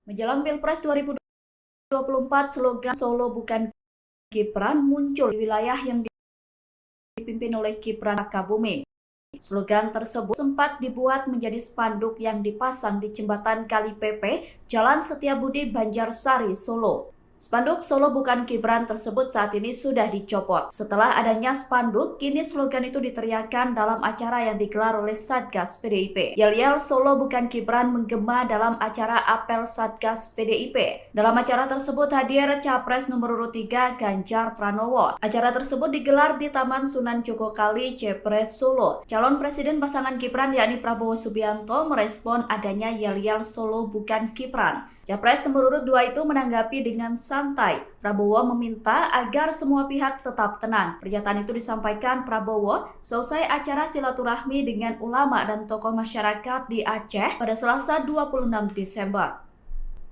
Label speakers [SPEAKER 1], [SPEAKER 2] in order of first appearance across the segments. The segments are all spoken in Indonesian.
[SPEAKER 1] Menjelang Pilpres 2024, slogan Solo bukan Gibran muncul di wilayah yang dipimpin oleh Gibran Rakabuming. Slogan tersebut sempat dibuat menjadi spanduk yang dipasang di jembatan Kali Pepe, Jalan Setiabudi, Banjarsari, Solo. Spanduk Solo bukan Gibran tersebut saat ini sudah dicopot. Setelah adanya spanduk, kini slogan itu diteriakkan dalam acara yang digelar oleh Satgas PDIP. Yel-yel Solo bukan Gibran menggema dalam acara apel Satgas PDIP. Dalam acara tersebut hadir Capres nomor urut 3 Ganjar Pranowo. Acara tersebut digelar di Taman Sunan Jogokali, Jepres, Solo. Calon Presiden pasangan Gibran yakni Prabowo Subianto merespon adanya yel-yel Solo bukan Gibran. Capres nomor urut 2 itu menanggapi dengan santai. Prabowo meminta agar semua pihak tetap tenang. Pernyataan itu disampaikan Prabowo selesai acara silaturahmi dengan ulama dan tokoh masyarakat di Aceh pada Selasa 26 Desember.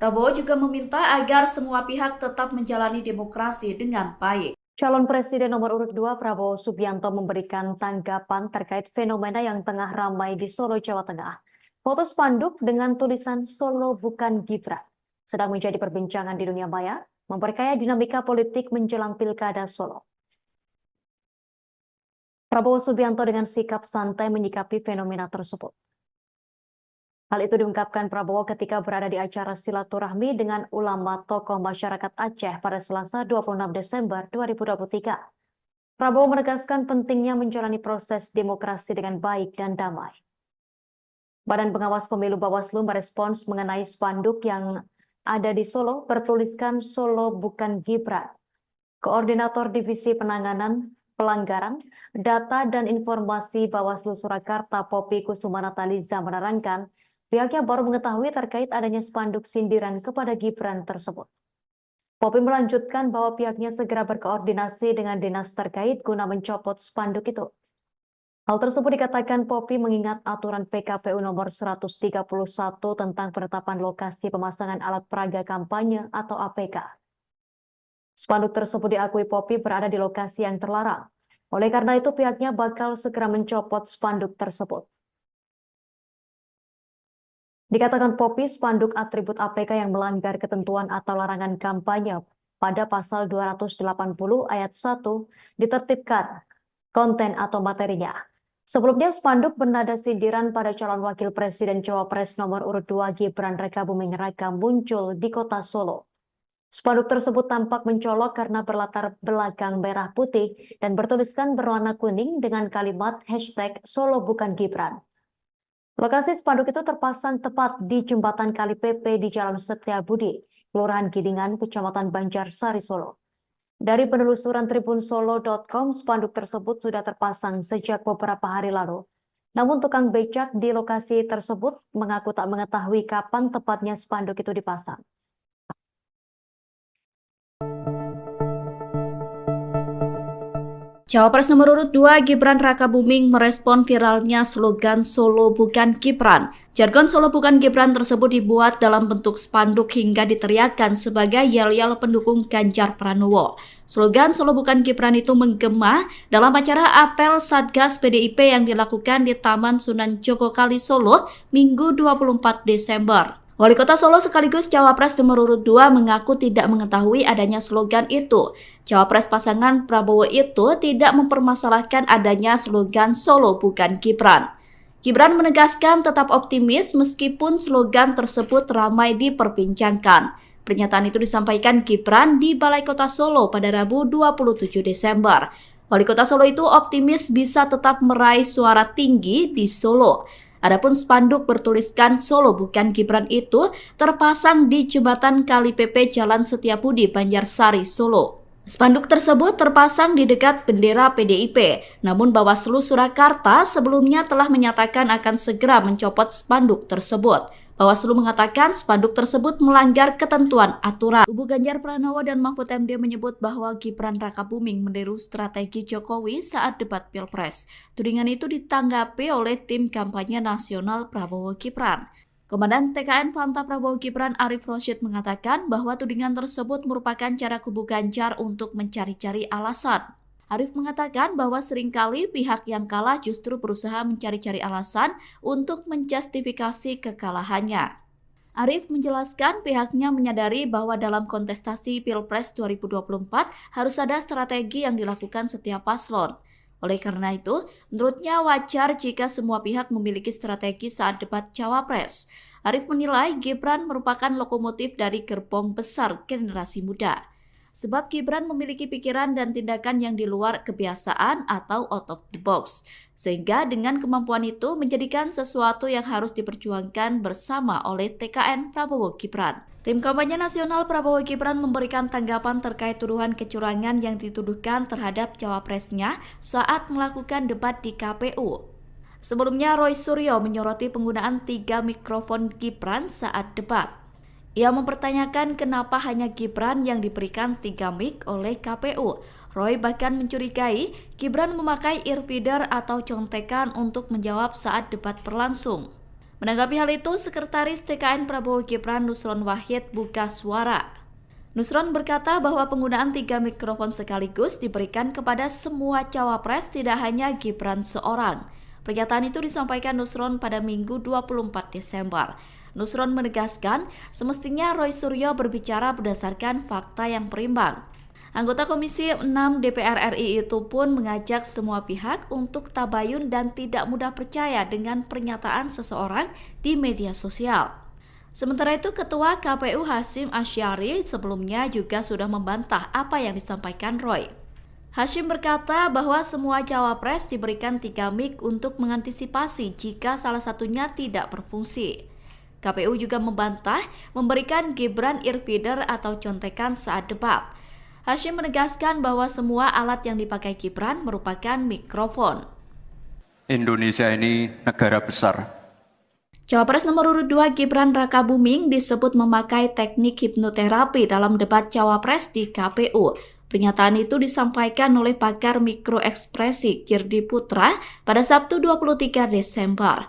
[SPEAKER 1] Prabowo juga meminta agar semua pihak tetap menjalani demokrasi dengan baik.
[SPEAKER 2] Calon Presiden nomor urut 2 Prabowo Subianto memberikan tanggapan terkait fenomena yang tengah ramai di Solo, Jawa Tengah. Foto spanduk dengan tulisan Solo bukan Gibran sedang menjadi perbincangan di dunia maya, memperkaya dinamika politik menjelang Pilkada Solo. Prabowo Subianto dengan sikap santai menyikapi fenomena tersebut. Hal itu diungkapkan Prabowo ketika berada di acara silaturahmi dengan ulama tokoh masyarakat Aceh pada Selasa 26 Desember 2023. Prabowo menegaskan pentingnya menjalani proses demokrasi dengan baik dan damai. Badan Pengawas Pemilu Bawaslu merespons mengenai spanduk yang ada di Solo bertuliskan Solo bukan Gibran. Koordinator Divisi Penanganan Pelanggaran, Data dan Informasi Bawaslu Surakarta Poppy Kusumanataliza menerangkan, pihaknya baru mengetahui terkait adanya spanduk sindiran kepada Gibran tersebut. Poppy melanjutkan bahwa pihaknya segera berkoordinasi dengan dinas terkait guna mencopot spanduk itu. Hal tersebut dikatakan Poppy mengingat aturan PKPU nomor 131 tentang penetapan lokasi pemasangan alat peraga kampanye atau APK. Spanduk tersebut diakui Poppy berada di lokasi yang terlarang. Oleh karena itu pihaknya bakal segera mencopot spanduk tersebut. Dikatakan Poppy, spanduk atribut APK yang melanggar ketentuan atau larangan kampanye pada pasal 280 ayat 1 ditertibkan konten atau materinya. Sebelumnya spanduk bernada sindiran pada calon wakil presiden Cawapres nomor urut 2 Gibran Rakabuming Raka muncul di kota Solo. Spanduk tersebut tampak mencolok karena berlatar belakang merah putih dan bertuliskan berwarna kuning dengan kalimat hashtag Solo bukan Gibran. Lokasi spanduk itu terpasang tepat di jembatan Kali Pepe di Jalan Setiabudi, Kelurahan Gidingan, Kecamatan Banjarsari, Solo. Dari penelusuran tribunsolo.com, spanduk tersebut sudah terpasang sejak beberapa hari lalu. Namun tukang becak di lokasi tersebut mengaku tak mengetahui kapan tepatnya spanduk itu dipasang.
[SPEAKER 1] Cawapres nomor urut 2 Gibran Rakabuming merespon viralnya slogan Solo bukan Gibran. Jargon Solo bukan Gibran tersebut dibuat dalam bentuk spanduk hingga diteriakkan sebagai yel-yel pendukung Ganjar Pranowo. Slogan Solo bukan Gibran itu menggema dalam acara apel Satgas PDIP yang dilakukan di Taman Sunan Jogokali, Solo, Minggu 24 Desember. Wali Kota Solo sekaligus Cawapres nomor urut 2 mengaku tidak mengetahui adanya slogan itu. Cawapres pasangan Prabowo itu tidak mempermasalahkan adanya slogan Solo bukan Gibran. Gibran menegaskan tetap optimis meskipun slogan tersebut ramai diperbincangkan. Pernyataan itu disampaikan Gibran di Balai Kota Solo pada Rabu 27 Desember. Wali Kota Solo itu optimis bisa tetap meraih suara tinggi di Solo. Adapun spanduk bertuliskan Solo bukan Gibran itu terpasang di jembatan Kali Pepe Jalan Setiabudi, Banjarsari, Solo. Spanduk tersebut terpasang di dekat bendera PDIP, namun Bawaslu Surakarta sebelumnya telah menyatakan akan segera mencopot spanduk tersebut. Bawaslu mengatakan spanduk tersebut melanggar ketentuan aturan. Kubu Ganjar Pranowo dan Mahfud MD menyebut bahwa Gibran Rakabuming meniru strategi Jokowi saat debat Pilpres. Tudingan itu ditanggapi oleh tim kampanye nasional Prabowo Gibran. Komandan TKN Fanta Prabowo Gibran Arif Rosyid mengatakan bahwa tudingan tersebut merupakan cara kubu Ganjar untuk mencari-cari alasan. Arif mengatakan bahwa seringkali pihak yang kalah justru berusaha mencari-cari alasan untuk menjustifikasi kekalahannya. Arief menjelaskan pihaknya menyadari bahwa dalam kontestasi Pilpres 2024 harus ada strategi yang dilakukan setiap paslon. Oleh karena itu, menurutnya wajar jika semua pihak memiliki strategi saat debat Cawapres. Arief menilai Gibran merupakan lokomotif dari gerbong besar generasi muda. Sebab Gibran memiliki pikiran dan tindakan yang di luar kebiasaan atau out of the box. Sehingga dengan kemampuan itu menjadikan sesuatu yang harus diperjuangkan bersama oleh TKN Prabowo Gibran. Tim kampanye nasional Prabowo Gibran memberikan tanggapan terkait tuduhan kecurangan yang dituduhkan terhadap cawapresnya saat melakukan debat di KPU. Sebelumnya, Roy Suryo menyoroti penggunaan 3 mikrofon Gibran saat debat. Ia mempertanyakan kenapa hanya Gibran yang diberikan 3 mic oleh KPU. Roy bahkan mencurigai Gibran memakai earfeeder atau contekan untuk menjawab saat debat berlangsung. Menanggapi hal itu, Sekretaris TKN Prabowo Gibran Nusron Wahid buka suara. Nusron berkata bahwa penggunaan 3 mikrofon sekaligus diberikan kepada semua cawapres, tidak hanya Gibran seorang. Pernyataan itu disampaikan Nusron pada Minggu 24 Desember. Nusron menegaskan semestinya Roy Suryo berbicara berdasarkan fakta yang berimbang. Anggota Komisi 6 DPR RI itu pun mengajak semua pihak untuk tabayun dan tidak mudah percaya dengan pernyataan seseorang di media sosial. Sementara itu, Ketua KPU Hasyim Asyari sebelumnya juga sudah membantah apa yang disampaikan Roy. Hasyim berkata bahwa semua cawapres diberikan 3 mic untuk mengantisipasi jika salah satunya tidak berfungsi. KPU juga membantah memberikan Gibran earfeeder atau contekan saat debat. Hasyim menegaskan bahwa semua alat yang dipakai Gibran merupakan mikrofon.
[SPEAKER 3] Indonesia ini negara besar.
[SPEAKER 1] Cawapres nomor urut 2 Gibran Rakabuming disebut memakai teknik hipnoterapi dalam debat Cawapres di KPU. Pernyataan itu disampaikan oleh pakar mikroekspresi Girdi Putra pada Sabtu 23 Desember.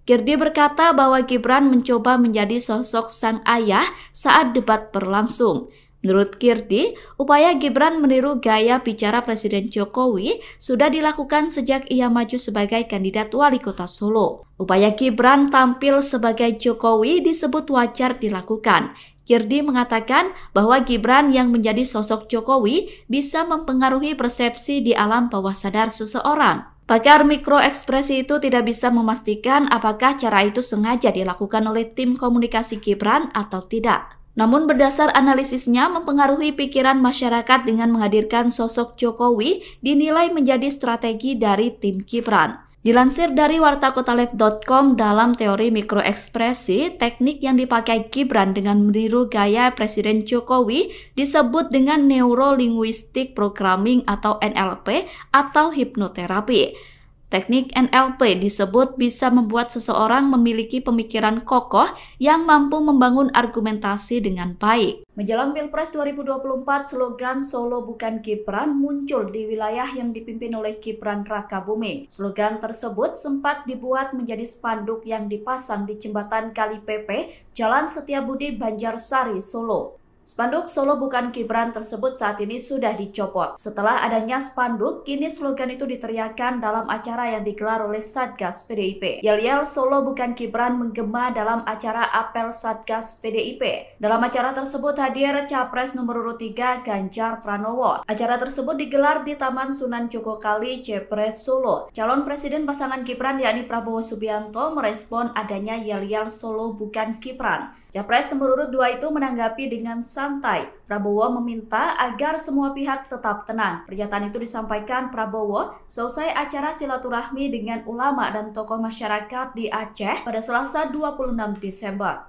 [SPEAKER 1] Girdi berkata bahwa Gibran mencoba menjadi sosok sang ayah saat debat berlangsung. Menurut Girdi, upaya Gibran meniru gaya bicara Presiden Jokowi sudah dilakukan sejak ia maju sebagai kandidat wali kota Solo. Upaya Gibran tampil sebagai Jokowi disebut wajar dilakukan. Girdi mengatakan bahwa Gibran yang menjadi sosok Jokowi bisa mempengaruhi persepsi di alam bawah sadar seseorang. Pakar mikroekspresi itu tidak bisa memastikan apakah cara itu sengaja dilakukan oleh tim komunikasi Gibran atau tidak. Namun berdasar analisisnya mempengaruhi pikiran masyarakat dengan menghadirkan sosok Jokowi dinilai menjadi strategi dari tim Gibran. Dilansir dari wartakotalive.com, dalam teori mikroekspresi, teknik yang dipakai Gibran dengan meniru gaya Presiden Jokowi disebut dengan Neuro-Linguistic Programming atau NLP atau hipnoterapi. Teknik NLP disebut bisa membuat seseorang memiliki pemikiran kokoh yang mampu membangun argumentasi dengan baik. Menjelang Pilpres 2024, slogan Solo bukan Gibran muncul di wilayah yang dipimpin oleh Gibran Rakabuming. Slogan tersebut sempat dibuat menjadi spanduk yang dipasang di jembatan Kali Pepe, Jalan Setiabudi, Banjarsari, Solo. Spanduk Solo bukan Gibran tersebut saat ini sudah dicopot. Setelah adanya spanduk, kini slogan itu diteriakkan dalam acara yang digelar oleh Satgas PDIP. Yel-yel Solo bukan Gibran menggema dalam acara apel Satgas PDIP. Dalam acara tersebut hadir Capres nomor urut 3 Ganjar Pranowo. Acara tersebut digelar di Taman Sunan Jogokali, Jepres, Solo. Calon Presiden pasangan Gibran yakni Prabowo Subianto merespon adanya yel-yel Solo bukan Gibran. Capres nomor urut 2 itu menanggapi dengan santai. Prabowo meminta agar semua pihak tetap tenang. Pernyataan itu disampaikan Prabowo selesai acara silaturahmi dengan ulama dan tokoh masyarakat di Aceh pada Selasa 26 Desember.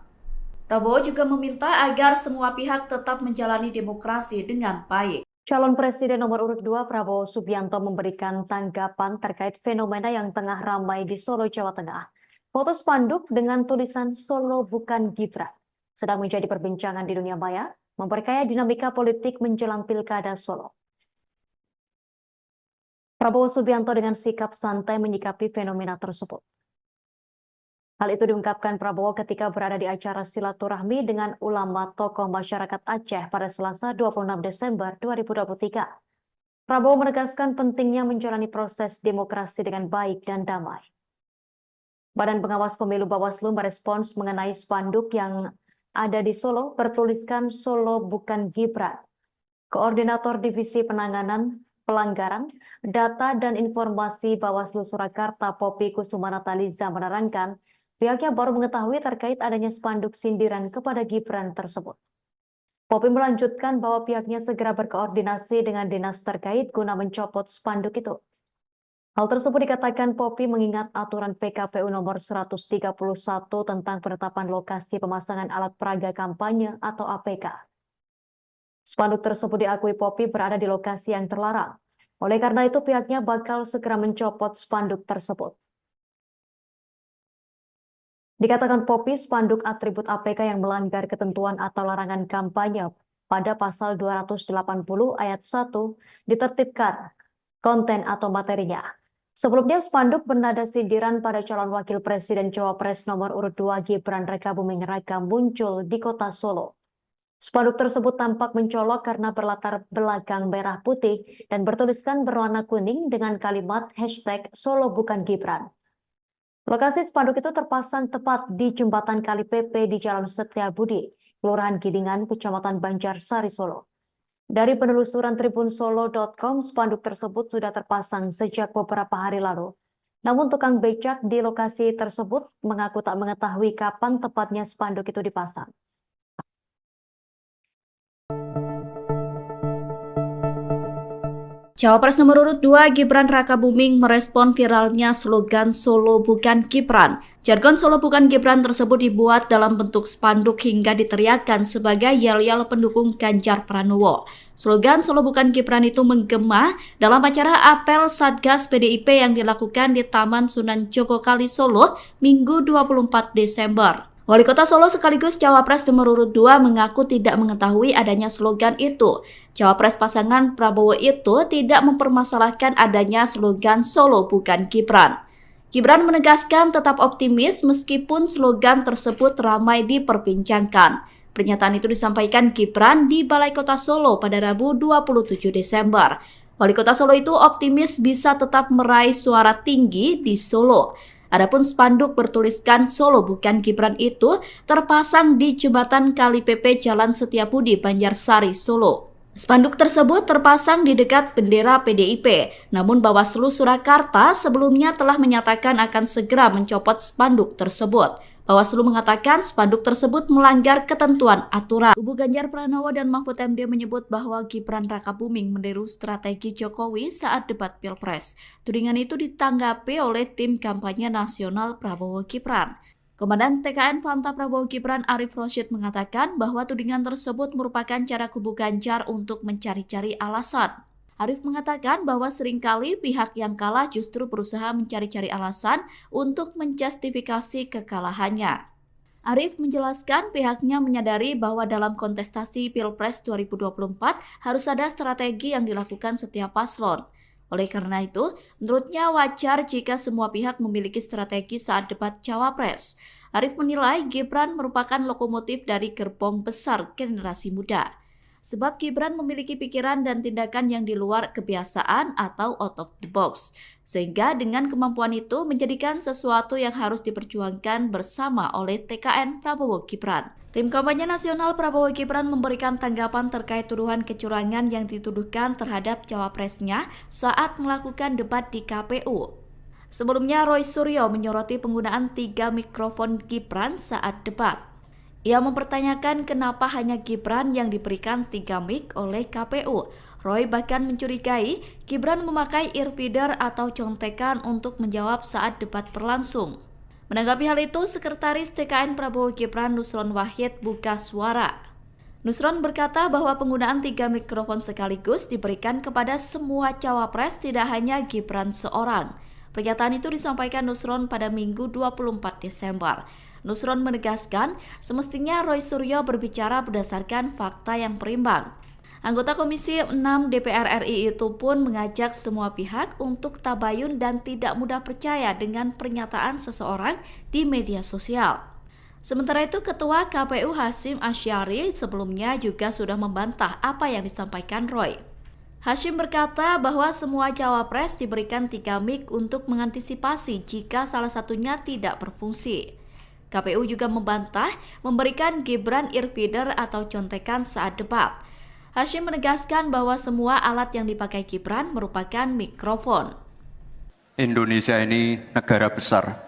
[SPEAKER 1] Prabowo juga meminta agar semua pihak tetap menjalani demokrasi dengan baik.
[SPEAKER 2] Calon Presiden nomor urut 2 Prabowo Subianto memberikan tanggapan terkait fenomena yang tengah ramai di Solo, Jawa Tengah. Foto spanduk dengan tulisan Solo bukan Gibran sedang menjadi perbincangan di dunia maya, memperkaya dinamika politik menjelang Pilkada Solo. Prabowo Subianto dengan sikap santai menyikapi fenomena tersebut. Hal itu diungkapkan Prabowo ketika berada di acara silaturahmi dengan ulama tokoh masyarakat Aceh pada Selasa 26 Desember 2023. Prabowo menegaskan pentingnya menjalani proses demokrasi dengan baik dan damai. Badan Pengawas Pemilu Bawaslu merespons mengenai spanduk yang ada di Solo bertuliskan Solo bukan Gibran. Koordinator Divisi Penanganan Pelanggaran, Data dan Informasi Bawaslu Surakarta Poppy Kusuma Nataliza menerangkan, pihaknya baru mengetahui terkait adanya spanduk sindiran kepada Gibran tersebut. Poppy melanjutkan bahwa pihaknya segera berkoordinasi dengan dinas terkait guna mencopot spanduk itu. Hal tersebut dikatakan Poppy mengingat aturan PKPU nomor 131 tentang penetapan lokasi pemasangan alat peraga kampanye atau APK. Spanduk tersebut diakui Poppy berada di lokasi yang terlarang. Oleh karena itu pihaknya bakal segera mencopot spanduk tersebut. Dikatakan Poppy, spanduk atribut APK yang melanggar ketentuan atau larangan kampanye pada pasal 280 ayat 1 ditertibkan konten atau materinya. Sebelumnya spanduk bernada sindiran pada calon wakil presiden Cawapres nomor urut 2 Gibran Rakabuming Raka muncul di kota Solo. Spanduk tersebut tampak mencolok karena berlatar belakang merah putih dan bertuliskan berwarna kuning dengan kalimat hashtag Solo bukan Gibran. Lokasi spanduk itu terpasang tepat di jembatan Kali PP di Jalan Setiabudi, Kelurahan Gidingan, Kecamatan Banjarsari, Solo. Dari penelusuran tribunsolo.com, spanduk tersebut sudah terpasang sejak beberapa hari lalu. Namun tukang becak di lokasi tersebut mengaku tak mengetahui kapan tepatnya spanduk itu dipasang.
[SPEAKER 1] Cawapres nomor urut 2 Gibran Rakabuming merespon viralnya slogan Solo bukan Gibran. Jargon Solo bukan Gibran tersebut dibuat dalam bentuk spanduk hingga diteriakkan sebagai yel-yel pendukung Ganjar Pranowo. Slogan Solo bukan Gibran itu menggema dalam acara apel Satgas PDIP yang dilakukan di Taman Sunan Jogokali Solo Minggu 24 Desember. Wali Kota Solo sekaligus Cawapres nomor urut 2 mengaku tidak mengetahui adanya slogan itu. Cawapres pasangan Prabowo itu tidak mempermasalahkan adanya slogan Solo bukan Gibran. Gibran menegaskan tetap optimis meskipun slogan tersebut ramai diperbincangkan. Pernyataan itu disampaikan Gibran di Balai Kota Solo pada Rabu 27 Desember. Wali Kota Solo itu optimis bisa tetap meraih suara tinggi di Solo. Adapun spanduk bertuliskan Solo bukan Gibran itu terpasang di jembatan Kali PP Jalan Setiabudi, Banjarsari, Solo. Spanduk tersebut terpasang di dekat bendera PDIP, namun Bawaslu Surakarta sebelumnya telah menyatakan akan segera mencopot spanduk tersebut. Bawaslu mengatakan spanduk tersebut melanggar ketentuan aturan. Kubu Ganjar Pranowo dan Mahfud MD menyebut bahwa Gibran Rakabuming meniru strategi Jokowi saat debat Pilpres. Tudingan itu ditanggapi oleh tim kampanye nasional Prabowo Gibran. Komandan TKN Fanta Prabowo Gibran Arif Rosyid mengatakan bahwa tudingan tersebut merupakan cara kubu Ganjar untuk mencari-cari alasan. Arif mengatakan bahwa seringkali pihak yang kalah justru berusaha mencari-cari alasan untuk menjustifikasi kekalahannya. Arif menjelaskan pihaknya menyadari bahwa dalam kontestasi Pilpres 2024 harus ada strategi yang dilakukan setiap paslon. Oleh karena itu, menurutnya wajar jika semua pihak memiliki strategi saat debat Cawapres. Arif menilai Gibran merupakan lokomotif dari gerbong besar generasi muda. Sebab Gibran memiliki pikiran dan tindakan yang di luar kebiasaan atau out of the box. Sehingga dengan kemampuan itu menjadikan sesuatu yang harus diperjuangkan bersama oleh TKN Prabowo Gibran. Tim kampanye nasional Prabowo Gibran memberikan tanggapan terkait tuduhan kecurangan yang dituduhkan terhadap cawapresnya saat melakukan debat di KPU. Sebelumnya Roy Suryo menyoroti penggunaan 3 mikrofon Gibran saat debat. Ia mempertanyakan kenapa hanya Gibran yang diberikan 3 mic oleh KPU. Roy bahkan mencurigai Gibran memakai earfeeder atau contekan untuk menjawab saat debat berlangsung. Menanggapi hal itu, Sekretaris TKN Prabowo Gibran Nusron Wahid buka suara. Nusron berkata bahwa penggunaan 3 mikrofon sekaligus diberikan kepada semua cawapres, tidak hanya Gibran seorang. Pernyataan itu disampaikan Nusron pada Minggu 24 Desember. Nusron menegaskan semestinya Roy Suryo berbicara berdasarkan fakta yang berimbang. Anggota Komisi 6 DPR RI itu pun mengajak semua pihak untuk tabayun dan tidak mudah percaya dengan pernyataan seseorang di media sosial. Sementara itu, Ketua KPU Hasyim Asyari sebelumnya juga sudah membantah apa yang disampaikan Roy. Hasyim berkata bahwa semua cawapres diberikan 3 mic untuk mengantisipasi jika salah satunya tidak berfungsi. KPU juga membantah memberikan Gibran earfeeder atau contekan saat debat. Hashim menegaskan bahwa semua alat yang dipakai Gibran merupakan mikrofon.
[SPEAKER 3] Indonesia ini negara besar.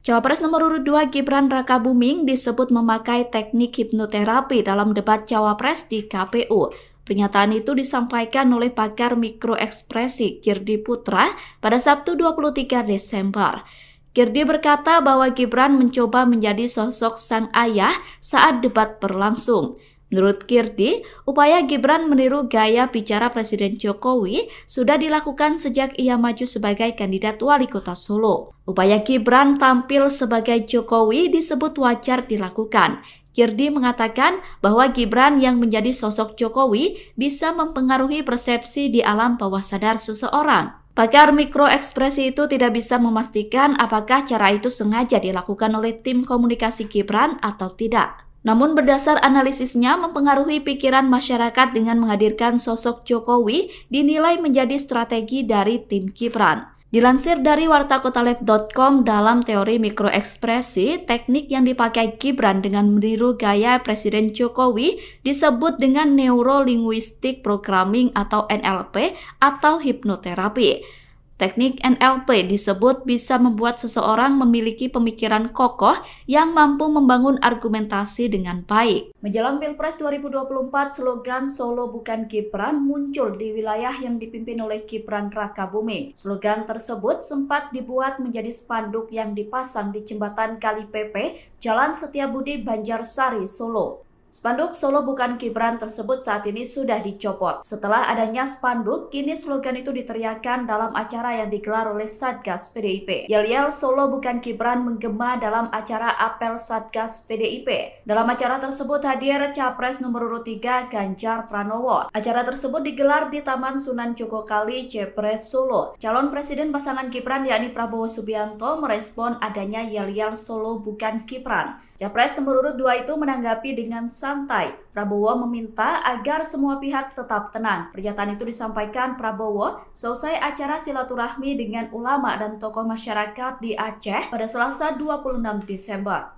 [SPEAKER 1] Cawapres nomor urut 2 Gibran Rakabuming disebut memakai teknik hipnoterapi dalam debat Cawapres di KPU. Pernyataan itu disampaikan oleh pakar mikroekspresi Girdi Putra pada Sabtu 23 Desember. Girdi berkata bahwa Gibran mencoba menjadi sosok sang ayah saat debat berlangsung. Menurut Girdi, upaya Gibran meniru gaya bicara Presiden Jokowi sudah dilakukan sejak ia maju sebagai kandidat wali kota Solo. Upaya Gibran tampil sebagai Jokowi disebut wajar dilakukan. Girdi mengatakan bahwa Gibran yang menjadi sosok Jokowi bisa mempengaruhi persepsi di alam bawah sadar seseorang. Pakar mikroekspresi itu tidak bisa memastikan apakah cara itu sengaja dilakukan oleh tim komunikasi Gibran atau tidak. Namun berdasar analisisnya mempengaruhi pikiran masyarakat dengan menghadirkan sosok Jokowi dinilai menjadi strategi dari tim Gibran. Dilansir dari wartakotalive.com, dalam teori mikroekspresi, teknik yang dipakai Gibran dengan meniru gaya Presiden Jokowi disebut dengan Neuro-Linguistic Programming atau NLP atau hipnoterapi. Teknik NLP disebut bisa membuat seseorang memiliki pemikiran kokoh yang mampu membangun argumentasi dengan baik. Menjelang Pilpres 2024, slogan Solo bukan Gibran muncul di wilayah yang dipimpin oleh Gibran Rakabuming. Slogan tersebut sempat dibuat menjadi spanduk yang dipasang di jembatan Kali Pepe, Jalan Setiabudi, Banjarsari, Solo. Spanduk Solo bukan Gibran tersebut saat ini sudah dicopot. Setelah adanya spanduk, kini slogan itu diteriakkan dalam acara yang digelar oleh Satgas PDIP. Yel-yel Solo bukan Gibran menggema dalam acara apel Satgas PDIP. Dalam acara tersebut hadir Capres nomor urut 3 Ganjar Pranowo. Acara tersebut digelar di Taman Sunan Jogokali, Jepres, Solo. Calon Presiden pasangan Gibran yakni Prabowo Subianto merespon adanya yel-yel Solo bukan Gibran. Capres nomor urut 2 itu menanggapi dengan santai. Prabowo meminta agar semua pihak tetap tenang. Pernyataan itu disampaikan Prabowo selesai acara silaturahmi dengan ulama dan tokoh masyarakat di Aceh pada Selasa 26 Desember.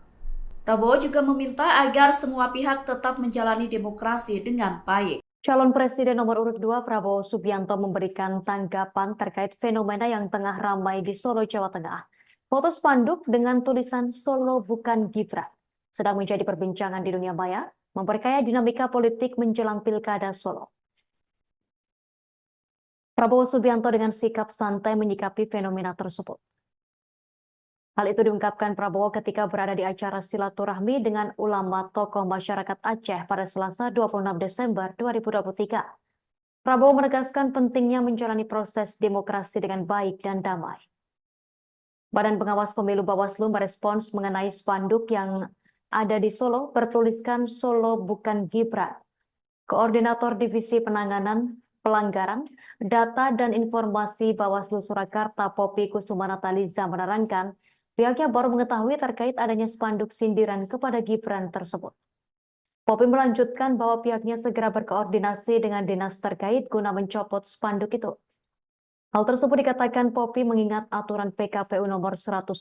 [SPEAKER 1] Prabowo juga meminta agar semua pihak tetap menjalani demokrasi dengan baik.
[SPEAKER 2] Calon Presiden nomor urut 2 Prabowo Subianto memberikan tanggapan terkait fenomena yang tengah ramai di Solo, Jawa Tengah. Foto spanduk dengan tulisan Solo bukan Gibran sedang menjadi perbincangan di dunia maya, memperkaya dinamika politik menjelang Pilkada Solo. Prabowo Subianto dengan sikap santai menyikapi fenomena tersebut. Hal itu diungkapkan Prabowo ketika berada di acara silaturahmi dengan ulama tokoh masyarakat Aceh pada Selasa 26 Desember 2023. Prabowo menegaskan pentingnya menjalani proses demokrasi dengan baik dan damai. Badan Pengawas Pemilu Bawaslu merespons mengenai spanduk yang ada di Solo bertuliskan Solo bukan Gibran. Koordinator Divisi Penanganan Pelanggaran, Data dan Informasi Bawaslu Surakarta Poppy Kusumanataliza menerangkan pihaknya baru mengetahui terkait adanya spanduk sindiran kepada Gibran tersebut. Poppy melanjutkan bahwa pihaknya segera berkoordinasi dengan dinas terkait guna mencopot spanduk itu. Hal tersebut dikatakan Poppy mengingat aturan PKPU nomor 131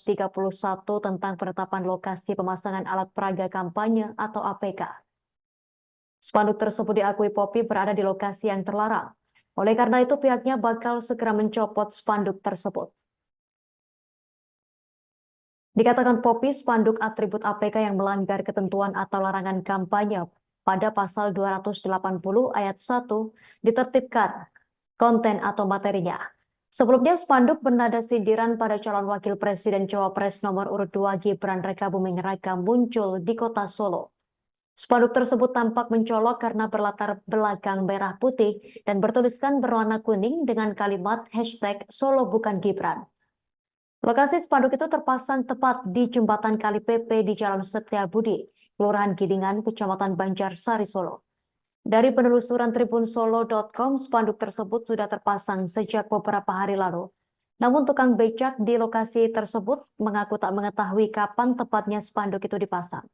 [SPEAKER 2] tentang penetapan lokasi pemasangan alat peraga kampanye atau APK. Spanduk tersebut diakui Poppy berada di lokasi yang terlarang. Oleh karena itu pihaknya bakal segera mencopot spanduk tersebut. Dikatakan Poppy, spanduk atribut APK yang melanggar ketentuan atau larangan kampanye pada pasal 280 ayat 1 ditertibkan konten atau materinya. Sebelumnya spanduk bernada sindiran pada calon wakil presiden Cawapres nomor urut 2 Gibran Rakabuming Raka muncul di kota Solo. Spanduk tersebut tampak mencolok karena berlatar belakang merah putih dan bertuliskan berwarna kuning dengan kalimat hashtag Solo bukan Gibran. Lokasi spanduk itu terpasang tepat di jembatan Kali Pepe di Jalan Setiabudi, Kelurahan Gidingan, Kecamatan Banjarsari, Solo. Dari penelusuran tribunsolo.com, spanduk tersebut sudah terpasang sejak beberapa hari lalu. Namun tukang becak di lokasi tersebut mengaku tak mengetahui kapan tepatnya spanduk itu dipasang.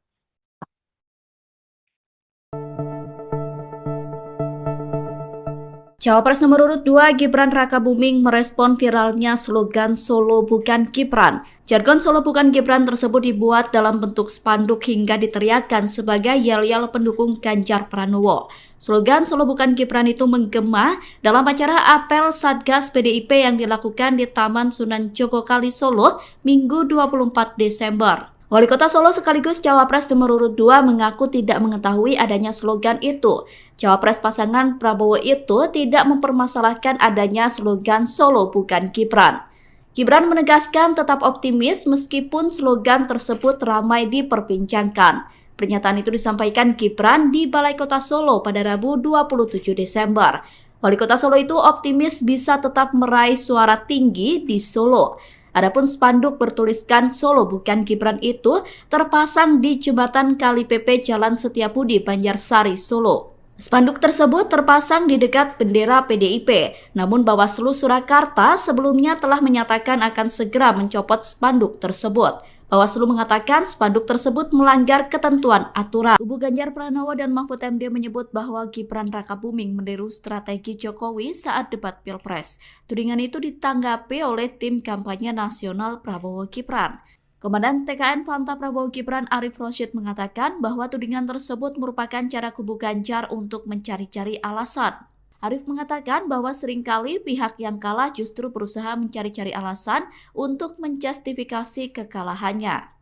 [SPEAKER 1] Cawapres nomor urut 2 Gibran Rakabuming merespon viralnya slogan Solo Bukan Gibran. Jargon Solo Bukan Gibran tersebut dibuat dalam bentuk spanduk hingga diteriakkan sebagai yel-yel pendukung Ganjar Pranowo. Slogan Solo Bukan Gibran itu menggema dalam acara apel Satgas PDIP yang dilakukan di Taman Sunan Jogokali Solo Minggu 24 Desember. Wali Kota Solo sekaligus Cawapres nomor urut 2 mengaku tidak mengetahui adanya slogan itu. Cawapres pasangan Prabowo itu tidak mempermasalahkan adanya slogan Solo Bukan Gibran. Gibran menegaskan tetap optimis meskipun slogan tersebut ramai diperbincangkan. Pernyataan itu disampaikan Gibran di Balai Kota Solo pada Rabu 27 Desember. Wali Kota Solo itu optimis bisa tetap meraih suara tinggi di Solo. Adapun spanduk bertuliskan Solo Bukan Gibran itu terpasang di jembatan Kali PP Jalan Setiabudi, Banjarsari, Solo. Spanduk tersebut terpasang di dekat bendera PDIP, namun Bawaslu Surakarta sebelumnya telah menyatakan akan segera mencopot spanduk tersebut. Bawaslu mengatakan spanduk tersebut melanggar ketentuan aturan. Kubu Ganjar Pranowo dan Mahfud MD menyebut bahwa Gibran Rakabuming meniru strategi Jokowi saat debat Pilpres. Tudingan itu ditanggapi oleh tim kampanye nasional Prabowo Gibran. Komandan TKN Fanta Prabowo Gibran Arif Rosyid mengatakan bahwa tudingan tersebut merupakan cara kubu Ganjar untuk mencari-cari alasan. Arif mengatakan bahwa seringkali pihak yang kalah justru berusaha mencari-cari alasan untuk menjustifikasi kekalahannya.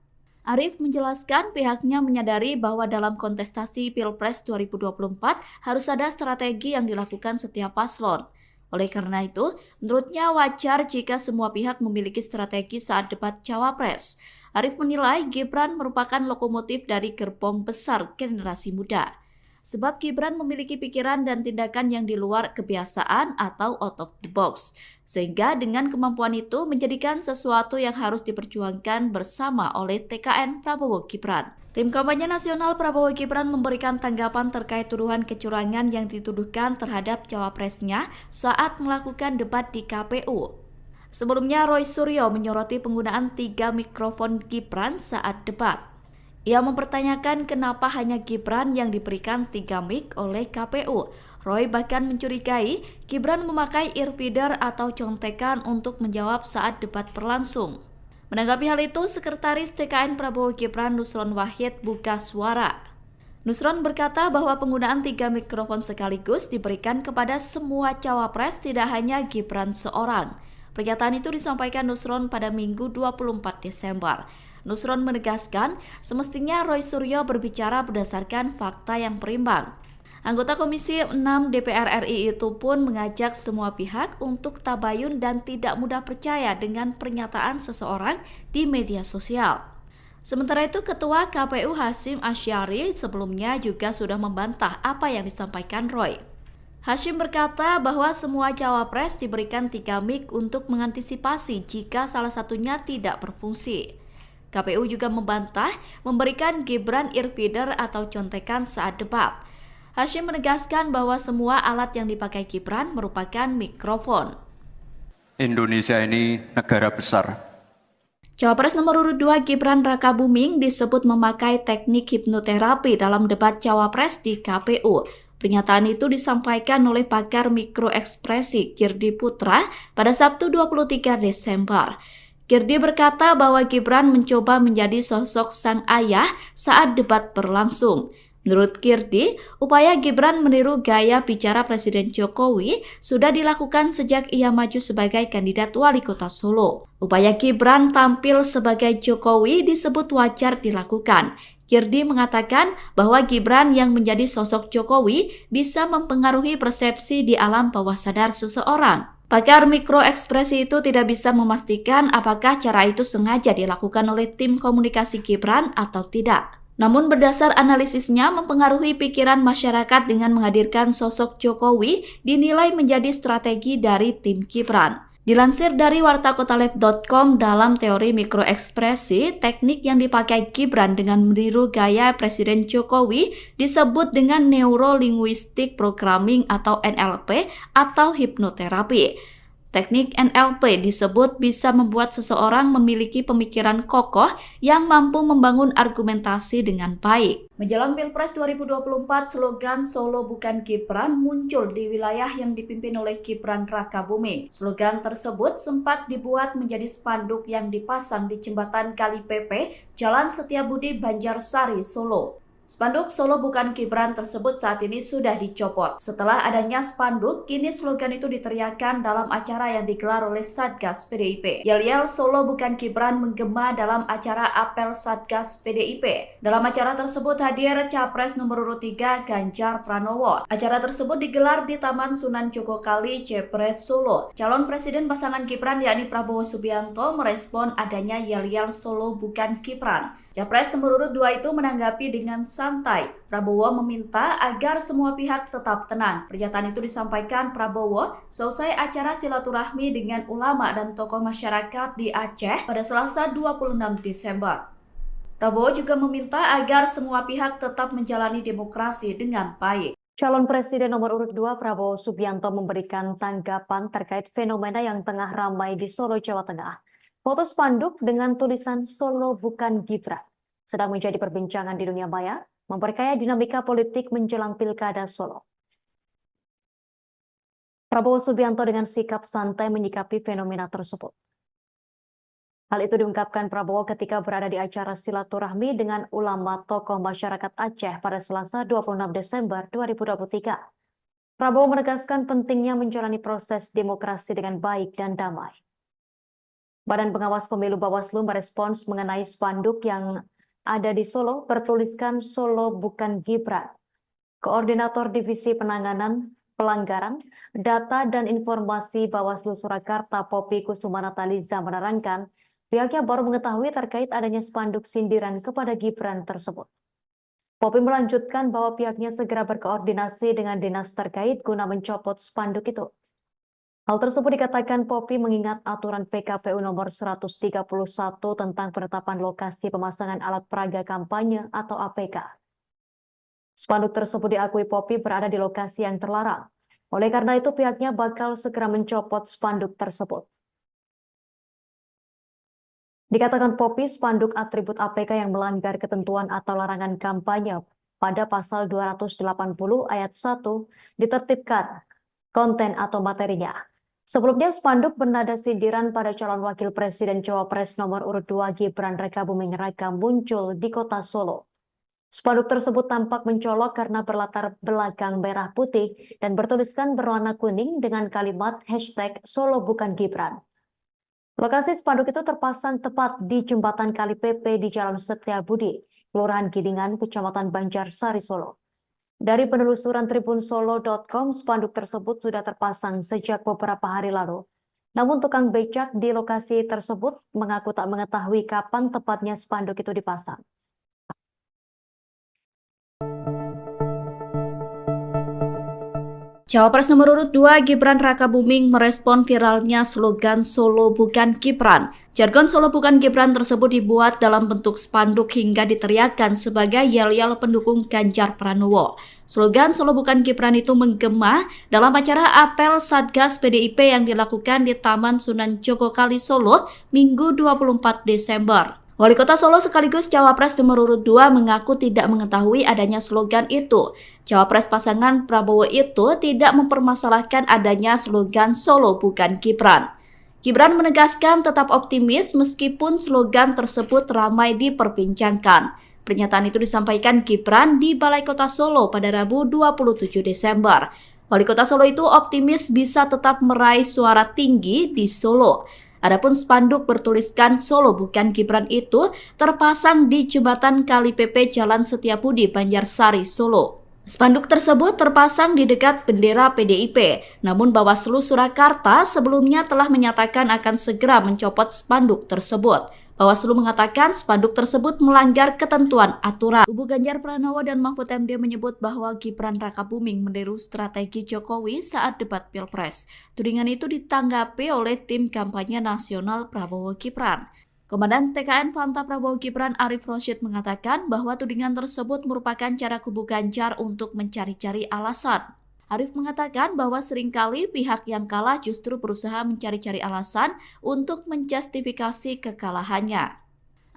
[SPEAKER 1] Arif menjelaskan pihaknya menyadari bahwa dalam kontestasi Pilpres 2024 harus ada strategi yang dilakukan setiap paslon. Oleh karena itu, menurutnya wajar jika semua pihak memiliki strategi saat debat Cawapres. Arif menilai Gibran merupakan lokomotif dari gerbong besar generasi muda. Sebab Gibran memiliki pikiran dan tindakan yang di luar kebiasaan atau out of the box. Sehingga dengan kemampuan itu menjadikan sesuatu yang harus diperjuangkan bersama oleh TKN Prabowo Gibran. Tim kampanye nasional Prabowo Gibran memberikan tanggapan terkait tuduhan kecurangan yang dituduhkan terhadap cawapresnya saat melakukan debat di KPU. Sebelumnya Roy Suryo menyoroti penggunaan 3 mikrofon Gibran saat debat. Ia mempertanyakan kenapa hanya Gibran yang diberikan 3 mic oleh KPU. Roy bahkan mencurigai Gibran memakai earfeeder atau contekan untuk menjawab saat debat berlangsung. Menanggapi hal itu, Sekretaris TKN Prabowo Gibran Nusron Wahid buka suara. Nusron berkata bahwa penggunaan 3 mikrofon sekaligus diberikan kepada semua cawapres, tidak hanya Gibran seorang. Pernyataan itu disampaikan Nusron pada Minggu 24 Desember. Nusron menegaskan semestinya Roy Suryo berbicara berdasarkan fakta yang berimbang. Anggota Komisi 6 DPR RI itu pun mengajak semua pihak untuk tabayun dan tidak mudah percaya dengan pernyataan seseorang di media sosial. Sementara itu, Ketua KPU Hasyim Asyari sebelumnya juga sudah membantah apa yang disampaikan Roy. Hasyim berkata bahwa semua cawapres diberikan 3 mic untuk mengantisipasi jika salah satunya tidak berfungsi. KPU juga membantah memberikan Gibran earfeeder atau contekan saat debat. Hasyim menegaskan bahwa semua alat yang dipakai Gibran merupakan mikrofon.
[SPEAKER 3] Indonesia ini negara besar.
[SPEAKER 1] Cawapres nomor urut 2 Gibran Rakabuming disebut memakai teknik hipnoterapi dalam debat Cawapres di KPU. Pernyataan itu disampaikan oleh pakar mikroekspresi Girdi Putra pada Sabtu 23 Desember. Girdi berkata bahwa Gibran mencoba menjadi sosok sang ayah saat debat berlangsung. Menurut Girdi, upaya Gibran meniru gaya bicara Presiden Jokowi sudah dilakukan sejak ia maju sebagai kandidat wali kota Solo. Upaya Gibran tampil sebagai Jokowi disebut wajar dilakukan. Girdi mengatakan bahwa Gibran yang menjadi sosok Jokowi bisa mempengaruhi persepsi di alam bawah sadar seseorang. Pakar mikroekspresi itu tidak bisa memastikan apakah cara itu sengaja dilakukan oleh tim komunikasi Gibran atau tidak. Namun berdasar analisisnya mempengaruhi pikiran masyarakat dengan menghadirkan sosok Jokowi dinilai menjadi strategi dari tim Gibran. Dilansir dari wartakotalive.com, dalam teori mikroekspresi, teknik yang dipakai Gibran dengan meniru gaya Presiden Jokowi disebut dengan Neuro Linguistic Programming atau NLP atau hipnoterapi. Teknik NLP disebut bisa membuat seseorang memiliki pemikiran kokoh yang mampu membangun argumentasi dengan baik. Menjelang Pilpres 2024, slogan Solo Bukan Gibran muncul di wilayah yang dipimpin oleh Gibran Rakabuming. Slogan tersebut sempat dibuat menjadi spanduk yang dipasang di jembatan Kali Pepe, Jalan Setiabudi, Banjarsari, Solo. Spanduk Solo Bukan Gibran tersebut saat ini sudah dicopot. Setelah adanya spanduk, kini slogan itu diteriakkan dalam acara yang digelar oleh Satgas PDIP. Yel-yel Solo Bukan Gibran menggema dalam acara apel Satgas PDIP. Dalam acara tersebut hadir Capres nomor urut 3 Ganjar Pranowo. Acara tersebut digelar di Taman Sunan Jogokali, Jepres, Solo. Calon Presiden pasangan Gibran yakni Prabowo Subianto merespon adanya yel-yel Solo Bukan Gibran. Capres nomor urut 2 itu menanggapi dengan santai. Prabowo meminta agar semua pihak tetap tenang. Pernyataan itu disampaikan Prabowo selesai acara silaturahmi dengan ulama dan tokoh masyarakat di Aceh pada Selasa 26 Desember. Prabowo juga meminta agar semua pihak tetap menjalani demokrasi dengan baik.
[SPEAKER 2] Calon Presiden nomor urut 2 Prabowo Subianto memberikan tanggapan terkait fenomena yang tengah ramai di Solo, Jawa Tengah. Foto spanduk dengan tulisan Solo Bukan Gibran sedang menjadi perbincangan di dunia maya, memperkaya dinamika politik menjelang Pilkada Solo. Prabowo Subianto dengan sikap santai menyikapi fenomena tersebut. Hal itu diungkapkan Prabowo ketika berada di acara silaturahmi dengan ulama tokoh masyarakat Aceh pada Selasa 26 Desember 2023. Prabowo menegaskan pentingnya menjalani proses demokrasi dengan baik dan damai. Badan Pengawas Pemilu Bawaslu merespons mengenai spanduk yang ada di Solo bertuliskan Solo Bukan Gibran. Koordinator Divisi Penanganan Pelanggaran, Data dan Informasi Bawaslu Surakarta Poppy Kusumanataliza menerangkan pihaknya baru mengetahui terkait adanya spanduk sindiran kepada Gibran tersebut. Poppy melanjutkan bahwa pihaknya segera berkoordinasi dengan dinas terkait guna mencopot spanduk itu. Hal tersebut dikatakan Poppy mengingat aturan PKPU nomor 131 tentang penetapan lokasi pemasangan alat peraga kampanye atau APK. Spanduk tersebut diakui Poppy berada di lokasi yang terlarang. Oleh karena itu pihaknya bakal segera mencopot spanduk tersebut. Dikatakan Poppy, spanduk atribut APK yang melanggar ketentuan atau larangan kampanye pada pasal 280 ayat 1 ditertibkan konten atau materinya. Sebelumnya spanduk bernada sindiran pada calon wakil presiden Cawapres nomor urut 2 Gibran Rakabuming Raka muncul di kota Solo. Spanduk tersebut tampak mencolok karena berlatar belakang merah putih dan bertuliskan berwarna kuning dengan kalimat hashtag Solo Bukan Gibran. Lokasi spanduk itu terpasang tepat di jembatan Kali Pepe di Jalan Setiabudi, Kelurahan Gidingan, Kecamatan Banjarsari, Solo. Dari penelusuran tribunsolo.com, spanduk tersebut sudah terpasang sejak beberapa hari lalu. Namun tukang becak di lokasi tersebut mengaku tak mengetahui kapan tepatnya spanduk itu dipasang.
[SPEAKER 1] Cawapres nomor urut 2 Gibran Rakabuming merespon viralnya slogan Solo Bukan Gibran. Jargon Solo Bukan Gibran tersebut dibuat dalam bentuk spanduk hingga diteriakkan sebagai yel-yel pendukung Ganjar Pranowo. Slogan Solo Bukan Gibran itu menggema dalam acara apel Satgas PDIP yang dilakukan di Taman Sunan Jogokali, Solo, Minggu 24 Desember. Wali Kota Solo sekaligus Cawapres nomor urut 2 mengaku tidak mengetahui adanya slogan itu. Cawapres pasangan Prabowo itu tidak mempermasalahkan adanya slogan Solo Bukan Gibran. Gibran menegaskan tetap optimis meskipun slogan tersebut ramai diperbincangkan. Pernyataan itu disampaikan Gibran di Balai Kota Solo pada Rabu 27 Desember. Wali Kota Solo itu optimis bisa tetap meraih suara tinggi di Solo. Adapun spanduk bertuliskan Solo Bukan Gibran itu terpasang di jembatan Kali Pepe Jalan Setiabudi, Banjarsari, Solo. Spanduk tersebut terpasang di dekat bendera PDIP, namun Bawaslu Surakarta sebelumnya telah menyatakan akan segera mencopot spanduk tersebut. Bawaslu mengatakan spanduk tersebut melanggar ketentuan aturan. Kubu Ganjar Pranowo dan Mahfud MD menyebut bahwa Gibran Rakabuming meniru strategi Jokowi saat debat Pilpres. Tudingan itu ditanggapi oleh tim kampanye nasional Prabowo Gibran. Komandan TKN Fanta Prabowo Gibran Arif Rosyid mengatakan bahwa tudingan tersebut merupakan cara kubu Ganjar untuk mencari-cari alasan. Arif mengatakan bahwa seringkali pihak yang kalah justru berusaha mencari-cari alasan untuk menjustifikasi kekalahannya.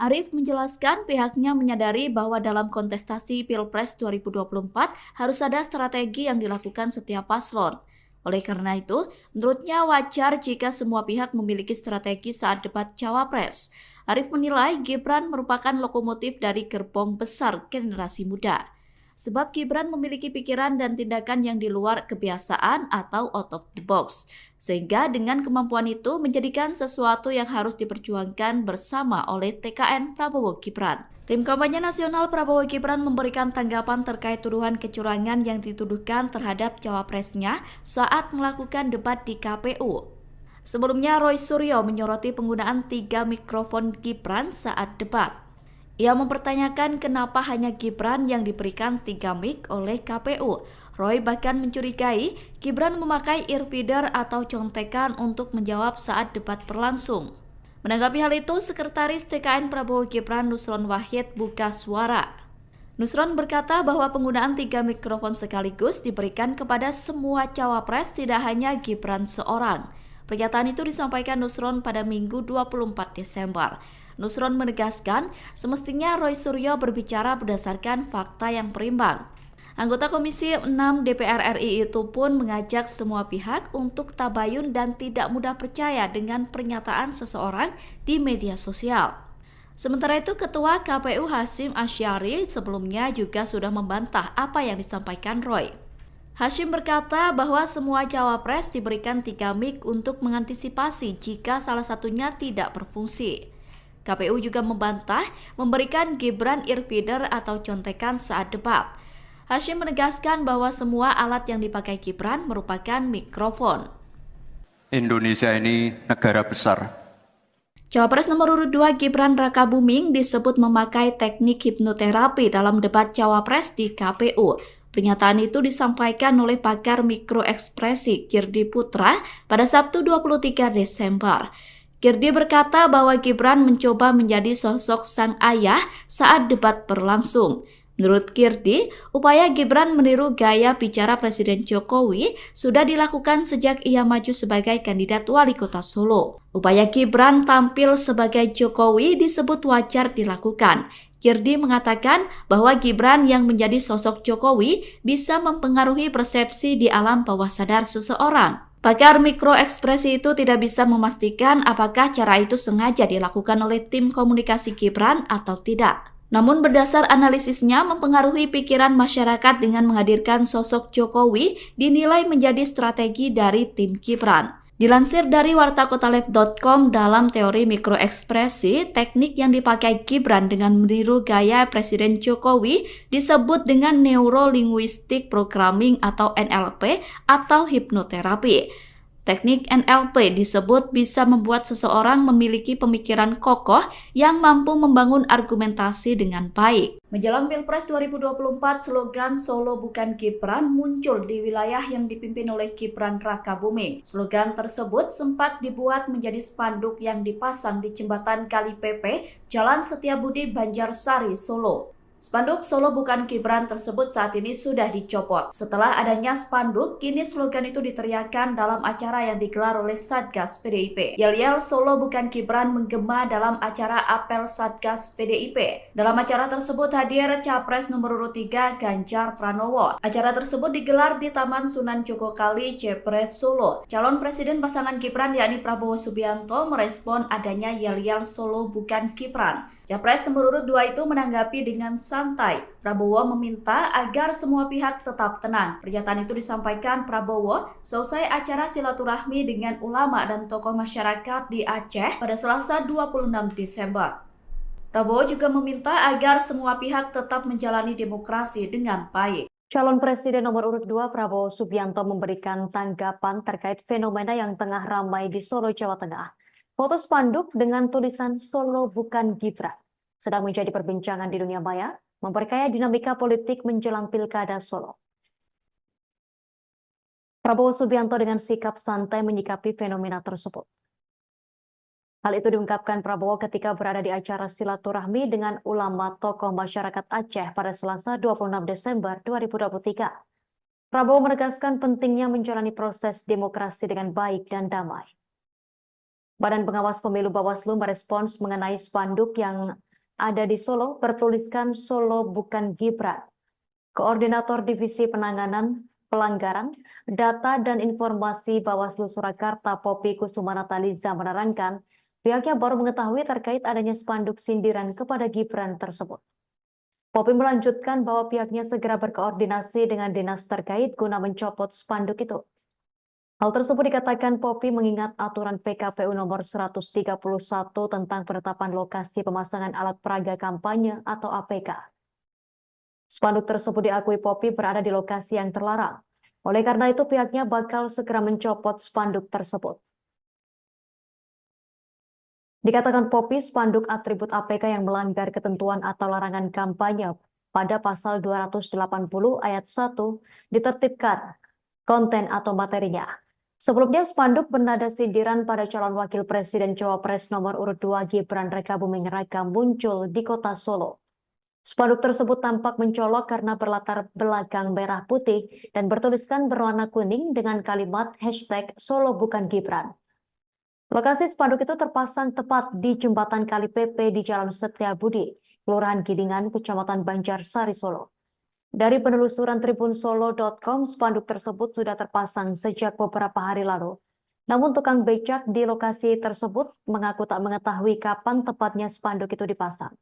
[SPEAKER 1] Arif menjelaskan pihaknya menyadari bahwa dalam kontestasi Pilpres 2024 harus ada strategi yang dilakukan setiap paslon. Oleh karena itu, menurutnya wajar jika semua pihak memiliki strategi saat debat Cawapres. Arif menilai Gibran merupakan lokomotif dari gerbong besar generasi muda. Sebab Gibran memiliki pikiran dan tindakan yang di luar kebiasaan atau out of the box. Sehingga dengan kemampuan itu menjadikan sesuatu yang harus diperjuangkan bersama oleh TKN Prabowo Gibran. Tim kampanye nasional Prabowo Gibran memberikan tanggapan terkait tuduhan kecurangan yang dituduhkan terhadap cawapresnya saat melakukan debat di KPU. Sebelumnya Roy Suryo menyoroti penggunaan 3 mikrofon Gibran saat debat. Ia mempertanyakan kenapa hanya Gibran yang diberikan 3 mic oleh KPU. Roy bahkan mencurigai Gibran memakai earfeeder atau contekan untuk menjawab saat debat berlangsung. Menanggapi hal itu, Sekretaris TKN Prabowo Gibran Nusron Wahid buka suara. Nusron berkata bahwa penggunaan 3 mikrofon sekaligus diberikan kepada semua cawapres, tidak hanya Gibran seorang. Pernyataan itu disampaikan Nusron pada Minggu 24 Desember. Nusron menegaskan semestinya Roy Suryo berbicara berdasarkan fakta yang berimbang. Anggota Komisi 6 DPR RI itu pun mengajak semua pihak untuk tabayun dan tidak mudah percaya dengan pernyataan seseorang di media sosial. Sementara itu, Ketua KPU Hasyim Asyari sebelumnya juga sudah membantah apa yang disampaikan Roy. Hasyim berkata bahwa semua cawapres diberikan 3 mic untuk mengantisipasi jika salah satunya tidak berfungsi. KPU juga membantah memberikan Gibran earfeeder atau contekan saat debat. Hasyim menegaskan bahwa semua alat yang dipakai Gibran merupakan mikrofon.
[SPEAKER 3] Indonesia ini negara besar.
[SPEAKER 1] Cawapres nomor urut 2 Gibran Rakabuming disebut memakai teknik hipnoterapi dalam debat Cawapres di KPU. Pernyataan itu disampaikan oleh pakar mikroekspresi Girdi Putra pada Sabtu 23 Desember. Girdi berkata bahwa Gibran mencoba menjadi sosok sang ayah saat debat berlangsung. Menurut Girdi, upaya Gibran meniru gaya bicara Presiden Jokowi sudah dilakukan sejak ia maju sebagai kandidat wali kota Solo. Upaya Gibran tampil sebagai Jokowi disebut wajar dilakukan. Girdi mengatakan bahwa Gibran yang menjadi sosok Jokowi bisa mempengaruhi persepsi di alam bawah sadar seseorang. Pakar mikroekspresi itu tidak bisa memastikan apakah cara itu sengaja dilakukan oleh tim komunikasi Gibran atau tidak. Namun berdasar analisisnya mempengaruhi pikiran masyarakat dengan menghadirkan sosok Jokowi dinilai menjadi strategi dari tim Gibran. Dilansir dari wartakotalive.com, dalam teori mikroekspresi, teknik yang dipakai Gibran dengan meniru gaya Presiden Jokowi disebut dengan Neuro-Linguistic Programming atau NLP atau hipnoterapi. Teknik NLP disebut bisa membuat seseorang memiliki pemikiran kokoh yang mampu membangun argumentasi dengan baik. Menjelang Pilpres 2024, slogan Solo bukan Gibran muncul di wilayah yang dipimpin oleh Gibran Rakabuming. Slogan tersebut sempat dibuat menjadi spanduk yang dipasang di jembatan Kali Pepe, Jalan Setiabudi, Banjarsari, Solo. Spanduk Solo bukan Gibran tersebut saat ini sudah dicopot. Setelah adanya spanduk, kini slogan itu diteriakkan dalam acara yang digelar oleh Satgas PDIP. Yel-yel Solo bukan Gibran menggema dalam acara apel Satgas PDIP. Dalam acara tersebut hadir Capres nomor urut 3 Ganjar Pranowo. Acara tersebut digelar di Taman Sunan Jogokali, Jepres, Solo. Calon Presiden pasangan Gibran yakni Prabowo Subianto merespon adanya yel-yel Solo bukan Gibran. Capres nomor urut 2 itu menanggapi dengan santai. Prabowo meminta agar semua pihak tetap tenang. Pernyataan itu disampaikan Prabowo selesai acara silaturahmi dengan ulama dan tokoh masyarakat di Aceh pada Selasa 26 Desember. Prabowo juga meminta agar semua pihak tetap menjalani demokrasi dengan baik.
[SPEAKER 2] Calon Presiden nomor urut 2 Prabowo Subianto memberikan tanggapan terkait fenomena yang tengah ramai di Solo, Jawa Tengah. Foto spanduk dengan tulisan Solo bukan Gibran sedang menjadi perbincangan di dunia maya, memperkaya dinamika politik menjelang Pilkada Solo. Prabowo Subianto dengan sikap santai menyikapi fenomena tersebut. Hal itu diungkapkan Prabowo ketika berada di acara silaturahmi dengan ulama tokoh masyarakat Aceh pada Selasa 26 Desember 2023. Prabowo menegaskan pentingnya menjalani proses demokrasi dengan baik dan damai. Badan Pengawas Pemilu Bawaslu merespons mengenai spanduk yang ada di Solo bertuliskan Solo bukan Gibran. Koordinator Divisi Penanganan Pelanggaran Data dan Informasi Bawaslu Surakarta Poppy Kusumanataliza menerangkan pihaknya baru mengetahui terkait adanya spanduk sindiran kepada Gibran tersebut. Poppy melanjutkan bahwa pihaknya segera berkoordinasi dengan dinas terkait guna mencopot spanduk itu. Hal tersebut dikatakan Poppy mengingat aturan PKPU nomor 131 tentang penetapan lokasi pemasangan alat peraga kampanye atau APK. Spanduk tersebut diakui Poppy berada di lokasi yang terlarang. Oleh karena itu pihaknya bakal segera mencopot spanduk tersebut. Dikatakan Poppy, spanduk atribut APK yang melanggar ketentuan atau larangan kampanye pada pasal 280 ayat 1 ditertibkan konten atau materinya. Sebelumnya spanduk bernada sindiran pada calon wakil presiden Cawapres nomor urut 2 Gibran Rakabuming Raka muncul di kota Solo. Spanduk tersebut tampak mencolok karena berlatar belakang merah putih dan bertuliskan berwarna kuning dengan kalimat hashtag Solo bukan Gibran. Lokasi spanduk itu terpasang tepat di jembatan Kali PP di Jalan Setiabudi, Kelurahan Gidingan, Kecamatan Banjarsari, Solo. Dari penelusuran tribunsolo.com, spanduk tersebut sudah terpasang sejak beberapa hari lalu. Namun tukang becak di lokasi tersebut mengaku tak mengetahui kapan tepatnya spanduk itu dipasang.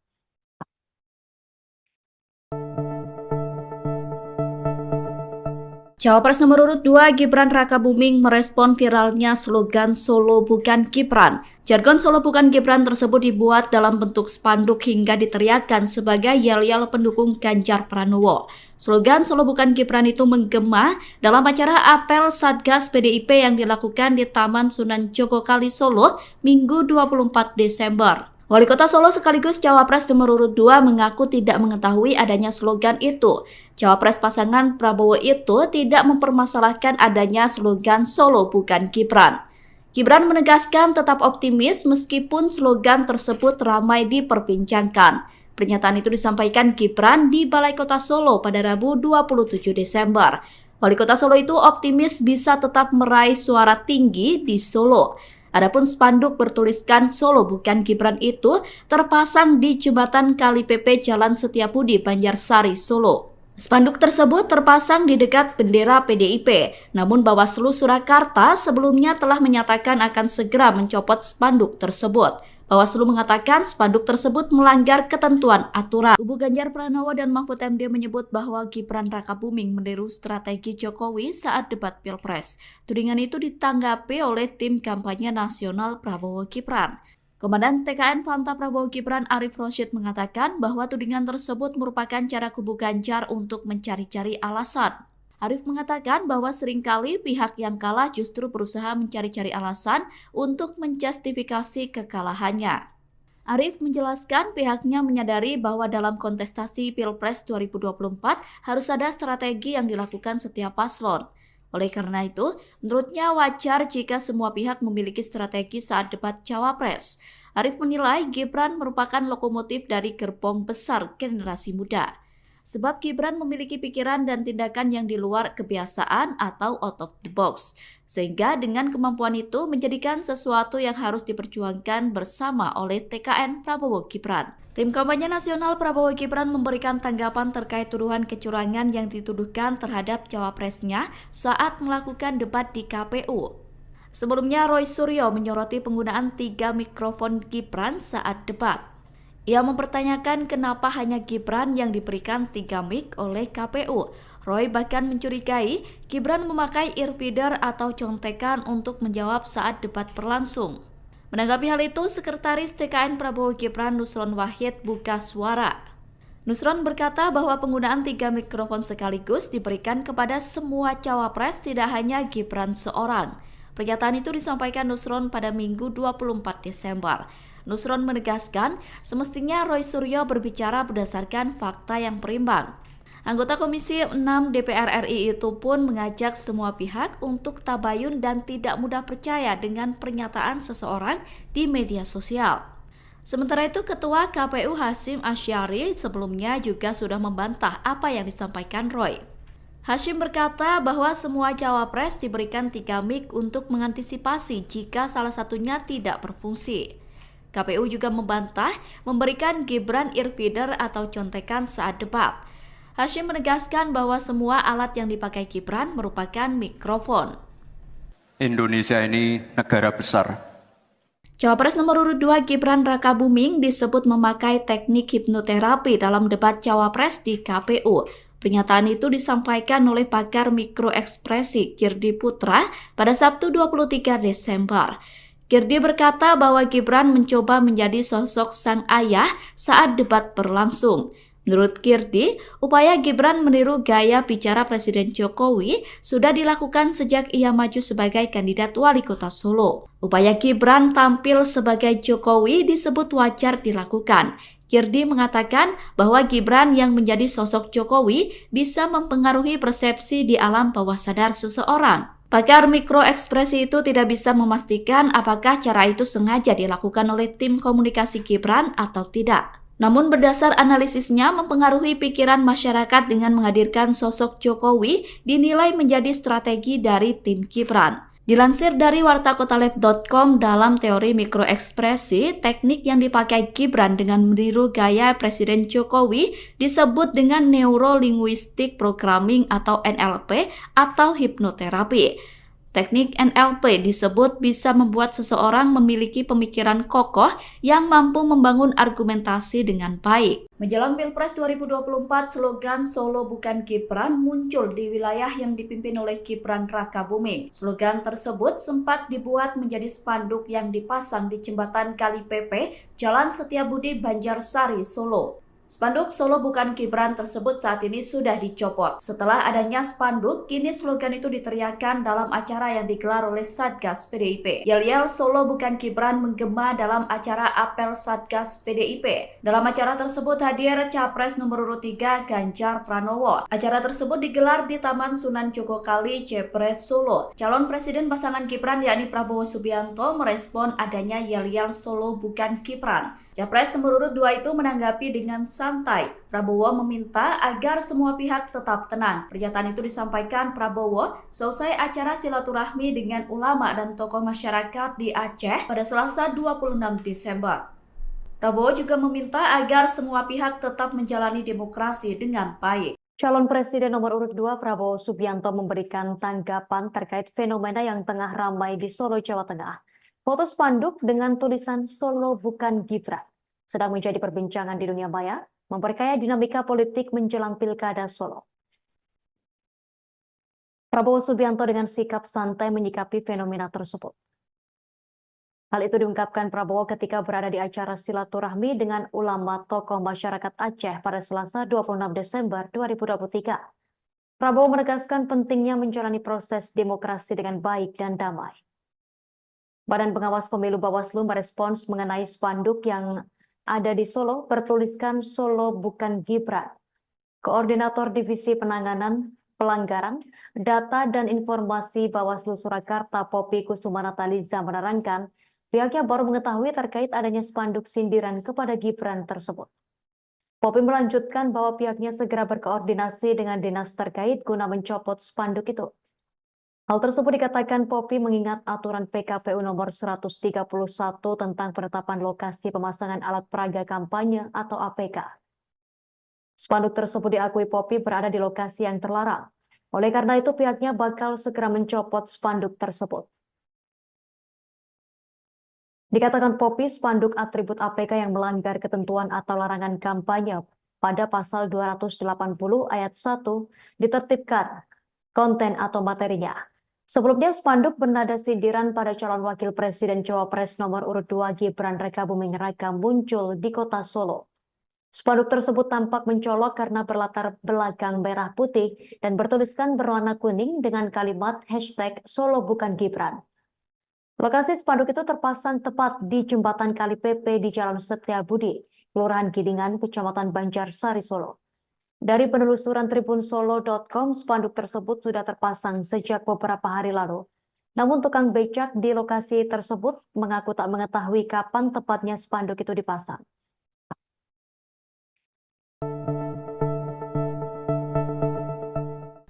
[SPEAKER 1] Cawapres nomor urut 2 Gibran Rakabuming merespon viralnya slogan Solo bukan Gibran. Jargon Solo bukan Gibran tersebut dibuat dalam bentuk spanduk hingga diteriakkan sebagai yel-yel pendukung Ganjar Pranowo. Slogan Solo bukan Gibran itu menggema dalam acara apel Satgas PDIP yang dilakukan di Taman Sunan Jogokali Solo Minggu 24 Desember. Wali Kota Solo sekaligus Cawapres nomor urut 2 mengaku tidak mengetahui adanya slogan itu. Cawapres pasangan Prabowo itu tidak mempermasalahkan adanya slogan Solo bukan Gibran. Gibran menegaskan tetap optimis meskipun slogan tersebut ramai diperbincangkan. Pernyataan itu disampaikan Gibran di Balai Kota Solo pada Rabu 27 Desember. Wali Kota Solo itu optimis bisa tetap meraih suara tinggi di Solo. Adapun spanduk bertuliskan Solo bukan Gibran itu terpasang di jembatan Kali PP Jalan Setiabudi, Banjarsari, Solo. Spanduk tersebut terpasang di dekat bendera PDIP, namun Bawaslu Surakarta sebelumnya telah menyatakan akan segera mencopot spanduk tersebut. Bawaslu mengatakan spanduk tersebut melanggar ketentuan aturan. Kubu Ganjar Pranowo dan Mahfud MD menyebut bahwa Gibran Rakabuming meniru strategi Jokowi saat debat Pilpres. Tudingan itu ditanggapi oleh tim kampanye nasional Prabowo Gibran. Komandan TKN Fanta Prabowo Gibran Arif Rosyid mengatakan bahwa tudingan tersebut merupakan cara kubu Ganjar untuk mencari-cari alasan. Arif mengatakan bahwa seringkali pihak yang kalah justru berusaha mencari-cari alasan untuk menjustifikasi kekalahannya. Arif menjelaskan pihaknya menyadari bahwa dalam kontestasi Pilpres 2024 harus ada strategi yang dilakukan setiap paslon. Oleh karena itu, menurutnya wajar jika semua pihak memiliki strategi saat debat Cawapres. Arif menilai Gibran merupakan lokomotif dari gerbong besar generasi muda. Sebab Gibran memiliki pikiran dan tindakan yang di luar kebiasaan atau out of the box. Sehingga dengan kemampuan itu menjadikan sesuatu yang harus diperjuangkan bersama oleh TKN Prabowo Gibran. Tim kampanye nasional Prabowo Gibran memberikan tanggapan terkait tuduhan kecurangan yang dituduhkan terhadap cawapresnya saat melakukan debat di KPU. Sebelumnya Roy Suryo menyoroti penggunaan 3 mikrofon Gibran saat debat. Ia mempertanyakan kenapa hanya Gibran yang diberikan 3 mic oleh KPU. Roy bahkan mencurigai Gibran memakai earfeeder atau contekan untuk menjawab saat debat berlangsung. Menanggapi hal itu, Sekretaris TKN Prabowo Gibran Nusron Wahid buka suara. Nusron berkata bahwa penggunaan 3 mikrofon sekaligus diberikan kepada semua cawapres, tidak hanya Gibran seorang. Pernyataan itu disampaikan Nusron pada Minggu 24 Desember. Nusron menegaskan semestinya Roy Suryo berbicara berdasarkan fakta yang berimbang. Anggota Komisi 6 DPR RI itu pun mengajak semua pihak untuk tabayun dan tidak mudah percaya dengan pernyataan seseorang di media sosial. Sementara itu, Ketua KPU Hasyim Asyari sebelumnya juga sudah membantah apa yang disampaikan Roy. Hashim berkata bahwa semua cawapres diberikan 3 mic untuk mengantisipasi jika salah satunya tidak berfungsi. KPU juga membantah memberikan Gibran earfeeder atau contekan saat debat. Hashim menegaskan bahwa semua alat yang dipakai Gibran merupakan mikrofon.
[SPEAKER 3] Indonesia ini negara besar.
[SPEAKER 1] Cawapres nomor urut 2 Gibran Rakabuming disebut memakai teknik hipnoterapi dalam debat cawapres di KPU. Pernyataan itu disampaikan oleh pakar mikroekspresi Girdi Putra pada Sabtu 23 Desember. Girdi berkata bahwa Gibran mencoba menjadi sosok sang ayah saat debat berlangsung. Menurut Girdi, upaya Gibran meniru gaya bicara Presiden Jokowi sudah dilakukan sejak ia maju sebagai kandidat wali kota Solo. Upaya Gibran tampil sebagai Jokowi disebut wajar dilakukan. Girdi mengatakan bahwa Gibran yang menjadi sosok Jokowi bisa mempengaruhi persepsi di alam bawah sadar seseorang. Pakar mikroekspresi itu tidak bisa memastikan apakah cara itu sengaja dilakukan oleh tim komunikasi Gibran atau tidak. Namun berdasar analisisnya mempengaruhi pikiran masyarakat dengan menghadirkan sosok Jokowi dinilai menjadi strategi dari tim Gibran. Dilansir dari wartakotalive.com, dalam teori mikroekspresi, teknik yang dipakai Gibran dengan meniru gaya Presiden Jokowi disebut dengan Neuro-Linguistic Programming atau NLP atau hipnoterapi. Teknik NLP disebut bisa membuat seseorang memiliki pemikiran kokoh yang mampu membangun argumentasi dengan baik. Menjelang Pilpres 2024, slogan Solo bukan Gibran muncul di wilayah yang dipimpin oleh Gibran Rakabuming. Slogan tersebut sempat dibuat menjadi spanduk yang dipasang di jembatan Kali Pepe, Jalan Setiabudi, Banjarsari, Solo. Spanduk Solo bukan Gibran tersebut saat ini sudah dicopot. Setelah adanya spanduk, kini slogan itu diteriakkan dalam acara yang digelar oleh Satgas PDIP. Yel-yel Solo bukan Gibran menggema dalam acara apel Satgas PDIP. Dalam acara tersebut hadir Capres nomor urut 3 Ganjar Pranowo. Acara tersebut digelar di Taman Sunan Jogokali, Jepres, Solo. Calon Presiden pasangan Gibran yakni Prabowo Subianto merespon adanya yel-yel Solo bukan Gibran. Capres nomor urut 2 itu menanggapi dengan santai. Prabowo meminta agar semua pihak tetap tenang. Pernyataan itu disampaikan Prabowo selesai acara silaturahmi dengan ulama dan tokoh masyarakat di Aceh pada Selasa 26 Desember. Prabowo juga meminta agar semua pihak tetap menjalani demokrasi dengan baik.
[SPEAKER 2] Calon Presiden nomor urut 2 Prabowo Subianto memberikan tanggapan terkait fenomena yang tengah ramai di Solo, Jawa Tengah. Foto spanduk dengan tulisan Solo bukan Gibran sedang menjadi perbincangan di dunia maya, memperkaya dinamika politik menjelang Pilkada Solo. Prabowo Subianto dengan sikap santai menyikapi fenomena tersebut. Hal itu diungkapkan Prabowo ketika berada di acara silaturahmi dengan ulama tokoh masyarakat Aceh pada Selasa 26 Desember 2023. Prabowo menegaskan pentingnya menjalani proses demokrasi dengan baik dan damai. Badan Pengawas Pemilu Bawaslu merespons mengenai spanduk yang ada di Solo bertuliskan Solo bukan Gibran. Koordinator Divisi Penanganan Pelanggaran, Data dan Informasi Bawaslu Surakarta Poppy Kusumanataliza menerangkan pihaknya baru mengetahui terkait adanya spanduk sindiran kepada Gibran tersebut. Poppy melanjutkan bahwa pihaknya segera berkoordinasi dengan dinas terkait guna mencopot spanduk itu. Hal tersebut dikatakan Poppy mengingat aturan PKPU nomor 131 tentang penetapan lokasi pemasangan alat peraga kampanye atau APK. Spanduk tersebut diakui Poppy berada di lokasi yang terlarang. Oleh karena itu pihaknya bakal segera mencopot spanduk tersebut. Dikatakan Poppy, spanduk atribut APK yang melanggar ketentuan atau larangan kampanye pada pasal 280 ayat 1 ditertibkan konten atau materinya. Sebelumnya spanduk bernada sindiran pada calon wakil presiden Cawapres nomor urut 2 Gibran Rakabuming Raka muncul di kota Solo. Spanduk tersebut tampak mencolok karena berlatar belakang merah putih dan bertuliskan berwarna kuning dengan kalimat hashtag Solo bukan Gibran. Lokasi spanduk itu terpasang tepat di jembatan Kali Pepe di Jalan Setiabudi, Kelurahan Gidingan, Kecamatan Banjarsari, Solo. Dari penelusuran tribunsolo.com, spanduk tersebut sudah terpasang sejak beberapa hari lalu. Namun tukang becak di lokasi tersebut mengaku tak mengetahui kapan tepatnya spanduk itu dipasang.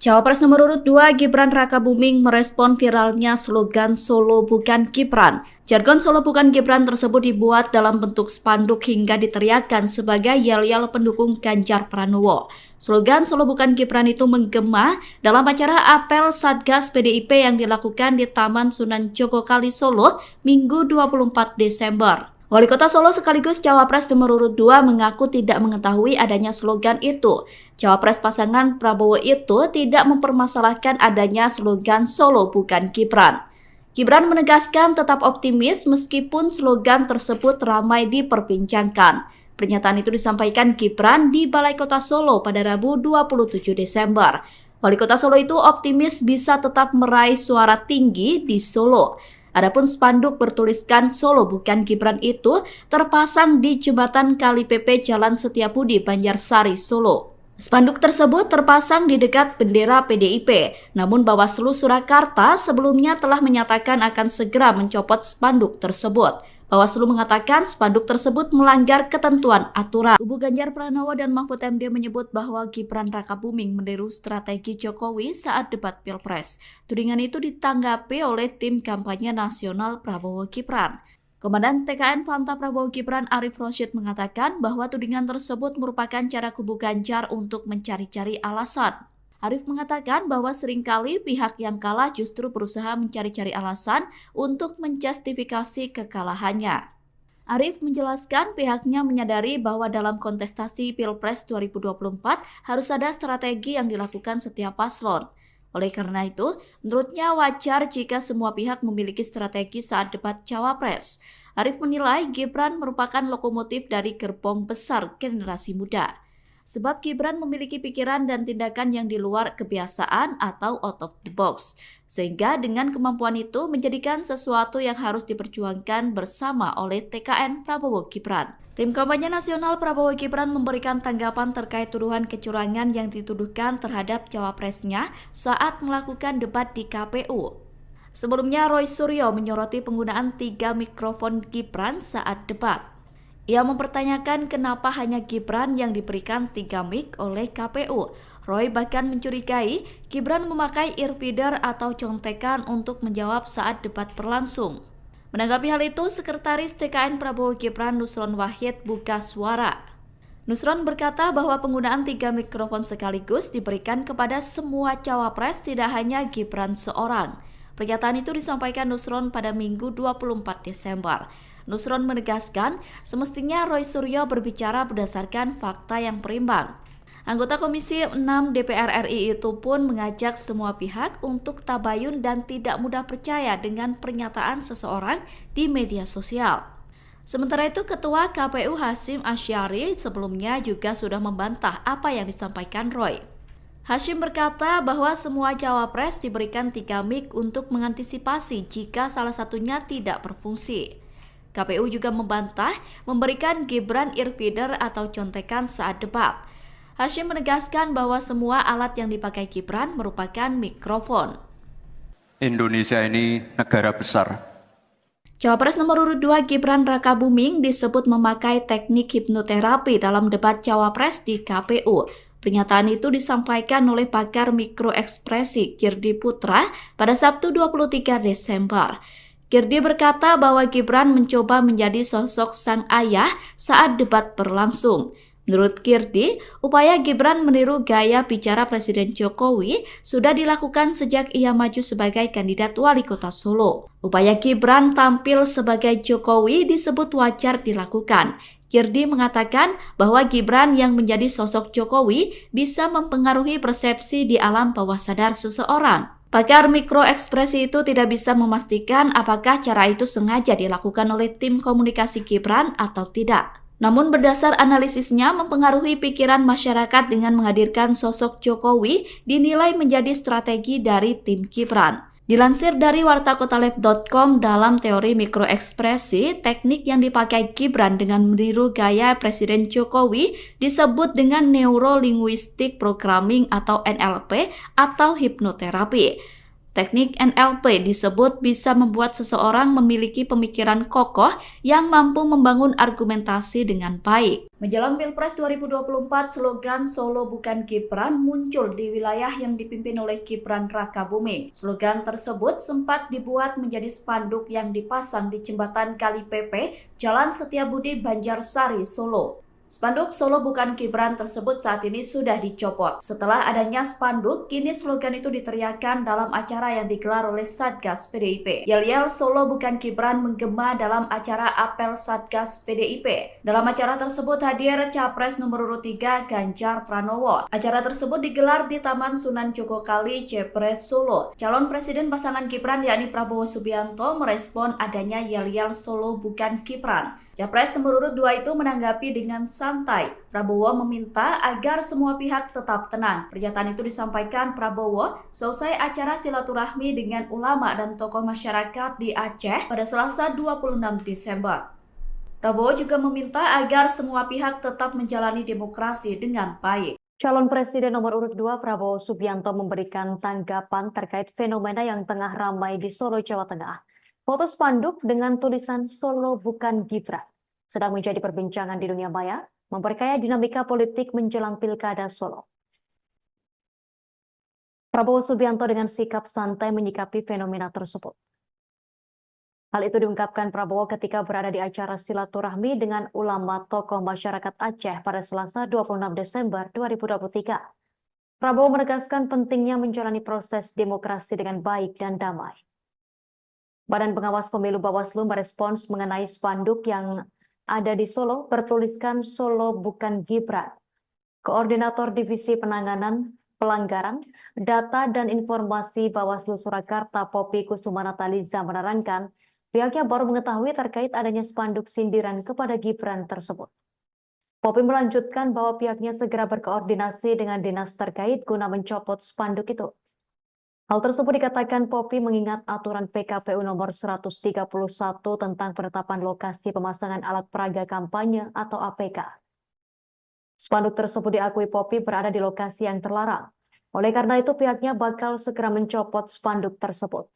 [SPEAKER 1] Cawapres nomor urut 2 Gibran Rakabuming merespon viralnya slogan Solo Bukan Gibran. Jargon Solo Bukan Gibran tersebut dibuat dalam bentuk spanduk hingga diteriakkan sebagai yel-yel pendukung Ganjar Pranowo. Slogan Solo Bukan Gibran itu menggema dalam acara apel Satgas PDIP yang dilakukan di Taman Sunan Jogokali Solo Minggu 24 Desember. Wali Kota Solo sekaligus Cawapres nomor urut 2 mengaku tidak mengetahui adanya slogan itu. Cawapres pasangan Prabowo itu tidak mempermasalahkan adanya slogan Solo Bukan Gibran. Gibran menegaskan tetap optimis meskipun slogan tersebut ramai diperbincangkan. Pernyataan itu disampaikan Gibran di Balai Kota Solo pada Rabu 27 Desember. Wali Kota Solo itu optimis bisa tetap meraih suara tinggi di Solo. Adapun spanduk bertuliskan Solo Bukan Gibran itu terpasang di jembatan Kali PP Jalan Setiabudi, Banjarsari, Solo. Spanduk tersebut terpasang di dekat bendera PDIP, namun Bawaslu Surakarta sebelumnya telah menyatakan akan segera mencopot spanduk tersebut. Bawaslu mengatakan spanduk tersebut melanggar ketentuan aturan. Kubu Ganjar Pranowo dan Mahfud MD menyebut bahwa Gibran Rakabuming meniru strategi Jokowi saat debat Pilpres. Tudingan itu ditanggapi oleh tim kampanye nasional Prabowo Gibran. Komandan TKN Fanta Prabowo Gibran Arif Rosyid mengatakan bahwa tudingan tersebut merupakan cara kubu Ganjar untuk mencari-cari alasan. Arif mengatakan bahwa seringkali pihak yang kalah justru berusaha mencari-cari alasan untuk menjustifikasi kekalahannya. Arif menjelaskan pihaknya menyadari bahwa dalam kontestasi Pilpres 2024 harus ada strategi yang dilakukan setiap paslon. Oleh karena itu, menurutnya wajar jika semua pihak memiliki strategi saat debat Cawapres. Arif menilai Gibran merupakan lokomotif dari gerbong besar generasi muda. Sebab Gibran memiliki pikiran dan tindakan yang di luar kebiasaan atau out of the box. Sehingga dengan kemampuan itu menjadikan sesuatu yang harus diperjuangkan bersama oleh TKN Prabowo Gibran. Tim kampanye nasional Prabowo Gibran memberikan tanggapan terkait tuduhan kecurangan yang dituduhkan terhadap cawapresnya saat melakukan debat di KPU. Sebelumnya Roy Suryo menyoroti penggunaan 3 mikrofon Gibran saat debat. Ia mempertanyakan kenapa hanya Gibran yang diberikan 3 mic oleh KPU. Roy bahkan mencurigai Gibran memakai earfeeder atau contekan untuk menjawab saat debat berlangsung. Menanggapi hal itu, Sekretaris TKN Prabowo Gibran Nusron Wahid buka suara. Nusron berkata bahwa penggunaan 3 mikrofon sekaligus diberikan kepada semua cawapres, tidak hanya Gibran seorang. Pernyataan itu disampaikan Nusron pada Minggu 24 Desember. Nusron menegaskan semestinya Roy Suryo berbicara berdasarkan fakta yang berimbang. Anggota Komisi 6 DPR RI itu pun mengajak semua pihak untuk tabayun dan tidak mudah percaya dengan pernyataan seseorang di media sosial. Sementara itu, Ketua KPU Hasyim Asyari sebelumnya juga sudah membantah apa yang disampaikan Roy. Hasyim berkata bahwa semua cawapres diberikan 3 mic untuk mengantisipasi jika salah satunya tidak berfungsi. KPU juga membantah memberikan Gibran earfeeder atau contekan saat debat. Hasyim menegaskan bahwa semua alat yang dipakai Gibran merupakan mikrofon.
[SPEAKER 3] Indonesia ini negara besar.
[SPEAKER 1] Cawapres nomor urut 2 Gibran Rakabuming disebut memakai teknik hipnoterapi dalam debat Cawapres di KPU. Pernyataan itu disampaikan oleh pakar mikroekspresi Girdi Putra pada Sabtu 23 Desember. Girdi berkata bahwa Gibran mencoba menjadi sosok sang ayah saat debat berlangsung. Menurut Girdi, upaya Gibran meniru gaya bicara Presiden Jokowi sudah dilakukan sejak ia maju sebagai kandidat wali kota Solo. Upaya Gibran tampil sebagai Jokowi disebut wajar dilakukan. Girdi mengatakan bahwa Gibran yang menjadi sosok Jokowi bisa mempengaruhi persepsi di alam bawah sadar seseorang. Pakar mikroekspresi itu tidak bisa memastikan apakah cara itu sengaja dilakukan oleh tim komunikasi Gibran atau tidak. Namun berdasar analisisnya mempengaruhi pikiran masyarakat dengan menghadirkan sosok Jokowi dinilai menjadi strategi dari tim Gibran. Dilansir dari wartakotalive.com, dalam teori mikroekspresi, teknik yang dipakai Gibran dengan meniru gaya Presiden Jokowi disebut dengan Neuro Linguistic Programming atau NLP atau hipnoterapi. Teknik NLP disebut bisa membuat seseorang memiliki pemikiran kokoh yang mampu membangun argumentasi dengan baik. Menjelang Pilpres 2024, slogan Solo Bukan Gibran muncul di wilayah yang dipimpin oleh Gibran Rakabuming. Slogan tersebut sempat dibuat menjadi spanduk yang dipasang di jembatan Kali Pepe, Jalan Setiabudi, Banjarsari, Solo. Spanduk Solo Bukan Gibran tersebut saat ini sudah dicopot. Setelah adanya spanduk, kini slogan itu diteriakkan dalam acara yang digelar oleh Satgas PDIP. Yel-yel Solo Bukan Gibran menggema dalam acara apel Satgas PDIP. Dalam acara tersebut hadir Capres nomor urut 3 Ganjar Pranowo. Acara tersebut digelar di Taman Sunan Jogokali, Jepres, Solo. Calon Presiden pasangan Gibran yakni Prabowo Subianto merespon adanya yel-yel Solo Bukan Gibran. Capres nomor urut 2 itu menanggapi dengan santai. Prabowo meminta agar semua pihak tetap tenang. Pernyataan itu disampaikan Prabowo selesai acara silaturahmi dengan ulama dan tokoh masyarakat di Aceh pada Selasa 26 Desember. Prabowo juga meminta agar semua pihak tetap menjalani demokrasi dengan baik.
[SPEAKER 2] Calon Presiden nomor urut 2 Prabowo Subianto memberikan tanggapan terkait fenomena yang tengah ramai di Solo, Jawa Tengah. Foto spanduk dengan tulisan Solo Bukan Gibran sedang menjadi perbincangan di dunia maya, memperkaya dinamika politik menjelang Pilkada Solo. Prabowo Subianto dengan sikap santai menyikapi fenomena tersebut. Hal itu diungkapkan Prabowo ketika berada di acara silaturahmi dengan ulama tokoh masyarakat Aceh pada Selasa 26 Desember 2023. Prabowo menegaskan pentingnya menjalani proses demokrasi dengan baik dan damai. Badan Pengawas Pemilu Bawaslu merespons mengenai spanduk yang ada di Solo bertuliskan Solo Bukan Gibran. Koordinator Divisi Penanganan Pelanggaran, Data dan Informasi Bawaslu Surakarta Poppy Kusumanataliza menerangkan pihaknya baru mengetahui terkait adanya spanduk sindiran kepada Gibran tersebut. Poppy melanjutkan bahwa pihaknya segera berkoordinasi dengan dinas terkait guna mencopot spanduk itu. Hal tersebut dikatakan Poppy mengingat aturan PKPU nomor 131 tentang penetapan lokasi pemasangan alat peraga kampanye atau APK. Spanduk tersebut diakui Poppy berada di lokasi yang terlarang. Oleh karena itu pihaknya bakal segera mencopot spanduk tersebut.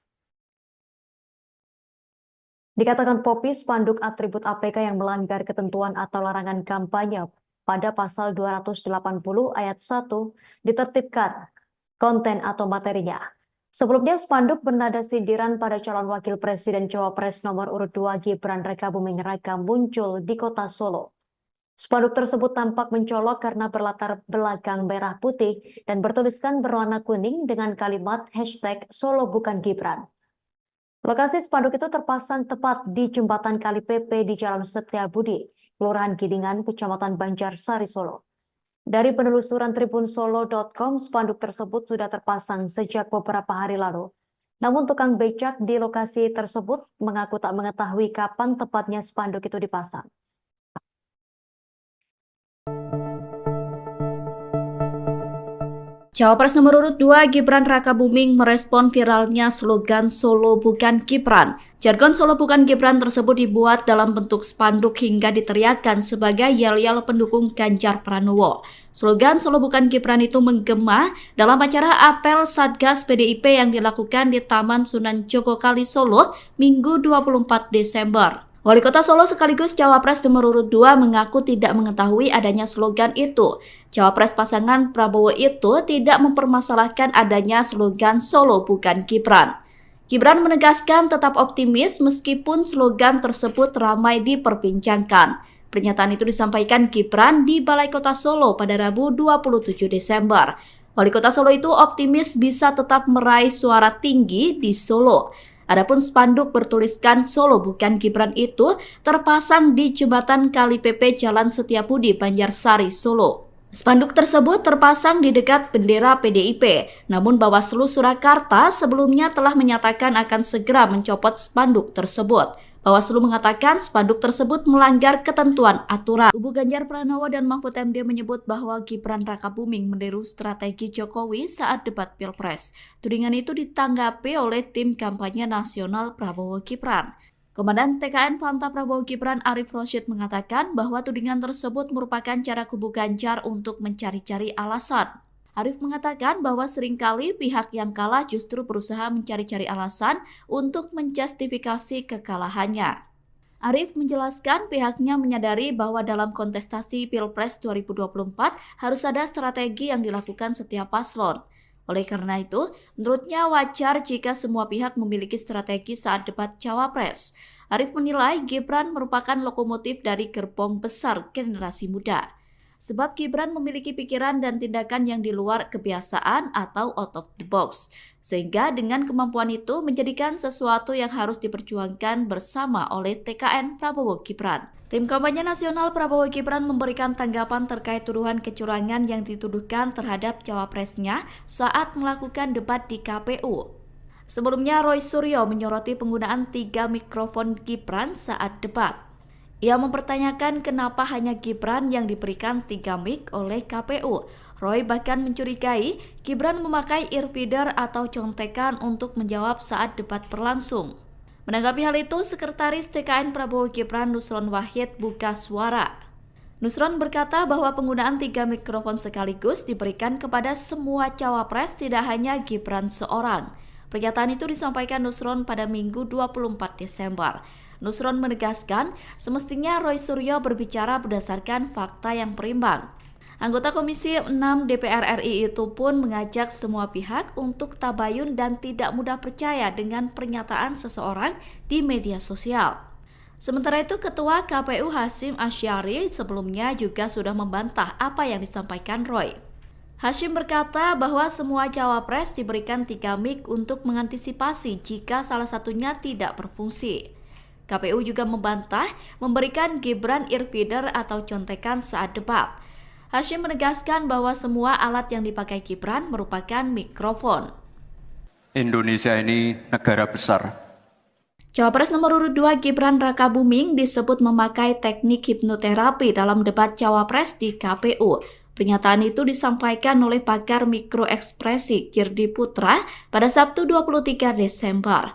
[SPEAKER 2] Dikatakan Poppy, spanduk atribut APK yang melanggar ketentuan atau larangan kampanye pada pasal 280 ayat 1 ditertibkan konten atau materinya. Sebelumnya spanduk bernada sindiran pada calon wakil presiden Cawapres nomor urut 2 Gibran Rakabuming Raka muncul di kota Solo. Spanduk tersebut tampak mencolok karena berlatar belakang merah putih dan bertuliskan berwarna kuning dengan kalimat hashtag Solo Bukan Gibran. Lokasi spanduk itu terpasang tepat di jembatan Kali Pepe di Jalan Setiabudi, Kelurahan Gidingan, Kecamatan Banjarsari, Solo. Dari penelusuran tribunsolo.com, spanduk tersebut sudah terpasang sejak beberapa hari lalu. Namun tukang becak di lokasi tersebut mengaku tak mengetahui kapan tepatnya spanduk itu dipasang.
[SPEAKER 1] Cawapres nomor urut 2 Gibran Rakabuming merespon viralnya slogan Solo Bukan Gibran. Jargon Solo Bukan Gibran tersebut dibuat dalam bentuk spanduk hingga diteriakkan sebagai yel-yel pendukung Ganjar Pranowo. Slogan Solo Bukan Gibran itu menggema dalam acara apel Satgas PDIP yang dilakukan di Taman Sunan Jogokali, Solo, Minggu 24 Desember. Wali Kota Solo sekaligus Cawapres nomor urut 2 mengaku tidak mengetahui adanya slogan itu. Cawapres pasangan Prabowo itu tidak mempermasalahkan adanya slogan Solo Bukan Gibran. Gibran menegaskan tetap optimis meskipun slogan tersebut ramai diperbincangkan. Pernyataan itu disampaikan Gibran di Balai Kota Solo pada Rabu 27 Desember. Wali Kota Solo itu optimis bisa tetap meraih suara tinggi di Solo. Adapun spanduk bertuliskan Solo Bukan Gibran itu terpasang di jembatan Kali Pepe Jalan Setiabudi, Banjarsari, Solo. Spanduk tersebut terpasang di dekat bendera PDIP, namun Bawaslu Surakarta sebelumnya telah menyatakan akan segera mencopot spanduk tersebut. Bawaslu mengatakan spanduk tersebut melanggar ketentuan aturan. Kubu Ganjar Pranowo dan Mahfud MD menyebut bahwa Gibran Rakabuming meniru strategi Jokowi saat debat Pilpres. Tudingan itu ditanggapi oleh tim kampanye nasional Prabowo Gibran. Komandan TKN Fanta Prabowo Gibran Arif Rosyid mengatakan bahwa tudingan tersebut merupakan cara kubu Ganjar untuk mencari-cari alasan. Arif mengatakan bahwa seringkali pihak yang kalah justru berusaha mencari-cari alasan untuk menjustifikasi kekalahannya. Arif menjelaskan pihaknya menyadari bahwa dalam kontestasi Pilpres 2024 harus ada strategi yang dilakukan setiap paslon. Oleh karena itu, menurutnya wajar jika semua pihak memiliki strategi saat debat Cawapres. Arif menilai Gibran merupakan lokomotif dari gerbong besar generasi muda. Sebab Gibran memiliki pikiran dan tindakan yang di luar kebiasaan atau out of the box. Sehingga dengan kemampuan itu menjadikan sesuatu yang harus diperjuangkan bersama oleh TKN Prabowo Gibran. Tim kampanye nasional Prabowo Gibran memberikan tanggapan terkait tuduhan kecurangan yang dituduhkan terhadap cawapresnya saat melakukan debat di KPU. Sebelumnya Roy Suryo menyoroti penggunaan 3 mikrofon Gibran saat debat. Ia mempertanyakan kenapa hanya Gibran yang diberikan 3 mic oleh KPU. Roy bahkan mencurigai Gibran memakai earfeeder atau contekan untuk menjawab saat debat berlangsung. Menanggapi hal itu, Sekretaris TKN Prabowo Gibran Nusron Wahid buka suara. Nusron berkata bahwa penggunaan 3 mikrofon sekaligus diberikan kepada semua cawapres, tidak hanya Gibran seorang. Pernyataan itu disampaikan Nusron pada Minggu 24 Desember. Nusron menegaskan semestinya Roy Suryo berbicara berdasarkan fakta yang berimbang. Anggota Komisi 6 DPR RI itu pun mengajak semua pihak untuk tabayun dan tidak mudah percaya dengan pernyataan seseorang di media sosial. Sementara itu, Ketua KPU Hasyim Asyari sebelumnya juga sudah membantah apa yang disampaikan Roy. Hasyim berkata bahwa semua cawapres diberikan 3 mic untuk mengantisipasi jika salah satunya tidak berfungsi. KPU juga membantah memberikan Gibran earfeeder atau contekan saat debat. Hasyim menegaskan bahwa semua alat yang dipakai Gibran merupakan mikrofon.
[SPEAKER 3] Indonesia ini negara besar.
[SPEAKER 1] Cawapres nomor urut 2 Gibran Rakabuming disebut memakai teknik hipnoterapi dalam debat Cawapres di KPU. Pernyataan itu disampaikan oleh pakar mikroekspresi Girdi Putra pada Sabtu 23 Desember.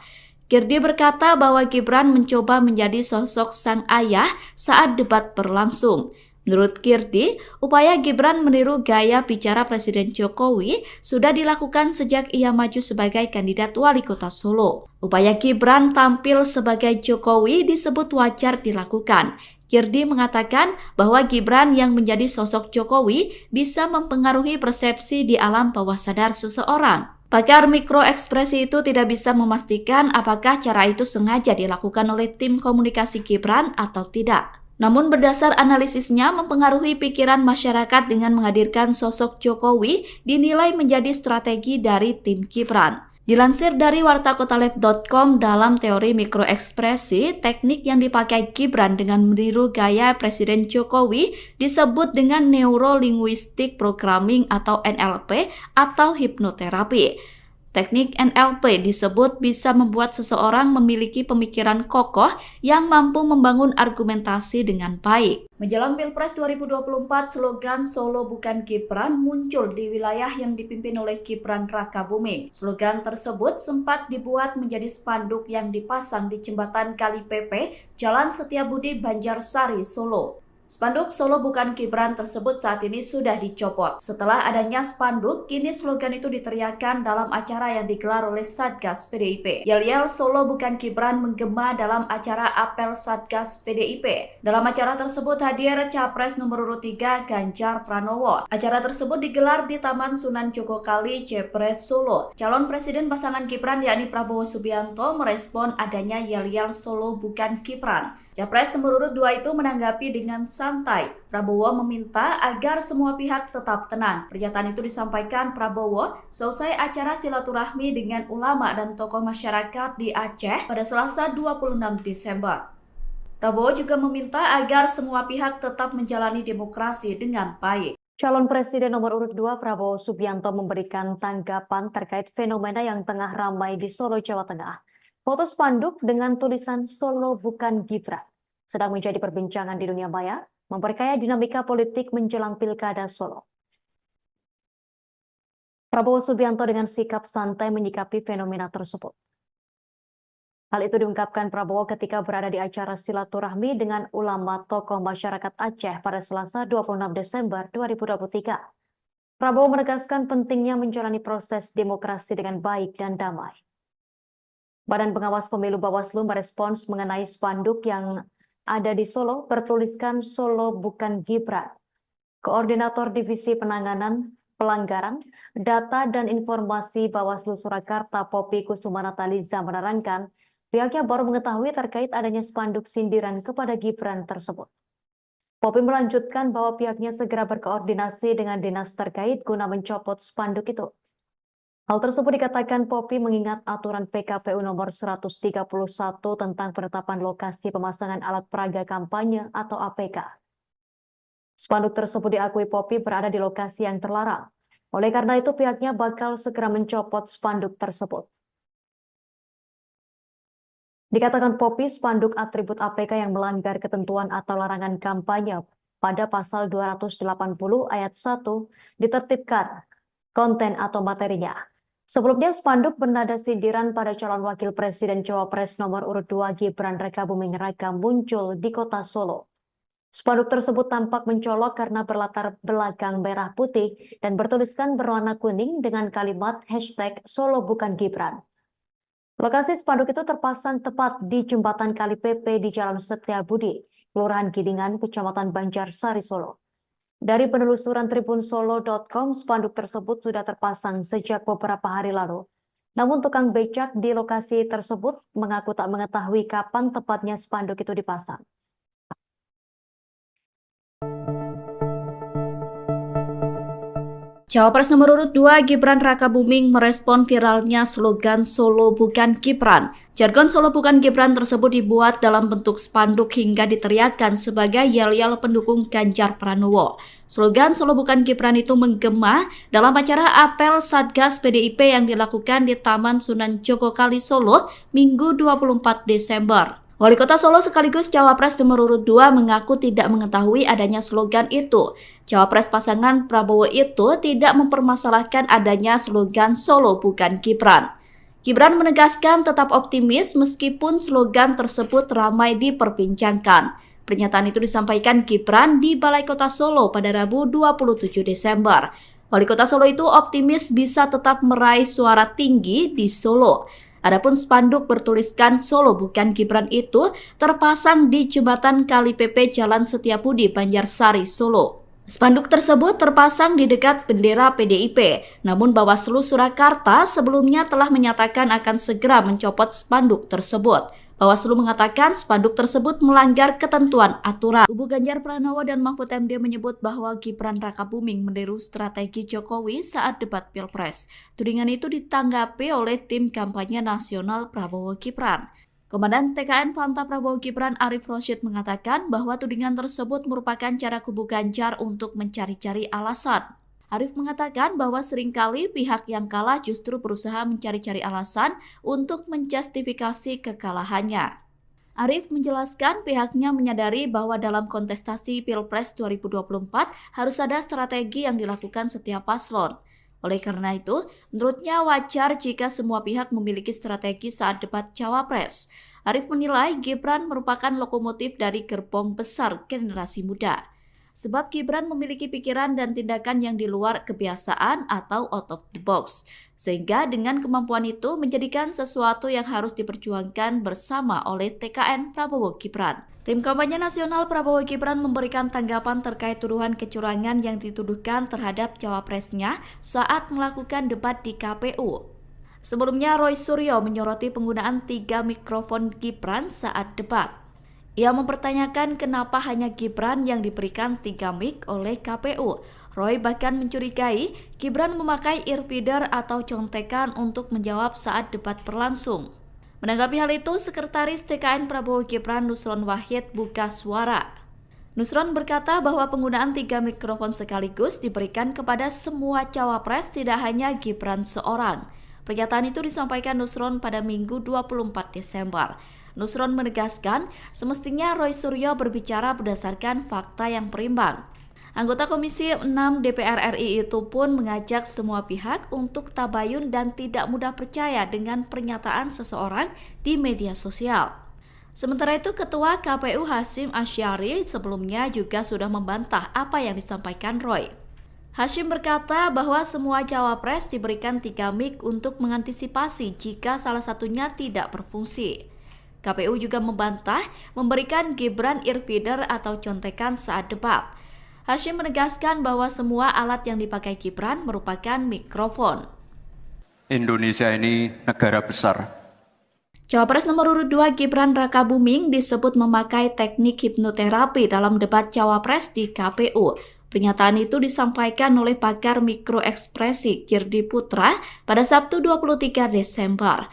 [SPEAKER 1] Girdi berkata bahwa Gibran mencoba menjadi sosok sang ayah saat debat berlangsung. Menurut Girdi, upaya Gibran meniru gaya bicara Presiden Jokowi sudah dilakukan sejak ia maju sebagai kandidat wali kota Solo. Upaya Gibran tampil sebagai Jokowi disebut wajar dilakukan. Girdi mengatakan bahwa Gibran yang menjadi sosok Jokowi bisa mempengaruhi persepsi di alam bawah sadar seseorang. Pakar mikroekspresi itu tidak bisa memastikan apakah cara itu sengaja dilakukan oleh tim komunikasi Gibran atau tidak. Namun berdasar analisisnya mempengaruhi pikiran masyarakat dengan menghadirkan sosok Jokowi dinilai menjadi strategi dari tim Gibran. Dilansir dari wartakotalive.com, dalam teori mikroekspresi, teknik yang dipakai Gibran dengan meniru gaya Presiden Jokowi disebut dengan Neuro-Linguistic Programming atau NLP atau hipnoterapi. Teknik NLP disebut bisa membuat seseorang memiliki pemikiran kokoh yang mampu membangun argumentasi dengan baik. Menjelang Pilpres 2024, slogan Solo bukan Gibran muncul di wilayah yang dipimpin oleh Gibran Rakabuming. Slogan tersebut sempat dibuat menjadi spanduk yang dipasang di jembatan Kali Pepe, Jalan Setiabudi, Banjarsari, Solo. Spanduk Solo bukan Gibran tersebut saat ini sudah dicopot. Setelah adanya spanduk, kini slogan itu diteriakkan dalam acara yang digelar oleh Satgas PDIP. Yel-yel Solo bukan Gibran menggema dalam acara apel Satgas PDIP. Dalam acara tersebut hadir Capres nomor urut 3 Ganjar Pranowo. Acara tersebut digelar di Taman Sunan Jogokali, Jepres, Solo. Calon Presiden pasangan Gibran yakni Prabowo Subianto merespon adanya yel-yel Solo bukan Gibran. Capres nomor urut 2 itu menanggapi dengan santai. Prabowo meminta agar semua pihak tetap tenang. Pernyataan itu disampaikan Prabowo selesai acara silaturahmi dengan ulama dan tokoh masyarakat di Aceh pada Selasa 26 Desember. Prabowo juga meminta agar semua pihak tetap menjalani demokrasi dengan baik.
[SPEAKER 2] Calon Presiden nomor urut 2 Prabowo Subianto memberikan tanggapan terkait fenomena yang tengah ramai di Solo, Jawa Tengah. Foto spanduk dengan tulisan Solo bukan Gibran sedang menjadi perbincangan di dunia maya, memperkaya dinamika politik menjelang Pilkada Solo. Prabowo Subianto dengan sikap santai menyikapi fenomena tersebut. Hal itu diungkapkan Prabowo ketika berada di acara silaturahmi dengan ulama tokoh masyarakat Aceh pada Selasa 26 Desember 2023. Prabowo menegaskan pentingnya menjalani proses demokrasi dengan baik dan damai. Badan Pengawas Pemilu Bawaslu merespons mengenai spanduk yang ada di Solo bertuliskan Solo bukan Gibran. Koordinator Divisi Penanganan Pelanggaran Data dan Informasi Bawaslu Surakarta Poppy Kusumanataliza menerangkan pihaknya baru mengetahui terkait adanya spanduk sindiran kepada Gibran tersebut. Poppy melanjutkan bahwa pihaknya segera berkoordinasi dengan dinas terkait guna mencopot spanduk itu. Hal tersebut dikatakan Poppy mengingat aturan PKPU nomor 131 tentang penetapan lokasi pemasangan alat peraga kampanye atau APK. Spanduk tersebut diakui Poppy berada di lokasi yang terlarang. Oleh karena itu pihaknya bakal segera mencopot spanduk tersebut. Dikatakan Poppy, spanduk atribut APK yang melanggar ketentuan atau larangan kampanye pada pasal 280 ayat 1 ditertibkan konten atau materinya. Sebelumnya spanduk bernada sindiran pada calon wakil presiden Cawapres nomor urut 2 Gibran Rakabuming Raka muncul di kota Solo. Spanduk tersebut tampak mencolok karena berlatar belakang merah putih dan bertuliskan berwarna kuning dengan kalimat hashtag Solo bukan Gibran. Lokasi spanduk itu terpasang tepat di jembatan Kali PP di Jalan Setiabudi, Kelurahan Gidingan, Kecamatan Banjarsari, Solo. Dari penelusuran tribunsolo.com, spanduk tersebut sudah terpasang sejak beberapa hari lalu. Namun tukang becak di lokasi tersebut mengaku tak mengetahui kapan tepatnya spanduk itu dipasang.
[SPEAKER 1] Cawapres nomor urut 2 Gibran Rakabuming merespon viralnya slogan Solo bukan Gibran. Jargon Solo bukan Gibran tersebut dibuat dalam bentuk spanduk hingga diteriakkan sebagai yel-yel pendukung Ganjar Pranowo. Slogan Solo bukan Gibran itu menggema dalam acara apel Satgas PDIP yang dilakukan di Taman Sunan Jogokali Solo Minggu 24 Desember. Wali Kota Solo sekaligus Cawapres nomor urut 2 mengaku tidak mengetahui adanya slogan itu. Cawapres pasangan Prabowo itu tidak mempermasalahkan adanya slogan Solo bukan Gibran. Gibran menegaskan tetap optimis meskipun slogan tersebut ramai diperbincangkan. Pernyataan itu disampaikan Gibran di Balai Kota Solo pada Rabu 27 Desember. Wali Kota Solo itu optimis bisa tetap meraih suara tinggi di Solo. Adapun spanduk bertuliskan Solo bukan Gibran itu terpasang di jembatan Kali PP Jalan Setiabudi, Banjarsari, Solo. Spanduk tersebut terpasang di dekat bendera PDIP, namun Bawaslu Surakarta sebelumnya telah menyatakan akan segera mencopot spanduk tersebut. Bawaslu mengatakan spanduk tersebut melanggar ketentuan aturan. Kubu Ganjar Pranowo dan Mahfud MD menyebut bahwa Gibran Rakabuming meniru strategi Jokowi saat debat Pilpres. Tudingan itu ditanggapi oleh tim kampanye nasional Prabowo Gibran. Komandan TKN Fanta Prabowo Gibran Arif Rosyid mengatakan bahwa tudingan tersebut merupakan cara kubu Ganjar untuk mencari-cari alasan. Arif mengatakan bahwa seringkali pihak yang kalah justru berusaha mencari-cari alasan untuk menjustifikasi kekalahannya. Arif menjelaskan pihaknya menyadari bahwa dalam kontestasi Pilpres 2024 harus ada strategi yang dilakukan setiap paslon. Oleh karena itu, menurutnya wajar jika semua pihak memiliki strategi saat debat Cawapres. Arif menilai Gibran merupakan lokomotif dari gerbong besar generasi muda. Sebab Gibran memiliki pikiran dan tindakan yang di luar kebiasaan atau out of the box. Sehingga dengan kemampuan itu menjadikan sesuatu yang harus diperjuangkan bersama oleh TKN Prabowo Gibran. Tim kampanye nasional Prabowo Gibran memberikan tanggapan terkait tuduhan kecurangan yang dituduhkan terhadap cawapresnya saat melakukan debat di KPU. Sebelumnya Roy Suryo menyoroti penggunaan 3 mikrofon Gibran saat debat. Ia mempertanyakan kenapa hanya Gibran yang diberikan 3 mic oleh KPU. Roy bahkan mencurigai Gibran memakai earfeeder atau contekan untuk menjawab saat debat berlangsung. Menanggapi hal itu, Sekretaris TKN Prabowo Gibran Nusron Wahid buka suara. Nusron berkata bahwa penggunaan 3 mikrofon sekaligus diberikan kepada semua cawapres, tidak hanya Gibran seorang. Pernyataan itu disampaikan Nusron pada Minggu 24 Desember. Nusron menegaskan semestinya Roy Suryo berbicara berdasarkan fakta yang berimbang. Anggota Komisi 6 DPR RI itu pun mengajak semua pihak untuk tabayun dan tidak mudah percaya dengan pernyataan seseorang di media sosial. Sementara itu, Ketua KPU Hasyim Asyari sebelumnya juga sudah membantah apa yang disampaikan Roy. Hashim berkata bahwa semua cawapres diberikan 3 mic untuk mengantisipasi jika salah satunya tidak berfungsi. KPU juga membantah memberikan Gibran earfeeder atau contekan saat debat. Hashim menegaskan bahwa semua alat yang dipakai Gibran merupakan mikrofon.
[SPEAKER 3] Indonesia ini negara besar.
[SPEAKER 1] Cawapres nomor urut 2 Gibran Rakabuming disebut memakai teknik hipnoterapi dalam debat cawapres di KPU. Pernyataan itu disampaikan oleh pakar mikroekspresi Girdi Putra pada Sabtu 23 Desember.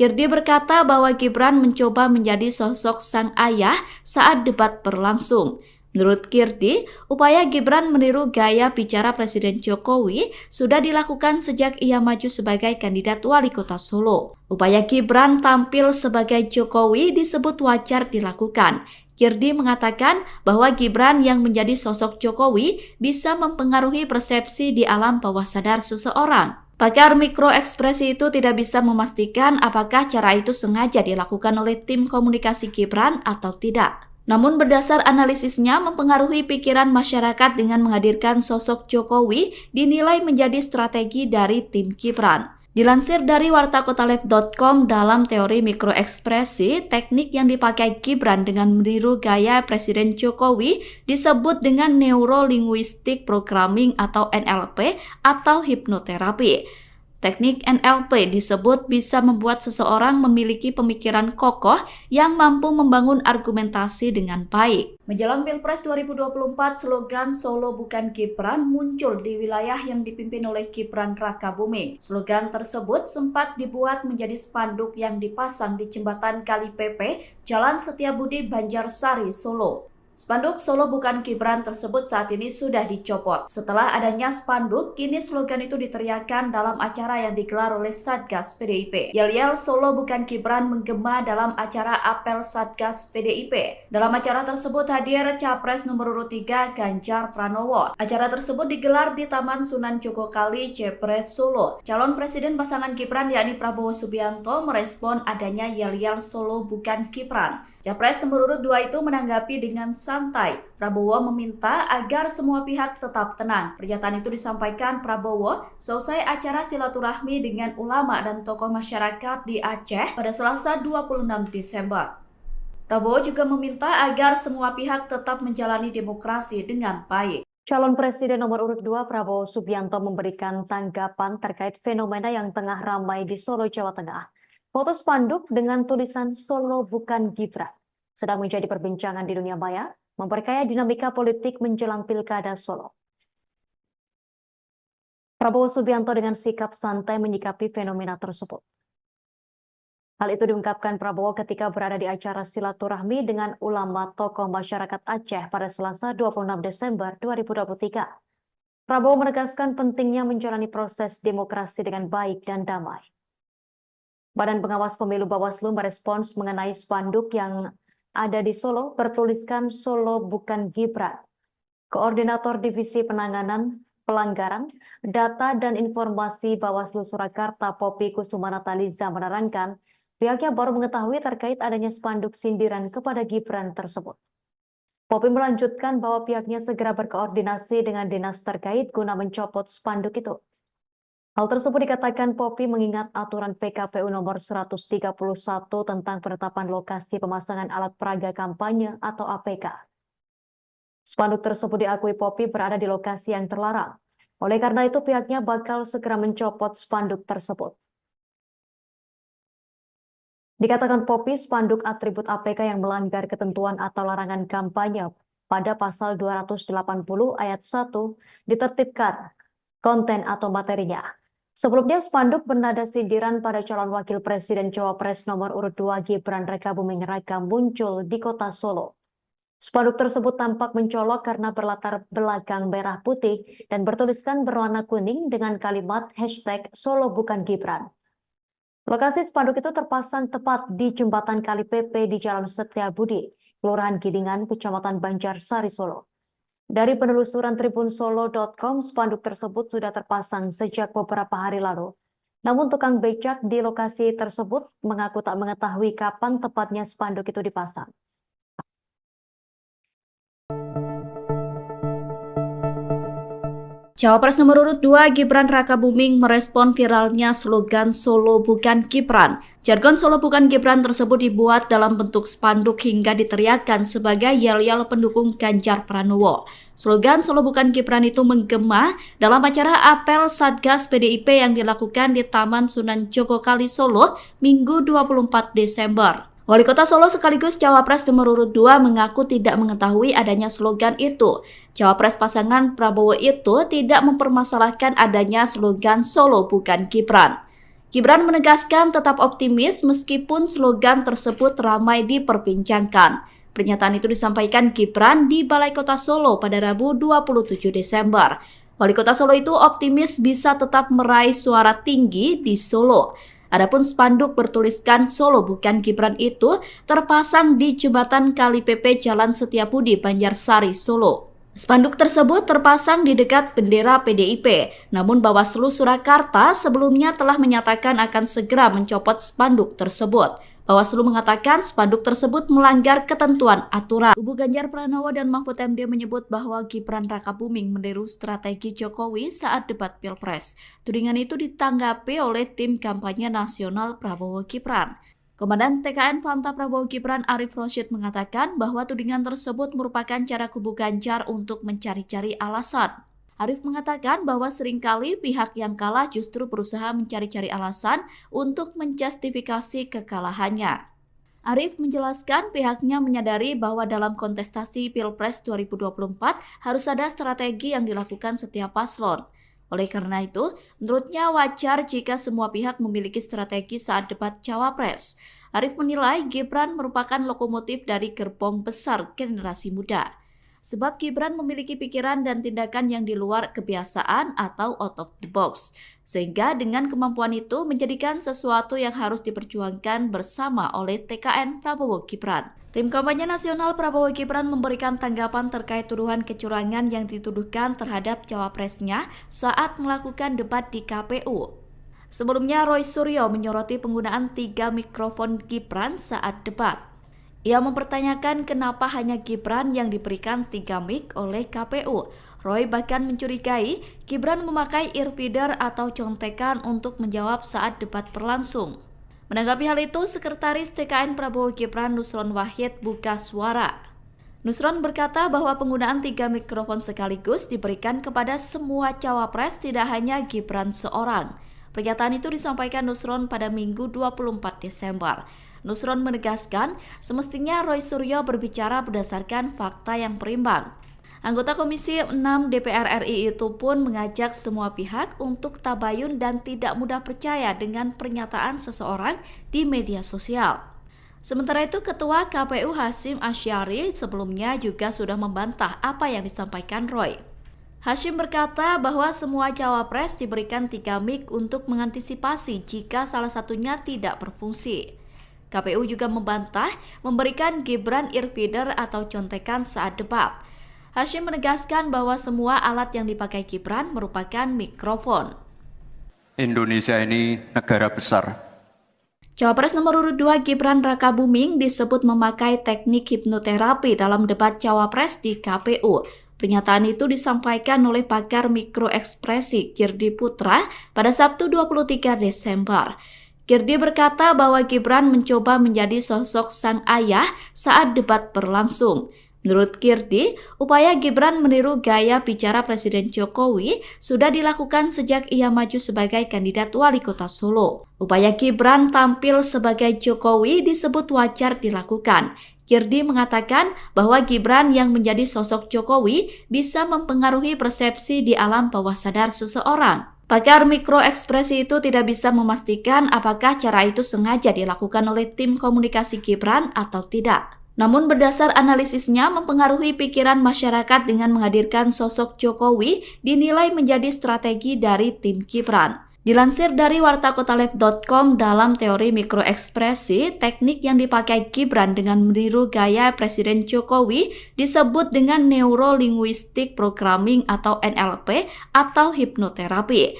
[SPEAKER 1] Girdi berkata bahwa Gibran mencoba menjadi sosok sang ayah saat debat berlangsung. Menurut Girdi, upaya Gibran meniru gaya bicara Presiden Jokowi sudah dilakukan sejak ia maju sebagai kandidat wali kota Solo. Upaya Gibran tampil sebagai Jokowi disebut wajar dilakukan. Girdi mengatakan bahwa Gibran yang menjadi sosok Jokowi bisa mempengaruhi persepsi di alam bawah sadar seseorang. Pakar mikroekspresi itu tidak bisa memastikan apakah cara itu sengaja dilakukan oleh tim komunikasi Gibran atau tidak. Namun berdasar analisisnya mempengaruhi pikiran masyarakat dengan menghadirkan sosok Jokowi dinilai menjadi strategi dari tim Gibran. Dilansir dari wartakotalive.com, dalam teori mikroekspresi, teknik yang dipakai Gibran dengan meniru gaya Presiden Jokowi disebut dengan Neuro-Linguistic Programming atau NLP atau hipnoterapi. Teknik NLP disebut bisa membuat seseorang memiliki pemikiran kokoh yang mampu membangun argumentasi dengan baik. Menjelang Pilpres 2024, slogan Solo bukan Gibran muncul di wilayah yang dipimpin oleh Gibran Rakabuming. Slogan tersebut sempat dibuat menjadi spanduk yang dipasang di jembatan Kali Pepe, Jalan Setiabudi, Banjarsari, Solo. Spanduk Solo bukan Gibran tersebut saat ini sudah dicopot. Setelah adanya spanduk, kini slogan itu diteriakkan dalam acara yang digelar oleh Satgas PDIP. Yel-yel Solo bukan Gibran menggema dalam acara apel Satgas PDIP. Dalam acara tersebut hadir Capres nomor urut 3 Ganjar Pranowo. Acara tersebut digelar di Taman Sunan Jogokali, Jepres, Solo. Calon Presiden pasangan Gibran yakni Prabowo Subianto merespon adanya yel-yel Solo bukan Gibran. Capres nomor urut 2 itu menanggapi dengan santai. Prabowo meminta agar semua pihak tetap tenang. Pernyataan itu disampaikan Prabowo selesai acara silaturahmi dengan ulama dan tokoh masyarakat di Aceh pada Selasa 26 Desember. Prabowo juga meminta agar semua pihak tetap menjalani demokrasi dengan baik.
[SPEAKER 2] Calon Presiden nomor urut 2 Prabowo Subianto memberikan tanggapan terkait fenomena yang tengah ramai di Solo, Jawa Tengah. Foto spanduk dengan tulisan Solo bukan Gibran sedang menjadi perbincangan di dunia maya, memperkaya dinamika politik menjelang Pilkada Solo. Prabowo Subianto dengan sikap santai menyikapi fenomena tersebut. Hal itu diungkapkan Prabowo ketika berada di acara silaturahmi dengan ulama tokoh masyarakat Aceh pada Selasa 26 Desember 2023. Prabowo menegaskan pentingnya menjalani proses demokrasi dengan baik dan damai. Badan Pengawas Pemilu Bawaslu merespons mengenai spanduk yang ada di Solo bertuliskan Solo bukan Gibran. Koordinator Divisi Penanganan Pelanggaran, Data dan Informasi Bawaslu Surakarta Poppy Kusumanataliza menerangkan pihaknya baru mengetahui terkait adanya spanduk sindiran kepada Gibran tersebut. Poppy melanjutkan bahwa pihaknya segera berkoordinasi dengan dinas terkait guna mencopot spanduk itu. Hal tersebut dikatakan Poppy mengingat aturan PKPU nomor 131 tentang penetapan lokasi pemasangan alat peraga kampanye atau APK. Spanduk tersebut diakui Poppy berada di lokasi yang terlarang. Oleh karena itu pihaknya bakal segera mencopot spanduk tersebut. Dikatakan Poppy, spanduk atribut APK yang melanggar ketentuan atau larangan kampanye pada pasal 280 ayat 1 ditertibkan konten atau materinya. Sebelumnya spanduk bernada sindiran pada calon wakil presiden Cawapres nomor urut 2 Gibran Rakabuming Raka muncul di kota Solo. Spanduk tersebut tampak mencolok karena berlatar belakang merah putih dan bertuliskan berwarna kuning dengan kalimat hashtag Solo bukan Gibran. Lokasi spanduk itu terpasang tepat di jembatan Kali Pepe di Jalan Setiabudi, Kelurahan Gidingan, Kecamatan Banjarsari, Solo. Dari penelusuran tribunsolo.com, spanduk tersebut sudah terpasang sejak beberapa hari lalu. Namun tukang becak di lokasi tersebut mengaku tak mengetahui kapan tepatnya spanduk itu dipasang.
[SPEAKER 1] Cawapres nomor urut 2 Gibran Rakabuming merespon viralnya slogan Solo Bukan Gibran. Jargon Solo Bukan Gibran tersebut dibuat dalam bentuk spanduk hingga diteriakkan sebagai yel-yel pendukung Ganjar Pranowo. Slogan Solo Bukan Gibran itu menggema dalam acara apel Satgas PDIP yang dilakukan di Taman Sunan Jogokali Solo Minggu 24 Desember. Wali Kota Solo sekaligus Cawapres nomor urut 2 mengaku tidak mengetahui adanya slogan itu. Cawapres pasangan Prabowo itu tidak mempermasalahkan adanya slogan Solo Bukan Gibran. Gibran menegaskan tetap optimis meskipun slogan tersebut ramai diperbincangkan. Pernyataan itu disampaikan Gibran di Balai Kota Solo pada Rabu 27 Desember. Wali Kota Solo itu optimis bisa tetap meraih suara tinggi di Solo. Adapun spanduk bertuliskan Solo Bukan Gibran itu terpasang di jembatan Kali PP Jalan Setiabudi, Banjarsari, Solo. Spanduk tersebut terpasang di dekat bendera PDIP, namun Bawaslu Surakarta sebelumnya telah menyatakan akan segera mencopot spanduk tersebut. Bawaslu mengatakan spanduk tersebut melanggar ketentuan aturan. Kubu Ganjar Pranowo dan Mahfud MD menyebut bahwa Gibran Rakabuming meniru strategi Jokowi saat debat Pilpres. Tudingan itu ditanggapi oleh tim kampanye nasional Prabowo Gibran. Komandan TKN Fanta Prabowo Gibran Arif Rosyid mengatakan bahwa tudingan tersebut merupakan cara kubu Ganjar untuk mencari-cari alasan. Arif mengatakan bahwa seringkali pihak yang kalah justru berusaha mencari-cari alasan untuk menjustifikasi kekalahannya. Arif menjelaskan pihaknya menyadari bahwa dalam kontestasi Pilpres 2024 harus ada strategi yang dilakukan setiap paslon. Oleh karena itu, menurutnya wajar jika semua pihak memiliki strategi saat debat Cawapres. Arif menilai Gibran merupakan lokomotif dari gerbong besar generasi muda. Sebab Gibran memiliki pikiran dan tindakan yang di luar kebiasaan atau out of the box. Sehingga dengan kemampuan itu menjadikan sesuatu yang harus diperjuangkan bersama oleh TKN Prabowo Gibran. Tim kampanye nasional Prabowo Gibran memberikan tanggapan terkait tuduhan kecurangan yang dituduhkan terhadap cawapresnya saat melakukan debat di KPU. Sebelumnya Roy Suryo menyoroti penggunaan 3 mikrofon Gibran saat debat. Ia mempertanyakan kenapa hanya Gibran yang diberikan 3 mic oleh KPU. Roy bahkan mencurigai Gibran memakai earfeeder atau contekan untuk menjawab saat debat berlangsung. Menanggapi hal itu, Sekretaris TKN Prabowo Gibran Nusron Wahid buka suara. Nusron berkata bahwa penggunaan 3 mikrofon sekaligus diberikan kepada semua cawapres, tidak hanya Gibran seorang. Pernyataan itu disampaikan Nusron pada Minggu 24 Desember. Nusron menegaskan semestinya Roy Suryo berbicara berdasarkan fakta yang berimbang. Anggota Komisi 6 DPR RI itu pun mengajak semua pihak untuk tabayun dan tidak mudah percaya dengan pernyataan seseorang di media sosial. Sementara itu, Ketua KPU Hasyim Asyari sebelumnya juga sudah membantah apa yang disampaikan Roy. Hasyim berkata bahwa semua cawapres diberikan 3 mic untuk mengantisipasi jika salah satunya tidak berfungsi. KPU juga membantah memberikan Gibran earfeeder atau contekan saat debat. Hasyim menegaskan bahwa semua alat yang dipakai Gibran merupakan mikrofon.
[SPEAKER 3] Indonesia ini negara besar.
[SPEAKER 1] Cawapres nomor urut 2 Gibran Rakabuming disebut memakai teknik hipnoterapi dalam debat Cawapres di KPU. Pernyataan itu disampaikan oleh pakar mikroekspresi Girdi Putra pada Sabtu 23 Desember. Girdi berkata bahwa Gibran mencoba menjadi sosok sang ayah saat debat berlangsung. Menurut Girdi, upaya Gibran meniru gaya bicara Presiden Jokowi sudah dilakukan sejak ia maju sebagai kandidat wali kota Solo. Upaya Gibran tampil sebagai Jokowi disebut wajar dilakukan. Girdi mengatakan bahwa Gibran yang menjadi sosok Jokowi bisa mempengaruhi persepsi di alam bawah sadar seseorang. Pakar mikroekspresi itu tidak bisa memastikan apakah cara itu sengaja dilakukan oleh tim komunikasi Gibran atau tidak. Namun berdasar analisisnya mempengaruhi pikiran masyarakat dengan menghadirkan sosok Jokowi dinilai menjadi strategi dari tim Gibran. Dilansir dari wartakotalive.com, dalam teori mikroekspresi, teknik yang dipakai Gibran dengan meniru gaya Presiden Jokowi disebut dengan Neuro Linguistic Programming atau NLP atau hipnoterapi.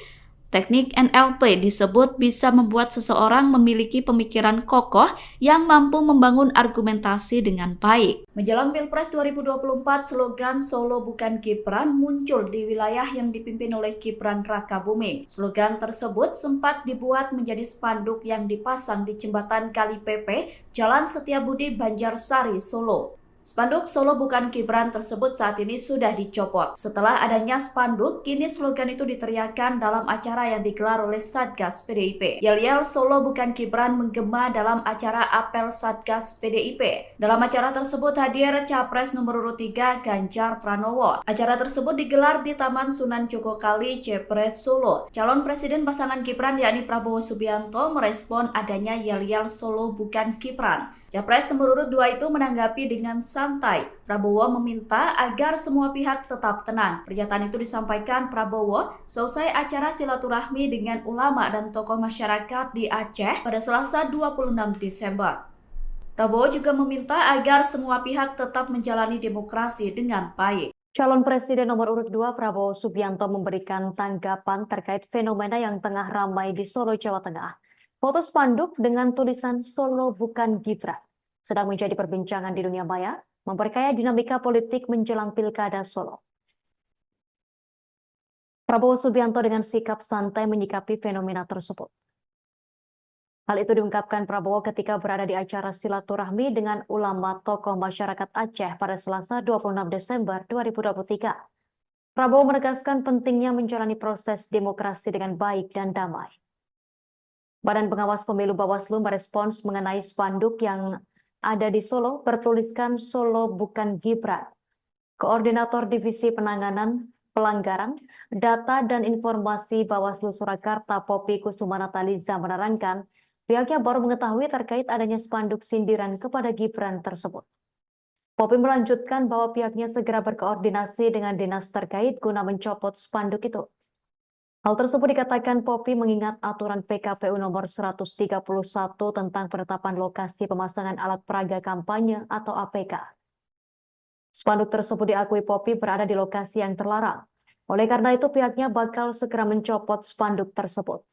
[SPEAKER 1] Teknik NLP disebut bisa membuat seseorang memiliki pemikiran kokoh yang mampu membangun argumentasi dengan baik. Menjelang Pilpres 2024, slogan Solo Bukan Gibran muncul di wilayah yang dipimpin oleh Gibran Rakabuming. Slogan tersebut sempat dibuat menjadi spanduk yang dipasang di jembatan Kali Pepe, Jalan Setiabudi, Banjarsari, Solo. Spanduk Solo Bukan Gibran tersebut saat ini sudah dicopot. Setelah adanya spanduk, kini slogan itu diteriakkan dalam acara yang digelar oleh Satgas PDIP. Yel-yel Solo Bukan Gibran menggema dalam acara apel Satgas PDIP. Dalam acara tersebut hadir Capres nomor urut 3 Ganjar Pranowo. Acara tersebut digelar di Taman Sunan Jogokali, Jepres, Solo. Calon Presiden pasangan Gibran yakni Prabowo Subianto merespon adanya yel-yel Solo Bukan Gibran. Capres nomor urut 2 itu menanggapi dengan santai. Prabowo meminta agar semua pihak tetap tenang. Pernyataan itu disampaikan Prabowo selesai acara silaturahmi dengan ulama dan tokoh masyarakat di Aceh pada Selasa 26 Desember. Prabowo juga meminta agar semua pihak tetap menjalani demokrasi dengan baik.
[SPEAKER 2] Calon Presiden nomor urut 2 Prabowo Subianto memberikan tanggapan terkait fenomena yang tengah ramai di Solo, Jawa Tengah. Foto spanduk dengan tulisan Solo Bukan Gibran sedang menjadi perbincangan di dunia maya, memperkaya dinamika politik menjelang Pilkada Solo. Prabowo Subianto dengan sikap santai menyikapi fenomena tersebut. Hal itu diungkapkan Prabowo ketika berada di acara silaturahmi dengan ulama tokoh masyarakat Aceh pada Selasa 26 Desember 2023. Prabowo menegaskan pentingnya menjalani proses demokrasi dengan baik dan damai. Badan Pengawas Pemilu Bawaslu merespons mengenai spanduk yang ada di Solo bertuliskan Solo Bukan Gibran. Koordinator Divisi Penanganan Pelanggaran, Data dan Informasi Bawaslu Surakarta Poppy Kusumanataliza menerangkan pihaknya baru mengetahui terkait adanya spanduk sindiran kepada Gibran tersebut. Poppy melanjutkan bahwa pihaknya segera berkoordinasi dengan dinas terkait guna mencopot spanduk itu. Hal tersebut dikatakan Poppy mengingat aturan PKPU nomor 131 tentang penetapan lokasi pemasangan alat peraga kampanye atau APK. Spanduk tersebut diakui Poppy berada di lokasi yang terlarang. Oleh karena itu pihaknya bakal segera mencopot spanduk tersebut.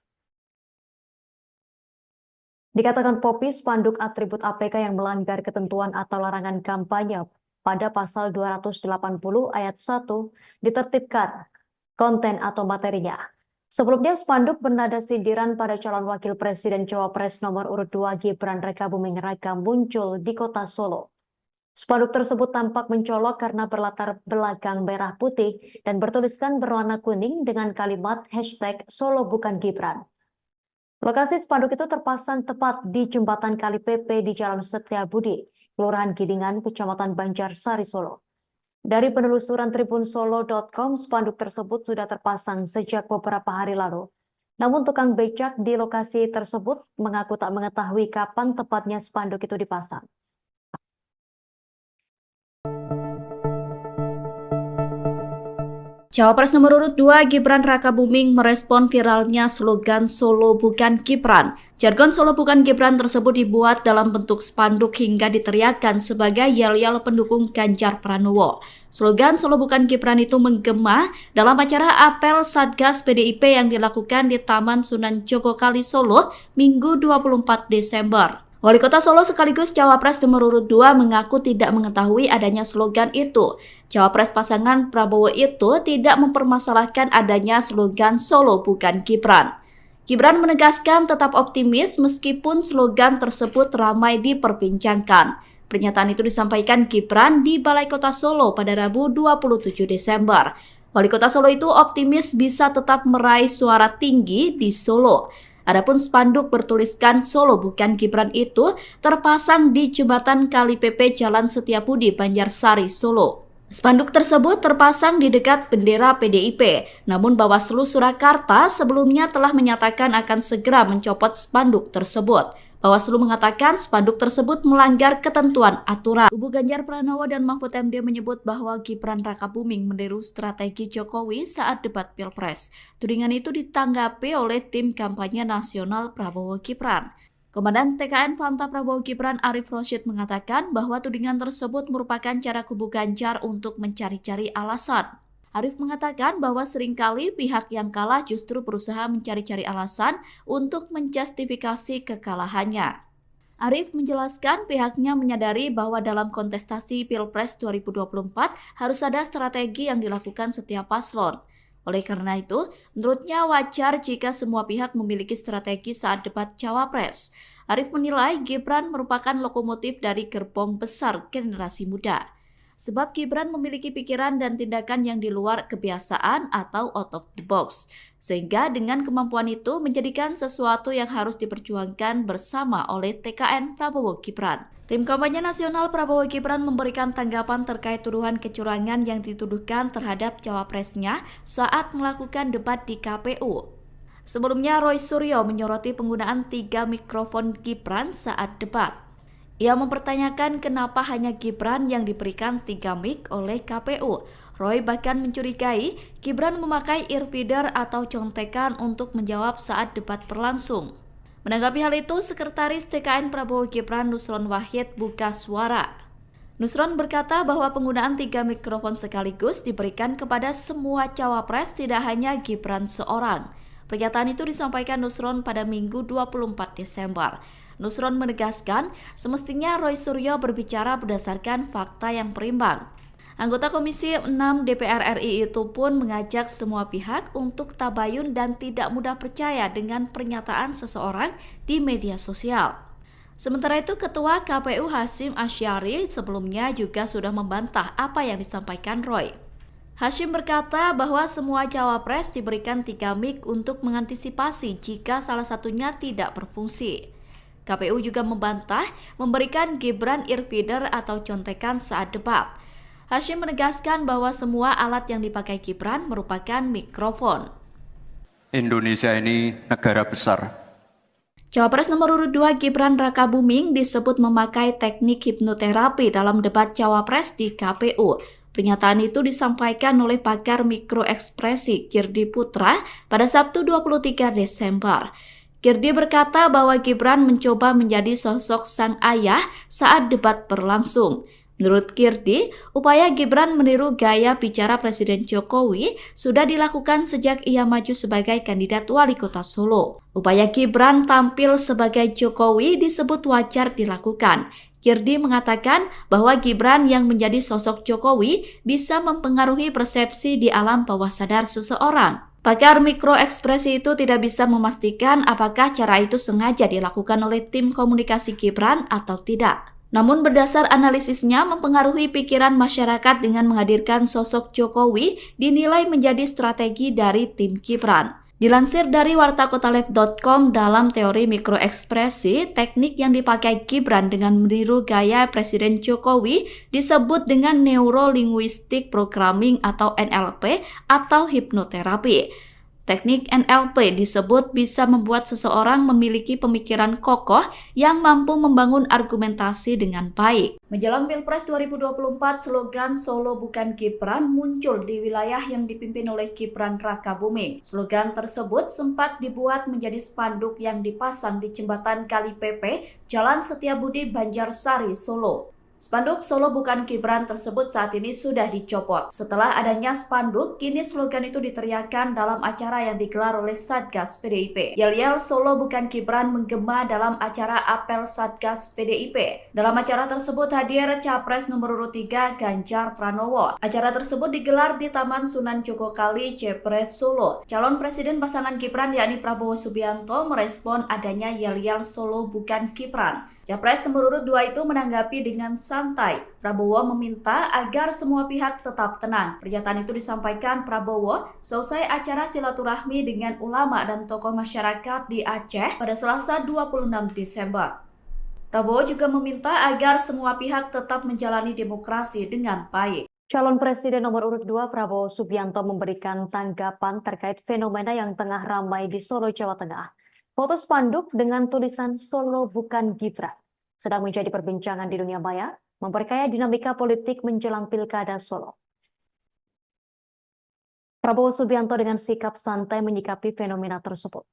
[SPEAKER 2] Dikatakan Poppy, spanduk atribut APK yang melanggar ketentuan atau larangan kampanye pada pasal 280 ayat 1 ditertibkan konten atau materinya. Sebelumnya spanduk bernada sindiran pada calon wakil presiden Cawapres nomor urut 2 Gibran Rakabuming Raka muncul di kota Solo. Spanduk tersebut tampak mencolok karena berlatar belakang merah putih dan bertuliskan berwarna kuning dengan kalimat #Solo Bukan Gibran. Lokasi spanduk itu terpasang tepat di jembatan Kali Pepe di Jalan Setiabudi, Kelurahan Gidingan, Kecamatan Banjarsari, Solo. Dari penelusuran tribunsolo.com, spanduk tersebut sudah terpasang sejak beberapa hari lalu. Namun tukang becak di lokasi tersebut mengaku tak mengetahui kapan tepatnya spanduk itu dipasang.
[SPEAKER 1] Cawapres nomor urut 2 Gibran Rakabuming merespon viralnya slogan Solo Bukan Gibran. Jargon Solo Bukan Gibran tersebut dibuat dalam bentuk spanduk hingga diteriakkan sebagai yel-yel pendukung Ganjar Pranowo. Slogan Solo Bukan Gibran itu menggema dalam acara apel Satgas PDIP yang dilakukan di Taman Sunan Jogokali, Solo, Minggu 24 Desember. Wali Kota Solo sekaligus Cawapres nomor urut 2 mengaku tidak mengetahui adanya slogan itu. Cawapres pasangan Prabowo itu tidak mempermasalahkan adanya slogan Solo Bukan Gibran. Gibran menegaskan tetap optimis meskipun slogan tersebut ramai diperbincangkan. Pernyataan itu disampaikan Gibran di Balai Kota Solo pada Rabu 27 Desember. Wali Kota Solo itu optimis bisa tetap meraih suara tinggi di Solo. Adapun spanduk bertuliskan Solo Bukan Gibran itu terpasang di jembatan Kali Pepe Jalan Setiabudi, Banjarsari, Solo. Spanduk tersebut terpasang di dekat bendera PDIP, namun Bawaslu Surakarta sebelumnya telah menyatakan akan segera mencopot spanduk tersebut. Bawaslu mengatakan spanduk tersebut melanggar ketentuan aturan. Kubu Ganjar Pranowo dan Mahfud MD menyebut bahwa Gibran Rakabuming meniru strategi Jokowi saat debat Pilpres. Tudingan itu ditanggapi oleh tim kampanye nasional Prabowo Gibran. Komandan TKN Fanta Prabowo Gibran Arif Rosyid mengatakan bahwa tudingan tersebut merupakan cara kubu Ganjar untuk mencari-cari alasan. Arif mengatakan bahwa seringkali pihak yang kalah justru berusaha mencari-cari alasan untuk menjustifikasi kekalahannya. Arif menjelaskan pihaknya menyadari bahwa dalam kontestasi Pilpres 2024 harus ada strategi yang dilakukan setiap paslon. Oleh karena itu, menurutnya wajar jika semua pihak memiliki strategi saat debat Cawapres. Arif menilai Gibran merupakan lokomotif dari gerbong besar generasi muda. Sebab Gibran memiliki pikiran dan tindakan yang di luar kebiasaan atau out of the box. Sehingga dengan kemampuan itu menjadikan sesuatu yang harus diperjuangkan bersama oleh TKN Prabowo Gibran. Tim kampanye nasional Prabowo Gibran memberikan tanggapan terkait tuduhan kecurangan yang dituduhkan terhadap cawapresnya saat melakukan debat di KPU. Sebelumnya Roy Suryo menyoroti penggunaan 3 mikrofon Gibran saat debat. Ia mempertanyakan kenapa hanya Gibran yang diberikan 3 mic oleh KPU. Roy bahkan mencurigai Gibran memakai earfeeder atau contekan untuk menjawab saat debat berlangsung. Menanggapi hal itu, Sekretaris TKN Prabowo Gibran Nusron Wahid buka suara. Nusron berkata bahwa penggunaan 3 mikrofon sekaligus diberikan kepada semua cawapres, tidak hanya Gibran seorang. Pernyataan itu disampaikan Nusron pada Minggu 24 Desember. Nusron menegaskan semestinya Roy Suryo berbicara berdasarkan fakta yang berimbang. Anggota Komisi 6 DPR RI itu pun mengajak semua pihak untuk tabayun dan tidak mudah percaya dengan pernyataan seseorang di media sosial. Sementara itu, Ketua KPU Hasyim Asyari sebelumnya juga sudah membantah apa yang disampaikan Roy. Hasyim berkata bahwa semua cawapres diberikan 3 mic untuk mengantisipasi jika salah satunya tidak berfungsi. KPU juga membantah memberikan Gibran earfeeder atau contekan saat debat. Hasyim menegaskan bahwa semua alat yang dipakai Gibran merupakan mikrofon.
[SPEAKER 3] Indonesia ini negara besar.
[SPEAKER 1] Cawapres nomor urut 2 Gibran Rakabuming disebut memakai teknik hipnoterapi dalam debat Cawapres di KPU. Pernyataan itu disampaikan oleh pakar mikroekspresi Girdi Putra pada Sabtu 23 Desember. Girdi berkata bahwa Gibran mencoba menjadi sosok sang ayah saat debat berlangsung. Menurut Girdi, upaya Gibran meniru gaya bicara Presiden Jokowi sudah dilakukan sejak ia maju sebagai kandidat wali kota Solo. Upaya Gibran tampil sebagai Jokowi disebut wajar dilakukan. Girdi mengatakan bahwa Gibran yang menjadi sosok Jokowi bisa mempengaruhi persepsi di alam bawah sadar seseorang. Pakar mikroekspresi itu tidak bisa memastikan apakah cara itu sengaja dilakukan oleh tim komunikasi Gibran atau tidak. Namun berdasar analisisnya mempengaruhi pikiran masyarakat dengan menghadirkan sosok Jokowi dinilai menjadi strategi dari tim Gibran. Dilansir dari wartakotalive.com, dalam teori mikroekspresi, teknik yang dipakai Gibran dengan meniru gaya Presiden Jokowi disebut dengan Neuro-Linguistic Programming atau NLP atau hipnoterapi. Teknik NLP disebut bisa membuat seseorang memiliki pemikiran kokoh yang mampu membangun argumentasi dengan baik. Menjelang Pilpres 2024, slogan Solo bukan Gibran muncul di wilayah yang dipimpin oleh Gibran Rakabuming. Slogan tersebut sempat dibuat menjadi spanduk yang dipasang di jembatan Kali Pepe, Jalan Setiabudi, Banjarsari, Solo. Spanduk Solo bukan Gibran tersebut saat ini sudah dicopot. Setelah adanya spanduk, kini slogan itu diteriakkan dalam acara yang digelar oleh Satgas PDIP. Yel-yel Solo bukan Gibran menggema dalam acara apel Satgas PDIP. Dalam acara tersebut hadir Capres nomor urut 3 Ganjar Pranowo. Acara tersebut digelar di Taman Sunan Jogokali, Jepres, Solo. Calon Presiden pasangan Gibran yakni Prabowo Subianto merespon adanya yel-yel Solo bukan Gibran. Capres nomor urut 2 itu menanggapi dengan santai. Prabowo meminta agar semua pihak tetap tenang. Pernyataan itu disampaikan Prabowo selesai acara silaturahmi dengan ulama dan tokoh masyarakat di Aceh pada Selasa 26 Desember. Prabowo juga meminta agar semua pihak tetap menjalani demokrasi dengan baik.
[SPEAKER 2] Calon Presiden nomor urut 2 Prabowo Subianto memberikan tanggapan terkait fenomena yang tengah ramai di Solo, Jawa Tengah. Foto spanduk dengan tulisan Solo bukan Gibran sedang menjadi perbincangan di dunia maya, memperkaya dinamika politik menjelang Pilkada Solo. Prabowo Subianto dengan sikap santai menyikapi fenomena tersebut.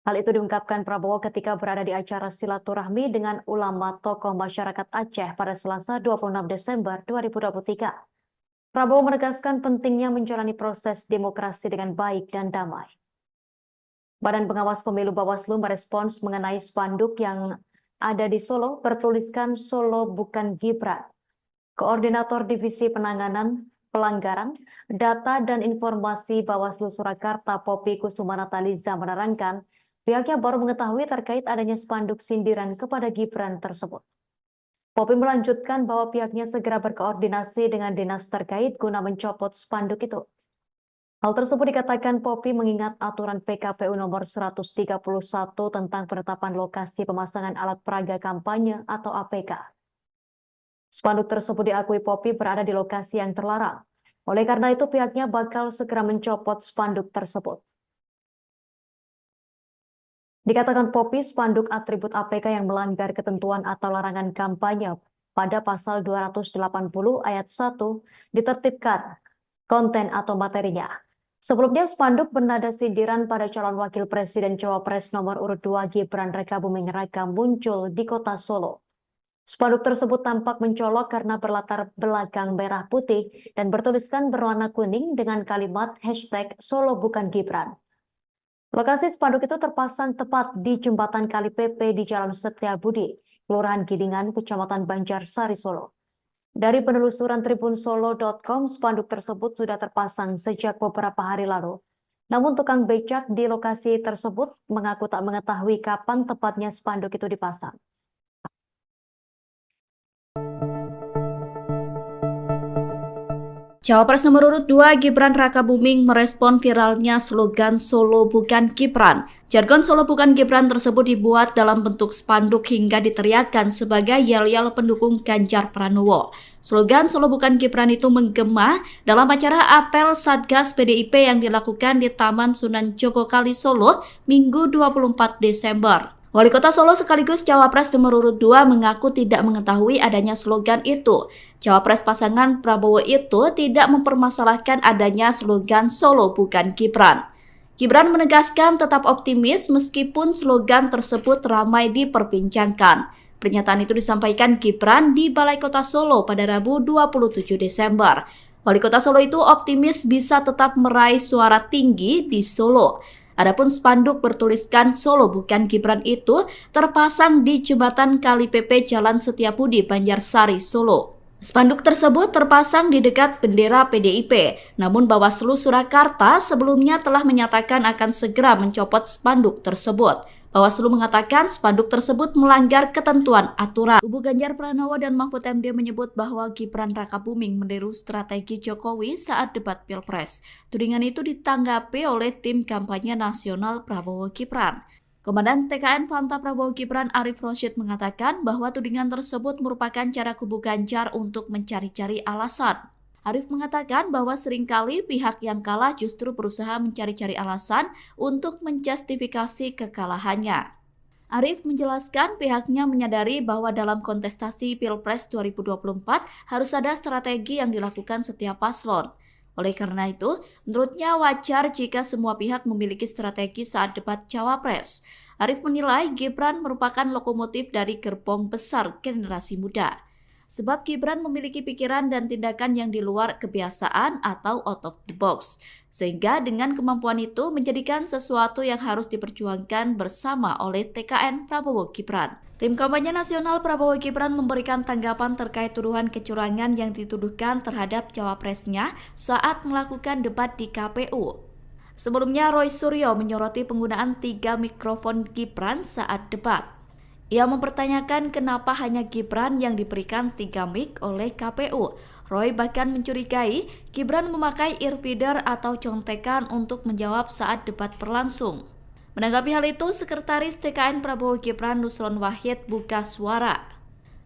[SPEAKER 2] Hal itu diungkapkan Prabowo ketika berada di acara silaturahmi dengan ulama tokoh masyarakat Aceh pada Selasa 26 Desember 2023. Prabowo menegaskan pentingnya menjalani proses demokrasi dengan baik dan damai. Badan Pengawas Pemilu Bawaslu merespons mengenai spanduk yang ada di Solo bertuliskan Solo bukan Gibran. Koordinator Divisi Penanganan Pelanggaran Data dan Informasi Bawaslu Surakarta Poppy Kusumanataliza menerangkan pihaknya baru mengetahui terkait adanya spanduk sindiran kepada Gibran tersebut. Poppy melanjutkan bahwa pihaknya segera berkoordinasi dengan dinas terkait guna mencopot spanduk itu. Hal tersebut dikatakan Poppy mengingat aturan PKPU nomor 131 tentang penetapan lokasi pemasangan alat peraga kampanye atau APK. Spanduk tersebut diakui Poppy berada di lokasi yang terlarang. Oleh karena itu pihaknya bakal segera mencopot spanduk tersebut. Dikatakan Poppy, spanduk atribut APK yang melanggar ketentuan atau larangan kampanye pada pasal 280 ayat 1 ditertibkan konten atau materinya. Sebelumnya spanduk bernada sindiran pada calon wakil presiden Cawapres nomor urut 2 Gibran Rakabuming Raka muncul di kota Solo. Spanduk tersebut tampak mencolok karena berlatar belakang merah putih dan bertuliskan berwarna kuning dengan kalimat hashtag Solo bukan Gibran. Lokasi spanduk itu terpasang tepat di jembatan Kali PP di Jalan Setiabudi, Kelurahan Gidingan, Kecamatan Banjarsari, Solo. Dari penelusuran tribunsolo.com, spanduk tersebut sudah terpasang sejak beberapa hari lalu. Namun tukang becak di lokasi tersebut mengaku tak mengetahui kapan tepatnya spanduk itu dipasang.
[SPEAKER 1] Cawapres nomor urut 2 Gibran Rakabuming merespon viralnya slogan Solo bukan Gibran. Jargon Solo bukan Gibran tersebut dibuat dalam bentuk spanduk hingga diteriakkan sebagai yel-yel pendukung Ganjar Pranowo. Slogan Solo bukan Gibran itu menggema dalam acara apel Satgas PDIP yang dilakukan di Taman Sunan Jogokali Solo Minggu 24 Desember. Wali Kota Solo sekaligus Cawapres nomor urut 2 mengaku tidak mengetahui adanya slogan itu. Cawapres pasangan Prabowo itu tidak mempermasalahkan adanya slogan Solo bukan Gibran. Gibran menegaskan tetap optimis meskipun slogan tersebut ramai diperbincangkan. Pernyataan itu disampaikan Gibran di Balai Kota Solo pada Rabu 27 Desember. Wali Kota Solo itu optimis bisa tetap meraih suara tinggi di Solo. Adapun spanduk bertuliskan Solo bukan Gibran itu terpasang di jembatan Kali PP Jalan Setiabudi, Banjarsari, Solo. Spanduk tersebut terpasang di dekat bendera PDIP, namun Bawaslu Surakarta sebelumnya telah menyatakan akan segera mencopot spanduk tersebut. Bawaslu mengatakan spanduk tersebut melanggar ketentuan aturan. Kubu Ganjar Pranowo dan Mahfud MD menyebut bahwa Gibran Rakabuming meniru strategi Jokowi saat debat Pilpres. Tudingan itu ditanggapi oleh tim kampanye nasional Prabowo Gibran. Komandan TKN Fanta Prabowo Gibran Arif Rosyid mengatakan bahwa tudingan tersebut merupakan cara kubu Ganjar untuk mencari-cari alasan. Arif mengatakan bahwa seringkali pihak yang kalah justru berusaha mencari-cari alasan untuk menjustifikasi kekalahannya. Arif menjelaskan pihaknya menyadari bahwa dalam kontestasi Pilpres 2024 harus ada strategi yang dilakukan setiap paslon. Oleh karena itu, menurutnya wajar jika semua pihak memiliki strategi saat debat Cawapres. Arif menilai Gibran merupakan lokomotif dari gerbong besar generasi muda. Sebab Gibran memiliki pikiran dan tindakan yang di luar kebiasaan atau out of the box. Sehingga dengan kemampuan itu menjadikan sesuatu yang harus diperjuangkan bersama oleh TKN Prabowo Gibran. Tim kampanye nasional Prabowo Gibran memberikan tanggapan terkait tuduhan kecurangan yang dituduhkan terhadap cawapresnya saat melakukan debat di KPU. Sebelumnya Roy Suryo menyoroti penggunaan 3 mikrofon Gibran saat debat. Ia mempertanyakan kenapa hanya Gibran yang diberikan 3 mic oleh KPU. Roy bahkan mencurigai Gibran memakai earfeeder atau contekan untuk menjawab saat debat berlangsung. Menanggapi hal itu, Sekretaris TKN Prabowo Gibran Nusron Wahid buka suara.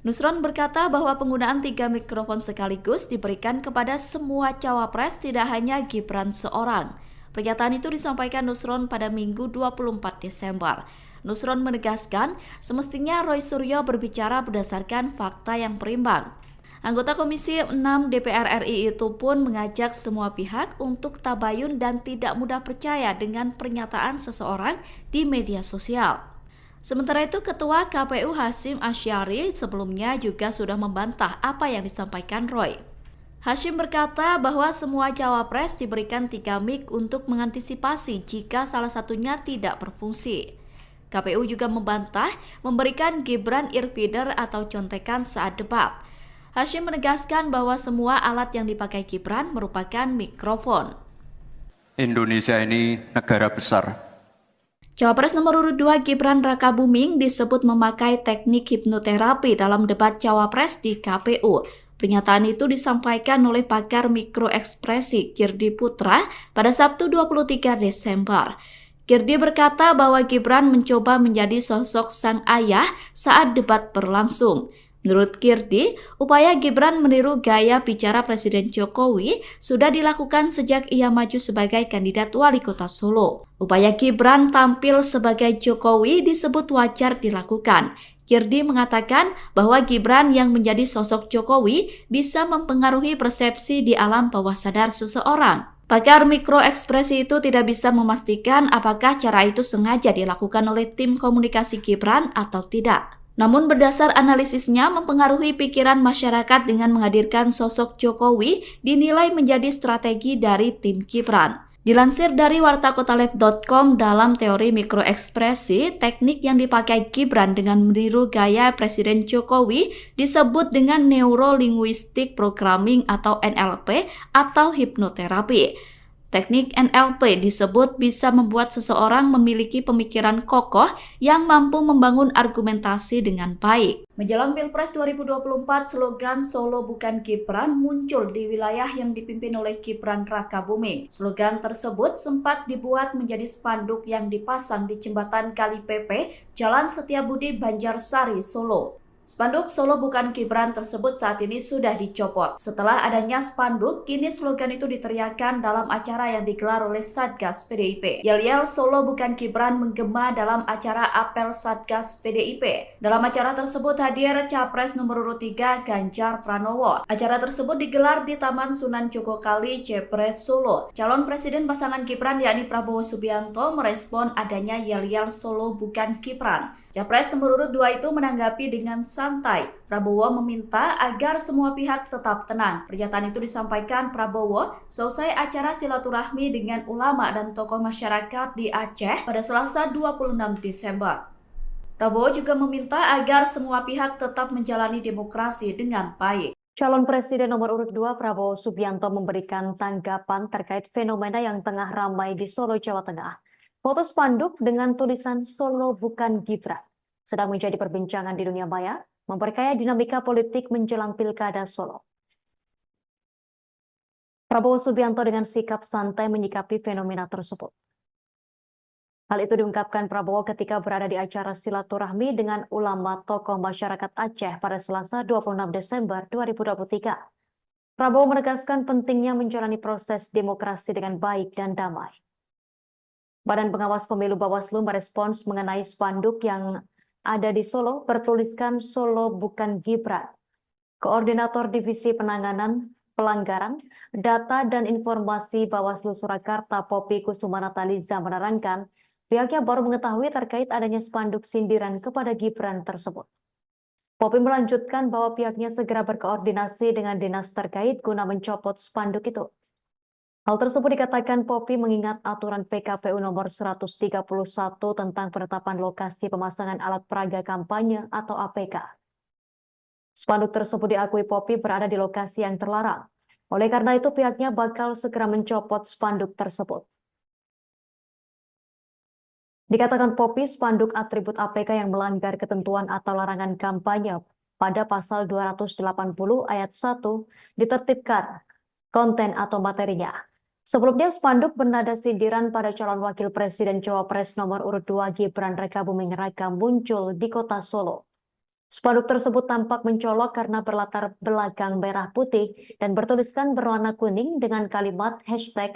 [SPEAKER 1] Nusron berkata bahwa penggunaan 3 mikrofon sekaligus diberikan kepada semua cawapres, tidak hanya Gibran seorang. Pernyataan itu disampaikan Nusron pada Minggu 24 Desember. Nusron menegaskan semestinya Roy Suryo berbicara berdasarkan fakta yang berimbang. Anggota Komisi 6 DPR RI itu pun mengajak semua pihak untuk tabayun dan tidak mudah percaya dengan pernyataan seseorang di media sosial. Sementara itu, Ketua KPU Hasyim Asyari sebelumnya juga sudah membantah apa yang disampaikan Roy. Hashim berkata bahwa semua cawapres diberikan 3 mic untuk mengantisipasi jika salah satunya tidak berfungsi. KPU juga membantah memberikan Gibran earfeeder atau contekan saat debat. Hashim menegaskan bahwa semua alat yang dipakai Gibran merupakan mikrofon.
[SPEAKER 3] Indonesia ini negara besar.
[SPEAKER 1] Cawapres nomor urut 2 Gibran Rakabuming disebut memakai teknik hipnoterapi dalam debat cawapres di KPU. Pernyataan itu disampaikan oleh pakar mikroekspresi Kirdi Putra pada Sabtu 23 Desember. Kirdi berkata bahwa Gibran mencoba menjadi sosok sang ayah saat debat berlangsung. Menurut Kirdi, upaya Gibran meniru gaya bicara Presiden Jokowi sudah dilakukan sejak ia maju sebagai kandidat wali kota Solo. Upaya Gibran tampil sebagai Jokowi disebut wajar dilakukan. Kirdi mengatakan bahwa Gibran yang menjadi sosok Jokowi bisa mempengaruhi persepsi di alam bawah sadar seseorang. Pakar mikroekspresi itu tidak bisa memastikan apakah cara itu sengaja dilakukan oleh tim komunikasi Gibran atau tidak. Namun berdasar analisisnya mempengaruhi pikiran masyarakat dengan menghadirkan sosok Jokowi dinilai menjadi strategi dari tim Gibran. Dilansir dari wartakotalev.com, dalam teori mikroekspresi, teknik yang dipakai Gibran dengan meniru gaya Presiden Jokowi disebut dengan Neuro-Linguistic Programming atau NLP atau hipnoterapi. Teknik NLP disebut bisa membuat seseorang memiliki pemikiran kokoh yang mampu membangun argumentasi dengan baik. Menjelang Pilpres 2024, slogan Solo bukan Gibran muncul di wilayah yang dipimpin oleh Gibran Rakabuming. Slogan tersebut sempat dibuat menjadi spanduk yang dipasang di jembatan Kali Pepe, Jalan Setiabudi, Banjarsari, Solo. Spanduk Solo bukan Gibran tersebut saat ini sudah dicopot. Setelah adanya spanduk, kini slogan itu diteriakkan dalam acara yang digelar oleh Satgas PDIP. Yel-yel Solo bukan Gibran menggema dalam acara apel Satgas PDIP. Dalam acara tersebut hadir Capres nomor urut 3 Ganjar Pranowo. Acara tersebut digelar di Taman Sunan Jogokali, Jepres, Solo. Calon Presiden pasangan Gibran yakni Prabowo Subianto merespon adanya yel-yel Solo bukan Gibran. Capres nomor urut 2 itu menanggapi dengan santai. Prabowo meminta agar semua pihak tetap tenang. Pernyataan itu disampaikan Prabowo selesai acara silaturahmi dengan ulama dan tokoh masyarakat di Aceh pada Selasa 26 Desember. Prabowo juga meminta agar semua pihak tetap menjalani demokrasi dengan baik.
[SPEAKER 2] Calon Presiden nomor urut 2 Prabowo Subianto memberikan tanggapan terkait fenomena yang tengah ramai di Solo, Jawa Tengah. Foto spanduk dengan tulisan Solo bukan Gibran sedang menjadi perbincangan di dunia maya, memperkaya dinamika politik menjelang Pilkada Solo. Prabowo Subianto dengan sikap santai menyikapi fenomena tersebut. Hal itu diungkapkan Prabowo ketika berada di acara silaturahmi dengan ulama tokoh masyarakat Aceh pada Selasa 26 Desember 2023. Prabowo menegaskan pentingnya menjalani proses demokrasi dengan baik dan damai. Badan Pengawas Pemilu Bawaslu merespons mengenai spanduk yang ada di Solo bertuliskan Solo bukan Gibran. Koordinator Divisi Penanganan Pelanggaran, Data dan Informasi Bawaslu Surakarta Poppy Kusumanataliza menerangkan pihaknya baru mengetahui terkait adanya spanduk sindiran kepada Gibran tersebut. Poppy melanjutkan bahwa pihaknya segera berkoordinasi dengan dinas terkait guna mencopot spanduk itu. Hal tersebut dikatakan Poppy mengingat aturan PKPU nomor 131 tentang penetapan lokasi pemasangan alat peraga kampanye atau APK. Spanduk tersebut diakui Poppy berada di lokasi yang terlarang. Oleh karena itu pihaknya bakal segera mencopot spanduk tersebut. Dikatakan Poppy, spanduk atribut APK yang melanggar ketentuan atau larangan kampanye pada pasal 280 ayat 1 ditertibkan konten atau materinya. Sebelumnya, spanduk bernada sindiran pada calon wakil presiden Cawapres nomor urut 2 Gibran Rakabuming Raka muncul di kota Solo. Spanduk tersebut tampak mencolok karena berlatar belakang merah putih dan bertuliskan berwarna kuning dengan kalimat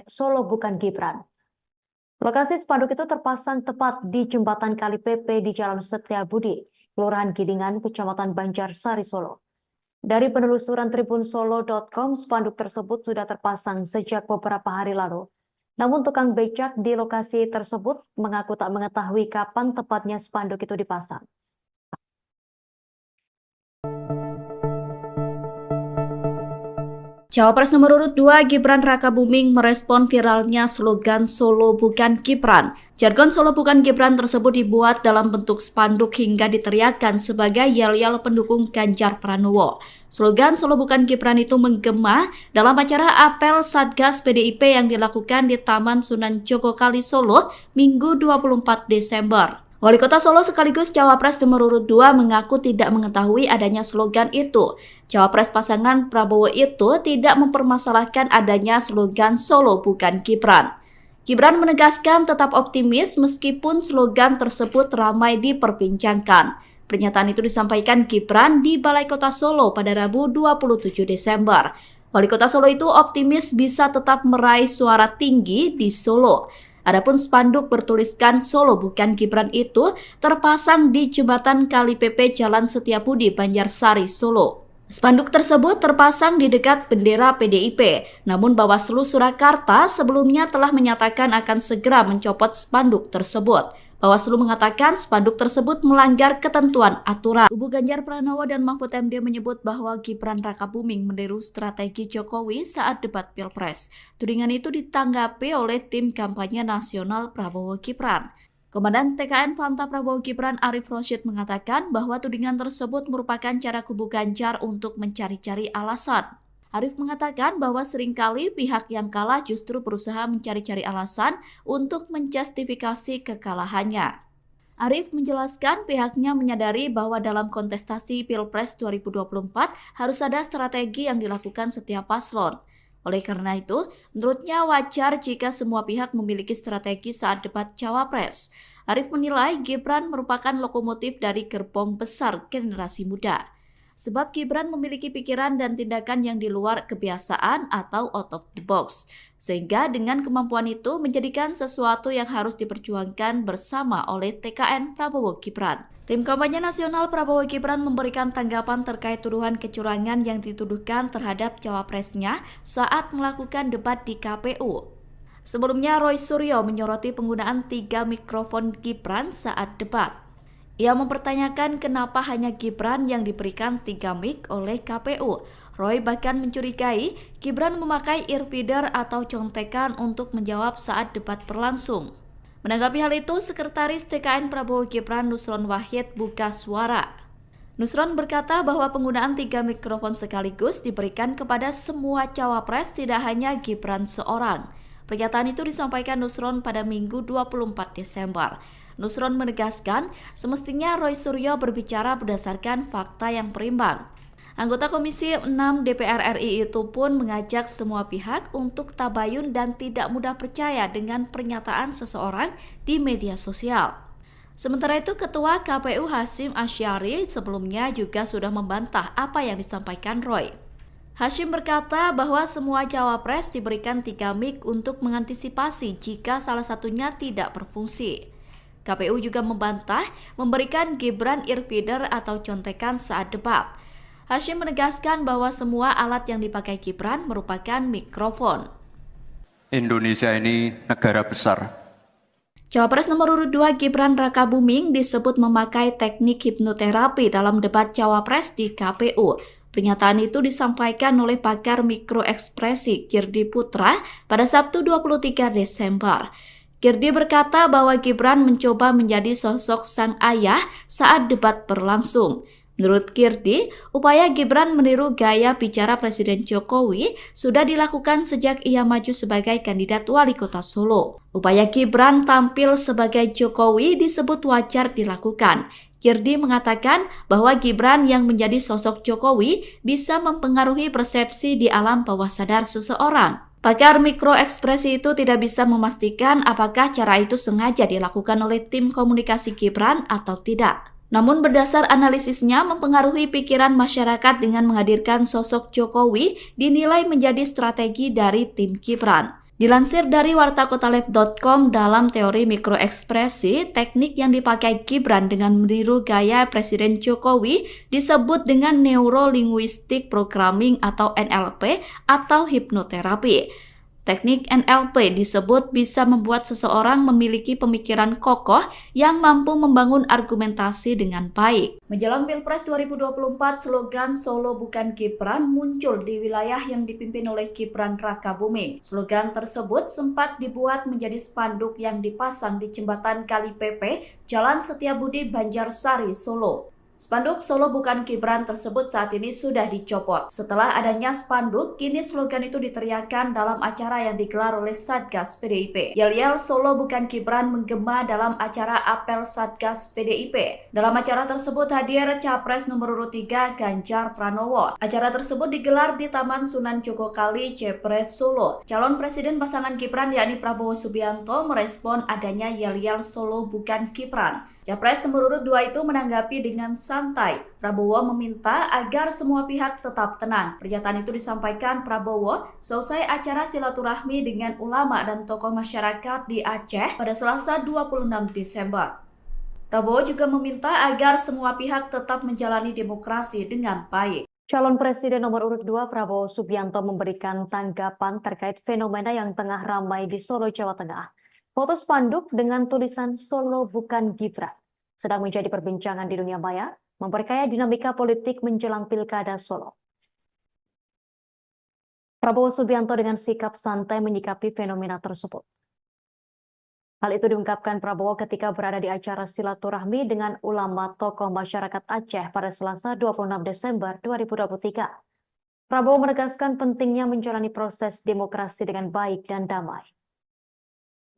[SPEAKER 2] #Solo bukan Gibran. Lokasi spanduk itu terpasang tepat di jembatan Kali Pepe di Jalan Setiabudi, Kelurahan Gidingan, Kecamatan Banjarsari, Solo. Dari penelusuran tribunsolo.com, spanduk tersebut sudah terpasang sejak beberapa hari lalu. Namun tukang becak di lokasi tersebut mengaku tak mengetahui kapan tepatnya spanduk itu dipasang.
[SPEAKER 1] Cawapres nomor urut 2 Gibran Rakabuming merespon viralnya slogan Solo Bukan Gibran. Jargon Solo Bukan Gibran tersebut dibuat dalam bentuk spanduk hingga diteriakkan sebagai yel-yel pendukung Ganjar Pranowo. Slogan Solo Bukan Gibran itu menggema dalam acara apel Satgas PDIP yang dilakukan di Taman Sunan Jogokali Solo Minggu 24 Desember. Wali Kota Solo sekaligus Cawapres nomor urut 2 mengaku tidak mengetahui adanya slogan itu. Cawapres pasangan Prabowo itu tidak mempermasalahkan adanya slogan Solo Bukan Gibran. Gibran menegaskan tetap optimis meskipun slogan tersebut ramai diperbincangkan. Pernyataan itu disampaikan Gibran di Balai Kota Solo pada Rabu 27 Desember. Wali Kota Solo itu optimis bisa tetap meraih suara tinggi di Solo. Adapun spanduk bertuliskan Solo Bukan Gibran itu terpasang di jembatan Kali PP Jalan Setiabudi, Banjarsari, Solo. Spanduk tersebut terpasang di dekat bendera PDIP, namun Bawaslu Surakarta sebelumnya telah menyatakan akan segera mencopot spanduk tersebut. Bawaslu mengatakan spanduk tersebut melanggar ketentuan aturan. Kubu Ganjar Pranowo dan Mahfud MD menyebut bahwa Gibran Rakabuming meniru strategi Jokowi saat debat Pilpres. Tudingan itu ditanggapi oleh tim kampanye nasional Prabowo Gibran. Komandan TKN Fanta Prabowo Gibran Arif Rosyid mengatakan bahwa tudingan tersebut merupakan cara kubu Ganjar untuk mencari-cari alasan. Arif mengatakan bahwa seringkali pihak yang kalah justru berusaha mencari-cari alasan untuk menjustifikasi kekalahannya. Arif menjelaskan pihaknya menyadari bahwa dalam kontestasi Pilpres 2024 harus ada strategi yang dilakukan setiap paslon. Oleh karena itu, menurutnya wajar jika semua pihak memiliki strategi saat debat Cawapres. Arif menilai Gibran merupakan lokomotif dari gerbong besar generasi muda. Sebab Gibran memiliki pikiran dan tindakan yang di luar kebiasaan atau out of the box. Sehingga dengan kemampuan itu menjadikan sesuatu yang harus diperjuangkan bersama oleh TKN Prabowo Gibran. Tim kampanye nasional Prabowo Gibran memberikan tanggapan terkait tuduhan kecurangan yang dituduhkan terhadap cawapresnya saat melakukan debat di KPU. Sebelumnya Roy Suryo menyoroti penggunaan 3 mikrofon Gibran saat debat. Ia mempertanyakan kenapa hanya Gibran yang diberikan 3 mic oleh KPU. Roy bahkan mencurigai Gibran memakai earfeeder atau contekan untuk menjawab saat debat berlangsung. Menanggapi hal itu, Sekretaris TKN Prabowo Gibran Nusron Wahid buka suara. Nusron berkata bahwa penggunaan 3 mikrofon sekaligus diberikan kepada semua cawapres, tidak hanya Gibran seorang. Pernyataan itu disampaikan Nusron pada Minggu 24 Desember. Nusron menegaskan semestinya Roy Suryo berbicara berdasarkan fakta yang berimbang. Anggota Komisi 6 DPR RI itu pun mengajak semua pihak untuk tabayun dan tidak mudah percaya dengan pernyataan seseorang di media sosial. Sementara itu, Ketua KPU Hasyim Asyari sebelumnya juga sudah membantah apa yang disampaikan Roy. Hasyim berkata bahwa semua cawapres diberikan 3 mic untuk mengantisipasi jika salah satunya tidak berfungsi. KPU juga membantah memberikan Gibran earfeeder atau contekan saat debat. Hasyim menegaskan bahwa semua alat yang dipakai Gibran merupakan mikrofon.
[SPEAKER 3] Indonesia ini negara besar.
[SPEAKER 1] Cawapres nomor urut 2 Gibran Rakabuming disebut memakai teknik hipnoterapi dalam debat Cawapres di KPU. Pernyataan itu disampaikan oleh pakar mikroekspresi Girdi Putra pada Sabtu 23 Desember. Girdi berkata bahwa Gibran mencoba menjadi sosok sang ayah saat debat berlangsung. Menurut Girdi, upaya Gibran meniru gaya bicara Presiden Jokowi sudah dilakukan sejak ia maju sebagai kandidat wali kota Solo. Upaya Gibran tampil sebagai Jokowi disebut wajar dilakukan. Girdi mengatakan bahwa Gibran yang menjadi sosok Jokowi bisa mempengaruhi persepsi di alam bawah sadar seseorang. Pakar mikroekspresi itu tidak bisa memastikan apakah cara itu sengaja dilakukan oleh tim komunikasi Gibran atau tidak. Namun berdasar analisisnya mempengaruhi pikiran masyarakat dengan menghadirkan sosok Jokowi dinilai menjadi strategi dari tim Gibran. Dilansir dari wartakotalev.com, dalam teori mikroekspresi, teknik yang dipakai Gibran dengan meniru gaya Presiden Jokowi disebut dengan Neuro Linguistic Programming atau NLP atau hipnoterapi. Teknik NLP disebut bisa membuat seseorang memiliki pemikiran kokoh yang mampu membangun argumentasi dengan baik. Menjelang Pilpres 2024, slogan Solo Bukan Gibran muncul di wilayah yang dipimpin oleh Gibran Rakabuming. Slogan tersebut sempat dibuat menjadi spanduk yang dipasang di jembatan Kali Pepe, Jalan Setiabudi, Banjarsari, Solo. Spanduk Solo Bukan Gibran tersebut saat ini sudah dicopot. Setelah adanya spanduk, kini slogan itu diteriakkan dalam acara yang digelar oleh Satgas PDIP. Yel-yel Solo Bukan Gibran menggema dalam acara apel Satgas PDIP. Dalam acara tersebut hadir Capres nomor urut 3 Ganjar Pranowo. Acara tersebut digelar di Taman Sunan Jogokali, Jepres, Solo. Calon Presiden pasangan Gibran yakni Prabowo Subianto merespon adanya yel-yel Solo Bukan Gibran. Capres nomor urut 2 itu menanggapi dengan santai. Prabowo meminta agar semua pihak tetap tenang. Pernyataan itu disampaikan Prabowo selesai acara silaturahmi dengan ulama dan tokoh masyarakat di Aceh pada Selasa 26 Desember. Prabowo juga meminta agar semua pihak tetap menjalani demokrasi dengan baik.
[SPEAKER 2] Calon Presiden nomor urut 2 Prabowo Subianto memberikan tanggapan terkait fenomena yang tengah ramai di Solo, Jawa Tengah. Foto spanduk dengan tulisan Solo Bukan Gibran sedang menjadi perbincangan di dunia maya, memperkaya dinamika politik menjelang Pilkada Solo. Prabowo Subianto dengan sikap santai menyikapi fenomena tersebut. Hal itu diungkapkan Prabowo ketika berada di acara silaturahmi dengan ulama tokoh masyarakat Aceh pada Selasa 26 Desember 2023. Prabowo menegaskan pentingnya menjalani proses demokrasi dengan baik dan damai.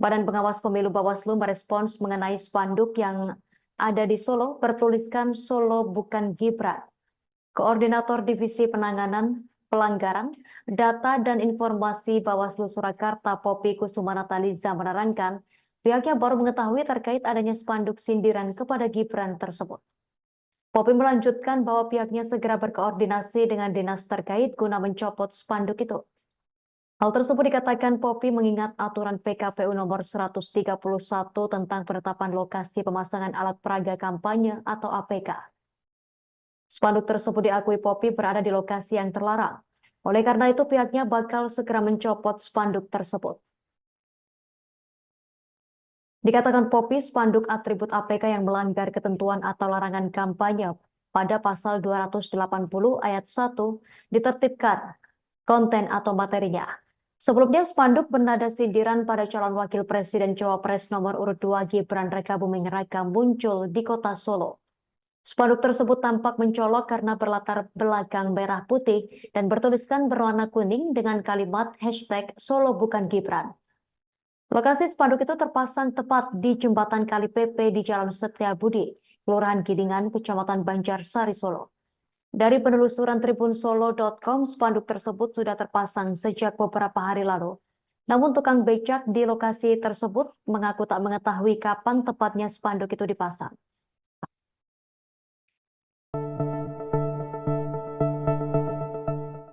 [SPEAKER 2] Badan Pengawas Pemilu Bawaslu merespons mengenai spanduk yang ada di Solo bertuliskan Solo Bukan Gibran. Koordinator Divisi Penanganan Pelanggaran, Data dan Informasi Bawaslu Surakarta Poppy Kusumanataliza menerangkan pihaknya baru mengetahui terkait adanya spanduk sindiran kepada Gibran tersebut. Poppy melanjutkan bahwa pihaknya segera berkoordinasi dengan dinas terkait guna mencopot spanduk itu. Hal tersebut dikatakan Poppy mengingat aturan PKPU nomor 131 tentang penetapan lokasi pemasangan alat peraga kampanye atau APK. Spanduk tersebut diakui Poppy berada di lokasi yang terlarang. Oleh karena itu pihaknya bakal segera mencopot spanduk tersebut. Dikatakan Poppy, spanduk atribut APK yang melanggar ketentuan atau larangan kampanye pada pasal 280 ayat 1 ditertibkan konten atau materinya. Sebelumnya, spanduk bernada sindiran pada calon wakil presiden Cawapres nomor urut 2 Gibran Rakabuming Raka muncul di kota Solo. Spanduk tersebut tampak mencolok karena berlatar belakang merah putih dan bertuliskan berwarna kuning dengan kalimat hashtag Solo Bukan Gibran. Lokasi spanduk itu terpasang tepat di jembatan Kali Pepe di Jalan Setiabudi, Kelurahan Gidingan, Kecamatan Banjarsari, Solo. Dari penelusuran tribunsolo.com, spanduk tersebut sudah terpasang sejak beberapa hari lalu. Namun tukang becak di lokasi tersebut mengaku tak mengetahui kapan tepatnya spanduk itu dipasang.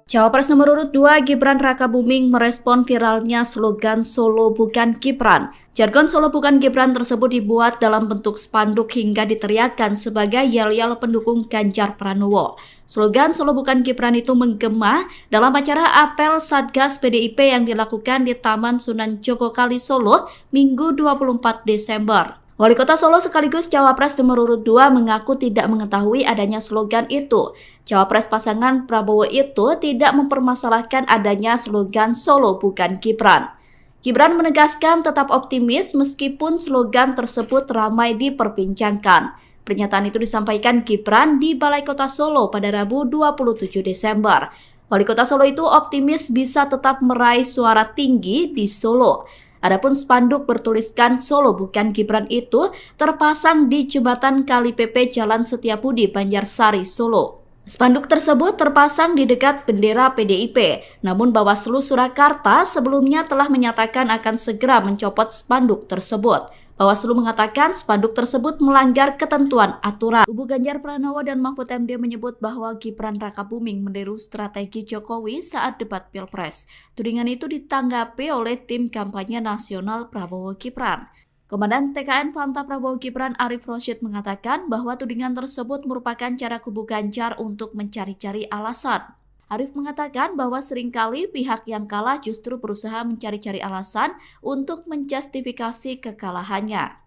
[SPEAKER 1] Cawapres nomor urut 2 Gibran Rakabuming merespon viralnya slogan Solo Bukan Gibran. Jargon Solo Bukan Gibran tersebut dibuat dalam bentuk spanduk hingga diteriakkan sebagai yel-yel pendukung Ganjar Pranowo. Slogan Solo Bukan Gibran itu menggema dalam acara apel Satgas PDIP yang dilakukan di Taman Sunan Jogokali, Solo, Minggu 24 Desember. Wali Kota Solo sekaligus Cawapres nomor urut 2 mengaku tidak mengetahui adanya slogan itu. Cawapres pasangan Prabowo itu tidak mempermasalahkan adanya slogan Solo Bukan Gibran. Gibran menegaskan tetap optimis meskipun slogan tersebut ramai diperbincangkan. Pernyataan itu disampaikan Gibran di Balai Kota Solo pada Rabu 27 Desember. Wali Kota Solo itu optimis bisa tetap meraih suara tinggi di Solo. Adapun spanduk bertuliskan Solo Bukan Gibran itu terpasang di jembatan Kali Pepe Jalan Setiabudi, Banjarsari, Solo. Spanduk tersebut terpasang di dekat bendera PDIP, namun Bawaslu Surakarta sebelumnya telah menyatakan akan segera mencopot spanduk tersebut. Bawaslu mengatakan spanduk tersebut melanggar ketentuan aturan. Kubu Ganjar Pranowo dan Mahfud MD menyebut bahwa Gibran Rakabuming meniru strategi Jokowi saat debat Pilpres. Tudingan itu ditanggapi oleh tim kampanye nasional Prabowo Gibran. Komandan TKN Fanta Prabowo Gibran Arif Rosyid mengatakan bahwa tudingan tersebut merupakan cara kubu Ganjar untuk mencari-cari alasan. Arif mengatakan bahwa seringkali pihak yang kalah justru berusaha mencari-cari alasan untuk menjustifikasi kekalahannya.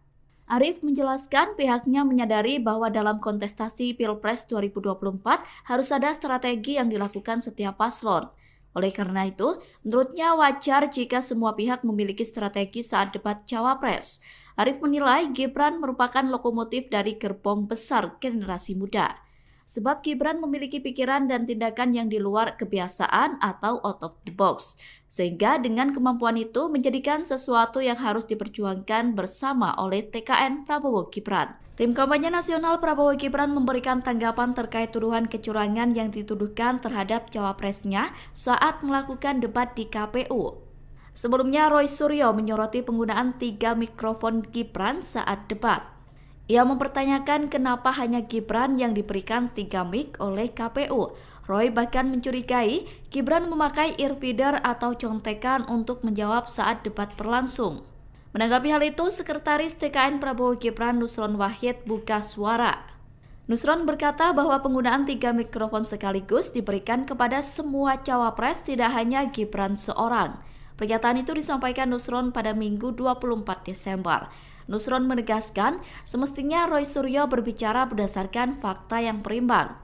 [SPEAKER 1] Arif menjelaskan pihaknya menyadari bahwa dalam kontestasi Pilpres 2024 harus ada strategi yang dilakukan setiap paslon. Oleh karena itu, menurutnya wajar jika semua pihak memiliki strategi saat debat Cawapres. Arif menilai Gibran merupakan lokomotif dari gerbong besar generasi muda. Sebab Gibran memiliki pikiran dan tindakan yang di luar kebiasaan atau out of the box. Sehingga dengan kemampuan itu menjadikan sesuatu yang harus diperjuangkan bersama oleh TKN Prabowo Gibran. Tim kampanye nasional Prabowo Gibran memberikan tanggapan terkait tuduhan kecurangan yang dituduhkan terhadap cawapresnya saat melakukan debat di KPU. Sebelumnya Roy Suryo menyoroti penggunaan 3 mikrofon Gibran saat debat. Ia mempertanyakan kenapa hanya Gibran yang diberikan 3 mic oleh KPU. Roy bahkan mencurigai Gibran memakai earfeeder atau contekan untuk menjawab saat debat berlangsung. Menanggapi hal itu, Sekretaris TKN Prabowo Gibran Nusron Wahid buka suara. Nusron berkata bahwa penggunaan 3 mikrofon sekaligus diberikan kepada semua cawapres, tidak hanya Gibran seorang. Pernyataan itu disampaikan Nusron pada Minggu 24 Desember. Nusron menegaskan semestinya Roy Suryo berbicara berdasarkan fakta yang berimbang.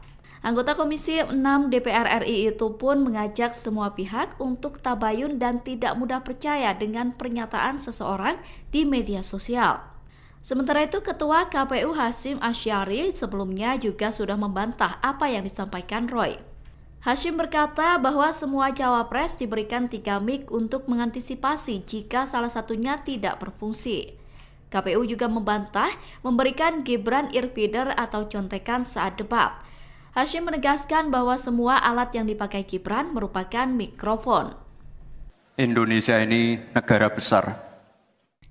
[SPEAKER 1] Anggota Komisi 6 DPR RI itu pun mengajak semua pihak untuk tabayun dan tidak mudah percaya dengan pernyataan seseorang di media sosial. Sementara itu, Ketua KPU Hasyim Asyari sebelumnya juga sudah membantah apa yang disampaikan Roy. Hasyim berkata bahwa semua cawapres diberikan 3 mic untuk mengantisipasi jika salah satunya tidak berfungsi. KPU juga membantah memberikan Gibran earfeeder atau contekan saat debat. Hasyim menegaskan bahwa semua alat yang dipakai Gibran merupakan mikrofon.
[SPEAKER 3] Indonesia ini negara besar.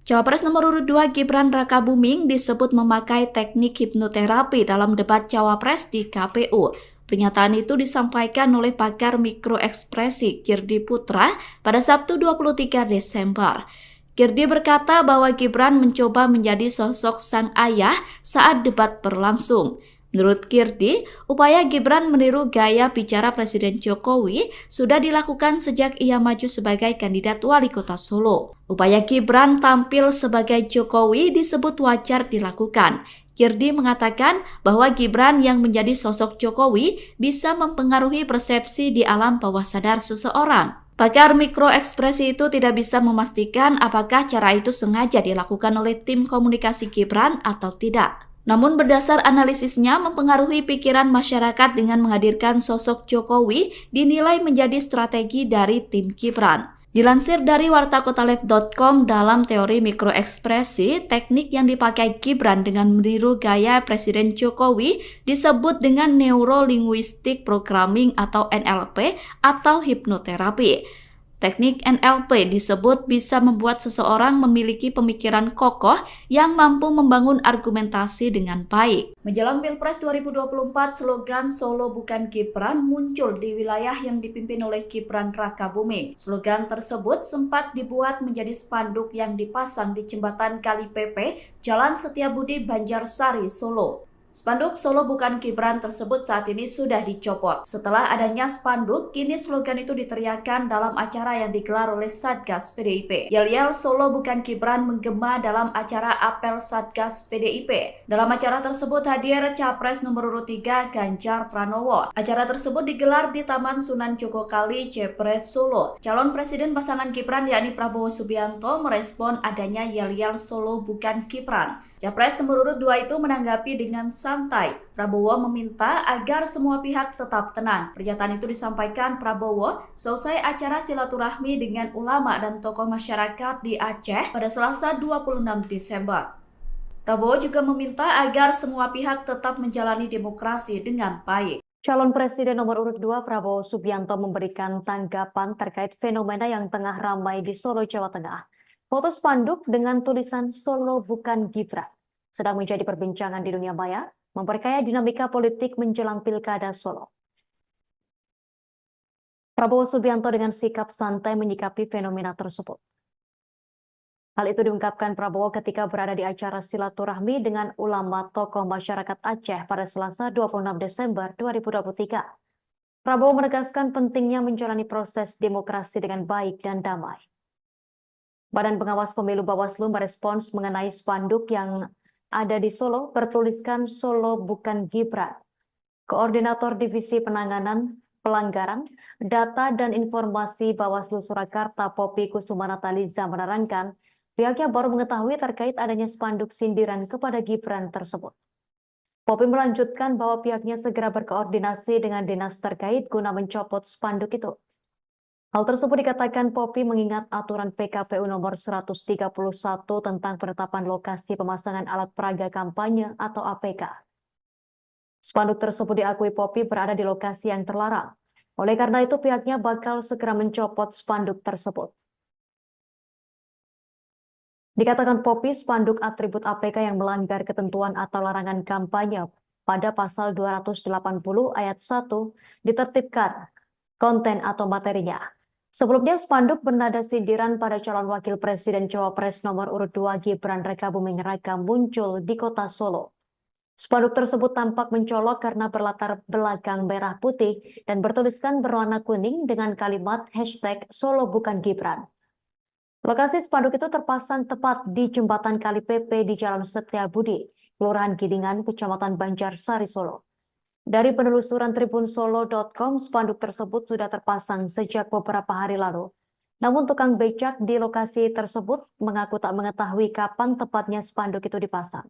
[SPEAKER 1] Cawapres nomor urut 2 Gibran Rakabuming disebut memakai teknik hipnoterapi dalam debat Cawapres di KPU. Pernyataan itu disampaikan oleh pakar mikroekspresi Kirdi Putra pada Sabtu 23 Desember. Kirdi berkata bahwa Gibran mencoba menjadi sosok sang ayah saat debat berlangsung. Menurut Kirdi, upaya Gibran meniru gaya bicara Presiden Jokowi sudah dilakukan sejak ia maju sebagai kandidat wali kota Solo. Upaya Gibran tampil sebagai Jokowi disebut wajar dilakukan. Kirdi mengatakan bahwa Gibran yang menjadi sosok Jokowi bisa mempengaruhi persepsi di alam bawah sadar seseorang. Pakar mikroekspresi itu tidak bisa memastikan apakah cara itu sengaja dilakukan oleh tim komunikasi Gibran atau tidak. Namun berdasar analisisnya mempengaruhi pikiran masyarakat dengan menghadirkan sosok Jokowi dinilai menjadi strategi dari tim Gibran. Dilansir dari wartakotalev.com, dalam teori mikroekspresi, teknik yang dipakai Gibran dengan meniru gaya Presiden Jokowi disebut dengan Neuro-Linguistic Programming atau NLP atau hipnoterapi. Teknik NLP disebut bisa membuat seseorang memiliki pemikiran kokoh yang mampu membangun argumentasi dengan baik. Menjelang Pilpres 2024, slogan Solo bukan Gibran muncul di wilayah yang dipimpin oleh Gibran Rakabuming. Slogan tersebut sempat dibuat menjadi spanduk yang dipasang di jembatan Kali Pepe, Jalan Setiabudi, Banjarsari, Solo. Spanduk Solo bukan Gibran tersebut saat ini sudah dicopot. Setelah adanya spanduk, kini slogan itu diteriakkan dalam acara yang digelar oleh Satgas PDIP. Yel-yel Solo bukan Gibran menggema dalam acara apel Satgas PDIP. Dalam acara tersebut hadir Capres nomor urut 3 Ganjar Pranowo. Acara tersebut digelar di Taman Sunan Jogokali, Jepres, Solo. Calon Presiden pasangan Gibran yakni Prabowo Subianto merespon adanya yel-yel Solo bukan Gibran. Capres nomor urut 2 itu menanggapi dengan santai. Prabowo meminta agar semua pihak tetap tenang. Pernyataan itu disampaikan Prabowo selesai acara silaturahmi dengan ulama dan tokoh masyarakat di Aceh pada Selasa 26 Desember. Prabowo juga meminta agar semua pihak tetap menjalani demokrasi dengan baik.
[SPEAKER 2] Calon Presiden nomor urut 2 Prabowo Subianto memberikan tanggapan terkait fenomena yang tengah ramai di Solo, Jawa Tengah. Foto spanduk dengan tulisan Solo bukan Gibran sedang menjadi perbincangan di dunia maya, memperkaya dinamika politik menjelang Pilkada Solo. Prabowo Subianto dengan sikap santai menyikapi fenomena tersebut. Hal itu diungkapkan Prabowo ketika berada di acara silaturahmi dengan ulama tokoh masyarakat Aceh pada Selasa 26 Desember 2023. Prabowo menegaskan pentingnya menjalani proses demokrasi dengan baik dan damai. Badan Pengawas Pemilu Bawaslu merespons mengenai spanduk yang ada di Solo bertuliskan Solo bukan Gibran. Koordinator Divisi Penanganan Pelanggaran, Data dan Informasi Bawaslu Surakarta Poppy Kusuma Nataliza menerangkan, pihaknya baru mengetahui terkait adanya spanduk sindiran kepada Gibran tersebut. Poppy melanjutkan bahwa pihaknya segera berkoordinasi dengan dinas terkait guna mencopot spanduk itu. Hal tersebut dikatakan Poppy mengingat aturan PKPU nomor 131 tentang penetapan lokasi pemasangan alat peraga kampanye atau APK. Spanduk tersebut diakui Poppy berada di lokasi yang terlarang. Oleh karena itu pihaknya bakal segera mencopot spanduk tersebut. Dikatakan Poppy, spanduk atribut APK yang melanggar ketentuan atau larangan kampanye pada pasal 280 ayat 1 ditertibkan konten atau materinya. Sebelumnya spanduk bernada sindiran pada calon wakil presiden Cawapres nomor urut 2 Gibran Rakabuming Raka muncul di kota Solo. Spanduk tersebut tampak mencolok karena berlatar belakang merah putih dan bertuliskan berwarna kuning dengan kalimat #Solo bukan Gibran. Lokasi spanduk itu terpasang tepat di jembatan Kali PP di Jalan Setiabudi, Kelurahan Gidingan, Kecamatan Banjarsari, Solo. Dari penelusuran tribunsolo.com, spanduk tersebut sudah terpasang sejak beberapa hari lalu. Namun tukang becak di lokasi tersebut mengaku tak mengetahui kapan tepatnya spanduk itu dipasang.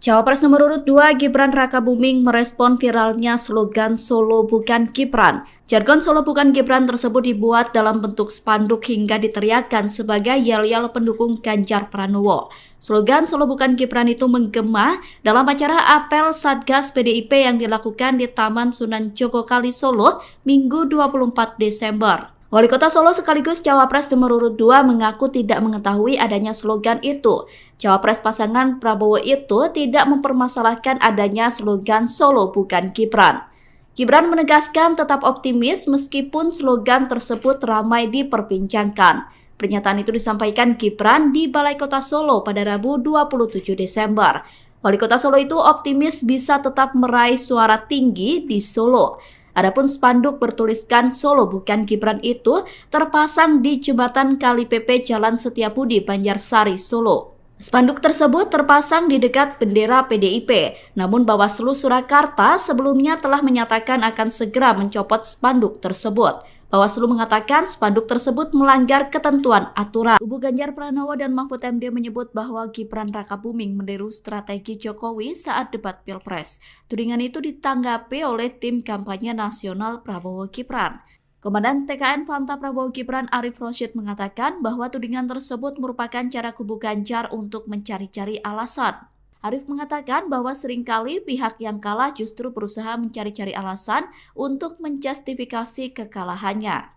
[SPEAKER 1] Cawapres nomor urut 2 Gibran Rakabuming merespon viralnya slogan Solo bukan Gibran. Jargon Solo bukan Gibran tersebut dibuat dalam bentuk spanduk hingga diteriakkan sebagai yel-yel pendukung Ganjar Pranowo. Slogan Solo bukan Gibran itu menggema dalam acara apel Satgas PDIP yang dilakukan di Taman Sunan Jogokali Solo Minggu 24 Desember. Wali Kota Solo sekaligus Cawapres nomor urut 2 mengaku tidak mengetahui adanya slogan itu. Cawapres pasangan Prabowo itu tidak mempermasalahkan adanya slogan Solo bukan Gibran. Gibran menegaskan tetap optimis meskipun slogan tersebut ramai diperbincangkan. Pernyataan itu disampaikan Gibran di Balai Kota Solo pada Rabu 27 Desember. Wali Kota Solo itu optimis bisa tetap meraih suara tinggi di Solo. Adapun spanduk bertuliskan Solo bukan Gibran itu terpasang di jembatan Kali PP Jalan Setiabudi, Banjarsari, Solo. Spanduk tersebut terpasang di dekat bendera PDIP, namun Bawaslu Surakarta sebelumnya telah menyatakan akan segera mencopot spanduk tersebut. Bawaslu mengatakan spanduk tersebut melanggar ketentuan aturan. Kubu Ganjar Pranowo dan Mahfud MD menyebut bahwa Gibran Rakabuming meniru strategi Jokowi saat debat Pilpres. Tudingan itu ditanggapi oleh tim kampanye nasional Prabowo Gibran. Komandan TKN Fanta Prabowo Gibran Arif Rosyid mengatakan bahwa tudingan tersebut merupakan cara kubu Ganjar untuk mencari-cari alasan. Arif mengatakan bahwa seringkali pihak yang kalah justru berusaha mencari-cari alasan untuk menjustifikasi kekalahannya.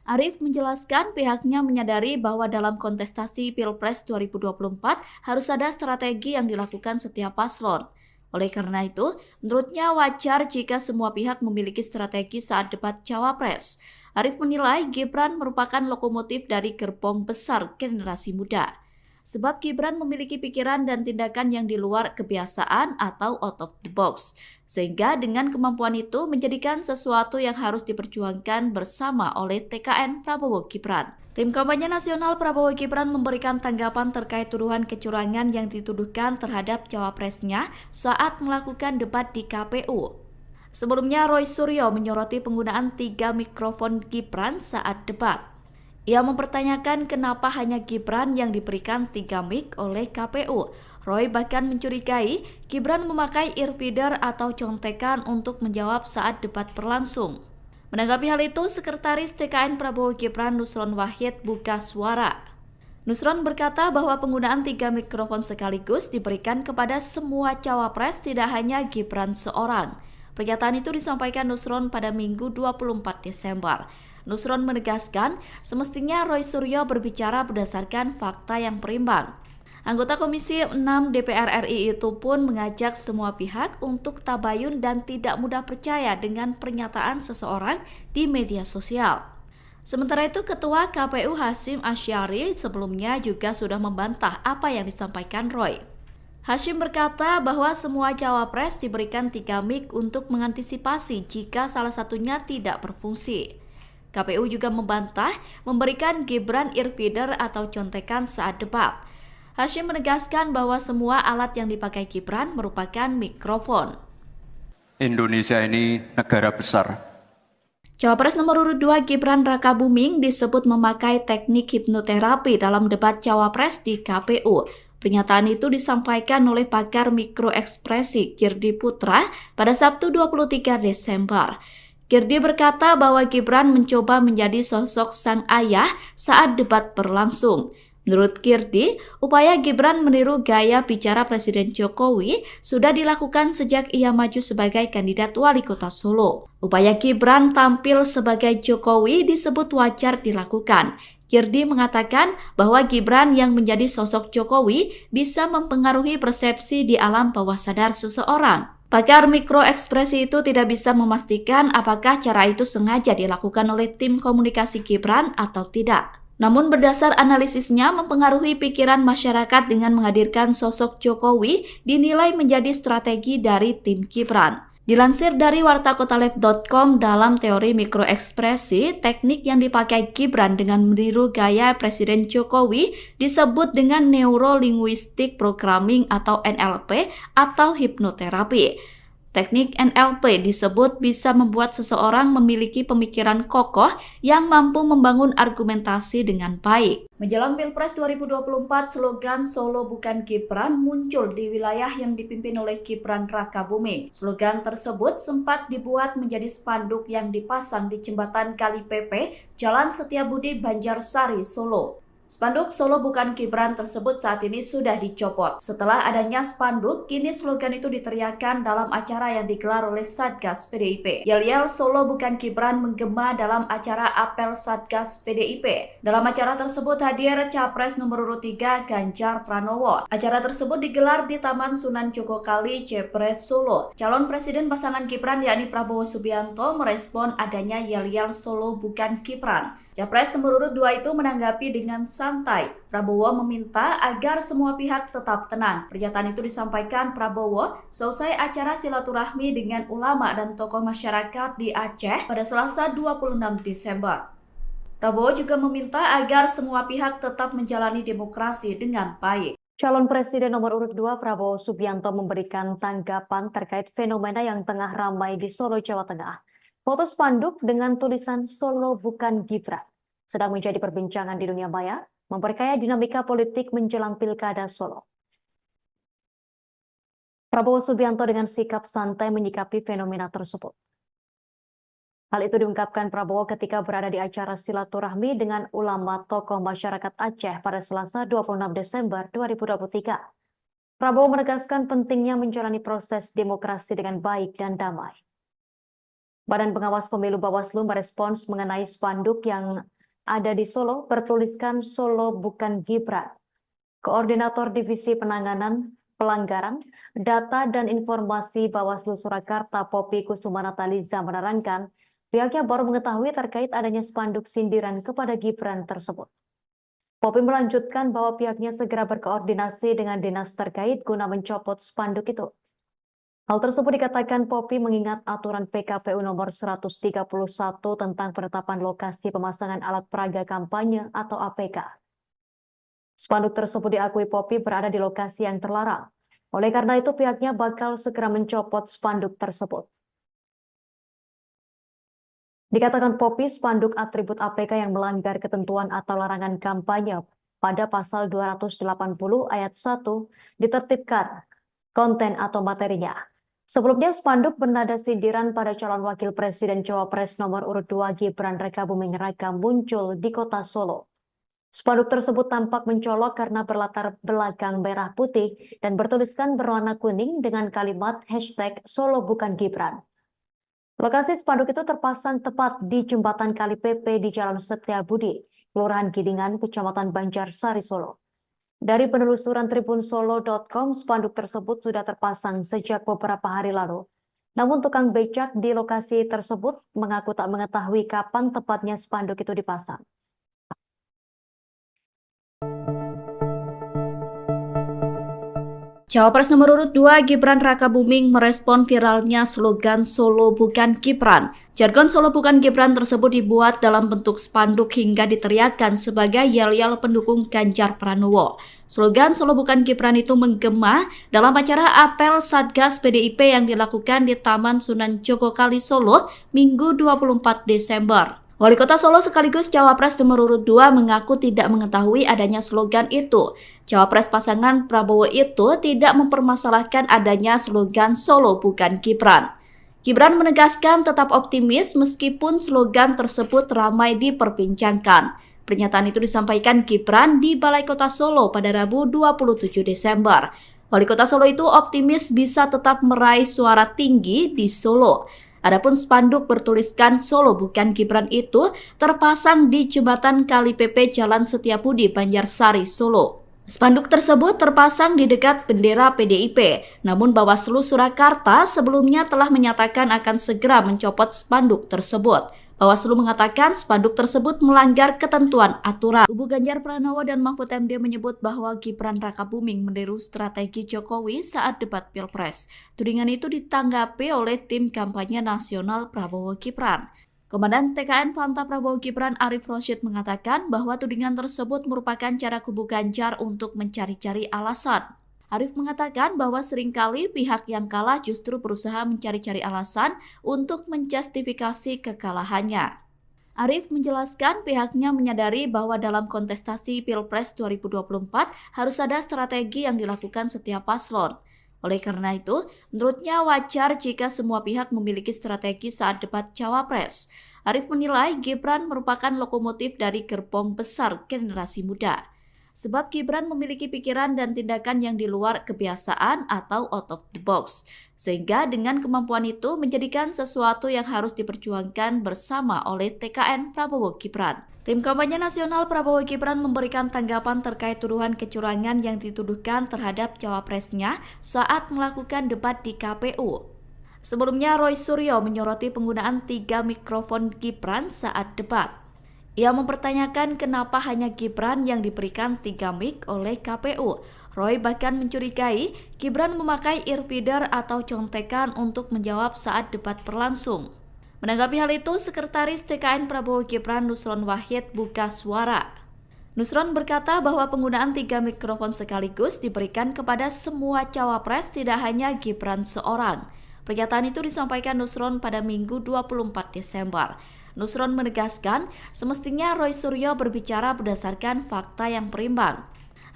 [SPEAKER 1] Arif menjelaskan pihaknya menyadari bahwa dalam kontestasi Pilpres 2024 harus ada strategi yang dilakukan setiap paslon. Oleh karena itu, menurutnya wajar jika semua pihak memiliki strategi saat debat Cawapres. Arif menilai Gibran merupakan lokomotif dari gerbong besar generasi muda. Sebab Gibran memiliki pikiran dan tindakan yang di luar kebiasaan atau out of the box. Sehingga dengan kemampuan itu menjadikan sesuatu yang harus diperjuangkan bersama oleh TKN Prabowo Gibran. Tim kampanye nasional Prabowo Gibran memberikan tanggapan terkait tuduhan kecurangan yang dituduhkan terhadap cawapresnya saat melakukan debat di KPU. Sebelumnya Roy Suryo menyoroti penggunaan 3 mikrofon Gibran saat debat. Ia mempertanyakan kenapa hanya Gibran yang diberikan 3 mic oleh KPU. Roy bahkan mencurigai Gibran memakai earfeeder atau contekan untuk menjawab saat debat berlangsung. Menanggapi hal itu, Sekretaris TKN Prabowo Gibran Nusron Wahid buka suara. Nusron berkata bahwa penggunaan 3 mikrofon sekaligus diberikan kepada semua cawapres, tidak hanya Gibran seorang. Pernyataan itu disampaikan Nusron pada Minggu 24 Desember. Nusron menegaskan semestinya Roy Suryo berbicara berdasarkan fakta yang berimbang. Anggota Komisi 6 DPR RI itu pun mengajak semua pihak untuk tabayun dan tidak mudah percaya dengan pernyataan seseorang di media sosial. Sementara itu, Ketua KPU Hasyim Asyari sebelumnya juga sudah membantah apa yang disampaikan Roy. Hashim berkata bahwa semua cawapres diberikan 3 mic untuk mengantisipasi jika salah satunya tidak berfungsi. KPU juga membantah memberikan Gibran earfeeder atau contekan saat debat. Hashim menegaskan bahwa semua alat yang dipakai Gibran merupakan mikrofon.
[SPEAKER 3] Indonesia ini negara besar.
[SPEAKER 1] Cawapres nomor urut 2 Gibran Rakabuming disebut memakai teknik hipnoterapi dalam debat cawapres di KPU. Pernyataan itu disampaikan oleh pakar mikroekspresi Girdi Putra pada Sabtu 23 Desember. Girdi berkata bahwa Gibran mencoba menjadi sosok sang ayah saat debat berlangsung. Menurut Girdi, upaya Gibran meniru gaya bicara Presiden Jokowi sudah dilakukan sejak ia maju sebagai kandidat wali kota Solo. Upaya Gibran tampil sebagai Jokowi disebut wajar dilakukan. Girdi mengatakan bahwa Gibran yang menjadi sosok Jokowi bisa mempengaruhi persepsi di alam bawah sadar seseorang. Pakar mikroekspresi itu tidak bisa memastikan apakah cara itu sengaja dilakukan oleh tim komunikasi Gibran atau tidak. Namun berdasar analisisnya mempengaruhi pikiran masyarakat dengan menghadirkan sosok Jokowi dinilai menjadi strategi dari tim Gibran. Dilansir dari wartakotalive.com, dalam teori mikroekspresi, teknik yang dipakai Gibran dengan meniru gaya Presiden Jokowi disebut dengan Neuro-Linguistic Programming atau NLP atau hipnoterapi. Teknik NLP disebut bisa membuat seseorang memiliki pemikiran kokoh yang mampu membangun argumentasi dengan baik. Menjelang Pilpres 2024, slogan Solo bukan Gibran muncul di wilayah yang dipimpin oleh Gibran Rakabuming. Slogan tersebut sempat dibuat menjadi spanduk yang dipasang di jembatan Kali Pepe, Jalan Setiabudi, Banjarsari, Solo. Spanduk Solo bukan Gibran tersebut saat ini sudah dicopot. Setelah adanya spanduk, kini slogan itu diteriakkan dalam acara yang digelar oleh Satgas PDIP. Yel-yel Solo bukan Gibran menggema dalam acara apel Satgas PDIP. Dalam acara tersebut hadir Capres nomor urut 3 Ganjar Pranowo. Acara tersebut digelar di Taman Sunan Jogokali, Jepres, Solo. Calon Presiden pasangan Gibran yakni Prabowo Subianto merespon adanya yel-yel Solo bukan Gibran. Capres nomor urut 2 itu menanggapi dengan santai. Prabowo meminta agar semua pihak tetap tenang. Pernyataan itu disampaikan Prabowo selesai acara silaturahmi dengan ulama dan tokoh masyarakat di Aceh pada Selasa 26 Desember. Prabowo juga meminta agar semua pihak tetap menjalani demokrasi dengan baik.
[SPEAKER 2] Calon Presiden nomor urut 2 Prabowo Subianto memberikan tanggapan terkait fenomena yang tengah ramai di Solo, Jawa Tengah. Foto spanduk dengan tulisan Solo bukan Gibran sedang menjadi perbincangan di dunia maya, memperkaya dinamika politik menjelang Pilkada Solo. Prabowo Subianto dengan sikap santai menyikapi fenomena tersebut. Hal itu diungkapkan Prabowo ketika berada di acara silaturahmi dengan ulama tokoh masyarakat Aceh pada Selasa 26 Desember 2023. Prabowo menegaskan pentingnya menjalani proses demokrasi dengan baik dan damai. Badan Pengawas Pemilu Bawaslu merespons mengenai spanduk yang ada di Solo bertuliskan Solo bukan Gibran. Koordinator Divisi Penanganan Pelanggaran, Data dan Informasi Bawaslu Surakarta Poppy Kusumanataliza menerangkan pihaknya baru mengetahui terkait adanya spanduk sindiran kepada Gibran tersebut. Poppy melanjutkan bahwa pihaknya segera berkoordinasi dengan dinas terkait guna mencopot spanduk itu. Hal tersebut dikatakan Poppy mengingat aturan PKPU nomor 131 tentang penetapan lokasi pemasangan alat peraga kampanye atau APK. Spanduk tersebut diakui Poppy berada di lokasi yang terlarang. Oleh karena itu pihaknya bakal segera mencopot spanduk tersebut. Dikatakan Poppy, spanduk atribut APK yang melanggar ketentuan atau larangan kampanye pada pasal 280 ayat 1 ditertibkan konten atau materinya. Sebelumnya, spanduk bernada sindiran pada calon wakil presiden Cawapres nomor urut 2 Gibran Rakabuming Raka muncul di kota Solo. Spanduk tersebut tampak mencolok karena berlatar belakang merah putih dan bertuliskan berwarna kuning dengan kalimat hashtag Solo bukan Gibran. Lokasi spanduk itu terpasang tepat di jembatan Kali Pepe di Jalan Setiabudi, Kelurahan Gidingan, Kecamatan Banjarsari, Solo. Dari penelusuran tribunsolo.com, spanduk tersebut sudah terpasang sejak beberapa hari lalu. Namun tukang becak di lokasi tersebut mengaku tak mengetahui kapan tepatnya spanduk itu dipasang.
[SPEAKER 1] Cawapres nomor urut 2 Gibran Rakabuming merespon viralnya slogan Solo bukan Gibran. Jargon Solo bukan Gibran tersebut dibuat dalam bentuk spanduk hingga diteriakkan sebagai yel-yel pendukung Ganjar Pranowo. Slogan Solo bukan Gibran itu menggema dalam acara apel Satgas PDIP yang dilakukan di Taman Sunan Jogokali Solo Minggu 24 Desember. Wali Kota Solo sekaligus Cawapres nomor urut 2 mengaku tidak mengetahui adanya slogan itu. Cawapres pasangan Prabowo itu tidak mempermasalahkan adanya slogan Solo bukan Gibran. Gibran menegaskan tetap optimis meskipun slogan tersebut ramai diperbincangkan. Pernyataan itu disampaikan Gibran di Balai Kota Solo pada Rabu 27 Desember. Wali Kota Solo itu optimis bisa tetap meraih suara tinggi di Solo. Adapun spanduk bertuliskan Solo bukan Gibran itu terpasang di jembatan Kali PP Jalan Setiabudi, Banjarsari, Solo. Spanduk tersebut terpasang di dekat bendera PDIP, namun Bawaslu Surakarta sebelumnya telah menyatakan akan segera mencopot spanduk tersebut. Bawaslu mengatakan spanduk tersebut melanggar ketentuan aturan. Kubu Ganjar Pranowo dan Mahfud MD menyebut bahwa Gibran Rakabuming meniru strategi Jokowi saat debat Pilpres. Tudingan itu ditanggapi oleh tim kampanye nasional Prabowo Gibran. Komandan TKN Fanta Prabowo Gibran Arif Rosyid mengatakan bahwa tudingan tersebut merupakan cara kubu Ganjar untuk mencari-cari alasan. Arif mengatakan bahwa seringkali pihak yang kalah justru berusaha mencari-cari alasan untuk menjustifikasi kekalahannya. Arif menjelaskan pihaknya menyadari bahwa dalam kontestasi Pilpres 2024 harus ada strategi yang dilakukan setiap paslon. Oleh karena itu, menurutnya wajar jika semua pihak memiliki strategi saat debat Cawapres. Arif menilai Gibran merupakan lokomotif dari gerbong besar generasi muda. Sebab Gibran memiliki pikiran dan tindakan yang di luar kebiasaan atau out of the box. Sehingga dengan kemampuan itu menjadikan sesuatu yang harus diperjuangkan bersama oleh TKN Prabowo Gibran. Tim kampanye nasional Prabowo Gibran memberikan tanggapan terkait tuduhan kecurangan yang dituduhkan terhadap cawapresnya saat melakukan debat di KPU. Sebelumnya Roy Suryo menyoroti penggunaan 3 mikrofon Gibran saat debat. Ia mempertanyakan kenapa hanya Gibran yang diberikan 3 mic oleh KPU. Roy bahkan mencurigai Gibran memakai earfeeder atau contekan untuk menjawab saat debat berlangsung. Menanggapi hal itu, Sekretaris TKN Prabowo Gibran Nusron Wahid buka suara. Nusron berkata bahwa penggunaan 3 mikrofon sekaligus diberikan kepada semua cawapres, tidak hanya Gibran seorang. Pernyataan itu disampaikan Nusron pada Minggu 24 Desember. Nusron menegaskan semestinya Roy Suryo berbicara berdasarkan fakta yang berimbang.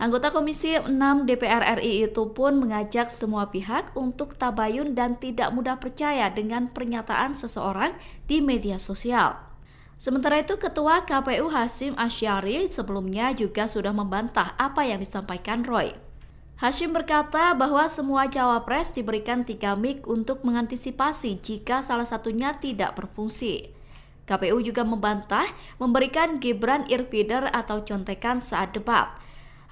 [SPEAKER 1] Anggota Komisi 6 DPR RI itu pun mengajak semua pihak untuk tabayun dan tidak mudah percaya dengan pernyataan seseorang di media sosial. Sementara itu, Ketua KPU Hasyim Asyari sebelumnya juga sudah membantah apa yang disampaikan Roy. Hasyim berkata bahwa semua cawapres diberikan 3 mic untuk mengantisipasi jika salah satunya tidak berfungsi. KPU juga membantah memberikan Gibran earfeeder atau contekan saat debat.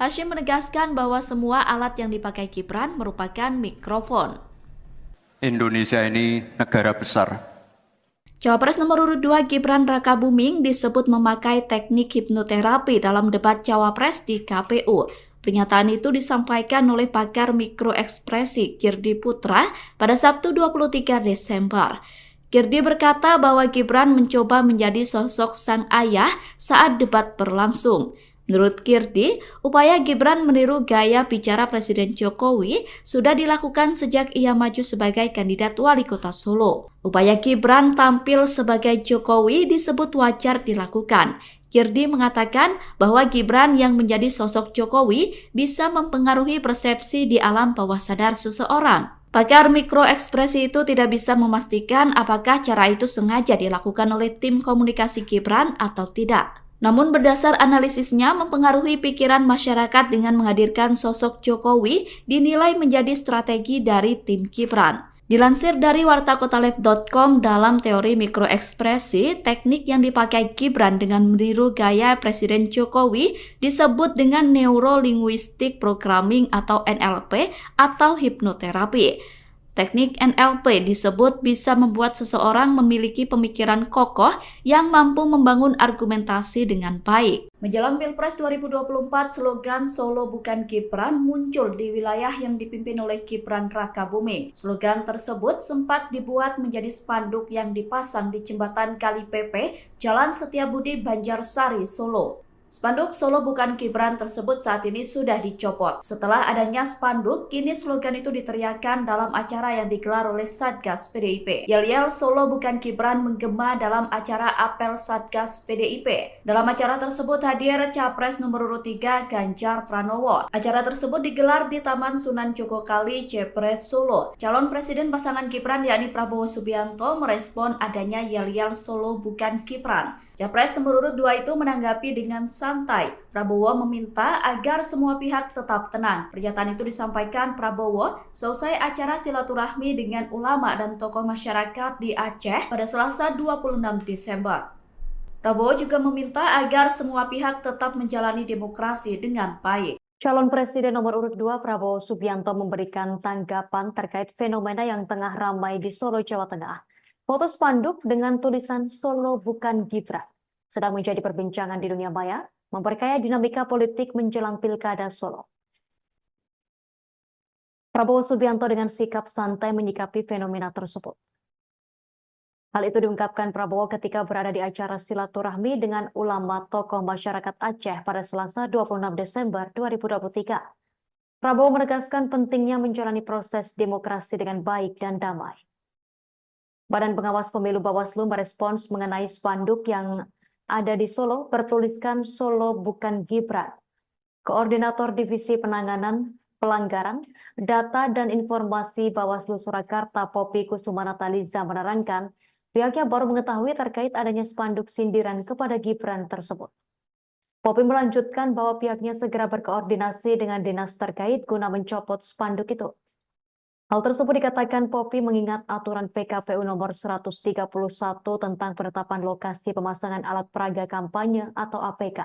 [SPEAKER 1] Hasyim menegaskan bahwa semua alat yang dipakai Gibran merupakan mikrofon.
[SPEAKER 3] Indonesia ini negara besar.
[SPEAKER 1] Cawapres nomor urut 2 Gibran Rakabuming disebut memakai teknik hipnoterapi dalam debat Cawapres di KPU. Pernyataan itu disampaikan oleh pakar mikroekspresi Girdi Putra pada Sabtu 23 Desember. Girdi berkata bahwa Gibran mencoba menjadi sosok sang ayah saat debat berlangsung. Menurut Girdi, upaya Gibran meniru gaya bicara Presiden Jokowi sudah dilakukan sejak ia maju sebagai kandidat wali kota Solo. Upaya Gibran tampil sebagai Jokowi disebut wajar dilakukan. Girdi mengatakan bahwa Gibran yang menjadi sosok Jokowi bisa mempengaruhi persepsi di alam bawah sadar seseorang. Pakar mikroekspresi itu tidak bisa memastikan apakah cara itu sengaja dilakukan oleh tim komunikasi Gibran atau tidak. Namun berdasar analisisnya mempengaruhi pikiran masyarakat dengan menghadirkan sosok Jokowi dinilai menjadi strategi dari tim Gibran. Dilansir dari wartakotalive.com, dalam teori mikroekspresi, teknik yang dipakai Gibran dengan meniru gaya Presiden Jokowi disebut dengan Neuro Linguistic Programming atau NLP atau hipnoterapi. Teknik NLP disebut bisa membuat seseorang memiliki pemikiran kokoh yang mampu membangun argumentasi dengan baik. Menjelang Pilpres 2024, slogan Solo Bukan Gibran muncul di wilayah yang dipimpin oleh Gibran Rakabuming. Slogan tersebut sempat dibuat menjadi spanduk yang dipasang di jembatan Kali Pepe, Jalan Setiabudi, Banjarsari, Solo. Spanduk Solo Bukan Gibran tersebut saat ini sudah dicopot. Setelah adanya spanduk, kini slogan itu diteriakkan dalam acara yang digelar oleh Satgas PDIP. Yel-yel Solo Bukan Gibran menggema dalam acara apel Satgas PDIP. Dalam acara tersebut hadir Capres nomor urut 3 Ganjar Pranowo. Acara tersebut digelar di Taman Sunan Jogokali, Jepres, Solo. Calon Presiden pasangan Gibran yakni Prabowo Subianto merespon adanya yel-yel Solo Bukan Gibran. Capres nomor urut 2 itu menanggapi dengan santai. Prabowo meminta agar semua pihak tetap tenang. Pernyataan itu disampaikan Prabowo selesai acara silaturahmi dengan ulama dan tokoh masyarakat di Aceh pada Selasa 26 Desember. Prabowo juga meminta agar semua pihak tetap menjalani demokrasi dengan baik.
[SPEAKER 2] Calon Presiden nomor urut 2 Prabowo Subianto memberikan tanggapan terkait fenomena yang tengah ramai di Solo, Jawa Tengah. Foto spanduk dengan tulisan Solo Bukan Gibran sedang menjadi perbincangan di dunia maya, memperkaya dinamika politik menjelang Pilkada Solo. Prabowo Subianto dengan sikap santai menyikapi fenomena tersebut. Hal itu diungkapkan Prabowo ketika berada di acara silaturahmi dengan ulama tokoh masyarakat Aceh pada Selasa 26 Desember 2023. Prabowo menegaskan pentingnya menjalani proses demokrasi dengan baik dan damai. Badan Pengawas Pemilu Bawaslu merespons mengenai spanduk yang ada di Solo bertuliskan Solo Bukan Gibran. Koordinator Divisi Penanganan Pelanggaran, Data dan Informasi Bawaslu Surakarta Poppy Kusumanataliza menerangkan pihaknya baru mengetahui terkait adanya spanduk sindiran kepada Gibran tersebut. Poppy melanjutkan bahwa pihaknya segera berkoordinasi dengan dinas terkait guna mencopot spanduk itu. Hal tersebut dikatakan Poppy mengingat aturan PKPU nomor 131 tentang penetapan lokasi pemasangan alat peraga kampanye atau APK.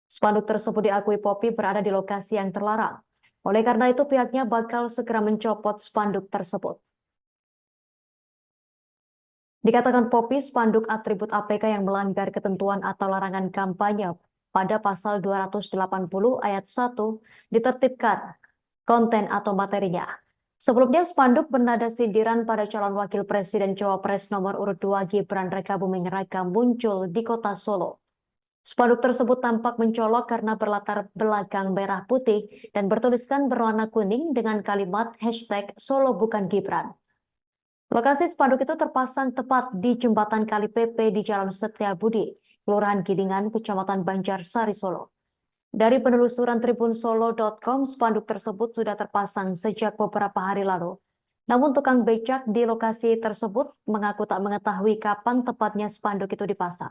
[SPEAKER 2] Spanduk tersebut diakui Poppy berada di lokasi yang terlarang. Oleh karena itu pihaknya bakal segera mencopot spanduk tersebut. Dikatakan Poppy, spanduk atribut APK yang melanggar ketentuan atau larangan kampanye pada pasal 280 ayat 1 ditertibkan konten atau materinya. Sebelumnya, spanduk bernada sindiran pada calon wakil presiden Cawapres nomor urut 2 Gibran Rakabuming Raka muncul di kota Solo. Spanduk tersebut tampak mencolok karena berlatar belakang merah putih dan bertuliskan berwarna kuning dengan kalimat hashtag Solo Bukan Gibran. Lokasi spanduk itu terpasang tepat di jembatan Kali Pepe di Jalan Setiabudi, Kelurahan Gidingan, Kecamatan Banjarsari, Solo. Dari penelusuran tribunsolo.com, spanduk tersebut sudah terpasang sejak beberapa hari lalu. Namun tukang becak di lokasi tersebut mengaku tak mengetahui kapan tepatnya spanduk itu dipasang.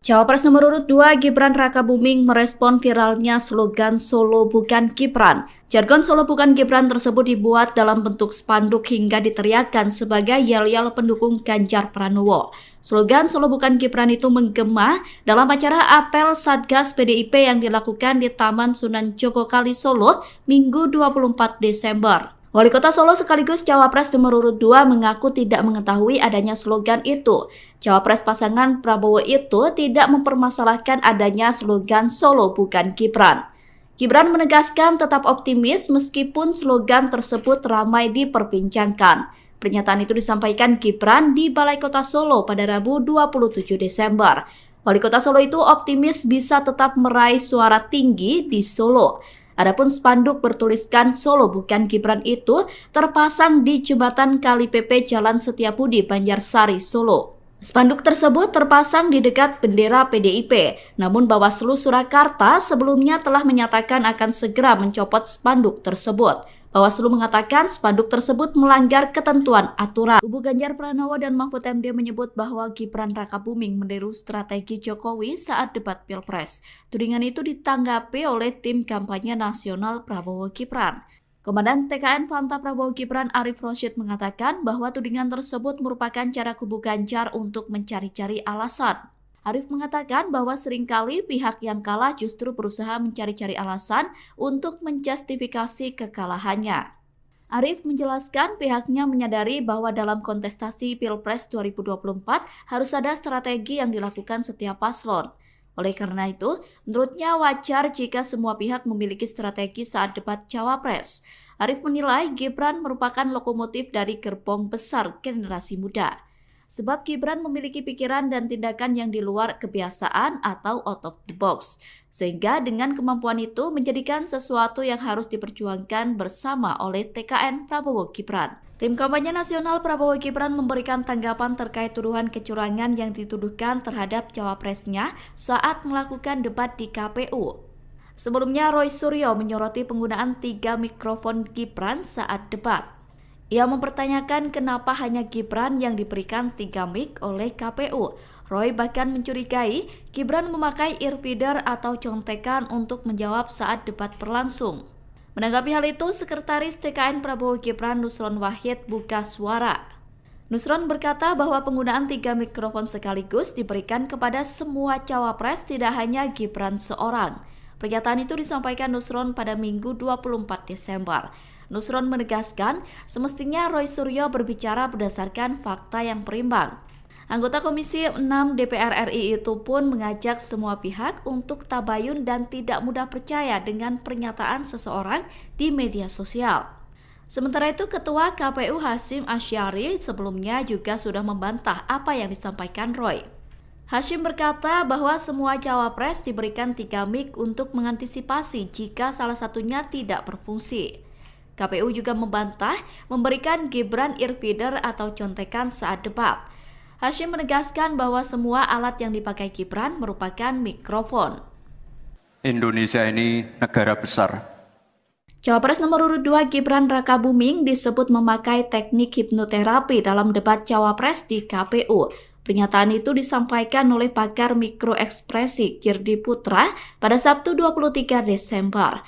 [SPEAKER 1] Cawapres nomor urut 2 Gibran Rakabuming merespon viralnya slogan Solo Bukan Gibran. Jargon Solo Bukan Gibran tersebut dibuat dalam bentuk spanduk hingga diteriakkan sebagai yel-yel pendukung Ganjar Pranowo. Slogan Solo Bukan Gibran itu menggema dalam acara apel Satgas PDIP yang dilakukan di Taman Sunan Jogokali, Solo, Minggu 24 Desember. Wali Kota Solo sekaligus Cawapres nomor urut 2 mengaku tidak mengetahui adanya slogan itu. Cawapres pasangan Prabowo itu tidak mempermasalahkan adanya slogan Solo Bukan Gibran. Gibran menegaskan tetap optimis meskipun slogan tersebut ramai diperbincangkan. Pernyataan itu disampaikan Gibran di Balai Kota Solo pada Rabu 27 Desember. Wali Kota Solo itu optimis bisa tetap meraih suara tinggi di Solo. Adapun spanduk bertuliskan Solo Bukan Gibran itu terpasang di jembatan Kali Pepe Jalan Setiabudi, Banjarsari, Solo. Spanduk tersebut terpasang di dekat bendera PDIP, namun Bawaslu Surakarta sebelumnya telah menyatakan akan segera mencopot spanduk tersebut. Bawaslu mengatakan spanduk tersebut melanggar ketentuan aturan. Kubu Ganjar Pranowo dan Mahfud MD menyebut bahwa Gibran Rakabuming meniru strategi Jokowi saat debat Pilpres. Tudingan itu ditanggapi oleh tim kampanye nasional Prabowo Gibran. Komandan TKN Fanta Prabowo Gibran Arif Rosyid mengatakan bahwa tudingan tersebut merupakan cara kubu Ganjar untuk mencari-cari alasan. Arif mengatakan bahwa seringkali pihak yang kalah justru berusaha mencari-cari alasan untuk menjustifikasi kekalahannya. Arif menjelaskan pihaknya menyadari bahwa dalam kontestasi Pilpres 2024 harus ada strategi yang dilakukan setiap paslon. Oleh karena itu, menurutnya wajar jika semua pihak memiliki strategi saat debat Cawapres. Arif menilai Gibran merupakan lokomotif dari gerbong besar generasi muda. Sebab Gibran memiliki pikiran dan tindakan yang di luar kebiasaan atau out of the box. Sehingga dengan kemampuan itu menjadikan sesuatu yang harus diperjuangkan bersama oleh TKN Prabowo Gibran. Tim kampanye nasional Prabowo Gibran memberikan tanggapan terkait tuduhan kecurangan yang dituduhkan terhadap cawapresnya saat melakukan debat di KPU. Sebelumnya Roy Suryo menyoroti penggunaan 3 mikrofon Gibran saat debat. Ia mempertanyakan kenapa hanya Gibran yang diberikan 3 mic oleh KPU. Roy bahkan mencurigai Gibran memakai earfeeder atau contekan untuk menjawab saat debat berlangsung. Menanggapi hal itu, Sekretaris TKN Prabowo Gibran Nusron Wahid buka suara. Nusron berkata bahwa penggunaan 3 mikrofon sekaligus diberikan kepada semua cawapres, tidak hanya Gibran seorang. Pernyataan itu disampaikan Nusron pada Minggu 24 Desember. Nusron menegaskan semestinya Roy Suryo berbicara berdasarkan fakta yang berimbang. Anggota Komisi 6 DPR RI itu pun mengajak semua pihak untuk tabayun dan tidak mudah percaya dengan pernyataan seseorang di media sosial. Sementara itu, Ketua KPU Hasyim Asyari sebelumnya juga sudah membantah apa yang disampaikan Roy. Hasyim berkata bahwa semua cawapres diberikan 3 mic untuk mengantisipasi jika salah satunya tidak berfungsi. KPU juga membantah memberikan Gibran earfeeder atau contekan saat debat. Hasyim menegaskan bahwa semua alat yang dipakai Gibran merupakan mikrofon.
[SPEAKER 3] Indonesia ini negara besar.
[SPEAKER 1] Cawapres nomor urut 2 Gibran Rakabuming disebut memakai teknik hipnoterapi dalam debat Cawapres di KPU. Pernyataan itu disampaikan oleh pakar mikroekspresi Girdi Putra pada Sabtu 23 Desember.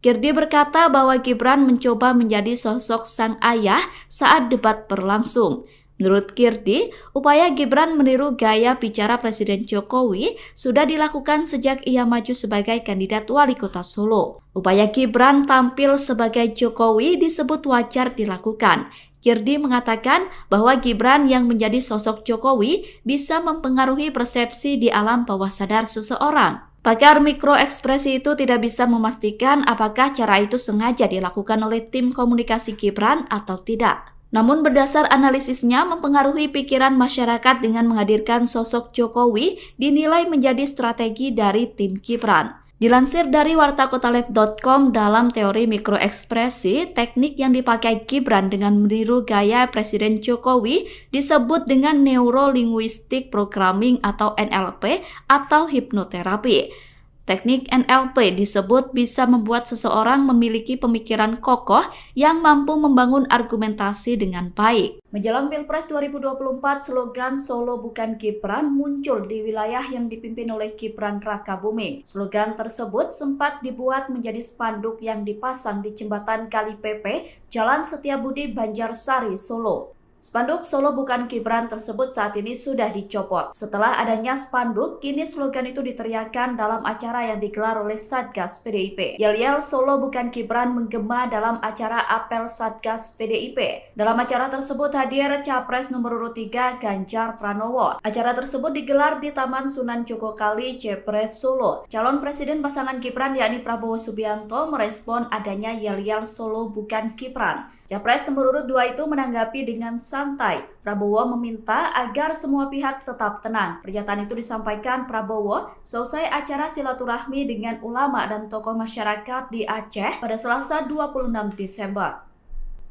[SPEAKER 1] Girdi berkata bahwa Gibran mencoba menjadi sosok sang ayah saat debat berlangsung. Menurut Girdi, upaya Gibran meniru gaya bicara Presiden Jokowi sudah dilakukan sejak ia maju sebagai kandidat wali kota Solo. Upaya Gibran tampil sebagai Jokowi disebut wajar dilakukan. Girdi mengatakan bahwa Gibran yang menjadi sosok Jokowi bisa mempengaruhi persepsi di alam bawah sadar seseorang. Pakar mikroekspresi itu tidak bisa memastikan apakah cara itu sengaja dilakukan oleh tim komunikasi Gibran atau tidak. Namun berdasar analisisnya mempengaruhi pikiran masyarakat dengan menghadirkan sosok Jokowi dinilai menjadi strategi dari tim Gibran. Dilansir dari wartakotalive.com, dalam teori mikroekspresi, teknik yang dipakai Gibran dengan meniru gaya Presiden Jokowi disebut dengan Neuro-Linguistic Programming atau NLP atau hipnoterapi. Teknik NLP disebut bisa membuat seseorang memiliki pemikiran kokoh yang mampu membangun argumentasi dengan baik. Menjelang Pilpres 2024, slogan Solo bukan Gibran muncul di wilayah yang dipimpin oleh Gibran Rakabuming. Slogan tersebut sempat dibuat menjadi spanduk yang dipasang di jembatan Kali Pepe, Jalan Setiabudi, Banjarsari, Solo. Spanduk Solo bukan Gibran tersebut saat ini sudah dicopot. Setelah adanya spanduk, kini slogan itu diteriakkan dalam acara yang digelar oleh Satgas PDIP. Yel-yel Solo bukan Gibran menggema dalam acara apel Satgas PDIP. Dalam acara tersebut hadir Capres nomor urut 3 Ganjar Pranowo. Acara tersebut digelar di Taman Sunan Jogokali, Jepres, Solo. Calon Presiden pasangan Gibran yakni Prabowo Subianto merespon adanya yel-yel Solo bukan Gibran. Capres nomor urut 2 itu menanggapi dengan santai. Prabowo meminta agar semua pihak tetap tenang. Pernyataan itu disampaikan Prabowo selesai acara silaturahmi dengan ulama dan tokoh masyarakat di Aceh pada Selasa 26 Desember.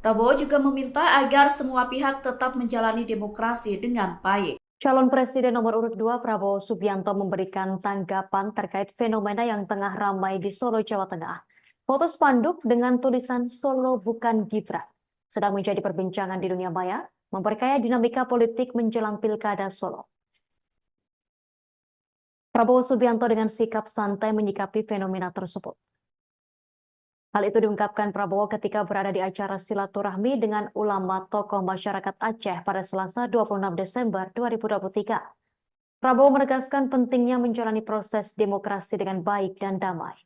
[SPEAKER 1] Prabowo juga meminta agar semua pihak tetap menjalani demokrasi dengan baik.
[SPEAKER 2] Calon Presiden nomor urut 2 Prabowo Subianto memberikan tanggapan terkait fenomena yang tengah ramai di Solo, Jawa Tengah. Foto spanduk dengan tulisan Solo bukan Gibran sedang menjadi perbincangan di dunia maya, memperkaya dinamika politik menjelang Pilkada Solo. Prabowo Subianto dengan sikap santai menyikapi fenomena tersebut. Hal itu diungkapkan Prabowo ketika berada di acara silaturahmi dengan ulama tokoh masyarakat Aceh pada Selasa 26 Desember 2023. Prabowo menegaskan pentingnya menjalani proses demokrasi dengan baik dan damai.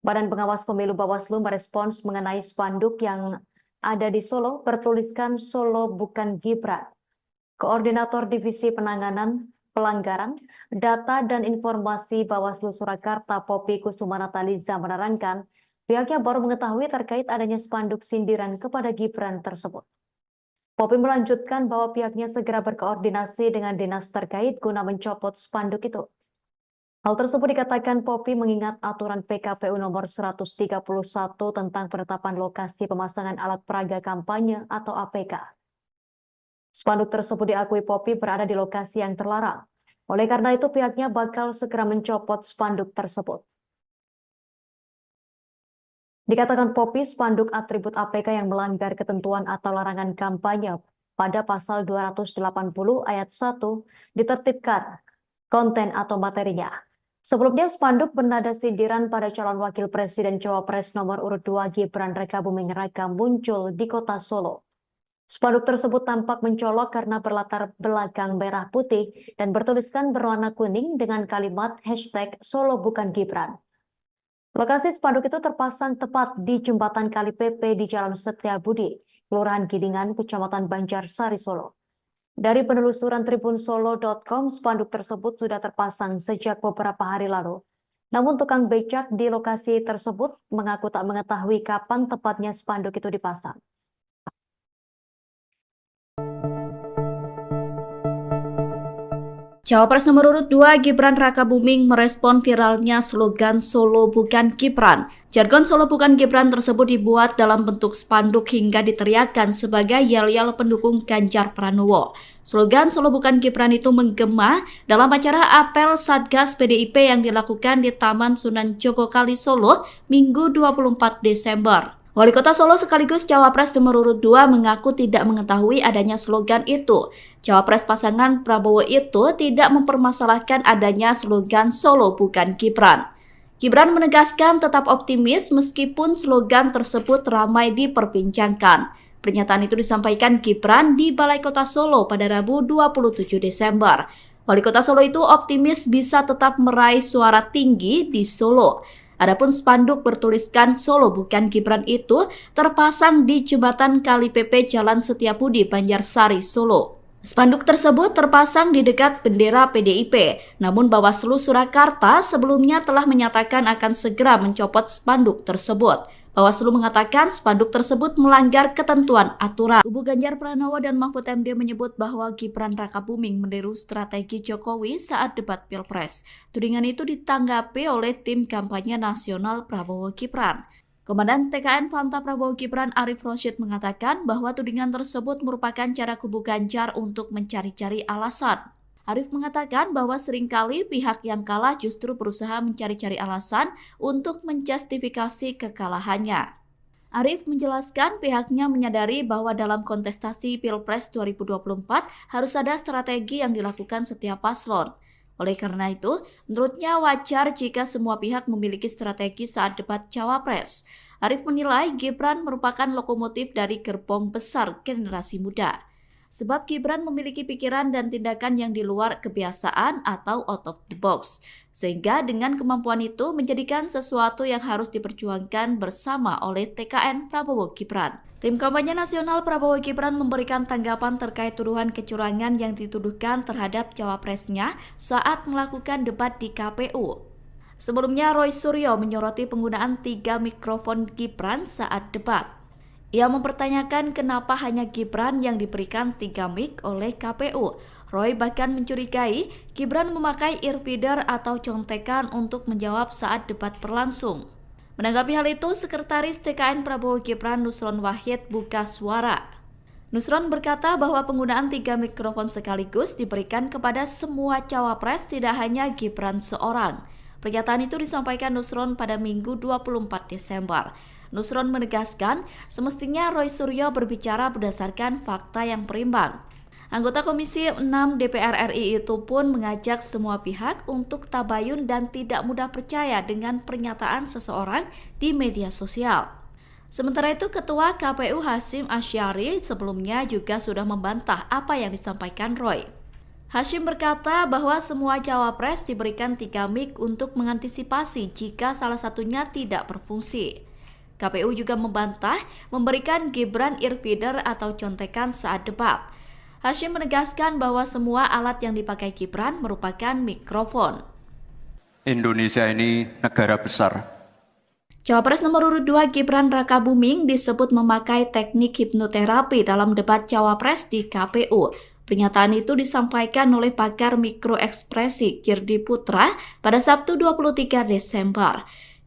[SPEAKER 2] Badan Pengawas Pemilu Bawaslu merespons mengenai spanduk yang ada di Solo bertuliskan Solo bukan Gibran. Koordinator Divisi Penanganan Pelanggaran, Data dan Informasi Bawaslu Surakarta Poppy Kusuma Nataliza menerangkan, pihaknya baru mengetahui terkait adanya spanduk sindiran kepada Gibran tersebut. Poppy melanjutkan bahwa pihaknya segera berkoordinasi dengan dinas terkait guna mencopot spanduk itu. Hal tersebut dikatakan Poppy mengingat aturan PKPU nomor 131 tentang penetapan lokasi pemasangan alat peraga kampanye atau APK. Spanduk tersebut diakui Poppy berada di lokasi yang terlarang. Oleh karena itu pihaknya bakal segera mencopot spanduk tersebut. Dikatakan Poppy, spanduk atribut APK yang melanggar ketentuan atau larangan kampanye pada pasal 280 ayat 1 ditertibkan konten atau materinya. Sebelumnya spanduk bernada sindiran pada calon wakil presiden Cawapres nomor urut 2 Gibran Rakabuming Raka muncul di kota Solo. Spanduk tersebut tampak mencolok karena berlatar belakang merah putih dan bertuliskan berwarna kuning dengan kalimat #Solo bukan Gibran. Lokasi spanduk itu terpasang tepat di jembatan Kali PP di Jalan Setiabudi, Kelurahan Gidingan, Kecamatan Banjarsari, Solo. Dari penelusuran tribunsolo.com, spanduk tersebut sudah terpasang sejak beberapa hari lalu. Namun tukang becak di lokasi tersebut mengaku tak mengetahui kapan tepatnya spanduk itu dipasang.
[SPEAKER 1] Cawapres nomor urut 2 Gibran Rakabuming merespon viralnya slogan Solo bukan Gibran. Jargon Solo bukan Gibran tersebut dibuat dalam bentuk spanduk hingga diteriakkan sebagai yel-yel pendukung Ganjar Pranowo. Slogan Solo bukan Gibran itu menggema dalam acara apel Satgas PDIP yang dilakukan di Taman Sunan Jogokali Solo Minggu 24 Desember. Wali Kota Solo sekaligus Cawapres nomor urut 2 mengaku tidak mengetahui adanya slogan itu. Cawapres pasangan Prabowo itu tidak mempermasalahkan adanya slogan Solo bukan Gibran. Gibran menegaskan tetap optimis meskipun slogan tersebut ramai diperbincangkan. Pernyataan itu disampaikan Gibran di Balai Kota Solo pada Rabu 27 Desember. Wali Kota Solo itu optimis bisa tetap meraih suara tinggi di Solo. Adapun spanduk bertuliskan Solo bukan Gibran itu terpasang di jembatan Kali PP Jalan Setiabudi, Banjarsari, Solo. Spanduk tersebut terpasang di dekat bendera PDIP, namun Bawaslu Surakarta sebelumnya telah menyatakan akan segera mencopot spanduk tersebut. Bawaslu mengatakan spanduk tersebut melanggar ketentuan aturan. Kubu Ganjar Pranowo dan Mahfud MD menyebut bahwa Gibran Rakabuming meniru strategi Jokowi saat debat Pilpres. Tudingan itu ditanggapi oleh tim kampanye nasional Prabowo Gibran. Komandan TKN Fanta Prabowo Gibran Arif Rosyid mengatakan bahwa tudingan tersebut merupakan cara kubu Ganjar untuk mencari-cari alasan. Arif mengatakan bahwa seringkali pihak yang kalah justru berusaha mencari-cari alasan untuk menjustifikasi kekalahannya. Arif menjelaskan pihaknya menyadari bahwa dalam kontestasi Pilpres 2024 harus ada strategi yang dilakukan setiap paslon. Oleh karena itu, menurutnya wajar jika semua pihak memiliki strategi saat debat Cawapres. Arif menilai Gibran merupakan lokomotif dari gerbong besar generasi muda. Sebab Gibran memiliki pikiran dan tindakan yang di luar kebiasaan atau out of the box. Sehingga dengan kemampuan itu menjadikan sesuatu yang harus diperjuangkan bersama oleh TKN Prabowo Gibran. Tim kampanye nasional Prabowo Gibran memberikan tanggapan terkait tuduhan kecurangan yang dituduhkan terhadap cawapresnya saat melakukan debat di KPU. Sebelumnya Roy Suryo menyoroti penggunaan 3 mikrofon Gibran saat debat. Ia mempertanyakan kenapa hanya Gibran yang diberikan 3 mic oleh KPU. Roy bahkan mencurigai Gibran memakai earfeeder atau contekan untuk menjawab saat debat berlangsung. Menanggapi hal itu, Sekretaris TKN Prabowo Gibran Nusron Wahid buka suara. Nusron berkata bahwa penggunaan 3 mikrofon sekaligus diberikan kepada semua cawapres, tidak hanya Gibran seorang. Pernyataan itu disampaikan Nusron pada Minggu 24 Desember. Nusron menegaskan semestinya Roy Suryo berbicara berdasarkan fakta yang berimbang. Anggota Komisi 6 DPR RI itu pun mengajak semua pihak untuk tabayun dan tidak mudah percaya dengan pernyataan seseorang di media sosial. Sementara itu, Ketua KPU Hasyim Asyari sebelumnya juga sudah membantah apa yang disampaikan Roy. Hashim berkata bahwa semua cawapres diberikan 3 mic untuk mengantisipasi jika salah satunya tidak berfungsi. KPU juga membantah memberikan Gibran earfeeder atau contekan saat debat. Hashim menegaskan bahwa semua alat yang dipakai Gibran merupakan mikrofon.
[SPEAKER 3] Indonesia ini negara besar.
[SPEAKER 1] Cawapres nomor urut 2 Gibran Rakabuming disebut memakai teknik hipnoterapi dalam debat cawapres di KPU. Pernyataan itu disampaikan oleh pakar mikroekspresi Kirdi Putra pada Sabtu 23 Desember.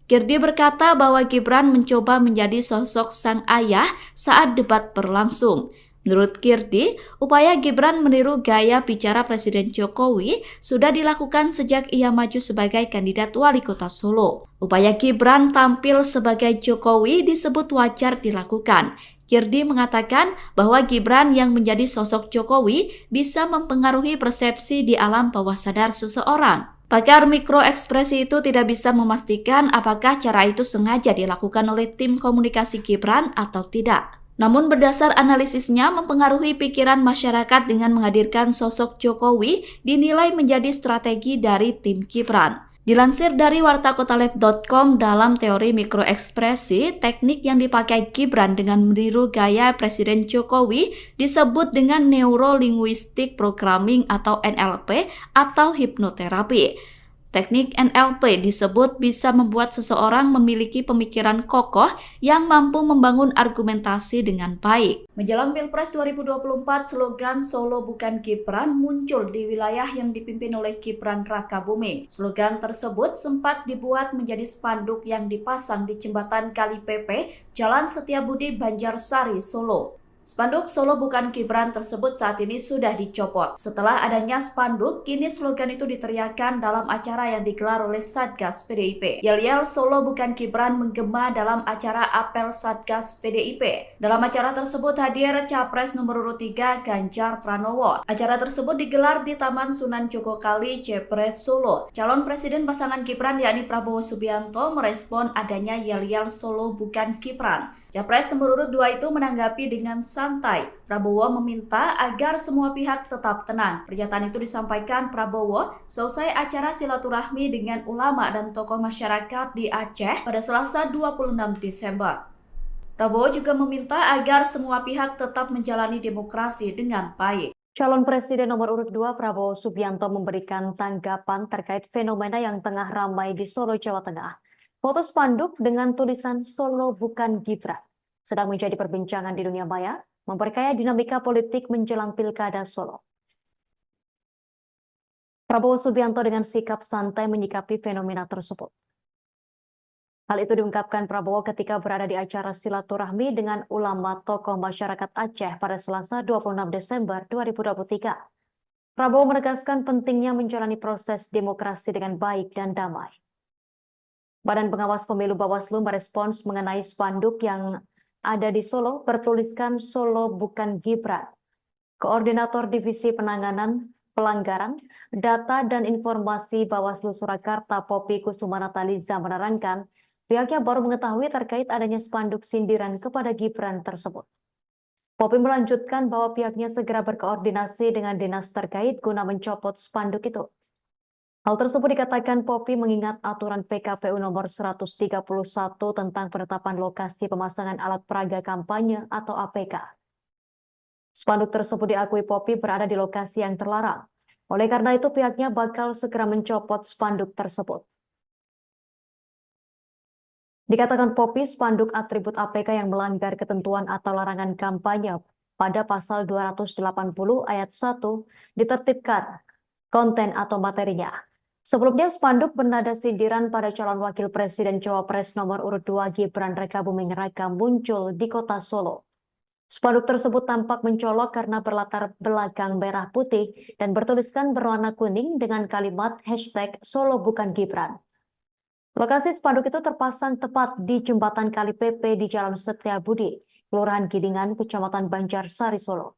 [SPEAKER 1] Kirdi berkata bahwa Gibran mencoba menjadi sosok sang ayah saat debat berlangsung. Menurut Kirdi, upaya Gibran meniru gaya bicara Presiden Jokowi sudah dilakukan sejak ia maju sebagai kandidat wali kota Solo. Upaya Gibran tampil sebagai Jokowi disebut wajar dilakukan. Kirdi mengatakan bahwa Gibran yang menjadi sosok Jokowi bisa mempengaruhi persepsi di alam bawah sadar seseorang. Pakar mikroekspresi itu tidak bisa memastikan apakah cara itu sengaja dilakukan oleh tim komunikasi Gibran atau tidak. Namun berdasar analisisnya mempengaruhi pikiran masyarakat dengan menghadirkan sosok Jokowi dinilai menjadi strategi dari tim Gibran. Dilansir dari wartakotalive.com, dalam teori mikroekspresi, teknik yang dipakai Gibran dengan meniru gaya Presiden Jokowi disebut dengan Neuro-Linguistic Programming atau NLP atau hipnoterapi. Teknik NLP disebut bisa membuat seseorang memiliki pemikiran kokoh yang mampu membangun argumentasi dengan baik. Menjelang Pilpres 2024, slogan Solo bukan Gibran muncul di wilayah yang dipimpin oleh Gibran Rakabuming. Slogan tersebut sempat dibuat menjadi spanduk yang dipasang di jembatan Kali Pepe, Jalan Setiabudi, Banjarsari, Solo. Spanduk Solo bukan Gibran tersebut saat ini sudah dicopot. Setelah adanya spanduk, kini slogan itu diteriakkan dalam acara yang digelar oleh Satgas PDIP. Yel-yel Solo bukan Gibran menggema dalam acara apel Satgas PDIP. Dalam acara tersebut hadir Capres nomor urut 3 Ganjar Pranowo. Acara tersebut digelar di Taman Sunan Jogokali, Jepres, Solo. Calon Presiden pasangan Gibran yakni Prabowo Subianto merespon adanya yel-yel Solo bukan Gibran. Capres nomor urut 2 itu menanggapi dengan santai. Prabowo meminta agar semua pihak tetap tenang. Pernyataan itu disampaikan Prabowo selesai acara silaturahmi dengan ulama dan tokoh masyarakat di Aceh pada Selasa 26 Desember. Prabowo juga meminta agar semua pihak tetap menjalani demokrasi dengan baik.
[SPEAKER 2] Calon Presiden nomor urut 2 Prabowo Subianto memberikan tanggapan terkait fenomena yang tengah ramai di Solo, Jawa Tengah. Foto spanduk dengan tulisan Solo bukan Gibran sedang menjadi perbincangan di dunia maya, memperkaya dinamika politik menjelang Pilkada Solo. Prabowo Subianto dengan sikap santai menyikapi fenomena tersebut. Hal itu diungkapkan Prabowo ketika berada di acara silaturahmi dengan ulama tokoh masyarakat Aceh pada Selasa 26 Desember 2023. Prabowo menegaskan pentingnya menjalani proses demokrasi dengan baik dan damai. Badan Pengawas Pemilu Bawaslu merespons mengenai spanduk yang ada di Solo bertuliskan Solo bukan Gibran. Koordinator Divisi Penanganan Pelanggaran, Data dan Informasi Bawaslu Surakarta Poppy Kusumanataliza menerangkan pihaknya baru mengetahui terkait adanya spanduk sindiran kepada Gibran tersebut. Poppy melanjutkan bahwa pihaknya segera berkoordinasi dengan dinas terkait guna mencopot spanduk itu. Hal tersebut dikatakan Poppy mengingat aturan PKPU nomor 131 tentang penetapan lokasi pemasangan alat peraga kampanye atau APK. Spanduk tersebut diakui Poppy berada di lokasi yang terlarang. Oleh karena itu pihaknya bakal segera mencopot spanduk tersebut. Dikatakan Poppy, spanduk atribut APK yang melanggar ketentuan atau larangan kampanye pada pasal 280 ayat 1 ditertibkan konten atau materinya. Sebelumnya spanduk bernada sindiran pada calon wakil presiden Cawapres nomor urut 2 Gibran Rakabuming Raka muncul di kota Solo. Spanduk tersebut tampak mencolok karena berlatar belakang merah putih dan bertuliskan berwarna kuning dengan kalimat hashtag Solo bukan Gibran. Lokasi spanduk itu terpasang tepat di jembatan Kali Pepe di Jalan Setiabudi, Kelurahan Gidingan, Kecamatan Banjarsari, Solo.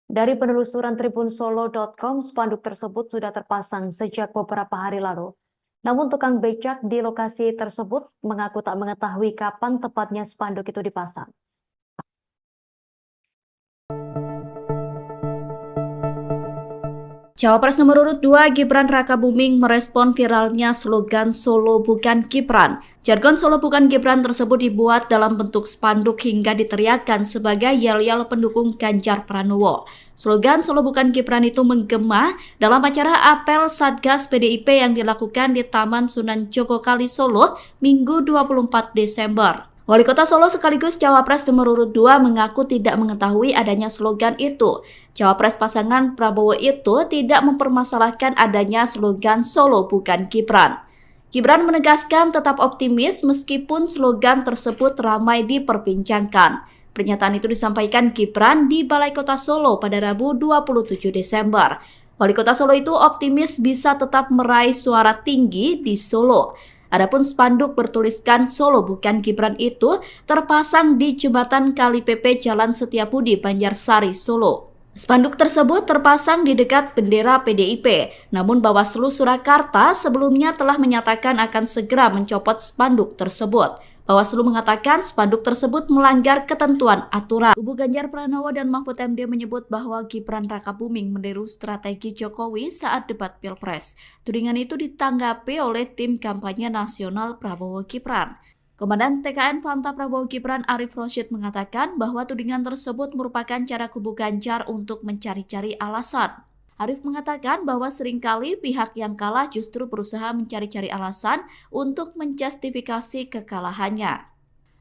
[SPEAKER 2] Dari penelusuran tribunsolo.com, spanduk tersebut sudah terpasang sejak beberapa hari lalu. Namun tukang becak di lokasi tersebut mengaku tak mengetahui kapan tepatnya spanduk itu dipasang.
[SPEAKER 1] Cawapres nomor urut 2 Gibran Rakabuming merespon viralnya slogan Solo Bukan Gibran. Jargon Solo Bukan Gibran tersebut dibuat dalam bentuk spanduk hingga diteriakkan sebagai yel-yel pendukung Ganjar Pranowo. Slogan Solo Bukan Gibran itu menggema dalam acara apel Satgas PDIP yang dilakukan di Taman Sunan Jogokali Solo Minggu 24 Desember. Wali Kota Solo sekaligus Cawapres nomor urut 2 mengaku tidak mengetahui adanya slogan itu. Cawapres pasangan Prabowo itu tidak mempermasalahkan adanya slogan Solo Bukan Gibran. Gibran menegaskan tetap optimis meskipun slogan tersebut ramai diperbincangkan. Pernyataan itu disampaikan Gibran di Balai Kota Solo pada Rabu 27 Desember. Wali Kota Solo itu optimis bisa tetap meraih suara tinggi di Solo. Adapun spanduk bertuliskan Solo Bukan Gibran itu terpasang di jembatan Kali PP Jalan Setiabudi, Banjarsari, Solo. Spanduk tersebut terpasang di dekat bendera PDIP, namun Bawaslu Surakarta sebelumnya telah menyatakan akan segera mencopot spanduk tersebut. Bawaslu mengatakan spanduk tersebut melanggar ketentuan aturan. Kubu Ganjar Pranowo dan Mahfud MD menyebut bahwa Gibran Rakabuming meniru strategi Jokowi saat debat Pilpres. Tudingan itu ditanggapi oleh tim kampanye nasional Prabowo Gibran. Komandan TKN Fanta Prabowo Gibran Arif Rosyid mengatakan bahwa tudingan tersebut merupakan cara kubu Ganjar untuk mencari-cari alasan. Arif mengatakan bahwa seringkali pihak yang kalah justru berusaha mencari-cari alasan untuk menjustifikasi kekalahannya.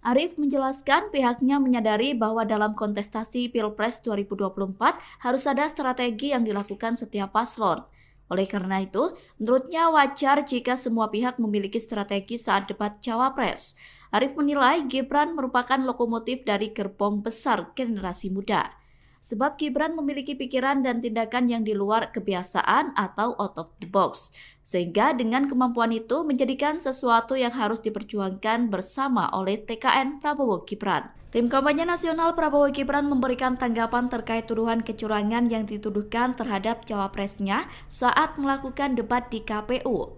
[SPEAKER 1] Arif menjelaskan pihaknya menyadari bahwa dalam kontestasi Pilpres 2024 harus ada strategi yang dilakukan setiap paslon. Oleh karena itu, menurutnya wajar jika semua pihak memiliki strategi saat debat Cawapres. Arif menilai Gibran merupakan lokomotif dari gerbong besar generasi muda. Sebab Gibran memiliki pikiran dan tindakan yang di luar kebiasaan atau out of the box. Sehingga dengan kemampuan itu menjadikan sesuatu yang harus diperjuangkan bersama oleh TKN Prabowo Gibran. Tim kampanye nasional Prabowo Gibran memberikan tanggapan terkait tuduhan kecurangan yang dituduhkan terhadap cawapresnya saat melakukan debat di KPU.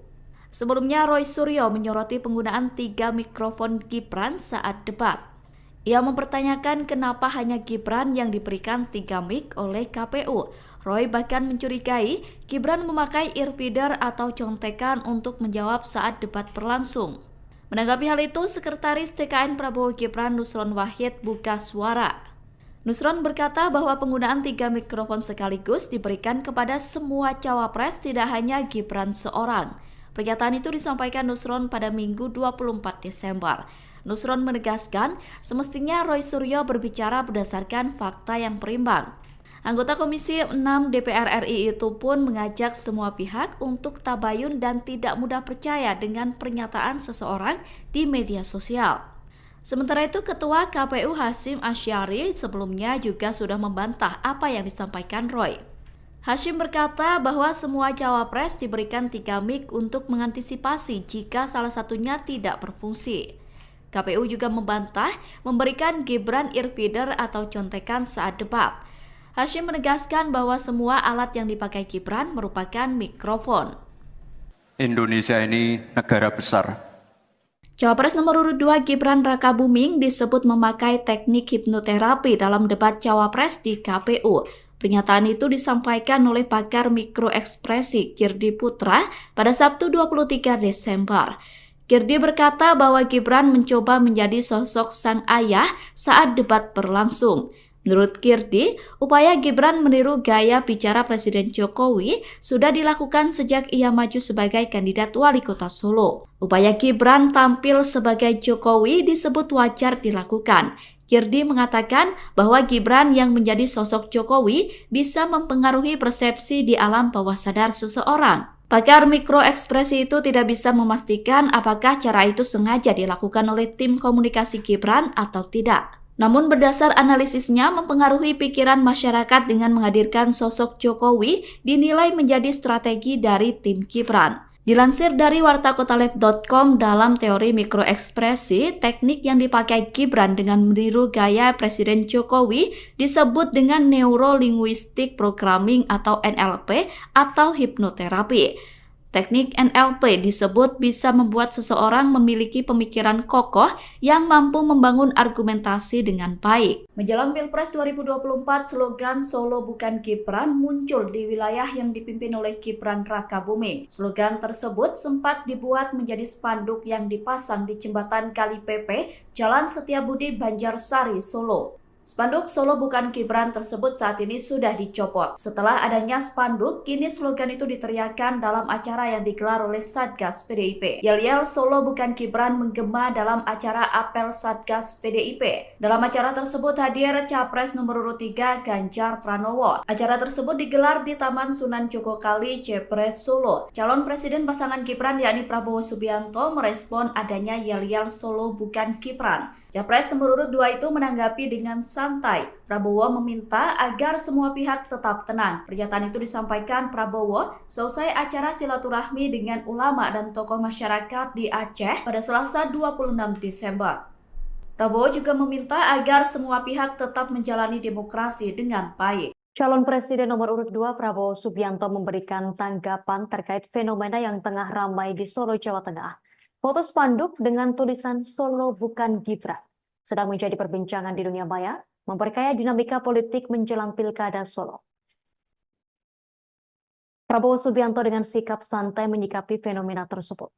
[SPEAKER 1] Sebelumnya Roy Suryo menyoroti penggunaan 3 mikrofon Gibran saat debat. Ia mempertanyakan kenapa hanya Gibran yang diberikan 3 mic oleh KPU. Roy bahkan mencurigai Gibran memakai earfeeder atau contekan untuk menjawab saat debat berlangsung. Menanggapi hal itu, Sekretaris TKN Prabowo Gibran Nusron Wahid buka suara. Nusron berkata bahwa penggunaan 3 mikrofon sekaligus diberikan kepada semua cawapres, tidak hanya Gibran seorang. Pernyataan itu disampaikan Nusron pada Minggu 24 Desember. Nusron menegaskan semestinya Roy Suryo berbicara berdasarkan fakta yang berimbang. Anggota Komisi 6 DPR RI itu pun mengajak semua pihak untuk tabayun dan tidak mudah percaya dengan pernyataan seseorang di media sosial. Sementara itu, Ketua KPU Hasyim Asyari sebelumnya juga sudah membantah apa yang disampaikan Roy. Hasyim berkata bahwa semua cawapres diberikan 3 mic untuk mengantisipasi jika salah satunya tidak berfungsi. KPU juga membantah memberikan Gibran earfeeder atau contekan saat debat. Hasyim menegaskan bahwa semua alat yang dipakai Gibran merupakan mikrofon.
[SPEAKER 3] Indonesia ini negara besar.
[SPEAKER 1] Cawapres nomor urut 2 Gibran Rakabuming disebut memakai teknik hipnoterapi dalam debat Cawapres di KPU. Pernyataan itu disampaikan oleh pakar mikroekspresi Girdi Putra pada Sabtu 23 Desember. Girdi berkata bahwa Gibran mencoba menjadi sosok sang ayah saat debat berlangsung. Menurut Girdi, upaya Gibran meniru gaya bicara Presiden Jokowi sudah dilakukan sejak ia maju sebagai kandidat wali kota Solo. Upaya Gibran tampil sebagai Jokowi disebut wajar dilakukan. Girdi mengatakan bahwa Gibran yang menjadi sosok Jokowi bisa mempengaruhi persepsi di alam bawah sadar seseorang. Pakar mikroekspresi itu tidak bisa memastikan apakah cara itu sengaja dilakukan oleh tim komunikasi Gibran atau tidak. Namun berdasar analisisnya mempengaruhi pikiran masyarakat dengan menghadirkan sosok Jokowi dinilai menjadi strategi dari tim Gibran. Dilansir dari wartakotalive.com, dalam teori mikroekspresi, teknik yang dipakai Gibran dengan meniru gaya Presiden Jokowi disebut dengan Neuro Linguistic Programming atau NLP atau hipnoterapi. Teknik NLP disebut bisa membuat seseorang memiliki pemikiran kokoh yang mampu membangun argumentasi dengan baik. Menjelang Pilpres 2024, slogan Solo Bukan Gibran muncul di wilayah yang dipimpin oleh Gibran Rakabuming. Slogan tersebut sempat dibuat menjadi spanduk yang dipasang di jembatan Kali Pepe, Jalan Setiabudi, Banjarsari, Solo. Spanduk Solo Bukan Gibran tersebut saat ini sudah dicopot. Setelah adanya spanduk, kini slogan itu diteriakkan dalam acara yang digelar oleh Satgas PDIP. Yel-yel Solo Bukan Gibran menggema dalam acara apel Satgas PDIP. Dalam acara tersebut hadir Capres nomor urut 3 Ganjar Pranowo. Acara tersebut digelar di Taman Sunan Jogokali, Jepres, Solo. Calon Presiden pasangan Gibran yakni Prabowo Subianto merespon adanya yel-yel Solo Bukan Gibran. Capres nomor urut 2 itu menanggapi dengan santai. Prabowo meminta agar semua pihak tetap tenang. Pernyataan itu disampaikan Prabowo selesai acara silaturahmi dengan ulama dan tokoh masyarakat di Aceh pada Selasa 26 Desember. Prabowo juga meminta agar semua pihak tetap menjalani demokrasi dengan baik.
[SPEAKER 2] Calon Presiden nomor urut 2 Prabowo Subianto memberikan tanggapan terkait fenomena yang tengah ramai di Solo, Jawa Tengah. Foto spanduk dengan tulisan Solo Bukan Gibran sedang menjadi perbincangan di dunia maya, memperkaya dinamika politik menjelang Pilkada Solo. Prabowo Subianto dengan sikap santai menyikapi fenomena tersebut.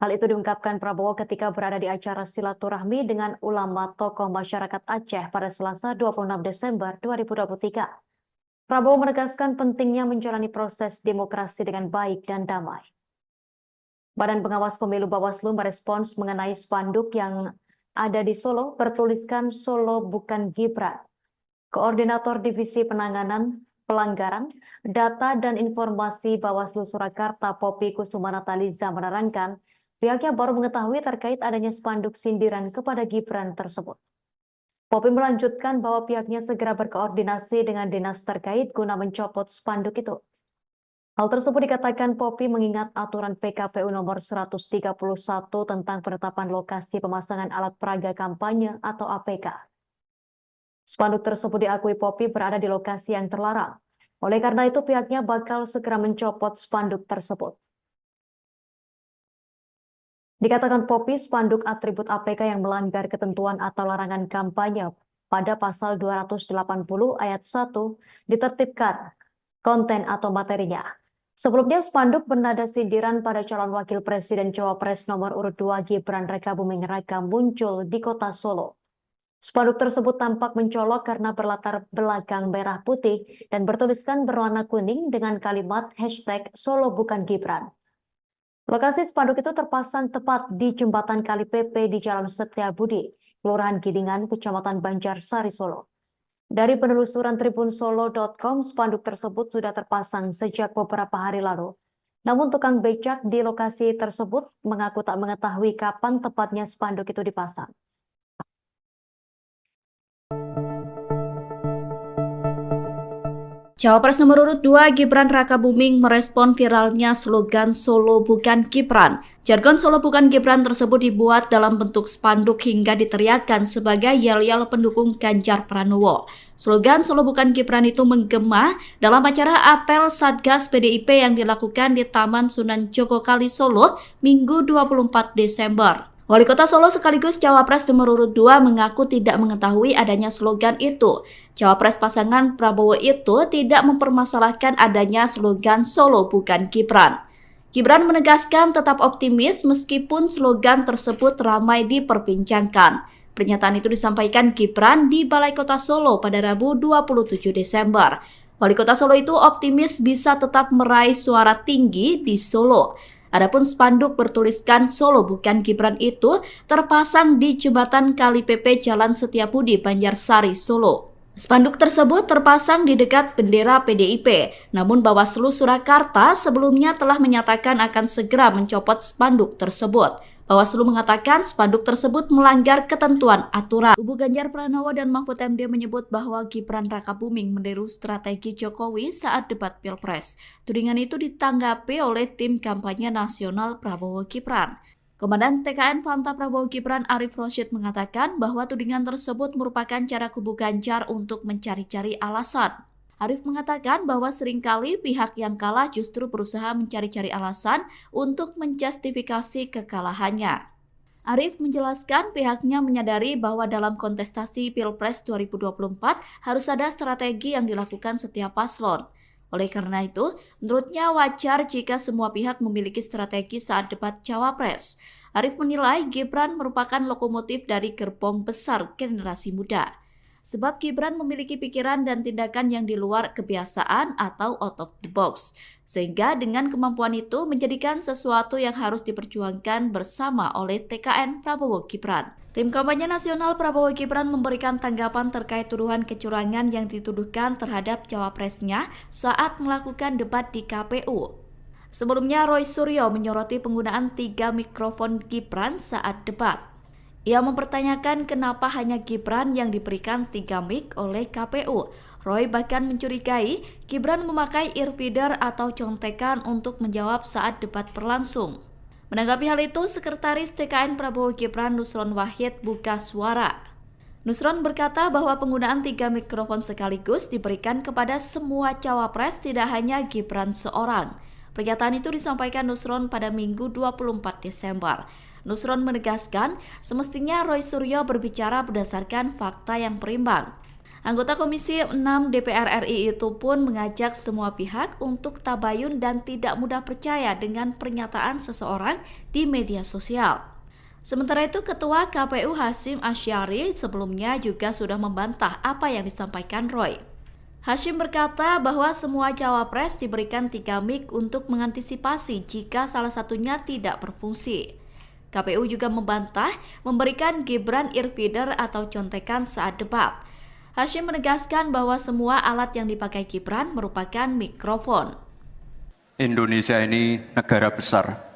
[SPEAKER 2] Hal itu diungkapkan Prabowo ketika berada di acara silaturahmi dengan ulama tokoh masyarakat Aceh pada Selasa 26 Desember 2023. Prabowo menegaskan pentingnya menjalani proses demokrasi dengan baik dan damai. Badan Pengawas Pemilu Bawaslu merespons mengenai spanduk yang ada di Solo bertuliskan Solo Bukan Gibran. Koordinator Divisi Penanganan Pelanggaran, Data dan Informasi Bawaslu Surakarta Poppy Kusumanataliza menerangkan pihaknya baru mengetahui terkait adanya spanduk sindiran kepada Gibran tersebut. Poppy melanjutkan bahwa pihaknya segera berkoordinasi dengan dinas terkait guna mencopot spanduk itu. Hal tersebut dikatakan Poppy mengingat aturan PKPU nomor 131 tentang penetapan lokasi pemasangan alat peraga kampanye atau APK. Spanduk tersebut diakui Poppy berada di lokasi yang terlarang. Oleh karena itu pihaknya bakal segera mencopot spanduk tersebut. Dikatakan Poppy, spanduk atribut APK yang melanggar ketentuan atau larangan kampanye pada pasal 280 ayat 1 ditertibkan konten atau materinya. Sebelumnya spanduk bernada sindiran pada calon wakil presiden Cawapres nomor urut 2 Gibran Rakabuming Raka muncul di kota Solo. Spanduk tersebut tampak mencolok karena berlatar belakang merah putih dan bertuliskan berwarna kuning dengan kalimat #Solo Bukan Gibran. Lokasi spanduk itu terpasang tepat di jembatan Kali Pepe di Jalan Setiabudi, Kelurahan Gidingan, Kecamatan Banjarsari, Solo. Dari penelusuran tribunsolo.com, spanduk tersebut sudah terpasang sejak beberapa hari lalu. Namun tukang becak di lokasi tersebut mengaku tak mengetahui kapan tepatnya spanduk itu dipasang.
[SPEAKER 1] Cawapres nomor urut 2 Gibran Rakabuming merespon viralnya slogan Solo Bukan Gibran. Jargon Solo Bukan Gibran tersebut dibuat dalam bentuk spanduk hingga diteriakkan sebagai yel-yel pendukung Ganjar Pranowo. Slogan Solo Bukan Gibran itu menggema dalam acara apel Satgas PDIP yang dilakukan di Taman Sunan Jogokali, Solo, Minggu 24 Desember. Wali Kota Solo sekaligus Cawapres nomor urut 2 mengaku tidak mengetahui adanya slogan itu. Cawapres pasangan Prabowo itu tidak mempermasalahkan adanya slogan Solo Bukan Gibran. Gibran menegaskan tetap optimis meskipun slogan tersebut ramai diperbincangkan. Pernyataan itu disampaikan Gibran di Balai Kota Solo pada Rabu 27 Desember. Wali Kota Solo itu optimis bisa tetap meraih suara tinggi di Solo. Adapun spanduk bertuliskan Solo Bukan Gibran itu terpasang di jembatan Kali Pepe Jalan Setiabudi, Banjarsari, Solo. Spanduk tersebut terpasang di dekat bendera PDIP, namun Bawaslu Surakarta sebelumnya telah menyatakan akan segera mencopot spanduk tersebut. Bawaslu mengatakan spanduk tersebut melanggar ketentuan aturan. Kubu Ganjar Pranowo dan Mahfud MD menyebut bahwa Gibran Rakabuming meniru strategi Jokowi saat debat Pilpres. Tudingan itu ditanggapi oleh tim kampanye nasional Prabowo Gibran. Komandan TKN Fanta Prabowo Gibran Arif Rosyid mengatakan bahwa tudingan tersebut merupakan cara kubu Ganjar untuk mencari-cari alasan. Arif mengatakan bahwa seringkali pihak yang kalah justru berusaha mencari-cari alasan untuk menjustifikasi kekalahannya. Arif menjelaskan pihaknya menyadari bahwa dalam kontestasi Pilpres 2024 harus ada strategi yang dilakukan setiap paslon. Oleh karena itu, menurutnya wajar jika semua pihak memiliki strategi saat debat Cawapres. Arif menilai Gibran merupakan lokomotif dari gerbong besar generasi muda. Sebab Gibran memiliki pikiran dan tindakan yang di luar kebiasaan atau out of the box. Sehingga dengan kemampuan itu menjadikan sesuatu yang harus diperjuangkan bersama oleh TKN Prabowo Gibran. Tim kampanye nasional Prabowo Gibran memberikan tanggapan terkait tuduhan kecurangan yang dituduhkan terhadap cawapresnya saat melakukan debat di KPU. Sebelumnya Roy Suryo menyoroti penggunaan 3 mikrofon Gibran saat debat. Ia mempertanyakan kenapa hanya Gibran yang diberikan 3 mic oleh KPU. Roy bahkan mencurigai Gibran memakai earfeeder atau contekan untuk menjawab saat debat berlangsung. Menanggapi hal itu, Sekretaris TKN Prabowo Gibran Nusron Wahid buka suara. Nusron berkata bahwa penggunaan 3 mikrofon sekaligus diberikan kepada semua cawapres, tidak hanya Gibran seorang. Pernyataan itu disampaikan Nusron pada Minggu 24 Desember. Nusron menegaskan semestinya Roy Suryo berbicara berdasarkan fakta yang berimbang. Anggota Komisi 6 DPR RI itu pun mengajak semua pihak untuk tabayun dan tidak mudah percaya dengan pernyataan seseorang di media sosial. Sementara itu, Ketua KPU Hasyim Asyari sebelumnya juga sudah membantah apa yang disampaikan Roy. Hasyim berkata bahwa semua cawapres diberikan 3 mic untuk mengantisipasi jika salah satunya tidak berfungsi. KPU juga membantah memberikan Gibran earfeeder atau contekan saat debat. Hasyim menegaskan bahwa semua alat yang dipakai Gibran merupakan mikrofon.
[SPEAKER 3] Indonesia ini negara besar.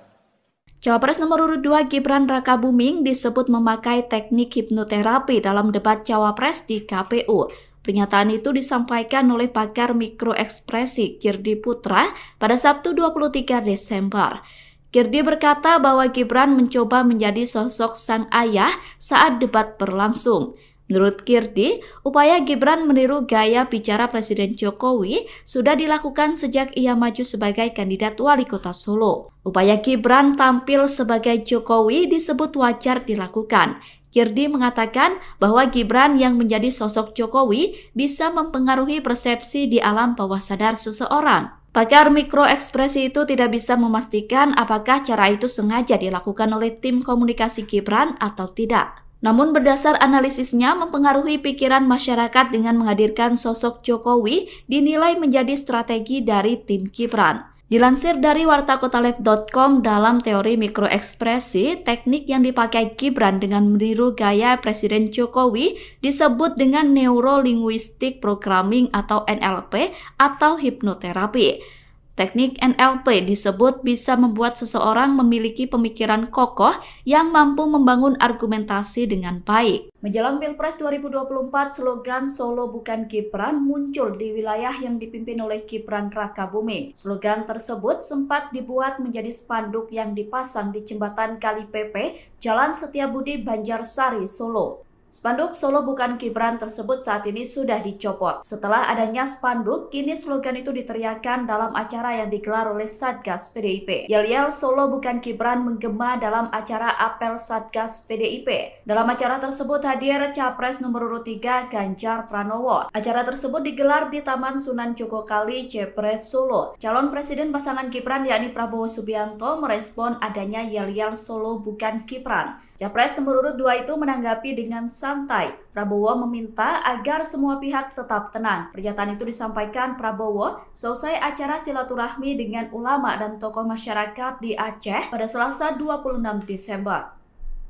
[SPEAKER 1] Cawapres nomor urut 2 Gibran Rakabuming disebut memakai teknik hipnoterapi dalam debat Cawapres di KPU. Pernyataan itu disampaikan oleh pakar mikroekspresi Girdi Putra pada Sabtu 23 Desember. Girdi berkata bahwa Gibran mencoba menjadi sosok sang ayah saat debat berlangsung. Menurut Girdi, upaya Gibran meniru gaya bicara Presiden Jokowi sudah dilakukan sejak ia maju sebagai kandidat wali kota Solo. Upaya Gibran tampil sebagai Jokowi disebut wajar dilakukan. Girdi mengatakan bahwa Gibran yang menjadi sosok Jokowi bisa mempengaruhi persepsi di alam bawah sadar seseorang. Pakar mikroekspresi itu tidak bisa memastikan apakah cara itu sengaja dilakukan oleh tim komunikasi Gibran atau tidak. Namun berdasar analisisnya mempengaruhi pikiran masyarakat dengan menghadirkan sosok Jokowi dinilai menjadi strategi dari tim Gibran. Dilansir dari wartakotalive.com, dalam teori mikroekspresi, teknik yang dipakai Gibran dengan meniru gaya Presiden Jokowi disebut dengan Neuro-Linguistic Programming atau NLP atau hipnoterapi. Teknik NLP disebut bisa membuat seseorang memiliki pemikiran kokoh yang mampu membangun argumentasi dengan baik. Menjelang Pilpres 2024, slogan Solo bukan Gibran muncul di wilayah yang dipimpin oleh Gibran Rakabuming. Slogan tersebut sempat dibuat menjadi spanduk yang dipasang di jembatan Kali Pepe, Jalan Setiabudi, Banjarsari, Solo. Spanduk Solo bukan Gibran tersebut saat ini sudah dicopot. Setelah adanya spanduk, kini slogan itu diteriakkan dalam acara yang digelar oleh Satgas PDIP. Yel-yel Solo bukan Gibran menggema dalam acara apel Satgas PDIP. Dalam acara tersebut hadir Capres nomor urut 3 Ganjar Pranowo. Acara tersebut digelar di Taman Sunan Jogokali, Jepres, Solo. Calon Presiden pasangan Gibran yakni Prabowo Subianto merespon adanya yel-yel Solo bukan Gibran. Capres nomor urut 2 itu menanggapi dengan santai. Prabowo meminta agar semua pihak tetap tenang. Pernyataan itu disampaikan Prabowo selesai acara silaturahmi dengan ulama dan tokoh masyarakat di Aceh pada Selasa 26 Desember.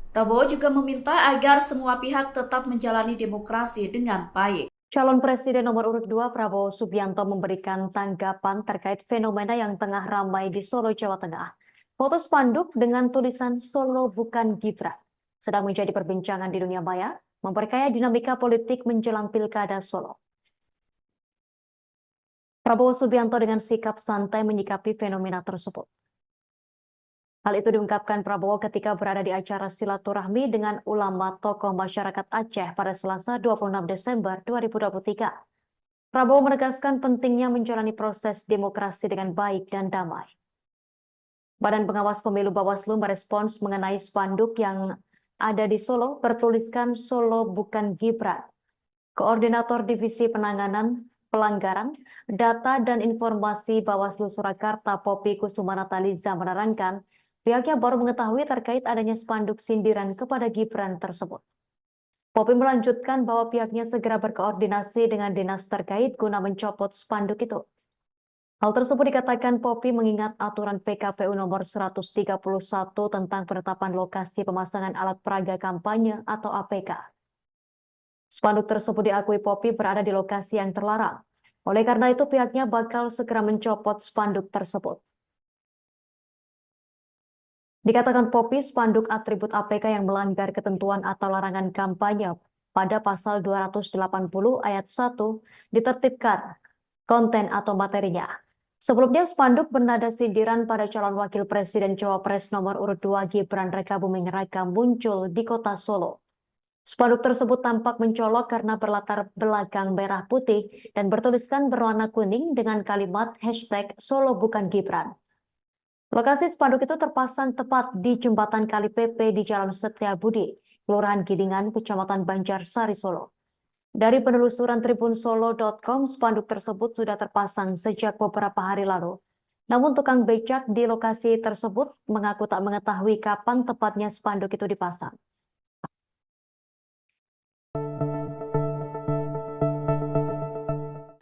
[SPEAKER 1] Prabowo juga meminta agar semua pihak tetap menjalani demokrasi dengan baik.
[SPEAKER 2] Calon Presiden nomor urut 2 Prabowo Subianto memberikan tanggapan terkait fenomena yang tengah ramai di Solo, Jawa Tengah. Foto spanduk dengan tulisan Solo bukan Gibran sedang menjadi perbincangan di dunia maya, memperkaya dinamika politik menjelang Pilkada Solo. Prabowo Subianto dengan sikap santai menyikapi fenomena tersebut. Hal itu diungkapkan Prabowo ketika berada di acara silaturahmi dengan ulama tokoh masyarakat Aceh pada Selasa 26 Desember 2023. Prabowo menegaskan pentingnya menjalani proses demokrasi dengan baik dan damai. Badan Pengawas Pemilu Bawaslu merespons mengenai spanduk yang ada di Solo bertuliskan Solo bukan Gibran. Koordinator Divisi Penanganan Pelanggaran, Data dan Informasi Bawaslu Surakarta Poppy Kusumanataliza menerangkan, pihaknya baru mengetahui terkait adanya spanduk sindiran kepada Gibran tersebut. Poppy melanjutkan bahwa pihaknya segera berkoordinasi dengan dinas terkait guna mencopot spanduk itu. Hal tersebut dikatakan Poppy mengingat aturan PKPU nomor 131 tentang penetapan lokasi pemasangan alat peraga kampanye atau APK. Spanduk tersebut diakui Poppy berada di lokasi yang terlarang. Oleh karena itu pihaknya bakal segera mencopot spanduk tersebut. Dikatakan Poppy, spanduk atribut APK yang melanggar ketentuan atau larangan kampanye pada pasal 280 ayat 1 ditertibkan konten atau materinya. Sebelumnya spanduk bernada sindiran pada calon wakil presiden Cawapres nomor urut 2 Gibran Rakabuming Raka muncul di kota Solo. Spanduk tersebut tampak mencolok karena berlatar belakang merah putih dan bertuliskan berwarna kuning dengan kalimat hashtag Solo bukan Gibran. Lokasi spanduk itu terpasang tepat di jembatan Kali PP di Jalan Setiabudi, Kelurahan Gidingan, Kecamatan Banjarsari, Solo. Dari penelusuran tribunsolo.com, spanduk tersebut sudah terpasang sejak beberapa hari lalu. Namun tukang becak di lokasi tersebut mengaku tak mengetahui kapan tepatnya spanduk itu dipasang.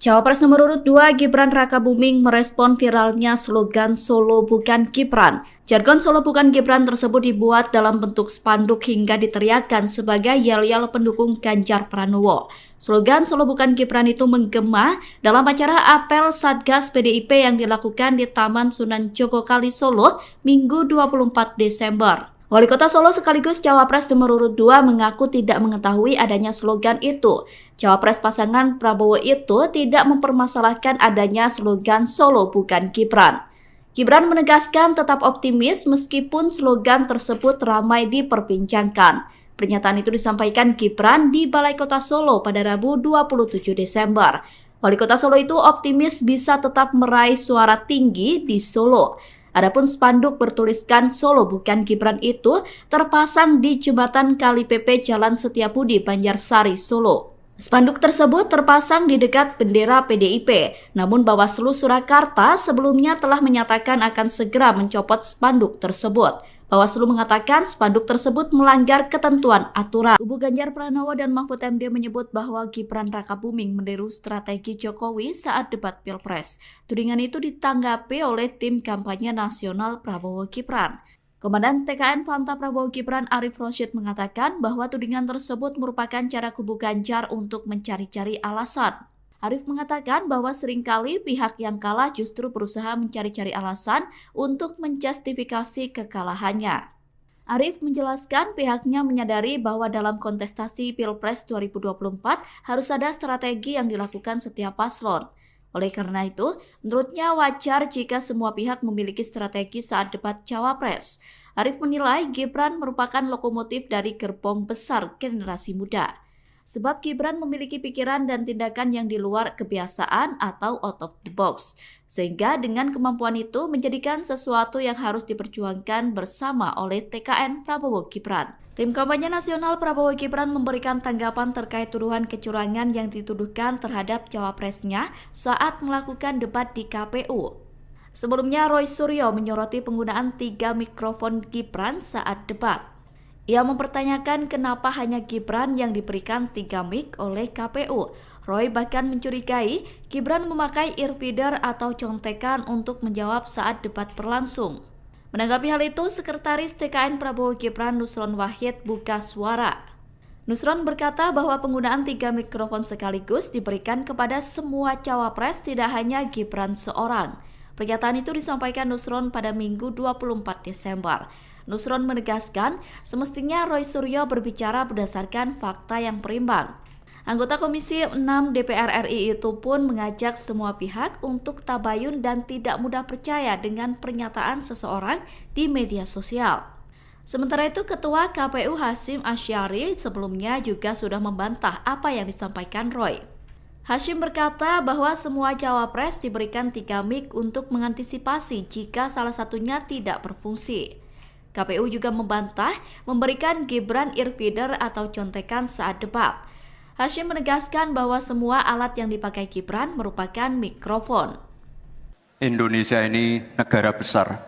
[SPEAKER 1] Cawapres nomor urut 2 Gibran Rakabuming merespon viralnya slogan Solo bukan Gibran. Jargon Solo bukan Gibran tersebut dibuat dalam bentuk spanduk hingga diteriakkan sebagai yel-yel pendukung Ganjar Pranowo. Slogan Solo bukan Gibran itu menggema dalam acara apel Satgas PDIP yang dilakukan di Taman Sunan Jogokali Solo Minggu 24 Desember. Wali Kota Solo sekaligus Cawapres nomor urut 2 mengaku tidak mengetahui adanya slogan itu. Cawapres pasangan Prabowo itu tidak mempermasalahkan adanya slogan Solo bukan Gibran. Gibran menegaskan tetap optimis meskipun slogan tersebut ramai diperbincangkan. Pernyataan itu disampaikan Gibran di Balai Kota Solo pada Rabu 27 Desember. Wali Kota Solo itu optimis bisa tetap meraih suara tinggi di Solo. Adapun spanduk bertuliskan Solo bukan Gibran itu terpasang di jembatan Kali PP Jalan Setiabudi, Banjarsari, Solo. Spanduk tersebut terpasang di dekat bendera PDIP, namun Bawaslu Surakarta sebelumnya telah menyatakan akan segera mencopot spanduk tersebut. Bawaslu mengatakan spanduk tersebut melanggar ketentuan aturan. Kubu Ganjar Pranowo dan Mahfud MD menyebut bahwa Gibran Rakabuming meniru strategi Jokowi saat debat Pilpres. Tudingan itu ditanggapi oleh tim kampanye nasional Prabowo Gibran. Komandan TKN Fanta Prabowo Gibran Arif Rosyid mengatakan bahwa tudingan tersebut merupakan cara kubu Ganjar untuk mencari-cari alasan. Arif mengatakan bahwa seringkali pihak yang kalah justru berusaha mencari-cari alasan untuk menjustifikasi kekalahannya. Arif menjelaskan pihaknya menyadari bahwa dalam kontestasi Pilpres 2024 harus ada strategi yang dilakukan setiap paslon. Oleh karena itu, menurutnya wajar jika semua pihak memiliki strategi saat debat Cawapres. Arif menilai Gibran merupakan lokomotif dari gerbong besar generasi muda. Sebab Gibran memiliki pikiran dan tindakan yang di luar kebiasaan atau out of the box. Sehingga dengan kemampuan itu menjadikan sesuatu yang harus diperjuangkan bersama oleh TKN Prabowo Gibran. Tim kampanye nasional Prabowo Gibran memberikan tanggapan terkait tuduhan kecurangan yang dituduhkan terhadap cawapresnya saat melakukan debat di KPU. Sebelumnya Roy Suryo menyoroti penggunaan 3 mikrofon Gibran saat debat. Ia mempertanyakan kenapa hanya Gibran yang diberikan 3 mic oleh KPU. Roy bahkan mencurigai Gibran memakai earfeeder atau contekan untuk menjawab saat debat berlangsung. Menanggapi hal itu, Sekretaris TKN Prabowo Gibran Nusron Wahid buka suara. Nusron berkata bahwa penggunaan 3 mikrofon sekaligus diberikan kepada semua cawapres, tidak hanya Gibran seorang. Pernyataan itu disampaikan Nusron pada Minggu 24 Desember. Nusron menegaskan semestinya Roy Suryo berbicara berdasarkan fakta yang berimbang. Anggota Komisi 6 DPR RI itu pun mengajak semua pihak untuk tabayun dan tidak mudah percaya dengan pernyataan seseorang di media sosial. Sementara itu, Ketua KPU Hasyim Asyari sebelumnya juga sudah membantah apa yang disampaikan Roy. Hashim berkata bahwa semua cawapres diberikan 3 mic untuk mengantisipasi jika salah satunya tidak berfungsi. KPU juga membantah memberikan Gibran earfeeder atau contekan saat debat. Hashim menegaskan bahwa semua alat yang dipakai Gibran merupakan mikrofon.
[SPEAKER 3] Indonesia ini negara besar.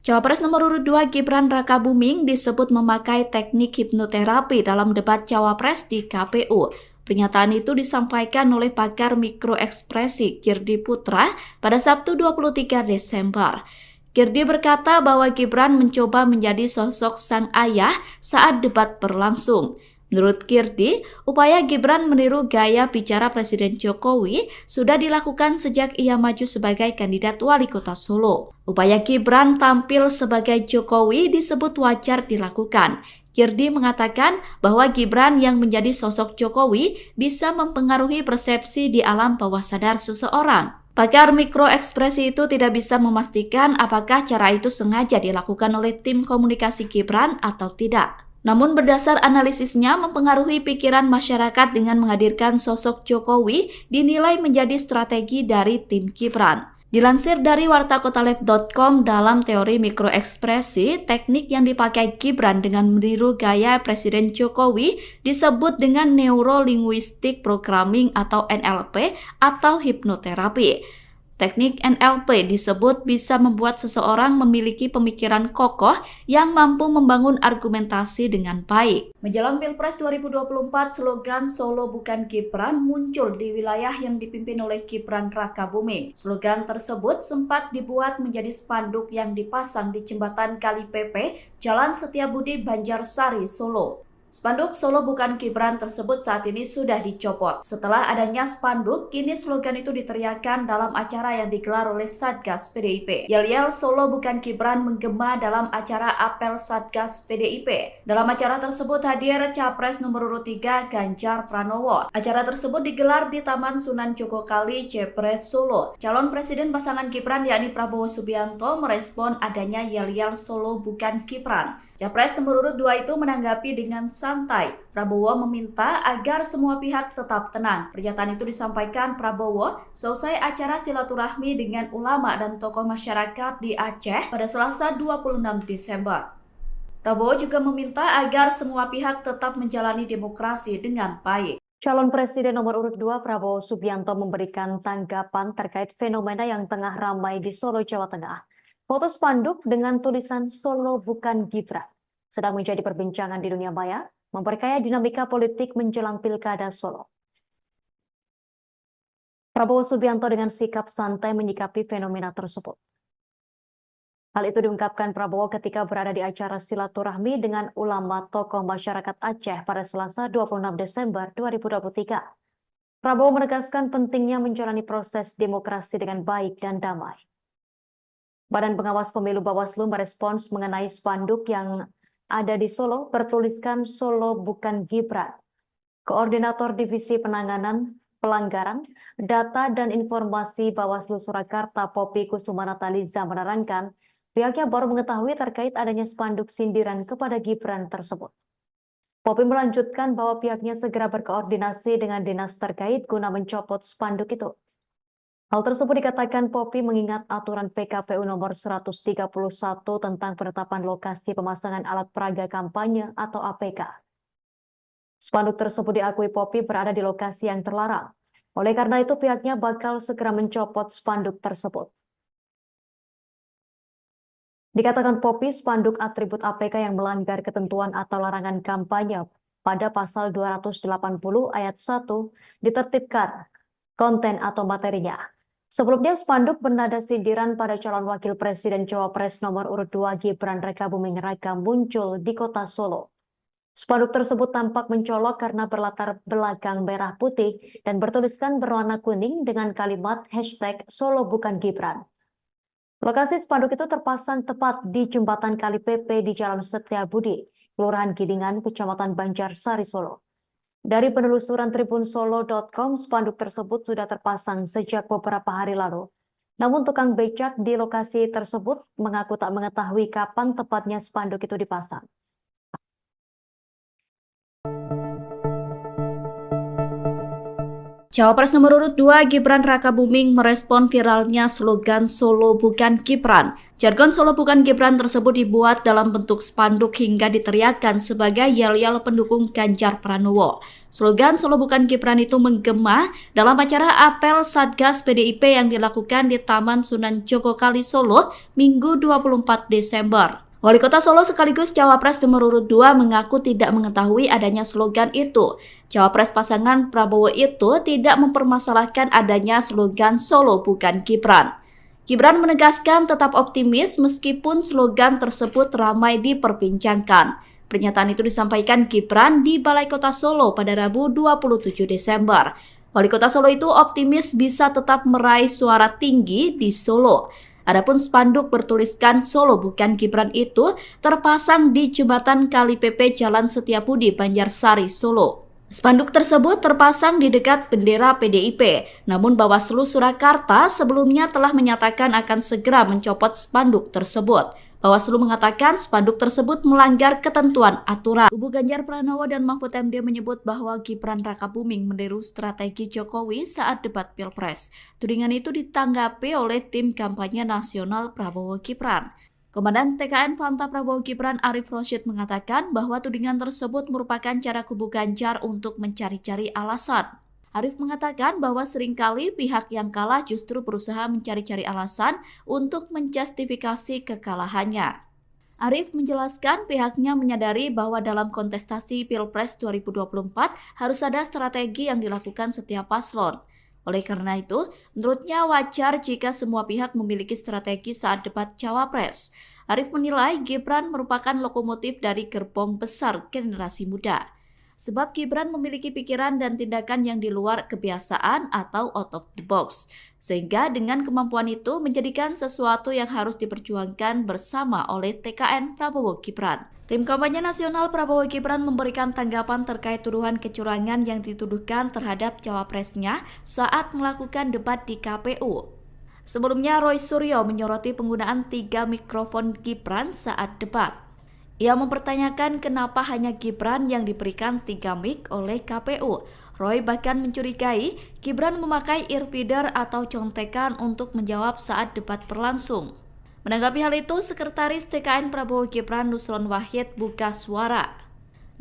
[SPEAKER 1] Cawapres nomor urut 2 Gibran Rakabuming disebut memakai teknik hipnoterapi dalam debat cawapres di KPU. Pernyataan itu disampaikan oleh pakar mikroekspresi Girdi Putra pada Sabtu 23 Desember. Girdi berkata bahwa Gibran mencoba menjadi sosok sang ayah saat debat berlangsung. Menurut Girdi, upaya Gibran meniru gaya bicara Presiden Jokowi sudah dilakukan sejak ia maju sebagai kandidat wali kota Solo. Upaya Gibran tampil sebagai Jokowi disebut wajar dilakukan. Girdi mengatakan bahwa Gibran yang menjadi sosok Jokowi bisa mempengaruhi persepsi di alam bawah sadar seseorang. Pakar mikroekspresi itu tidak bisa memastikan apakah cara itu sengaja dilakukan oleh tim komunikasi Gibran atau tidak. Namun berdasar analisisnya mempengaruhi pikiran masyarakat dengan menghadirkan sosok Jokowi dinilai menjadi strategi dari tim Gibran. Dilansir dari wartakotalive.com, dalam teori mikroekspresi, teknik yang dipakai Gibran dengan meniru gaya Presiden Jokowi disebut dengan Neuro-Linguistic Programming atau NLP atau hipnoterapi. Teknik NLP disebut bisa membuat seseorang memiliki pemikiran kokoh yang mampu membangun argumentasi dengan baik. Menjelang Pilpres 2024, slogan Solo bukan Gibran muncul di wilayah yang dipimpin oleh Gibran Rakabuming. Slogan tersebut sempat dibuat menjadi spanduk yang dipasang di jembatan Kali Pepe, Jalan Setiabudi, Banjarsari, Solo. Spanduk Solo bukan Gibran tersebut saat ini sudah dicopot. Setelah adanya spanduk, kini slogan itu diteriakkan dalam acara yang digelar oleh Satgas PDIP. Yel-yel Solo bukan Gibran menggema dalam acara apel Satgas PDIP. Dalam acara tersebut hadir Capres nomor urut 3 Ganjar Pranowo. Acara tersebut digelar di Taman Sunan Jogokali, Jepres, Solo. Calon Presiden pasangan Gibran yakni Prabowo Subianto merespon adanya yel-yel Solo bukan Gibran. Capres nomor urut 2 itu menanggapi dengan santai. Prabowo meminta agar semua pihak tetap tenang. Pernyataan itu disampaikan Prabowo selesai acara silaturahmi dengan ulama dan tokoh masyarakat di Aceh pada Selasa 26 Desember. Prabowo juga meminta agar semua pihak tetap menjalani demokrasi dengan baik.
[SPEAKER 2] Calon Presiden nomor urut 2 Prabowo Subianto memberikan tanggapan terkait fenomena yang tengah ramai di Solo, Jawa Tengah. Foto spanduk dengan tulisan Solo bukan Gibran sedang menjadi perbincangan di dunia maya, memperkaya dinamika politik menjelang Pilkada Solo. Prabowo Subianto dengan sikap santai menyikapi fenomena tersebut. Hal itu diungkapkan Prabowo ketika berada di acara silaturahmi dengan ulama tokoh masyarakat Aceh pada Selasa 26 Desember 2023. Prabowo menegaskan pentingnya menjalani proses demokrasi dengan baik dan damai. Badan Pengawas Pemilu Bawaslu merespons mengenai spanduk yang ada di Solo bertuliskan Solo bukan Gibran. Koordinator Divisi Penanganan Pelanggaran, Data dan Informasi Bawaslu Surakarta Poppy Kusumanataliza menerangkan pihaknya baru mengetahui terkait adanya spanduk sindiran kepada Gibran tersebut. Poppy melanjutkan bahwa pihaknya segera berkoordinasi dengan dinas terkait guna mencopot spanduk itu. Hal tersebut dikatakan Poppy mengingat aturan PKPU nomor 131 tentang penetapan lokasi pemasangan alat peraga kampanye atau APK. Spanduk tersebut diakui Poppy berada di lokasi yang terlarang. Oleh karena itu pihaknya bakal segera mencopot spanduk tersebut. Dikatakan Poppy, spanduk atribut APK yang melanggar ketentuan atau larangan kampanye pada pasal 280 ayat 1 ditertibkan konten atau materinya. Sebelumnya spanduk bernada sindiran pada calon wakil presiden Cawapres nomor urut 2 Gibran Rakabuming Raka muncul di kota Solo. Spanduk tersebut tampak mencolok karena berlatar belakang merah putih dan bertuliskan berwarna kuning dengan kalimat hashtag Solo bukan Gibran. Lokasi spanduk itu terpasang tepat di jembatan Kali Pepe di Jalan Setiabudi, Kelurahan Gidingan, Kecamatan Banjarsari, Solo. Dari penelusuran tribunsolo.com, spanduk tersebut sudah terpasang sejak beberapa hari lalu. Namun tukang becak di lokasi tersebut mengaku tak mengetahui kapan tepatnya spanduk itu dipasang.
[SPEAKER 1] Cawapres nomor urut 2 Gibran Rakabuming merespon viralnya slogan Solo Bukan Gibran. Jargon Solo Bukan Gibran tersebut dibuat dalam bentuk spanduk hingga diteriakkan sebagai yel-yel pendukung Ganjar Pranowo. Slogan Solo Bukan Gibran itu menggema dalam acara apel Satgas PDIP yang dilakukan di Taman Sunan Jogokali Solo Minggu 24 Desember. Wali Kota Solo sekaligus Cawapres nomor urut 2 mengaku tidak mengetahui adanya slogan itu. Cawapres pasangan Prabowo itu tidak mempermasalahkan adanya slogan Solo Bukan Gibran. Gibran menegaskan tetap optimis meskipun slogan tersebut ramai diperbincangkan. Pernyataan itu disampaikan Gibran di Balai Kota Solo pada Rabu 27 Desember. Wali Kota Solo itu optimis bisa tetap meraih suara tinggi di Solo. Adapun spanduk bertuliskan Solo Bukan Gibran itu terpasang di jembatan Kali PP Jalan Setiabudi, Banjarsari, Solo. Spanduk tersebut terpasang di dekat bendera PDIP, namun Bawaslu Surakarta sebelumnya telah menyatakan akan segera mencopot spanduk tersebut. Bawaslu mengatakan spanduk tersebut melanggar ketentuan aturan. Kubu Ganjar Pranowo dan Mahfud MD menyebut bahwa Gibran Rakabuming meniru strategi Jokowi saat debat Pilpres. Tudingan itu ditanggapi oleh tim kampanye nasional Prabowo Gibran. Komandan TKN Fanta Prabowo Gibran Arif Rosyid mengatakan bahwa tudingan tersebut merupakan cara kubu Ganjar untuk mencari-cari alasan. Arif mengatakan bahwa seringkali pihak yang kalah justru berusaha mencari-cari alasan untuk menjustifikasi kekalahannya. Arif menjelaskan pihaknya menyadari bahwa dalam kontestasi Pilpres 2024 harus ada strategi yang dilakukan setiap paslon. Oleh karena itu, menurutnya wajar jika semua pihak memiliki strategi saat debat Cawapres. Arif menilai Gibran merupakan lokomotif dari gerbong besar generasi muda. Sebab Gibran memiliki pikiran dan tindakan yang di luar kebiasaan atau out of the box. Sehingga dengan kemampuan itu menjadikan sesuatu yang harus diperjuangkan bersama oleh TKN Prabowo Gibran. Tim kampanye nasional Prabowo Gibran memberikan tanggapan terkait tuduhan kecurangan yang dituduhkan terhadap cawapresnya saat melakukan debat di KPU. Sebelumnya Roy Suryo menyoroti penggunaan 3 mikrofon Gibran saat debat. Ia mempertanyakan kenapa hanya Gibran yang diberikan 3 mic oleh KPU. Roy bahkan mencurigai Gibran memakai earfeeder atau contekan untuk menjawab saat debat berlangsung. Menanggapi hal itu, Sekretaris TKN Prabowo Gibran Nusron Wahid buka suara.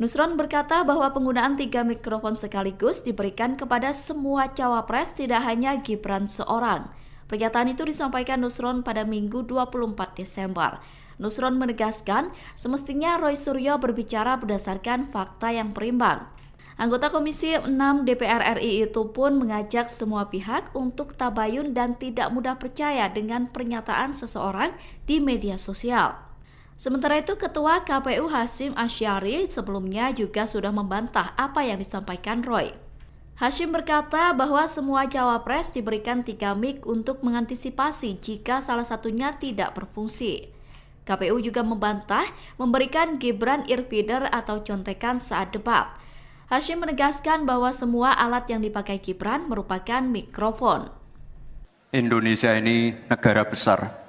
[SPEAKER 1] Nusron berkata bahwa penggunaan 3 mikrofon sekaligus diberikan kepada semua cawapres, tidak hanya Gibran seorang. Pernyataan itu disampaikan Nusron pada Minggu 24 Desember. Nusron menegaskan semestinya Roy Suryo berbicara berdasarkan fakta yang berimbang. Anggota Komisi 6 DPR RI itu pun mengajak semua pihak untuk tabayun dan tidak mudah percaya dengan pernyataan seseorang di media sosial. Sementara itu, Ketua KPU Hasyim Asyari sebelumnya juga sudah membantah apa yang disampaikan Roy. Hasyim berkata bahwa semua cawapres diberikan 3 mic untuk mengantisipasi jika salah satunya tidak berfungsi. KPU juga membantah memberikan Gibran earfeeder atau contekan saat debat. Hasyim menegaskan bahwa semua alat yang dipakai Gibran merupakan mikrofon.
[SPEAKER 3] Indonesia ini negara besar.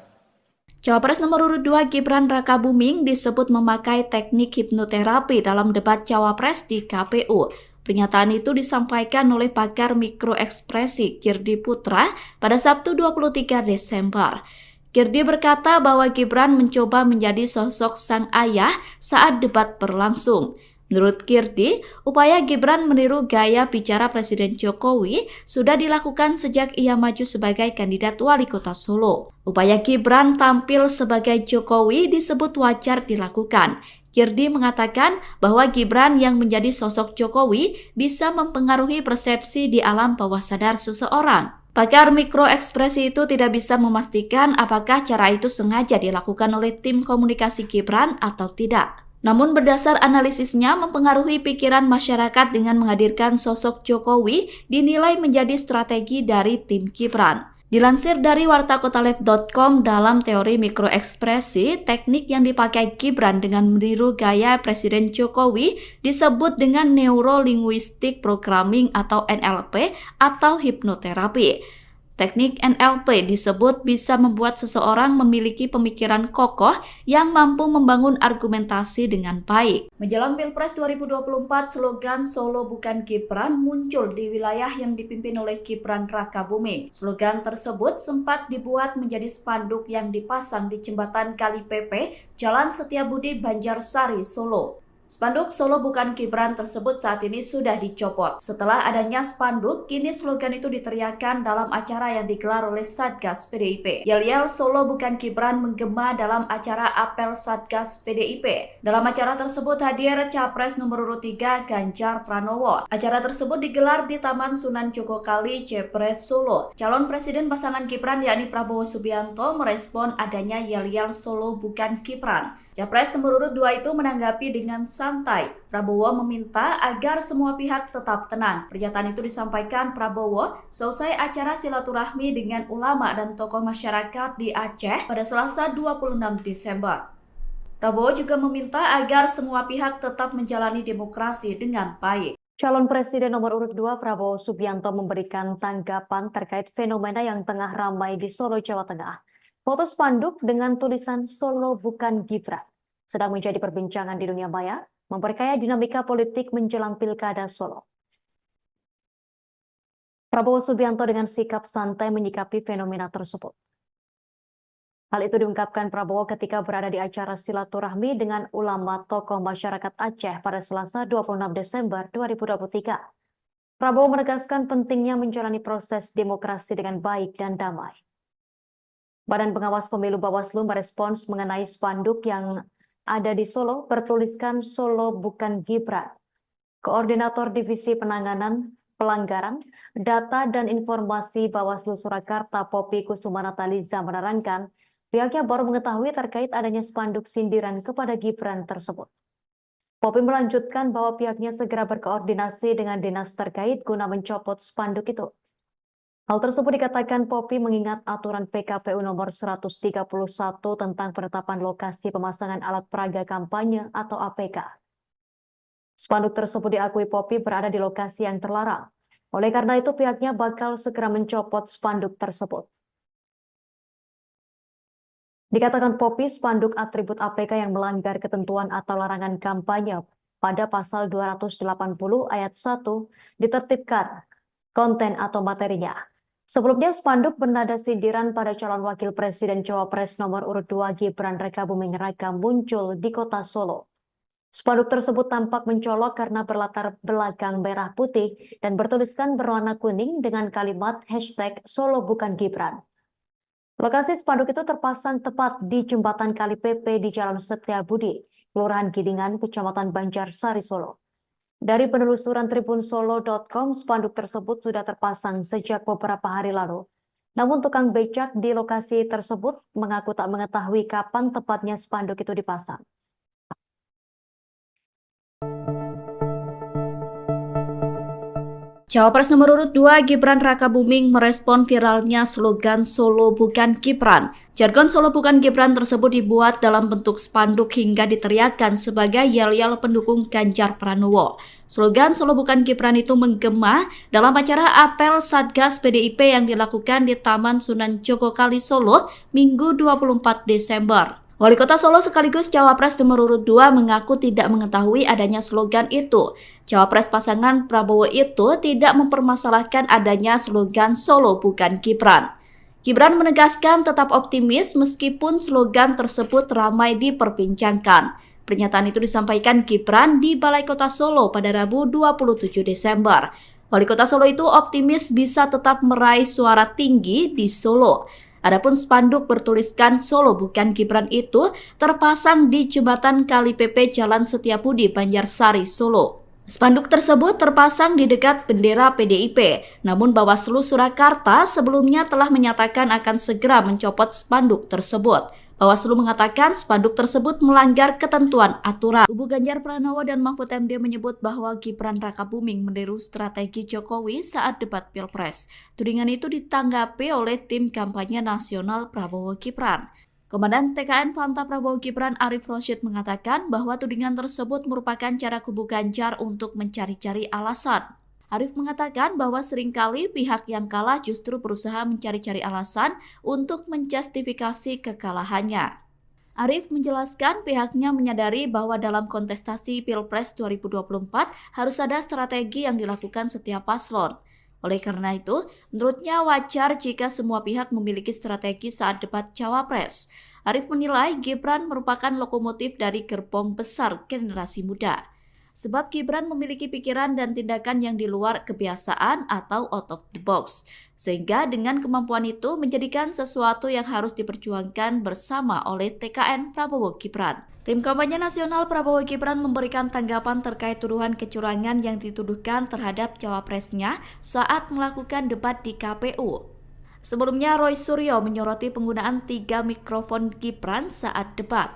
[SPEAKER 1] Cawapres nomor urut 2 Gibran Rakabuming disebut memakai teknik hipnoterapi dalam debat Cawapres di KPU. Pernyataan itu disampaikan oleh pakar mikroekspresi Kirdi Putra pada Sabtu 23 Desember. Kirdi berkata bahwa Gibran mencoba menjadi sosok sang ayah saat debat berlangsung. Menurut Kirdi, upaya Gibran meniru gaya bicara Presiden Jokowi sudah dilakukan sejak ia maju sebagai kandidat wali kota Solo. Upaya Gibran tampil sebagai Jokowi disebut wajar dilakukan. Kirdi mengatakan bahwa Gibran yang menjadi sosok Jokowi bisa mempengaruhi persepsi di alam bawah sadar seseorang. Pakar mikroekspresi itu tidak bisa memastikan apakah cara itu sengaja dilakukan oleh tim komunikasi Gibran atau tidak. Namun berdasar analisisnya mempengaruhi pikiran masyarakat dengan menghadirkan sosok Jokowi dinilai menjadi strategi dari tim Gibran. Dilansir dari wartakotalev.com, dalam teori mikroekspresi, teknik yang dipakai Gibran dengan meniru gaya Presiden Jokowi disebut dengan Neuro Linguistic Programming atau NLP atau hipnoterapi. Teknik NLP disebut bisa membuat seseorang memiliki pemikiran kokoh yang mampu membangun argumentasi dengan baik. Menjelang Pilpres 2024, slogan Solo Bukan Gibran muncul di wilayah yang dipimpin oleh Gibran Rakabuming. Slogan tersebut sempat dibuat menjadi spanduk yang dipasang di jembatan Kali Pepe, Jalan Setiabudi, Banjarsari, Solo. Spanduk Solo Bukan Gibran tersebut saat ini sudah dicopot. Setelah adanya spanduk, kini slogan itu diteriakkan dalam acara yang digelar oleh Satgas PDIP. Yel-yel Solo Bukan Gibran menggema dalam acara apel Satgas PDIP. Dalam acara tersebut hadir Capres nomor urut 3 Ganjar Pranowo. Acara tersebut digelar di Taman Sunan Jogokali, Jepres, Solo. Calon Presiden pasangan Gibran yakni Prabowo Subianto merespon adanya yel-yel Solo Bukan Gibran. Capres nomor urut 2 itu menanggapi dengan santai. Prabowo meminta agar semua pihak tetap tenang. Pernyataan itu disampaikan Prabowo selesai acara silaturahmi dengan ulama dan tokoh masyarakat di Aceh pada Selasa 26 Desember. Prabowo juga meminta agar semua pihak tetap menjalani demokrasi dengan baik.
[SPEAKER 2] Calon Presiden nomor urut 2 Prabowo Subianto memberikan tanggapan terkait fenomena yang tengah ramai di Solo, Jawa Tengah. Foto spanduk dengan tulisan Solo Bukan Gibran sedang menjadi perbincangan di dunia maya, memperkaya dinamika politik menjelang Pilkada Solo. Prabowo Subianto dengan sikap santai menyikapi fenomena tersebut. Hal itu diungkapkan Prabowo ketika berada di acara silaturahmi dengan ulama tokoh masyarakat Aceh pada Selasa 26 Desember 2023. Prabowo menegaskan pentingnya menjalani proses demokrasi dengan baik dan damai. Badan Pengawas Pemilu Bawaslu merespons mengenai spanduk yang ada di Solo bertuliskan Solo Bukan Gibran. Koordinator Divisi Penanganan Pelanggaran, Data dan Informasi Bawaslu Surakarta Poppy Kusumanataliza menerangkan pihaknya baru mengetahui terkait adanya spanduk sindiran kepada Gibran tersebut. Poppy melanjutkan bahwa pihaknya segera berkoordinasi dengan dinas terkait guna mencopot spanduk itu. Hal tersebut dikatakan Poppy mengingat aturan PKPU nomor 131 tentang penetapan lokasi pemasangan alat peraga kampanye atau APK. Spanduk tersebut diakui Poppy berada di lokasi yang terlarang. Oleh karena itu pihaknya bakal segera mencopot spanduk tersebut. Dikatakan Poppy, spanduk atribut APK yang melanggar ketentuan atau larangan kampanye pada pasal 280 ayat 1 ditertibkan konten atau materinya. Sebelumnya, spanduk bernada sindiran pada calon wakil presiden Cawapres nomor urut 2 Gibran Rakabuming Raka muncul di kota Solo. Spanduk tersebut tampak mencolok karena berlatar belakang merah putih dan bertuliskan berwarna kuning dengan kalimat hashtag Solo Bukan Gibran. Lokasi spanduk itu terpasang tepat di jembatan Kali Pepe di Jalan Setiabudi, Kelurahan Gidingan, Kecamatan Banjarsari, Solo. Dari penelusuran tribunsolo.com, spanduk tersebut sudah terpasang sejak beberapa hari lalu. Namun tukang becak di lokasi tersebut mengaku tak mengetahui kapan tepatnya spanduk itu dipasang.
[SPEAKER 1] Cawapres nomor urut 2 Gibran Rakabuming merespon viralnya slogan Solo Bukan Gibran. Jargon Solo Bukan Gibran tersebut dibuat dalam bentuk spanduk hingga diteriakkan sebagai yel-yel pendukung Ganjar Pranowo. Slogan Solo Bukan Gibran itu menggema dalam acara apel Satgas PDIP yang dilakukan di Taman Sunan Jogokali, Solo, Minggu 24 Desember. Wali Kota Solo sekaligus Cawapres nomor urut 2 mengaku tidak mengetahui adanya slogan itu. Cawapres pasangan Prabowo itu tidak mempermasalahkan adanya slogan Solo Bukan Gibran. Gibran menegaskan tetap optimis meskipun slogan tersebut ramai diperbincangkan. Pernyataan itu disampaikan Gibran di Balai Kota Solo pada Rabu 27 Desember. Wali Kota Solo itu optimis bisa tetap meraih suara tinggi di Solo. Adapun spanduk bertuliskan Solo Bukan Gibran itu terpasang di jembatan Kali Pepe Jalan Setiabudi, Banjarsari, Solo. Spanduk tersebut terpasang di dekat bendera PDIP, namun Bawaslu Surakarta sebelumnya telah menyatakan akan segera mencopot spanduk tersebut. Bawaslu mengatakan spanduk tersebut melanggar ketentuan aturan. Kubu Ganjar Pranowo dan Mahfud MD menyebut bahwa Gibran Rakabuming meniru strategi Jokowi saat debat Pilpres. Tudingan itu ditanggapi oleh tim kampanye nasional Prabowo Gibran. Komandan TKN Fanta Prabowo Gibran Arif Rosyid mengatakan bahwa tudingan tersebut merupakan cara kubu Ganjar untuk mencari-cari alasan. Arif mengatakan bahwa seringkali pihak yang kalah justru berusaha mencari-cari alasan untuk menjustifikasi kekalahannya. Arif menjelaskan pihaknya menyadari bahwa dalam kontestasi Pilpres 2024 harus ada strategi yang dilakukan setiap paslon. Oleh karena itu, menurutnya wajar jika semua pihak memiliki strategi saat debat Cawapres. Arif menilai Gibran merupakan lokomotif dari gerbong besar generasi muda. Sebab Gibran memiliki pikiran dan tindakan yang di luar kebiasaan atau out of the box. Sehingga dengan kemampuan itu menjadikan sesuatu yang harus diperjuangkan bersama oleh TKN Prabowo Gibran. Tim kampanye nasional Prabowo Gibran memberikan tanggapan terkait tuduhan kecurangan yang dituduhkan terhadap cawapresnya saat melakukan debat di KPU. Sebelumnya Roy Suryo menyoroti penggunaan 3 mikrofon Gibran saat debat.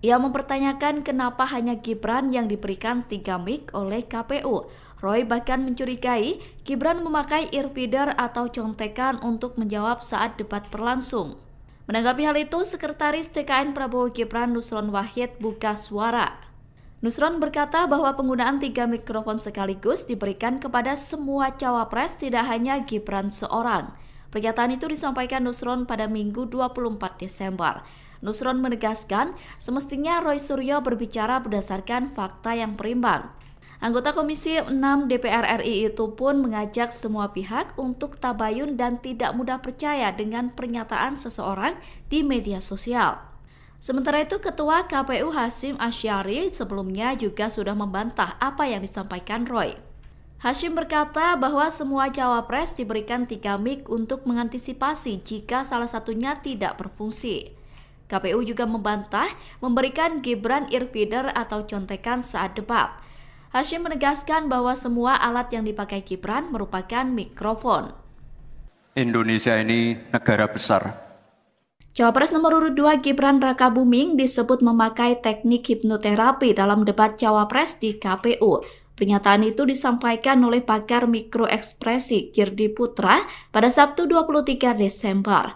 [SPEAKER 1] Ia mempertanyakan kenapa hanya Gibran yang diberikan 3 mic oleh KPU. Roy bahkan mencurigai Gibran memakai earfeeder atau contekan untuk menjawab saat debat berlangsung. Menanggapi hal itu, Sekretaris TKN Prabowo Gibran Nusron Wahid buka suara. Nusron berkata bahwa penggunaan 3 mikrofon sekaligus diberikan kepada semua cawapres, tidak hanya Gibran seorang. Pernyataan itu disampaikan Nusron pada Minggu 24 Desember. Nusron menegaskan semestinya Roy Suryo berbicara berdasarkan fakta yang berimbang. Anggota Komisi 6 DPR RI itu pun mengajak semua pihak untuk tabayun dan tidak mudah percaya dengan pernyataan seseorang di media sosial. Sementara itu, Ketua KPU Hasyim Asyari sebelumnya juga sudah membantah apa yang disampaikan Roy. Hasyim berkata bahwa semua cawapres diberikan 3 mic untuk mengantisipasi jika salah satunya tidak berfungsi. KPU juga membantah memberikan Gibran earfeeder atau contekan saat debat. Hasyim menegaskan bahwa semua alat yang dipakai Gibran merupakan mikrofon.
[SPEAKER 3] Indonesia ini negara besar.
[SPEAKER 1] Cawapres nomor urut 2 Gibran Rakabuming disebut memakai teknik hipnoterapi dalam debat Cawapres di KPU. Pernyataan itu disampaikan oleh pakar mikroekspresi Girdi Putra pada Sabtu 23 Desember.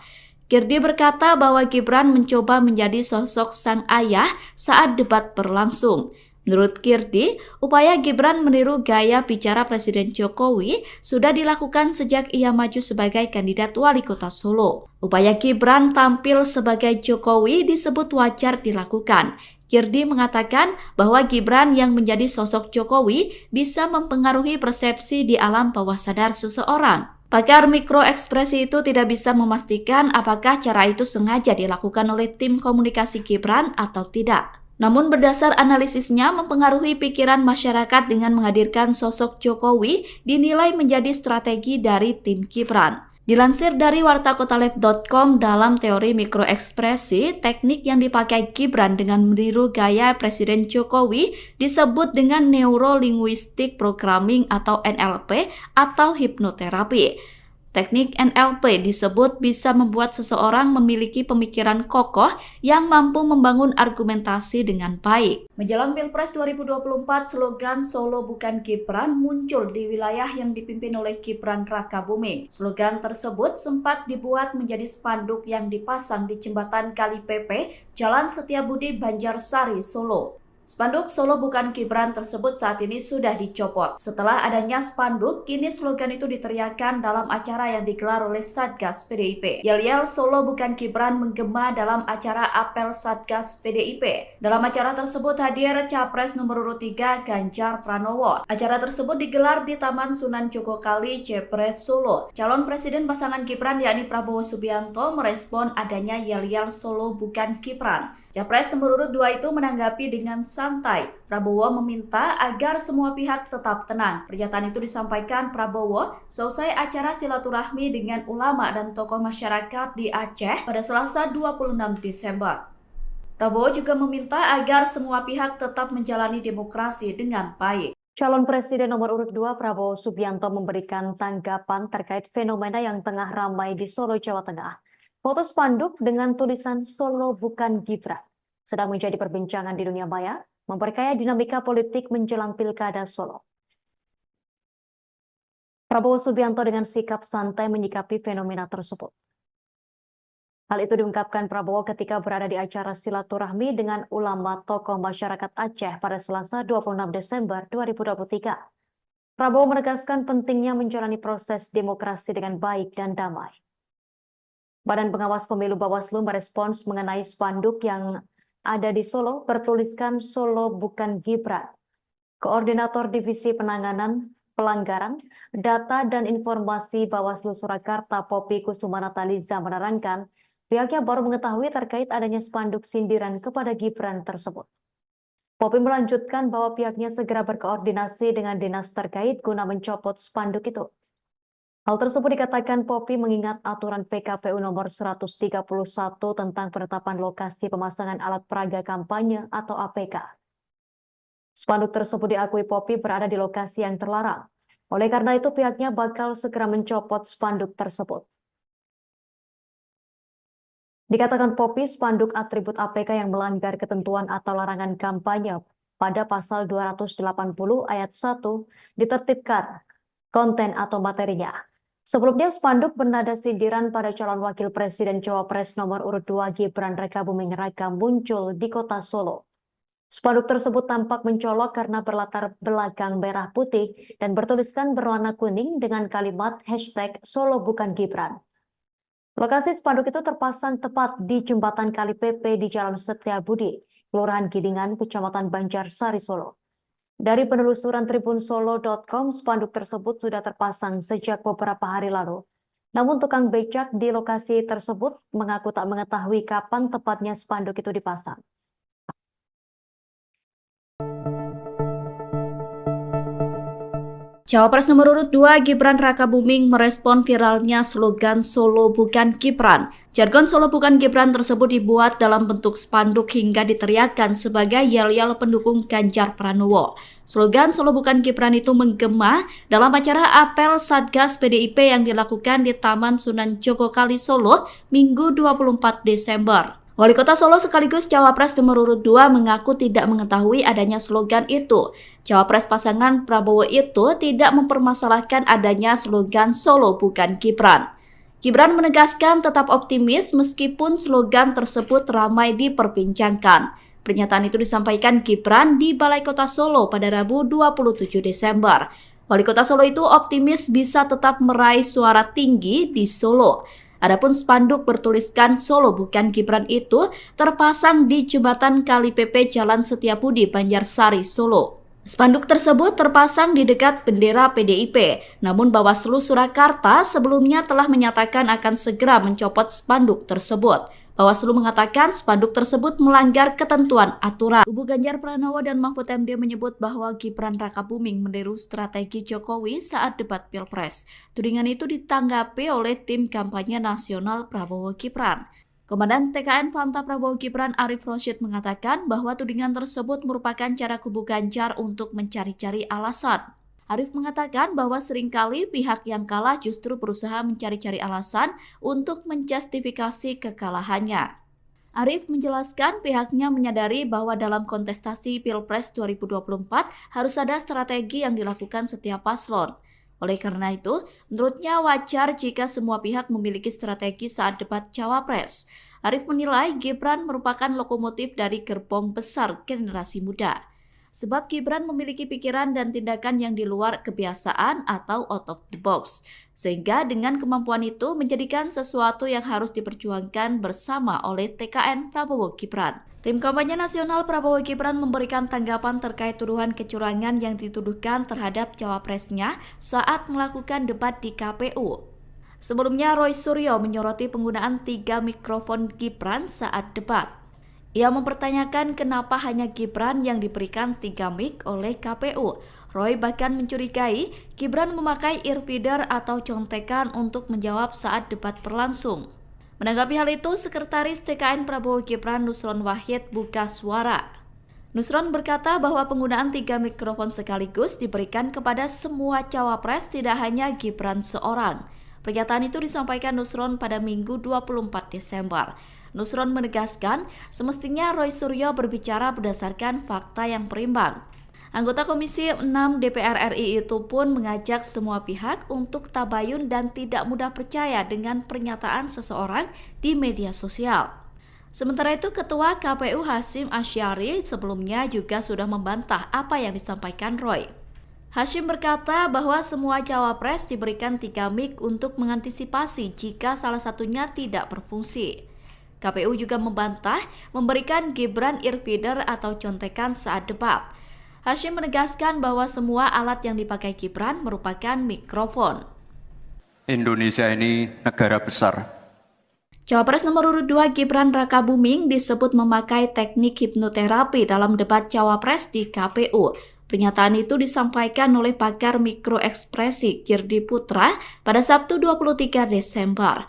[SPEAKER 1] Girdi berkata bahwa Gibran mencoba menjadi sosok sang ayah saat debat berlangsung. Menurut Girdi, upaya Gibran meniru gaya bicara Presiden Jokowi sudah dilakukan sejak ia maju sebagai kandidat wali kota Solo. Upaya Gibran tampil sebagai Jokowi disebut wajar dilakukan. Girdi mengatakan bahwa Gibran yang menjadi sosok Jokowi bisa mempengaruhi persepsi di alam bawah sadar seseorang. Pakar mikroekspresi itu tidak bisa memastikan apakah cara itu sengaja dilakukan oleh tim komunikasi Gibran atau tidak. Namun berdasar analisisnya mempengaruhi pikiran masyarakat dengan menghadirkan sosok Jokowi dinilai menjadi strategi dari tim Gibran. Dilansir dari wartakotalive.com, dalam teori mikroekspresi, teknik yang dipakai Gibran dengan meniru gaya Presiden Jokowi disebut dengan Neuro-Linguistic Programming atau NLP atau hipnoterapi. Teknik NLP disebut bisa membuat seseorang memiliki pemikiran kokoh yang mampu membangun argumentasi dengan baik. Menjelang Pilpres 2024, slogan Solo bukan Gibran muncul di wilayah yang dipimpin oleh Gibran Rakabuming. Slogan tersebut sempat dibuat menjadi spanduk yang dipasang di jembatan Kali Pepe, Jalan Setiabudi, Banjarsari, Solo. Spanduk Solo bukan Gibran tersebut saat ini sudah dicopot. Setelah adanya spanduk, kini slogan itu diteriakkan dalam acara yang digelar oleh Satgas PDIP. Yel-yel Solo bukan Gibran menggema dalam acara apel Satgas PDIP. Dalam acara tersebut hadir Capres nomor urut 3 Ganjar Pranowo. Acara tersebut digelar di Taman Sunan Jogokali, Jepres, Solo. Calon Presiden pasangan Gibran yakni Prabowo Subianto merespon adanya yel-yel Solo bukan Gibran. Capres nomor urut 2 itu menanggapi dengan santai. Prabowo meminta agar semua pihak tetap tenang. Pernyataan itu disampaikan Prabowo selesai acara silaturahmi dengan ulama dan tokoh masyarakat di Aceh pada Selasa 26 Desember. Prabowo juga meminta agar semua pihak tetap menjalani demokrasi dengan baik.
[SPEAKER 2] Calon Presiden nomor urut 2 Prabowo Subianto memberikan tanggapan terkait fenomena yang tengah ramai di Solo, Jawa Tengah. Foto spanduk dengan tulisan Solo bukan Gibran sedang menjadi perbincangan di dunia maya, memperkaya dinamika politik menjelang Pilkada Solo. Prabowo Subianto dengan sikap santai menyikapi fenomena tersebut. Hal itu diungkapkan Prabowo ketika berada di acara silaturahmi dengan ulama tokoh masyarakat Aceh pada Selasa 26 Desember 2023. Prabowo menegaskan pentingnya menjalani proses demokrasi dengan baik dan damai. Badan Pengawas Pemilu Bawaslu merespons mengenai spanduk yang ada di Solo bertuliskan Solo bukan Gibran. Koordinator Divisi Penanganan Pelanggaran Data dan Informasi Bawaslu Surakarta Poppy Kusumanataliza menerangkan pihaknya baru mengetahui terkait adanya spanduk sindiran kepada Gibran tersebut. Poppy melanjutkan bahwa pihaknya segera berkoordinasi dengan dinas terkait guna mencopot spanduk itu. Hal tersebut dikatakan Poppy mengingat aturan PKPU nomor 131 tentang penetapan lokasi pemasangan alat peraga kampanye atau APK. Spanduk tersebut diakui Poppy berada di lokasi yang terlarang. Oleh karena itu pihaknya bakal segera mencopot spanduk tersebut. Dikatakan Poppy, spanduk atribut APK yang melanggar ketentuan atau larangan kampanye pada pasal 280 ayat 1 ditertibkan konten atau materinya. Sebelumnya spanduk bernada sindiran pada calon wakil presiden Cawapres nomor urut 2 Gibran Rakabuming Raka muncul di kota Solo. Spanduk tersebut tampak mencolok karena berlatar belakang merah putih dan bertuliskan berwarna kuning dengan kalimat hashtag Solo bukan Gibran. Lokasi spanduk itu terpasang tepat di jembatan Kali PP di Jalan Setiabudi, Kelurahan Gidingan, Kecamatan Banjarsari, Solo. Dari penelusuran tribunsolo.com, spanduk tersebut sudah terpasang sejak beberapa hari lalu. Namun tukang becak di lokasi tersebut mengaku tak mengetahui kapan tepatnya spanduk itu dipasang.
[SPEAKER 1] Cawapres nomor urut 2 Gibran Rakabuming merespon viralnya slogan Solo bukan Gibran. Jargon Solo bukan Gibran tersebut dibuat dalam bentuk spanduk hingga diteriakkan sebagai yel-yel pendukung Ganjar Pranowo. Slogan Solo bukan Gibran itu menggema dalam acara apel Satgas PDIP yang dilakukan di Taman Sunan Jogokali Solo Minggu 24 Desember. Wali Kota Solo sekaligus Cawapres nomor urut 2 mengaku tidak mengetahui adanya slogan itu. Cawapres pasangan Prabowo itu tidak mempermasalahkan adanya slogan Solo bukan Gibran. Gibran menegaskan tetap optimis meskipun slogan tersebut ramai diperbincangkan. Pernyataan itu disampaikan Gibran di Balai Kota Solo pada Rabu 27 Desember. Wali Kota Solo itu optimis bisa tetap meraih suara tinggi di Solo. Adapun spanduk bertuliskan Solo bukan Gibran itu terpasang di jembatan Kali PP Jalan Setiabudi, Banjarsari, Solo. Spanduk tersebut terpasang di dekat bendera PDIP, namun Bawaslu Surakarta sebelumnya telah menyatakan akan segera mencopot spanduk tersebut. Bawaslu mengatakan spanduk tersebut melanggar ketentuan aturan. Kubu Ganjar Pranowo dan Mahfud MD menyebut bahwa Gibran Rakabuming meniru strategi Jokowi saat debat Pilpres. Tudingan itu ditanggapi oleh tim kampanye nasional Prabowo Gibran. Komandan TKN Fanta Prabowo Gibran Arif Rosyid mengatakan bahwa tudingan tersebut merupakan cara kubu Ganjar untuk mencari-cari alasan. Arif mengatakan bahwa seringkali pihak yang kalah justru berusaha mencari-cari alasan untuk menjustifikasi kekalahannya. Arif menjelaskan pihaknya menyadari bahwa dalam kontestasi Pilpres 2024 harus ada strategi yang dilakukan setiap paslon. Oleh karena itu, menurutnya wajar jika semua pihak memiliki strategi saat debat Cawapres. Arif menilai Gibran merupakan lokomotif dari gerbong besar generasi muda. Sebab Gibran memiliki pikiran dan tindakan yang di luar kebiasaan atau out of the box. Sehingga dengan kemampuan itu menjadikan sesuatu yang harus diperjuangkan bersama oleh TKN Prabowo Gibran. Tim kampanye nasional Prabowo Gibran memberikan tanggapan terkait tuduhan kecurangan yang dituduhkan terhadap cawapresnya saat melakukan debat di KPU. Sebelumnya Roy Suryo menyoroti penggunaan 3 mikrofon Gibran saat debat. Ia mempertanyakan kenapa hanya Gibran yang diberikan 3 mic oleh KPU. Roy bahkan mencurigai Gibran memakai earfeeder atau contekan untuk menjawab saat debat berlangsung. Menanggapi hal itu, Sekretaris TKN Prabowo Gibran Nusron Wahid buka suara. Nusron berkata bahwa penggunaan 3 mikrofon sekaligus diberikan kepada semua cawapres, tidak hanya Gibran seorang. Pernyataan itu disampaikan Nusron pada Minggu 24 Desember. Nusron menegaskan semestinya Roy Suryo berbicara berdasarkan fakta yang berimbang. Anggota Komisi 6 DPR RI itu pun mengajak semua pihak untuk tabayun dan tidak mudah percaya dengan pernyataan seseorang di media sosial. Sementara itu, Ketua KPU Hasyim Asyari sebelumnya juga sudah membantah apa yang disampaikan Roy. Hashim berkata bahwa semua cawapres diberikan 3 mic untuk mengantisipasi jika salah satunya tidak berfungsi. KPU juga membantah memberikan Gibran earfeeder atau contekan saat debat. Hashim menegaskan bahwa semua alat yang dipakai Gibran merupakan mikrofon.
[SPEAKER 3] Indonesia ini negara besar.
[SPEAKER 1] Cawapres nomor urut 2 Gibran Rakabuming disebut memakai teknik hipnoterapi dalam debat cawapres di KPU. Pernyataan itu disampaikan oleh pakar mikroekspresi Girdi Putra pada Sabtu 23 Desember.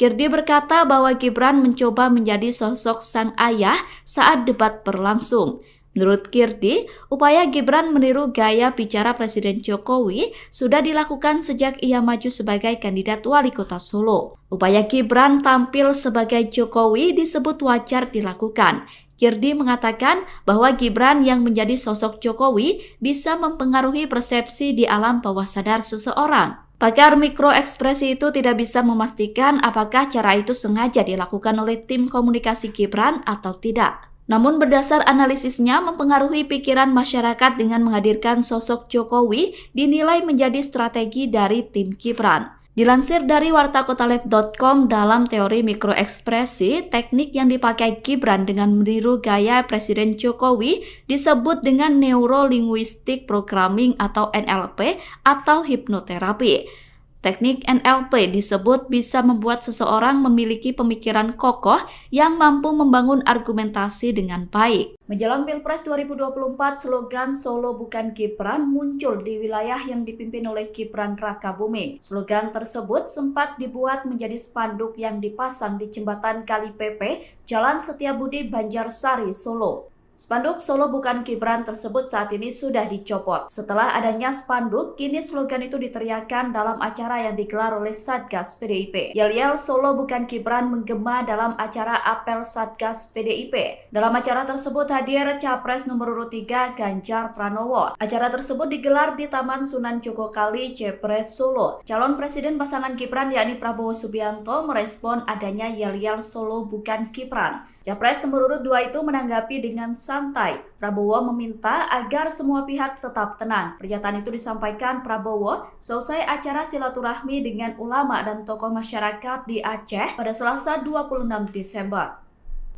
[SPEAKER 1] Girdi berkata bahwa Gibran mencoba menjadi sosok sang ayah saat debat berlangsung. Menurut Girdi, upaya Gibran meniru gaya bicara Presiden Jokowi sudah dilakukan sejak ia maju sebagai kandidat wali kota Solo. Upaya Gibran tampil sebagai Jokowi disebut wajar dilakukan. Girdi mengatakan bahwa Gibran yang menjadi sosok Jokowi bisa mempengaruhi persepsi di alam bawah sadar seseorang. Pakar mikroekspresi itu tidak bisa memastikan apakah cara itu sengaja dilakukan oleh tim komunikasi Gibran atau tidak. Namun berdasar analisisnya mempengaruhi pikiran masyarakat dengan menghadirkan sosok Jokowi dinilai menjadi strategi dari tim Gibran. Dilansir dari wartakotalive.com, dalam teori mikroekspresi, teknik yang dipakai Gibran dengan meniru gaya Presiden Jokowi disebut dengan Neuro-Linguistic Programming atau NLP atau hipnoterapi. Teknik NLP disebut bisa membuat seseorang memiliki pemikiran kokoh yang mampu membangun argumentasi dengan baik. Menjelang Pilpres 2024, slogan Solo bukan Gibran muncul di wilayah yang dipimpin oleh Gibran Rakabuming. Slogan tersebut sempat dibuat menjadi spanduk yang dipasang di jembatan Kali Pepe, Jalan Setiabudi, Banjarsari, Solo. Spanduk Solo bukan Gibran tersebut saat ini sudah dicopot. Setelah adanya spanduk, kini slogan itu diteriakkan dalam acara yang digelar oleh Satgas PDIP. Yel-yel Solo bukan Gibran menggema dalam acara apel Satgas PDIP. Dalam acara tersebut hadir Capres nomor urut 3 Ganjar Pranowo. Acara tersebut digelar di Taman Sunan Jogokali, Jepres, Solo. Calon Presiden pasangan Gibran yakni Prabowo Subianto merespon adanya yel-yel Solo bukan Gibran. Capres nomor urut 2 itu menanggapi dengan santai. Prabowo meminta agar semua pihak tetap tenang. Pernyataan itu disampaikan Prabowo selesai acara silaturahmi dengan ulama dan tokoh masyarakat di Aceh pada Selasa 26 Desember.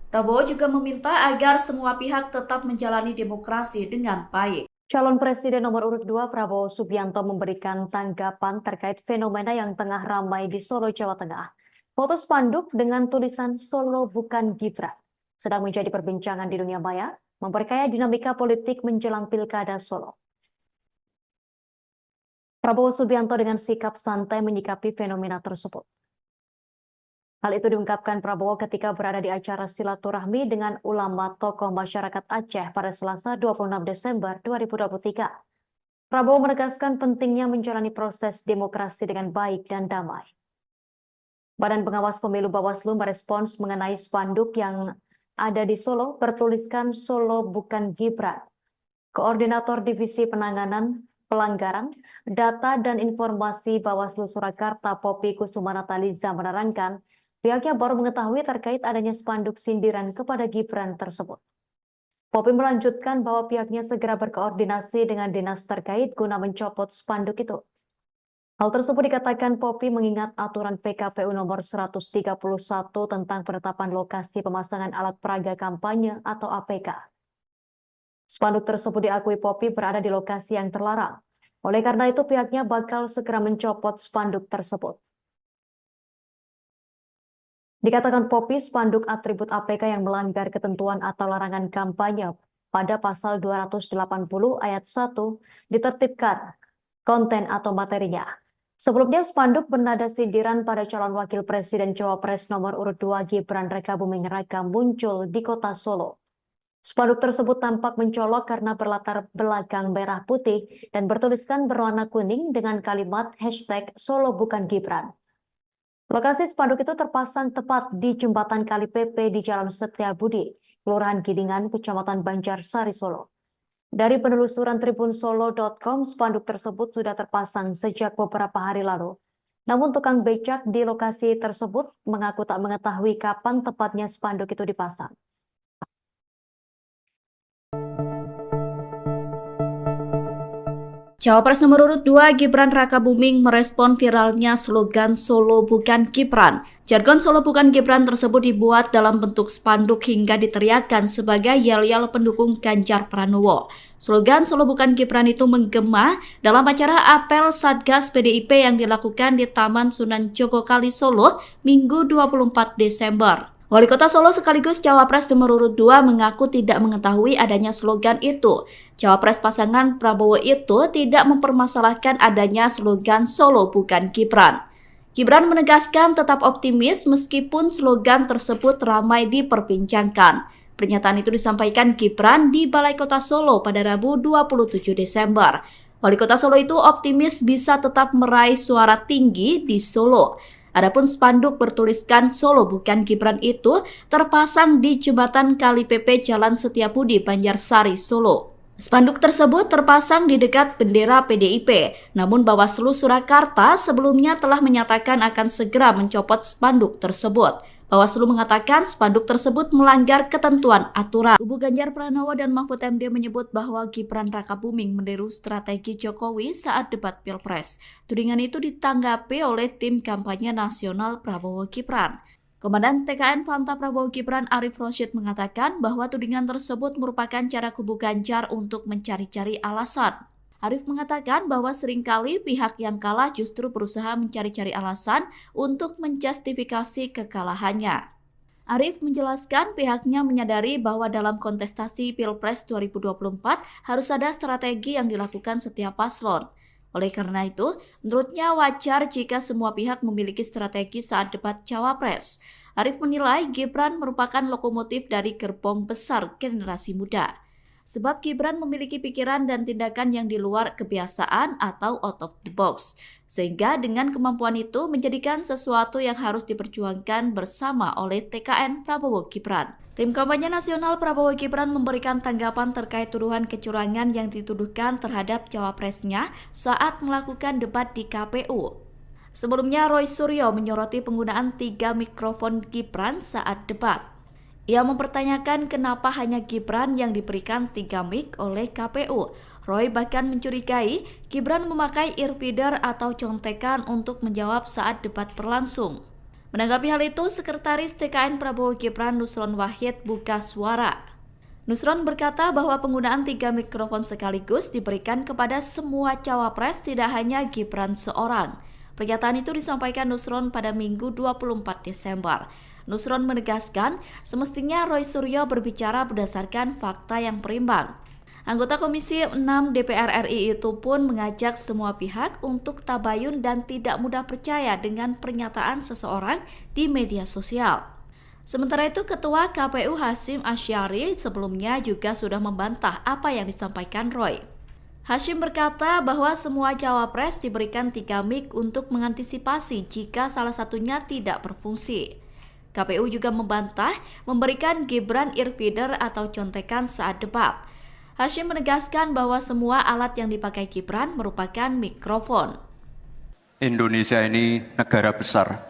[SPEAKER 1] Prabowo juga meminta agar semua pihak tetap menjalani demokrasi dengan baik.
[SPEAKER 2] Calon Presiden nomor urut 2 Prabowo Subianto memberikan tanggapan terkait fenomena yang tengah ramai di Solo, Jawa Tengah. Foto spanduk dengan tulisan Solo bukan Gibran sedang menjadi perbincangan di dunia maya, memperkaya dinamika politik menjelang Pilkada Solo. Prabowo Subianto dengan sikap santai menyikapi fenomena tersebut. Hal itu diungkapkan Prabowo ketika berada di acara silaturahmi dengan ulama tokoh masyarakat Aceh pada Selasa 26 Desember 2023. Prabowo menegaskan pentingnya menjalani proses demokrasi dengan baik dan damai. Badan Pengawas Pemilu Bawaslu merespons mengenai spanduk yang ada di Solo bertuliskan Solo bukan Gibran. Koordinator Divisi Penanganan Pelanggaran, Data dan Informasi Bawaslu Surakarta Poppy Kusumanataliza menerangkan pihaknya baru mengetahui terkait adanya spanduk sindiran kepada Gibran tersebut. Poppy melanjutkan bahwa pihaknya segera berkoordinasi dengan dinas terkait guna mencopot spanduk itu. Hal tersebut dikatakan Poppy mengingat aturan PKPU nomor 131 tentang penetapan lokasi pemasangan alat peraga kampanye atau APK. Spanduk tersebut diakui Poppy berada di lokasi yang terlarang. Oleh karena itu pihaknya bakal segera mencopot spanduk tersebut. Dikatakan Poppy, spanduk atribut APK yang melanggar ketentuan atau larangan kampanye pada pasal 280 ayat 1 ditertibkan konten atau materinya. Sebelumnya spanduk bernada sindiran pada calon wakil presiden Cawapres nomor urut 2 Gibran Rakabuming Raka muncul di kota Solo. Spanduk tersebut tampak mencolok karena berlatar belakang merah putih dan bertuliskan berwarna kuning dengan kalimat hashtag Solo bukan Gibran. Lokasi spanduk itu terpasang tepat di jembatan Kali Pepe di Jalan Setiabudi, Kelurahan Gidingan, Kecamatan Banjarsari, Solo. Dari penelusuran tribunsolo.com, spanduk tersebut sudah terpasang sejak beberapa hari lalu. Namun tukang becak di lokasi tersebut mengaku tak mengetahui kapan tepatnya spanduk itu dipasang.
[SPEAKER 1] Cawapres nomor urut 2 Gibran Rakabuming merespon viralnya slogan Solo Bukan Gibran. Jargon Solo Bukan Gibran tersebut dibuat dalam bentuk spanduk hingga diteriakkan sebagai yel-yel pendukung Ganjar Pranowo. Slogan Solo Bukan Gibran itu menggema dalam acara apel Satgas PDIP yang dilakukan di Taman Sunan Jogokali Solo Minggu 24 Desember. Wali Kota Solo sekaligus Cawapres nomor urut 2 mengaku tidak mengetahui adanya slogan itu. Cawapres pasangan Prabowo itu tidak mempermasalahkan adanya slogan Solo Bukan Gibran. Gibran menegaskan tetap optimis meskipun slogan tersebut ramai diperbincangkan. Pernyataan itu disampaikan Gibran di Balai Kota Solo pada Rabu 27 Desember. Wali Kota Solo itu optimis bisa tetap meraih suara tinggi di Solo. Adapun spanduk bertuliskan Solo Bukan Gibran itu terpasang di jembatan Kali PP Jalan Setiabudi, Banjarsari, Solo. Spanduk tersebut terpasang di dekat bendera PDIP, namun Bawaslu Surakarta sebelumnya telah menyatakan akan segera mencopot spanduk tersebut. Bawaslu mengatakan spanduk tersebut melanggar ketentuan aturan. Kubu Ganjar Pranowo dan Mahfud MD menyebut bahwa Gibran Rakabuming meniru strategi Jokowi saat debat Pilpres. Tudingan itu ditanggapi oleh tim kampanye nasional Prabowo Gibran. Komandan TKN Fanta Prabowo Gibran Arif Rosyid mengatakan bahwa tudingan tersebut merupakan cara kubu Ganjar untuk mencari-cari alasan. Arif mengatakan bahwa seringkali pihak yang kalah justru berusaha mencari-cari alasan untuk menjustifikasi kekalahannya. Arif menjelaskan pihaknya menyadari bahwa dalam kontestasi Pilpres 2024 harus ada strategi yang dilakukan setiap paslon. Oleh karena itu, menurutnya wajar jika semua pihak memiliki strategi saat debat Cawapres. Arif menilai Gibran merupakan lokomotif dari gerbong besar generasi muda. Sebab Gibran memiliki pikiran dan tindakan yang di luar kebiasaan atau out of the box. Sehingga dengan kemampuan itu menjadikan sesuatu yang harus diperjuangkan bersama oleh TKN Prabowo Gibran. Tim kampanye nasional Prabowo Gibran memberikan tanggapan terkait tuduhan kecurangan yang dituduhkan terhadap cawapresnya saat melakukan debat di KPU. Sebelumnya Roy Suryo menyoroti penggunaan 3 mikrofon Gibran saat debat. Ia mempertanyakan kenapa hanya Gibran yang diberikan 3 mic oleh KPU. Roy bahkan mencurigai Gibran memakai earfeeder atau contekan untuk menjawab saat debat berlangsung. Menanggapi hal itu, Sekretaris TKN Prabowo Gibran Nusron Wahid buka suara. Nusron berkata bahwa penggunaan 3 mikrofon sekaligus diberikan kepada semua cawapres, tidak hanya Gibran seorang. Pernyataan itu disampaikan Nusron pada Minggu 24 Desember. Nusron menegaskan semestinya Roy Suryo berbicara berdasarkan fakta yang berimbang. Anggota Komisi 6 DPR RI itu pun mengajak semua pihak untuk tabayun dan tidak mudah percaya dengan pernyataan seseorang di media sosial. Sementara itu, Ketua KPU Hasyim Asyari sebelumnya juga sudah membantah apa yang disampaikan Roy. Hasyim berkata bahwa semua cawapres diberikan 3 mic untuk mengantisipasi jika salah satunya tidak berfungsi. KPU juga membantah memberikan Gibran earfeeder atau contekan saat debat. Hasyim menegaskan bahwa semua alat yang dipakai Gibran merupakan mikrofon.
[SPEAKER 3] Indonesia ini negara besar.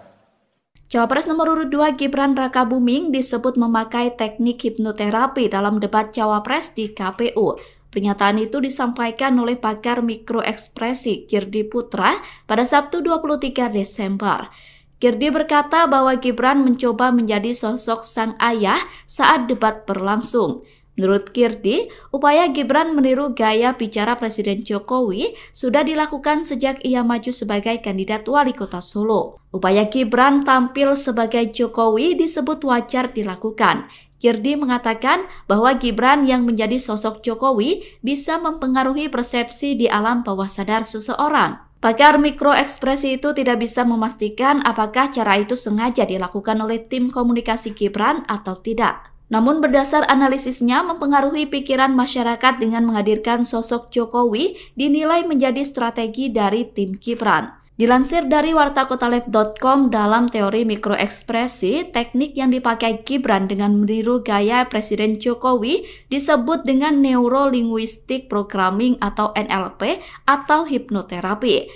[SPEAKER 1] Cawapres nomor urut 2 Gibran Rakabuming disebut memakai teknik hipnoterapi dalam debat Cawapres di KPU. Pernyataan itu disampaikan oleh pakar mikroekspresi Girdi Putra pada Sabtu 23 Desember. Girdi berkata bahwa Gibran mencoba menjadi sosok sang ayah saat debat berlangsung. Menurut Girdi, upaya Gibran meniru gaya bicara Presiden Jokowi sudah dilakukan sejak ia maju sebagai kandidat wali kota Solo. Upaya Gibran tampil sebagai Jokowi disebut wajar dilakukan. Girdi mengatakan bahwa Gibran yang menjadi sosok Jokowi bisa mempengaruhi persepsi di alam bawah sadar seseorang. Pakar mikroekspresi itu tidak bisa memastikan apakah cara itu sengaja dilakukan oleh tim komunikasi Gibran atau tidak. Namun berdasar analisisnya mempengaruhi pikiran masyarakat dengan menghadirkan sosok Jokowi dinilai menjadi strategi dari tim Gibran. Dilansir dari wartakotalive.com, dalam teori mikroekspresi, teknik yang dipakai Gibran dengan meniru gaya Presiden Jokowi disebut dengan Neuro Linguistic Programming atau NLP atau hipnoterapi.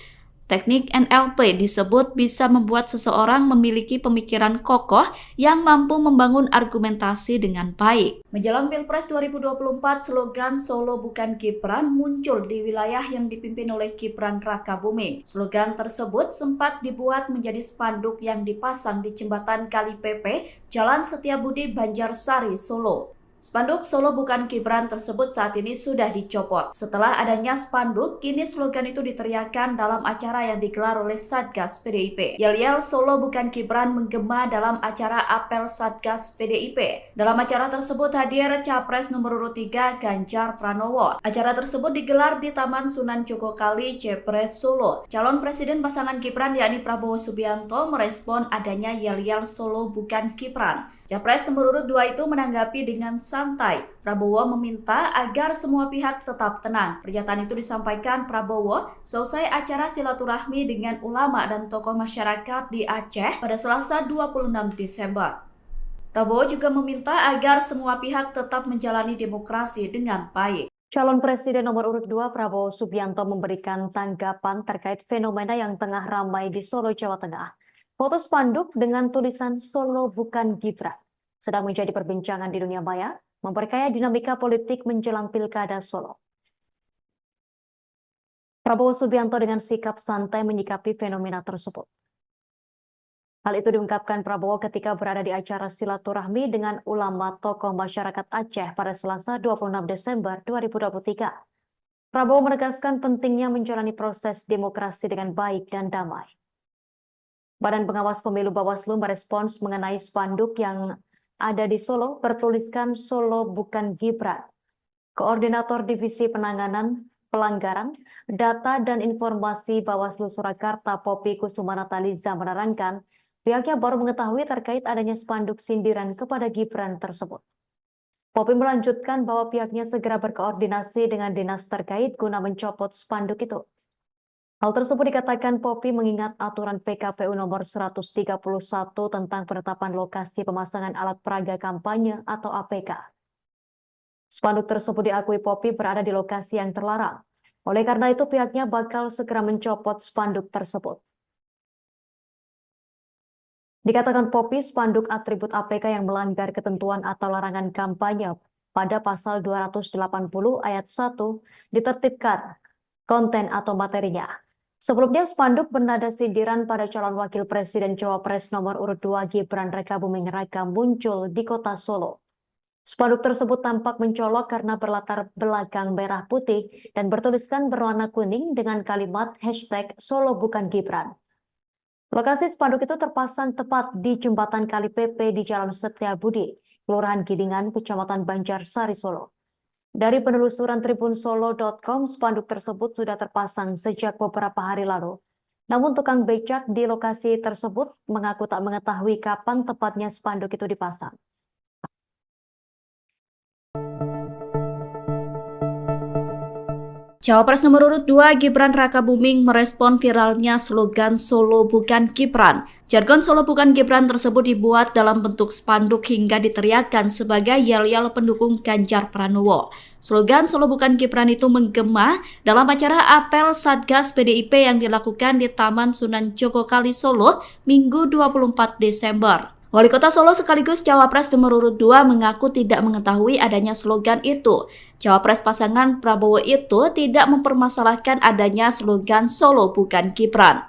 [SPEAKER 1] Teknik NLP disebut bisa membuat seseorang memiliki pemikiran kokoh yang mampu membangun argumentasi dengan baik. Menjelang Pilpres 2024, slogan Solo Bukan Gibran muncul di wilayah yang dipimpin oleh Gibran Rakabuming. Slogan tersebut sempat dibuat menjadi spanduk yang dipasang di jembatan Kali Pepe, Jalan Setiabudi, Banjarsari, Solo. Spanduk Solo Bukan Gibran tersebut saat ini sudah dicopot. Setelah adanya spanduk, kini slogan itu diteriakkan dalam acara yang digelar oleh Satgas PDIP. Yel-yel Solo Bukan Gibran menggema dalam acara apel Satgas PDIP. Dalam acara tersebut hadir Capres nomor urut 3 Ganjar Pranowo. Acara tersebut digelar di Taman Sunan Jogokali, Jepres, Solo. Calon Presiden pasangan Gibran yakni Prabowo Subianto merespon adanya yel-yel Solo Bukan Gibran. Capres nomor urut 2 itu menanggapi dengan santai. Prabowo meminta agar semua pihak tetap tenang. Pernyataan itu disampaikan Prabowo selesai acara silaturahmi dengan ulama dan tokoh masyarakat di Aceh pada Selasa 26 Desember. Prabowo juga meminta agar semua pihak tetap menjalani demokrasi dengan baik.
[SPEAKER 2] Calon Presiden nomor urut 2 Prabowo Subianto memberikan tanggapan terkait fenomena yang tengah ramai di Solo, Jawa Tengah. Foto spanduk dengan tulisan Solo Bukan Gibran sedang menjadi perbincangan di dunia maya, memperkaya dinamika politik menjelang Pilkada Solo. Prabowo Subianto dengan sikap santai menyikapi fenomena tersebut. Hal itu diungkapkan Prabowo ketika berada di acara silaturahmi dengan ulama tokoh masyarakat Aceh pada Selasa 26 Desember 2023. Prabowo menegaskan pentingnya menjalani proses demokrasi dengan baik dan damai. Badan Pengawas Pemilu Bawaslu merespons mengenai spanduk yang ada di Solo bertuliskan Solo Bukan Gibran. Koordinator Divisi Penanganan Pelanggaran, Data dan Informasi Bawaslu Surakarta Poppy Kusumanataliza menerangkan pihaknya baru mengetahui terkait adanya spanduk sindiran kepada Gibran tersebut. Poppy melanjutkan bahwa pihaknya segera berkoordinasi dengan dinas terkait guna mencopot spanduk itu. Hal tersebut dikatakan Poppy mengingat aturan PKPU nomor 131 tentang penetapan lokasi pemasangan alat peraga kampanye atau APK. Spanduk tersebut diakui Poppy berada di lokasi yang terlarang. Oleh karena itu pihaknya bakal segera mencopot spanduk tersebut. Dikatakan Poppy, spanduk atribut APK yang melanggar ketentuan atau larangan kampanye pada pasal 280 ayat 1 ditertibkan konten atau materinya. Sebelumnya spanduk bernada sindiran pada calon wakil presiden Cawapres nomor urut 2 Gibran Rakabuming Raka muncul di kota Solo. Spanduk tersebut tampak mencolok karena berlatar belakang merah putih dan bertuliskan berwarna kuning dengan kalimat #Solo Bukan Gibran. Lokasi spanduk itu terpasang tepat di jembatan Kali Pepe di Jalan Setiabudi, Kelurahan Gidingan, Kecamatan Banjarsari, Solo. Dari penelusuran tribunsolo.com, spanduk tersebut sudah terpasang sejak beberapa hari lalu. Namun tukang becak di lokasi tersebut mengaku tak mengetahui kapan tepatnya spanduk itu dipasang.
[SPEAKER 1] Cawapres nomor urut 2 Gibran Rakabuming merespon viralnya slogan Solo Bukan Gibran. Jargon Solo Bukan Gibran tersebut dibuat dalam bentuk spanduk hingga diteriakkan sebagai yel-yel pendukung Ganjar Pranowo. Slogan Solo Bukan Gibran itu menggema dalam acara apel Satgas PDIP yang dilakukan di Taman Sunan Jogokali, Solo, Minggu 24 Desember. Wali Kota Solo sekaligus Cawapres nomor urut 2 mengaku tidak mengetahui adanya slogan itu. Cawapres pasangan Prabowo itu tidak mempermasalahkan adanya slogan Solo Bukan Gibran.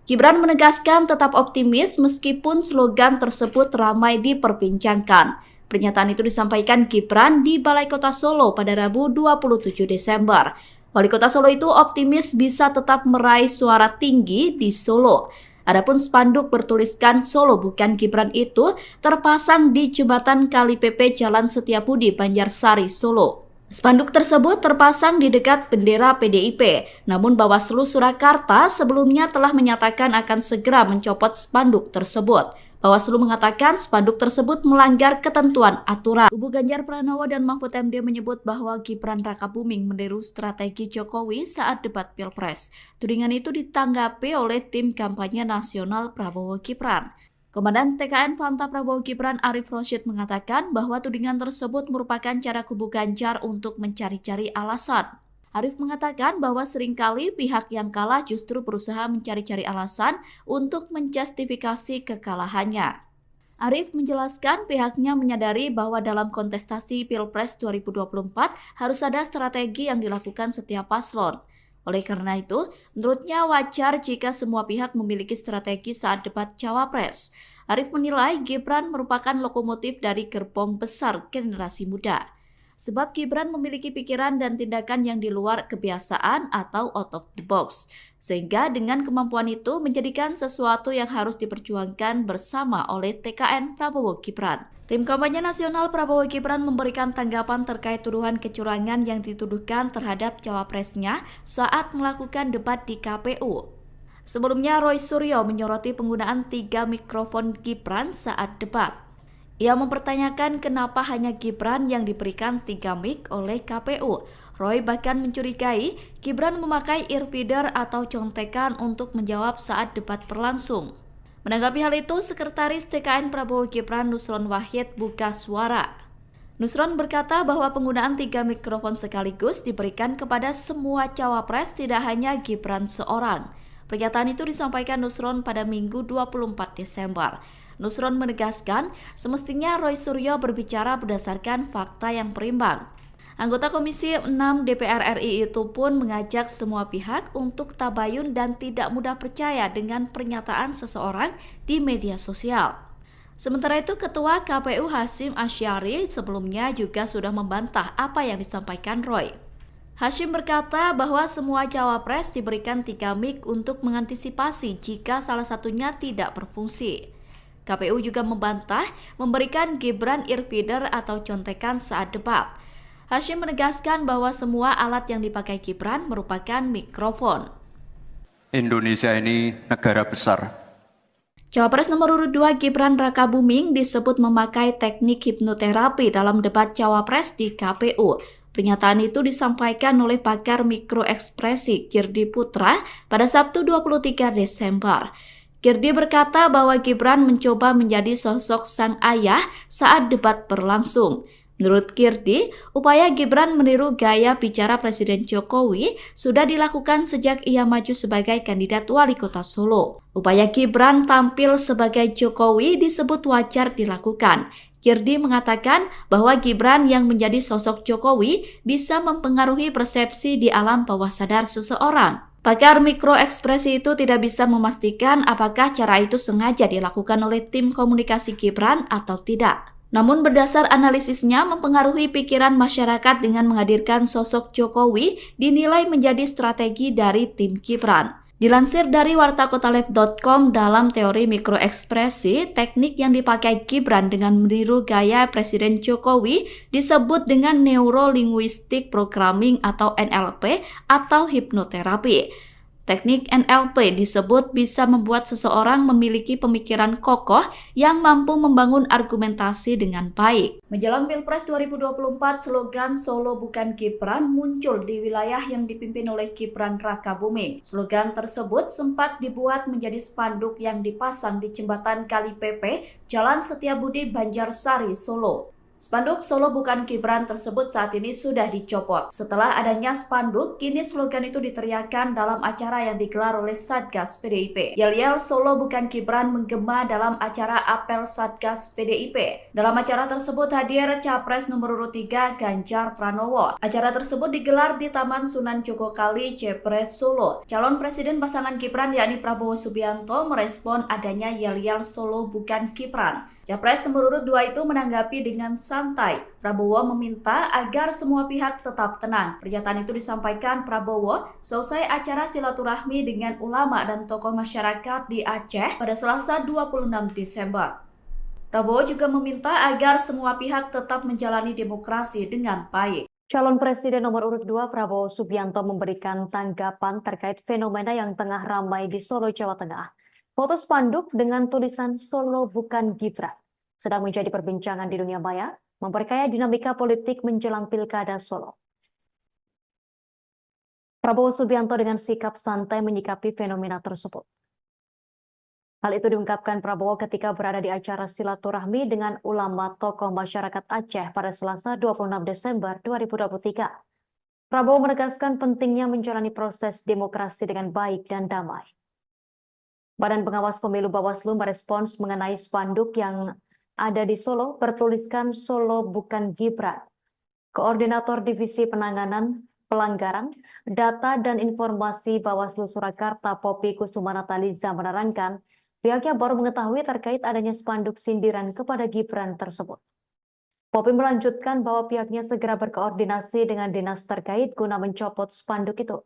[SPEAKER 1] Gibran menegaskan tetap optimis meskipun slogan tersebut ramai diperbincangkan. Pernyataan itu disampaikan Gibran di Balai Kota Solo pada Rabu 27 Desember. Wali Kota Solo itu optimis bisa tetap meraih suara tinggi di Solo. Adapun spanduk bertuliskan Solo Bukan Gibran itu terpasang di jembatan Kali Pepe Jalan Setiabudi, Banjarsari, Solo. Spanduk tersebut terpasang di dekat bendera PDIP, namun Bawaslu Surakarta sebelumnya telah menyatakan akan segera mencopot spanduk tersebut. Bawaslu mengatakan spanduk tersebut melanggar ketentuan aturan. Kubu Ganjar Pranowo dan Mahfud MD menyebut bahwa Gibran Rakabuming meniru strategi Jokowi saat debat Pilpres. Tudingan itu ditanggapi oleh tim kampanye nasional Prabowo Gibran. Komandan TKN Fanta Prabowo Gibran Arif Rosyid mengatakan bahwa tudingan tersebut merupakan cara kubu Ganjar untuk mencari-cari alasan. Arif mengatakan bahwa seringkali pihak yang kalah justru berusaha mencari-cari alasan untuk menjustifikasi kekalahannya. Arif menjelaskan pihaknya menyadari bahwa dalam kontestasi Pilpres 2024 harus ada strategi yang dilakukan setiap paslon. Oleh karena itu, menurutnya wajar jika semua pihak memiliki strategi saat debat Cawapres. Arif menilai Gibran merupakan lokomotif dari gerbong besar generasi muda. Sebab Gibran memiliki pikiran dan tindakan yang di luar kebiasaan atau out of the box. Sehingga dengan kemampuan itu menjadikan sesuatu yang harus diperjuangkan bersama oleh TKN Prabowo Gibran. Tim kampanye nasional Prabowo Gibran memberikan tanggapan terkait tuduhan kecurangan yang dituduhkan terhadap cawapresnya saat melakukan debat di KPU. Sebelumnya Roy Suryo menyoroti penggunaan 3 mikrofon Gibran saat debat. Ia mempertanyakan kenapa hanya Gibran yang diberikan 3 mic oleh KPU. Roy bahkan mencurigai Gibran memakai earfeeder atau contekan untuk menjawab saat debat berlangsung. Menanggapi hal itu, Sekretaris TKN Prabowo Gibran Nusron Wahid buka suara. Nusron berkata bahwa penggunaan 3 mikrofon sekaligus diberikan kepada semua cawapres, tidak hanya Gibran seorang. Pernyataan itu disampaikan Nusron pada Minggu 24 Desember. Nusron menegaskan semestinya Roy Suryo berbicara berdasarkan fakta yang berimbang. Anggota Komisi 6 DPR RI itu pun mengajak semua pihak untuk tabayun dan tidak mudah percaya dengan pernyataan seseorang di media sosial. Sementara itu, Ketua KPU Hasyim Asyari sebelumnya juga sudah membantah apa yang disampaikan Roy. Hasyim berkata bahwa semua cawapres diberikan 3 mic untuk mengantisipasi jika salah satunya tidak berfungsi. KPU juga membantah memberikan Gibran earfeeder atau contekan saat debat. Hasyim menegaskan bahwa semua alat yang dipakai Gibran merupakan mikrofon.
[SPEAKER 3] Indonesia ini negara besar.
[SPEAKER 1] Cawapres nomor urut 2 Gibran Rakabuming disebut memakai teknik hipnoterapi dalam debat Cawapres di KPU. Pernyataan itu disampaikan oleh pakar mikroekspresi Girdi Putra pada Sabtu 23 Desember. Girdi berkata bahwa Gibran mencoba menjadi sosok sang ayah saat debat berlangsung. Menurut Girdi, upaya Gibran meniru gaya bicara Presiden Jokowi sudah dilakukan sejak ia maju sebagai kandidat wali kota Solo. Upaya Gibran tampil sebagai Jokowi disebut wajar dilakukan. Girdi mengatakan bahwa Gibran yang menjadi sosok Jokowi bisa mempengaruhi persepsi di alam bawah sadar seseorang. Pakar mikroekspresi itu tidak bisa memastikan apakah cara itu sengaja dilakukan oleh tim komunikasi Gibran atau tidak. Namun berdasar analisisnya mempengaruhi pikiran masyarakat dengan menghadirkan sosok Jokowi dinilai menjadi strategi dari tim Gibran. Dilansir dari wartakotalive.com, dalam teori mikroekspresi, teknik yang dipakai Gibran dengan meniru gaya Presiden Jokowi disebut dengan Neuro-Linguistic Programming atau NLP atau hipnoterapi. Teknik NLP disebut bisa membuat seseorang memiliki pemikiran kokoh yang mampu membangun argumentasi dengan baik. Menjelang Pilpres 2024, slogan Solo bukan Gibran muncul di wilayah yang dipimpin oleh Gibran Rakabuming. Slogan tersebut sempat dibuat menjadi spanduk yang dipasang di jembatan Kali Pepe, Jalan Setiabudi, Banjarsari, Solo. Spanduk Solo bukan Gibran tersebut saat ini sudah dicopot. Setelah adanya spanduk, kini slogan itu diteriakkan dalam acara yang digelar oleh Satgas PDIP. Yel-yel Solo bukan Gibran menggema dalam acara apel Satgas PDIP. Dalam acara tersebut hadir Capres nomor urut 3 Ganjar Pranowo. Acara tersebut digelar di Taman Sunan Jogokali, Jepres, Solo. Calon Presiden pasangan Gibran yakni Prabowo Subianto merespon adanya yel-yel Solo bukan Gibran. Capres nomor urut 2 itu menanggapi dengan santai. Prabowo meminta agar semua pihak tetap tenang. Pernyataan itu disampaikan Prabowo selesai acara silaturahmi dengan ulama dan tokoh masyarakat di Aceh pada Selasa 26 Desember. Prabowo juga meminta agar semua pihak tetap menjalani demokrasi dengan baik.
[SPEAKER 2] Calon Presiden nomor urut 2 Prabowo Subianto memberikan tanggapan terkait fenomena yang tengah ramai di Solo, Jawa Tengah. Foto spanduk dengan tulisan Solo bukan Gibran sedang menjadi perbincangan di dunia maya, memperkaya dinamika politik menjelang Pilkada Solo. Prabowo Subianto dengan sikap santai menyikapi fenomena tersebut. Hal itu diungkapkan Prabowo ketika berada di acara silaturahmi dengan ulama tokoh masyarakat Aceh pada Selasa 26 Desember 2023. Prabowo menegaskan pentingnya menjalani proses demokrasi dengan baik dan damai. Badan Pengawas Pemilu Bawaslu merespons mengenai spanduk yang ada di Solo bertuliskan Solo bukan Gibran. Koordinator Divisi Penanganan Pelanggaran Data dan Informasi Bawaslu Surakarta Poppy Kusumanataliza menerangkan pihaknya baru mengetahui terkait adanya spanduk sindiran kepada Gibran tersebut. Poppy melanjutkan bahwa pihaknya segera berkoordinasi dengan dinas terkait guna mencopot spanduk itu.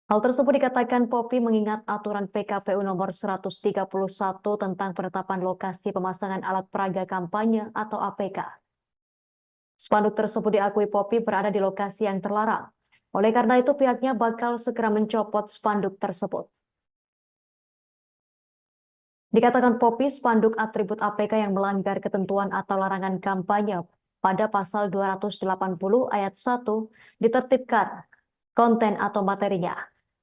[SPEAKER 2] Hal tersebut dikatakan Poppy mengingat aturan PKPU nomor 131 tentang penetapan lokasi pemasangan alat peraga kampanye atau APK. Spanduk tersebut diakui Poppy berada di lokasi yang terlarang. Oleh karena itu pihaknya bakal segera mencopot spanduk tersebut. Dikatakan Poppy, spanduk atribut APK yang melanggar ketentuan atau larangan kampanye pada pasal 280 ayat 1 ditertibkan konten atau materinya.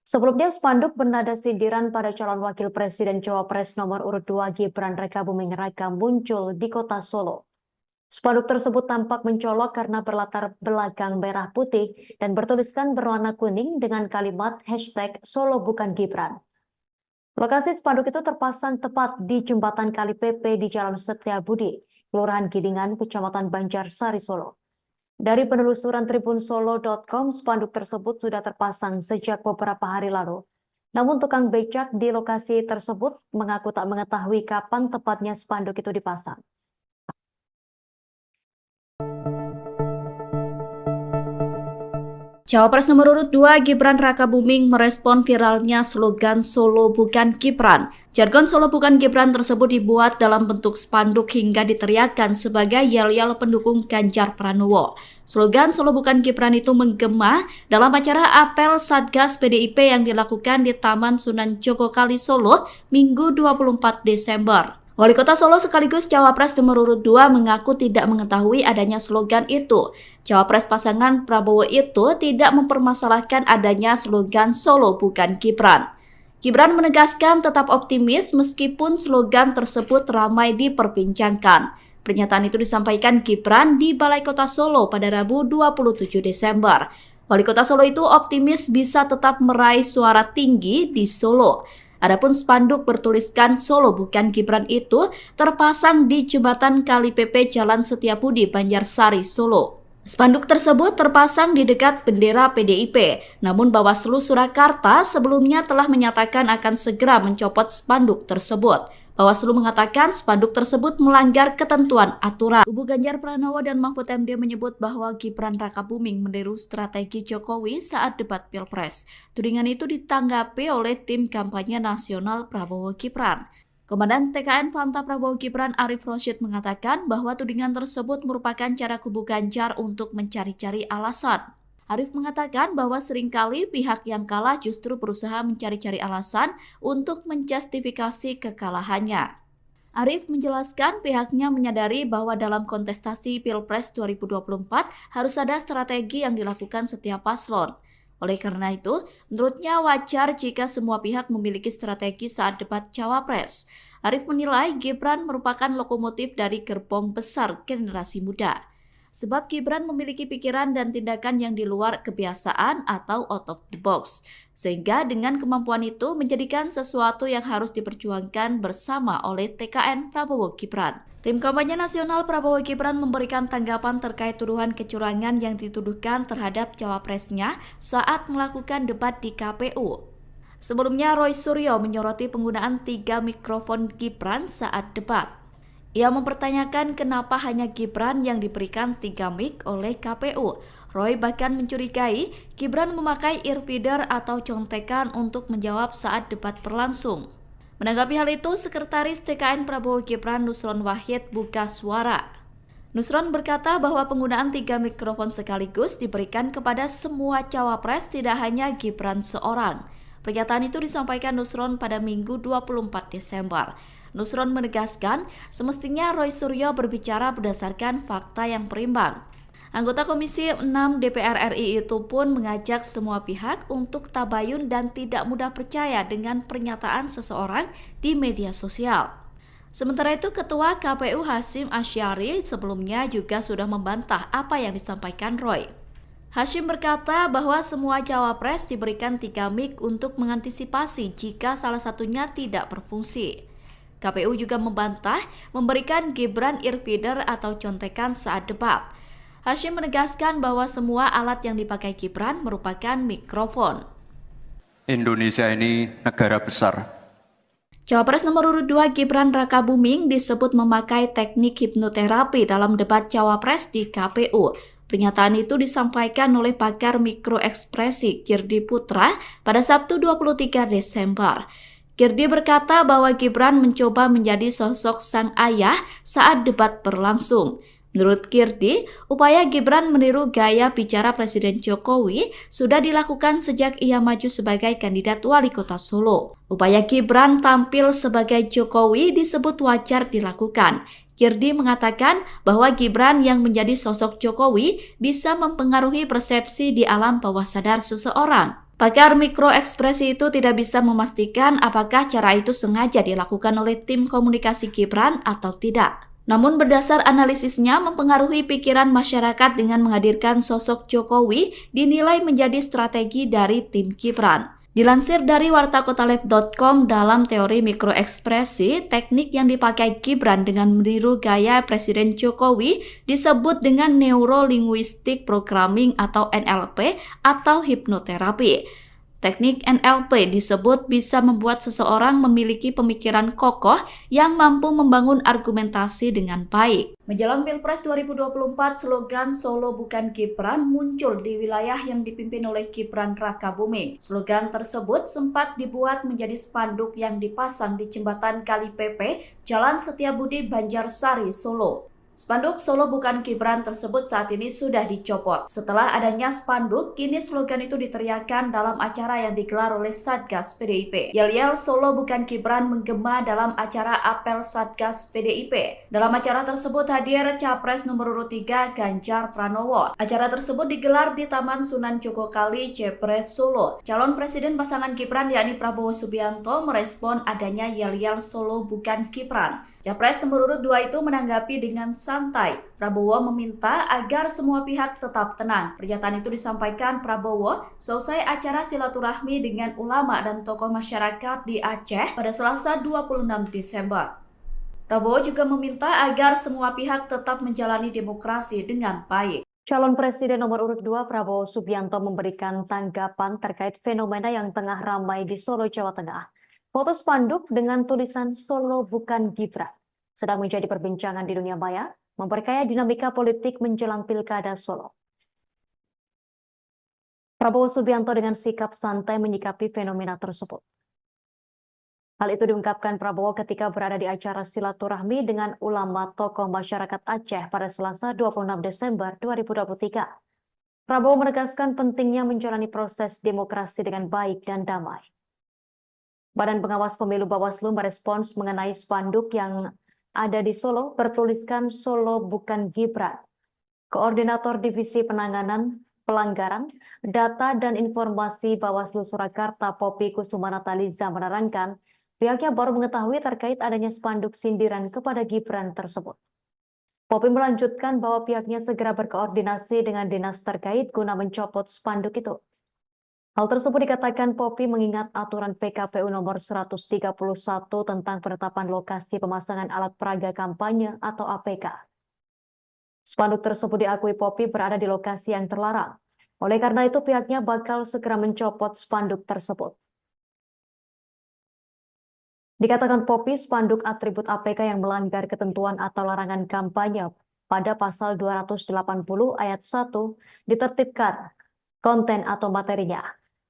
[SPEAKER 2] Sebelumnya spanduk bernada sindiran pada calon wakil presiden Cawapres nomor urut 2 Gibran Rakabuming Raka muncul di kota Solo. Spanduk tersebut tampak mencolok karena berlatar belakang merah putih dan bertuliskan berwarna kuning dengan kalimat hashtag Solo bukan Gibran. Lokasi spanduk itu terpasang tepat di jembatan Kali PP di Jalan Setiabudi, Kelurahan Gidingan, Kecamatan Banjarsari, Solo. Dari penelusuran tribunsolo.com, spanduk tersebut sudah terpasang sejak beberapa hari lalu. Namun tukang becak di lokasi tersebut mengaku tak mengetahui kapan tepatnya spanduk itu dipasang.
[SPEAKER 1] Cawapres nomor urut 2 Gibran Rakabuming merespon viralnya slogan Solo bukan Gibran. Jargon Solo bukan Gibran tersebut dibuat dalam bentuk spanduk hingga diteriakkan sebagai yel-yel pendukung Ganjar Pranowo. Slogan Solo bukan Gibran itu menggema dalam acara apel Satgas PDIP yang dilakukan di Taman Sunan Jogokali Solo Minggu 24 Desember. Wali Kota Solo sekaligus Cawapres nomor urut 2 mengaku tidak mengetahui adanya slogan itu. Cawapres pasangan Prabowo itu tidak mempermasalahkan adanya slogan Solo bukan Gibran. Gibran menegaskan tetap optimis meskipun slogan tersebut ramai diperbincangkan. Pernyataan itu disampaikan Gibran di Balai Kota Solo pada Rabu 27 Desember. Wali Kota Solo itu optimis bisa tetap meraih suara tinggi di Solo. Adapun spanduk bertuliskan Solo bukan Gibran itu terpasang di jembatan Kali PP Jalan Setiabudi, Banjarsari, Solo. Spanduk tersebut terpasang di dekat bendera PDIP, namun Bawaslu Surakarta sebelumnya telah menyatakan akan segera mencopot spanduk tersebut. Bawaslu mengatakan spanduk tersebut melanggar ketentuan aturan. Kubu Ganjar Pranowo dan Mahfud MD menyebut bahwa Gibran Rakabuming meniru strategi Jokowi saat debat Pilpres. Tudingan itu ditanggapi oleh tim kampanye nasional Prabowo Gibran. Komandan TKN Fanta Prabowo Gibran Arif Rosyid mengatakan bahwa tudingan tersebut merupakan cara kubu Ganjar untuk mencari-cari alasan. Arif mengatakan bahwa seringkali pihak yang kalah justru berusaha mencari-cari alasan untuk menjustifikasi kekalahannya. Arif menjelaskan pihaknya menyadari bahwa dalam kontestasi Pilpres 2024 harus ada strategi yang dilakukan setiap paslon. Oleh karena itu, menurutnya wajar jika semua pihak memiliki strategi saat debat Cawapres. Arif menilai Gibran merupakan lokomotif dari gerbong besar generasi muda. Sebab Gibran memiliki pikiran dan tindakan yang di luar kebiasaan atau out of the box. Sehingga dengan kemampuan itu menjadikan sesuatu yang harus diperjuangkan bersama oleh TKN Prabowo Gibran. Tim kampanye nasional Prabowo Gibran memberikan tanggapan terkait tuduhan kecurangan yang dituduhkan terhadap cawapresnya saat melakukan debat di KPU. Sebelumnya Roy Suryo menyoroti penggunaan 3 mikrofon Gibran saat debat. Ia mempertanyakan kenapa hanya Gibran yang diberikan 3 mic oleh KPU. Roy bahkan mencurigai Gibran memakai earfeeder atau contekan untuk menjawab saat debat berlangsung. Menanggapi hal itu, Sekretaris TKN Prabowo Gibran Nusron Wahid buka suara. Nusron berkata bahwa penggunaan 3 mikrofon sekaligus diberikan kepada semua cawapres, tidak hanya Gibran seorang. Pernyataan itu disampaikan Nusron pada Minggu 24 Desember. Nusron menegaskan semestinya Roy Suryo berbicara berdasarkan fakta yang berimbang. Anggota Komisi 6 DPR RI itu pun mengajak semua pihak untuk tabayun dan tidak mudah percaya dengan pernyataan seseorang di media sosial. Sementara itu, Ketua KPU Hasyim Asyari sebelumnya juga sudah membantah apa yang disampaikan Roy. Hashim berkata bahwa semua cawapres diberikan 3 mic untuk mengantisipasi jika salah satunya tidak berfungsi. KPU juga membantah memberikan Gibran earfeeder atau contekan saat debat. Hashim menegaskan bahwa semua alat yang dipakai Gibran merupakan mikrofon.
[SPEAKER 3] Indonesia ini negara besar.
[SPEAKER 1] Cawapres nomor urut 2 Gibran Rakabuming disebut memakai teknik hipnoterapi dalam debat cawapres di KPU. Pernyataan itu disampaikan oleh pakar mikroekspresi Kirdi Putra pada Sabtu 23 Desember. Kirdi berkata bahwa Gibran mencoba menjadi sosok sang ayah saat debat berlangsung. Menurut Kirdi, upaya Gibran meniru gaya bicara Presiden Jokowi sudah dilakukan sejak ia maju sebagai kandidat wali kota Solo. Upaya Gibran tampil sebagai Jokowi disebut wajar dilakukan. Kirdi mengatakan bahwa Gibran yang menjadi sosok Jokowi bisa mempengaruhi persepsi di alam bawah sadar seseorang. Pakar mikroekspresi itu tidak bisa memastikan apakah cara itu sengaja dilakukan oleh tim komunikasi Gibran atau tidak. Namun berdasar analisisnya mempengaruhi pikiran masyarakat dengan menghadirkan sosok Jokowi dinilai menjadi strategi dari tim Gibran. Dilansir dari wartakotalev.com, dalam teori mikroekspresi, teknik yang dipakai Gibran dengan meniru gaya Presiden Jokowi disebut dengan Neuro-Linguistic Programming atau NLP atau hipnoterapi. Teknik NLP disebut bisa membuat seseorang memiliki pemikiran kokoh yang mampu membangun argumentasi dengan baik. Menjelang Pilpres 2024, slogan Solo bukan Gibran muncul di wilayah yang dipimpin oleh Gibran Rakabuming. Slogan tersebut sempat dibuat menjadi spanduk yang dipasang di jembatan Kali Pepe, Jalan Setiabudi, Banjarsari, Solo. Spanduk Solo bukan Gibran tersebut saat ini sudah dicopot. Setelah adanya spanduk, kini slogan itu diteriakkan dalam acara yang digelar oleh Satgas PDIP. Yel-yel Solo bukan Gibran menggema dalam acara apel Satgas PDIP. Dalam acara tersebut hadir Capres nomor urut 3 Ganjar Pranowo. Acara tersebut digelar di Taman Sunan Jogokali, Jepres, Solo. Calon Presiden pasangan Gibran yakni Prabowo Subianto merespon adanya yel-yel Solo bukan Gibran. Capres nomor urut 2 itu menanggapi dengan santai. Prabowo meminta agar semua pihak tetap tenang. Pernyataan itu disampaikan Prabowo selesai acara silaturahmi dengan ulama dan tokoh masyarakat di Aceh pada Selasa 26 Desember. Prabowo juga meminta agar semua pihak tetap menjalani demokrasi dengan baik.
[SPEAKER 2] Calon Presiden nomor urut 2 Prabowo Subianto memberikan tanggapan terkait fenomena yang tengah ramai di Solo, Jawa Tengah. Foto spanduk dengan tulisan Solo bukan Gibran sedang menjadi perbincangan di dunia maya, memperkaya dinamika politik menjelang Pilkada Solo. Prabowo Subianto dengan sikap santai menyikapi fenomena tersebut. Hal itu diungkapkan Prabowo ketika berada di acara silaturahmi dengan ulama tokoh masyarakat Aceh pada Selasa 26 Desember 2023. Prabowo menegaskan pentingnya menjalani proses demokrasi dengan baik dan damai. Badan Pengawas Pemilu Bawaslu merespons mengenai spanduk yang ada di Solo bertuliskan Solo bukan Gibran. Koordinator Divisi Penanganan Pelanggaran, Data dan Informasi Bawaslu Surakarta Poppy Kusumanataliza menerangkan pihaknya baru mengetahui terkait adanya spanduk sindiran kepada Gibran tersebut. Poppy melanjutkan bahwa pihaknya segera berkoordinasi dengan dinas terkait guna mencopot spanduk itu. Hal tersebut dikatakan Poppy mengingat aturan PKPU nomor 131 tentang penetapan lokasi pemasangan alat peraga kampanye atau APK. Spanduk tersebut diakui Poppy berada di lokasi yang terlarang. Oleh karena itu pihaknya bakal segera mencopot spanduk tersebut. Dikatakan Poppy, spanduk atribut APK yang melanggar ketentuan atau larangan kampanye pada pasal 280 ayat 1 ditertibkan konten atau materinya.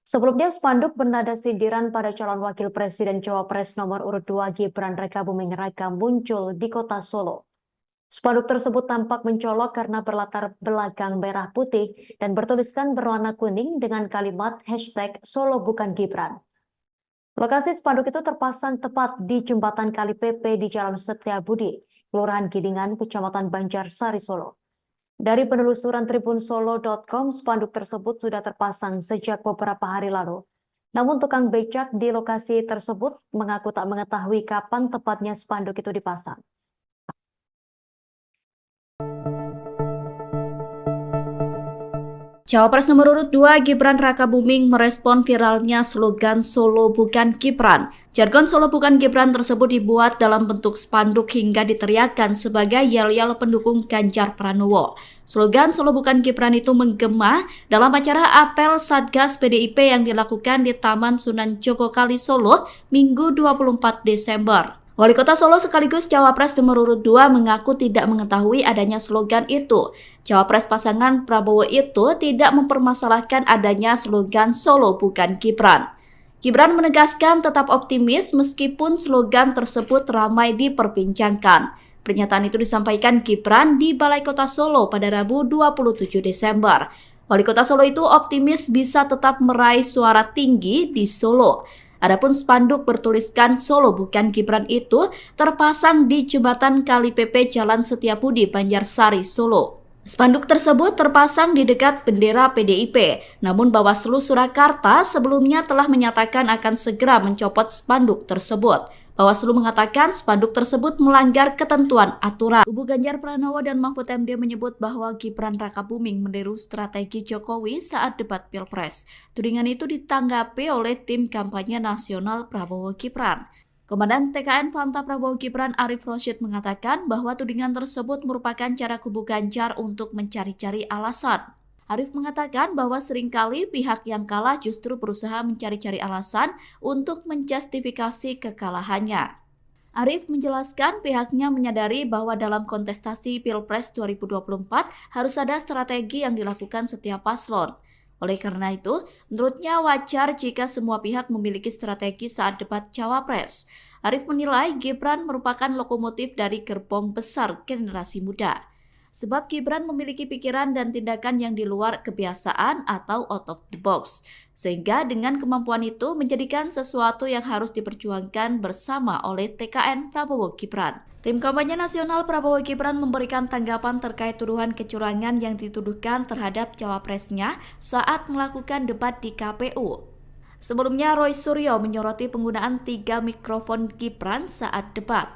[SPEAKER 2] Sebelumnya, spanduk bernada sindiran pada calon wakil presiden Cawapres nomor urut 2 Gibran Rakabuming Raka muncul di kota Solo. Spanduk tersebut tampak mencolok karena berlatar belakang merah putih dan bertuliskan berwarna kuning dengan kalimat hashtag Solo bukan Gibran. Lokasi spanduk itu terpasang tepat di jembatan Kali Pepe di Jalan Setiabudi, Kelurahan Gidingan, Kecamatan Banjarsari, Solo. Dari penelusuran tribunsolo.com, spanduk tersebut sudah terpasang sejak beberapa hari lalu. Namun tukang becak di lokasi tersebut mengaku tak mengetahui kapan tepatnya spanduk itu dipasang.
[SPEAKER 1] Cawapres nomor urut 2 Gibran Rakabuming merespon viralnya slogan Solo Bukan Gibran. Jargon Solo Bukan Gibran tersebut dibuat dalam bentuk spanduk hingga diteriakkan sebagai yel-yel pendukung Ganjar Pranowo. Slogan Solo Bukan Gibran itu menggema dalam acara apel Satgas PDIP yang dilakukan di Taman Sunan Jogokali Solo Minggu 24 Desember. Wali Kota Solo sekaligus Cawapres nomor urut 2 mengaku tidak mengetahui adanya slogan itu. Cawapres pasangan Prabowo itu tidak mempermasalahkan adanya slogan Solo Bukan Gibran. Gibran menegaskan tetap optimis meskipun slogan tersebut ramai diperbincangkan. Pernyataan itu disampaikan Gibran di Balai Kota Solo pada Rabu 27 Desember. Wali Kota Solo itu optimis bisa tetap meraih suara tinggi di Solo. Adapun spanduk bertuliskan Solo Bukan Gibran itu terpasang di jembatan Kali PP Jalan Setiabudi, Banjarsari, Solo. Spanduk tersebut terpasang di dekat bendera PDIP, namun Bawaslu Surakarta sebelumnya telah menyatakan akan segera mencopot spanduk tersebut. Bawaslu mengatakan spanduk tersebut melanggar ketentuan aturan. Kubu Ganjar Pranowo dan Mahfud MD menyebut bahwa Gibran Rakabuming meniru strategi Jokowi saat debat Pilpres. Tudingan itu ditanggapi oleh tim kampanye nasional Prabowo Gibran. Komandan TKN Fanta Prabowo Gibran Arif Rosyid mengatakan bahwa tudingan tersebut merupakan cara kubu Ganjar untuk mencari-cari alasan. Arif mengatakan bahwa seringkali pihak yang kalah justru berusaha mencari-cari alasan untuk menjustifikasi kekalahannya. Arif menjelaskan pihaknya menyadari bahwa dalam kontestasi Pilpres 2024 harus ada strategi yang dilakukan setiap paslon. Oleh karena itu, menurutnya wajar jika semua pihak memiliki strategi saat debat Cawapres. Arif menilai Gibran merupakan lokomotif dari gerbong besar generasi muda. Sebab Gibran memiliki pikiran dan tindakan yang di luar kebiasaan atau out of the box. Sehingga dengan kemampuan itu menjadikan sesuatu yang harus diperjuangkan bersama oleh TKN Prabowo Gibran. Tim kampanye nasional Prabowo Gibran memberikan tanggapan terkait tuduhan kecurangan yang dituduhkan terhadap cawapresnya saat melakukan debat di KPU. Sebelumnya Roy Suryo menyoroti penggunaan 3 mikrofon Gibran saat debat.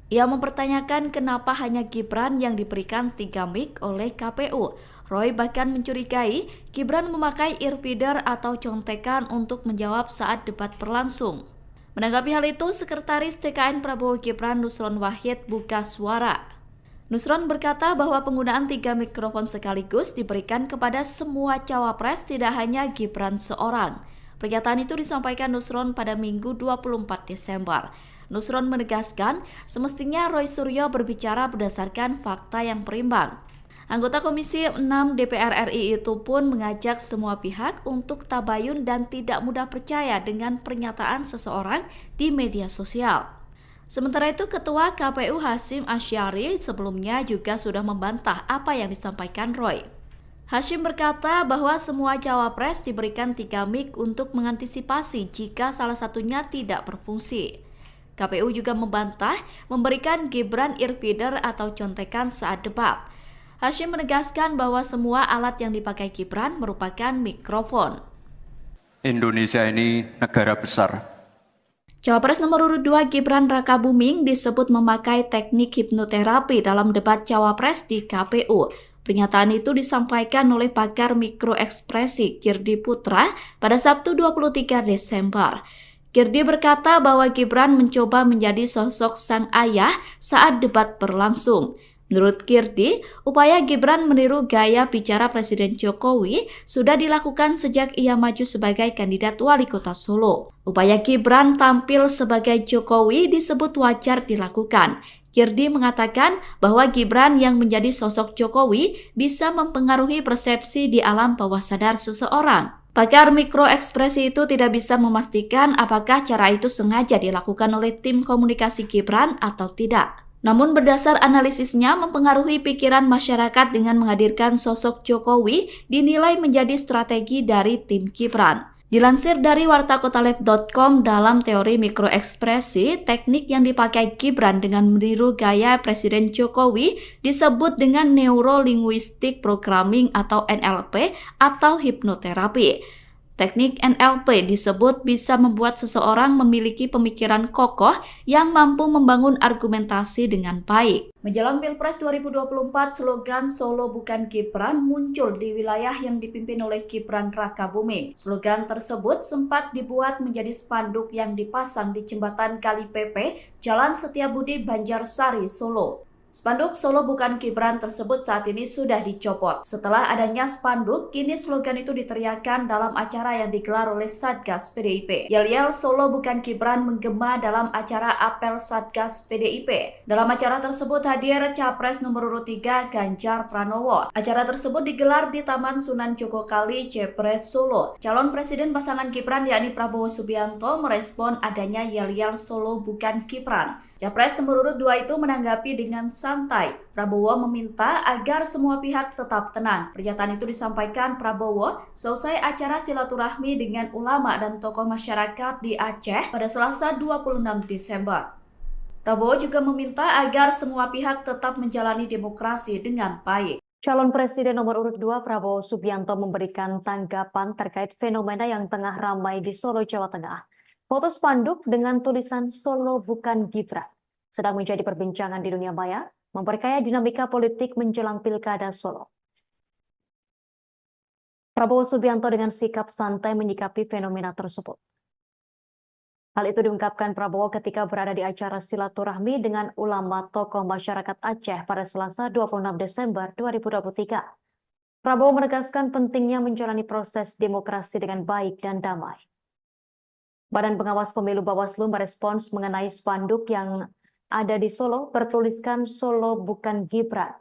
[SPEAKER 1] Ia mempertanyakan kenapa hanya Gibran yang diberikan 3 mic oleh KPU. Roy bahkan mencurigai Gibran memakai earfeeder atau contekan untuk menjawab saat debat berlangsung. Menanggapi hal itu, Sekretaris TKN Prabowo Gibran Nusron Wahid buka suara. Nusron berkata bahwa penggunaan 3 mikrofon sekaligus diberikan kepada semua cawapres, tidak hanya Gibran seorang. Pernyataan itu disampaikan Nusron pada Minggu 24 Desember. Nusron menegaskan semestinya Roy Suryo berbicara berdasarkan fakta yang berimbang. Anggota Komisi 6 DPR RI itu pun mengajak semua pihak untuk tabayun dan tidak mudah percaya dengan pernyataan seseorang di media sosial. Sementara itu, Ketua KPU Hasyim Asyari sebelumnya juga sudah membantah apa yang disampaikan Roy. Hasyim berkata bahwa semua cawapres diberikan 3 mic untuk mengantisipasi jika salah satunya tidak berfungsi. KPU juga membantah memberikan Gibran earfeeder atau contekan saat debat. Hasyim menegaskan bahwa semua alat yang dipakai Gibran merupakan mikrofon.
[SPEAKER 3] Indonesia ini negara besar.
[SPEAKER 1] Cawapres nomor urut 2 Gibran Rakabuming disebut memakai teknik hipnoterapi dalam debat Cawapres di KPU. Pernyataan itu disampaikan oleh pakar mikroekspresi Kirdi Putra pada Sabtu 23 Desember. Kirdi berkata bahwa Gibran mencoba menjadi sosok sang ayah saat debat berlangsung. Menurut Kirdi, upaya Gibran meniru gaya bicara Presiden Jokowi sudah dilakukan sejak ia maju sebagai kandidat wali kota Solo. Upaya Gibran tampil sebagai Jokowi disebut wajar dilakukan. Kirdi mengatakan bahwa Gibran yang menjadi sosok Jokowi bisa mempengaruhi persepsi di alam bawah sadar seseorang. Pakar mikroekspresi itu tidak bisa memastikan apakah cara itu sengaja dilakukan oleh tim komunikasi Gibran atau tidak. Namun berdasar analisisnya mempengaruhi pikiran masyarakat dengan menghadirkan sosok Jokowi dinilai menjadi strategi dari tim Gibran. Dilansir dari wartakotalev.com, dalam teori mikroekspresi, teknik yang dipakai Gibran dengan meniru gaya Presiden Jokowi disebut dengan Neuro Linguistic Programming atau NLP atau hipnoterapi. Teknik NLP disebut bisa membuat seseorang memiliki pemikiran kokoh yang mampu membangun argumentasi dengan baik. Menjelang Pilpres 2024, slogan Solo Bukan Gibran muncul di wilayah yang dipimpin oleh Gibran Rakabuming. Slogan tersebut sempat dibuat menjadi spanduk yang dipasang di jembatan Kali Pepe, Jalan Setiabudi, Banjarsari, Solo. Spanduk Solo Bukan Gibran tersebut saat ini sudah dicopot. Setelah adanya spanduk, kini slogan itu diteriakkan dalam acara yang digelar oleh Satgas PDIP. Yel-yel Solo Bukan Gibran menggema dalam acara apel Satgas PDIP. Dalam acara tersebut hadir Capres nomor urut 3 Ganjar Pranowo. Acara tersebut digelar di Taman Sunan Jogokali, Jepres, Solo. Calon Presiden pasangan Gibran yakni Prabowo Subianto merespon adanya yel-yel Solo Bukan Gibran. Capres nomor urut 2 itu menanggapi dengan santai. Prabowo meminta agar semua pihak tetap tenang. Pernyataan itu disampaikan Prabowo seusai acara silaturahmi dengan ulama dan tokoh masyarakat di Aceh pada Selasa 26 Desember. Prabowo juga meminta agar semua pihak tetap menjalani demokrasi dengan baik.
[SPEAKER 2] Calon Presiden nomor urut 2 Prabowo Subianto memberikan tanggapan terkait fenomena yang tengah ramai di Solo, Jawa Tengah. Foto spanduk dengan tulisan Solo Bukan Gibran sedang menjadi perbincangan di dunia maya, memperkaya dinamika politik menjelang Pilkada Solo. Prabowo Subianto dengan sikap santai menyikapi fenomena tersebut. Hal itu diungkapkan Prabowo ketika berada di acara silaturahmi dengan ulama tokoh masyarakat Aceh pada Selasa 26 Desember 2023. Prabowo menegaskan pentingnya menjalani proses demokrasi dengan baik dan damai. Badan Pengawas Pemilu Bawaslu merespons mengenai spanduk yang ada di Solo bertuliskan Solo Bukan Gibran.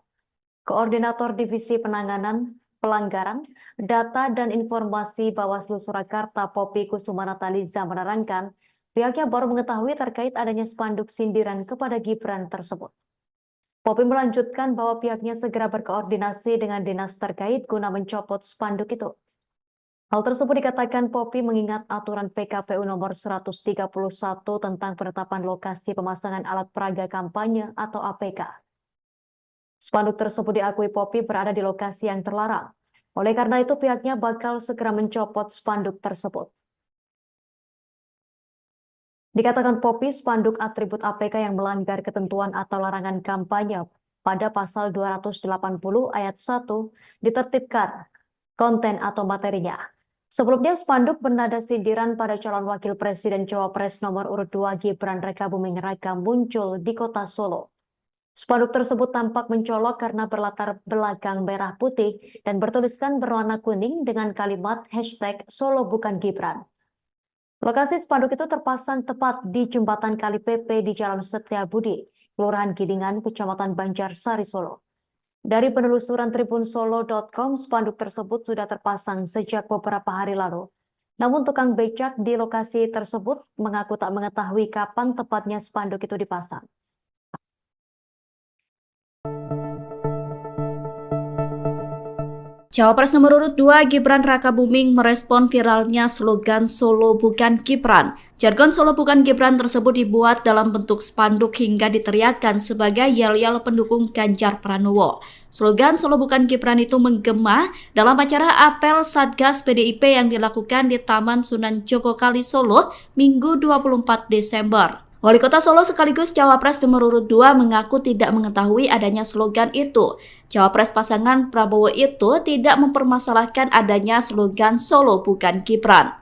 [SPEAKER 2] Koordinator Divisi Penanganan Pelanggaran, Data dan Informasi Bawaslu Surakarta Poppy Kusumanataliza menerangkan pihaknya baru mengetahui terkait adanya spanduk sindiran kepada Gibran tersebut. Poppy melanjutkan bahwa pihaknya segera berkoordinasi dengan dinas terkait guna mencopot spanduk itu. Hal tersebut dikatakan Poppy mengingat aturan PKPU nomor 131 tentang penetapan lokasi pemasangan alat peraga kampanye atau APK. Spanduk tersebut diakui Poppy berada di lokasi yang terlarang. Oleh karena itu pihaknya bakal segera mencopot spanduk tersebut. Dikatakan Poppy, spanduk atribut APK yang melanggar ketentuan atau larangan kampanye pada pasal 280 ayat 1 ditertibkan konten atau materinya. Sebelumnya spanduk bernada sindiran pada calon wakil presiden Cawapres nomor urut 2 Gibran Rakabuming Raka muncul di kota Solo. Spanduk tersebut tampak mencolok karena berlatar belakang merah putih dan bertuliskan berwarna kuning dengan kalimat hashtag Solo Bukan Gibran. Lokasi spanduk itu terpasang tepat di jembatan Kali Pepe di Jalan Setiabudi, Kelurahan Gidingan, Kecamatan Banjarsari, Solo. Dari penelusuran tribunsolo.com, spanduk tersebut sudah terpasang sejak beberapa hari lalu. Namun tukang becak di lokasi tersebut mengaku tak mengetahui kapan tepatnya spanduk itu dipasang.
[SPEAKER 1] Cawapres nomor urut 2 Gibran Rakabuming merespon viralnya slogan Solo Bukan Gibran. Jargon Solo Bukan Gibran tersebut dibuat dalam bentuk spanduk hingga diteriakkan sebagai yel-yel pendukung Ganjar Pranowo. Slogan Solo Bukan Gibran itu menggema dalam acara apel Satgas PDIP yang dilakukan di Taman Sunan Jogokali, Solo, Minggu 24 Desember. Wali Kota Solo sekaligus Cawapres nomor urut 2 mengaku tidak mengetahui adanya slogan itu. Cawapres pasangan Prabowo itu tidak mempermasalahkan adanya slogan Solo Bukan Gibran.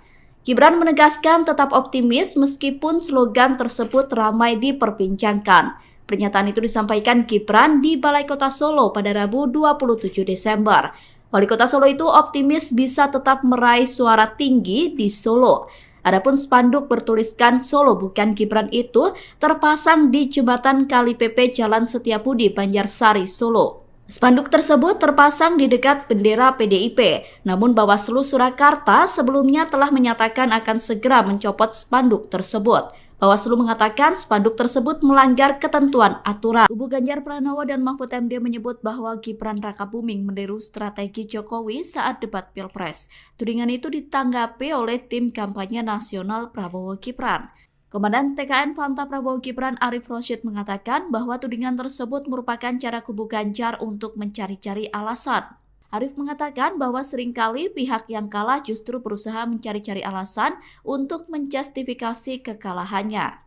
[SPEAKER 1] Gibran menegaskan tetap optimis meskipun slogan tersebut ramai diperbincangkan. Pernyataan itu disampaikan Gibran di Balai Kota Solo pada Rabu 27 Desember. Wali Kota Solo itu optimis bisa tetap meraih suara tinggi di Solo. Adapun spanduk bertuliskan Solo Bukan Gibran itu terpasang di jembatan Kali Pepe Jalan Setiabudi, Banjarsari, Solo. Spanduk tersebut terpasang di dekat bendera PDIP, namun Bawaslu Surakarta sebelumnya telah menyatakan akan segera mencopot spanduk tersebut. Bawaslu mengatakan spanduk tersebut melanggar ketentuan aturan. Kubu Ganjar Pranowo dan Mahfud MD menyebut bahwa Gibran Rakabuming meniru strategi Jokowi saat debat Pilpres. Tudingan itu ditanggapi oleh tim kampanye nasional Prabowo Gibran. Komandan TKN Fanta Prabowo Gibran Arif Rosyid mengatakan bahwa tudingan tersebut merupakan cara kubu Ganjar untuk mencari-cari alasan. Arif mengatakan bahwa seringkali pihak yang kalah justru berusaha mencari-cari alasan untuk menjustifikasi kekalahannya.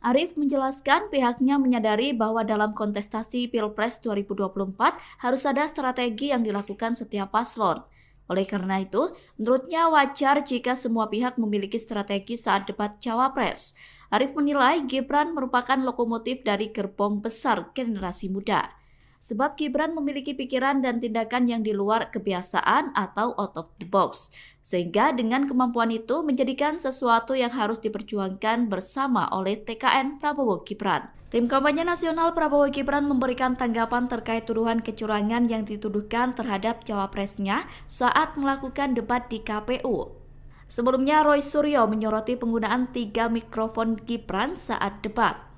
[SPEAKER 1] Arif menjelaskan pihaknya menyadari bahwa dalam kontestasi Pilpres 2024 harus ada strategi yang dilakukan setiap paslon. Oleh karena itu, menurutnya wajar jika semua pihak memiliki strategi saat debat Cawapres. Arif menilai Gibran merupakan lokomotif dari gerbong besar generasi muda. Sebab Gibran memiliki pikiran dan tindakan yang di luar kebiasaan atau out of the box. Sehingga dengan kemampuan itu menjadikan sesuatu yang harus diperjuangkan bersama oleh TKN Prabowo Gibran. Tim kampanye nasional Prabowo Gibran memberikan tanggapan terkait tuduhan kecurangan yang dituduhkan terhadap cawapresnya saat melakukan debat di KPU. Sebelumnya Roy Suryo menyoroti penggunaan 3 mikrofon Gibran saat debat.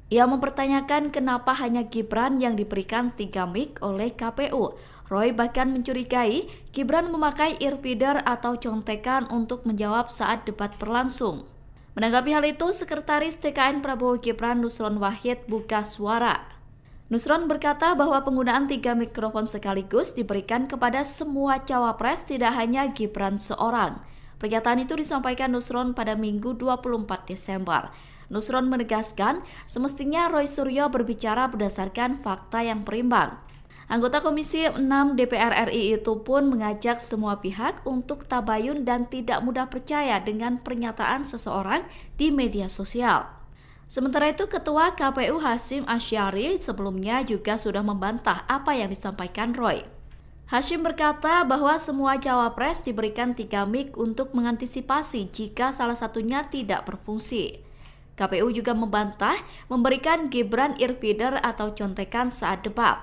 [SPEAKER 1] Ia mempertanyakan kenapa hanya Gibran yang diberikan 3 mic oleh KPU. Roy bahkan mencurigai Gibran memakai earfeeder atau contekan untuk menjawab saat debat berlangsung. Menanggapi hal itu, Sekretaris TKN Prabowo Gibran Nusron Wahid buka suara. Nusron berkata bahwa penggunaan 3 mikrofon sekaligus diberikan kepada semua cawapres, tidak hanya Gibran seorang. Pernyataan itu disampaikan Nusron pada Minggu 24 Desember. Nusron menegaskan semestinya Roy Suryo berbicara berdasarkan fakta yang berimbang. Anggota Komisi 6 DPR RI itu pun mengajak semua pihak untuk tabayun dan tidak mudah percaya dengan pernyataan seseorang di media sosial. Sementara itu, Ketua KPU Hasyim Asyari sebelumnya juga sudah membantah apa yang disampaikan Roy. Hasyim berkata bahwa semua cawapres diberikan 3 mic untuk mengantisipasi jika salah satunya tidak berfungsi. KPU juga membantah memberikan Gibran earfeeder atau contekan saat debat.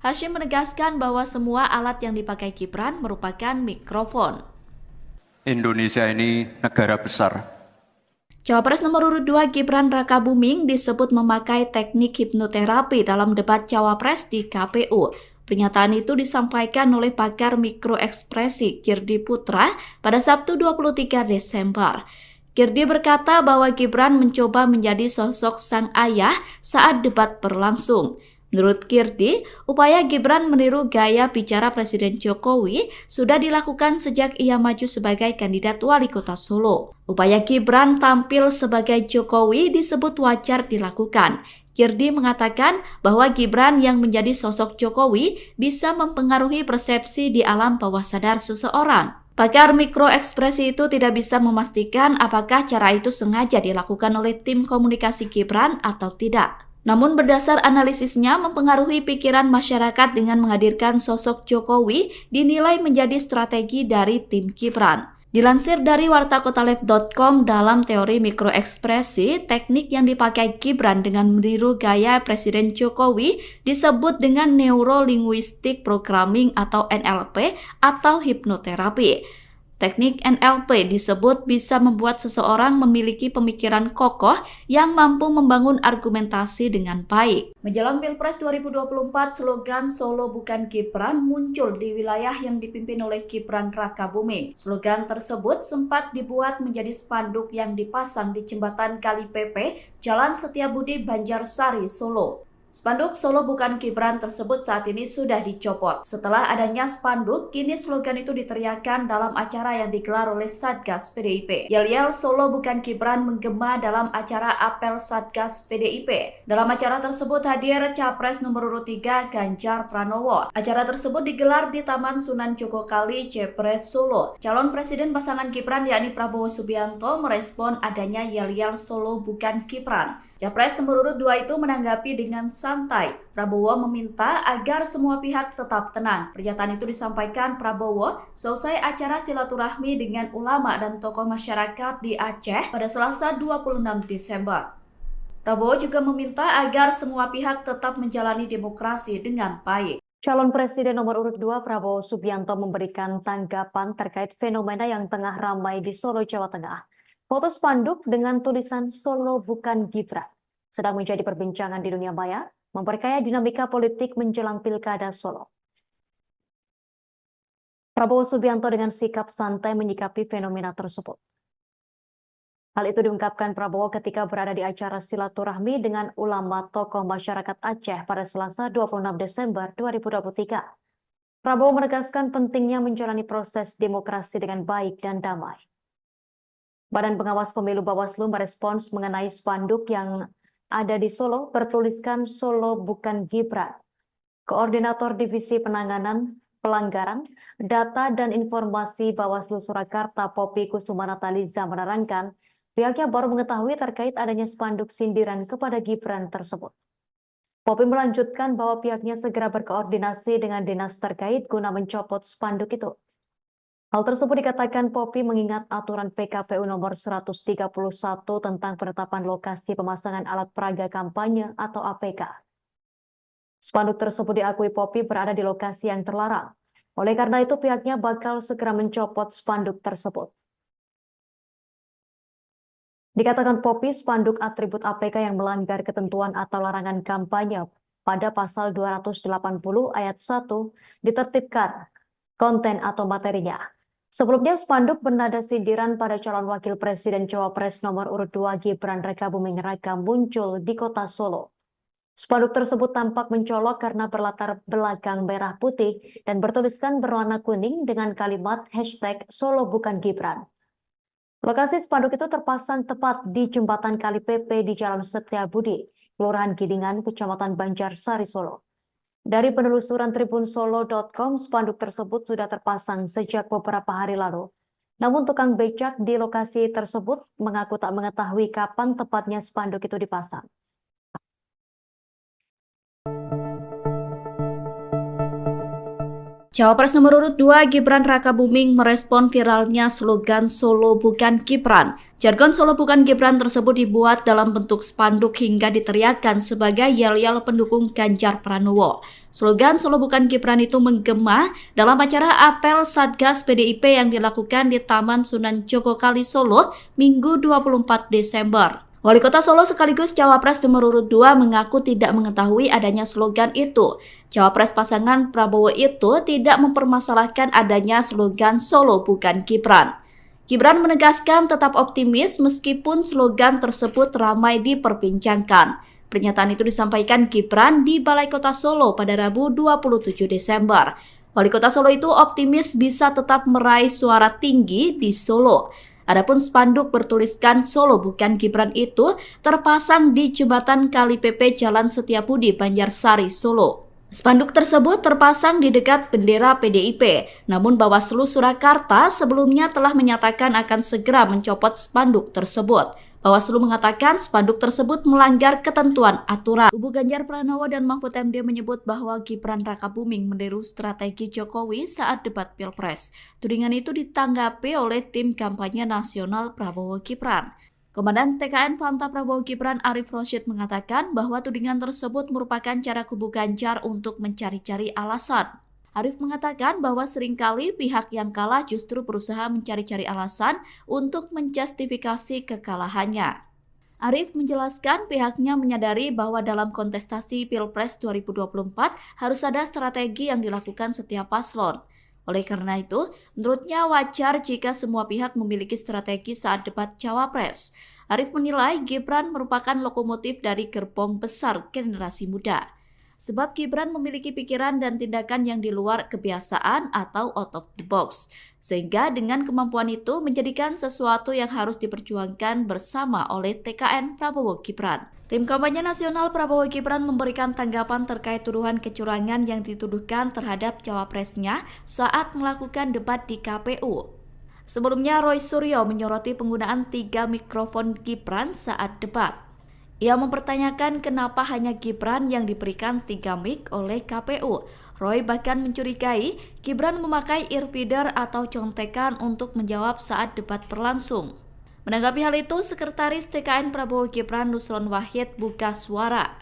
[SPEAKER 1] Hasyim menegaskan bahwa semua alat yang dipakai Gibran merupakan mikrofon.
[SPEAKER 3] Indonesia ini negara besar.
[SPEAKER 1] Cawapres nomor urut 2 Gibran Rakabuming disebut memakai teknik hipnoterapi dalam debat Cawapres di KPU. Pernyataan itu disampaikan oleh pakar mikroekspresi Kirdi Putra pada Sabtu 23 Desember. Kirdi berkata bahwa Gibran mencoba menjadi sosok sang ayah saat debat berlangsung. Menurut Kirdi, upaya Gibran meniru gaya bicara Presiden Jokowi sudah dilakukan sejak ia maju sebagai kandidat wali kota Solo. Upaya Gibran tampil sebagai Jokowi disebut wajar dilakukan. Kirdi mengatakan bahwa Gibran yang menjadi sosok Jokowi bisa mempengaruhi persepsi di alam bawah sadar seseorang. Pakar mikroekspresi itu tidak bisa memastikan apakah cara itu sengaja dilakukan oleh tim komunikasi Gibran atau tidak. Namun berdasar analisisnya mempengaruhi pikiran masyarakat dengan menghadirkan sosok Jokowi dinilai menjadi strategi dari tim Gibran. Dilansir dari wartakotalev.com, dalam teori mikroekspresi, teknik yang dipakai Gibran dengan meniru gaya Presiden Jokowi disebut dengan Neuro-Linguistic Programming atau NLP atau hipnoterapi. Teknik NLP disebut bisa membuat seseorang memiliki pemikiran kokoh yang mampu membangun argumentasi dengan baik. Menjelang Pilpres 2024, slogan Solo bukan Gibran muncul di wilayah yang dipimpin oleh Gibran Rakabuming. Slogan tersebut sempat dibuat menjadi spanduk yang dipasang di jembatan Kali Pepe, Jalan Setiabudi, Banjarsari, Solo. Spanduk Solo bukan Gibran tersebut saat ini sudah dicopot. Setelah adanya spanduk, kini slogan itu diteriakkan dalam acara yang digelar oleh Satgas PDIP. Yel-yel Solo bukan Gibran menggema dalam acara apel Satgas PDIP. Dalam acara tersebut hadir Capres nomor urut 3 Ganjar Pranowo. Acara tersebut digelar di Taman Sunan Jogokali, Jepres, Solo. Calon Presiden pasangan Gibran yakni Prabowo Subianto merespon adanya yel-yel Solo bukan Gibran. Capres nomor urut 2 itu menanggapi dengan santai. Prabowo meminta agar semua pihak tetap tenang. Pernyataan itu disampaikan Prabowo seusai acara silaturahmi dengan ulama dan tokoh masyarakat di Aceh pada Selasa 26 Desember. Prabowo juga meminta agar semua pihak tetap menjalani demokrasi dengan baik.
[SPEAKER 2] Calon Presiden nomor urut 2 Prabowo Subianto memberikan tanggapan terkait fenomena yang tengah ramai di Solo, Jawa Tengah. Foto spanduk dengan tulisan Solo bukan Gibran sedang menjadi perbincangan di dunia maya, memperkaya dinamika politik menjelang Pilkada Solo. Prabowo Subianto dengan sikap santai menyikapi fenomena tersebut. Hal itu diungkapkan Prabowo ketika berada di acara silaturahmi dengan ulama tokoh masyarakat Aceh pada Selasa 26 Desember 2023. Prabowo menegaskan pentingnya menjalani proses demokrasi dengan baik dan damai. Badan Pengawas Pemilu Bawaslu merespons mengenai spanduk yang ada di Solo bertuliskan Solo bukan Gibran. Koordinator Divisi Penanganan Pelanggaran, Data dan Informasi Bawaslu Surakarta Poppy Kusuma Nataliza menerangkan, pihaknya baru mengetahui terkait adanya spanduk sindiran kepada Gibran tersebut. Poppy melanjutkan bahwa pihaknya segera berkoordinasi dengan dinas terkait guna mencopot spanduk itu. Hal tersebut dikatakan Poppy mengingat aturan PKPU nomor 131 tentang penetapan lokasi pemasangan alat peraga kampanye atau APK. Spanduk tersebut diakui Poppy berada di lokasi yang terlarang. Oleh karena itu pihaknya bakal segera mencopot spanduk tersebut. Dikatakan Poppy, spanduk atribut APK yang melanggar ketentuan atau larangan kampanye pada pasal 280 ayat 1 ditertibkan konten atau materinya. Sebelumnya spanduk bernada sindiran pada calon wakil presiden Cawapres nomor urut 2 Gibran Rakabuming Raka muncul di kota Solo. Spanduk tersebut tampak mencolok karena berlatar belakang merah putih dan bertuliskan berwarna kuning dengan kalimat hashtag Solo bukan Gibran. Lokasi spanduk itu terpasang tepat di jembatan Kali PP di Jalan Setiabudi, Kelurahan Gidingan, Kecamatan Banjarsari, Solo. Dari penelusuran tribunsolo.com, spanduk tersebut sudah terpasang sejak beberapa hari lalu. Namun tukang becak di lokasi tersebut mengaku tak mengetahui kapan tepatnya spanduk itu dipasang.
[SPEAKER 1] Cawapres nomor urut 2 Gibran Rakabuming merespon viralnya slogan Solo bukan Gibran. Jargon Solo bukan Gibran tersebut dibuat dalam bentuk spanduk hingga diteriakkan sebagai yel-yel pendukung Ganjar Pranowo. Slogan Solo bukan Gibran itu menggema dalam acara apel Satgas PDIP yang dilakukan di Taman Sunan Jogokali Solo Minggu 24 Desember. Wali Kota Solo sekaligus Cawapres nomor urut 2 mengaku tidak mengetahui adanya slogan itu. Cawapres pasangan Prabowo itu tidak mempermasalahkan adanya slogan Solo bukan Gibran. Gibran menegaskan tetap optimis meskipun slogan tersebut ramai diperbincangkan. Pernyataan itu disampaikan Gibran di Balai Kota Solo pada Rabu 27 Desember. Wali Kota Solo itu optimis bisa tetap meraih suara tinggi di Solo. Adapun spanduk bertuliskan Solo bukan Gibran itu terpasang di jembatan Kali PP Jalan Setiabudi, Banjarsari, Solo. Spanduk tersebut terpasang di dekat bendera PDIP, namun Bawaslu Surakarta sebelumnya telah menyatakan akan segera mencopot spanduk tersebut. Bawaslu mengatakan spanduk tersebut melanggar ketentuan aturan. Kubu Ganjar Pranowo dan Mahfud MD menyebut bahwa Gibran Rakabuming meniru strategi Jokowi saat debat Pilpres. Tudingan itu ditanggapi oleh tim kampanye nasional Prabowo Gibran. Komandan TKN Fanta Prabowo Gibran Arif Rosyid mengatakan bahwa tudingan tersebut merupakan cara kubu Ganjar untuk mencari-cari alasan. Arif mengatakan bahwa seringkali pihak yang kalah justru berusaha mencari-cari alasan untuk menjustifikasi kekalahannya. Arif menjelaskan pihaknya menyadari bahwa dalam kontestasi Pilpres 2024 harus ada strategi yang dilakukan setiap paslon. Oleh karena itu, menurutnya wajar jika semua pihak memiliki strategi saat debat Cawapres. Arif menilai Gibran merupakan lokomotif dari gerbong besar generasi muda. Sebab Gibran memiliki pikiran dan tindakan yang di luar kebiasaan atau out of the box. Sehingga dengan kemampuan itu menjadikan sesuatu yang harus diperjuangkan bersama oleh TKN Prabowo Gibran. Tim kampanye nasional Prabowo Gibran memberikan tanggapan terkait tuduhan kecurangan yang dituduhkan terhadap cawapresnya saat melakukan debat di KPU. Sebelumnya Roy Suryo menyoroti penggunaan 3 mikrofon Gibran saat debat. Ia mempertanyakan kenapa hanya Gibran yang diberikan 3 mic oleh KPU. Roy bahkan mencurigai Gibran memakai earfeeder atau contekan untuk menjawab saat debat berlangsung. Menanggapi hal itu, Sekretaris TKN Prabowo Gibran Nusron Wahid buka suara.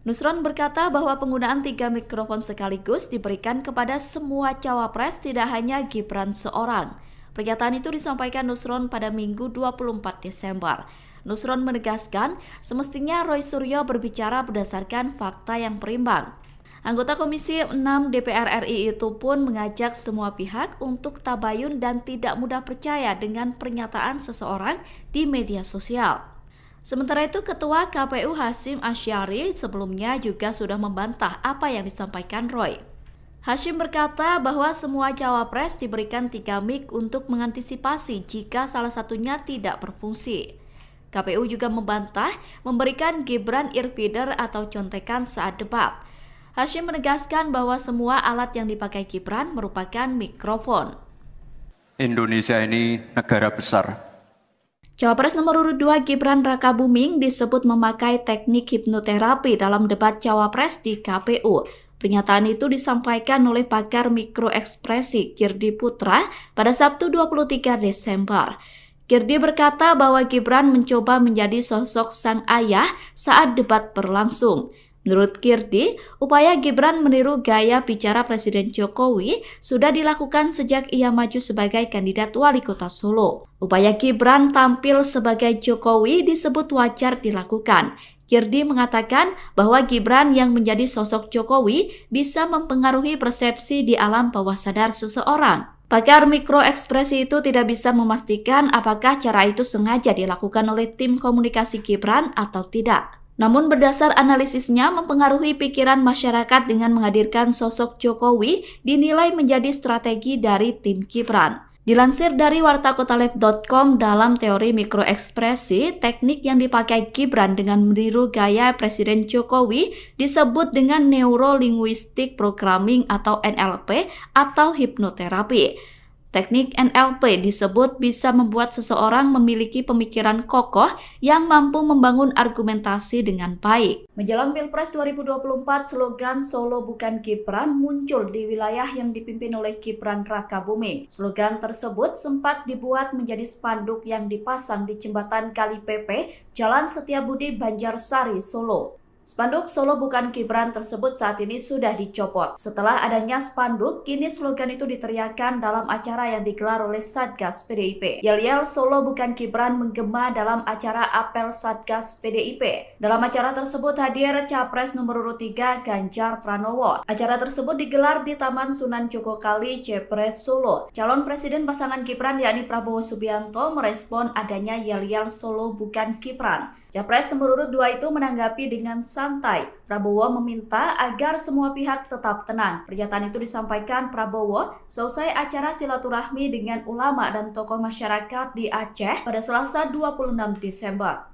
[SPEAKER 1] Nusron berkata bahwa penggunaan 3 mikrofon sekaligus diberikan kepada semua cawapres, tidak hanya Gibran seorang. Pernyataan itu disampaikan Nusron pada Minggu 24 Desember. Nusron menegaskan semestinya Roy Suryo berbicara berdasarkan fakta yang berimbang. Anggota Komisi 6 DPR RI itu pun mengajak semua pihak untuk tabayun dan tidak mudah percaya dengan pernyataan seseorang di media sosial. Sementara itu, Ketua KPU Hasyim Asyari sebelumnya juga sudah membantah apa yang disampaikan Roy. Hashim berkata bahwa semua cawapres diberikan 3 mic untuk mengantisipasi jika salah satunya tidak berfungsi. KPU juga membantah memberikan Gibran earfeeder atau contekan saat debat. Hashim menegaskan bahwa semua alat yang dipakai Gibran merupakan mikrofon.
[SPEAKER 3] Indonesia ini negara besar.
[SPEAKER 1] Cawapres nomor urut 2 Gibran Rakabuming disebut memakai teknik hipnoterapi dalam debat cawapres di KPU. Pernyataan itu disampaikan oleh pakar mikroekspresi Kirdi Putra pada Sabtu 23 Desember. Kirdi berkata bahwa Gibran mencoba menjadi sosok sang ayah saat debat berlangsung. Menurut Kirdi, upaya Gibran meniru gaya bicara Presiden Jokowi sudah dilakukan sejak ia maju sebagai kandidat wali kota Solo. Upaya Gibran tampil sebagai Jokowi disebut wajar dilakukan. Kirdi mengatakan bahwa Gibran yang menjadi sosok Jokowi bisa mempengaruhi persepsi di alam bawah sadar seseorang. Pakar mikroekspresi itu tidak bisa memastikan apakah cara itu sengaja dilakukan oleh tim komunikasi Gibran atau tidak. Namun berdasar analisisnya mempengaruhi pikiran masyarakat dengan menghadirkan sosok Jokowi dinilai menjadi strategi dari tim Gibran. Dilansir dari wartakotalive.com, dalam teori mikroekspresi, teknik yang dipakai Gibran dengan meniru gaya Presiden Jokowi disebut dengan Neuro-Linguistic Programming atau NLP atau hipnoterapi. Teknik NLP disebut bisa membuat seseorang memiliki pemikiran kokoh yang mampu membangun argumentasi dengan baik. Menjelang Pilpres 2024, slogan Solo bukan Gibran muncul di wilayah yang dipimpin oleh Gibran Rakabuming. Slogan tersebut sempat dibuat menjadi spanduk yang dipasang di jembatan Kali Pepe, Jalan Setiabudi, Banjarsari, Solo. Spanduk Solo bukan Gibran tersebut saat ini sudah dicopot. Setelah adanya spanduk, kini slogan itu diteriakkan dalam acara yang digelar oleh Satgas PDIP. Yel-yel Solo bukan Gibran menggema dalam acara apel Satgas PDIP. Dalam acara tersebut hadir Capres nomor urut 3 Ganjar Pranowo. Acara tersebut digelar di Taman Sunan Jogokali, Jepres, Solo. Calon Presiden pasangan Gibran yakni Prabowo Subianto merespon adanya yel-yel Solo bukan Gibran. Capres nomor urut 2 itu menanggapi dengan santai. Prabowo meminta agar semua pihak tetap tenang. Pernyataan itu disampaikan Prabowo selesai acara silaturahmi dengan ulama dan tokoh masyarakat di Aceh pada Selasa 26 Desember.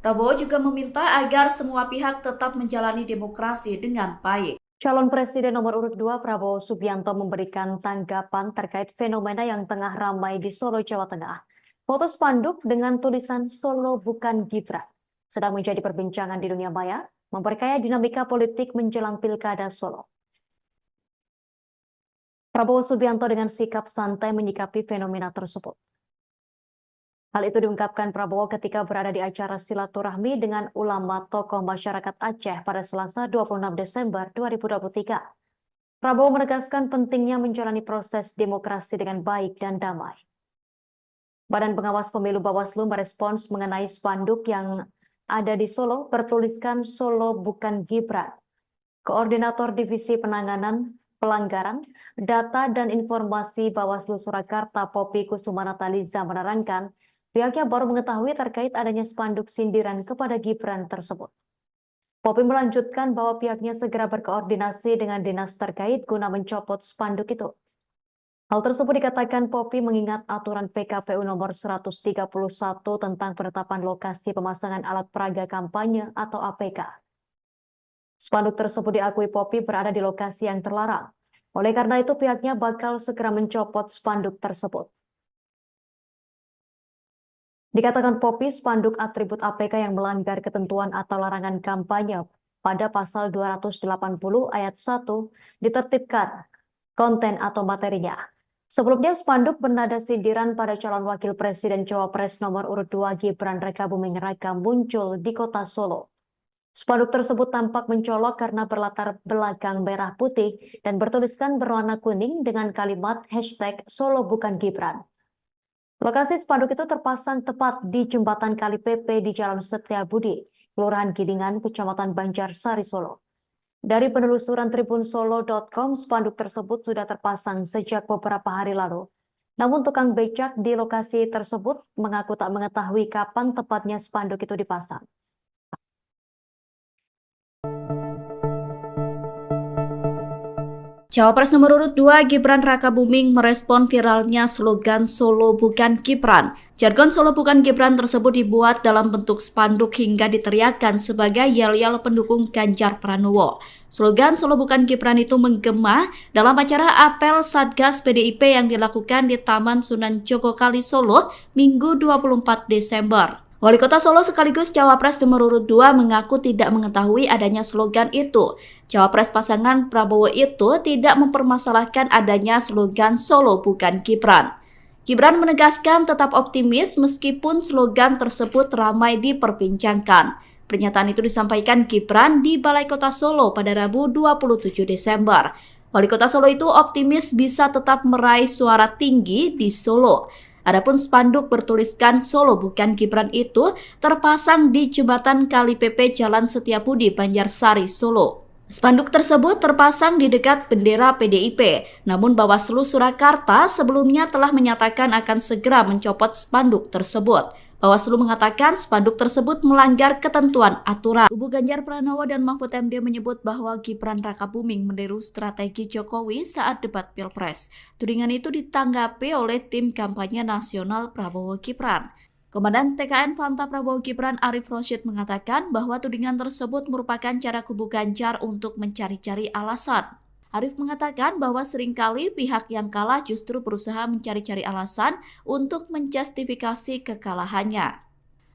[SPEAKER 1] Prabowo juga meminta agar semua pihak tetap menjalani demokrasi dengan baik.
[SPEAKER 2] Calon Presiden nomor urut 2 Prabowo Subianto memberikan tanggapan terkait fenomena yang tengah ramai di Solo, Jawa Tengah. Foto spanduk dengan tulisan Solo bukan Gibran sedang menjadi perbincangan di dunia maya, memperkaya dinamika politik menjelang Pilkada Solo. Prabowo Subianto dengan sikap santai menyikapi fenomena tersebut. Hal itu diungkapkan Prabowo ketika berada di acara silaturahmi dengan ulama tokoh masyarakat Aceh pada Selasa 26 Desember 2023. Prabowo menegaskan pentingnya menjalani proses demokrasi dengan baik dan damai. Badan Pengawas Pemilu Bawaslu merespons mengenai spanduk yang ada di Solo bertuliskan Solo bukan Gibran. Koordinator Divisi Penanganan Pelanggaran, Data dan Informasi Bawaslu Surakarta Poppy Kusumanataliza menerangkan pihaknya baru mengetahui terkait adanya spanduk sindiran kepada Gibran tersebut. Poppy melanjutkan bahwa pihaknya segera berkoordinasi dengan dinas terkait guna mencopot spanduk itu. Hal tersebut dikatakan Poppy mengingat aturan PKPU nomor 131 tentang penetapan lokasi pemasangan alat peraga kampanye atau APK. Spanduk tersebut diakui Poppy berada di lokasi yang terlarang. Oleh karena itu pihaknya bakal segera mencopot spanduk tersebut. Dikatakan Poppy, spanduk atribut APK yang melanggar ketentuan atau larangan kampanye pada pasal 280 ayat 1 ditertibkan konten atau materinya. Sebelumnya, spanduk bernada sindiran pada calon wakil presiden Cawapres nomor urut 2 Gibran Rakabuming Raka muncul di kota Solo. Spanduk tersebut tampak mencolok karena berlatar belakang merah putih dan bertuliskan berwarna kuning dengan kalimat hashtag Solo bukan Gibran. Lokasi spanduk itu terpasang tepat di jembatan Kali Pepe di Jalan Setiabudi, Kelurahan Gidingan, Kecamatan Banjarsari, Solo. Dari penelusuran tribunsolo.com, spanduk tersebut sudah terpasang sejak beberapa hari lalu. Namun tukang becak di lokasi tersebut mengaku tak mengetahui kapan tepatnya spanduk itu dipasang.
[SPEAKER 1] Cawapres nomor urut 2 Gibran Rakabuming merespon viralnya slogan Solo bukan Gibran. Jargon Solo bukan Gibran tersebut dibuat dalam bentuk spanduk hingga diteriakkan sebagai yel-yel pendukung Ganjar Pranowo. Slogan Solo bukan Gibran itu menggema dalam acara apel Satgas PDIP yang dilakukan di Taman Sunan Jogokali Solo Minggu 24 Desember. Wali Kota Solo sekaligus Cawapres nomor urut 2 mengaku tidak mengetahui adanya slogan itu. Cawapres pasangan Prabowo itu tidak mempermasalahkan adanya slogan Solo bukan Gibran. Gibran menegaskan tetap optimis meskipun slogan tersebut ramai diperbincangkan. Pernyataan itu disampaikan Gibran di Balai Kota Solo pada Rabu 27 Desember. Wali Kota Solo itu optimis bisa tetap meraih suara tinggi di Solo. Adapun spanduk bertuliskan Solo bukan Gibran itu terpasang di jembatan Kali PP Jalan Setiabudi, Banjarsari, Solo. Spanduk tersebut terpasang di dekat bendera PDIP, namun Bawaslu Surakarta sebelumnya telah menyatakan akan segera mencopot spanduk tersebut. Bawaslu mengatakan spanduk tersebut melanggar ketentuan aturan. Kubu Ganjar Pranowo dan Mahfud MD menyebut bahwa Gibran Rakabuming meniru strategi Jokowi saat debat Pilpres. Tudingan itu ditanggapi oleh tim kampanye nasional Prabowo Gibran. Komandan TKN Fanta Prabowo Gibran Arif Rosyid mengatakan bahwa tudingan tersebut merupakan cara kubu Ganjar untuk mencari-cari alasan. Arif mengatakan bahwa seringkali pihak yang kalah justru berusaha mencari-cari alasan untuk menjustifikasi kekalahannya.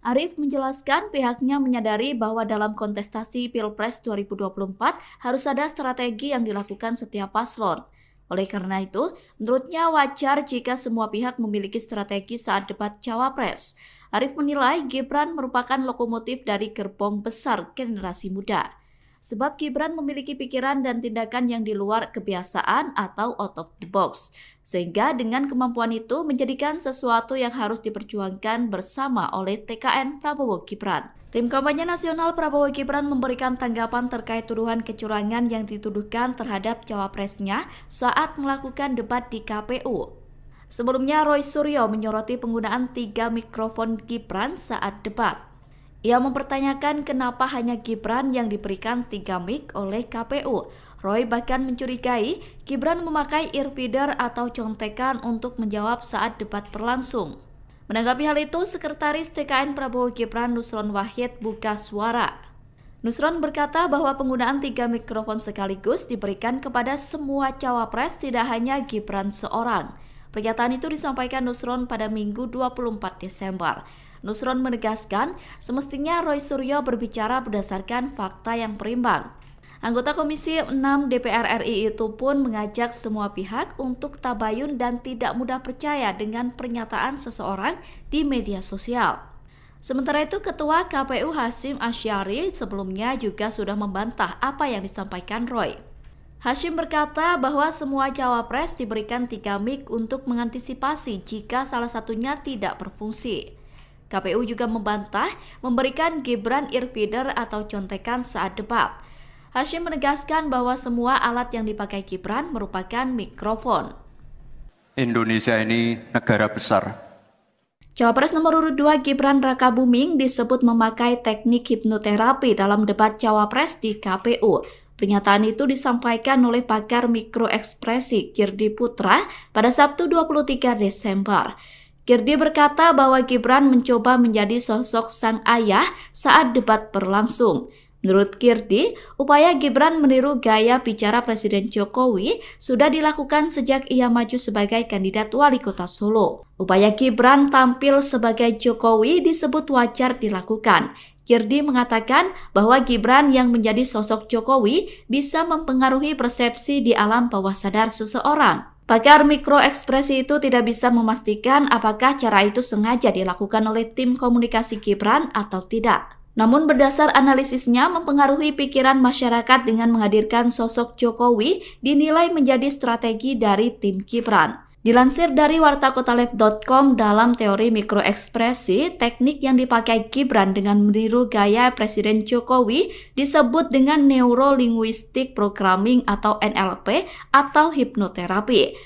[SPEAKER 1] Arif menjelaskan pihaknya menyadari bahwa dalam kontestasi Pilpres 2024 harus ada strategi yang dilakukan setiap paslon. Oleh karena itu, menurutnya wajar jika semua pihak memiliki strategi saat debat Cawapres. Arif menilai Gibran merupakan lokomotif dari gerbong besar generasi muda. Sebab Gibran memiliki pikiran dan tindakan yang di luar kebiasaan atau out of the box. Sehingga dengan kemampuan itu menjadikan sesuatu yang harus diperjuangkan bersama oleh TKN Prabowo Gibran. Tim kampanye nasional Prabowo Gibran memberikan tanggapan terkait tuduhan kecurangan yang dituduhkan terhadap cawapresnya saat melakukan debat di KPU. Sebelumnya Roy Suryo menyoroti penggunaan 3 mikrofon Gibran saat debat. Ia mempertanyakan kenapa hanya Gibran yang diberikan 3 mic oleh KPU. Roy bahkan mencurigai Gibran memakai earfeeder atau contekan untuk menjawab saat debat berlangsung. Menanggapi hal itu, Sekretaris TKN Prabowo Gibran Nusron Wahid buka suara. Nusron berkata bahwa penggunaan 3 mikrofon sekaligus diberikan kepada semua cawapres, tidak hanya Gibran seorang. Pernyataan itu disampaikan Nusron pada Minggu 24 Desember. Nusron menegaskan semestinya Roy Suryo berbicara berdasarkan fakta yang berimbang. Anggota Komisi 6 DPR RI itu pun mengajak semua pihak untuk tabayun dan tidak mudah percaya dengan pernyataan seseorang di media sosial. Sementara itu, Ketua KPU Hasyim Asyari sebelumnya juga sudah membantah apa yang disampaikan Roy. Hasyim berkata bahwa semua cawapres diberikan 3 mic untuk mengantisipasi jika salah satunya tidak berfungsi. KPU juga membantah memberikan Gibran earfeeder atau contekan saat debat. Hasyim menegaskan bahwa semua alat yang dipakai Gibran merupakan mikrofon.
[SPEAKER 3] Indonesia ini negara besar.
[SPEAKER 1] Cawapres nomor urut 2 Gibran Rakabuming disebut memakai teknik hipnoterapi dalam debat Cawapres di KPU. Pernyataan itu disampaikan oleh pakar mikroekspresi Girdi Putra pada Sabtu 23 Desember. Girdi berkata bahwa Gibran mencoba menjadi sosok sang ayah saat debat berlangsung. Menurut Girdi, upaya Gibran meniru gaya bicara Presiden Jokowi sudah dilakukan sejak ia maju sebagai kandidat wali kota Solo. Upaya Gibran tampil sebagai Jokowi disebut wajar dilakukan. Girdi mengatakan bahwa Gibran yang menjadi sosok Jokowi bisa mempengaruhi persepsi di alam bawah sadar seseorang. Pakar mikroekspresi itu tidak bisa memastikan apakah cara itu sengaja dilakukan oleh tim komunikasi Gibran atau tidak. Namun berdasar analisisnya mempengaruhi pikiran masyarakat dengan menghadirkan sosok Jokowi dinilai menjadi strategi dari tim Gibran. Dilansir dari wartakotalive.com, dalam teori mikroekspresi, teknik yang dipakai Gibran dengan meniru gaya Presiden Jokowi disebut dengan Neuro Linguistic Programming atau NLP atau hipnoterapi.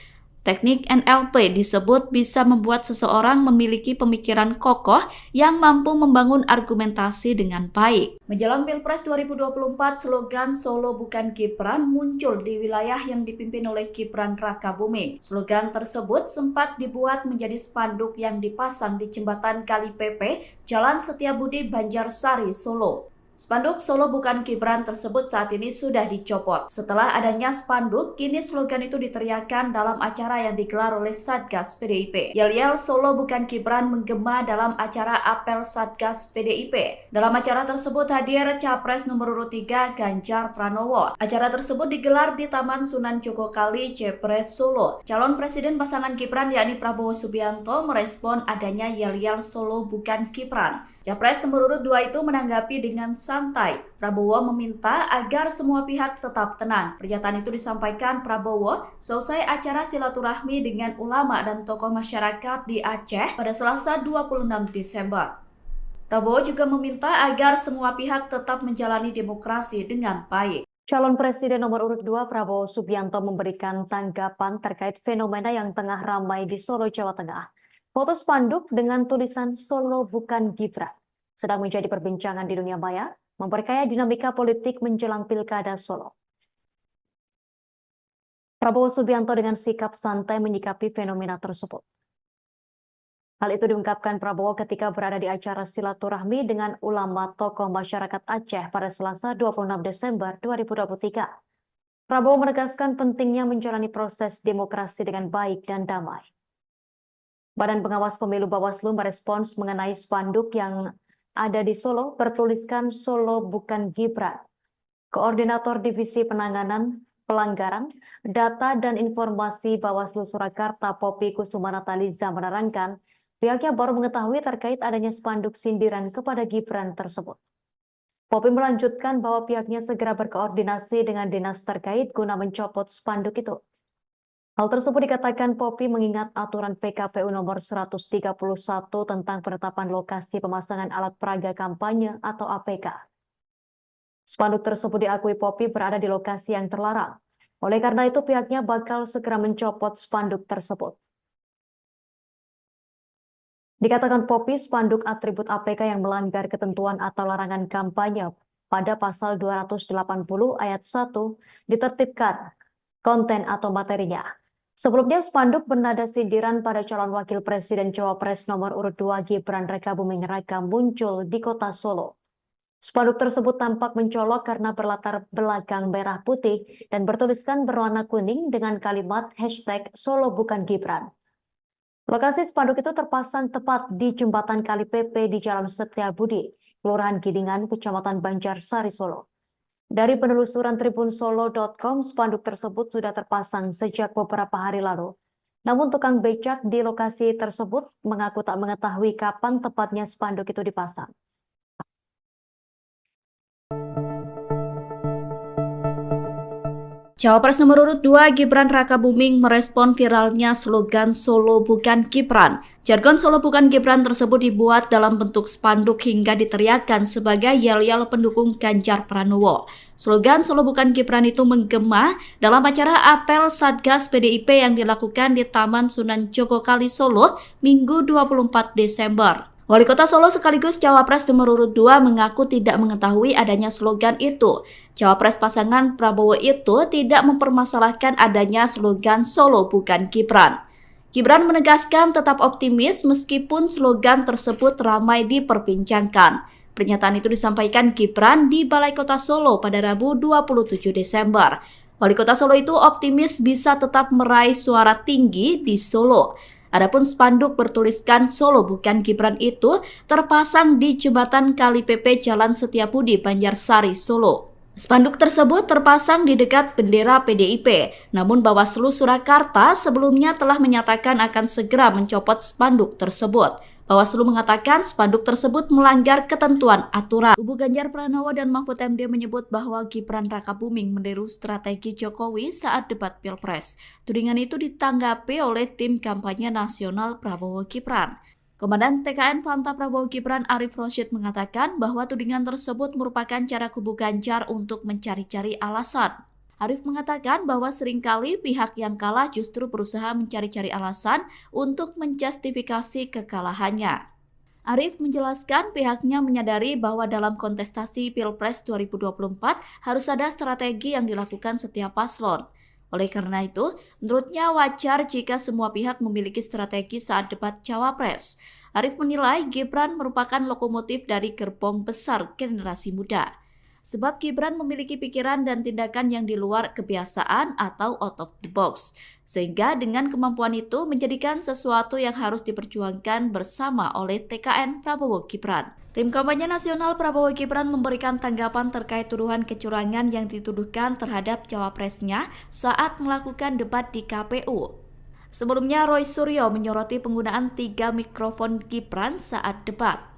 [SPEAKER 1] Teknik NLP disebut bisa membuat seseorang memiliki pemikiran kokoh yang mampu membangun argumentasi dengan baik. Menjelang Pilpres 2024, slogan Solo Bukan Gibran muncul di wilayah yang dipimpin oleh Gibran Rakabuming. Slogan tersebut sempat dibuat menjadi spanduk yang dipasang di jembatan Kali Pepe, Jalan Setiabudi, Banjarsari, Solo. Spanduk Solo Bukan Gibran tersebut saat ini sudah dicopot. Setelah adanya spanduk, kini slogan itu diteriakkan dalam acara yang digelar oleh Satgas PDIP. Yel-yel Solo Bukan Gibran menggema dalam acara apel Satgas PDIP. Dalam acara tersebut hadir Capres nomor urut 3 Ganjar Pranowo. Acara tersebut digelar di Taman Sunan Jogokali, Jepres, Solo. Calon Presiden pasangan Gibran yakni Prabowo Subianto merespon adanya yel-yel Solo Bukan Gibran. Capres nomor urut 2 itu menanggapi dengan santai. Prabowo meminta agar semua pihak tetap tenang. Pernyataan itu disampaikan Prabowo selesai acara silaturahmi dengan ulama dan tokoh masyarakat di Aceh pada Selasa 26 Desember. Prabowo juga meminta agar semua pihak tetap menjalani demokrasi dengan baik.
[SPEAKER 2] Calon Presiden nomor urut 2 Prabowo Subianto memberikan tanggapan terkait fenomena yang tengah ramai di Solo, Jawa Tengah. Foto spanduk dengan tulisan Solo Bukan Gibran sedang menjadi perbincangan di dunia maya, memperkaya dinamika politik menjelang Pilkada Solo. Prabowo Subianto dengan sikap santai menyikapi fenomena tersebut. Hal itu diungkapkan Prabowo ketika berada di acara silaturahmi dengan ulama tokoh masyarakat Aceh pada Selasa 26 Desember 2023. Prabowo menegaskan pentingnya menjalani proses demokrasi dengan baik dan damai. Badan Pengawas Pemilu Bawaslu merespons mengenai spanduk yang ada di Solo bertuliskan Solo Bukan Gibran. Koordinator Divisi Penanganan Pelanggaran, Data dan Informasi Bawaslu Surakarta Poppy Kusumanataliza menerangkan pihaknya baru mengetahui terkait adanya spanduk sindiran kepada Gibran tersebut. Poppy melanjutkan bahwa pihaknya segera berkoordinasi dengan dinas terkait guna mencopot spanduk itu. Hal tersebut dikatakan Poppy mengingat aturan PKPU nomor 131 tentang penetapan lokasi pemasangan alat peraga kampanye atau APK. Spanduk tersebut diakui Poppy berada di lokasi yang terlarang. Oleh karena itu pihaknya bakal segera mencopot spanduk tersebut. Dikatakan Poppy, spanduk atribut APK yang melanggar ketentuan atau larangan kampanye pada pasal 280 ayat 1 ditertibkan konten atau materinya. Sebelumnya spanduk bernada sindiran pada calon wakil presiden Cawapres nomor urut 2 Gibran Rakabuming Raka muncul di kota Solo. Spanduk tersebut tampak mencolok karena berlatar belakang merah putih dan bertuliskan berwarna kuning dengan kalimat hashtag Solo Bukan Gibran. Lokasi spanduk itu terpasang tepat di jembatan Kali Pepe di Jalan Setiabudi, Kelurahan Gidingan, Kecamatan Banjarsari, Solo. Dari penelusuran tribunsolo.com, spanduk tersebut sudah terpasang sejak beberapa hari lalu. Namun tukang becak di lokasi tersebut mengaku tak mengetahui kapan tepatnya spanduk itu dipasang.
[SPEAKER 1] Cawapres nomor urut 2 Gibran Rakabuming merespon viralnya slogan Solo Bukan Gibran. Jargon Solo Bukan Gibran tersebut dibuat dalam bentuk spanduk hingga diteriakkan sebagai yel-yel pendukung Ganjar Pranowo. Slogan Solo Bukan Gibran itu menggema dalam acara apel Satgas PDIP yang dilakukan di Taman Sunan Jogokali, Solo, Minggu 24 Desember. Wali Kota Solo sekaligus Cawapres nomor urut 2 mengaku tidak mengetahui adanya slogan itu. Cawapres pasangan Prabowo itu tidak mempermasalahkan adanya slogan Solo Bukan Gibran. Gibran menegaskan tetap optimis meskipun slogan tersebut ramai diperbincangkan. Pernyataan itu disampaikan Gibran di Balai Kota Solo pada Rabu 27 Desember. Wali Kota Solo itu optimis bisa tetap meraih suara tinggi di Solo. Adapun spanduk bertuliskan Solo Bukan Gibran itu terpasang di jembatan Kali Pepe Jalan Setiabudi, Banjarsari, Solo. Spanduk tersebut terpasang di dekat bendera PDIP, namun Bawaslu Surakarta sebelumnya telah menyatakan akan segera mencopot spanduk tersebut. Bawaslu mengatakan spanduk tersebut melanggar ketentuan aturan. Kubu Ganjar Pranowo dan Mahfud MD menyebut bahwa Gibran Rakabuming meniru strategi Jokowi saat debat Pilpres. Tudingan itu ditanggapi oleh tim kampanye nasional Prabowo Gibran. Komandan TKN Fanta Prabowo Gibran Arif Rosyid mengatakan bahwa tudingan tersebut merupakan cara kubu Ganjar untuk mencari-cari alasan. Arif mengatakan bahwa seringkali pihak yang kalah justru berusaha mencari-cari alasan untuk menjustifikasi kekalahannya. Arif menjelaskan pihaknya menyadari bahwa dalam kontestasi Pilpres 2024 harus ada strategi yang dilakukan setiap paslon. Oleh karena itu, menurutnya wajar jika semua pihak memiliki strategi saat debat Cawapres. Arif menilai Gibran merupakan lokomotif dari gerbong besar generasi muda. Sebab Gibran memiliki pikiran dan tindakan yang di luar kebiasaan atau out of the box. Sehingga dengan kemampuan itu menjadikan sesuatu yang harus diperjuangkan bersama oleh TKN Prabowo Gibran. Tim kampanye nasional Prabowo Gibran memberikan tanggapan terkait tuduhan kecurangan yang dituduhkan terhadap cawapresnya saat melakukan debat di KPU. Sebelumnya Roy Suryo menyoroti penggunaan 3 mikrofon Gibran saat debat.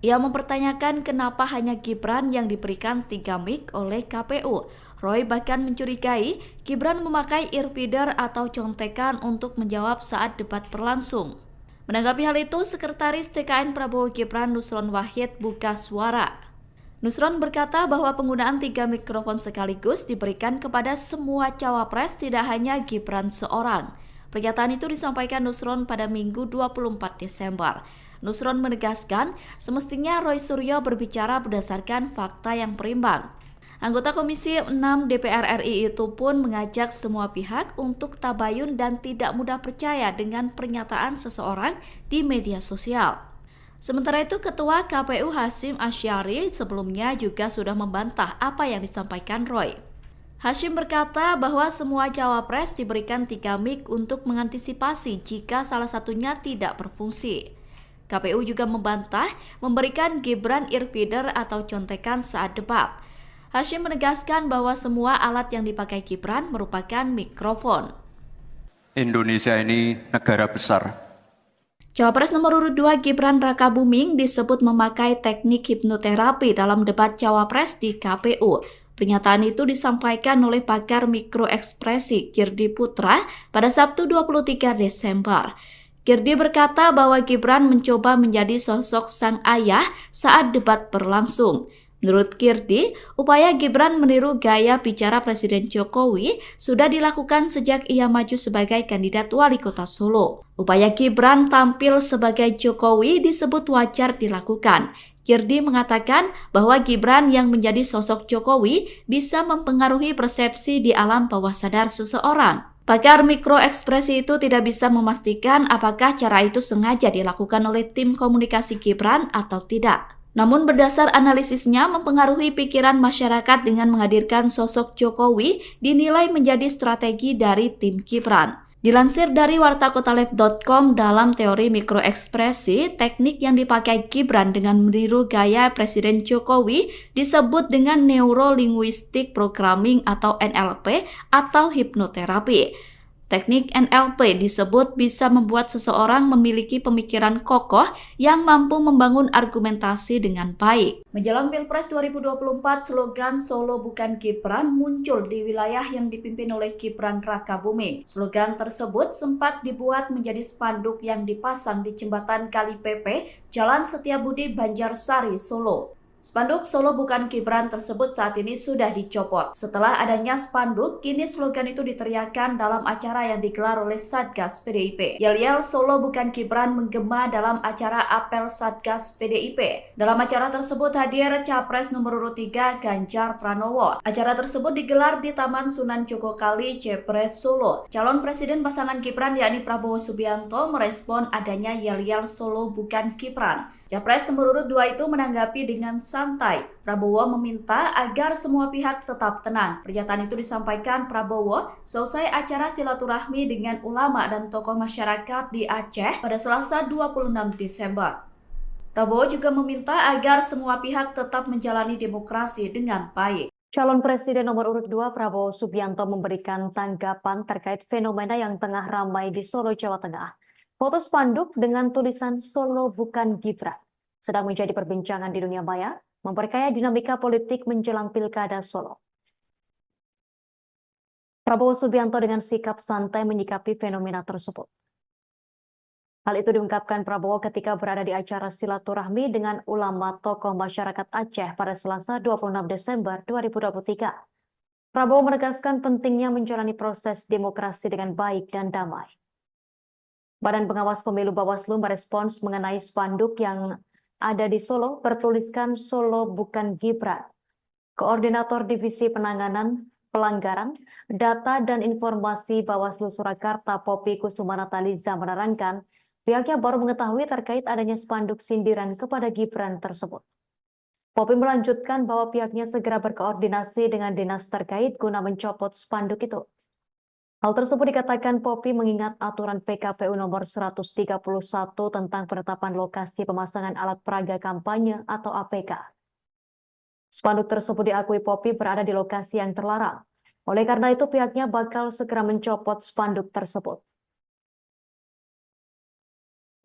[SPEAKER 1] Ia mempertanyakan kenapa hanya Gibran yang diberikan 3 mic oleh KPU. Roy bahkan mencurigai Gibran memakai earfeeder atau contekan untuk menjawab saat debat berlangsung. Menanggapi hal itu, Sekretaris TKN Prabowo Gibran Nusron Wahid buka suara. Nusron berkata bahwa penggunaan 3 mikrofon sekaligus diberikan kepada semua cawapres, tidak hanya Gibran seorang. Pernyataan itu disampaikan Nusron pada Minggu 24 Desember. Nusron menegaskan semestinya Roy Suryo berbicara berdasarkan fakta yang berimbang. Anggota Komisi 6 DPR RI itu pun mengajak semua pihak untuk tabayun dan tidak mudah percaya dengan pernyataan seseorang di media sosial. Sementara itu, Ketua KPU Hasyim Asyari sebelumnya juga sudah membantah apa yang disampaikan Roy. Hasyim berkata bahwa semua cawapres diberikan 3 mic untuk mengantisipasi jika salah satunya tidak berfungsi. KPU juga membantah memberikan Gibran earfeeder atau contekan saat debat. Hasyim menegaskan bahwa semua alat yang dipakai Gibran merupakan mikrofon.
[SPEAKER 3] Indonesia ini negara besar.
[SPEAKER 1] Cawapres nomor urut 2 Gibran Rakabuming disebut memakai teknik hipnoterapi dalam debat Cawapres di KPU. Pernyataan itu disampaikan oleh pakar mikroekspresi Girdi Putra pada Sabtu 23 Desember. Girdi berkata bahwa Gibran mencoba menjadi sosok sang ayah saat debat berlangsung. Menurut Girdi, upaya Gibran meniru gaya bicara Presiden Jokowi sudah dilakukan sejak ia maju sebagai kandidat wali kota Solo. Upaya Gibran tampil sebagai Jokowi disebut wajar dilakukan. Girdi mengatakan bahwa Gibran yang menjadi sosok Jokowi bisa mempengaruhi persepsi di alam bawah sadar seseorang. Pakar mikroekspresi itu tidak bisa memastikan apakah cara itu sengaja dilakukan oleh tim komunikasi Gibran atau tidak. Namun berdasar analisisnya mempengaruhi pikiran masyarakat dengan menghadirkan sosok Jokowi dinilai menjadi strategi dari tim Gibran. Dilansir dari wartakotalive.com, dalam teori mikroekspresi, teknik yang dipakai Gibran dengan meniru gaya Presiden Jokowi disebut dengan Neuro-Linguistic Programming atau NLP atau hipnoterapi. Teknik NLP disebut bisa membuat seseorang memiliki pemikiran kokoh yang mampu membangun argumentasi dengan baik. Menjelang Pilpres 2024, slogan Solo bukan Gibran muncul di wilayah yang dipimpin oleh Gibran Rakabuming. Slogan tersebut sempat dibuat menjadi spanduk yang dipasang di jembatan Kali Pepe, Jalan Setiabudi, Banjarsari, Solo. Spanduk Solo bukan Gibran tersebut saat ini sudah dicopot. Setelah adanya spanduk, kini slogan itu diteriakkan dalam acara yang digelar oleh Satgas PDIP. Yel-yel Solo bukan Gibran menggema dalam acara apel Satgas PDIP. Dalam acara tersebut hadir Capres nomor urut 3 Ganjar Pranowo. Acara tersebut digelar di Taman Sunan Jogokali, Jepres, Solo. Calon Presiden pasangan Gibran yakni Prabowo Subianto merespon adanya yel-yel Solo bukan Gibran. Capres nomor urut 2 itu menanggapi dengan santai. Prabowo meminta agar semua pihak tetap tenang. Pernyataan itu disampaikan Prabowo selesai acara silaturahmi dengan ulama dan tokoh masyarakat di Aceh pada Selasa 26 Desember. Prabowo juga meminta agar semua pihak tetap menjalani demokrasi dengan baik.
[SPEAKER 2] Calon Presiden nomor urut 2 Prabowo Subianto memberikan tanggapan terkait fenomena yang tengah ramai di Solo, Jawa Tengah. Foto spanduk dengan tulisan Solo bukan Gibran sedang menjadi perbincangan di dunia maya, memperkaya dinamika politik menjelang Pilkada Solo. Prabowo Subianto dengan sikap santai menyikapi fenomena tersebut. Hal itu diungkapkan Prabowo ketika berada di acara silaturahmi dengan ulama tokoh masyarakat Aceh pada Selasa 26 Desember 2023. Prabowo menegaskan pentingnya menjalani proses demokrasi dengan baik dan damai. Badan Pengawas Pemilu Bawaslu merespons mengenai spanduk yang ada di Solo bertuliskan Solo bukan Gibran. Koordinator Divisi Penanganan Pelanggaran, Data dan Informasi Bawaslu Surakarta Poppy Kusumanataliza menerangkan pihaknya baru mengetahui terkait adanya spanduk sindiran kepada Gibran tersebut. Poppy melanjutkan bahwa pihaknya segera berkoordinasi dengan dinas terkait guna mencopot spanduk itu. Hal tersebut dikatakan Poppy mengingat aturan PKPU nomor 131 tentang penetapan lokasi pemasangan alat peraga kampanye atau APK. Spanduk tersebut diakui Poppy berada di lokasi yang terlarang. Oleh karena itu pihaknya bakal segera mencopot spanduk tersebut.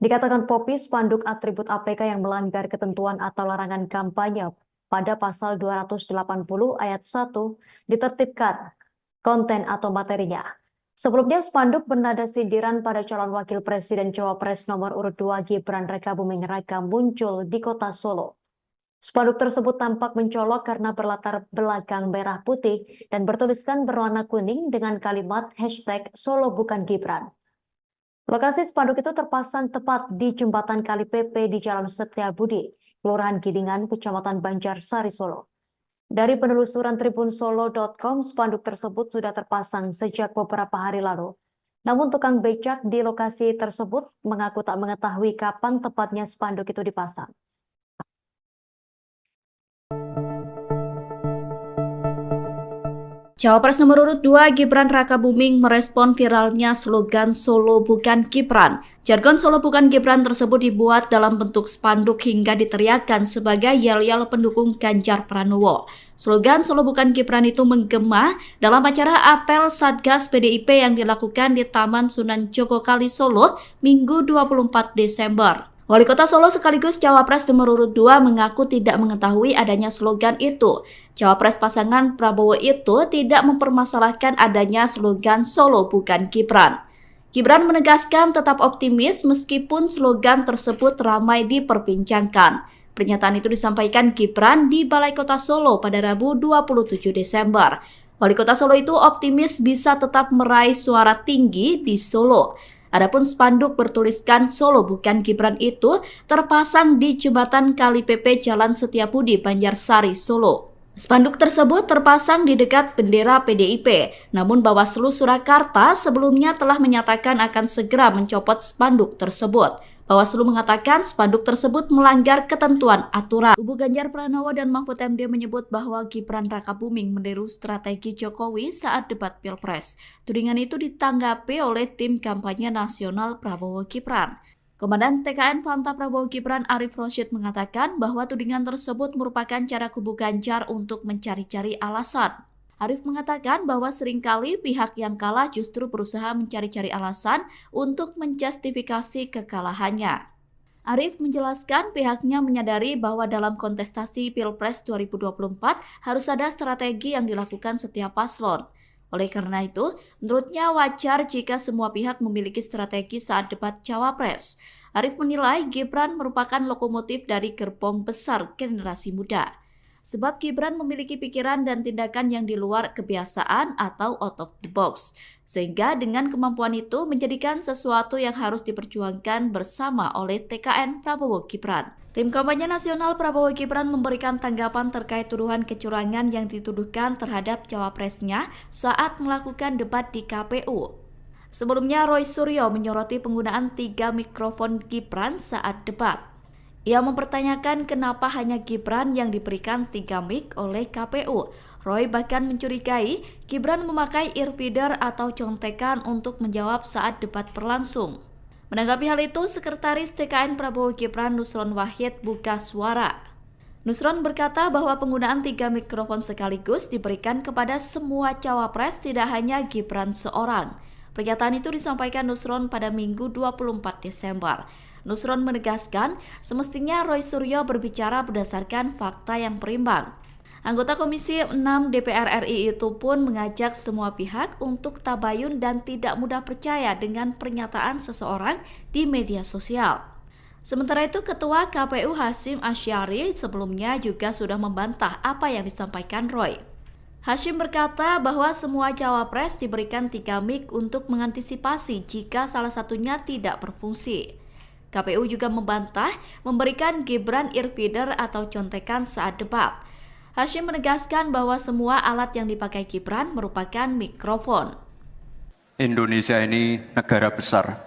[SPEAKER 2] Dikatakan Poppy, spanduk atribut APK yang melanggar ketentuan atau larangan kampanye pada pasal 280 ayat 1 ditertibkan konten atau materinya. Sebelumnya spanduk bernada sindiran pada calon wakil presiden Cawapres nomor urut 2 Gibran Rakabuming Raka muncul di kota Solo. Spanduk tersebut tampak mencolok karena berlatar belakang merah putih dan bertuliskan berwarna kuning dengan kalimat hashtag Solo bukan Gibran. Lokasi spanduk itu terpasang tepat di jembatan Kali PP di Jalan Setiabudi, Kelurahan Gidingan, Kecamatan Banjarsari, Solo. Dari penelusuran tribunsolo.com, spanduk tersebut sudah terpasang sejak beberapa hari lalu. Namun tukang becak di lokasi tersebut mengaku tak mengetahui kapan tepatnya spanduk itu dipasang.
[SPEAKER 1] Cawapres nomor urut 2 Gibran Rakabuming merespon viralnya slogan Solo bukan Gibran. Jargon Solo bukan Gibran tersebut dibuat dalam bentuk spanduk hingga diteriakkan sebagai yel-yel pendukung Ganjar Pranowo. Slogan Solo bukan Gibran itu menggema dalam acara apel Satgas PDIP yang dilakukan di Taman Sunan Jogokali Solo Minggu 24 Desember. Wali Kota Solo sekaligus Cawapres nomor urut 2 mengaku tidak mengetahui adanya slogan itu. Cawapres pasangan Prabowo itu tidak mempermasalahkan adanya slogan Solo bukan Gibran. Gibran menegaskan tetap optimis meskipun slogan tersebut ramai diperbincangkan. Pernyataan itu disampaikan Gibran di Balai Kota Solo pada Rabu 27 Desember. Wali Kota Solo itu optimis bisa tetap meraih suara tinggi di Solo. Adapun spanduk bertuliskan Solo bukan Gibran itu terpasang di jembatan Kali PP Jalan Setiabudi, Banjarsari, Solo. Spanduk tersebut terpasang di dekat bendera PDIP, namun Bawaslu Surakarta sebelumnya telah menyatakan akan segera mencopot spanduk tersebut. Bawaslu mengatakan spanduk tersebut melanggar ketentuan aturan. Kubu Ganjar Pranowo dan Mahfud MD menyebut bahwa Gibran Rakabuming meniru strategi Jokowi saat debat Pilpres. Tudingan itu ditanggapi oleh tim kampanye nasional Prabowo Gibran. Komandan TKN Fanta Prabowo Gibran Arif Rosyid mengatakan bahwa tudingan tersebut merupakan cara kubu Ganjar untuk mencari-cari alasan. Arif mengatakan bahwa seringkali pihak yang kalah justru berusaha mencari-cari alasan untuk menjustifikasi kekalahannya. Arif menjelaskan pihaknya menyadari bahwa dalam kontestasi Pilpres 2024 harus ada strategi yang dilakukan setiap paslon. Oleh karena itu, menurutnya wajar jika semua pihak memiliki strategi saat debat Cawapres. Arif menilai Gibran merupakan lokomotif dari gerbong besar generasi muda. Sebab Gibran memiliki pikiran dan tindakan yang di luar kebiasaan atau out of the box. Sehingga dengan kemampuan itu menjadikan sesuatu yang harus diperjuangkan bersama oleh TKN Prabowo Gibran. Tim kampanye nasional Prabowo Gibran memberikan tanggapan terkait tuduhan kecurangan yang dituduhkan terhadap cawapresnya saat melakukan debat di KPU. Sebelumnya Roy Suryo menyoroti penggunaan 3 mikrofon Gibran saat debat. Ia mempertanyakan kenapa hanya Gibran yang diberikan 3 mic oleh KPU. Roy bahkan mencurigai Gibran memakai earfeeder atau contekan untuk menjawab saat debat berlangsung. Menanggapi hal itu, Sekretaris TKN Prabowo Gibran Nusron Wahid buka suara. Nusron berkata bahwa penggunaan 3 mikrofon sekaligus diberikan kepada semua cawapres, tidak hanya Gibran seorang. Pernyataan itu disampaikan Nusron pada Minggu 24 Desember. Nusron menegaskan semestinya Roy Suryo berbicara berdasarkan fakta yang berimbang. Anggota Komisi 6 DPR RI itu pun mengajak semua pihak untuk tabayun dan tidak mudah percaya dengan pernyataan seseorang di media sosial. Sementara itu, Ketua KPU Hasyim Asyari sebelumnya juga sudah membantah apa yang disampaikan Roy. Hashim berkata bahwa semua cawapres diberikan 3 mic untuk mengantisipasi jika salah satunya tidak berfungsi. KPU juga membantah memberikan Gibran earfeeder atau contekan saat debat. Hashim menegaskan bahwa semua alat yang dipakai Gibran merupakan mikrofon.
[SPEAKER 3] Indonesia ini negara besar.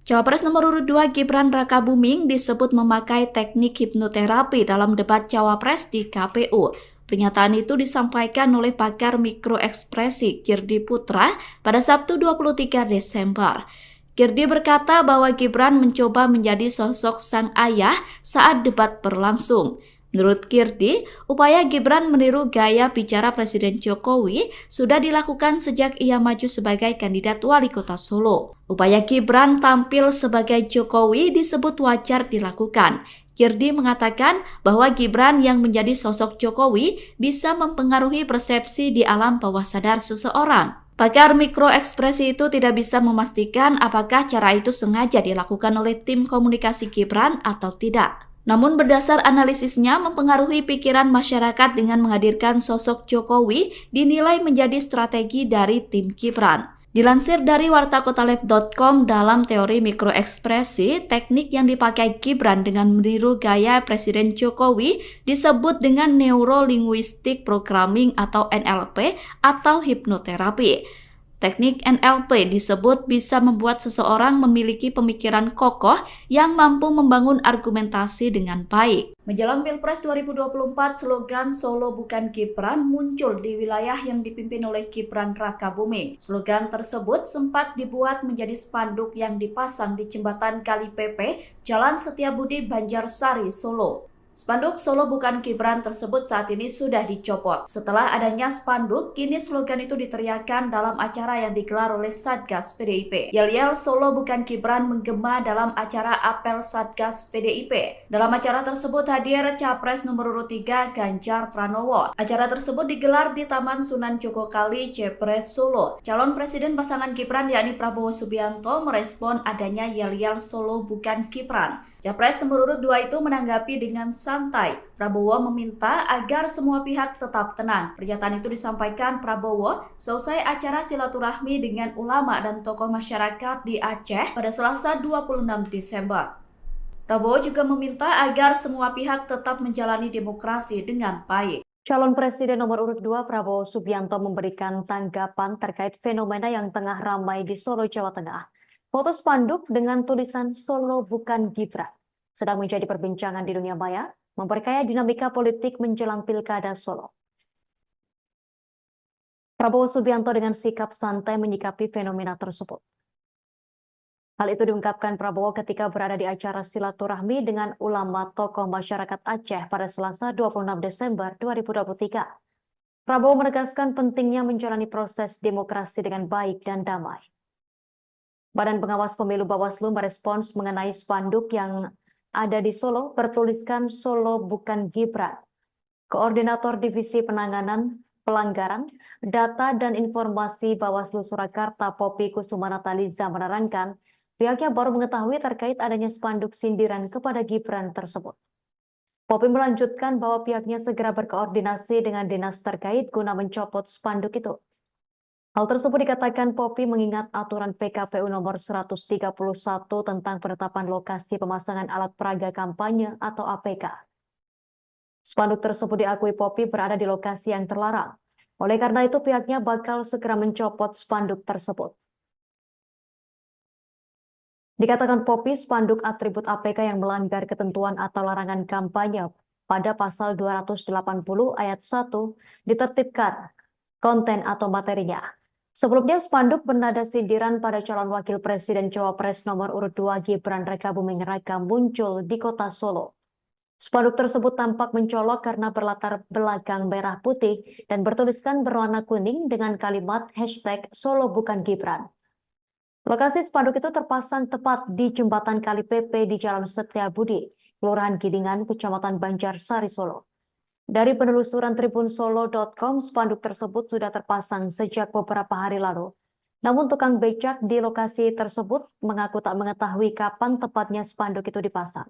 [SPEAKER 1] Cawapres nomor urut 2 Gibran Rakabuming disebut memakai teknik hipnoterapi dalam debat cawapres di KPU. Pernyataan itu disampaikan oleh pakar mikroekspresi Girdi Putra pada Sabtu 23 Desember. Girdi berkata bahwa Gibran mencoba menjadi sosok sang ayah saat debat berlangsung. Menurut Girdi, upaya Gibran meniru gaya bicara Presiden Jokowi sudah dilakukan sejak ia maju sebagai kandidat wali kota Solo. Upaya Gibran tampil sebagai Jokowi disebut wajar dilakukan. Girdi mengatakan bahwa Gibran yang menjadi sosok Jokowi bisa mempengaruhi persepsi di alam bawah sadar seseorang. Pakar mikroekspresi itu tidak bisa memastikan apakah cara itu sengaja dilakukan oleh tim komunikasi Gibran atau tidak. Namun berdasar analisisnya mempengaruhi pikiran masyarakat dengan menghadirkan sosok Jokowi dinilai menjadi strategi dari tim Gibran. Dilansir dari wartakotalive.com, dalam teori mikroekspresi, teknik yang dipakai Gibran dengan meniru gaya Presiden Jokowi disebut dengan Neuro-Linguistic Programming atau NLP atau hipnoterapi. Teknik NLP disebut bisa membuat seseorang memiliki pemikiran kokoh yang mampu membangun argumentasi dengan baik. Menjelang Pilpres 2024, slogan Solo Bukan Gibran muncul di wilayah yang dipimpin oleh Gibran Rakabuming. Slogan tersebut sempat dibuat menjadi spanduk yang dipasang di jembatan Kali Pepe, Jalan Setiabudi, Banjarsari, Solo. Spanduk Solo Bukan Gibran tersebut saat ini sudah dicopot. Setelah adanya spanduk, kini slogan itu diteriakkan dalam acara yang digelar oleh Satgas PDIP. Yel-yel Solo Bukan Gibran menggema dalam acara apel Satgas PDIP. Dalam acara tersebut hadir Capres nomor urut 3 Ganjar Pranowo. Acara tersebut digelar di Taman Sunan Jogokali, Jepres, Solo. Calon Presiden pasangan Gibran yakni Prabowo Subianto merespon adanya yel-yel Solo Bukan Gibran. Capres nomor urut 2 itu menanggapi dengan santai. Prabowo meminta agar semua pihak tetap tenang. Pernyataan itu disampaikan Prabowo selesai acara silaturahmi dengan ulama dan tokoh masyarakat di Aceh pada Selasa 26 Desember. Prabowo juga meminta agar semua pihak tetap menjalani demokrasi dengan baik.
[SPEAKER 2] Calon Presiden nomor urut 2 Prabowo Subianto memberikan tanggapan terkait fenomena yang tengah ramai di Solo, Jawa Tengah. Foto spanduk dengan tulisan Solo Bukan Gibran sedang menjadi perbincangan di dunia maya, memperkaya dinamika politik menjelang Pilkada Solo. Prabowo Subianto dengan sikap santai menyikapi fenomena tersebut. Hal itu diungkapkan Prabowo ketika berada di acara silaturahmi dengan ulama tokoh masyarakat Aceh pada Selasa 26 Desember 2023. Prabowo menegaskan pentingnya menjalani proses demokrasi dengan baik dan damai. Badan Pengawas Pemilu Bawaslu merespons mengenai spanduk yang ada di Solo bertuliskan Solo Bukan Gibran. Koordinator Divisi Penanganan Pelanggaran, Data dan Informasi Bawaslu Surakarta Poppy Kusumanataliza menerangkan pihaknya baru mengetahui terkait adanya spanduk sindiran kepada Gibran tersebut. Poppy melanjutkan bahwa pihaknya segera berkoordinasi dengan dinas terkait guna mencopot spanduk itu. Hal tersebut dikatakan Poppy mengingat aturan PKPU nomor 131 tentang penetapan lokasi pemasangan alat peraga kampanye atau APK. Spanduk tersebut diakui Poppy berada di lokasi yang terlarang. Oleh karena itu pihaknya bakal segera mencopot spanduk tersebut. Dikatakan Poppy, spanduk atribut APK yang melanggar ketentuan atau larangan kampanye pada pasal 280 ayat 1 ditertibkan konten atau materinya. Sebelumnya spanduk bernada sindiran pada calon wakil presiden Cawapres nomor urut 2 Gibran Rakabuming Raka muncul di kota Solo. Spanduk tersebut tampak mencolok karena berlatar belakang merah putih dan bertuliskan berwarna kuning dengan kalimat #Solo Bukan Gibran. Lokasi spanduk itu terpasang tepat di jembatan Kali Pepe di Jalan Setiabudi, Kelurahan Gidingan, Kecamatan Banjarsari, Solo. Dari penelusuran tribunsolo.com, spanduk tersebut sudah terpasang sejak beberapa hari lalu. Namun tukang becak di lokasi tersebut mengaku tak mengetahui kapan tepatnya spanduk itu dipasang.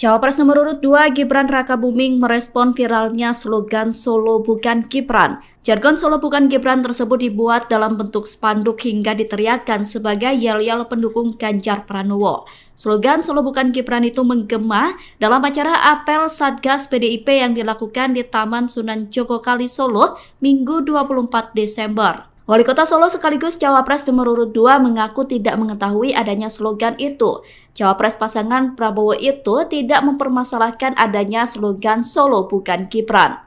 [SPEAKER 1] Cawapres nomor urut 2 Gibran Rakabuming merespon viralnya slogan Solo Bukan Gibran. Jargon Solo Bukan Gibran tersebut dibuat dalam bentuk spanduk hingga diteriakkan sebagai yel-yel pendukung Ganjar Pranowo. Slogan Solo Bukan Gibran itu menggema dalam acara apel Satgas PDIP yang dilakukan di Taman Sunan Jogokali Solo Minggu 24 Desember. Wali Kota Solo sekaligus Cawapres nomor urut 2 mengaku tidak mengetahui adanya slogan itu. Cawapres pasangan Prabowo itu tidak mempermasalahkan adanya slogan Solo Bukan Gibran.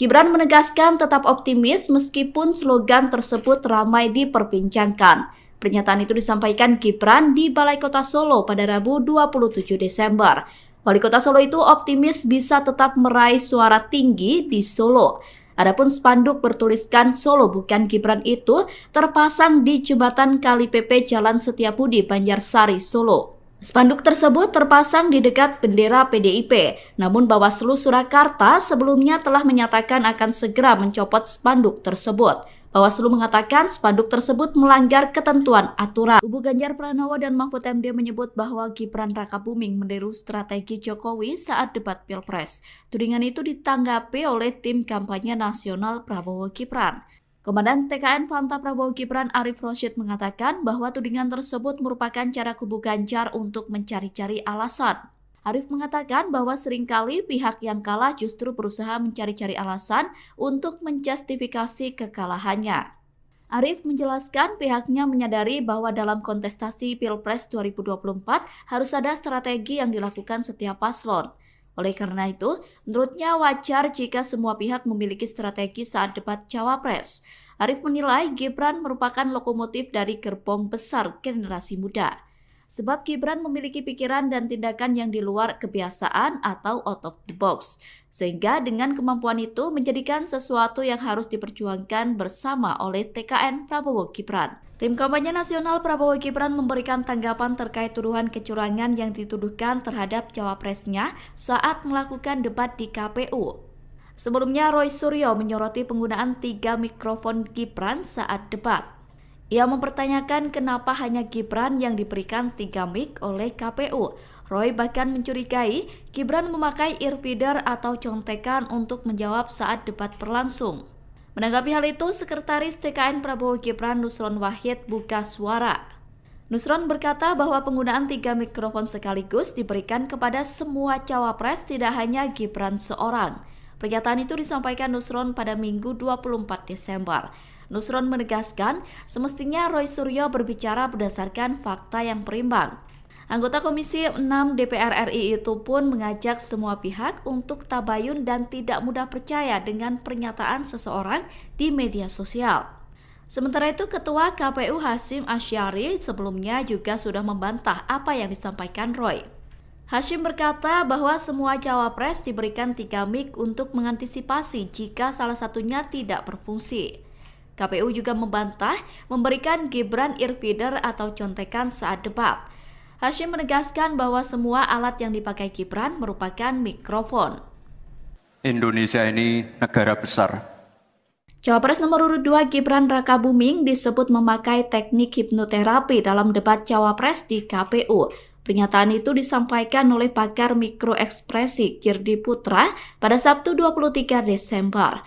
[SPEAKER 1] Gibran menegaskan tetap optimis meskipun slogan tersebut ramai diperbincangkan. Pernyataan itu disampaikan Gibran di Balai Kota Solo pada Rabu 27 Desember. Wali Kota Solo itu optimis bisa tetap meraih suara tinggi di Solo. Adapun spanduk bertuliskan Solo Bukan Gibran itu terpasang di jembatan Kali PP Jalan Setiabudi, Banjarsari, Solo. Spanduk tersebut terpasang di dekat bendera PDIP, namun Bawaslu Surakarta sebelumnya telah menyatakan akan segera mencopot spanduk tersebut. Bawaslu mengatakan spanduk tersebut melanggar ketentuan aturan. Kubu Ganjar Pranowo dan Mahfud MD menyebut bahwa Gibran Rakabuming meniru strategi Jokowi saat debat Pilpres. Tudingan itu ditanggapi oleh tim kampanye nasional Prabowo Gibran. Komandan TKN Fanta Prabowo Gibran Arif Rosyid mengatakan bahwa tudingan tersebut merupakan cara kubu Ganjar untuk mencari-cari alasan. Arif mengatakan bahwa seringkali pihak yang kalah justru berusaha mencari-cari alasan untuk menjustifikasi kekalahannya. Arif menjelaskan pihaknya menyadari bahwa dalam kontestasi Pilpres 2024 harus ada strategi yang dilakukan setiap paslon. Oleh karena itu, menurutnya wajar jika semua pihak memiliki strategi saat debat Cawapres. Arif menilai Gibran merupakan lokomotif dari gerbong besar generasi muda. Sebab Gibran memiliki pikiran dan tindakan yang di luar kebiasaan atau out of the box. Sehingga dengan kemampuan itu menjadikan sesuatu yang harus diperjuangkan bersama oleh TKN Prabowo Gibran. Tim kampanye nasional Prabowo Gibran memberikan tanggapan terkait tuduhan kecurangan yang dituduhkan terhadap cawapresnya saat melakukan debat di KPU. Sebelumnya Roy Suryo menyoroti penggunaan 3 mikrofon Gibran saat debat. Ia mempertanyakan kenapa hanya Gibran yang diberikan 3 mic oleh KPU. Roy bahkan mencurigai Gibran memakai earfeeder atau contekan untuk menjawab saat debat berlangsung. Menanggapi hal itu, Sekretaris TKN Prabowo Gibran Nusron Wahid buka suara. Nusron berkata bahwa penggunaan 3 mikrofon sekaligus diberikan kepada semua cawapres, tidak hanya Gibran seorang. Pernyataan itu disampaikan Nusron pada Minggu 24 Desember. Nusron menegaskan semestinya Roy Suryo berbicara berdasarkan fakta yang berimbang. Anggota Komisi 6 DPR RI itu pun mengajak semua pihak untuk tabayun dan tidak mudah percaya dengan pernyataan seseorang di media sosial. Sementara itu, Ketua KPU Hasyim Asyari sebelumnya juga sudah membantah apa yang disampaikan Roy. Hasyim berkata bahwa semua cawapres diberikan 3 mic untuk mengantisipasi jika salah satunya tidak berfungsi. KPU juga membantah memberikan Gibran earfeeder atau contekan saat debat. Hasyim menegaskan bahwa semua alat yang dipakai Gibran merupakan mikrofon.
[SPEAKER 3] Indonesia ini negara besar.
[SPEAKER 1] Cawapres nomor urut 2 Gibran Rakabuming disebut memakai teknik hipnoterapi dalam debat Cawapres di KPU. Pernyataan itu disampaikan oleh pakar mikroekspresi Girdi Putra pada Sabtu 23 Desember.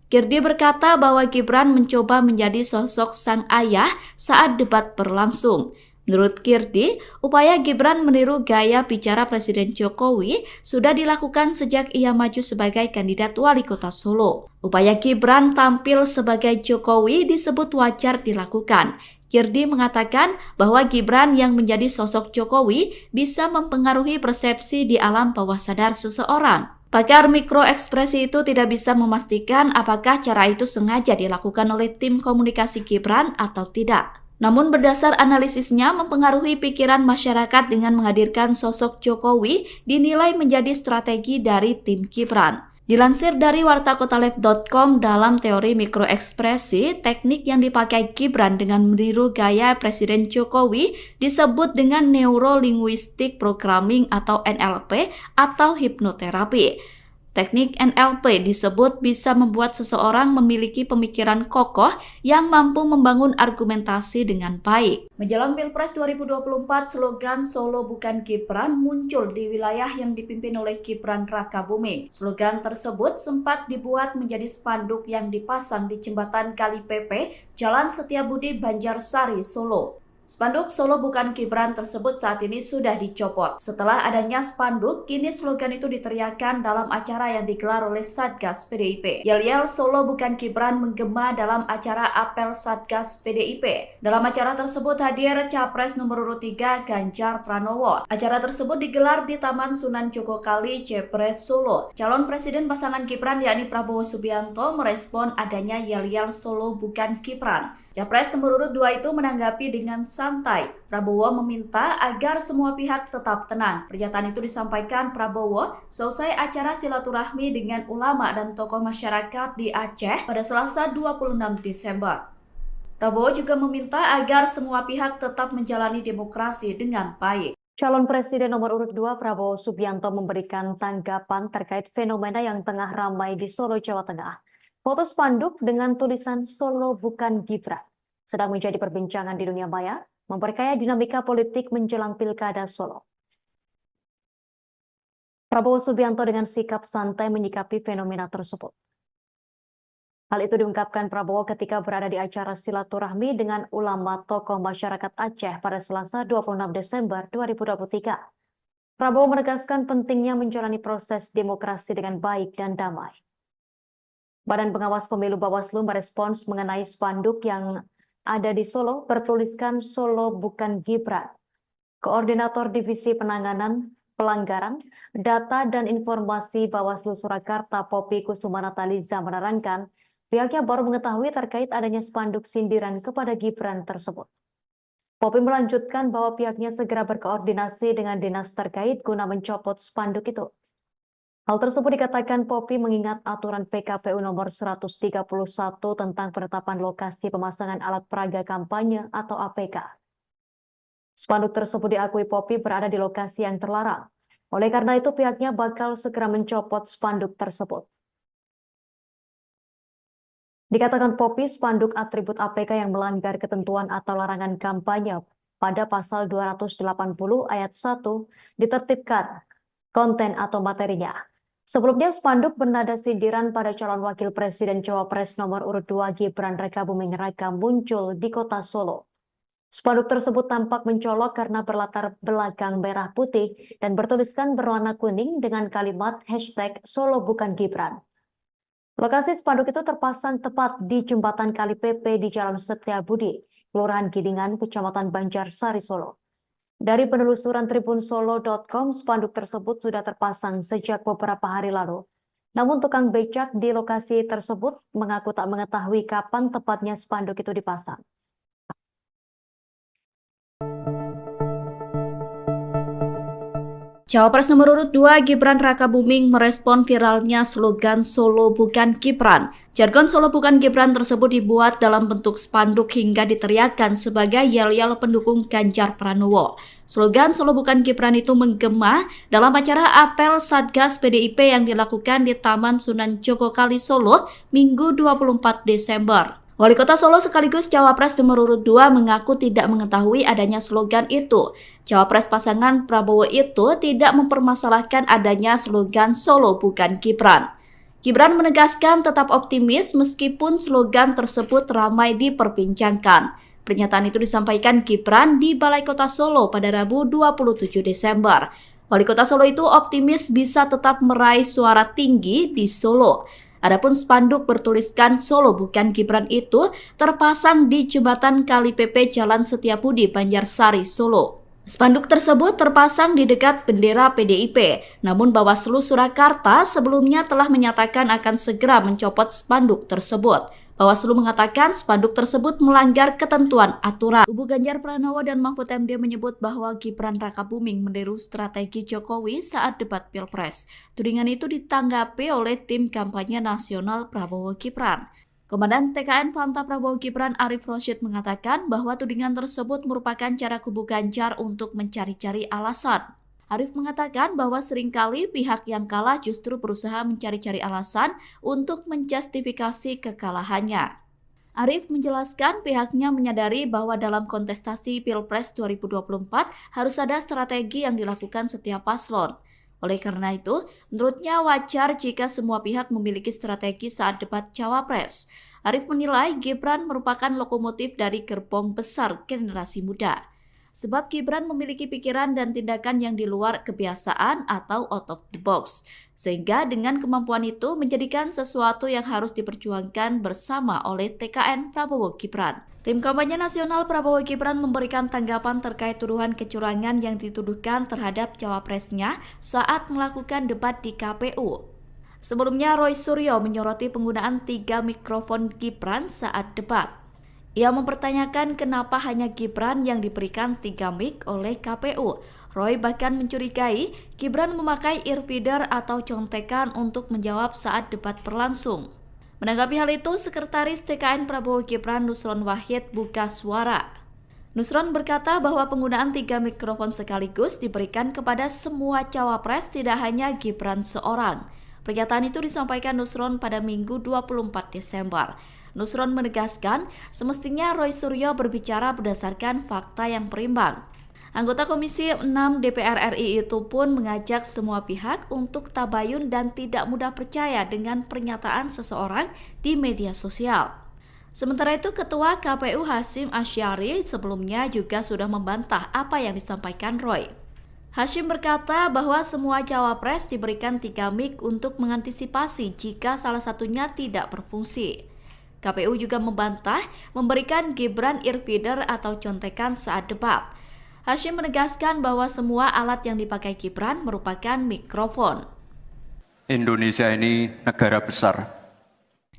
[SPEAKER 1] Girdi berkata bahwa Gibran mencoba menjadi sosok sang ayah saat debat berlangsung. Menurut Girdi, upaya Gibran meniru gaya bicara Presiden Jokowi sudah dilakukan sejak ia maju sebagai kandidat wali kota Solo. Upaya Gibran tampil sebagai Jokowi disebut wajar dilakukan. Girdi mengatakan bahwa Gibran yang menjadi sosok Jokowi bisa mempengaruhi persepsi di alam bawah sadar seseorang. Pakar mikroekspresi itu tidak bisa memastikan apakah cara itu sengaja dilakukan oleh tim komunikasi Gibran atau tidak. Namun berdasar analisisnya mempengaruhi pikiran masyarakat dengan menghadirkan sosok Jokowi dinilai menjadi strategi dari tim Gibran. Dilansir dari wartakotalive.com, dalam teori mikroekspresi, teknik yang dipakai Gibran dengan meniru gaya Presiden Jokowi disebut dengan Neuro Linguistic Programming atau NLP atau hipnoterapi. Teknik NLP disebut bisa membuat seseorang memiliki pemikiran kokoh yang mampu membangun argumentasi dengan baik. Menjelang Pilpres 2024, slogan Solo Bukan Gibran muncul di wilayah yang dipimpin oleh Gibran Rakabuming. Slogan tersebut sempat dibuat menjadi spanduk yang dipasang di jembatan Kali Pepe, Jalan Setiabudi, Banjarsari, Solo. Spanduk Solo Bukan Gibran tersebut saat ini sudah dicopot. Setelah adanya spanduk, kini slogan itu diteriakkan dalam acara yang digelar oleh Satgas PDIP. Yel-yel Solo Bukan Gibran menggema dalam acara apel Satgas PDIP. Dalam acara tersebut hadir Capres nomor urut 3 Ganjar Pranowo. Acara tersebut digelar di Taman Sunan Jogokali, Jepres, Solo. Calon Presiden pasangan Gibran yakni Prabowo Subianto merespon adanya yel-yel Solo Bukan Gibran. Capres nomor urut 2 itu menanggapi dengan santai. Prabowo meminta agar semua pihak tetap tenang. Pernyataan itu disampaikan Prabowo selesai acara silaturahmi dengan ulama dan tokoh masyarakat di Aceh pada Selasa 26 Desember. Prabowo juga meminta agar semua pihak tetap menjalani demokrasi dengan baik.
[SPEAKER 2] Calon Presiden nomor urut 2 Prabowo Subianto memberikan tanggapan terkait fenomena yang tengah ramai di Solo, Jawa Tengah. Foto spanduk dengan tulisan Solo Bukan Gibran sedang menjadi perbincangan di dunia maya, memperkaya dinamika politik menjelang Pilkada Solo. Prabowo Subianto dengan sikap santai menyikapi fenomena tersebut. Hal itu diungkapkan Prabowo ketika berada di acara silaturahmi dengan ulama tokoh masyarakat Aceh pada Selasa 26 Desember 2023. Prabowo menegaskan pentingnya menjalani proses demokrasi dengan baik dan damai. Badan Pengawas Pemilu Bawaslu merespons mengenai spanduk yang ada di Solo bertuliskan Solo Bukan Gibran. Koordinator Divisi Penanganan Pelanggaran, Data dan Informasi Bawaslu Surakarta Poppy Kusumanataliza menerangkan pihaknya baru mengetahui terkait adanya spanduk sindiran kepada Gibran tersebut. Poppy melanjutkan bahwa pihaknya segera berkoordinasi dengan dinas terkait guna mencopot spanduk itu. Hal tersebut dikatakan Poppy mengingat aturan PKPU nomor 131 tentang penetapan lokasi pemasangan alat peraga kampanye atau APK. Spanduk tersebut diakui Poppy berada di lokasi yang terlarang. Oleh karena itu pihaknya bakal segera mencopot spanduk tersebut. Dikatakan Poppy, spanduk atribut APK yang melanggar ketentuan atau larangan kampanye pada pasal 280 ayat 1 ditertibkan konten atau materinya. Sebelumnya, spanduk bernada sindiran pada calon wakil presiden Cawapres nomor urut 2 Gibran Rakabuming Raka muncul di kota Solo. Spanduk tersebut tampak mencolok karena berlatar belakang merah putih dan bertuliskan berwarna kuning dengan kalimat hashtag Solo Bukan Gibran. Lokasi spanduk itu terpasang tepat di jembatan Kali Pepe di Jalan Setiabudi, Kelurahan Gidingan, Kecamatan Banjarsari, Solo. Dari penelusuran tribunsolo.com, spanduk tersebut sudah terpasang sejak beberapa hari lalu. Namun tukang becak di lokasi tersebut mengaku tak mengetahui kapan tepatnya spanduk itu dipasang.
[SPEAKER 1] Cawapres nomor urut 2 Gibran Rakabuming merespon viralnya slogan Solo Bukan Gibran. Jargon Solo Bukan Gibran tersebut dibuat dalam bentuk spanduk hingga diteriakkan sebagai yel-yel pendukung Ganjar Pranowo. Slogan Solo Bukan Gibran itu menggema dalam acara apel Satgas PDIP yang dilakukan di Taman Sunan Jogokali, Solo, Minggu 24 Desember. Wali Kota Solo sekaligus Cawapres nomor urut 2 mengaku tidak mengetahui adanya slogan itu. Cawapres pasangan Prabowo itu tidak mempermasalahkan adanya slogan Solo Bukan Gibran. Gibran menegaskan tetap optimis meskipun slogan tersebut ramai diperbincangkan. Pernyataan itu disampaikan Gibran di Balai Kota Solo pada Rabu 27 Desember. Wali Kota Solo itu optimis bisa tetap meraih suara tinggi di Solo. Adapun spanduk bertuliskan Solo Bukan Gibran itu terpasang di jembatan Kali Pepe Jalan Setiabudi, Banjarsari, Solo. Spanduk tersebut terpasang di dekat bendera PDIP, namun Bawaslu Surakarta sebelumnya telah menyatakan akan segera mencopot spanduk tersebut. Bawaslu mengatakan spanduk tersebut melanggar ketentuan aturan. Kubu Ganjar Pranowo dan Mahfud MD menyebut bahwa Gibran Rakabuming meniru strategi Jokowi saat debat Pilpres. Tudingan itu ditanggapi oleh tim kampanye nasional Prabowo Gibran. Komandan TKN Fanta Prabowo Gibran Arif Rosyid mengatakan bahwa tudingan tersebut merupakan cara kubu Ganjar untuk mencari-cari alasan. Arif mengatakan bahwa seringkali pihak yang kalah justru berusaha mencari-cari alasan untuk menjustifikasi kekalahannya. Arif menjelaskan pihaknya menyadari bahwa dalam kontestasi Pilpres 2024 harus ada strategi yang dilakukan setiap paslon. Oleh karena itu, menurutnya wajar jika semua pihak memiliki strategi saat debat Cawapres. Arif menilai Gibran merupakan lokomotif dari gerbong besar generasi muda. Sebab Gibran memiliki pikiran dan tindakan yang di luar kebiasaan atau out of the box. Sehingga dengan kemampuan itu menjadikan sesuatu yang harus diperjuangkan bersama oleh TKN Prabowo Gibran. Tim kampanye nasional Prabowo Gibran memberikan tanggapan terkait tuduhan kecurangan yang dituduhkan terhadap cawapresnya saat melakukan debat di KPU. Sebelumnya Roy Suryo menyoroti penggunaan 3 mikrofon Gibran saat debat. Ia mempertanyakan kenapa hanya Gibran yang diberikan 3 mic oleh KPU. Roy bahkan mencurigai Gibran memakai earfeeder atau contekan untuk menjawab saat debat berlangsung. Menanggapi hal itu, Sekretaris TKN Prabowo Gibran Nusron Wahid buka suara. Nusron berkata bahwa penggunaan 3 mikrofon sekaligus diberikan kepada semua cawapres, tidak hanya Gibran seorang. Pernyataan itu disampaikan Nusron pada Minggu 24 Desember. Nusron menegaskan semestinya Roy Suryo berbicara berdasarkan fakta yang berimbang. Anggota Komisi 6 DPR RI itu pun mengajak semua pihak untuk tabayun dan tidak mudah percaya dengan pernyataan seseorang di media sosial. Sementara itu, Ketua KPU Hasyim Asyari sebelumnya juga sudah membantah apa yang disampaikan Roy. Hasyim berkata bahwa semua cawapres diberikan 3 mic untuk mengantisipasi jika salah satunya tidak berfungsi. KPU juga membantah memberikan Gibran earfeeder atau contekan saat debat. Hasyim menegaskan bahwa semua alat yang dipakai Gibran merupakan mikrofon.
[SPEAKER 3] Indonesia ini negara besar.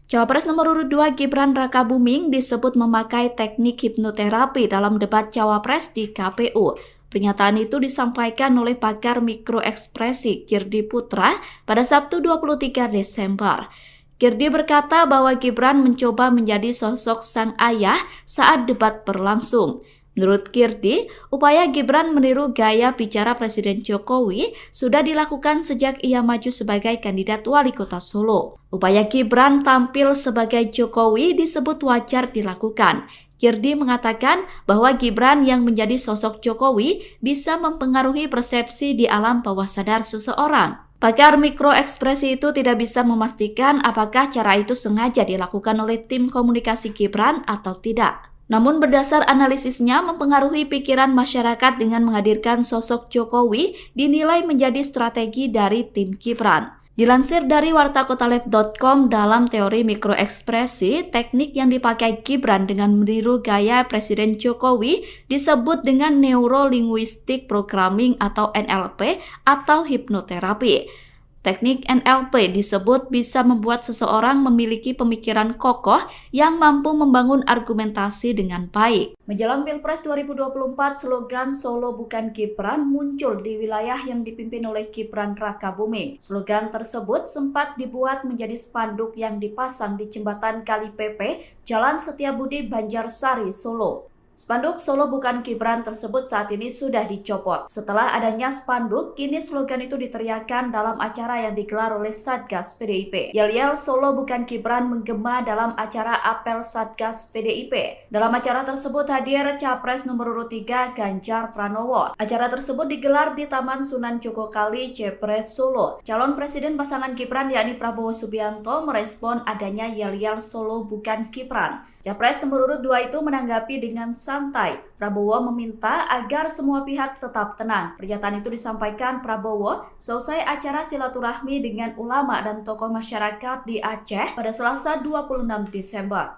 [SPEAKER 1] Cawapres nomor urut 2 Gibran Rakabuming disebut memakai teknik hipnoterapi dalam debat Cawapres di KPU. Pernyataan itu disampaikan oleh pakar mikroekspresi Kirdi Putra pada Sabtu 23 Desember. Kirdi berkata bahwa Gibran mencoba menjadi sosok sang ayah saat debat berlangsung. Menurut Kirdi, upaya Gibran meniru gaya bicara Presiden Jokowi sudah dilakukan sejak ia maju sebagai kandidat wali kota Solo. Upaya Gibran tampil sebagai Jokowi disebut wajar dilakukan. Kirdi mengatakan bahwa Gibran yang menjadi sosok Jokowi bisa mempengaruhi persepsi di alam bawah sadar seseorang. Pakar mikroekspresi itu tidak bisa memastikan apakah cara itu sengaja dilakukan oleh tim komunikasi Gibran atau tidak. Namun berdasar analisisnya mempengaruhi pikiran masyarakat dengan menghadirkan sosok Jokowi dinilai menjadi strategi dari tim Gibran. Dilansir dari wartakotalev.com, dalam teori mikroekspresi, teknik yang dipakai Gibran dengan meniru gaya Presiden Jokowi disebut dengan Neuro-Linguistic Programming atau NLP atau hipnoterapi. Teknik NLP disebut bisa membuat seseorang memiliki pemikiran kokoh yang mampu membangun argumentasi dengan baik. Menjelang Pilpres 2024, slogan Solo bukan Gibran muncul di wilayah yang dipimpin oleh Gibran Rakabuming. Slogan tersebut sempat dibuat menjadi spanduk yang dipasang di jembatan Kali Pepe, Jalan Setiabudi, Banjarsari, Solo. Spanduk Solo bukan Gibran tersebut saat ini sudah dicopot. Setelah adanya spanduk, kini slogan itu diteriakkan dalam acara yang digelar oleh Satgas PDIP. Yel-yel Solo bukan Gibran menggema dalam acara apel Satgas PDIP. Dalam acara tersebut hadir Capres nomor urut 3 Ganjar Pranowo. Acara tersebut digelar di Taman Sunan Jogokali, Jepres, Solo. Calon Presiden pasangan Gibran yakni Prabowo Subianto merespon adanya yel-yel Solo bukan Gibran. Capres nomor urut 2 itu menanggapi dengan santai. Prabowo meminta agar semua pihak tetap tenang. Pernyataan itu disampaikan Prabowo selesai acara silaturahmi dengan ulama dan tokoh masyarakat di Aceh pada Selasa 26 Desember.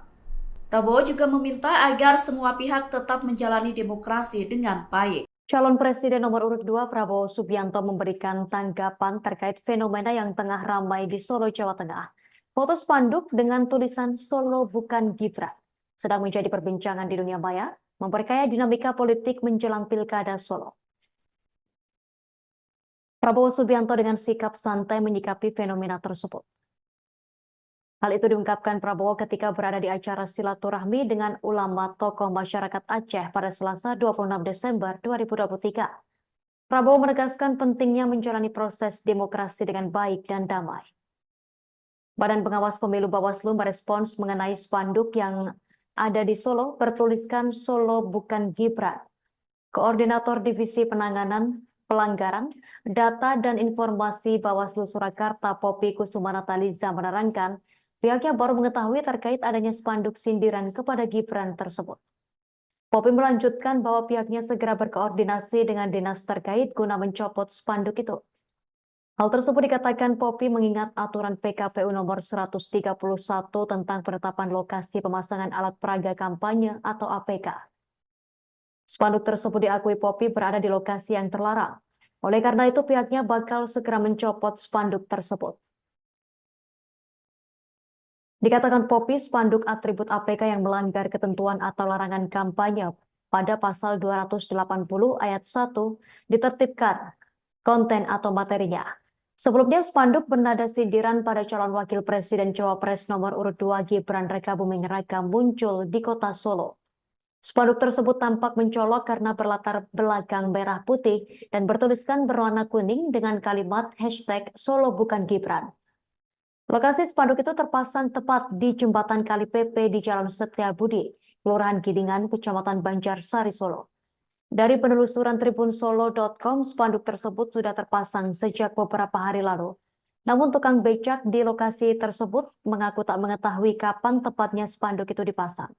[SPEAKER 1] Prabowo juga meminta agar semua pihak tetap menjalani demokrasi dengan baik.
[SPEAKER 2] Calon Presiden nomor urut 2 Prabowo Subianto memberikan tanggapan terkait fenomena yang tengah ramai di Solo, Jawa Tengah. Foto spanduk dengan tulisan Solo bukan Gibran sedang menjadi perbincangan di dunia maya, memperkaya dinamika politik menjelang Pilkada Solo. Prabowo Subianto dengan sikap santai menyikapi fenomena tersebut. Hal itu diungkapkan Prabowo ketika berada di acara silaturahmi dengan ulama tokoh masyarakat Aceh pada Selasa 26 Desember 2023. Prabowo menegaskan pentingnya menjalani proses demokrasi dengan baik dan damai. Badan Pengawas Pemilu Bawaslu merespons mengenai spanduk yang ada di Solo bertuliskan Solo bukan Gibran. Koordinator Divisi Penanganan Pelanggaran, Data dan Informasi Bawaslu Surakarta Poppy Kusuma Nataliza menerangkan, pihaknya baru mengetahui terkait adanya spanduk sindiran kepada Gibran tersebut. Poppy melanjutkan bahwa pihaknya segera berkoordinasi dengan dinas terkait guna mencopot spanduk itu. Hal tersebut dikatakan Poppy mengingat aturan PKPU nomor 131 tentang penetapan lokasi pemasangan alat peraga kampanye atau APK. Spanduk tersebut diakui Poppy berada di lokasi yang terlarang. Oleh karena itu pihaknya bakal segera mencopot spanduk tersebut. Dikatakan Poppy, spanduk atribut APK yang melanggar ketentuan atau larangan kampanye pada pasal 280 ayat 1 ditertibkan konten atau materinya. Sebelumnya spanduk bernada sindiran pada calon wakil presiden Cawapres nomor urut 2 Gibran Rakabuming Raka muncul di kota Solo. Spanduk tersebut tampak mencolok karena berlatar belakang merah putih dan bertuliskan berwarna kuning dengan kalimat hashtag Solo bukan Gibran. Lokasi spanduk itu terpasang tepat di jembatan Kali PP di Jalan Setiabudi, Kelurahan Gidingan, Kecamatan Banjarsari, Solo. Dari penelusuran tribunsolo.com, spanduk tersebut sudah terpasang sejak beberapa hari lalu. Namun tukang becak di lokasi tersebut mengaku tak mengetahui kapan tepatnya spanduk itu dipasang.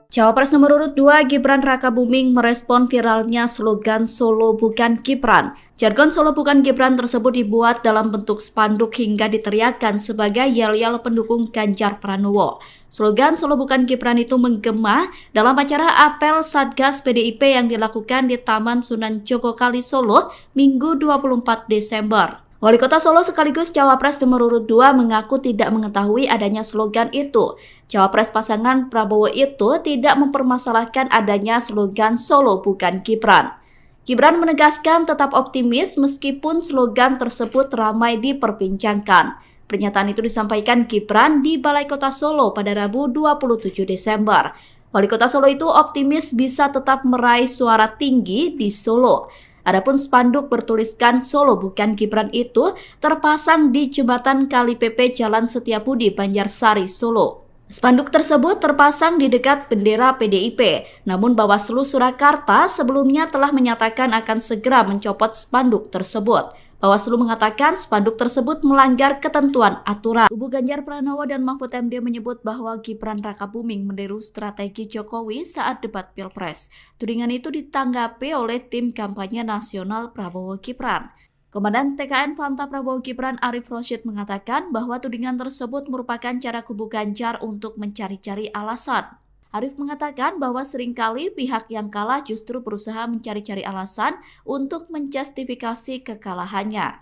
[SPEAKER 1] Cawapres nomor urut 2 Gibran Rakabuming merespon viralnya slogan Solo bukan Gibran. Jargon Solo bukan Gibran tersebut dibuat dalam bentuk spanduk hingga diteriakkan sebagai yel-yel pendukung Ganjar Pranowo. Slogan Solo bukan Gibran itu menggema dalam acara apel Satgas PDIP yang dilakukan di Taman Sunan Jogokali Solo Minggu 24 Desember. Wali Kota Solo sekaligus Cawapres nomor urut 2 mengaku tidak mengetahui adanya slogan itu. Cawapres pasangan Prabowo itu tidak mempermasalahkan adanya slogan Solo bukan Gibran. Gibran menegaskan tetap optimis meskipun slogan tersebut ramai diperbincangkan. Pernyataan itu disampaikan Gibran di Balai Kota Solo pada Rabu 27 Desember. Wali Kota Solo itu optimis bisa tetap meraih suara tinggi di Solo. Adapun spanduk bertuliskan Solo bukan Gibran itu terpasang di jembatan Kali PP Jalan Setiabudi, Banjarsari, Solo. Spanduk tersebut terpasang di dekat bendera PDIP, namun Bawaslu Surakarta sebelumnya telah menyatakan akan segera mencopot spanduk tersebut. Bawaslu mengatakan spanduk tersebut melanggar ketentuan aturan. Kubu Ganjar Pranowo dan Mahfud MD menyebut bahwa Gibran Rakabuming meniru strategi Jokowi saat debat Pilpres. Tudingan itu ditanggapi oleh tim kampanye nasional Prabowo Gibran. Komandan TKN Fanta Prabowo Gibran Arif Rosyid mengatakan bahwa tudingan tersebut merupakan cara kubu Ganjar untuk mencari-cari alasan. Arif mengatakan bahwa seringkali pihak yang kalah justru berusaha mencari-cari alasan untuk menjustifikasi kekalahannya.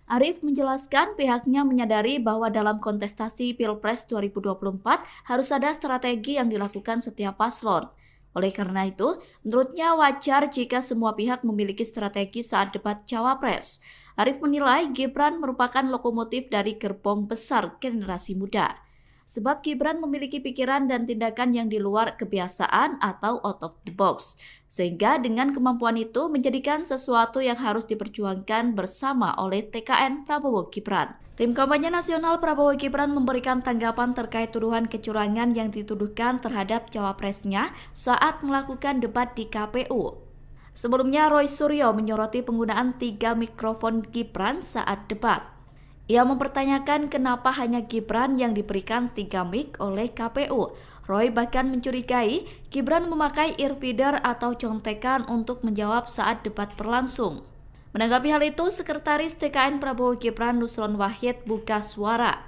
[SPEAKER 1] Arif menjelaskan pihaknya menyadari bahwa dalam kontestasi Pilpres 2024 harus ada strategi yang dilakukan setiap paslon. Oleh karena itu, menurutnya wajar jika semua pihak memiliki strategi saat debat Cawapres. Arif menilai Gibran merupakan lokomotif dari gerbong besar generasi muda. Sebab Gibran memiliki pikiran dan tindakan yang di luar kebiasaan atau out of the box. Sehingga dengan kemampuan itu menjadikan sesuatu yang harus diperjuangkan bersama oleh TKN Prabowo Gibran. Tim kampanye nasional Prabowo Gibran memberikan tanggapan terkait tuduhan kecurangan yang dituduhkan terhadap cawapresnya saat melakukan debat di KPU. Sebelumnya Roy Suryo menyoroti penggunaan 3 mikrofon Gibran saat debat. Ia mempertanyakan kenapa hanya Gibran yang diberikan 3 mic oleh KPU. Roy bahkan mencurigai Gibran memakai earfeeder atau contekan untuk menjawab saat debat berlangsung. Menanggapi hal itu, Sekretaris TKN Prabowo Gibran Nusron Wahid buka suara.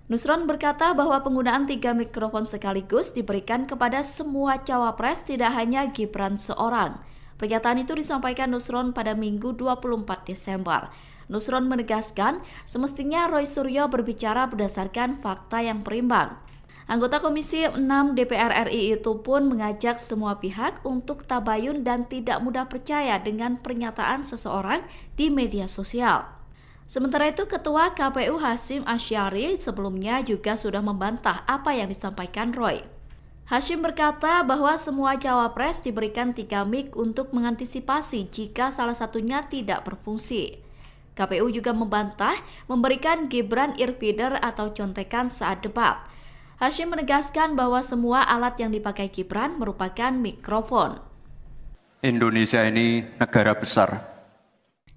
[SPEAKER 1] Nusron berkata bahwa penggunaan 3 mikrofon sekaligus diberikan kepada semua cawapres, tidak hanya Gibran seorang. Pernyataan itu disampaikan Nusron pada Minggu 24 Desember. Nusron menegaskan semestinya Roy Suryo berbicara berdasarkan fakta yang berimbang. Anggota Komisi 6 DPR RI itu pun mengajak semua pihak untuk tabayun dan tidak mudah percaya dengan pernyataan seseorang di media sosial. Sementara itu, Ketua KPU Hasyim Asyari sebelumnya juga sudah membantah apa yang disampaikan Roy. Hashim berkata bahwa semua cawapres diberikan 3 mic untuk mengantisipasi jika salah satunya tidak berfungsi. KPU juga membantah memberikan Gibran earfeeder atau contekan saat debat. Hashim menegaskan bahwa semua alat yang dipakai Gibran merupakan mikrofon.
[SPEAKER 3] Indonesia ini negara besar.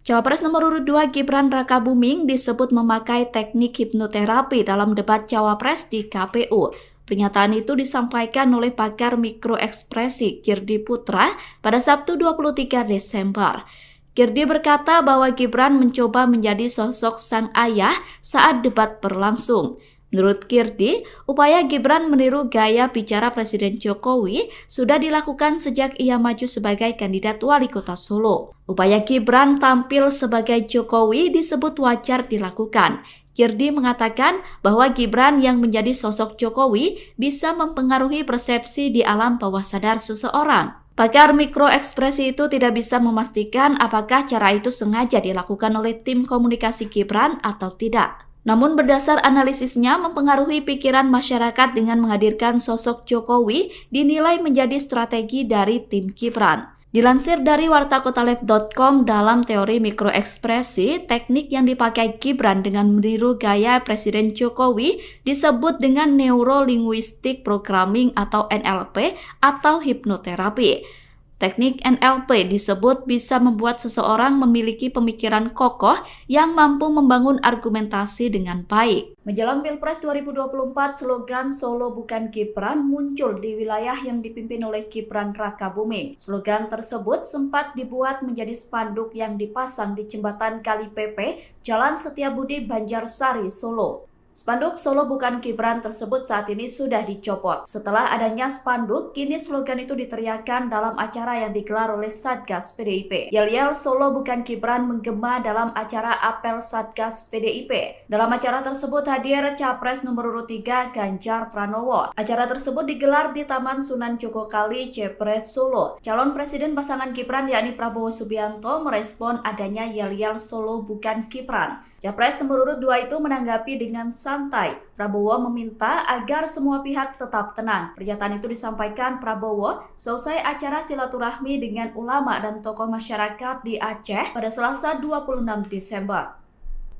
[SPEAKER 1] Cawapres nomor urut 2 Gibran Rakabuming disebut memakai teknik hipnoterapi dalam debat cawapres di KPU. Pernyataan itu disampaikan oleh pakar mikroekspresi Kirdi Putra pada Sabtu 23 Desember. Kirdi berkata bahwa Gibran mencoba menjadi sosok sang ayah saat debat berlangsung. Menurut Kirdi, upaya Gibran meniru gaya bicara Presiden Jokowi sudah dilakukan sejak ia maju sebagai kandidat wali kota Solo. Upaya Gibran tampil sebagai Jokowi disebut wajar dilakukan. Kirdi mengatakan bahwa Gibran yang menjadi sosok Jokowi bisa mempengaruhi persepsi di alam bawah sadar seseorang. Pakar mikroekspresi itu tidak bisa memastikan apakah cara itu sengaja dilakukan oleh tim komunikasi Gibran atau tidak. Namun berdasar analisisnya mempengaruhi pikiran masyarakat dengan menghadirkan sosok Jokowi dinilai menjadi strategi dari tim Gibran. Dilansir dari wartakotalev.com, dalam teori mikroekspresi, teknik yang dipakai Gibran dengan meniru gaya Presiden Jokowi disebut dengan Neuro-Linguistic Programming atau NLP atau hipnoterapi. Teknik NLP disebut bisa membuat seseorang memiliki pemikiran kokoh yang mampu membangun argumentasi dengan baik. Menjelang Pilpres 2024, slogan Solo bukan Gibran muncul di wilayah yang dipimpin oleh Gibran Rakabuming. Slogan tersebut sempat dibuat menjadi spanduk yang dipasang di jembatan Kali Pepe, Jalan Setiabudi, Banjarsari, Solo. Spanduk Solo bukan Gibran tersebut saat ini sudah dicopot. Setelah adanya spanduk, kini slogan itu diteriakkan dalam acara yang digelar oleh Satgas PDIP. Yel-yel Solo bukan Gibran menggema dalam acara apel Satgas PDIP. Dalam acara tersebut hadir Capres nomor urut 3 Ganjar Pranowo. Acara tersebut digelar di Taman Sunan Jogokali, Jepres, Solo. Calon Presiden pasangan Gibran yakni Prabowo Subianto merespon adanya yel-yel Solo bukan Gibran. Capres nomor urut 2 itu menanggapi dengan santai. Prabowo meminta agar semua pihak tetap tenang. Pernyataan itu disampaikan Prabowo selesai acara silaturahmi dengan ulama dan tokoh masyarakat di Aceh pada Selasa 26 Desember.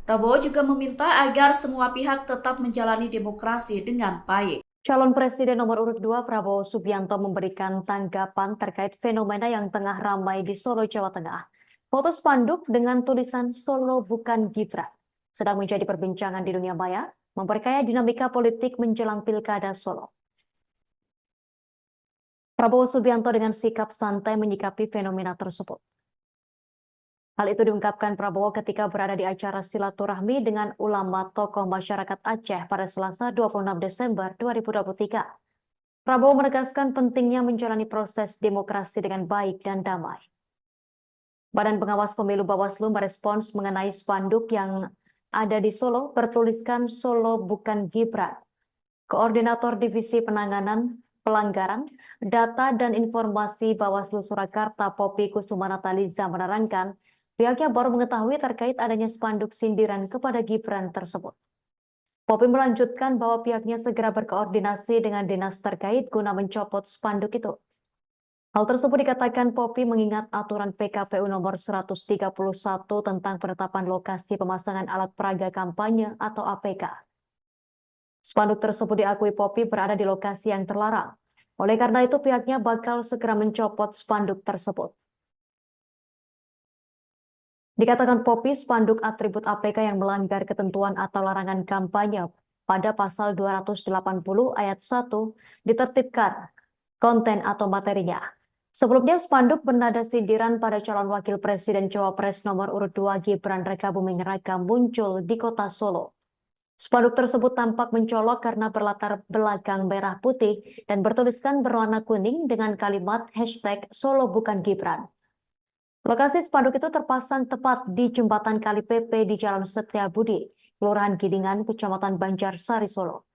[SPEAKER 1] Prabowo juga meminta agar semua pihak tetap menjalani demokrasi dengan baik.
[SPEAKER 2] Calon Presiden nomor urut 2 Prabowo Subianto memberikan tanggapan terkait fenomena yang tengah ramai di Solo, Jawa Tengah. Foto spanduk dengan tulisan Solo bukan Gibran sedang menjadi perbincangan di dunia maya, memperkaya dinamika politik menjelang Pilkada Solo. Prabowo Subianto dengan sikap santai menyikapi fenomena tersebut. Hal itu diungkapkan Prabowo ketika berada di acara silaturahmi dengan ulama tokoh masyarakat Aceh pada Selasa 26 Desember 2023. Prabowo menegaskan pentingnya menjalani proses demokrasi dengan baik dan damai. Badan Pengawas Pemilu Bawaslu merespons mengenai spanduk yang ada di Solo bertuliskan Solo bukan Gibran. Koordinator Divisi Penanganan Pelanggaran Data dan Informasi Bawaslu Surakarta Poppy Kusumanataliza menerangkan pihaknya baru mengetahui terkait adanya spanduk sindiran kepada Gibran tersebut. Poppy melanjutkan bahwa pihaknya segera berkoordinasi dengan dinas terkait guna mencopot spanduk itu. Hal tersebut dikatakan Poppy mengingat aturan PKPU nomor 131 tentang penetapan lokasi pemasangan alat peraga kampanye atau APK. Spanduk tersebut diakui Poppy berada di lokasi yang terlarang. Oleh karena itu pihaknya bakal segera mencopot spanduk tersebut. Dikatakan Poppy, spanduk atribut APK yang melanggar ketentuan atau larangan kampanye pada pasal 280 ayat 1 ditertibkan konten atau materinya. Sebelumnya, spanduk bernada sindiran pada calon wakil presiden Cawapres nomor urut 2 Gibran Rakabuming Raka muncul di kota Solo. Spanduk tersebut tampak mencolok karena berlatar belakang merah putih dan bertuliskan berwarna kuning dengan kalimat hashtag Solo bukan Gibran. Lokasi spanduk itu terpasang tepat di jembatan Kali Pepe di Jalan Setiabudi, Kelurahan Gidingan, Kecamatan Banjarsari, Solo.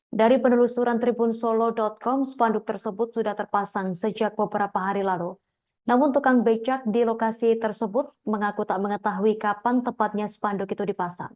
[SPEAKER 2] Dari penelusuran tribunsolo.com, spanduk tersebut sudah terpasang sejak beberapa hari lalu. Namun tukang becak di lokasi tersebut mengaku tak mengetahui kapan tepatnya spanduk itu dipasang.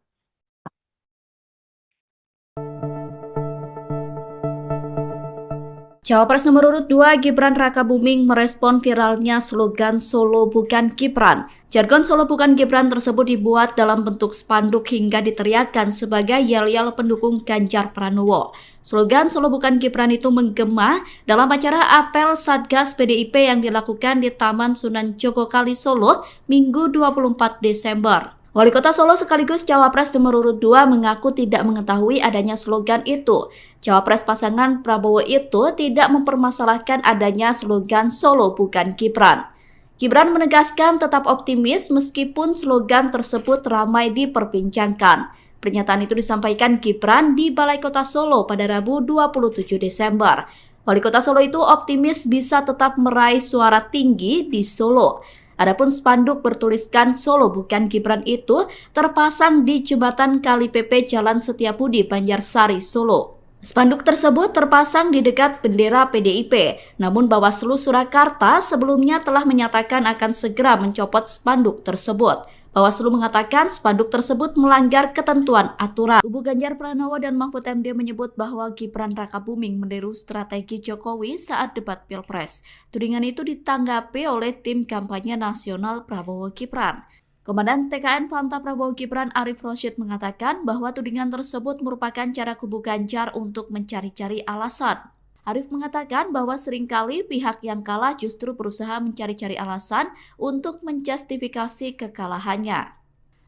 [SPEAKER 1] Cawapres nomor urut 2 Gibran Rakabuming merespon viralnya slogan Solo bukan Gibran. Jargon Solo bukan Gibran tersebut dibuat dalam bentuk spanduk hingga diteriakkan sebagai yel-yel pendukung Ganjar Pranowo. Slogan Solo bukan Gibran itu menggema dalam acara apel Satgas PDIP yang dilakukan di Taman Sunan Jogokali Solo Minggu 24 Desember. Wali Kota Solo sekaligus Cawapres nomor urut 2 mengaku tidak mengetahui adanya slogan itu. Cawapres pasangan Prabowo itu tidak mempermasalahkan adanya slogan Solo bukan Gibran. Gibran menegaskan tetap optimis meskipun slogan tersebut ramai diperbincangkan. Pernyataan itu disampaikan Gibran di Balai Kota Solo pada Rabu 27 Desember. Wali Kota Solo itu optimis bisa tetap meraih suara tinggi di Solo. Adapun spanduk bertuliskan Solo bukan Gibran itu terpasang di jembatan Kali PP Jalan Setiabudi, Banjarsari, Solo. Spanduk tersebut terpasang di dekat bendera PDIP, namun Bawaslu Surakarta sebelumnya telah menyatakan akan segera mencopot spanduk tersebut. Bawaslu mengatakan spanduk tersebut melanggar ketentuan aturan. Kubu Ganjar Pranowo dan Mahfud MD menyebut bahwa Gibran Rakabuming meniru strategi Jokowi saat debat Pilpres. Tudingan itu ditanggapi oleh tim kampanye nasional Prabowo Gibran. Komandan TKN Fanta Prabowo Gibran Arif Rosyid mengatakan bahwa tudingan tersebut merupakan cara kubu Ganjar untuk mencari-cari alasan. Arif mengatakan bahwa seringkali pihak yang kalah justru berusaha mencari-cari alasan untuk menjustifikasi kekalahannya.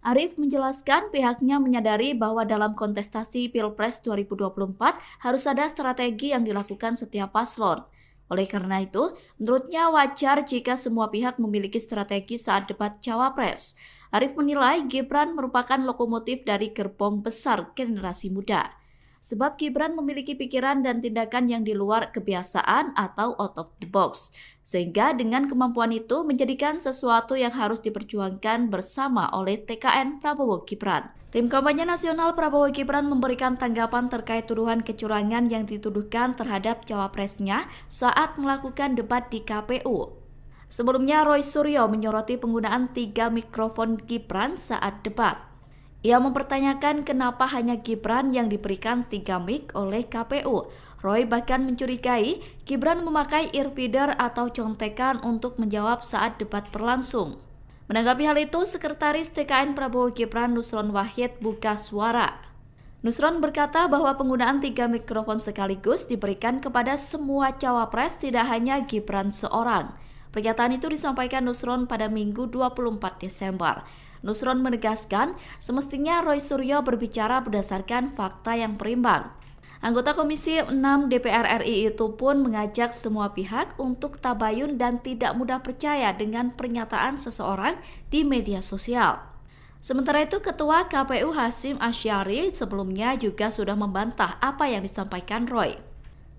[SPEAKER 1] Arif menjelaskan pihaknya menyadari bahwa dalam kontestasi Pilpres 2024 harus ada strategi yang dilakukan setiap paslon. Oleh karena itu, menurutnya wajar jika semua pihak memiliki strategi saat debat Cawapres. Arif menilai Gibran merupakan lokomotif dari gerbong besar generasi muda. Sebab Gibran memiliki pikiran dan tindakan yang di luar kebiasaan atau out of the box. Sehingga dengan kemampuan itu menjadikan sesuatu yang harus diperjuangkan bersama oleh TKN Prabowo Gibran. Tim kampanye nasional Prabowo Gibran memberikan tanggapan terkait tuduhan kecurangan yang dituduhkan terhadap cawapresnya saat melakukan debat di KPU. Sebelumnya Roy Suryo menyoroti penggunaan 3 mikrofon Gibran saat debat. Ia mempertanyakan kenapa hanya Gibran yang diberikan 3 mic oleh KPU. Roy bahkan mencurigai Gibran memakai earfeeder atau contekan untuk menjawab saat debat berlangsung. Menanggapi hal itu, Sekretaris TKN Prabowo Gibran Nusron Wahid buka suara. Nusron berkata bahwa penggunaan 3 mikrofon sekaligus diberikan kepada semua cawapres, tidak hanya Gibran seorang. Pernyataan itu disampaikan Nusron pada Minggu 24 Desember. Nusron menegaskan semestinya Roy Suryo berbicara berdasarkan fakta yang berimbang. Anggota Komisi 6 DPR RI itu pun mengajak semua pihak untuk tabayun dan tidak mudah percaya dengan pernyataan seseorang di media sosial. Sementara itu, Ketua KPU Hasyim Asyari sebelumnya juga sudah membantah apa yang disampaikan Roy.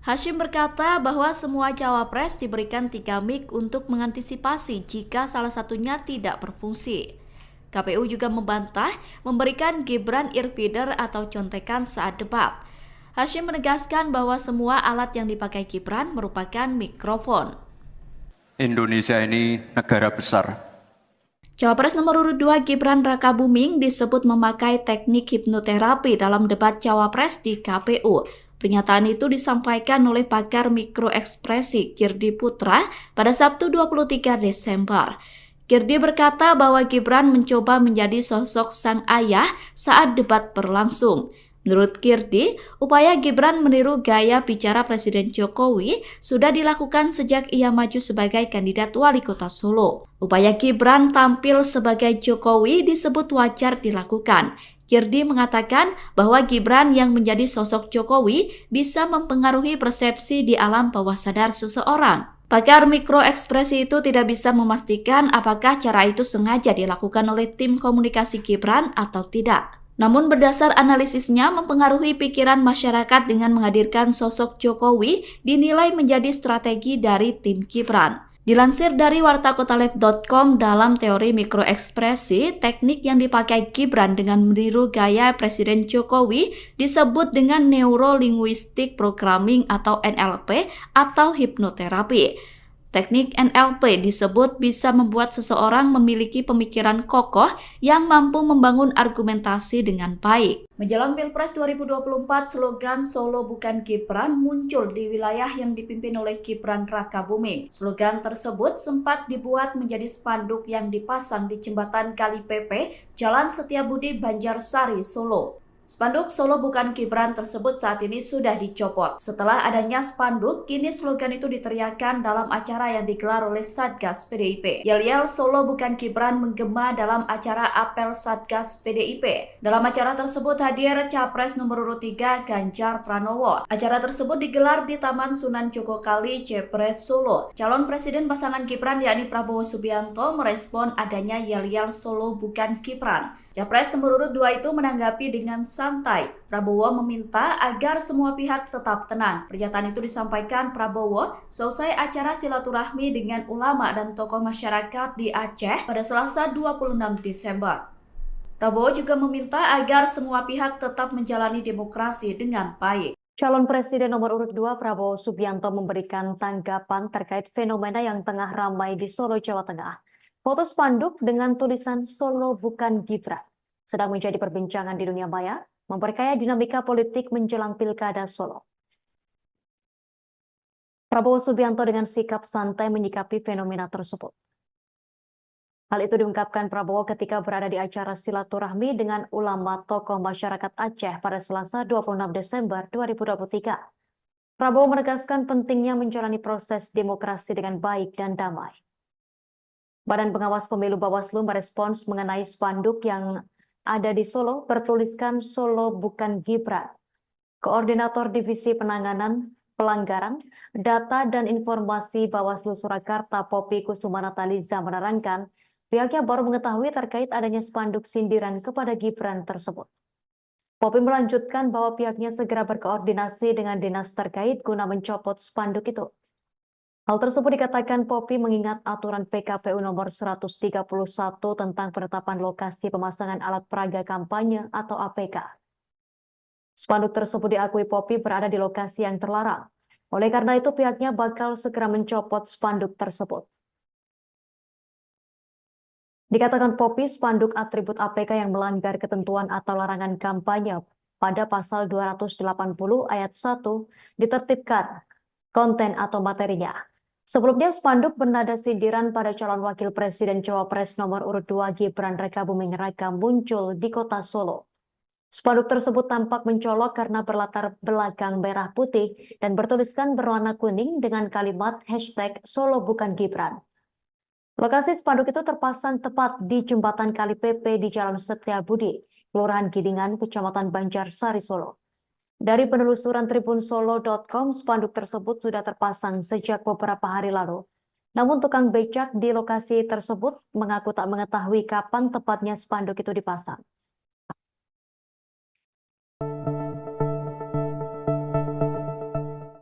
[SPEAKER 1] Hasyim berkata bahwa semua cawapres diberikan 3 mic untuk mengantisipasi jika salah satunya tidak berfungsi. KPU juga membantah memberikan Gibran earfeeder atau contekan saat debat. Hasyim menegaskan bahwa semua alat yang dipakai Gibran merupakan mikrofon.
[SPEAKER 3] Indonesia ini negara besar.
[SPEAKER 1] Cawapres nomor urut 2 Gibran Rakabuming disebut memakai teknik hipnoterapi dalam debat Cawapres di KPU. Pernyataan itu disampaikan oleh pakar mikroekspresi Kirdi Putra pada Sabtu 23 Desember. Kirdi berkata bahwa Gibran mencoba menjadi sosok sang ayah saat debat berlangsung. Menurut Kirdi, upaya Gibran meniru gaya bicara Presiden Jokowi sudah dilakukan sejak ia maju sebagai kandidat wali kota Solo. Upaya Gibran tampil sebagai Jokowi disebut wajar dilakukan. Kirdi mengatakan bahwa Gibran yang menjadi sosok Jokowi bisa mempengaruhi persepsi di alam bawah sadar seseorang. Pakar mikroekspresi itu tidak bisa memastikan apakah cara itu sengaja dilakukan oleh tim komunikasi Gibran atau tidak. Namun berdasar analisisnya mempengaruhi pikiran masyarakat dengan menghadirkan sosok Jokowi dinilai menjadi strategi dari tim Gibran. Dilansir dari wartakotalive.com, dalam teori mikroekspresi, teknik yang dipakai Gibran dengan meniru gaya Presiden Jokowi disebut dengan Neuro Linguistic Programming atau NLP atau hipnoterapi. Teknik NLP disebut bisa membuat seseorang memiliki pemikiran kokoh yang mampu membangun argumentasi dengan baik. Menjelang Pilpres 2024, slogan Solo Bukan Gibran muncul di wilayah yang dipimpin oleh Gibran Rakabuming. Slogan tersebut sempat dibuat menjadi spanduk yang dipasang di jembatan Kali Pepe, Jalan Setiabudi, Banjarsari, Solo. Spanduk Solo Bukan Gibran tersebut saat ini sudah dicopot. Setelah adanya spanduk, kini slogan itu diteriakkan dalam acara yang digelar oleh Satgas PDIP. Yel-yel Solo Bukan Gibran menggema dalam acara apel Satgas PDIP. Dalam acara tersebut hadir Capres nomor urut 3 Ganjar Pranowo. Acara tersebut digelar di Taman Sunan Jogokali, Jepres, Solo. Calon Presiden pasangan Gibran yakni Prabowo Subianto merespon adanya yel-yel Solo Bukan Gibran. Capres nomor urut 2 itu menanggapi dengan santai. Prabowo meminta agar semua pihak tetap tenang. Pernyataan itu disampaikan Prabowo seusai acara silaturahmi dengan ulama dan tokoh masyarakat di Aceh pada Selasa 26 Desember. Prabowo juga meminta agar semua pihak tetap menjalani demokrasi dengan baik.
[SPEAKER 2] Calon Presiden nomor urut 2 Prabowo Subianto memberikan tanggapan terkait fenomena yang tengah ramai di Solo, Jawa Tengah. Foto spanduk dengan tulisan Solo Bukan Gibran sedang menjadi perbincangan di dunia maya, memperkaya dinamika politik menjelang Pilkada Solo. Prabowo Subianto dengan sikap santai menyikapi fenomena tersebut. Hal itu diungkapkan Prabowo ketika berada di acara silaturahmi dengan ulama tokoh masyarakat Aceh pada Selasa 26 Desember 2023. Prabowo menegaskan pentingnya menjalani proses demokrasi dengan baik dan damai. Badan Pengawas Pemilu Bawaslu merespons mengenai spanduk yang ada di Solo bertuliskan Solo Bukan Gibran. Koordinator Divisi Penanganan Pelanggaran, Data dan Informasi Bawaslu Surakarta Poppy Kusumanataliza menerangkan pihaknya baru mengetahui terkait adanya spanduk sindiran kepada Gibran tersebut. Poppy melanjutkan bahwa pihaknya segera berkoordinasi dengan dinas terkait guna mencopot spanduk itu. Hal tersebut dikatakan Poppy mengingat aturan PKPU nomor 131 tentang penetapan lokasi pemasangan alat peraga kampanye atau APK. Spanduk tersebut diakui Poppy berada di lokasi yang terlarang. Oleh karena itu pihaknya bakal segera mencopot spanduk tersebut. Dikatakan Poppy, spanduk atribut APK yang melanggar ketentuan atau larangan kampanye pada pasal 280 ayat 1 ditertibkan konten atau materinya. Sebelumnya, spanduk bernada sindiran pada calon wakil presiden Cawapres nomor urut 2 Gibran Rakabuming Raka muncul di kota Solo. Spanduk tersebut tampak mencolok karena berlatar belakang merah putih dan bertuliskan berwarna kuning dengan kalimat hashtag Solo Bukan Gibran. Lokasi spanduk itu terpasang tepat di jembatan Kali Pepe di Jalan Setiabudi, Kelurahan Gidingan, Kecamatan Banjarsari, Solo. Dari penelusuran tribunsolo.com, spanduk tersebut sudah terpasang sejak beberapa hari lalu. Namun tukang becak di lokasi tersebut mengaku tak mengetahui kapan tepatnya spanduk itu dipasang.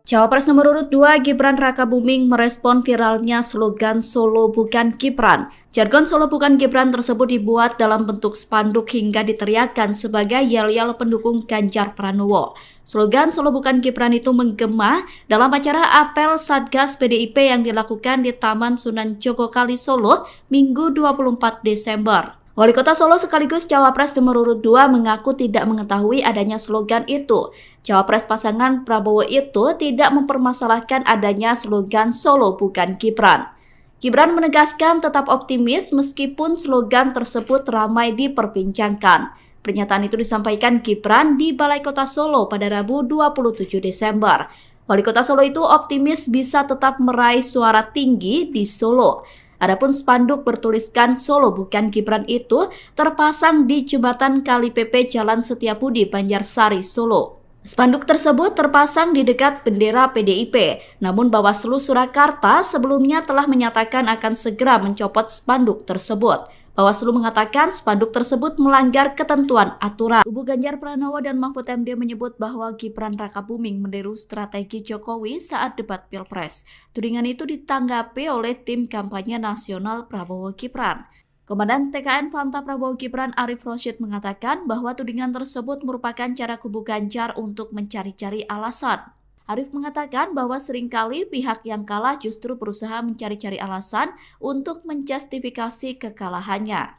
[SPEAKER 1] Cawapres nomor urut 2 Gibran Rakabuming merespon viralnya slogan Solo Bukan Gibran. Jargon Solo Bukan Gibran tersebut dibuat dalam bentuk spanduk hingga diteriakkan sebagai yel-yel pendukung Ganjar Pranowo. Slogan Solo Bukan Gibran itu menggema dalam acara apel Satgas PDIP yang dilakukan di Taman Sunan Jogokali, Solo, Minggu 24 Desember. Wali Kota Solo sekaligus Cawapres nomor urut 2 mengaku tidak mengetahui adanya slogan itu. Cawapres pasangan Prabowo itu tidak mempermasalahkan adanya slogan Solo Bukan Gibran. Gibran menegaskan tetap optimis meskipun slogan tersebut ramai diperbincangkan. Pernyataan itu disampaikan Gibran di Balai Kota Solo pada Rabu 27 Desember. Wali Kota Solo itu optimis bisa tetap meraih suara tinggi di Solo. Adapun spanduk bertuliskan Solo Bukan Gibran itu terpasang di jembatan Kali Pepe Jalan Setiabudi, Banjarsari, Solo. Spanduk tersebut terpasang di dekat bendera PDIP, namun Bawaslu Surakarta sebelumnya telah menyatakan akan segera mencopot spanduk tersebut. Bawaslu mengatakan spanduk tersebut melanggar ketentuan aturan. Kubu Ganjar Pranowo dan Mahfud MD menyebut bahwa Gibran Rakabuming meniru strategi Jokowi saat debat Pilpres. Tudingan itu ditanggapi oleh tim kampanye nasional Prabowo Gibran. Komandan TKN Fanta Prabowo Gibran Arif Rosyid mengatakan bahwa tudingan tersebut merupakan cara kubu Ganjar untuk mencari-cari alasan. Arif mengatakan bahwa seringkali pihak yang kalah justru berusaha mencari-cari alasan untuk menjustifikasi kekalahannya.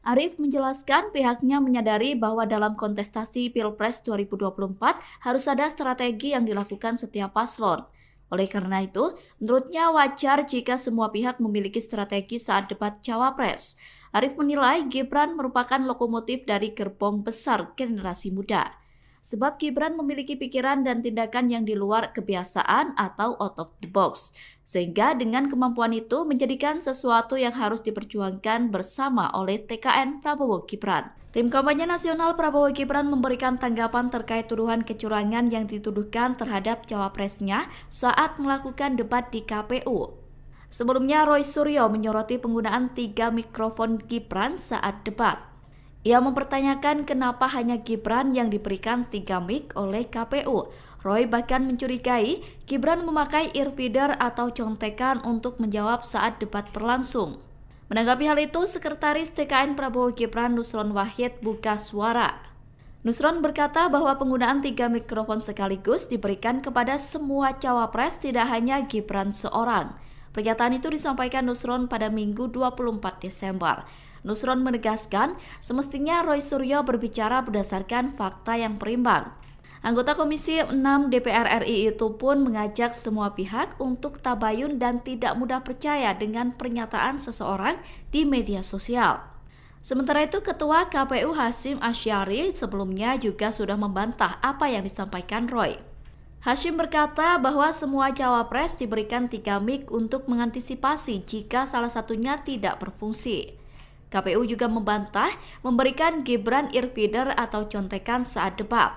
[SPEAKER 1] Arif menjelaskan pihaknya menyadari bahwa dalam kontestasi Pilpres 2024 harus ada strategi yang dilakukan setiap paslon. Oleh karena itu, menurutnya wajar jika semua pihak memiliki strategi saat debat Cawapres. Arif menilai Gibran merupakan lokomotif dari gerbong besar generasi muda. Sebab Gibran memiliki pikiran dan tindakan yang di luar kebiasaan atau out of the box. Sehingga dengan kemampuan itu menjadikan sesuatu yang harus diperjuangkan bersama oleh TKN Prabowo Gibran. Tim kampanye nasional Prabowo Gibran memberikan tanggapan terkait tuduhan kecurangan yang dituduhkan terhadap cawapresnya saat melakukan debat di KPU. Sebelumnya Roy Suryo menyoroti penggunaan 3 mikrofon Gibran saat debat. Ia mempertanyakan kenapa hanya Gibran yang diberikan 3 mic oleh KPU. Roy bahkan mencurigai Gibran memakai earfeeder atau contekan untuk menjawab saat debat berlangsung. Menanggapi hal itu, Sekretaris TKN Prabowo Gibran Nusron Wahid buka suara. Nusron berkata bahwa penggunaan 3 mikrofon sekaligus diberikan kepada semua cawapres, tidak hanya Gibran seorang. Pernyataan itu disampaikan Nusron pada Minggu 24 Desember. Nusron menegaskan semestinya Roy Suryo berbicara berdasarkan fakta yang berimbang. Anggota Komisi 6 DPR RI itu pun mengajak semua pihak untuk tabayun dan tidak mudah percaya dengan pernyataan seseorang di media sosial. Sementara itu, Ketua KPU Hasyim Asyari sebelumnya juga sudah membantah apa yang disampaikan Roy. Hasyim berkata bahwa semua cawapres diberikan 3 mic untuk mengantisipasi jika salah satunya tidak berfungsi. KPU juga membantah memberikan Gibran earfeeder atau contekan saat debat.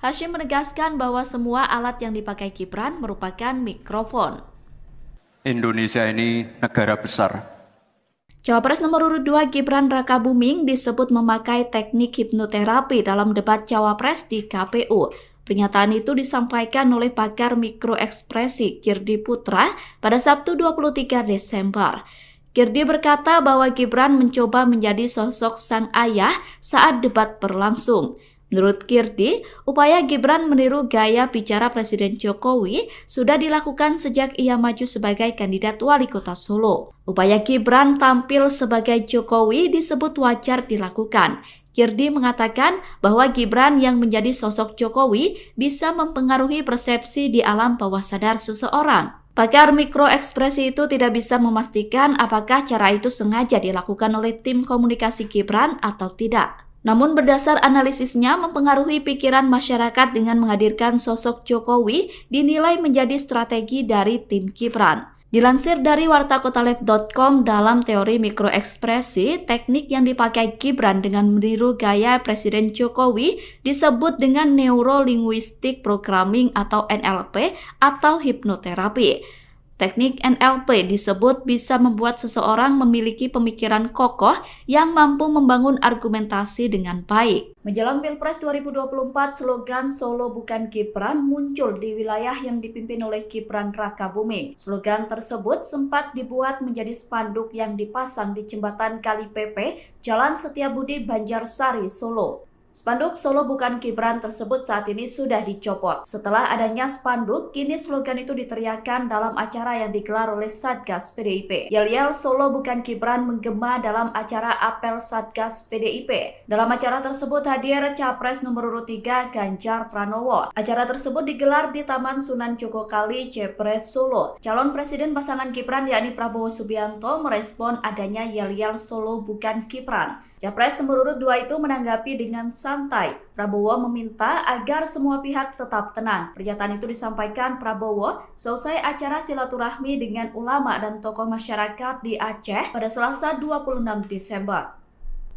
[SPEAKER 1] Hasyim menegaskan bahwa semua alat yang dipakai Gibran merupakan mikrofon.
[SPEAKER 3] Indonesia ini negara besar.
[SPEAKER 1] Cawapres nomor urut 2 Gibran Rakabuming disebut memakai teknik hipnoterapi dalam debat Cawapres di KPU. Pernyataan itu disampaikan oleh pakar mikroekspresi Kirdi Putra pada Sabtu 23 Desember. Kirdi berkata bahwa Gibran mencoba menjadi sosok sang ayah saat debat berlangsung. Menurut Kirdi, upaya Gibran meniru gaya bicara Presiden Jokowi sudah dilakukan sejak ia maju sebagai kandidat wali kota Solo. Upaya Gibran tampil sebagai Jokowi disebut wajar dilakukan. Kirdi mengatakan bahwa Gibran yang menjadi sosok Jokowi bisa mempengaruhi persepsi di alam bawah sadar seseorang. Pakar mikroekspresi itu tidak bisa memastikan apakah cara itu sengaja dilakukan oleh tim komunikasi Gibran atau tidak. Namun berdasar analisisnya mempengaruhi pikiran masyarakat dengan menghadirkan sosok Jokowi dinilai menjadi strategi dari tim Gibran. Dilansir dari wartakotalev.com, dalam teori mikroekspresi, teknik yang dipakai Gibran dengan meniru gaya Presiden Jokowi disebut dengan Neuro-Linguistic Programming atau NLP atau hipnoterapi. Teknik NLP disebut bisa membuat seseorang memiliki pemikiran kokoh yang mampu membangun argumentasi dengan baik. Menjelang Pilpres 2024, slogan Solo bukan Gibran muncul di wilayah yang dipimpin oleh Gibran Rakabuming. Slogan tersebut sempat dibuat menjadi spanduk yang dipasang di jembatan Kali Pepe, Jalan Setiabudi, Banjarsari, Solo. Spanduk Solo bukan Gibran tersebut saat ini sudah dicopot. Setelah adanya spanduk, kini slogan itu diteriakkan dalam acara yang digelar oleh Satgas PDIP. Yel-yel Solo bukan Gibran menggema dalam acara apel Satgas PDIP. Dalam acara tersebut hadir Capres nomor urut 3 Ganjar Pranowo. Acara tersebut digelar di Taman Sunan Jogokali, Jepres, Solo. Calon Presiden pasangan Gibran yakni Prabowo Subianto merespon adanya yel-yel Solo bukan Gibran. Capres nomor urut 2 itu menanggapi dengan santai. Prabowo meminta agar semua pihak tetap tenang. Pernyataan itu disampaikan Prabowo seusai acara silaturahmi dengan ulama dan tokoh masyarakat di Aceh pada Selasa 26 Desember.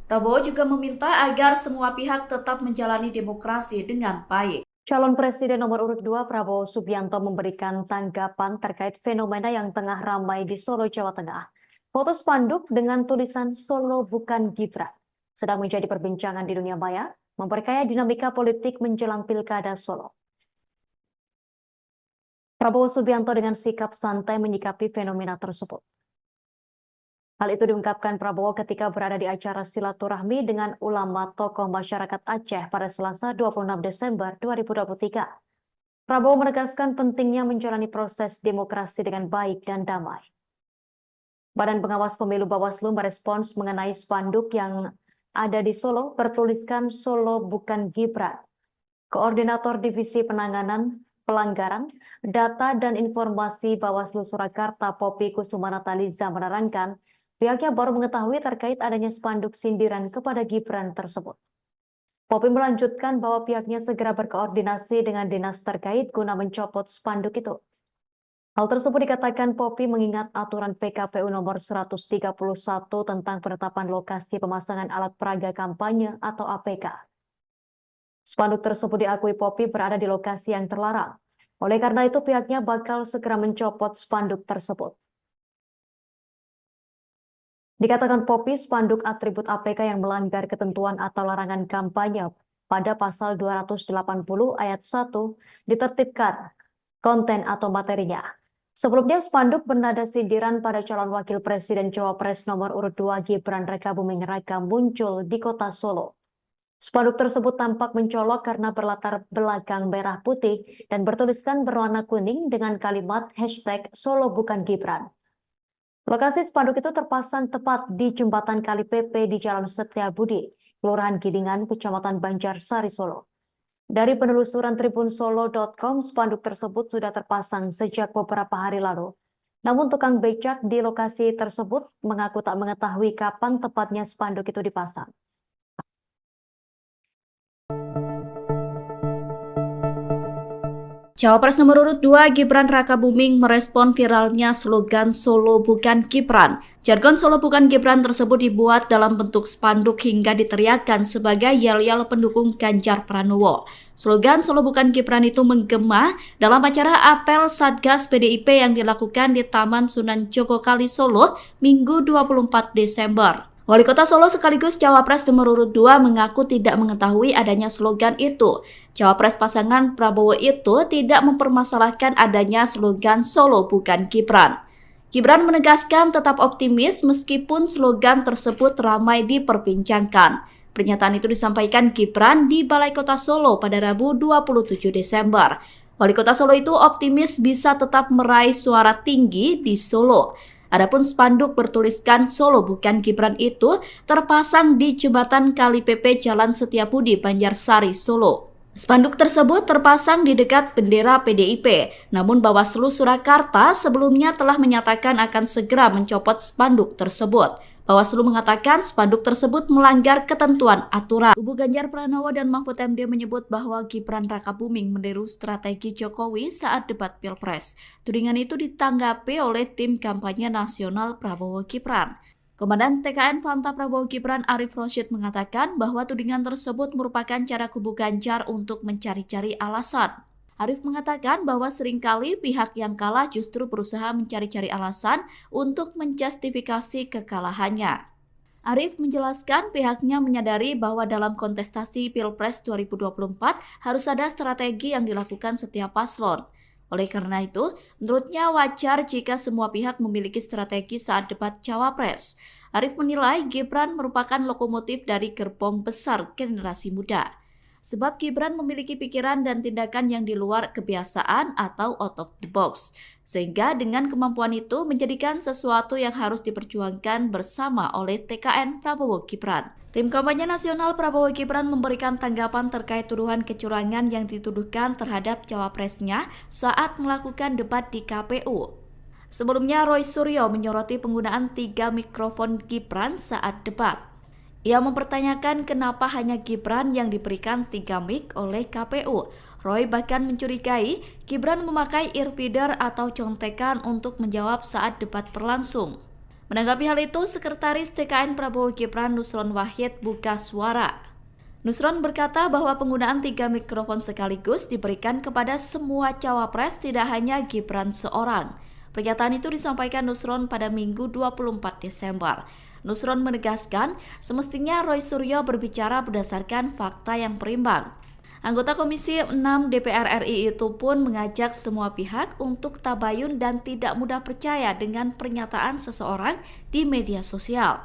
[SPEAKER 1] Prabowo juga meminta agar semua pihak tetap menjalani demokrasi dengan baik.
[SPEAKER 2] Calon Presiden nomor urut 2 Prabowo Subianto memberikan tanggapan terkait fenomena yang tengah ramai di Solo, Jawa Tengah. Foto spanduk dengan tulisan Solo bukan Gibran sedang menjadi perbincangan di dunia maya, memperkaya dinamika politik menjelang Pilkada Solo. Prabowo Subianto dengan sikap santai menyikapi fenomena tersebut. Hal itu diungkapkan Prabowo ketika berada di acara silaturahmi dengan ulama tokoh masyarakat Aceh pada Selasa 26 Desember 2023. Prabowo menegaskan pentingnya menjalani proses demokrasi dengan baik dan damai. Badan Pengawas Pemilu Bawaslu merespons mengenai spanduk yang ada di Solo bertuliskan Solo bukan Gibran. Koordinator Divisi Penanganan Pelanggaran, Data dan Informasi Bawaslu Surakarta Poppy Kusuma Nataliza menerangkan, pihaknya baru mengetahui terkait adanya spanduk sindiran kepada Gibran tersebut. Poppy melanjutkan bahwa pihaknya segera berkoordinasi dengan dinas terkait guna mencopot spanduk itu. Hal tersebut dikatakan Poppy mengingat aturan PKPU nomor 131 tentang penetapan lokasi pemasangan alat peraga kampanye atau APK. Spanduk tersebut diakui Poppy berada di lokasi yang terlarang. Oleh karena itu pihaknya bakal segera mencopot spanduk tersebut. Dikatakan Poppy, spanduk atribut APK yang melanggar ketentuan atau larangan kampanye pada pasal 280 ayat 1 ditertibkan konten atau materinya. Sebelumnya spanduk bernada sindiran pada calon wakil presiden Cawapres nomor urut 2 Gibran Rakabuming Raka muncul di kota Solo. Spanduk tersebut tampak mencolok karena berlatar belakang merah putih dan bertuliskan berwarna kuning dengan kalimat hashtag Solo bukan Gibran. Lokasi spanduk itu terpasang tepat di jembatan Kali PP di Jalan Setiabudi, Kelurahan Gidingan, Kecamatan Banjarsari, Solo. Dari penelusuran tribunsolo.com, spanduk tersebut sudah terpasang sejak beberapa hari lalu. Namun tukang becak di lokasi tersebut mengaku tak mengetahui kapan tepatnya spanduk itu dipasang.
[SPEAKER 1] Cawapres nomor urut 2 Gibran Rakabuming merespon viralnya slogan Solo bukan Gibran. Jargon Solo bukan Gibran tersebut dibuat dalam bentuk spanduk hingga diteriakkan sebagai yel-yel pendukung Ganjar Pranowo. Slogan Solo bukan Gibran itu menggema dalam acara apel Satgas PDIP yang dilakukan di Taman Sunan Jogokali Solo Minggu 24 Desember. Wali Kota Solo sekaligus Cawapres nomor urut 2 mengaku tidak mengetahui adanya slogan itu. Cawapres pasangan Prabowo itu tidak mempermasalahkan adanya slogan Solo bukan Gibran. Gibran menegaskan tetap optimis meskipun slogan tersebut ramai diperbincangkan. Pernyataan itu disampaikan Gibran di Balai Kota Solo pada Rabu 27 Desember. Wali Kota Solo itu optimis bisa tetap meraih suara tinggi di Solo. Adapun spanduk bertuliskan Solo bukan Gibran itu terpasang di jembatan Kali PP Jalan Setiabudi, Banjarsari, Solo. Spanduk tersebut terpasang di dekat bendera PDIP, namun Bawaslu Surakarta sebelumnya telah menyatakan akan segera mencopot spanduk tersebut. Bawaslu mengatakan spanduk tersebut melanggar ketentuan aturan. Kubu Ganjar Pranowo dan Mahfud MD menyebut bahwa Gibran Rakabuming meniru strategi Jokowi saat debat Pilpres. Tudingan itu ditanggapi oleh tim kampanye nasional Prabowo Gibran. Komandan TKN Fanta Prabowo Gibran Arif Rosyid mengatakan bahwa tudingan tersebut merupakan cara kubu Ganjar untuk mencari-cari alasan. Arif mengatakan bahwa seringkali pihak yang kalah justru berusaha mencari-cari alasan untuk menjustifikasi kekalahannya. Arif menjelaskan pihaknya menyadari bahwa dalam kontestasi Pilpres 2024 harus ada strategi yang dilakukan setiap paslon. Oleh karena itu, menurutnya wajar jika semua pihak memiliki strategi saat debat Cawapres. Arif menilai Gibran merupakan lokomotif dari gerbong besar generasi muda. Sebab Gibran memiliki pikiran dan tindakan yang di luar kebiasaan atau out of the box. Sehingga dengan kemampuan itu menjadikan sesuatu yang harus diperjuangkan bersama oleh TKN Prabowo Gibran. Tim kampanye nasional Prabowo Gibran memberikan tanggapan terkait tuduhan kecurangan yang dituduhkan terhadap cawapresnya saat melakukan debat di KPU. Sebelumnya Roy Suryo menyoroti penggunaan 3 mikrofon Gibran saat debat. Ia mempertanyakan kenapa hanya Gibran yang diberikan 3 mic oleh KPU. Roy bahkan mencurigai Gibran memakai earfeeder atau contekan untuk menjawab saat debat berlangsung. Menanggapi hal itu, Sekretaris TKN Prabowo Gibran Nusron Wahid buka suara. Nusron berkata bahwa penggunaan 3 mikrofon sekaligus diberikan kepada semua cawapres, tidak hanya Gibran seorang. Pernyataan itu disampaikan Nusron pada Minggu 24 Desember. Nusron menegaskan semestinya Roy Suryo berbicara berdasarkan fakta yang berimbang. Anggota Komisi 6 DPR RI itu pun mengajak semua pihak untuk tabayun dan tidak mudah percaya dengan pernyataan seseorang di media sosial.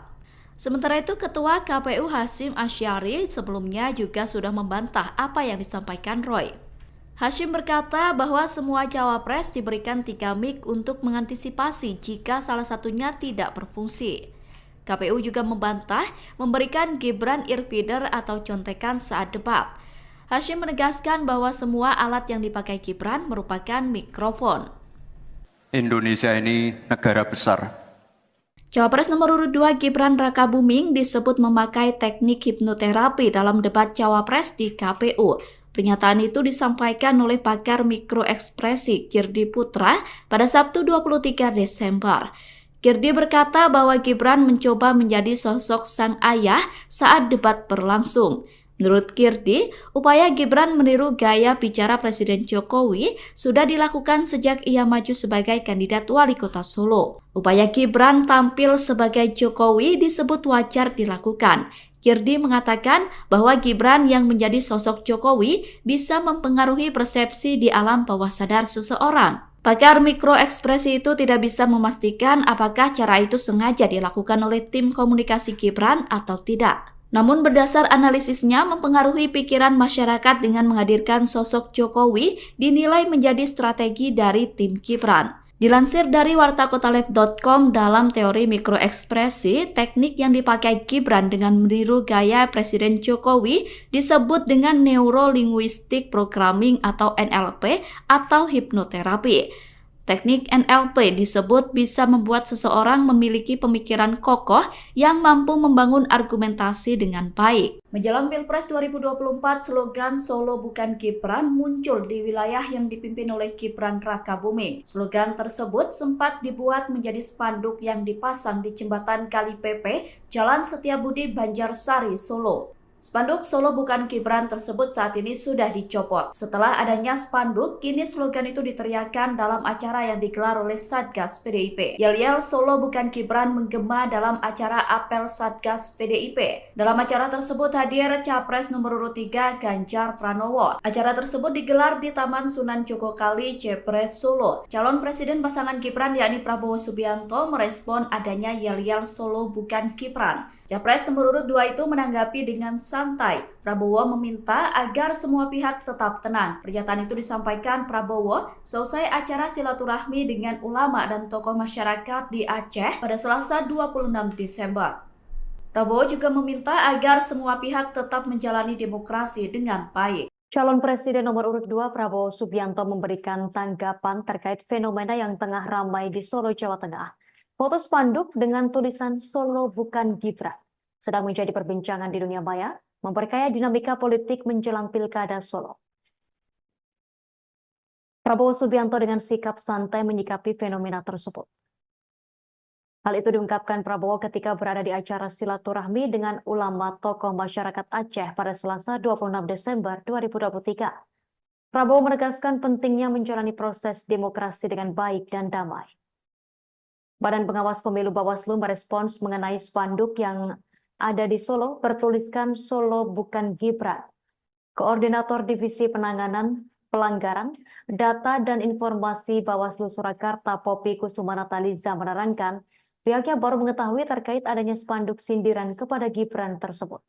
[SPEAKER 1] Sementara itu, Ketua KPU Hasyim Asyari sebelumnya juga sudah membantah apa yang disampaikan Roy. Hashim berkata bahwa semua cawapres diberikan 3 mic untuk mengantisipasi jika salah satunya tidak berfungsi. KPU juga membantah memberikan Gibran earfeeder atau contekan saat debat. Hashim menegaskan bahwa semua alat yang dipakai Gibran merupakan mikrofon.
[SPEAKER 3] Indonesia ini negara besar.
[SPEAKER 1] Cawapres nomor urut 2 Gibran Rakabuming disebut memakai teknik hipnoterapi dalam debat cawapres di KPU. Pernyataan itu disampaikan oleh pakar mikroekspresi Kirdi Putra pada Sabtu 23 Desember. Kirdi berkata bahwa Gibran mencoba menjadi sosok sang ayah saat debat berlangsung. Menurut Kirdi, upaya Gibran meniru gaya bicara Presiden Jokowi sudah dilakukan sejak ia maju sebagai kandidat wali kota Solo. Upaya Gibran tampil sebagai Jokowi disebut wajar dilakukan. Kirdi mengatakan bahwa Gibran yang menjadi sosok Jokowi bisa mempengaruhi persepsi di alam bawah sadar seseorang. Pakar mikroekspresi itu tidak bisa memastikan apakah cara itu sengaja dilakukan oleh tim komunikasi Gibran atau tidak. Namun berdasar analisisnya mempengaruhi pikiran masyarakat dengan menghadirkan sosok Jokowi dinilai menjadi strategi dari tim Gibran. Dilansir dari wartakotalev.com, dalam teori mikroekspresi, teknik yang dipakai Gibran dengan meniru gaya Presiden Jokowi disebut dengan Neuro-Linguistic Programming atau NLP atau hipnoterapi. Teknik NLP disebut bisa membuat seseorang memiliki pemikiran kokoh yang mampu membangun argumentasi dengan baik. Menjelang Pilpres 2024, slogan Solo bukan Gibran muncul di wilayah yang dipimpin oleh Gibran Rakabuming. Slogan tersebut sempat dibuat menjadi spanduk yang dipasang di jembatan Kali Pepe, Jalan Setiabudi, Banjarsari, Solo. Spanduk Solo bukan Gibran tersebut saat ini sudah dicopot. Setelah adanya spanduk, kini slogan itu diteriakkan dalam acara yang digelar oleh Satgas PDIP. Yel-yel Solo bukan Gibran menggema dalam acara apel Satgas PDIP. Dalam acara tersebut hadir Capres nomor urut 3 Ganjar Pranowo. Acara tersebut digelar di Taman Sunan Jogokali, Jepres, Solo. Calon Presiden pasangan Gibran yakni Prabowo Subianto merespon adanya yel-yel Solo bukan Gibran. Capres nomor urut 2 itu menanggapi dengan santai. Prabowo meminta agar semua pihak tetap tenang. Pernyataan itu disampaikan Prabowo seusai acara silaturahmi dengan ulama dan tokoh masyarakat di Aceh pada Selasa 26 Desember. Prabowo juga meminta agar semua pihak tetap menjalani demokrasi dengan baik.
[SPEAKER 2] Calon Presiden nomor urut 2 Prabowo Subianto memberikan tanggapan terkait fenomena yang tengah ramai di Solo, Jawa Tengah. Foto spanduk dengan tulisan Solo bukan Gibran sedang menjadi perbincangan di dunia maya, memperkaya dinamika politik menjelang Pilkada Solo. Prabowo Subianto dengan sikap santai menyikapi fenomena tersebut. Hal itu diungkapkan Prabowo ketika berada di acara silaturahmi dengan ulama tokoh masyarakat Aceh pada Selasa 26 Desember 2023. Prabowo menegaskan pentingnya menjalani proses demokrasi dengan baik dan damai. Badan Pengawas Pemilu Bawaslu merespons mengenai spanduk yang ada di Solo bertuliskan Solo bukan Gibran. Koordinator Divisi Penanganan Pelanggaran, Data dan Informasi Bawaslu Surakarta Poppy Kusuma Nataliza menerangkan pihaknya baru mengetahui terkait adanya spanduk sindiran kepada Gibran tersebut.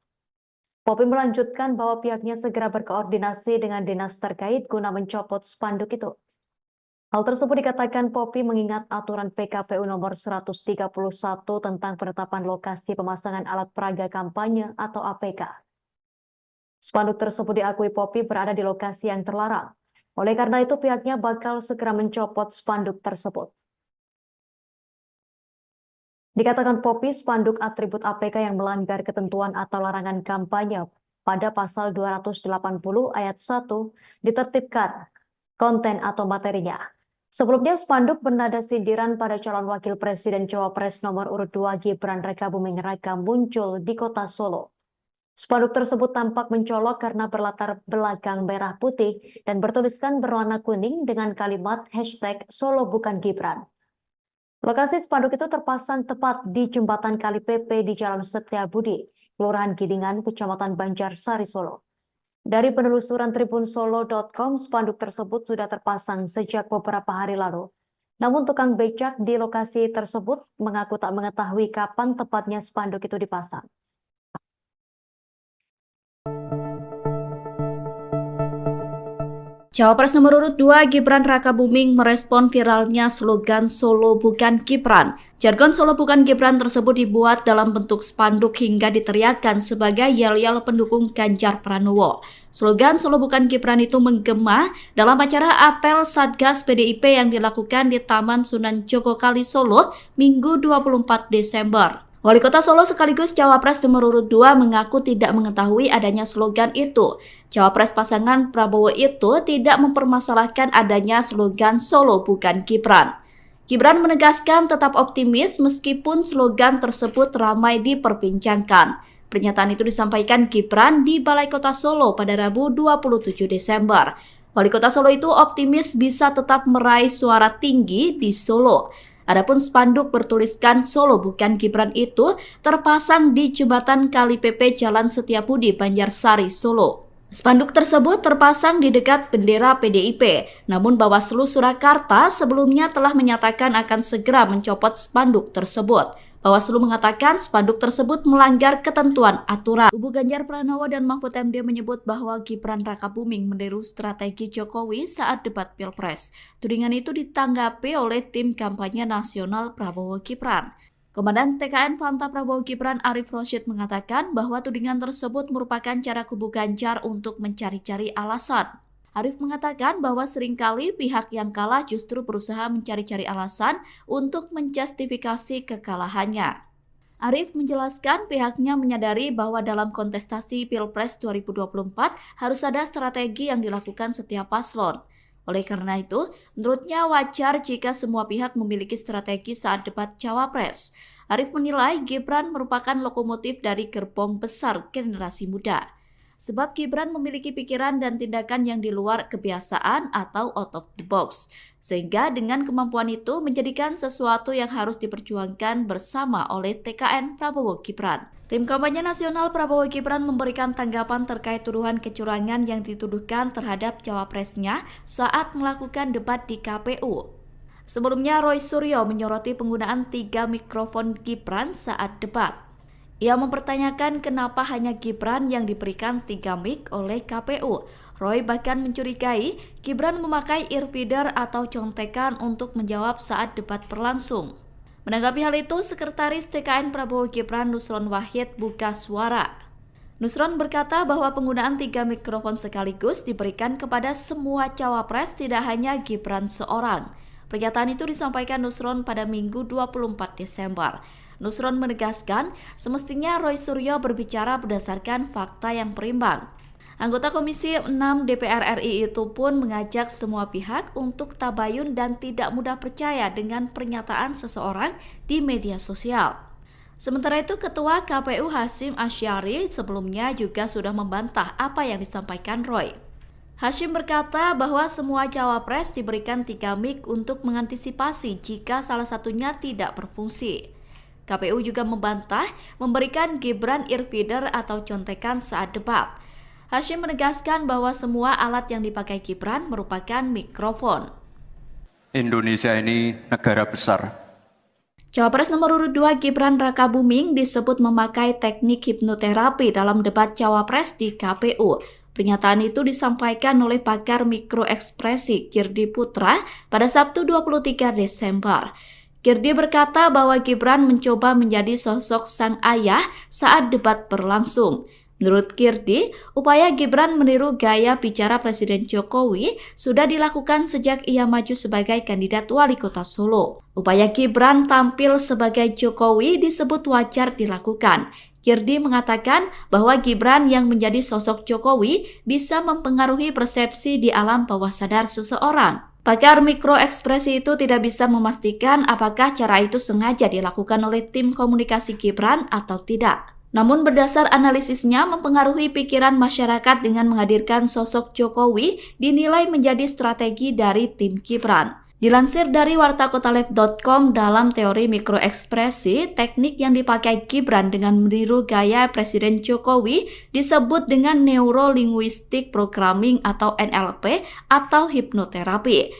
[SPEAKER 2] Poppy melanjutkan bahwa pihaknya segera berkoordinasi dengan dinas terkait guna mencopot spanduk itu. Hal tersebut dikatakan Poppy mengingat aturan PKPU nomor 131 tentang penetapan lokasi pemasangan alat peraga kampanye atau APK. Spanduk tersebut diakui Poppy berada di lokasi yang terlarang. Oleh karena itu pihaknya bakal segera mencopot spanduk tersebut. Dikatakan Poppy, spanduk atribut APK yang melanggar ketentuan atau larangan kampanye pada pasal 280 ayat 1 ditertibkan konten atau materinya. Sebelumnya, spanduk bernada sindiran pada calon wakil presiden Cawapres nomor urut 2 Gibran Rakabuming Raka muncul di kota Solo. Spanduk tersebut tampak mencolok karena berlatar belakang merah putih dan bertuliskan berwarna kuning dengan kalimat hashtag Solo bukan Gibran. Lokasi spanduk itu terpasang tepat di jembatan Kali Pepe di Jalan Setiabudi, Kelurahan Gidingan, Kecamatan Banjarsari, Solo. Dari penelusuran tribunsolo.com, spanduk tersebut sudah terpasang sejak beberapa hari lalu. Namun tukang becak di lokasi tersebut mengaku tak mengetahui kapan tepatnya spanduk itu dipasang.
[SPEAKER 1] Cawapres nomor urut 2 Gibran Rakabuming merespon viralnya slogan Solo bukan Gibran. Jargon Solo bukan Gibran tersebut dibuat dalam bentuk spanduk hingga diteriakkan sebagai yel-yel pendukung Ganjar Pranowo. Slogan Solo bukan Gibran itu menggema dalam acara apel Satgas PDIP yang dilakukan di Taman Sunan Jogokali Solo Minggu 24 Desember. Wali Kota Solo sekaligus Cawapres nomor urut 2 mengaku tidak mengetahui adanya slogan itu. Cawapres pasangan Prabowo itu tidak mempermasalahkan adanya slogan Solo bukan Gibran. Gibran menegaskan tetap optimis meskipun slogan tersebut ramai diperbincangkan. Pernyataan itu disampaikan Gibran di Balai Kota Solo pada Rabu 27 Desember. Wali Kota Solo itu optimis bisa tetap meraih suara tinggi di Solo. Adapun spanduk bertuliskan Solo bukan Gibran itu terpasang di jembatan Kali PP Jalan Setiabudi, Banjarsari, Solo. Spanduk tersebut terpasang di dekat bendera PDIP, namun Bawaslu Surakarta sebelumnya telah menyatakan akan segera mencopot spanduk tersebut. Bawaslu mengatakan spanduk tersebut melanggar ketentuan aturan. Kubu Ganjar Pranowo dan Mahfud MD menyebut bahwa Gibran Rakabuming meniru strategi Jokowi saat debat Pilpres. Tudingan itu ditanggapi oleh tim kampanye nasional Prabowo Gibran. Komandan TKN Fanta Prabowo Gibran Arif Rosyid mengatakan bahwa tudingan tersebut merupakan cara kubu Ganjar untuk mencari-cari alasan. Arif mengatakan bahwa seringkali pihak yang kalah justru berusaha mencari-cari alasan untuk menjustifikasi kekalahannya. Arif menjelaskan pihaknya menyadari bahwa dalam kontestasi Pilpres 2024 harus ada strategi yang dilakukan setiap paslon. Oleh karena itu, menurutnya wajar jika semua pihak memiliki strategi saat debat Cawapres. Arif menilai Gibran merupakan lokomotif dari gerbong besar generasi muda. Sebab Gibran memiliki pikiran dan tindakan yang di luar kebiasaan atau out of the box. Sehingga dengan kemampuan itu menjadikan sesuatu yang harus diperjuangkan bersama oleh TKN Prabowo Gibran. Tim kampanye nasional Prabowo Gibran memberikan tanggapan terkait tuduhan kecurangan yang dituduhkan terhadap cawapresnya saat melakukan debat di KPU. Sebelumnya Roy Suryo menyoroti penggunaan 3 mikrofon Gibran saat debat. Ia mempertanyakan kenapa hanya Gibran yang diberikan 3 mic oleh KPU. Roy bahkan mencurigai Gibran memakai earfeeder atau contekan untuk menjawab saat debat berlangsung. Menanggapi hal itu, Sekretaris TKN Prabowo Gibran Nusron Wahid buka suara. Nusron berkata bahwa penggunaan 3 mikrofon sekaligus diberikan kepada semua cawapres, tidak hanya Gibran seorang. Pernyataan itu disampaikan Nusron pada Minggu 24 Desember. Nusron menegaskan semestinya Roy Suryo berbicara berdasarkan fakta yang berimbang. Anggota Komisi 6 DPR RI itu pun mengajak semua pihak untuk tabayun dan tidak mudah percaya dengan pernyataan seseorang di media sosial. Sementara itu, Ketua KPU Hasyim Asyari sebelumnya juga sudah membantah apa yang disampaikan Roy. Hasyim berkata bahwa semua cawapres diberikan 3 mic untuk mengantisipasi jika salah satunya tidak berfungsi. KPU juga membantah memberikan Gibran earfeeder atau contekan saat debat. Hasyim menegaskan bahwa semua alat yang dipakai Gibran merupakan mikrofon.
[SPEAKER 3] Indonesia ini negara besar.
[SPEAKER 1] Cawapres nomor urut 2 Gibran Rakabuming disebut memakai teknik hipnoterapi dalam debat Cawapres di KPU. Pernyataan itu disampaikan oleh pakar mikroekspresi Kirdi Putra pada Sabtu 23 Desember. Kirdi berkata bahwa Gibran mencoba menjadi sosok sang ayah saat debat berlangsung. Menurut Kirdi, upaya Gibran meniru gaya bicara Presiden Jokowi sudah dilakukan sejak ia maju sebagai kandidat wali kota Solo. Upaya Gibran tampil sebagai Jokowi disebut wajar dilakukan. Kirdi mengatakan bahwa Gibran yang menjadi sosok Jokowi bisa mempengaruhi persepsi di alam bawah sadar seseorang. Pakar mikroekspresi itu tidak bisa memastikan apakah cara itu sengaja dilakukan oleh tim komunikasi Gibran atau tidak. Namun berdasar analisisnya mempengaruhi pikiran masyarakat dengan menghadirkan sosok Jokowi dinilai menjadi strategi dari tim Gibran. Dilansir dari wartakotalev.com, dalam teori mikroekspresi, teknik yang dipakai Gibran dengan meniru gaya Presiden Jokowi disebut dengan Neuro Linguistic Programming atau NLP atau hipnoterapi.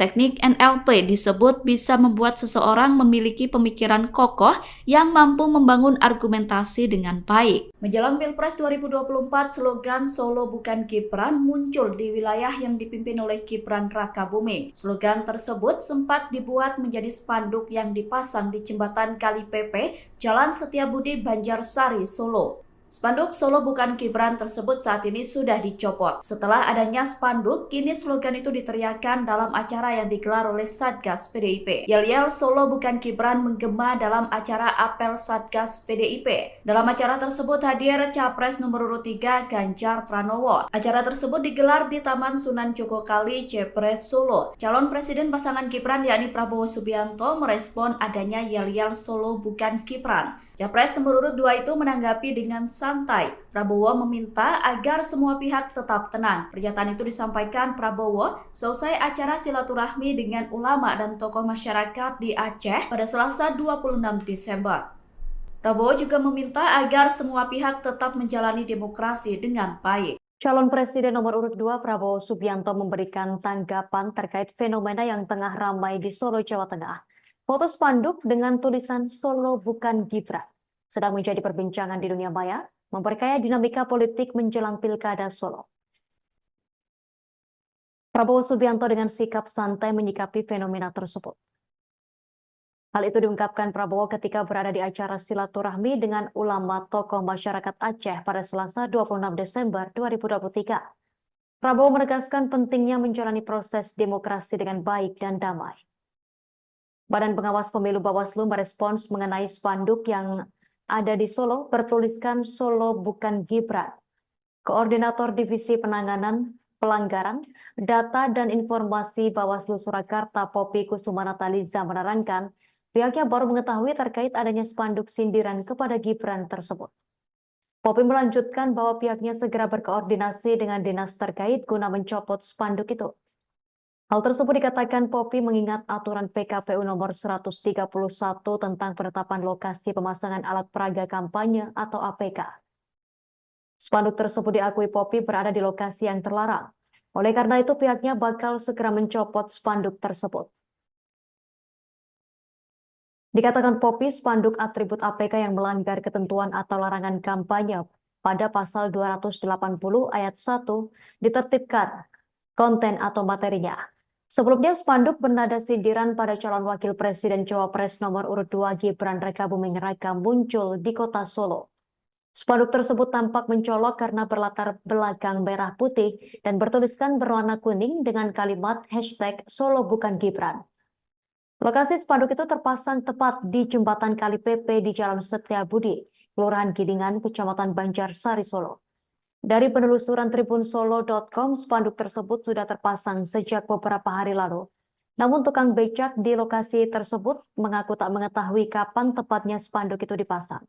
[SPEAKER 1] Teknik NLP disebut bisa membuat seseorang memiliki pemikiran kokoh yang mampu membangun argumentasi dengan baik. Menjelang Pilpres 2024, slogan Solo Bukan Gibran muncul di wilayah yang dipimpin oleh Gibran Rakabuming. Slogan tersebut sempat dibuat menjadi spanduk yang dipasang di jembatan Kali Pepe, Jalan Setiabudi, Banjarsari, Solo. Spanduk Solo Bukan Gibran tersebut saat ini sudah dicopot. Setelah adanya spanduk, kini slogan itu diteriakkan dalam acara yang digelar oleh Satgas PDIP. Yel-yel Solo Bukan Gibran menggema dalam acara apel Satgas PDIP. Dalam acara tersebut hadir Capres nomor urut 3 Ganjar Pranowo. Acara tersebut digelar di Taman Sunan Jogokali, Jepres, Solo. Calon Presiden pasangan Gibran yakni Prabowo Subianto merespon adanya yel-yel Solo Bukan Gibran. Capres nomor urut 2 itu menanggapi dengan santai. Prabowo meminta agar semua pihak tetap tenang. Pernyataan itu disampaikan Prabowo selesai acara silaturahmi dengan ulama dan tokoh masyarakat di Aceh pada Selasa 26 Desember. Prabowo juga meminta agar semua pihak tetap menjalani demokrasi dengan baik.
[SPEAKER 2] Calon Presiden nomor urut 2 Prabowo Subianto memberikan tanggapan terkait fenomena yang tengah ramai di Solo, Jawa Tengah. Foto spanduk dengan tulisan Solo Bukan Gibran sedang menjadi perbincangan di dunia maya, memperkaya dinamika politik menjelang Pilkada Solo. Prabowo Subianto dengan sikap santai menyikapi fenomena tersebut. Hal itu diungkapkan Prabowo ketika berada di acara silaturahmi dengan ulama tokoh masyarakat Aceh pada Selasa 26 Desember 2023. Prabowo menegaskan pentingnya menjalani proses demokrasi dengan baik dan damai. Badan Pengawas Pemilu Bawaslu merespons mengenai spanduk yang ada di Solo bertuliskan Solo Bukan Gibran. Koordinator Divisi Penanganan Pelanggaran, Data dan Informasi Bawaslu Surakarta Poppy Kusumanataliza menerangkan pihaknya baru mengetahui terkait adanya spanduk sindiran kepada Gibran tersebut. Poppy melanjutkan bahwa pihaknya segera berkoordinasi dengan dinas terkait guna mencopot spanduk itu. Hal tersebut dikatakan Poppy mengingat aturan PKPU nomor 131 tentang penetapan lokasi pemasangan alat peraga kampanye atau APK. Spanduk tersebut diakui Poppy berada di lokasi yang terlarang. Oleh karena itu pihaknya bakal segera mencopot spanduk tersebut. Dikatakan Poppy, spanduk atribut APK yang melanggar ketentuan atau larangan kampanye pada pasal 280 ayat 1 ditertibkan konten atau materinya. Sebelumnya, spanduk bernada sindiran pada calon wakil presiden Cawapres nomor urut 2 Gibran Rakabuming Raka muncul di kota Solo. Spanduk tersebut tampak mencolok karena berlatar belakang merah putih dan bertuliskan berwarna kuning dengan kalimat hashtag Solo Bukan Gibran. Lokasi spanduk itu terpasang tepat di jembatan Kali Pepe di Jalan Setiabudi, Kelurahan Gidingan, Kecamatan Banjarsari, Solo. Dari penelusuran tribunsolo.com, spanduk tersebut sudah terpasang sejak beberapa hari lalu. Namun tukang becak di lokasi tersebut mengaku tak mengetahui kapan tepatnya spanduk itu dipasang.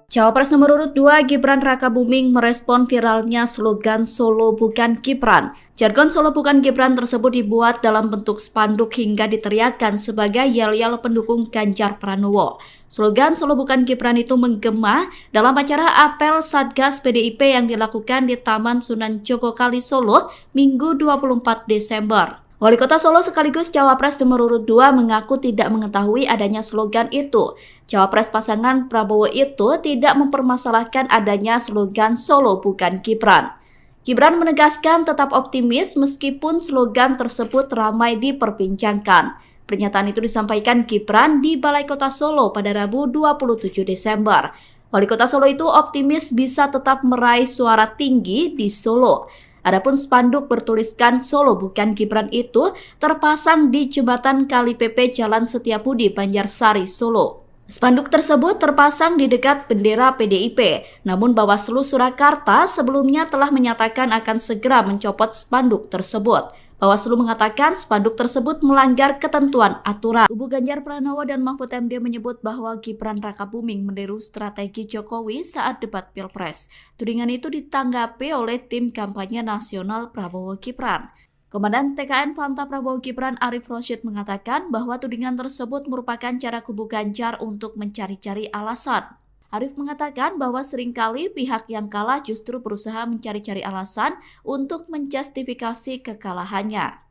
[SPEAKER 1] Cawapres nomor urut 2 Gibran Rakabuming merespon viralnya slogan Solo Bukan Gibran. Jargon Solo Bukan Gibran tersebut dibuat dalam bentuk spanduk hingga diteriakkan sebagai yel-yel pendukung Ganjar Pranowo. Slogan Solo Bukan Gibran itu menggema dalam acara apel Satgas PDIP yang dilakukan di Taman Sunan Jogokali, Solo, Minggu 24 Desember. Wali Kota Solo sekaligus Cawapres nomor urut 2 mengaku tidak mengetahui adanya slogan itu. Cawapres pasangan Prabowo itu tidak mempermasalahkan adanya slogan Solo Bukan Gibran. Gibran menegaskan tetap optimis meskipun slogan tersebut ramai diperbincangkan. Pernyataan itu disampaikan Gibran di Balai Kota Solo pada Rabu 27 Desember. Wali Kota Solo itu optimis bisa tetap meraih suara tinggi di Solo. Adapun spanduk bertuliskan Solo Bukan Gibran itu terpasang di jembatan Kali Pepe Jalan Setiabudi, Banjarsari, Solo. Spanduk tersebut terpasang di dekat bendera PDIP, namun Bawaslu Surakarta sebelumnya telah menyatakan akan segera mencopot spanduk tersebut. Bawaslu mengatakan spanduk tersebut melanggar ketentuan aturan. Kubu Ganjar Pranowo dan Mahfud MD menyebut bahwa Gibran Rakabuming meniru strategi Jokowi saat debat Pilpres. Tudingan itu ditanggapi oleh tim kampanye nasional Prabowo Gibran. Komandan TKN Fanta Prabowo Gibran Arif Rosyid mengatakan bahwa tudingan tersebut merupakan cara kubu Ganjar untuk mencari-cari alasan. Arif mengatakan bahwa seringkali pihak yang kalah justru berusaha mencari-cari alasan untuk menjustifikasi kekalahannya.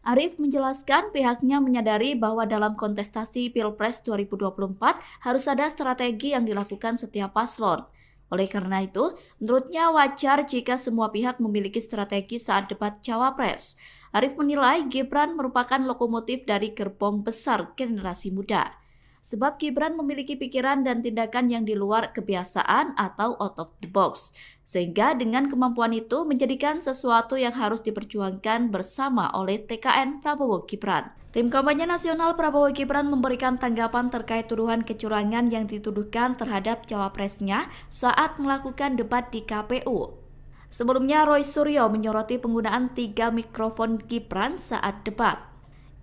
[SPEAKER 1] Arif menjelaskan pihaknya menyadari bahwa dalam kontestasi Pilpres 2024 harus ada strategi yang dilakukan setiap paslon. Oleh karena itu, menurutnya wajar jika semua pihak memiliki strategi saat debat Cawapres. Arif menilai Gibran merupakan lokomotif dari gerbong besar generasi muda. Sebab Gibran memiliki pikiran dan tindakan yang di luar kebiasaan atau out of the box. Sehingga dengan kemampuan itu menjadikan sesuatu yang harus diperjuangkan bersama oleh TKN Prabowo Gibran. Tim kampanye nasional Prabowo Gibran memberikan tanggapan terkait tuduhan kecurangan yang dituduhkan terhadap cawapresnya saat melakukan debat di KPU. Sebelumnya Roy Suryo menyoroti penggunaan 3 mikrofon Gibran saat debat.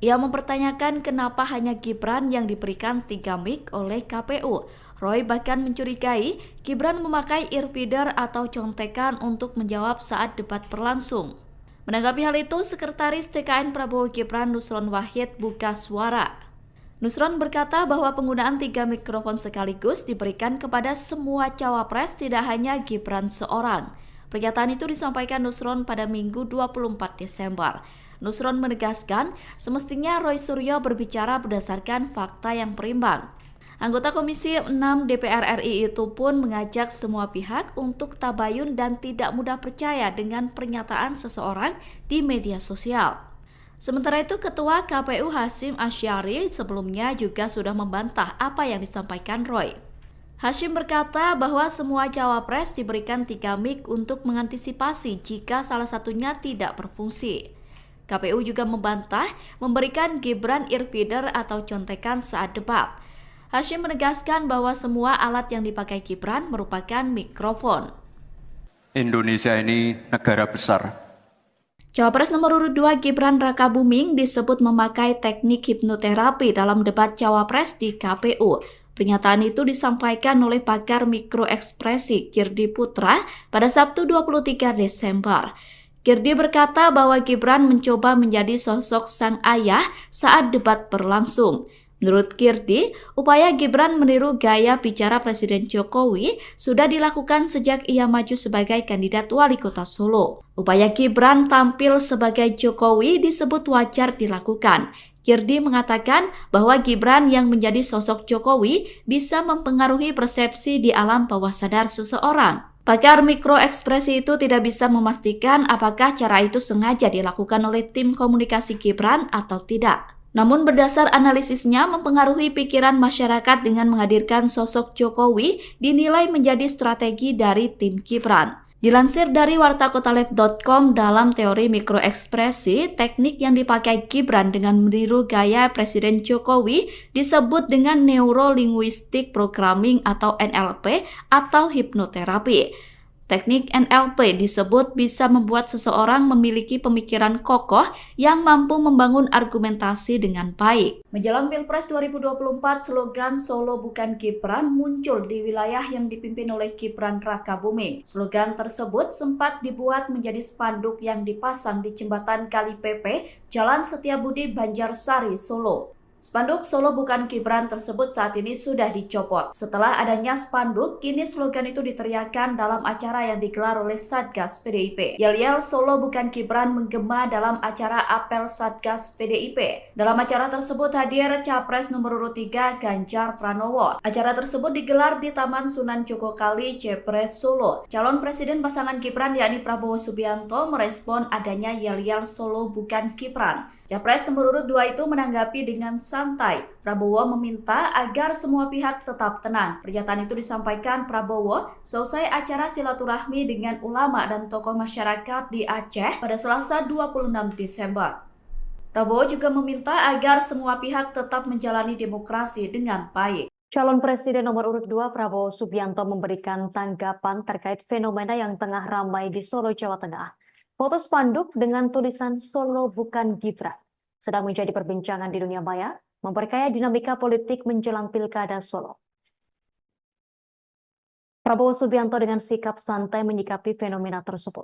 [SPEAKER 1] Ia mempertanyakan kenapa hanya Gibran yang diberikan 3 mic oleh KPU. Roy bahkan mencurigai Gibran memakai earfeeder atau contekan untuk menjawab saat debat berlangsung. Menanggapi hal itu, Sekretaris TKN Prabowo Gibran Nusron Wahid buka suara. Nusron berkata bahwa penggunaan 3 mikrofon sekaligus diberikan kepada semua cawapres, tidak hanya Gibran seorang. Pernyataan itu disampaikan Nusron pada Minggu 24 Desember. Nusron menegaskan semestinya Roy Suryo berbicara berdasarkan fakta yang berimbang. Anggota Komisi 6 DPR RI itu pun mengajak semua pihak untuk tabayun dan tidak mudah percaya dengan pernyataan seseorang di media sosial. Sementara itu, Ketua KPU Hasyim Asyari sebelumnya juga sudah membantah apa yang disampaikan Roy. Hasyim berkata bahwa semua cawapres diberikan 3 mic untuk mengantisipasi jika salah satunya tidak berfungsi. KPU juga membantah memberikan Gibran earfeeder atau contekan saat debat. Hasyim menegaskan bahwa semua alat yang dipakai Gibran merupakan mikrofon.
[SPEAKER 3] Indonesia ini negara besar.
[SPEAKER 1] Cawapres nomor urut 2 Gibran Rakabuming disebut memakai teknik hipnoterapi dalam debat Cawapres di KPU. Pernyataan itu disampaikan oleh pakar mikroekspresi Girdi Putra pada Sabtu 23 Desember. Girdi berkata bahwa Gibran mencoba menjadi sosok sang ayah saat debat berlangsung. Menurut Girdi, upaya Gibran meniru gaya bicara Presiden Jokowi sudah dilakukan sejak ia maju sebagai kandidat wali kota Solo. Upaya Gibran tampil sebagai Jokowi disebut wajar dilakukan. Girdi mengatakan bahwa Gibran yang menjadi sosok Jokowi bisa mempengaruhi persepsi di alam bawah sadar seseorang. Pakar mikroekspresi itu tidak bisa memastikan apakah cara itu sengaja dilakukan oleh tim komunikasi Gibran atau tidak. Namun berdasar analisisnya mempengaruhi pikiran masyarakat dengan menghadirkan sosok Jokowi dinilai menjadi strategi dari tim Gibran. Dilansir dari wartakotalive.com, dalam teori mikroekspresi, teknik yang dipakai Gibran dengan meniru gaya Presiden Jokowi disebut dengan Neuro-Linguistic Programming atau NLP atau hipnoterapi. Teknik NLP disebut bisa membuat seseorang memiliki pemikiran kokoh yang mampu membangun argumentasi dengan baik. Menjelang Pilpres 2024, slogan Solo bukan Gibran muncul di wilayah yang dipimpin oleh Gibran Rakabuming. Slogan tersebut sempat dibuat menjadi spanduk yang dipasang di jembatan Kali Pepe, Jalan Setiabudi, Banjarsari, Solo. Spanduk Solo bukan Gibran tersebut saat ini sudah dicopot. Setelah adanya spanduk, kini slogan itu diteriakkan dalam acara yang digelar oleh Satgas PDIP. Yel-yel Solo bukan Gibran menggema dalam acara apel Satgas PDIP. Dalam acara tersebut hadir Capres nomor urut 3 Ganjar Pranowo. Acara tersebut digelar di Taman Sunan Jogokali, Jepres, Solo. Calon Presiden pasangan Gibran yakni Prabowo Subianto merespon adanya yel-yel Solo bukan Gibran. Capres nomor urut 2 itu menanggapi dengan santai. Prabowo meminta agar semua pihak tetap tenang. Pernyataan itu disampaikan Prabowo selesai acara silaturahmi dengan ulama dan tokoh masyarakat di Aceh pada Selasa 26 Desember. Prabowo juga meminta agar semua pihak tetap menjalani demokrasi dengan baik.
[SPEAKER 2] Calon Presiden nomor urut 2 Prabowo Subianto memberikan tanggapan terkait fenomena yang tengah ramai di Solo, Jawa Tengah. Foto spanduk dengan tulisan Solo bukan Gibran sedang menjadi perbincangan di dunia maya, memperkaya dinamika politik menjelang Pilkada Solo. Prabowo Subianto dengan sikap santai menyikapi fenomena tersebut.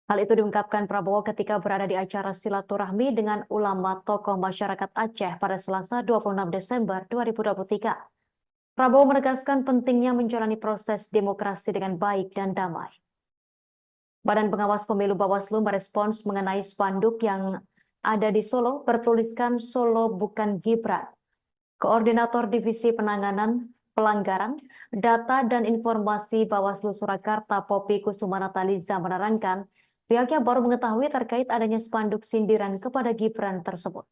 [SPEAKER 2] Hal itu diungkapkan Prabowo ketika berada di acara silaturahmi dengan ulama tokoh masyarakat Aceh pada Selasa 26 Desember 2023. Prabowo menegaskan pentingnya menjalani proses demokrasi dengan baik dan damai. Badan Pengawas Pemilu Bawaslu merespons mengenai spanduk yang ada di Solo bertuliskan Solo bukan Gibran. Koordinator Divisi Penanganan Pelanggaran Data dan Informasi Bawaslu Surakarta Poppy Kusumanataliza menerangkan pihaknya baru mengetahui terkait adanya spanduk sindiran kepada Gibran tersebut.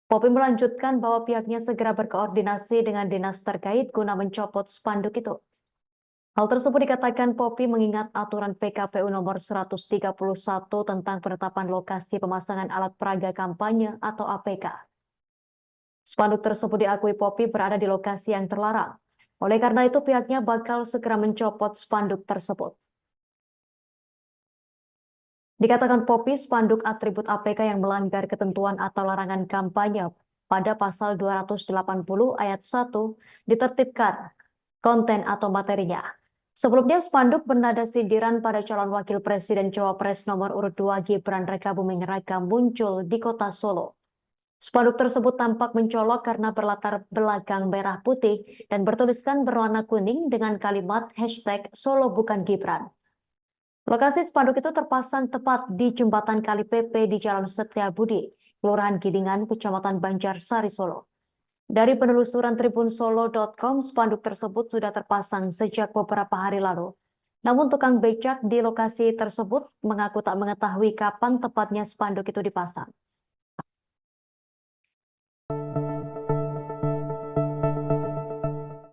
[SPEAKER 2] Poppy melanjutkan bahwa pihaknya segera berkoordinasi dengan dinas terkait guna mencopot spanduk itu. Hal tersebut dikatakan Poppy mengingat aturan PKPU nomor 131 tentang penetapan lokasi pemasangan alat peraga kampanye atau APK. Spanduk tersebut diakui Poppy berada di lokasi yang terlarang. Oleh karena itu pihaknya bakal segera mencopot spanduk tersebut. Dikatakan Poppy, spanduk atribut APK yang melanggar ketentuan atau larangan kampanye pada pasal 280 ayat 1 ditertibkan konten atau materinya. Sebelumnya spanduk bernada sindiran pada calon wakil presiden Cawapres nomor urut 2 Gibran Rakabuming Raka muncul di kota Solo. Spanduk tersebut tampak mencolok karena berlatar belakang merah putih dan bertuliskan berwarna kuning dengan kalimat hashtag Solo bukan Gibran. Lokasi spanduk itu terpasang tepat di jembatan Kali PP di Jalan Setiabudi, Kelurahan Gidingan, Kecamatan Banjarsari, Solo. Dari penelusuran tribunsolo.com, spanduk tersebut sudah terpasang sejak beberapa hari lalu. Namun tukang becak di lokasi tersebut mengaku tak mengetahui kapan tepatnya spanduk itu dipasang.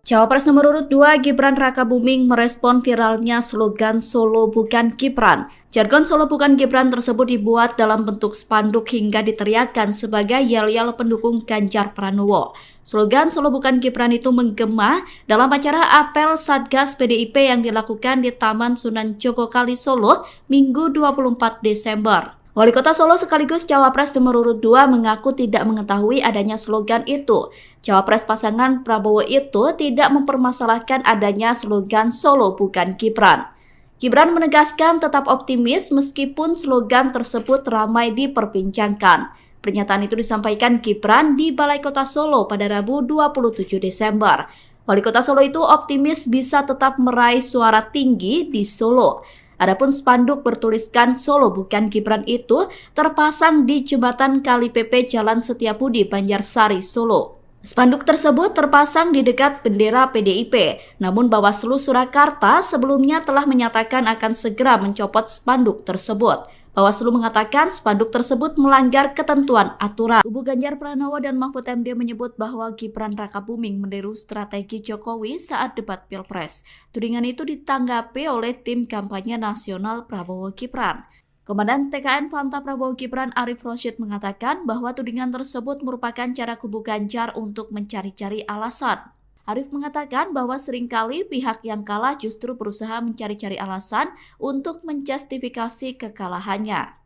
[SPEAKER 1] Cawapres nomor urut 2 Gibran Rakabuming merespon viralnya slogan Solo bukan Gibran. Jargon Solo bukan Gibran tersebut dibuat dalam bentuk spanduk hingga diteriakkan sebagai yel-yel pendukung Ganjar Pranowo. Slogan Solo bukan Gibran itu menggema dalam acara apel Satgas PDIP yang dilakukan di Taman Sunan Jogokali Solo Minggu 24 Desember. Wali Kota Solo sekaligus Cawapres nomor urut 2 mengaku tidak mengetahui adanya slogan itu. Cawapres pasangan Prabowo itu tidak mempermasalahkan adanya slogan Solo bukan Gibran. Gibran menegaskan tetap optimis meskipun slogan tersebut ramai diperbincangkan. Pernyataan itu disampaikan Gibran di Balai Kota Solo pada Rabu 27 Desember. Wali Kota Solo itu optimis bisa tetap meraih suara tinggi di Solo. Adapun spanduk bertuliskan Solo bukan Gibran itu terpasang di jembatan Kali PP Jalan Setiabudi, Banjarsari, Solo. Spanduk tersebut terpasang di dekat bendera PDIP, namun Bawaslu Surakarta sebelumnya telah menyatakan akan segera mencopot spanduk tersebut. Bawaslu mengatakan spanduk tersebut melanggar ketentuan aturan. Kubu Ganjar Pranowo dan Mahfud MD menyebut bahwa Gibran Rakabuming meniru strategi Jokowi saat debat Pilpres. Tudingan itu ditanggapi oleh tim kampanye nasional Prabowo Gibran. Komandan TKN Fanta Prabowo Gibran Arif Rosyid mengatakan bahwa tudingan tersebut merupakan cara kubu Ganjar untuk mencari-cari alasan. Arif mengatakan bahwa seringkali pihak yang kalah justru berusaha mencari-cari alasan untuk menjustifikasi kekalahannya.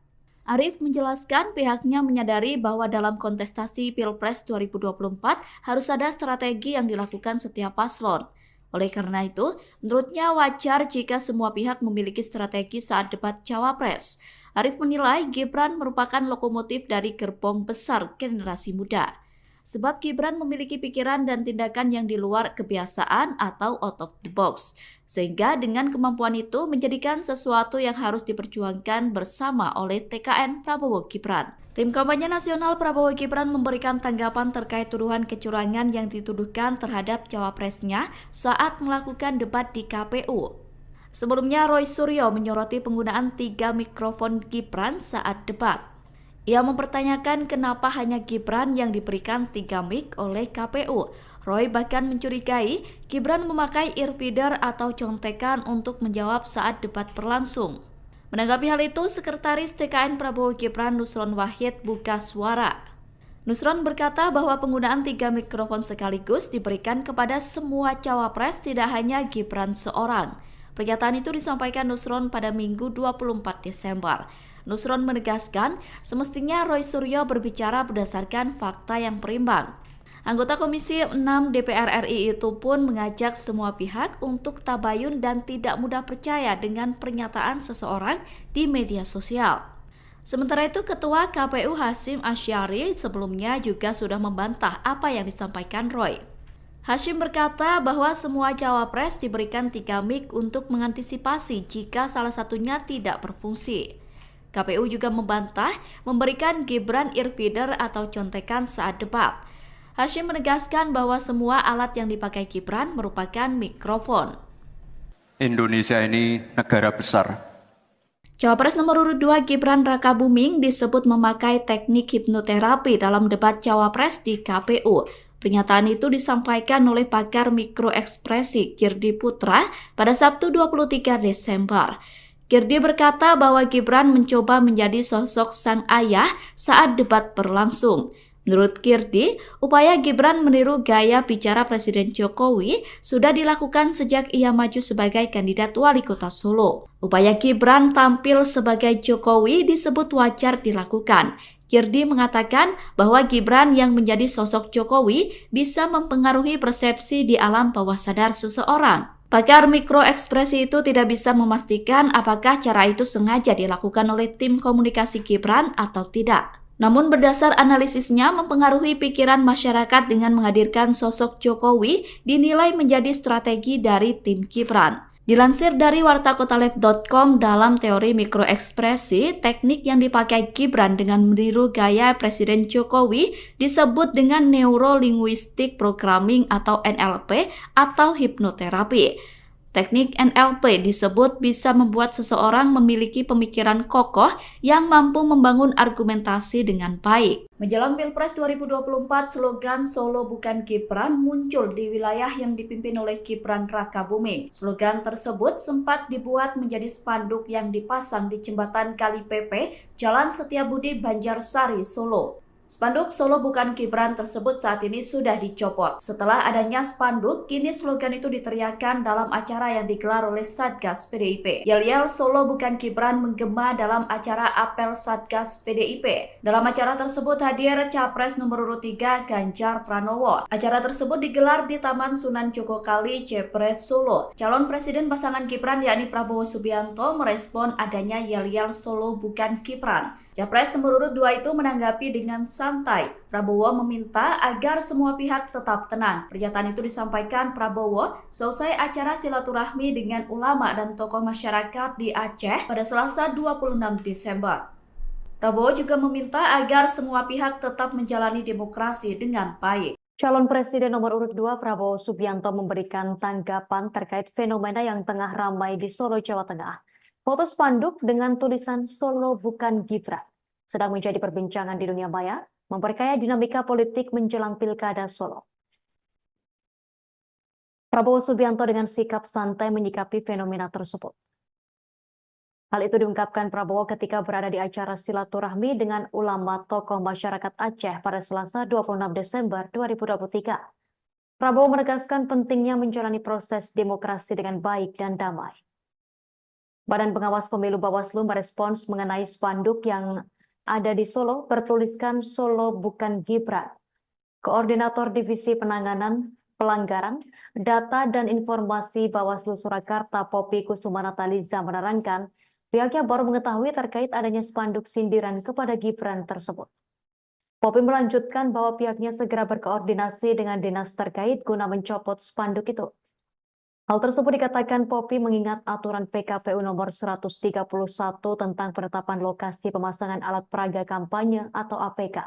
[SPEAKER 1] Arif menjelaskan pihaknya menyadari bahwa dalam kontestasi Pilpres 2024 harus ada strategi yang dilakukan setiap paslon. Oleh karena itu, menurutnya wajar jika semua pihak memiliki strategi saat debat Cawapres. Arif menilai Gibran merupakan lokomotif dari gerbong besar generasi muda. Sebab Gibran memiliki pikiran dan tindakan yang di luar kebiasaan atau out of the box. Sehingga dengan kemampuan itu menjadikan sesuatu yang harus diperjuangkan bersama oleh TKN Prabowo Gibran. Tim kampanye nasional Prabowo Gibran memberikan tanggapan terkait tuduhan kecurangan yang dituduhkan terhadap cawapresnya saat melakukan debat di KPU. Sebelumnya Roy Suryo menyoroti penggunaan 3 mikrofon Gibran saat debat. Ia mempertanyakan kenapa hanya Gibran yang diberikan 3 mic oleh KPU. Roy bahkan mencurigai Gibran memakai earfeeder atau contekan untuk menjawab saat debat berlangsung. Menanggapi hal itu, Sekretaris TKN Prabowo Gibran Nusron Wahid buka suara. Nusron berkata bahwa penggunaan 3 mikrofon sekaligus diberikan kepada semua cawapres, tidak hanya Gibran seorang. Pernyataan itu disampaikan Nusron pada Minggu 24 Desember. Nusron menegaskan semestinya Roy Suryo berbicara berdasarkan fakta yang berimbang. Anggota Komisi 6 DPR RI itu pun mengajak semua pihak untuk tabayun dan tidak mudah percaya dengan pernyataan seseorang di media sosial. Sementara itu, Ketua KPU Hasyim Asyari sebelumnya juga sudah membantah apa yang disampaikan Roy. Hashim berkata bahwa semua cawapres diberikan 3 mic untuk mengantisipasi jika salah satunya tidak berfungsi. KPU juga membantah memberikan Gibran earfeeder atau contekan saat debat. Hashim menegaskan bahwa semua alat yang dipakai Gibran merupakan mikrofon.
[SPEAKER 3] Indonesia ini negara besar.
[SPEAKER 1] Cawapres nomor urut 2 Gibran Rakabuming disebut memakai teknik hipnoterapi dalam debat cawapres di KPU. Pernyataan itu disampaikan oleh pakar mikroekspresi Girdi Putra pada Sabtu 23 Desember. Girdi berkata bahwa Gibran mencoba menjadi sosok sang ayah saat debat berlangsung. Menurut Girdi, upaya Gibran meniru gaya bicara Presiden Jokowi sudah dilakukan sejak ia maju sebagai kandidat wali kota Solo. Upaya Gibran tampil sebagai Jokowi disebut wajar dilakukan. Girdi mengatakan bahwa Gibran yang menjadi sosok Jokowi bisa mempengaruhi persepsi di alam bawah sadar seseorang. Pakar mikroekspresi itu tidak bisa memastikan apakah cara itu sengaja dilakukan oleh tim komunikasi Gibran atau tidak. Namun berdasar analisisnya mempengaruhi pikiran masyarakat dengan menghadirkan sosok Jokowi dinilai menjadi strategi dari tim Gibran. Dilansir dari wartakotalive.com, dalam teori mikroekspresi, teknik yang dipakai Gibran dengan meniru gaya Presiden Jokowi disebut dengan Neuro-Linguistic Programming atau NLP atau hipnoterapi. Teknik NLP disebut bisa membuat seseorang memiliki pemikiran kokoh yang mampu membangun argumentasi dengan baik. Menjelang Pilpres 2024, slogan Solo bukan Gibran muncul di wilayah yang dipimpin oleh Gibran Rakabuming. Slogan tersebut sempat dibuat menjadi spanduk yang dipasang di jembatan Kali Pepe, Jalan Setiabudi, Banjarsari, Solo. Spanduk Solo bukan Gibran tersebut saat ini sudah dicopot. Setelah adanya spanduk, kini slogan itu diteriakkan dalam acara yang digelar oleh Satgas PDIP. Yel-yel Solo bukan Gibran menggema dalam acara apel Satgas PDIP. Dalam acara tersebut hadir Capres nomor urut 3 Ganjar Pranowo. Acara tersebut digelar di Taman Sunan Jogokali, Jepres, Solo. Calon Presiden pasangan Gibran yakni Prabowo Subianto merespon adanya yel-yel Solo bukan Gibran. Capres nomor urut 2 itu menanggapi dengan santai. Prabowo meminta agar semua pihak tetap tenang. Pernyataan itu disampaikan Prabowo selesai acara silaturahmi dengan ulama dan tokoh masyarakat di Aceh pada Selasa 26 Desember. Prabowo juga meminta agar semua pihak tetap menjalani demokrasi dengan baik.
[SPEAKER 2] Calon Presiden nomor urut 2 Prabowo Subianto memberikan tanggapan terkait fenomena yang tengah ramai di Solo, Jawa Tengah. Foto spanduk dengan tulisan Solo bukan Gibran sedang menjadi perbincangan di dunia maya, memperkaya dinamika politik menjelang Pilkada Solo. Prabowo Subianto dengan sikap santai menyikapi fenomena tersebut. Hal itu diungkapkan Prabowo ketika berada di acara silaturahmi dengan ulama tokoh masyarakat Aceh pada Selasa 26 Desember 2023. Prabowo menegaskan pentingnya menjalani proses demokrasi dengan baik dan damai. Badan Pengawas Pemilu Bawaslu merespons mengenai spanduk yang ada di Solo bertuliskan Solo bukan Gibran. Koordinator Divisi Penanganan Pelanggaran, Data dan Informasi Bawaslu Surakarta Poppy Kusumanataliza menerangkan pihaknya baru mengetahui terkait adanya spanduk sindiran kepada Gibran tersebut. Poppy melanjutkan bahwa pihaknya segera berkoordinasi dengan dinas terkait guna mencopot spanduk itu. Hal tersebut dikatakan Poppy mengingat aturan PKPU nomor 131 tentang penetapan lokasi pemasangan alat peraga kampanye atau APK.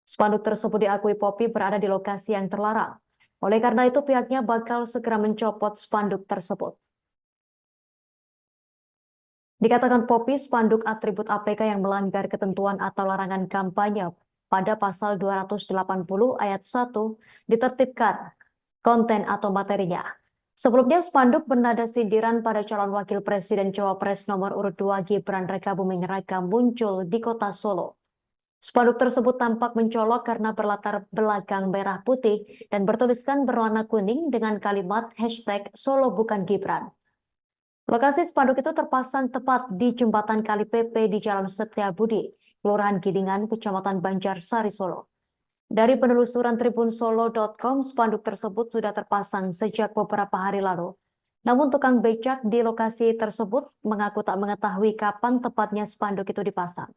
[SPEAKER 2] Spanduk tersebut diakui Poppy berada di lokasi yang terlarang. Oleh karena itu pihaknya bakal segera mencopot spanduk tersebut. Dikatakan Poppy, spanduk atribut APK yang melanggar ketentuan atau larangan kampanye pada pasal 280 ayat 1 ditertibkan konten atau materinya. Sebelumnya spanduk bernada sindiran pada calon wakil presiden Cawapres nomor urut 2 Gibran Rakabuming Raka muncul di kota Solo. Spanduk tersebut tampak mencolok karena berlatar belakang merah putih dan bertuliskan berwarna kuning dengan kalimat hashtag Solo bukan Gibran. Lokasi spanduk itu terpasang tepat di jembatan Kali Pepe di Jalan Setiabudi, Kelurahan Gidingan, Kecamatan Banjarsari, Solo. Dari penelusuran tribunsolo.com, spanduk tersebut sudah terpasang sejak beberapa hari lalu. Namun tukang becak di lokasi tersebut mengaku tak mengetahui kapan tepatnya spanduk itu dipasang.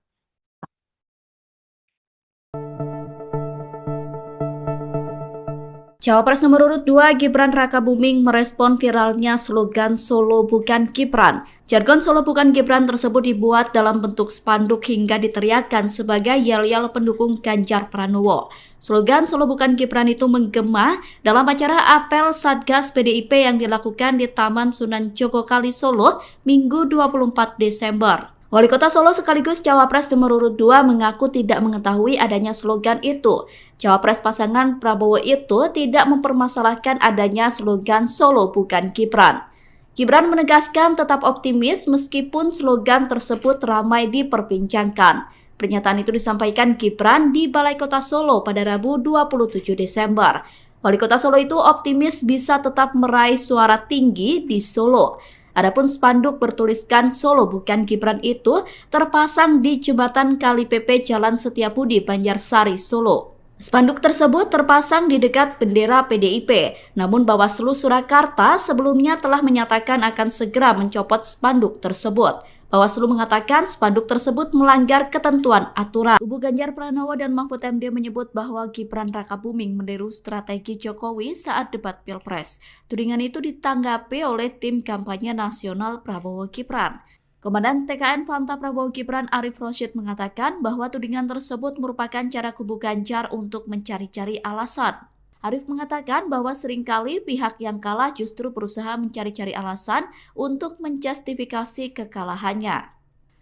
[SPEAKER 1] Cawapres nomor urut 2 Gibran Rakabuming merespon viralnya slogan Solo bukan Gibran. Jargon Solo bukan Gibran tersebut dibuat dalam bentuk spanduk hingga diteriakkan sebagai yel-yel pendukung Ganjar Pranowo. Slogan Solo bukan Gibran itu menggema dalam acara apel Satgas PDIP yang dilakukan di Taman Sunan Jogokali Solo Minggu 24 Desember. Wali Kota Solo sekaligus Cawapres nomor urut 2 mengaku tidak mengetahui adanya slogan itu. Cawapres pasangan Prabowo itu tidak mempermasalahkan adanya slogan Solo bukan Gibran. Gibran menegaskan tetap optimis meskipun slogan tersebut ramai diperbincangkan. Pernyataan itu disampaikan Gibran di Balai Kota Solo pada Rabu 27 Desember. Wali Kota Solo itu optimis bisa tetap meraih suara tinggi di Solo. Adapun spanduk bertuliskan Solo bukan Gibran itu terpasang di jembatan Kali PP Jalan Setiabudi, Banjarsari, Solo. Spanduk tersebut terpasang di dekat bendera PDIP, namun Bawaslu Surakarta sebelumnya telah menyatakan akan segera mencopot spanduk tersebut. Bawaslu mengatakan spanduk tersebut melanggar ketentuan aturan. Kubu Ganjar Pranowo dan Mahfud MD menyebut bahwa Gibran Rakabuming meniru strategi Jokowi saat debat Pilpres. Tudingan itu ditanggapi oleh tim kampanye nasional Prabowo Gibran. Komandan TKN Fanta Prabowo Gibran Arif Rosyid mengatakan bahwa tudingan tersebut merupakan cara kubu Ganjar untuk mencari-cari alasan. Arif mengatakan bahwa seringkali pihak yang kalah justru berusaha mencari-cari alasan untuk menjustifikasi kekalahannya.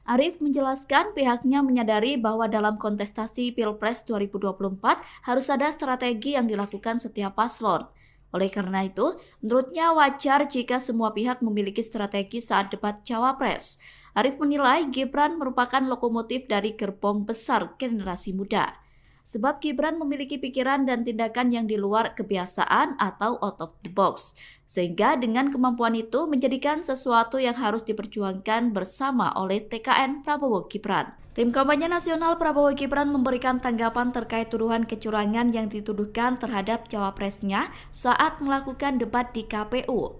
[SPEAKER 1] Arif menjelaskan pihaknya menyadari bahwa dalam kontestasi Pilpres 2024 harus ada strategi yang dilakukan setiap paslon. Oleh karena itu, menurutnya wajar jika semua pihak memiliki strategi saat debat Cawapres. Arif menilai Gibran merupakan lokomotif dari gerbong besar generasi muda. Sebab Gibran memiliki pikiran dan tindakan yang di luar kebiasaan atau out of the box. Sehingga dengan kemampuan itu menjadikan sesuatu yang harus diperjuangkan bersama oleh TKN Prabowo Gibran. Tim kampanye nasional Prabowo Gibran memberikan tanggapan terkait tuduhan kecurangan yang dituduhkan terhadap cawapresnya saat melakukan debat di KPU.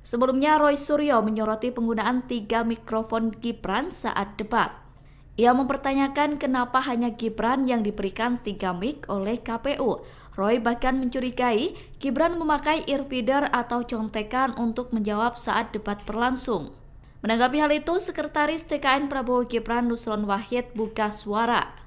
[SPEAKER 1] Sebelumnya Roy Suryo menyoroti penggunaan 3 mikrofon Gibran saat debat. Ia mempertanyakan kenapa hanya Gibran yang diberikan 3 mic oleh KPU. Roy bahkan mencurigai Gibran memakai earfeeder atau contekan untuk menjawab saat debat berlangsung. Menanggapi hal itu, Sekretaris TKN Prabowo Gibran Nusron Wahid buka suara.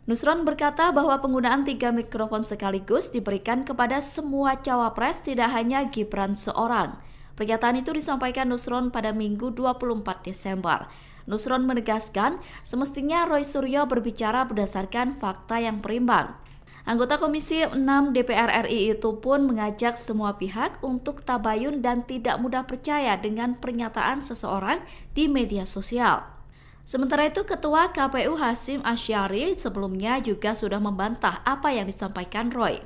[SPEAKER 1] Nusron berkata bahwa penggunaan 3 mikrofon sekaligus diberikan kepada semua cawapres, tidak hanya Gibran seorang. Pernyataan itu disampaikan Nusron pada Minggu 24 Desember. Nusron menegaskan semestinya Roy Suryo berbicara berdasarkan fakta yang berimbang. Anggota Komisi 6 DPR RI itu pun mengajak semua pihak untuk tabayun dan tidak mudah percaya dengan pernyataan seseorang di media sosial. Sementara itu, Ketua KPU Hasyim Asyari sebelumnya juga sudah membantah apa yang disampaikan Roy.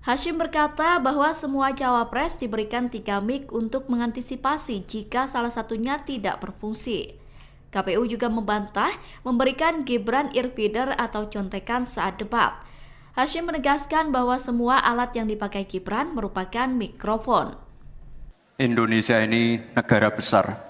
[SPEAKER 1] Hasyim berkata bahwa semua cawapres diberikan 3 mic untuk mengantisipasi jika salah satunya tidak berfungsi. KPU juga membantah memberikan Gibran earfeeder atau contekan saat debat. Hasyim menegaskan bahwa semua alat yang dipakai Gibran merupakan mikrofon.
[SPEAKER 3] Indonesia ini negara besar.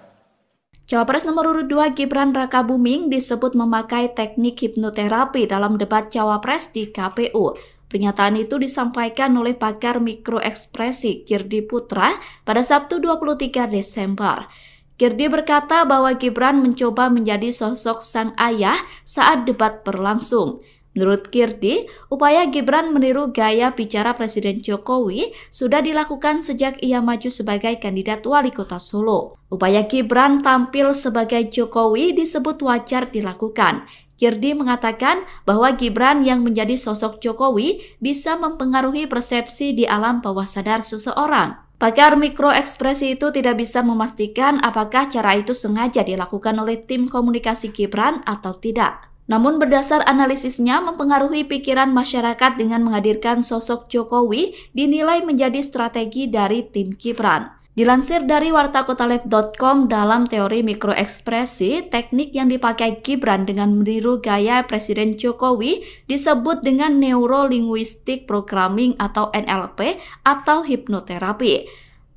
[SPEAKER 1] Cawapres nomor urut 2 Gibran Rakabuming disebut memakai teknik hipnoterapi dalam debat Cawapres di KPU. Pernyataan itu disampaikan oleh pakar mikroekspresi Girdi Putra pada Sabtu 23 Desember. Girdi berkata bahwa Gibran mencoba menjadi sosok sang ayah saat debat berlangsung. Menurut Girdi, upaya Gibran meniru gaya bicara Presiden Jokowi sudah dilakukan sejak ia maju sebagai kandidat wali kota Solo. Upaya Gibran tampil sebagai Jokowi disebut wajar dilakukan. Girdi mengatakan bahwa Gibran yang menjadi sosok Jokowi bisa mempengaruhi persepsi di alam bawah sadar seseorang. Pakar mikroekspresi itu tidak bisa memastikan apakah cara itu sengaja dilakukan oleh tim komunikasi Gibran atau tidak. Namun berdasar analisisnya mempengaruhi pikiran masyarakat dengan menghadirkan sosok Jokowi dinilai menjadi strategi dari tim Gibran. Dilansir dari wartakotalive.com, dalam teori mikroekspresi, teknik yang dipakai Gibran dengan meniru gaya Presiden Jokowi disebut dengan Neuro Linguistic Programming atau NLP atau hipnoterapi.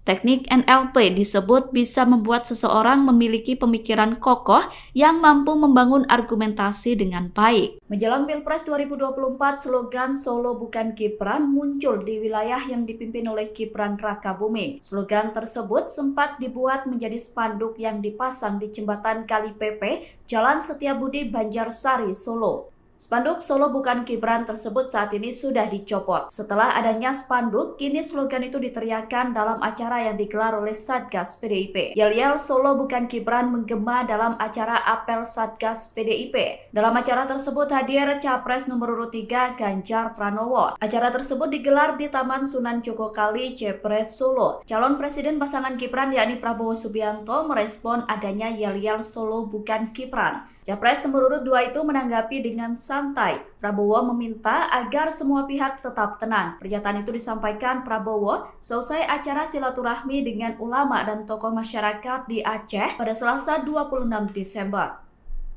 [SPEAKER 1] Teknik NLP disebut bisa membuat seseorang memiliki pemikiran kokoh yang mampu membangun argumentasi dengan baik. Menjelang Pilpres 2024, slogan Solo Bukan Gibran muncul di wilayah yang dipimpin oleh Gibran Rakabuming. Slogan tersebut sempat dibuat menjadi spanduk yang dipasang di jembatan Kali Pepe, Jalan Setiabudi, Banjarsari, Solo. Spanduk Solo Bukan Gibran tersebut saat ini sudah dicopot. Setelah adanya spanduk, kini slogan itu diteriakkan dalam acara yang digelar oleh Satgas PDIP. Yel-yel Solo Bukan Gibran menggema dalam acara apel Satgas PDIP. Dalam acara tersebut hadir Capres nomor urut 3 Ganjar Pranowo. Acara tersebut digelar di Taman Sunan Jogokali, Jepres, Solo. Calon Presiden pasangan Gibran yakni Prabowo Subianto merespon adanya yel-yel Solo Bukan Gibran. Capres nomor urut 2 itu menanggapi dengan santai. Prabowo meminta agar semua pihak tetap tenang. Pernyataan itu disampaikan Prabowo selesai acara silaturahmi dengan ulama dan tokoh masyarakat di Aceh pada Selasa 26 Desember.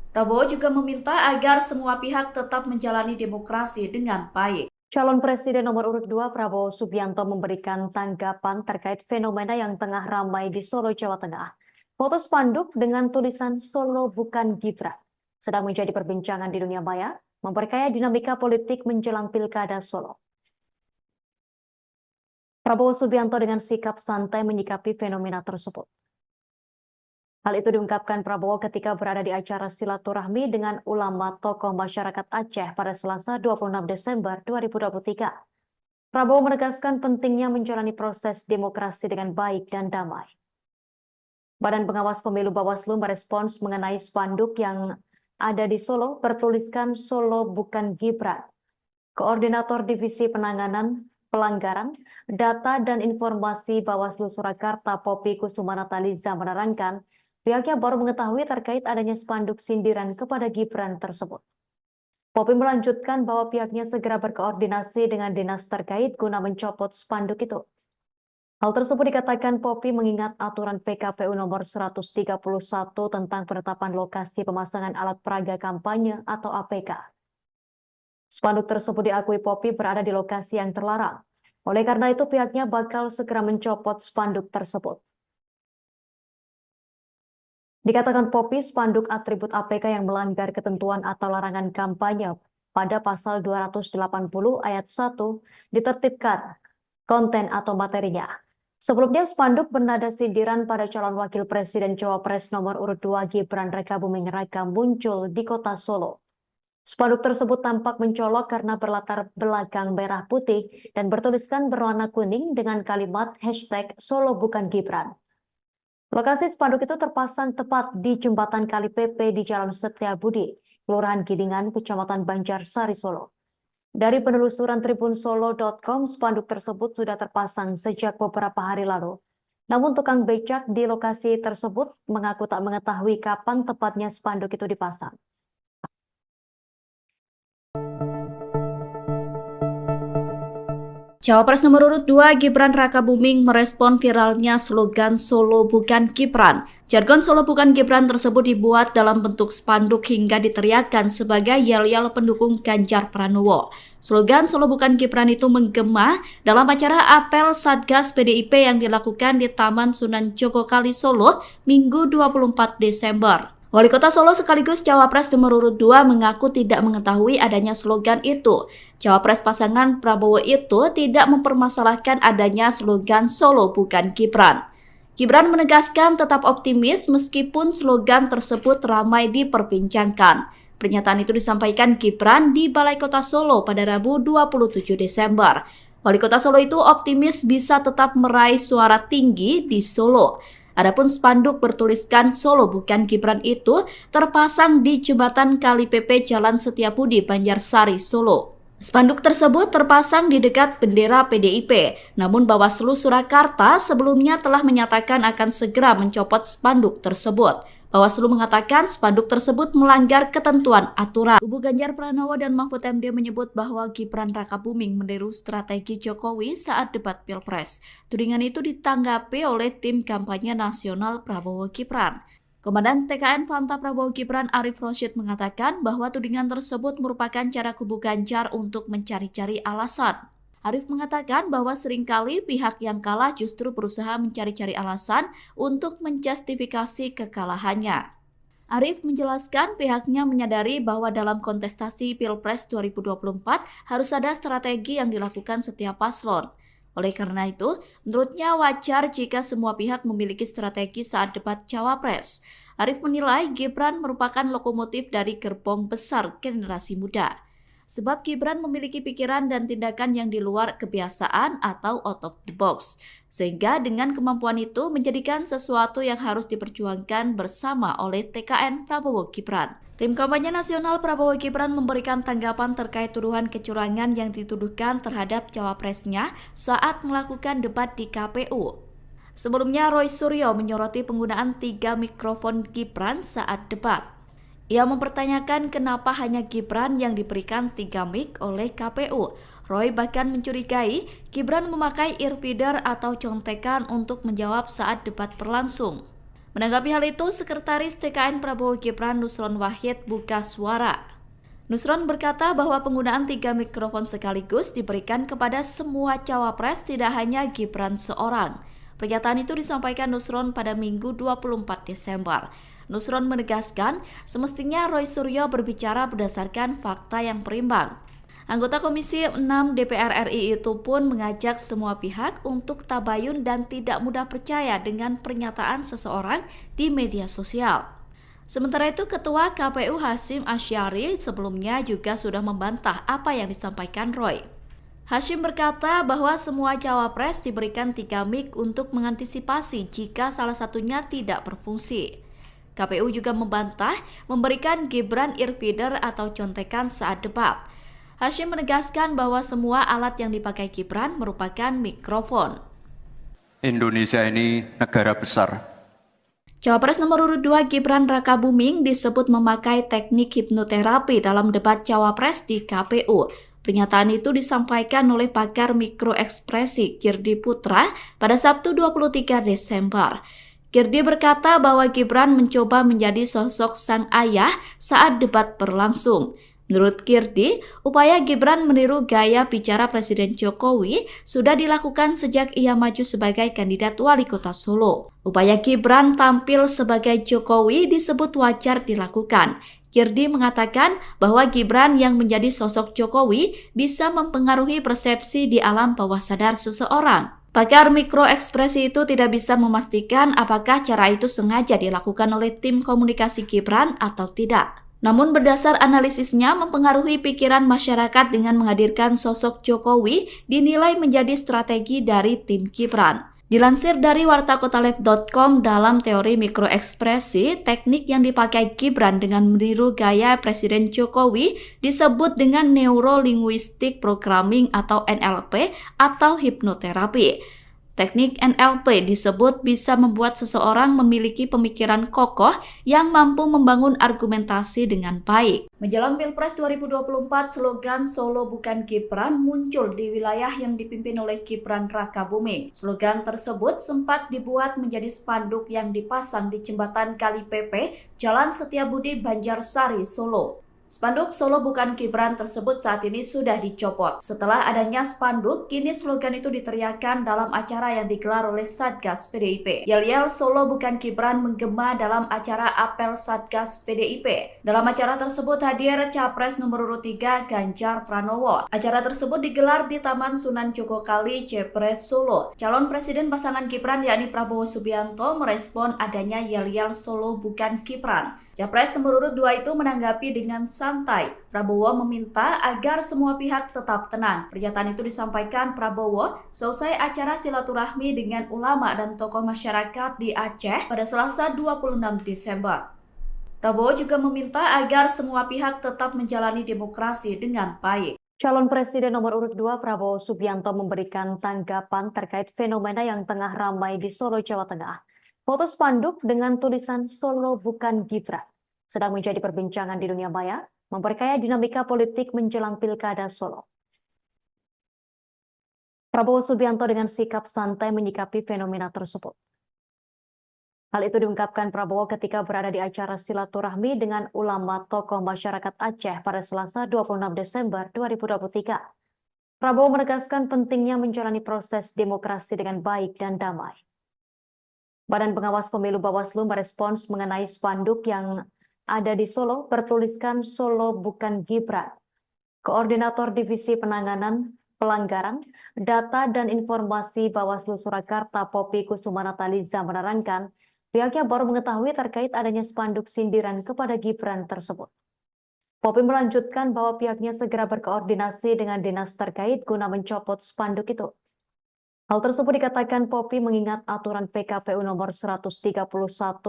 [SPEAKER 1] Prabowo juga meminta agar semua pihak tetap menjalani demokrasi dengan baik.
[SPEAKER 2] Calon Presiden nomor urut 2 Prabowo Subianto memberikan tanggapan terkait fenomena yang tengah ramai di Solo, Jawa Tengah. Foto spanduk dengan tulisan Solo Bukan Gibran sedang menjadi perbincangan di dunia maya, memperkaya dinamika politik menjelang Pilkada Solo. Prabowo Subianto dengan sikap santai menyikapi fenomena tersebut. Hal itu diungkapkan Prabowo ketika berada di acara silaturahmi dengan ulama tokoh masyarakat Aceh pada Selasa 26 Desember 2023. Prabowo menegaskan pentingnya menjalani proses demokrasi dengan baik dan damai. Badan Pengawas Pemilu Bawaslu merespons mengenai spanduk yang ada di Solo bertuliskan Solo Bukan Gibran. Koordinator Divisi Penanganan Pelanggaran, Data dan Informasi Bawaslu Surakarta Poppy Kusumanataliza menerangkan pihaknya baru mengetahui terkait adanya spanduk sindiran kepada Gibran tersebut. Poppy melanjutkan bahwa pihaknya segera berkoordinasi dengan dinas terkait guna mencopot spanduk itu. Hal tersebut dikatakan Poppy mengingat aturan PKPU nomor 131 tentang penetapan lokasi pemasangan alat peraga kampanye atau APK. Spanduk tersebut diakui Poppy berada di lokasi yang terlarang. Oleh karena itu pihaknya bakal segera mencopot spanduk tersebut. Dikatakan Poppy, spanduk atribut APK yang melanggar ketentuan atau larangan kampanye pada pasal 280 ayat 1 ditertibkan konten atau materinya. Sebelumnya spanduk bernada sindiran pada calon wakil presiden Cawapres nomor urut 2 Gibran Rakabuming Raka muncul di kota Solo. Spanduk tersebut tampak mencolok karena berlatar belakang merah putih dan bertuliskan berwarna kuning dengan kalimat #Solo Bukan Gibran. Lokasi spanduk itu terpasang tepat di jembatan Kali Pepe di Jalan Setiabudi, Kelurahan Gidingan, Kecamatan Banjarsari, Solo. Dari penelusuran tribunsolo.com, spanduk tersebut sudah terpasang sejak beberapa hari lalu. Namun tukang becak di lokasi tersebut mengaku tak mengetahui kapan tepatnya spanduk itu dipasang.
[SPEAKER 1] Cawapres nomor urut 2 Gibran Rakabuming merespon viralnya slogan Solo Bukan Gibran. Jargon Solo Bukan Gibran tersebut dibuat dalam bentuk spanduk hingga diteriakkan sebagai yel-yel pendukung Ganjar Pranowo. Slogan Solo Bukan Gibran itu menggema dalam acara apel Satgas PDIP yang dilakukan di Taman Sunan Jogokali, Solo, Minggu 24 Desember. Wali Kota Solo sekaligus Cawapres nomor urut 2 mengaku tidak mengetahui adanya slogan itu. Cawapres pasangan Prabowo itu tidak mempermasalahkan adanya slogan Solo Bukan Gibran. Gibran menegaskan tetap optimis meskipun slogan tersebut ramai diperbincangkan. Pernyataan itu disampaikan Gibran di Balai Kota Solo pada Rabu 27 Desember. Wali Kota Solo itu optimis bisa tetap meraih suara tinggi di Solo. Adapun spanduk bertuliskan Solo Bukan Gibran itu terpasang di jembatan Kali Pepe Jalan Setiabudi, Banjarsari, Solo. Spanduk tersebut terpasang di dekat bendera PDIP, namun Bawaslu Surakarta sebelumnya telah menyatakan akan segera mencopot spanduk tersebut. Bawaslu mengatakan spanduk tersebut melanggar ketentuan aturan. Kubu Ganjar Pranowo dan Mahfud MD menyebut bahwa Gibran Rakabuming meniru strategi Jokowi saat debat Pilpres. Tudingan itu ditanggapi oleh tim kampanye nasional Prabowo Gibran. Komandan TKN Fanta Prabowo Gibran Arif Rosyid mengatakan bahwa tudingan tersebut merupakan cara kubu Ganjar untuk mencari-cari alasan. Arif mengatakan bahwa seringkali pihak yang kalah justru berusaha mencari-cari alasan untuk menjustifikasi kekalahannya. Arif menjelaskan pihaknya menyadari bahwa dalam kontestasi Pilpres 2024 harus ada strategi yang dilakukan setiap paslon. Oleh karena itu, menurutnya wajar jika semua pihak memiliki strategi saat debat Cawapres. Arif menilai Gibran merupakan lokomotif dari gerbong besar generasi muda. Sebab Gibran memiliki pikiran dan tindakan yang di luar kebiasaan atau out of the box. Sehingga dengan kemampuan itu menjadikan sesuatu yang harus diperjuangkan bersama oleh TKN Prabowo Gibran. Tim kampanye nasional Prabowo Gibran memberikan tanggapan terkait tuduhan kecurangan yang dituduhkan terhadap cawapresnya saat melakukan debat di KPU. Sebelumnya Roy Suryo menyoroti penggunaan 3 mikrofon Gibran saat debat. Ia mempertanyakan kenapa hanya Gibran yang diberikan 3 mic oleh KPU. Roy bahkan mencurigai Gibran memakai earfeeder atau contekan untuk menjawab saat debat berlangsung. Menanggapi hal itu, Sekretaris TKN Prabowo Gibran Nusron Wahid buka suara. Nusron berkata bahwa penggunaan 3 mikrofon sekaligus diberikan kepada semua cawapres, tidak hanya Gibran seorang. Pernyataan itu disampaikan Nusron pada Minggu 24 Desember. Nusron menegaskan semestinya Roy Suryo berbicara berdasarkan fakta yang berimbang. Anggota Komisi 6 DPR RI itu pun mengajak semua pihak untuk tabayun dan tidak mudah percaya dengan pernyataan seseorang di media sosial. Sementara itu, Ketua KPU Hasyim Asyari sebelumnya juga sudah membantah apa yang disampaikan Roy. Hasyim berkata bahwa semua cawapres diberikan 3 mic untuk mengantisipasi jika salah satunya tidak berfungsi. KPU juga membantah memberikan Gibran earfeeder atau contekan saat debat. Hasyim menegaskan bahwa semua alat yang dipakai Gibran merupakan mikrofon.
[SPEAKER 3] Indonesia ini negara besar.
[SPEAKER 1] Cawapres nomor urut 2 Gibran Rakabuming disebut memakai teknik hipnoterapi dalam debat Cawapres di KPU. Pernyataan itu disampaikan oleh pakar mikroekspresi Girdi Putra pada Sabtu 23 Desember. Girdi berkata bahwa Gibran mencoba menjadi sosok sang ayah saat debat berlangsung. Menurut Girdi, upaya Gibran meniru gaya bicara Presiden Jokowi sudah dilakukan sejak ia maju sebagai kandidat wali kota Solo. Upaya Gibran tampil sebagai Jokowi disebut wajar dilakukan. Girdi mengatakan bahwa Gibran yang menjadi sosok Jokowi bisa mempengaruhi persepsi di alam bawah sadar seseorang. Pakar mikroekspresi itu tidak bisa memastikan apakah cara itu sengaja dilakukan oleh tim komunikasi Gibran atau tidak. Namun berdasar analisisnya mempengaruhi pikiran masyarakat dengan menghadirkan sosok Jokowi dinilai menjadi strategi dari tim Gibran. Dilansir dari wartakotalive.com, dalam teori mikroekspresi, teknik yang dipakai Gibran dengan meniru gaya Presiden Jokowi disebut dengan Neuro-Linguistic Programming atau NLP atau hipnoterapi. Teknik NLP disebut bisa membuat seseorang memiliki pemikiran kokoh yang mampu membangun argumentasi dengan baik. Menjelang Pilpres 2024, slogan Solo bukan Gibran muncul di wilayah yang dipimpin oleh Gibran Rakabuming. Slogan tersebut sempat dibuat menjadi spanduk yang dipasang di jembatan Kali Pepe, Jalan Setiabudi, Banjarsari, Solo. Spanduk Solo bukan Gibran tersebut saat ini sudah dicopot. Setelah adanya spanduk, kini slogan itu diteriakkan dalam acara yang digelar oleh Satgas PDIP. Yel-yel Solo bukan Gibran menggema dalam acara apel Satgas PDIP. Dalam acara tersebut hadir Capres nomor urut 3 Ganjar Pranowo. Acara tersebut digelar di Taman Sunan Jogokali, Jepres, Solo. Calon Presiden pasangan Gibran yakni Prabowo Subianto merespon adanya yel-yel Solo bukan Gibran. Capres nomor urut 2 itu menanggapi dengan santai. Prabowo meminta agar semua pihak tetap tenang. Pernyataan itu disampaikan Prabowo seusai acara silaturahmi dengan ulama dan tokoh masyarakat di Aceh pada Selasa 26 Desember. Prabowo juga meminta agar semua pihak tetap menjalani demokrasi dengan baik.
[SPEAKER 2] Calon Presiden nomor urut 2 Prabowo Subianto memberikan tanggapan terkait fenomena yang tengah ramai di Solo, Jawa Tengah. Foto spanduk dengan tulisan Solo bukan Gibran sedang menjadi perbincangan di dunia maya, memperkaya dinamika politik menjelang Pilkada Solo. Prabowo Subianto dengan sikap santai menyikapi fenomena tersebut. Hal itu diungkapkan Prabowo ketika berada di acara silaturahmi dengan ulama tokoh masyarakat Aceh pada Selasa 26 Desember 2023. Prabowo menegaskan pentingnya menjalani proses demokrasi dengan baik dan damai. Badan Pengawas Pemilu Bawaslu merespons mengenai spanduk yang ada di Solo bertuliskan Solo bukan Gibran. Koordinator Divisi Penanganan Pelanggaran, Data dan Informasi Bawaslu Surakarta Poppy Kusumanataliza menerangkan, pihaknya baru mengetahui terkait adanya spanduk sindiran kepada Gibran tersebut. Poppy melanjutkan bahwa pihaknya segera berkoordinasi dengan dinas terkait guna mencopot spanduk itu. Hal tersebut dikatakan Poppy mengingat aturan PKPU nomor 131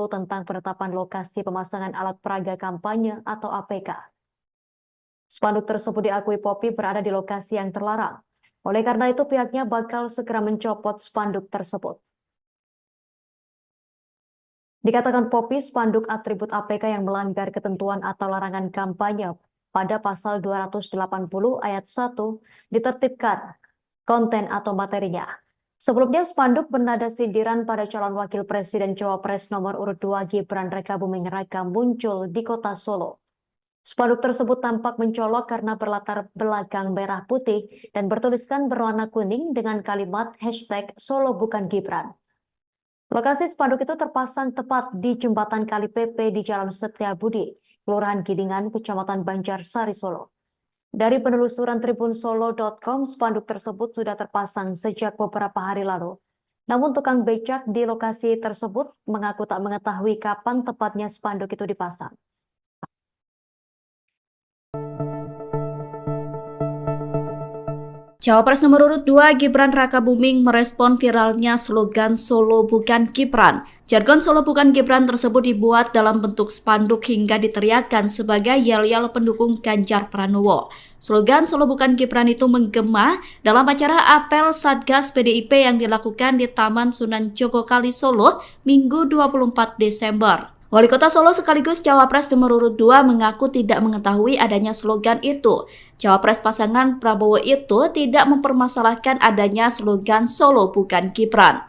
[SPEAKER 2] tentang penetapan lokasi pemasangan alat peraga kampanye atau APK. Spanduk tersebut diakui Poppy berada di lokasi yang terlarang. Oleh karena itu pihaknya bakal segera mencopot spanduk tersebut. Dikatakan Poppy, spanduk atribut APK yang melanggar ketentuan atau larangan kampanye pada pasal 280 ayat 1 ditertibkan konten atau materinya. Sebelumnya spanduk bernada sindiran pada calon wakil presiden Cawapres nomor urut 2 Gibran Rakabuming Raka muncul di kota Solo. Spanduk tersebut tampak mencolok karena berlatar belakang merah putih dan bertuliskan berwarna kuning dengan kalimat hashtag Solo bukan Gibran. Lokasi spanduk itu terpasang tepat di jembatan Kali PP di Jalan Setiabudi, Kelurahan Gidingan, Kecamatan Banjarsari, Solo. Dari penelusuran tribunsolo.com, spanduk tersebut sudah terpasang sejak beberapa hari lalu. Namun tukang becak di lokasi tersebut mengaku tak mengetahui kapan tepatnya spanduk itu dipasang.
[SPEAKER 1] Cawapres nomor urut 2 Gibran Rakabuming merespon viralnya slogan Solo bukan Gibran. Jargon Solo bukan Gibran tersebut dibuat dalam bentuk spanduk hingga diteriakkan sebagai yel-yel pendukung Ganjar Pranowo. Slogan Solo bukan Gibran itu menggema dalam acara apel Satgas PDIP yang dilakukan di Taman Sunan Jogokali Solo Minggu 24 Desember. Wali Kota Solo sekaligus Cawapres nomor urut 2 mengaku tidak mengetahui adanya slogan itu. Cawapres pasangan Prabowo itu tidak mempermasalahkan adanya slogan Solo bukan Gibran.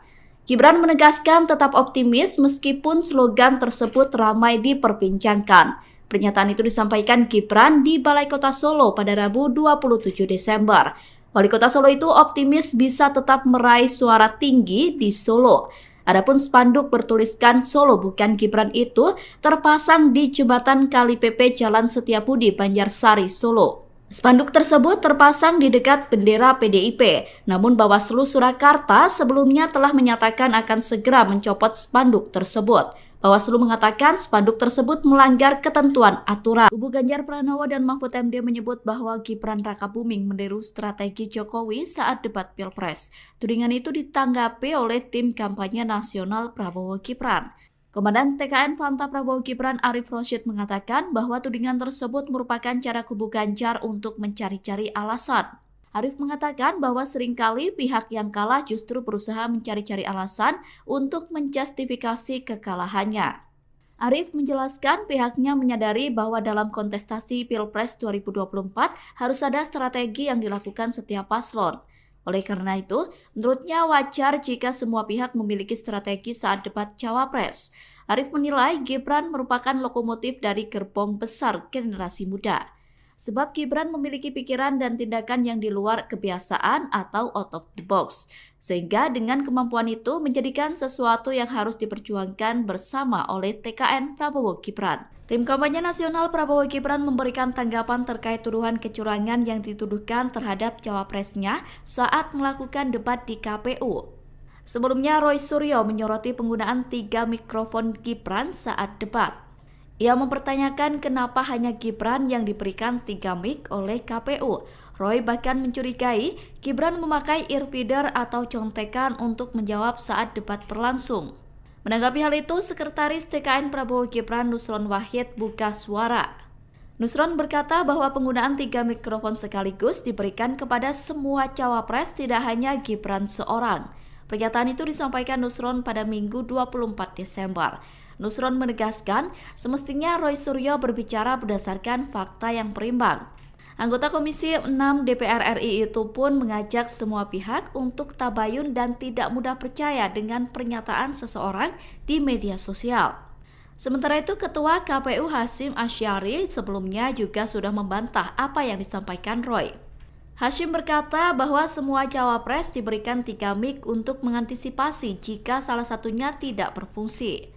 [SPEAKER 1] Gibran menegaskan tetap optimis meskipun slogan tersebut ramai diperbincangkan. Pernyataan itu disampaikan Gibran di Balai Kota Solo pada Rabu 27 Desember. Wali Kota Solo itu optimis bisa tetap meraih suara tinggi di Solo. Adapun spanduk bertuliskan Solo bukan Gibran itu terpasang di jembatan Kali PP Jalan Setiabudi, Banjarsari, Solo. Spanduk tersebut terpasang di dekat bendera PDIP, namun Bawaslu Surakarta sebelumnya telah menyatakan akan segera mencopot spanduk tersebut. Bawaslu mengatakan spanduk tersebut melanggar ketentuan aturan. Kubu Ganjar Pranowo dan Mahfud MD menyebut bahwa Gibran Rakabuming meniru strategi Jokowi saat debat Pilpres. Tudingan itu ditanggapi oleh tim kampanye nasional Prabowo Gibran. Komandan TKN Fanta Prabowo Gibran Arif Rosyid mengatakan bahwa tudingan tersebut merupakan cara kubu Ganjar untuk mencari-cari alasan. Arif mengatakan bahwa seringkali pihak yang kalah justru berusaha mencari-cari alasan untuk menjustifikasi kekalahannya. Arif menjelaskan pihaknya menyadari bahwa dalam kontestasi Pilpres 2024 harus ada strategi yang dilakukan setiap paslon. Oleh karena itu, menurutnya wajar jika semua pihak memiliki strategi saat debat Cawapres. Arif menilai Gibran merupakan lokomotif dari gerbong besar generasi muda. Sebab Gibran memiliki pikiran dan tindakan yang di luar kebiasaan atau out of the box. Sehingga dengan kemampuan itu menjadikan sesuatu yang harus diperjuangkan bersama oleh TKN Prabowo Gibran. Tim kampanye nasional Prabowo Gibran memberikan tanggapan terkait tuduhan kecurangan yang dituduhkan terhadap cawapresnya saat melakukan debat di KPU. Sebelumnya Roy Suryo menyoroti penggunaan 3 mikrofon Gibran saat debat. Ia mempertanyakan kenapa hanya Gibran yang diberikan 3 mic oleh KPU. Roy bahkan mencurigai Gibran memakai earfeeder atau contekan untuk menjawab saat debat berlangsung. Menanggapi hal itu, Sekretaris TKN Prabowo Gibran Nusron Wahid buka suara. Nusron berkata bahwa penggunaan 3 mikrofon sekaligus diberikan kepada semua cawapres, tidak hanya Gibran seorang. Pernyataan itu disampaikan Nusron pada Minggu 24 Desember. Nusron menegaskan semestinya Roy Suryo berbicara berdasarkan fakta yang berimbang. Anggota Komisi 6 DPR RI itu pun mengajak semua pihak untuk tabayun dan tidak mudah percaya dengan pernyataan seseorang di media sosial. Sementara itu, Ketua KPU Hasyim Asyari sebelumnya juga sudah membantah apa yang disampaikan Roy. Hashim berkata bahwa semua cawapres diberikan 3 mic untuk mengantisipasi jika salah satunya tidak berfungsi.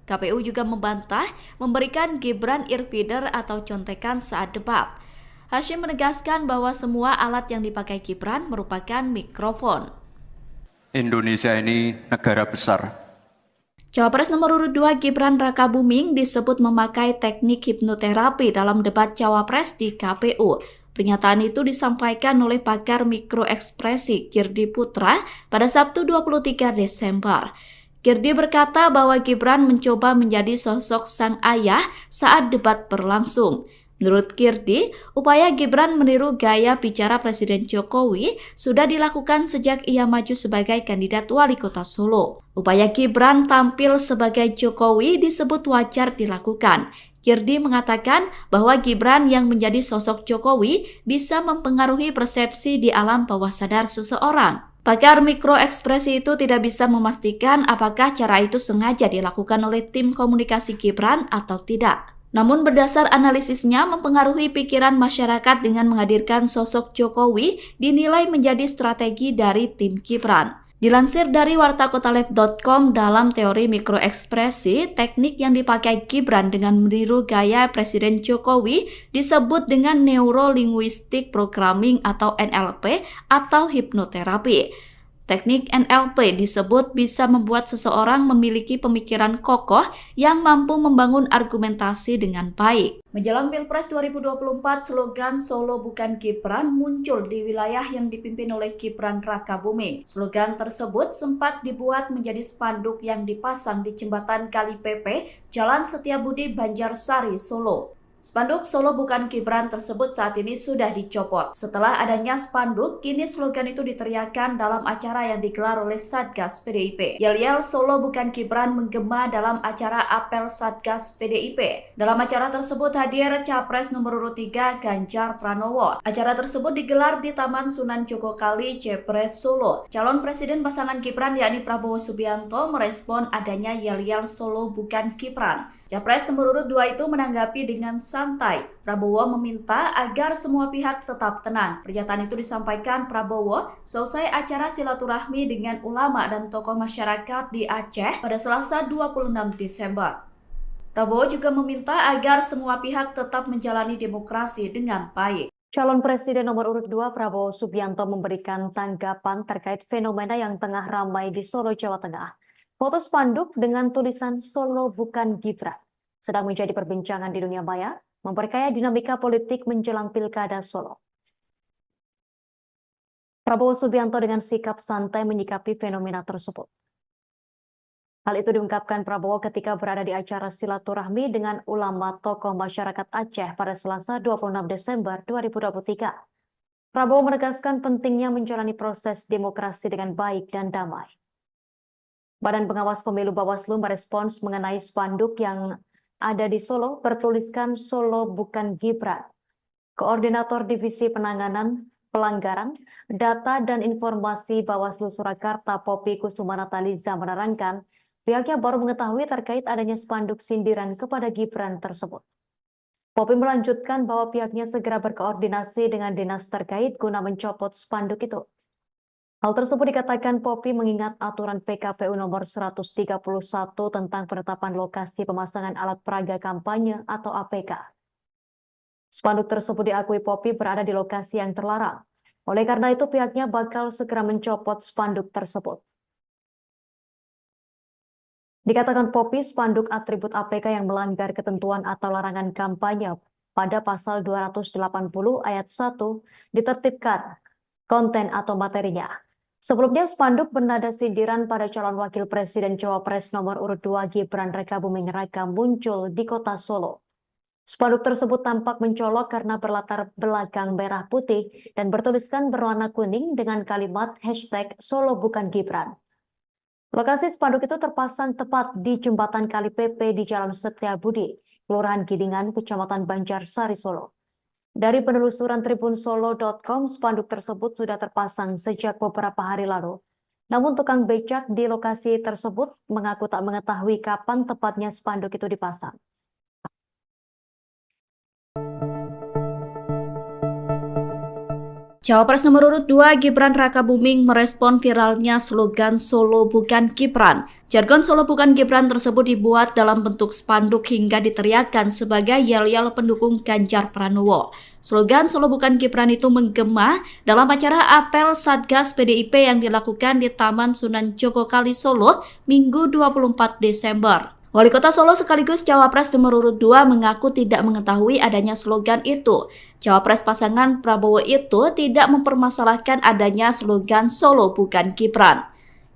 [SPEAKER 1] KPU juga membantah memberikan Gibran earfeeder atau contekan saat debat. Hashim menegaskan bahwa semua alat yang dipakai Gibran merupakan mikrofon.
[SPEAKER 3] Indonesia ini negara besar.
[SPEAKER 1] Cawapres nomor urut 2 Gibran Rakabuming disebut memakai teknik hipnoterapi dalam debat cawapres di KPU. Pernyataan itu disampaikan oleh pakar mikroekspresi Girdi Putra pada Sabtu 23 Desember. Girdi berkata bahwa Gibran mencoba menjadi sosok sang ayah saat debat berlangsung. Menurut Girdi, upaya Gibran meniru gaya bicara Presiden Jokowi sudah dilakukan sejak ia maju sebagai kandidat wali kota Solo. Upaya Gibran tampil sebagai Jokowi disebut wajar dilakukan. Girdi mengatakan bahwa Gibran yang menjadi sosok Jokowi bisa mempengaruhi persepsi di alam bawah sadar seseorang. Pakar mikroekspresi itu tidak bisa memastikan apakah cara itu sengaja dilakukan oleh tim komunikasi Gibran atau tidak. Namun berdasar analisisnya mempengaruhi pikiran masyarakat dengan menghadirkan sosok Jokowi dinilai menjadi strategi dari tim Gibran. Dilansir dari wartakotalev.com, dalam teori mikroekspresi, teknik yang dipakai Gibran dengan meniru gaya Presiden Jokowi disebut dengan Neuro-Linguistic Programming atau NLP atau hipnoterapi. Teknik NLP disebut bisa membuat seseorang memiliki pemikiran kokoh yang mampu membangun argumentasi dengan baik. Menjelang Pilpres 2024, slogan Solo bukan Gibran muncul di wilayah yang dipimpin oleh Gibran Rakabuming. Slogan tersebut sempat dibuat menjadi spanduk yang dipasang di jembatan Kali Pepe, Jalan Setiabudi, Banjarsari, Solo. Spanduk Solo bukan Gibran tersebut saat ini sudah dicopot. Setelah adanya spanduk, kini slogan itu diteriakkan dalam acara yang digelar oleh Satgas PDIP. Yel-yel Solo bukan Gibran menggema dalam acara apel Satgas PDIP. Dalam acara tersebut hadir Capres nomor urut 3 Ganjar Pranowo. Acara tersebut digelar di Taman Sunan Jogokali, Jepres, Solo. Calon Presiden pasangan Gibran yakni Prabowo Subianto merespon adanya yel-yel Solo bukan Gibran. Capres nomor urut 2 itu menanggapi dengan santai. Prabowo meminta agar semua pihak tetap tenang. Pernyataan itu disampaikan Prabowo selesai acara silaturahmi dengan ulama dan tokoh masyarakat di Aceh pada Selasa 26 Desember. Prabowo juga meminta agar semua pihak tetap menjalani demokrasi dengan baik.
[SPEAKER 2] Calon Presiden nomor urut 2 Prabowo Subianto memberikan tanggapan terkait fenomena yang tengah ramai di Solo, Jawa Tengah. Foto spanduk dengan tulisan Solo bukan Gibran sedang menjadi perbincangan di dunia maya, memperkaya dinamika politik menjelang Pilkada Solo. Prabowo Subianto dengan sikap santai menyikapi fenomena tersebut. Hal itu diungkapkan Prabowo ketika berada di acara silaturahmi dengan ulama tokoh masyarakat Aceh pada Selasa 26 Desember 2023. Prabowo menegaskan pentingnya menjalani proses demokrasi dengan baik dan damai. Badan Pengawas Pemilu Bawaslu merespons mengenai spanduk yang ada di Solo bertuliskan Solo bukan Gibran. Koordinator Divisi Penanganan Pelanggaran, Data dan Informasi Bawaslu Surakarta Poppy Kusumanataliza menerangkan pihaknya baru mengetahui terkait adanya spanduk sindiran kepada Gibran tersebut. Poppy melanjutkan bahwa pihaknya segera berkoordinasi dengan dinas terkait guna mencopot spanduk itu. Hal tersebut dikatakan Poppy mengingat aturan PKPU nomor 131 tentang penetapan lokasi pemasangan alat peraga kampanye atau APK. Spanduk tersebut diakui Poppy berada di lokasi yang terlarang. Oleh karena itu pihaknya bakal segera mencopot spanduk tersebut. Dikatakan Poppy, spanduk atribut APK yang melanggar ketentuan atau larangan kampanye pada pasal 280 ayat 1 ditertibkan konten atau materinya. Sebelumnya, spanduk bernada sindiran pada calon wakil presiden Cawapres nomor urut 2 Gibran Rakabuming Raka muncul di kota Solo. Spanduk tersebut tampak mencolok karena berlatar belakang merah putih dan bertuliskan berwarna kuning dengan kalimat hashtag Solo bukan Gibran. Lokasi spanduk itu terpasang tepat di jembatan Kali Pepe di Jalan Setiabudi, Kelurahan Gidingan, Kecamatan Banjarsari, Solo. Dari penelusuran tribunsolo.com, spanduk tersebut sudah terpasang sejak beberapa hari lalu. Namun tukang becak di lokasi tersebut mengaku tak mengetahui kapan tepatnya spanduk itu dipasang.
[SPEAKER 1] Cawapres nomor urut 2 Gibran Rakabuming merespon viralnya slogan Solo Bukan Gibran. Jargon Solo Bukan Gibran tersebut dibuat dalam bentuk spanduk hingga diteriakkan sebagai yel-yel pendukung Ganjar Pranowo. Slogan Solo Bukan Gibran itu menggema dalam acara apel Satgas PDIP yang dilakukan di Taman Sunan Jogokali Solo Minggu 24 Desember. Wali Kota Solo sekaligus Cawapres nomor urut 2 mengaku tidak mengetahui adanya slogan itu. Cawapres pasangan Prabowo itu tidak mempermasalahkan adanya slogan Solo Bukan Gibran.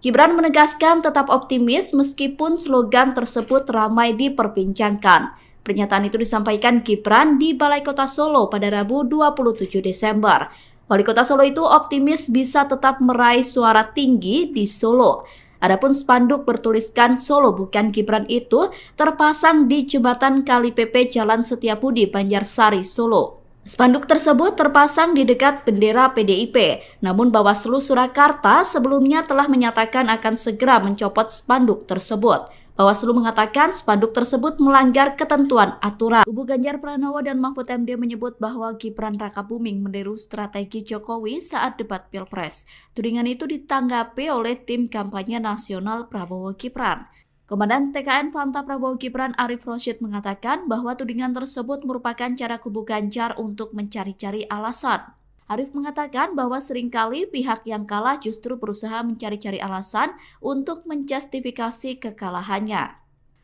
[SPEAKER 1] Gibran menegaskan tetap optimis meskipun slogan tersebut ramai diperbincangkan. Pernyataan itu disampaikan Gibran di Balai Kota Solo pada Rabu 27 Desember. Wali Kota Solo itu optimis bisa tetap meraih suara tinggi di Solo. Adapun spanduk bertuliskan Solo Bukan Gibran itu terpasang di jembatan Kali PP Jalan Setiabudi, Banjarsari, Solo. Spanduk tersebut terpasang di dekat bendera PDIP, namun Bawaslu Surakarta sebelumnya telah menyatakan akan segera mencopot spanduk tersebut. Bawaslu mengatakan spanduk tersebut melanggar ketentuan aturan. Kubu Ganjar Pranowo dan Mahfud MD menyebut bahwa Gibran Rakabuming meniru strategi Jokowi saat debat Pilpres. Tudingan itu ditanggapi oleh tim kampanye nasional Prabowo Gibran. Komandan TKN Fanta Prabowo Gibran Arif Rosyid mengatakan bahwa tudingan tersebut merupakan cara kubu Ganjar untuk mencari-cari alasan. Arif mengatakan bahwa seringkali pihak yang kalah justru berusaha mencari-cari alasan untuk menjustifikasi kekalahannya.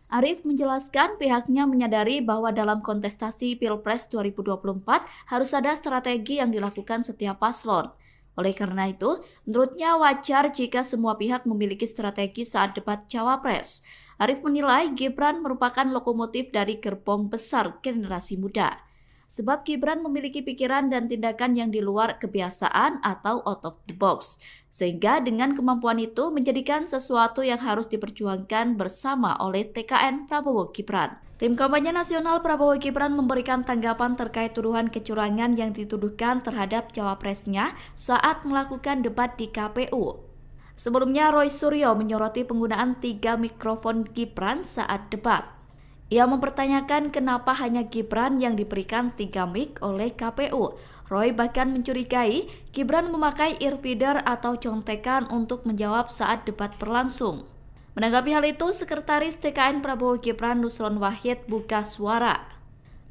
[SPEAKER 1] Arif menjelaskan pihaknya menyadari bahwa dalam kontestasi Pilpres 2024 harus ada strategi yang dilakukan setiap paslon. Oleh karena itu, menurutnya wajar jika semua pihak memiliki strategi saat debat Cawapres. Arif menilai Gibran merupakan lokomotif dari gerbong besar generasi muda. Sebab Gibran memiliki pikiran dan tindakan yang di luar kebiasaan atau out of the box. Sehingga dengan kemampuan itu menjadikan sesuatu yang harus diperjuangkan bersama oleh TKN Prabowo Gibran. Tim kampanye nasional Prabowo Gibran memberikan tanggapan terkait tuduhan kecurangan yang dituduhkan terhadap cawapresnya saat melakukan debat di KPU. Sebelumnya Roy Suryo menyoroti penggunaan 3 mikrofon Gibran saat debat. Ia mempertanyakan kenapa hanya Gibran yang diberikan 3 mic oleh KPU. Roy bahkan mencurigai Gibran memakai earfeeder atau contekan untuk menjawab saat debat berlangsung. Menanggapi hal itu, Sekretaris TKN Prabowo Gibran Nusron Wahid buka suara.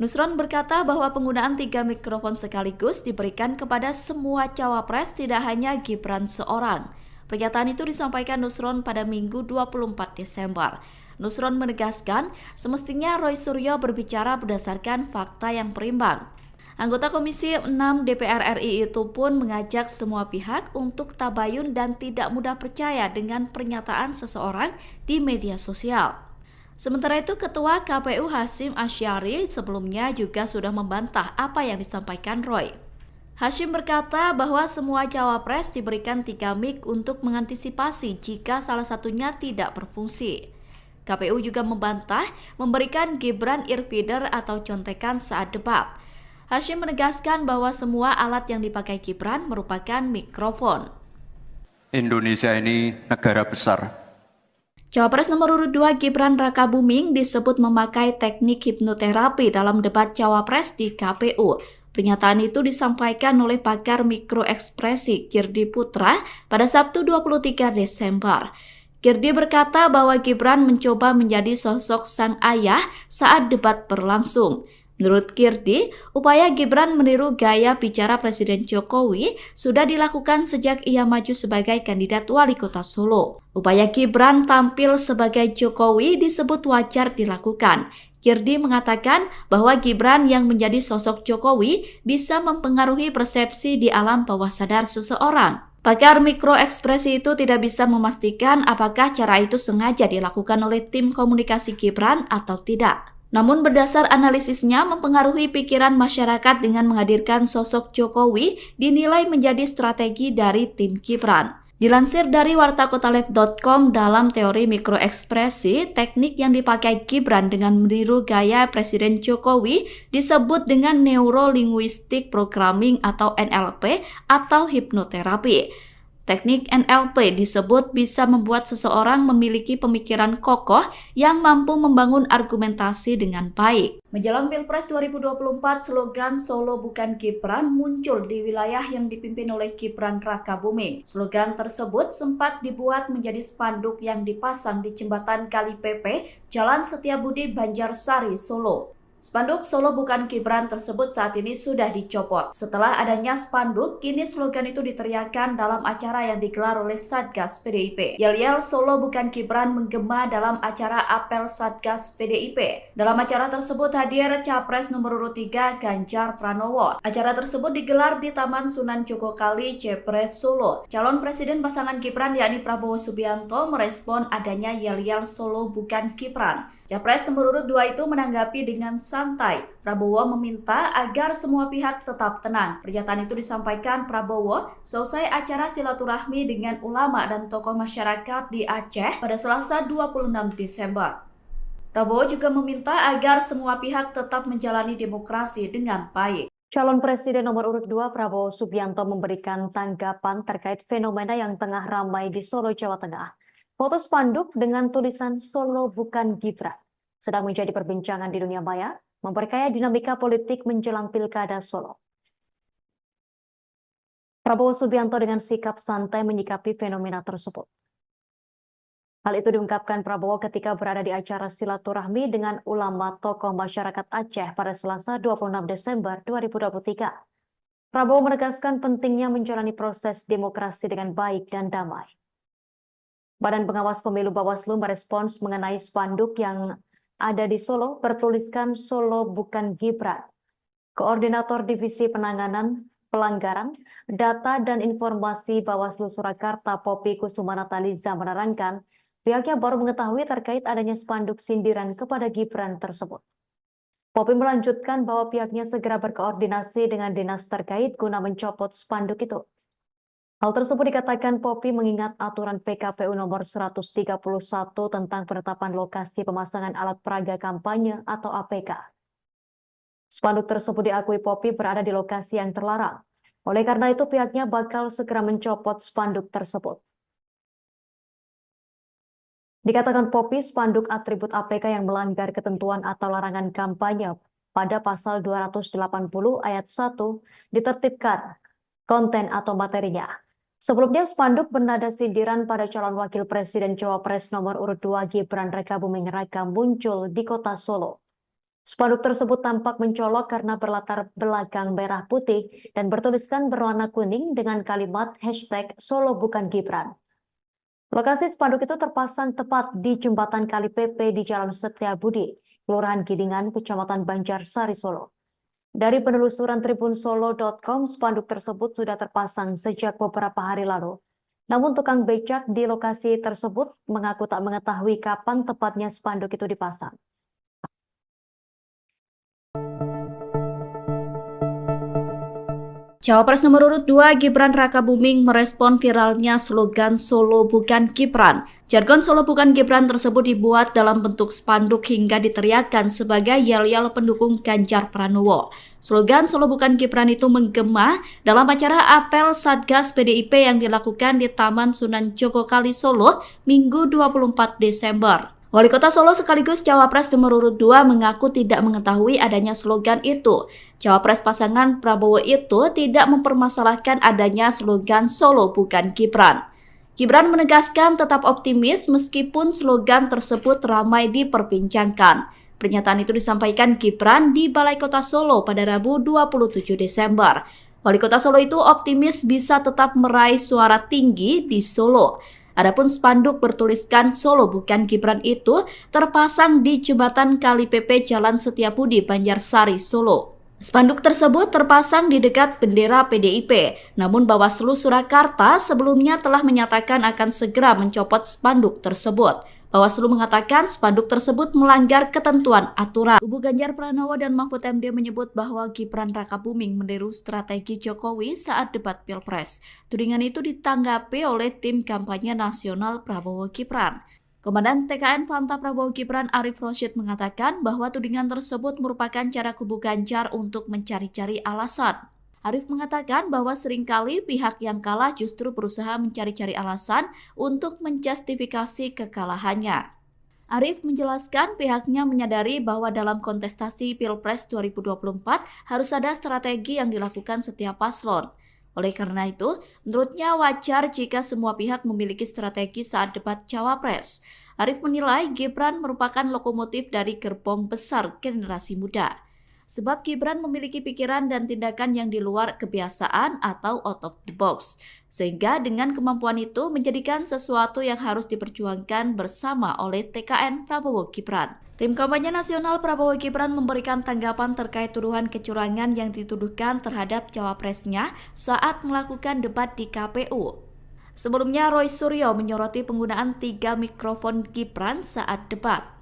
[SPEAKER 1] Nusron berkata bahwa penggunaan 3 mikrofon sekaligus diberikan kepada semua cawapres, tidak hanya Gibran seorang. Pernyataan itu disampaikan Nusron pada Minggu 24 Desember. Nusron menegaskan semestinya Roy Suryo berbicara berdasarkan fakta yang berimbang. Anggota Komisi 6 DPR RI itu pun mengajak semua pihak untuk tabayun dan tidak mudah percaya dengan pernyataan seseorang di media sosial. Sementara itu, Ketua KPU Hasyim Asyari sebelumnya juga sudah membantah apa yang disampaikan Roy. Hasyim berkata bahwa semua cawapres diberikan 3 mic untuk mengantisipasi jika salah satunya tidak berfungsi. KPU juga membantah memberikan Gibran earfeeder atau contekan saat debat. Hasyim menegaskan bahwa semua alat yang dipakai Gibran merupakan mikrofon.
[SPEAKER 3] Indonesia ini negara besar.
[SPEAKER 1] Cawapres nomor urut 2 Gibran Rakabuming disebut memakai teknik hipnoterapi dalam debat Cawapres di KPU. Pernyataan itu disampaikan oleh pakar mikroekspresi Kirdi Putra pada Sabtu 23 Desember. Kirdi berkata bahwa Gibran mencoba menjadi sosok sang ayah saat debat berlangsung. Menurut Kirdi, upaya Gibran meniru gaya bicara Presiden Jokowi sudah dilakukan sejak ia maju sebagai kandidat wali kota Solo. Upaya Gibran tampil sebagai Jokowi disebut wajar dilakukan. Kirdi mengatakan bahwa Gibran yang menjadi sosok Jokowi bisa mempengaruhi persepsi di alam bawah sadar seseorang. Pakar mikroekspresi itu tidak bisa memastikan apakah cara itu sengaja dilakukan oleh tim komunikasi Gibran atau tidak. Namun berdasar analisisnya mempengaruhi pikiran masyarakat dengan menghadirkan sosok Jokowi dinilai menjadi strategi dari tim Gibran. Dilansir dari wartakotalev.com, dalam teori mikroekspresi, teknik yang dipakai Gibran dengan meniru gaya Presiden Jokowi disebut dengan Neuro Linguistic Programming atau NLP atau hipnoterapi. Teknik NLP disebut bisa membuat seseorang memiliki pemikiran kokoh yang mampu membangun argumentasi dengan baik. Menjelang Pilpres 2024, slogan Solo Bukan Gibran muncul di wilayah yang dipimpin oleh Gibran Rakabuming. Slogan tersebut sempat dibuat menjadi spanduk yang dipasang di jembatan Kali Pepe, Jalan Setiabudi, Banjarsari, Solo. Spanduk Solo Bukan Gibran tersebut saat ini sudah dicopot. Setelah adanya spanduk, kini slogan itu diteriakkan dalam acara yang digelar oleh Satgas PDIP. Yel-yel Solo Bukan Gibran menggema dalam acara apel Satgas PDIP. Dalam acara tersebut hadir Capres nomor urut 3 Ganjar Pranowo. Acara tersebut digelar di Taman Sunan Jogokali, Jepres, Solo. Calon Presiden pasangan Gibran yakni Prabowo Subianto merespon adanya yel-yel Solo Bukan Gibran. Capres nomor urut 2 itu menanggapi dengan santai. Prabowo meminta agar semua pihak tetap tenang. Pernyataan itu disampaikan Prabowo selesai acara silaturahmi dengan ulama dan tokoh masyarakat di Aceh pada Selasa 26 Desember. Prabowo juga meminta agar semua pihak tetap menjalani demokrasi dengan baik.
[SPEAKER 2] Calon Presiden nomor urut 2 Prabowo Subianto memberikan tanggapan terkait fenomena yang tengah ramai di Solo, Jawa Tengah. Foto spanduk dengan tulisan Solo Bukan Gibran sedang menjadi perbincangan di dunia maya, memperkaya dinamika politik menjelang Pilkada Solo. Prabowo Subianto dengan sikap santai menyikapi fenomena tersebut. Hal itu diungkapkan Prabowo ketika berada di acara silaturahmi dengan ulama tokoh masyarakat Aceh pada Selasa 26 Desember 2023. Prabowo menegaskan pentingnya menjalani proses demokrasi dengan baik dan damai. Badan Pengawas Pemilu Bawaslu merespons mengenai spanduk yang ada di Solo bertuliskan Solo Bukan Gibran. Koordinator Divisi Penanganan Pelanggaran, Data dan Informasi Bawaslu Surakarta Poppy Kusumanataliza menerangkan pihaknya baru mengetahui terkait adanya spanduk sindiran kepada Gibran tersebut. Poppy melanjutkan bahwa pihaknya segera berkoordinasi dengan dinas terkait guna mencopot spanduk itu. Hal tersebut dikatakan Poppy mengingat aturan PKPU nomor 131 tentang penetapan lokasi pemasangan alat peraga kampanye atau APK. Spanduk tersebut diakui Poppy berada di lokasi yang terlarang. Oleh karena itu pihaknya bakal segera mencopot spanduk tersebut. Dikatakan Poppy, spanduk atribut APK yang melanggar ketentuan atau larangan kampanye pada pasal 280 ayat 1 ditertibkan konten atau materinya. Sebelumnya, spanduk bernada sindiran pada calon wakil presiden Cawapres nomor urut 2 Gibran Rakabuming Raka muncul di kota Solo. Spanduk tersebut tampak mencolok karena berlatar belakang merah putih dan bertuliskan berwarna kuning dengan kalimat hashtag Solo Bukan Gibran. Lokasi spanduk itu terpasang tepat di jembatan Kali Pepe di Jalan Setiabudi, Kelurahan Gidingan, Kecamatan Banjarsari, Solo. Dari penelusuran tribunsolo.com, spanduk tersebut sudah terpasang sejak beberapa hari lalu. Namun tukang becak di lokasi tersebut mengaku tak mengetahui kapan tepatnya spanduk itu dipasang.
[SPEAKER 1] Cawapres nomor urut 2 Gibran Rakabuming merespon viralnya slogan Solo Bukan Gibran. Jargon Solo Bukan Gibran tersebut dibuat dalam bentuk spanduk hingga diteriakkan sebagai yel-yel pendukung Ganjar Pranowo. Slogan Solo Bukan Gibran itu menggema dalam acara apel Satgas PDIP yang dilakukan di Taman Sunan Jogokali, Solo, Minggu 24 Desember. Wali Kota Solo sekaligus Cawapres nomor urut 2 mengaku tidak mengetahui adanya slogan itu. Cawapres pasangan Prabowo itu tidak mempermasalahkan adanya slogan Solo Bukan Gibran. Gibran menegaskan tetap optimis meskipun slogan tersebut ramai diperbincangkan. Pernyataan itu disampaikan Gibran di Balai Kota Solo pada Rabu 27 Desember. Wali Kota Solo itu optimis bisa tetap meraih suara tinggi di Solo. Adapun spanduk bertuliskan Solo Bukan Gibran itu terpasang di jembatan Kali Pepe Jalan Setiabudi, Banjarsari, Solo. Spanduk tersebut terpasang di dekat bendera PDIP, namun Bawaslu Surakarta sebelumnya telah menyatakan akan segera mencopot spanduk tersebut. Bawaslu mengatakan spanduk tersebut melanggar ketentuan aturan. Kubu Ganjar Pranowo dan Mahfud MD menyebut bahwa Gibran Rakabuming meniru strategi Jokowi saat debat Pilpres. Tudingan itu ditanggapi oleh tim kampanye nasional Prabowo Gibran. Komandan TKN Fanta Prabowo Gibran Arif Rosyid mengatakan bahwa tudingan tersebut merupakan cara kubu Ganjar untuk mencari-cari alasan. Arif mengatakan bahwa seringkali pihak yang kalah justru berusaha mencari-cari alasan untuk menjustifikasi kekalahannya. Arif menjelaskan pihaknya menyadari bahwa dalam kontestasi Pilpres 2024 harus ada strategi yang dilakukan setiap paslon. Oleh karena itu, menurutnya wajar jika semua pihak memiliki strategi saat debat Cawapres. Arif menilai Gibran merupakan lokomotif dari gerbong besar generasi muda. Sebab Gibran memiliki pikiran dan tindakan yang di luar kebiasaan atau out of the box. Sehingga dengan kemampuan itu menjadikan sesuatu yang harus diperjuangkan bersama oleh TKN Prabowo Gibran. Tim kampanye nasional Prabowo Gibran memberikan tanggapan terkait tuduhan kecurangan yang dituduhkan terhadap cawapresnya saat melakukan debat di KPU. Sebelumnya Roy Suryo menyoroti penggunaan 3 mikrofon Gibran saat debat.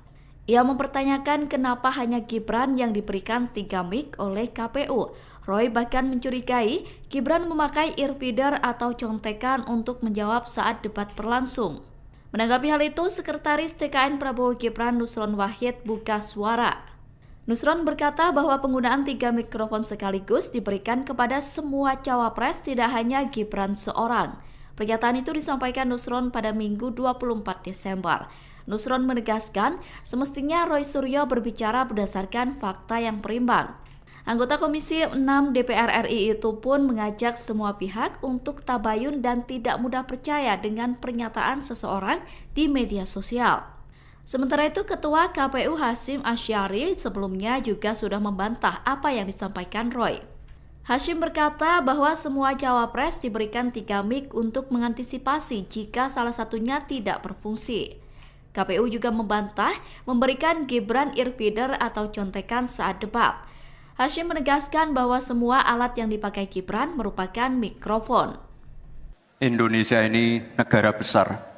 [SPEAKER 1] Ia mempertanyakan kenapa hanya Gibran yang diberikan 3 mic oleh KPU. Roy bahkan mencurigai Gibran memakai earfeeder atau contekan untuk menjawab saat debat berlangsung. Menanggapi hal itu, Sekretaris TKN Prabowo Gibran Nusron Wahid buka suara. Nusron berkata bahwa penggunaan 3 mikrofon sekaligus diberikan kepada semua cawapres, tidak hanya Gibran seorang. Pernyataan itu disampaikan Nusron pada Minggu 24 Desember. Nusron menegaskan semestinya Roy Suryo berbicara berdasarkan fakta yang berimbang. Anggota Komisi 6 DPR RI itu pun mengajak semua pihak untuk tabayun dan tidak mudah percaya dengan pernyataan seseorang di media sosial. Sementara itu, Ketua KPU Hasyim Asyari sebelumnya juga sudah membantah apa yang disampaikan Roy. Hasyim berkata bahwa semua cawapres diberikan 3 mic untuk mengantisipasi jika salah satunya tidak berfungsi. KPU juga membantah memberikan Gibran earfeeder atau contekan saat debat. Hasyim menegaskan bahwa semua alat yang dipakai Gibran merupakan mikrofon.
[SPEAKER 3] Indonesia ini negara besar.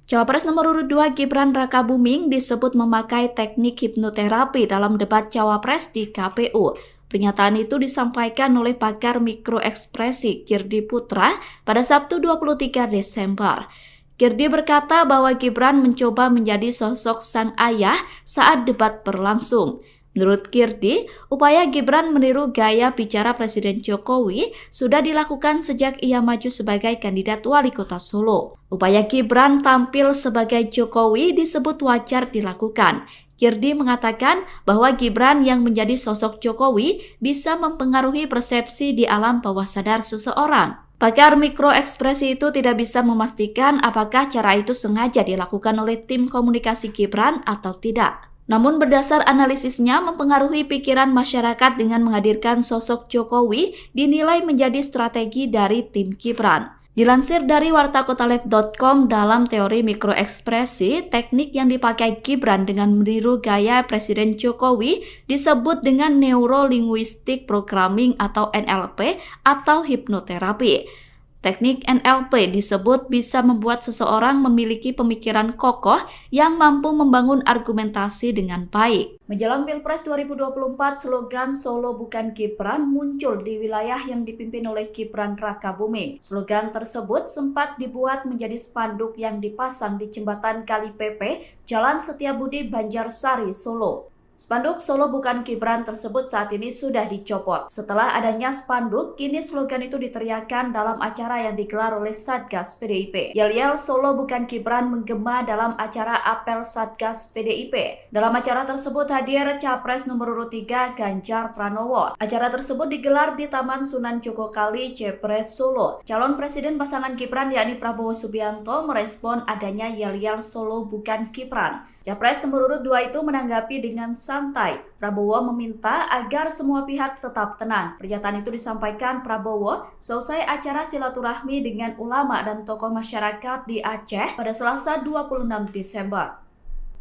[SPEAKER 1] Cawapres nomor urut 2 Gibran Rakabuming disebut memakai teknik hipnoterapi dalam debat Cawapres di KPU. Pernyataan itu disampaikan oleh pakar mikroekspresi Kirdi Putra pada Sabtu 23 Desember. Kirdi berkata bahwa Gibran mencoba menjadi sosok sang ayah saat debat berlangsung. Menurut Kirdi, upaya Gibran meniru gaya bicara Presiden Jokowi sudah dilakukan sejak ia maju sebagai kandidat wali kota Solo. Upaya Gibran tampil sebagai Jokowi disebut wajar dilakukan. Kirdi mengatakan bahwa Gibran yang menjadi sosok Jokowi bisa mempengaruhi persepsi di alam bawah sadar seseorang. Pakar mikroekspresi itu tidak bisa memastikan apakah cara itu sengaja dilakukan oleh tim komunikasi Gibran atau tidak. Namun berdasar analisisnya mempengaruhi pikiran masyarakat dengan menghadirkan sosok Jokowi dinilai menjadi strategi dari tim Gibran. Dilansir dari wartakotalev.com, dalam teori mikroekspresi, teknik yang dipakai Gibran dengan meniru gaya Presiden Jokowi disebut dengan Neuro-Linguistic Programming atau NLP atau hipnoterapi. Teknik NLP disebut bisa membuat seseorang memiliki pemikiran kokoh yang mampu membangun argumentasi dengan baik. Menjelang Pilpres 2024, slogan Solo bukan Gibran muncul di wilayah yang dipimpin oleh Gibran Rakabuming. Slogan tersebut sempat dibuat menjadi spanduk yang dipasang di jembatan Kali Pepe, Jalan Setiabudi, Banjarsari, Solo. Spanduk Solo bukan Gibran tersebut saat ini sudah dicopot. Setelah adanya spanduk, kini slogan itu diteriakkan dalam acara yang digelar oleh Satgas PDIP. Yel-yel Solo bukan Gibran menggema dalam acara apel Satgas PDIP. Dalam acara tersebut hadir Capres nomor urut 3 Ganjar Pranowo. Acara tersebut digelar di Taman Sunan Jogokali, Jepres, Solo. Calon Presiden pasangan Gibran yakni Prabowo Subianto merespon adanya yel-yel Solo bukan Gibran. Capres nomor urut 2 itu menanggapi dengan santai. Prabowo meminta agar semua pihak tetap tenang. Pernyataan itu disampaikan Prabowo selesai acara silaturahmi dengan ulama dan tokoh masyarakat di Aceh pada Selasa 26 Desember.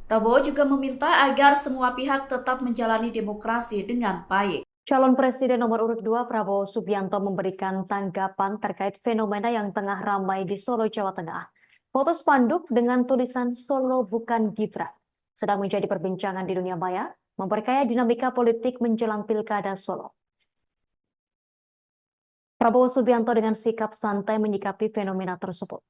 [SPEAKER 1] Prabowo juga meminta agar semua pihak tetap menjalani demokrasi dengan baik.
[SPEAKER 2] Calon Presiden nomor urut 2 Prabowo Subianto memberikan tanggapan terkait fenomena yang tengah ramai di Solo, Jawa Tengah. Foto spanduk dengan tulisan Solo bukan Gibran sedang menjadi perbincangan di dunia maya, memperkaya dinamika politik menjelang Pilkada Solo. Prabowo Subianto dengan sikap santai menyikapi fenomena tersebut.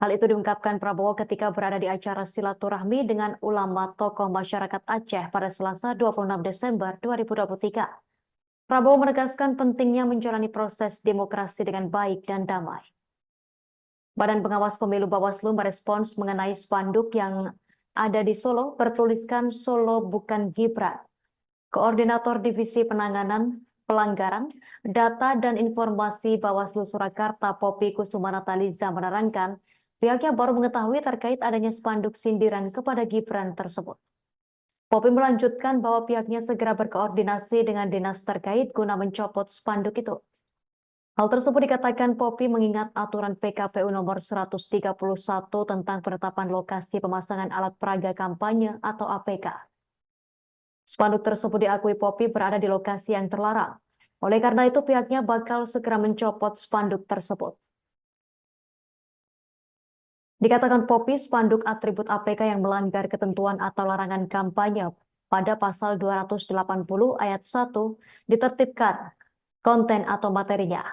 [SPEAKER 2] Hal itu diungkapkan Prabowo ketika berada di acara silaturahmi dengan ulama tokoh masyarakat Aceh pada Selasa 26 Desember 2023. Prabowo menegaskan pentingnya menjalani proses demokrasi dengan baik dan damai. Badan Pengawas Pemilu Bawaslu merespons mengenai spanduk yang ada di Solo bertuliskan Solo bukan Gibran. Koordinator Divisi Penanganan Pelanggaran, Data dan Informasi Bawaslu Surakarta Poppy Kusumanataliza menerangkan, pihaknya baru mengetahui terkait adanya spanduk sindiran kepada Gibran tersebut. Poppy melanjutkan bahwa pihaknya segera berkoordinasi dengan dinas terkait guna mencopot spanduk itu. Hal tersebut dikatakan Poppy mengingat aturan PKPU nomor 131 tentang penetapan lokasi pemasangan alat peraga kampanye atau APK. Spanduk tersebut diakui Poppy berada di lokasi yang terlarang. Oleh karena itu pihaknya bakal segera mencopot spanduk tersebut. Dikatakan Poppy, spanduk atribut APK yang melanggar ketentuan atau larangan kampanye pada pasal 280 ayat 1 ditertibkan konten atau materinya.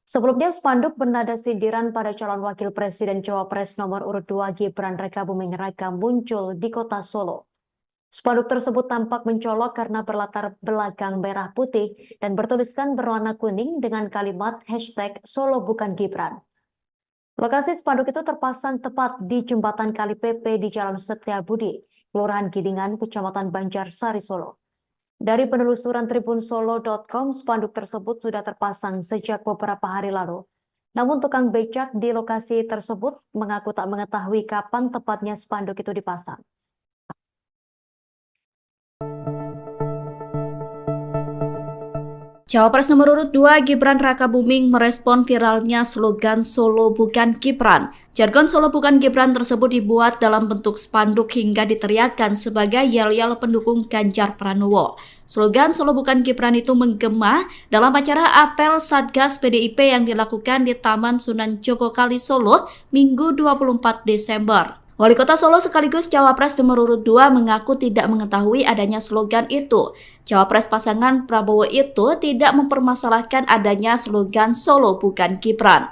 [SPEAKER 2] Sebelumnya spanduk bernada sindiran pada calon wakil presiden Cawapres nomor urut 2 Gibran Rakabuming Raka muncul di kota Solo. Spanduk tersebut tampak mencolok karena berlatar belakang merah putih dan bertuliskan berwarna kuning dengan kalimat hashtag Solo bukan Gibran. Lokasi spanduk itu terpasang tepat di jembatan Kali PP di Jalan Setiabudi, Kelurahan Gidingan, Kecamatan Banjarsari, Solo. Dari penelusuran tribunsolo.com, spanduk tersebut sudah terpasang sejak beberapa hari lalu. Namun tukang becak di lokasi tersebut mengaku tak mengetahui kapan tepatnya spanduk itu dipasang.
[SPEAKER 1] Cawapres nomor urut 2 Gibran Rakabuming merespon viralnya slogan Solo bukan Gibran. Jargon Solo bukan Gibran tersebut dibuat dalam bentuk spanduk hingga diteriakkan sebagai yel-yel pendukung Ganjar Pranowo. Slogan Solo bukan Gibran itu menggema dalam acara apel Satgas PDIP yang dilakukan di Taman Sunan Jogokali Solo Minggu 24 Desember. Wali Kota Solo sekaligus Cawapres nomor urut 2 mengaku tidak mengetahui adanya slogan itu. Cawapres pasangan Prabowo itu tidak mempermasalahkan adanya slogan Solo bukan Gibran.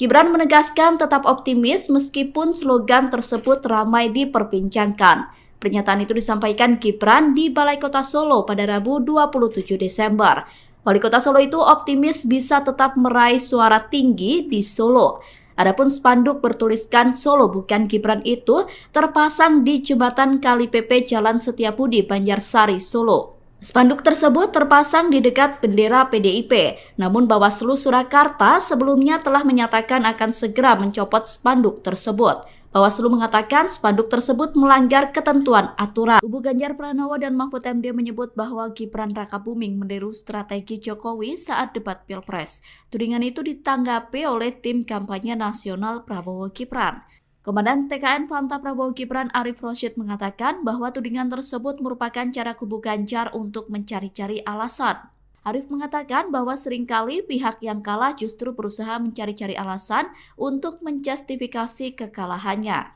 [SPEAKER 1] Gibran menegaskan tetap optimis meskipun slogan tersebut ramai diperbincangkan. Pernyataan itu disampaikan Gibran di Balai Kota Solo pada Rabu 27 Desember. Wali Kota Solo itu optimis bisa tetap meraih suara tinggi di Solo. Adapun spanduk bertuliskan Solo bukan Gibran itu terpasang di jembatan Kali PP Jalan Setiabudi, Banjarsari, Solo. Spanduk tersebut terpasang di dekat bendera PDIP, namun Bawaslu Surakarta sebelumnya telah menyatakan akan segera mencopot spanduk tersebut. Bawaslu mengatakan spanduk tersebut melanggar ketentuan aturan. Kubu Ganjar Pranowo dan Mahfud MD menyebut bahwa Gibran Rakabuming meniru strategi Jokowi saat debat Pilpres. Tudingan itu ditanggapi oleh tim kampanye nasional Prabowo Gibran. Komandan TKN Fanta Prabowo Gibran Arif Rosyid mengatakan bahwa tudingan tersebut merupakan cara kubu Ganjar untuk mencari-cari alasan. Arif mengatakan bahwa seringkali pihak yang kalah justru berusaha mencari-cari alasan untuk menjustifikasi kekalahannya.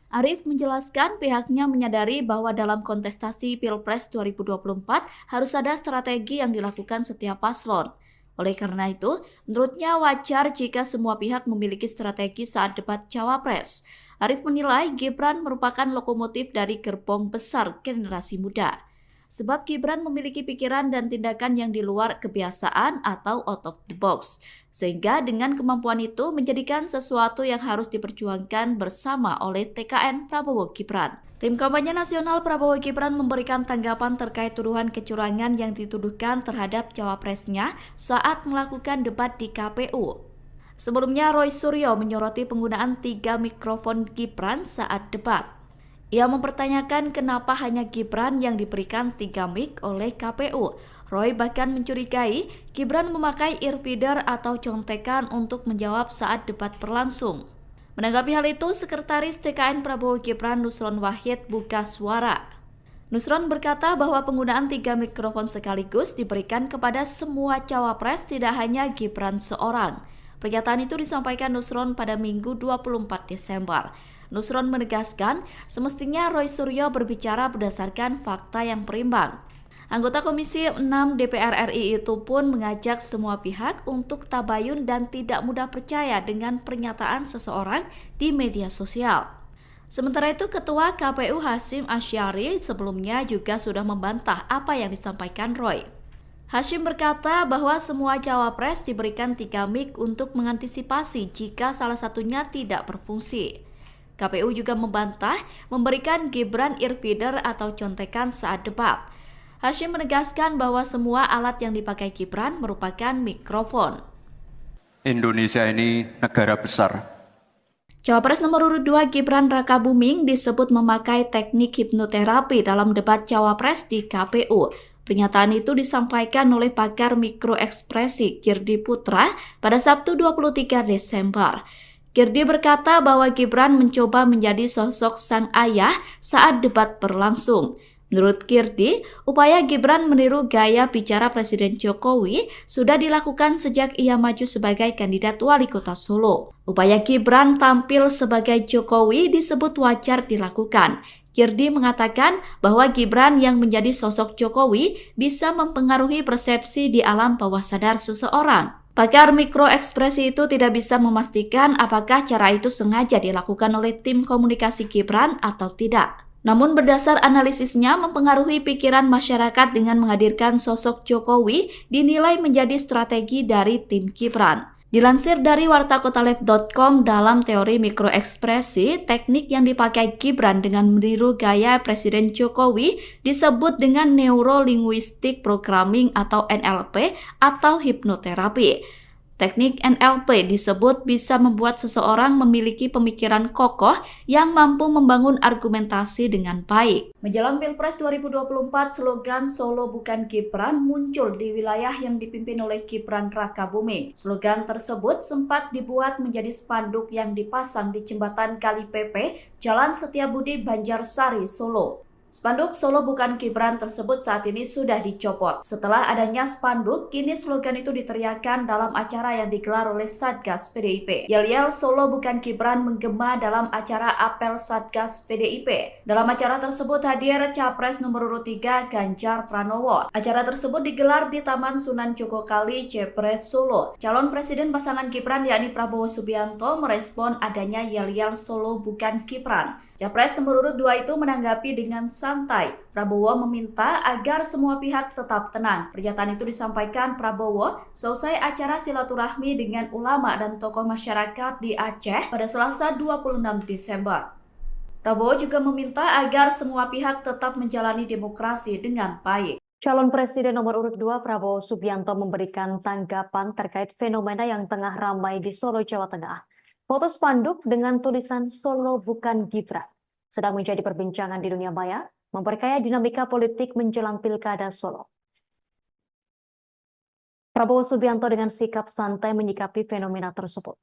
[SPEAKER 1] Arif menjelaskan pihaknya menyadari bahwa dalam kontestasi Pilpres 2024 harus ada strategi yang dilakukan setiap paslon. Oleh karena itu, menurutnya wajar jika semua pihak memiliki strategi saat debat Cawapres. Arif menilai Gibran merupakan lokomotif dari gerbong besar generasi muda. Sebab Gibran memiliki pikiran dan tindakan yang di luar kebiasaan atau out of the box. Sehingga dengan kemampuan itu menjadikan sesuatu yang harus diperjuangkan bersama oleh TKN Prabowo Gibran. Tim kampanye nasional Prabowo Gibran memberikan tanggapan terkait tuduhan kecurangan yang dituduhkan terhadap cawapresnya saat melakukan debat di KPU. Sebelumnya Roy Suryo menyoroti penggunaan 3 mikrofon Gibran saat debat. Ia mempertanyakan kenapa hanya Gibran yang diberikan 3 mic oleh KPU. Roy bahkan mencurigai Gibran memakai earfeeder atau contekan untuk menjawab saat debat berlangsung. Menanggapi hal itu, Sekretaris TKN Prabowo Gibran Nusron Wahid buka suara. Nusron berkata bahwa penggunaan 3 mikrofon sekaligus diberikan kepada semua cawapres, tidak hanya Gibran seorang. Pernyataan itu disampaikan Nusron pada Minggu 24 Desember. Nusron menegaskan semestinya Roy Suryo berbicara berdasarkan fakta yang berimbang. Anggota Komisi 6 DPR RI itu pun mengajak semua pihak untuk tabayun dan tidak mudah percaya dengan pernyataan seseorang di media sosial. Sementara itu, Ketua KPU Hasyim Asyari sebelumnya juga sudah membantah apa yang disampaikan Roy. Hashim berkata bahwa semua cawapres diberikan 3 mic untuk mengantisipasi jika salah satunya tidak berfungsi. KPU juga membantah memberikan Gibran earfeeder atau contekan saat debat. Hashim menegaskan bahwa semua alat yang dipakai Gibran merupakan mikrofon.
[SPEAKER 3] Indonesia ini negara besar.
[SPEAKER 1] Cawapres nomor urut 2 Gibran Rakabuming disebut memakai teknik hipnoterapi dalam debat cawapres di KPU. Pernyataan itu disampaikan oleh pakar mikroekspresi Kirdi Putra pada Sabtu 23 Desember. Kirdi berkata bahwa Gibran mencoba menjadi sosok sang ayah saat debat berlangsung. Menurut Kirdi, upaya Gibran meniru gaya bicara Presiden Jokowi sudah dilakukan sejak ia maju sebagai kandidat wali kota Solo. Upaya Gibran tampil sebagai Jokowi disebut wajar dilakukan. Kirdi mengatakan bahwa Gibran yang menjadi sosok Jokowi bisa mempengaruhi persepsi di alam bawah sadar seseorang. Pakar mikroekspresi itu tidak bisa memastikan apakah cara itu sengaja dilakukan oleh tim komunikasi Gibran atau tidak. Namun berdasar analisisnya mempengaruhi pikiran masyarakat dengan menghadirkan sosok Jokowi dinilai menjadi strategi dari tim Gibran. Dilansir dari wartakotalev.com, dalam teori mikroekspresi, teknik yang dipakai Gibran dengan meniru gaya Presiden Jokowi disebut dengan Neuro-Linguistic Programming atau NLP atau hipnoterapi. Teknik NLP disebut bisa membuat seseorang memiliki pemikiran kokoh yang mampu membangun argumentasi dengan baik. Menjelang Pilpres 2024, slogan Solo bukan Gibran muncul di wilayah yang dipimpin oleh Gibran Rakabuming. Slogan tersebut sempat dibuat menjadi spanduk yang dipasang di jembatan Kali Pepe, Jalan Setiabudi, Banjarsari, Solo. Spanduk Solo bukan Gibran tersebut saat ini sudah dicopot. Setelah adanya spanduk, kini slogan itu diteriakkan dalam acara yang digelar oleh Satgas PDIP. Yel-yel Solo bukan Gibran menggema dalam acara apel Satgas PDIP. Dalam acara tersebut hadir Capres nomor urut 3 Ganjar Pranowo. Acara tersebut digelar di Taman Sunan Jogokali, Jepres, Solo. Calon Presiden pasangan Gibran yakni Prabowo Subianto merespon adanya yel-yel Solo bukan Gibran. Capres nomor urut 2 itu menanggapi dengan santai. Prabowo meminta agar semua pihak tetap tenang. Pernyataan itu disampaikan Prabowo seusai acara silaturahmi dengan ulama dan tokoh masyarakat di Aceh pada Selasa 26 Desember. Prabowo juga meminta agar semua pihak tetap menjalani demokrasi dengan baik.
[SPEAKER 2] Calon Presiden nomor urut 2 Prabowo Subianto memberikan tanggapan terkait fenomena yang tengah ramai di Solo, Jawa Tengah. Foto spanduk dengan tulisan Solo bukan Gibran sedang menjadi perbincangan di dunia maya, memperkaya dinamika politik menjelang Pilkada Solo. Prabowo Subianto dengan sikap santai menyikapi fenomena tersebut.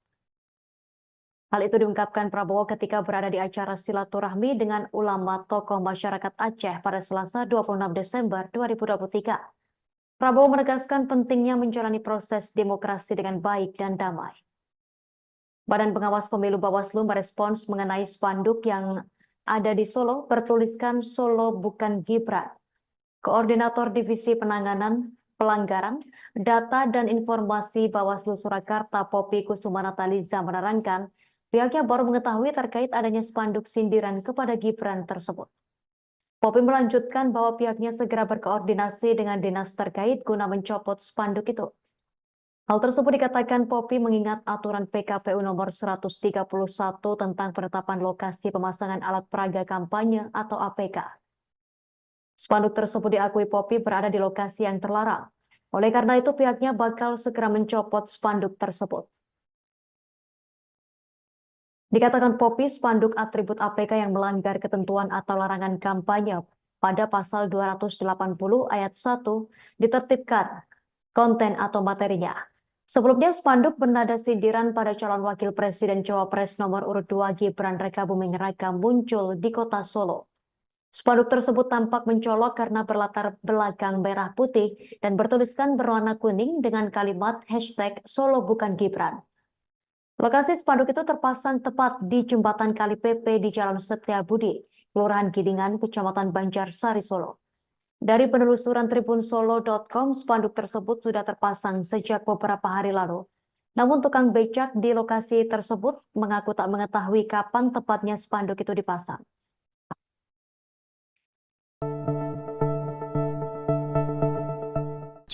[SPEAKER 2] Hal itu diungkapkan Prabowo ketika berada di acara silaturahmi dengan ulama tokoh masyarakat Aceh pada Selasa 26 Desember 2023. Prabowo menegaskan pentingnya menjalani proses demokrasi dengan baik dan damai. Badan Pengawas Pemilu Bawaslu merespons mengenai spanduk yang ada di Solo bertuliskan Solo bukan Gibran. Koordinator Divisi Penanganan Pelanggaran Data dan Informasi Bawaslu Surakarta Poppy Kusumanataliza menerangkan pihaknya baru mengetahui terkait adanya spanduk sindiran kepada Gibran tersebut. Poppy melanjutkan bahwa pihaknya segera berkoordinasi dengan dinas terkait guna mencopot spanduk itu. Hal tersebut dikatakan Poppy mengingat aturan PKPU nomor 131 tentang penetapan lokasi pemasangan alat peraga kampanye atau APK. Spanduk tersebut diakui Poppy berada di lokasi yang terlarang. Oleh karena itu pihaknya bakal segera mencopot spanduk tersebut. Dikatakan Poppy, spanduk atribut APK yang melanggar ketentuan atau larangan kampanye pada pasal 280 ayat 1 ditertibkan konten atau materinya. Sebelumnya, spanduk bernada sindiran pada calon wakil presiden Cawapres nomor urut 2 Gibran Rakabuming Raka muncul di kota Solo. Spanduk tersebut tampak mencolok karena berlatar belakang merah putih dan bertuliskan berwarna kuning dengan kalimat hashtag Solo bukan Gibran. Lokasi spanduk itu terpasang tepat di jembatan Kali Pepe di Jalan Setiabudi, Kelurahan Gidingan, Kecamatan Banjarsari, Solo. Dari penelusuran tribunsolo.com, spanduk tersebut sudah terpasang sejak beberapa hari lalu. Namun tukang becak di lokasi tersebut mengaku tak mengetahui kapan tepatnya spanduk itu dipasang.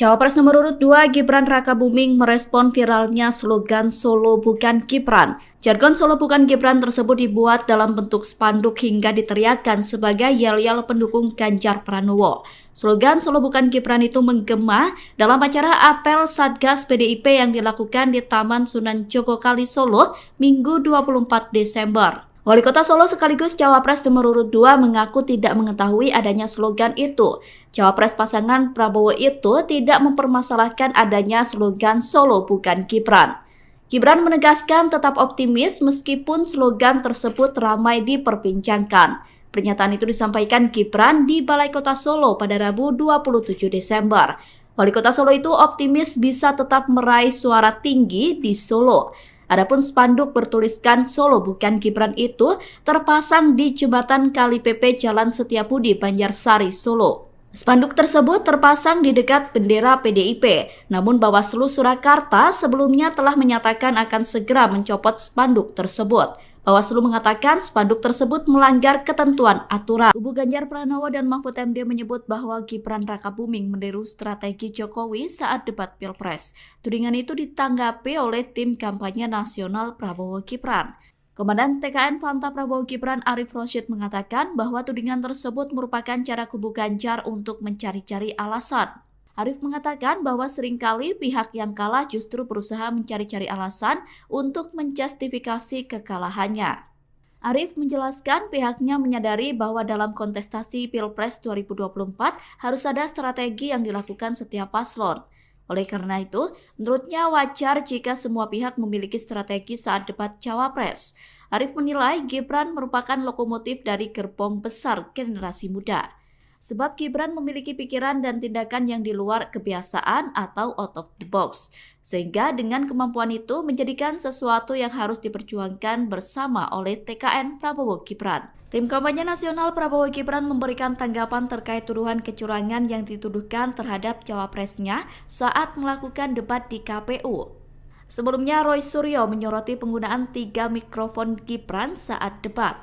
[SPEAKER 1] Cawapres nomor urut 2 Gibran Rakabuming merespon viralnya slogan Solo bukan Gibran. Jargon Solo bukan Gibran tersebut dibuat dalam bentuk spanduk hingga diteriakkan sebagai yel-yel pendukung Ganjar Pranowo. Slogan Solo bukan Gibran itu menggema dalam acara apel Satgas PDIP yang dilakukan di Taman Sunan Jogokali Solo Minggu 24 Desember. Wali Kota Solo sekaligus Cawapres nomor urut 2 mengaku tidak mengetahui adanya slogan itu. Cawapres pasangan Prabowo itu tidak mempermasalahkan adanya slogan Solo bukan Gibran. Gibran menegaskan tetap optimis meskipun slogan tersebut ramai diperbincangkan. Pernyataan itu disampaikan Gibran di Balai Kota Solo pada Rabu 27 Desember. Wali Kota Solo itu optimis bisa tetap meraih suara tinggi di Solo. Adapun spanduk bertuliskan Solo bukan Gibran itu terpasang di jembatan Kali PP Jalan Setiabudi, Banjarsari, Solo. Spanduk tersebut terpasang di dekat bendera PDIP, namun Bawaslu Surakarta sebelumnya telah menyatakan akan segera mencopot spanduk tersebut. Bawaslu mengatakan spanduk tersebut melanggar ketentuan aturan. Kubu Ganjar Pranowo dan Mahfud MD menyebut bahwa Gibran Rakabuming meniru strategi Jokowi saat debat Pilpres. Tudingan itu ditanggapi oleh tim kampanye nasional Prabowo Gibran. Komandan TKN Fanta Prabowo Gibran Arif Rosyid mengatakan bahwa tudingan tersebut merupakan cara kubu Ganjar untuk mencari-cari alasan. Arif mengatakan bahwa seringkali pihak yang kalah justru berusaha mencari-cari alasan untuk menjustifikasi kekalahannya. Arif menjelaskan pihaknya menyadari bahwa dalam kontestasi Pilpres 2024 harus ada strategi yang dilakukan setiap paslon. Oleh karena itu, menurutnya wajar jika semua pihak memiliki strategi saat debat Cawapres. Arif menilai Gibran merupakan lokomotif dari gerbong besar generasi muda. Sebab Gibran memiliki pikiran dan tindakan yang di luar kebiasaan atau out of the box. Sehingga dengan kemampuan itu menjadikan sesuatu yang harus diperjuangkan bersama oleh TKN Prabowo Gibran. Tim kampanye nasional Prabowo Gibran memberikan tanggapan terkait tuduhan kecurangan yang dituduhkan terhadap cawapresnya saat melakukan debat di KPU. Sebelumnya Roy Suryo menyoroti penggunaan 3 mikrofon Gibran saat debat.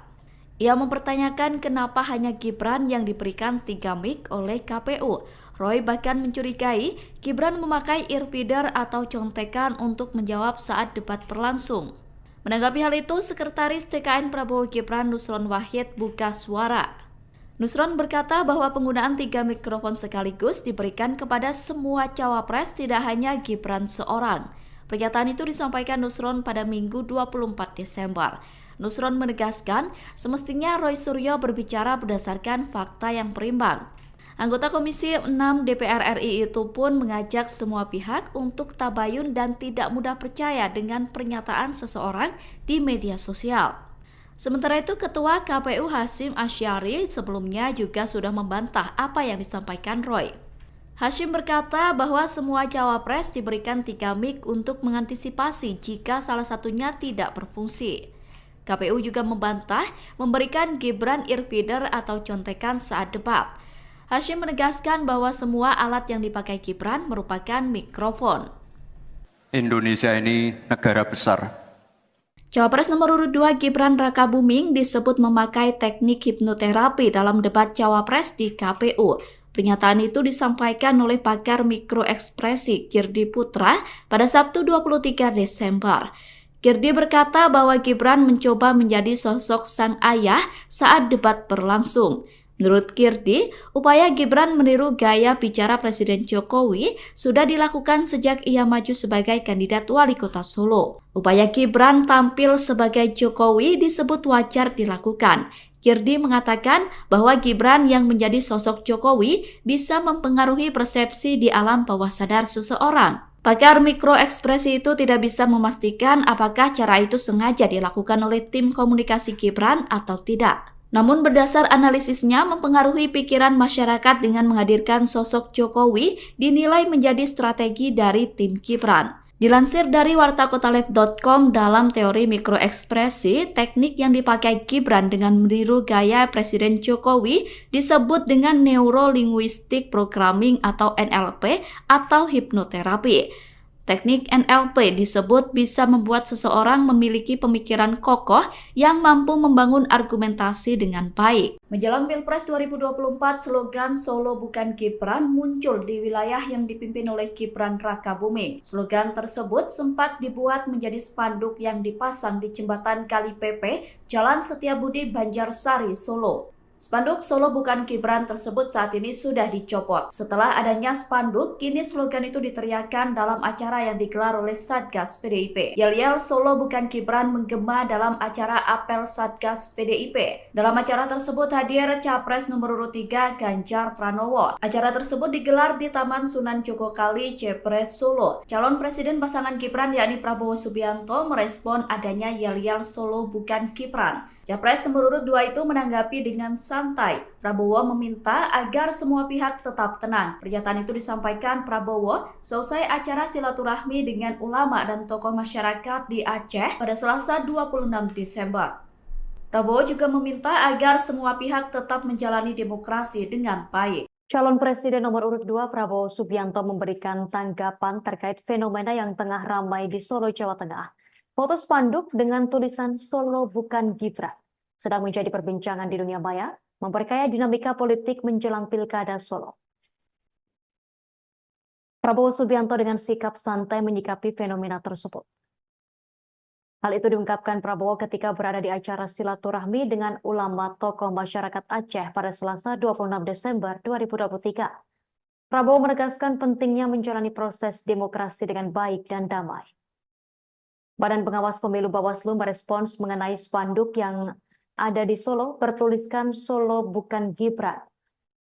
[SPEAKER 1] Ia mempertanyakan kenapa hanya Gibran yang diberikan 3 mic oleh KPU. Roy bahkan mencurigai Gibran memakai earfeeder atau contekan untuk menjawab saat debat berlangsung. Menanggapi hal itu, Sekretaris TKN Prabowo Gibran Nusron Wahid buka suara. Nusron berkata bahwa penggunaan 3 mikrofon sekaligus diberikan kepada semua cawapres, tidak hanya Gibran seorang. Pernyataan itu disampaikan Nusron pada Minggu 24 Desember. Nusron menegaskan semestinya Roy Suryo berbicara berdasarkan fakta yang berimbang. Anggota Komisi 6 DPR RI itu pun mengajak semua pihak untuk tabayun dan tidak mudah percaya dengan pernyataan seseorang di media sosial. Sementara itu, Ketua KPU Hasyim Asyari sebelumnya juga sudah membantah apa yang disampaikan Roy. Hasyim berkata bahwa semua cawapres diberikan 3 mic untuk mengantisipasi jika salah satunya tidak berfungsi. KPU juga membantah memberikan Gibran earfeeder atau contekan saat debat. Hasyim menegaskan bahwa semua alat yang dipakai Gibran merupakan mikrofon.
[SPEAKER 3] Indonesia ini negara besar.
[SPEAKER 1] Cawapres nomor urut 2 Gibran Rakabuming disebut memakai teknik hipnoterapi dalam debat Cawapres di KPU. Pernyataan itu disampaikan oleh pakar mikroekspresi Girdi Putra pada Sabtu 23 Desember. Girdi berkata bahwa Gibran mencoba menjadi sosok sang ayah saat debat berlangsung. Menurut Girdi, upaya Gibran meniru gaya bicara Presiden Jokowi sudah dilakukan sejak ia maju sebagai kandidat wali kota Solo. Upaya Gibran tampil sebagai Jokowi disebut wajar dilakukan. Girdi mengatakan bahwa Gibran yang menjadi sosok Jokowi bisa mempengaruhi persepsi di alam bawah sadar seseorang. Pakar mikroekspresi itu tidak bisa memastikan apakah cara itu sengaja dilakukan oleh tim komunikasi Gibran atau tidak. Namun berdasar analisisnya mempengaruhi pikiran masyarakat dengan menghadirkan sosok Jokowi dinilai menjadi strategi dari tim Gibran. Dilansir dari wartakotalive.com, dalam teori mikroekspresi, teknik yang dipakai Gibran dengan meniru gaya Presiden Jokowi disebut dengan Neuro Linguistic Programming atau NLP atau hipnoterapi. Teknik NLP disebut bisa membuat seseorang memiliki pemikiran kokoh yang mampu membangun argumentasi dengan baik. Menjelang Pilpres 2024, slogan Solo Bukan Gibran muncul di wilayah yang dipimpin oleh Gibran Rakabuming. Slogan tersebut sempat dibuat menjadi spanduk yang dipasang di jembatan Kali Pepe, Jalan Setiabudi, Banjarsari, Solo. Spanduk Solo Bukan Gibran tersebut saat ini sudah dicopot. Setelah adanya spanduk, kini slogan itu diteriakkan dalam acara yang digelar oleh Satgas PDIP. Yel-yel Solo Bukan Gibran menggema dalam acara apel Satgas PDIP. Dalam acara tersebut hadir Capres nomor urut 3 Ganjar Pranowo. Acara tersebut digelar di Taman Sunan Jogokali, Jepres, Solo. Calon Presiden pasangan Gibran yakni Prabowo Subianto merespon adanya yel-yel Solo Bukan Gibran. Capres nomor urut 2 itu menanggapi dengan santai. Prabowo meminta agar semua pihak tetap tenang. Pernyataan itu disampaikan Prabowo selesai acara silaturahmi dengan ulama dan tokoh masyarakat di Aceh pada Selasa 26 Desember. Prabowo juga meminta agar semua pihak tetap menjalani demokrasi dengan baik.
[SPEAKER 2] Calon Presiden nomor urut 2 Prabowo Subianto memberikan tanggapan terkait fenomena yang tengah ramai di Solo, Jawa Tengah. Foto spanduk dengan tulisan Solo Bukan Gibran sedang menjadi perbincangan di dunia maya, memperkaya dinamika politik menjelang Pilkada Solo. Prabowo Subianto dengan sikap santai menyikapi fenomena tersebut. Hal itu diungkapkan Prabowo ketika berada di acara silaturahmi dengan ulama tokoh masyarakat Aceh pada Selasa 26 Desember 2023. Prabowo menegaskan pentingnya menjalani proses demokrasi dengan baik dan damai. Badan Pengawas Pemilu Bawaslu merespons mengenai spanduk yang ada di Solo bertuliskan Solo Bukan Gibran.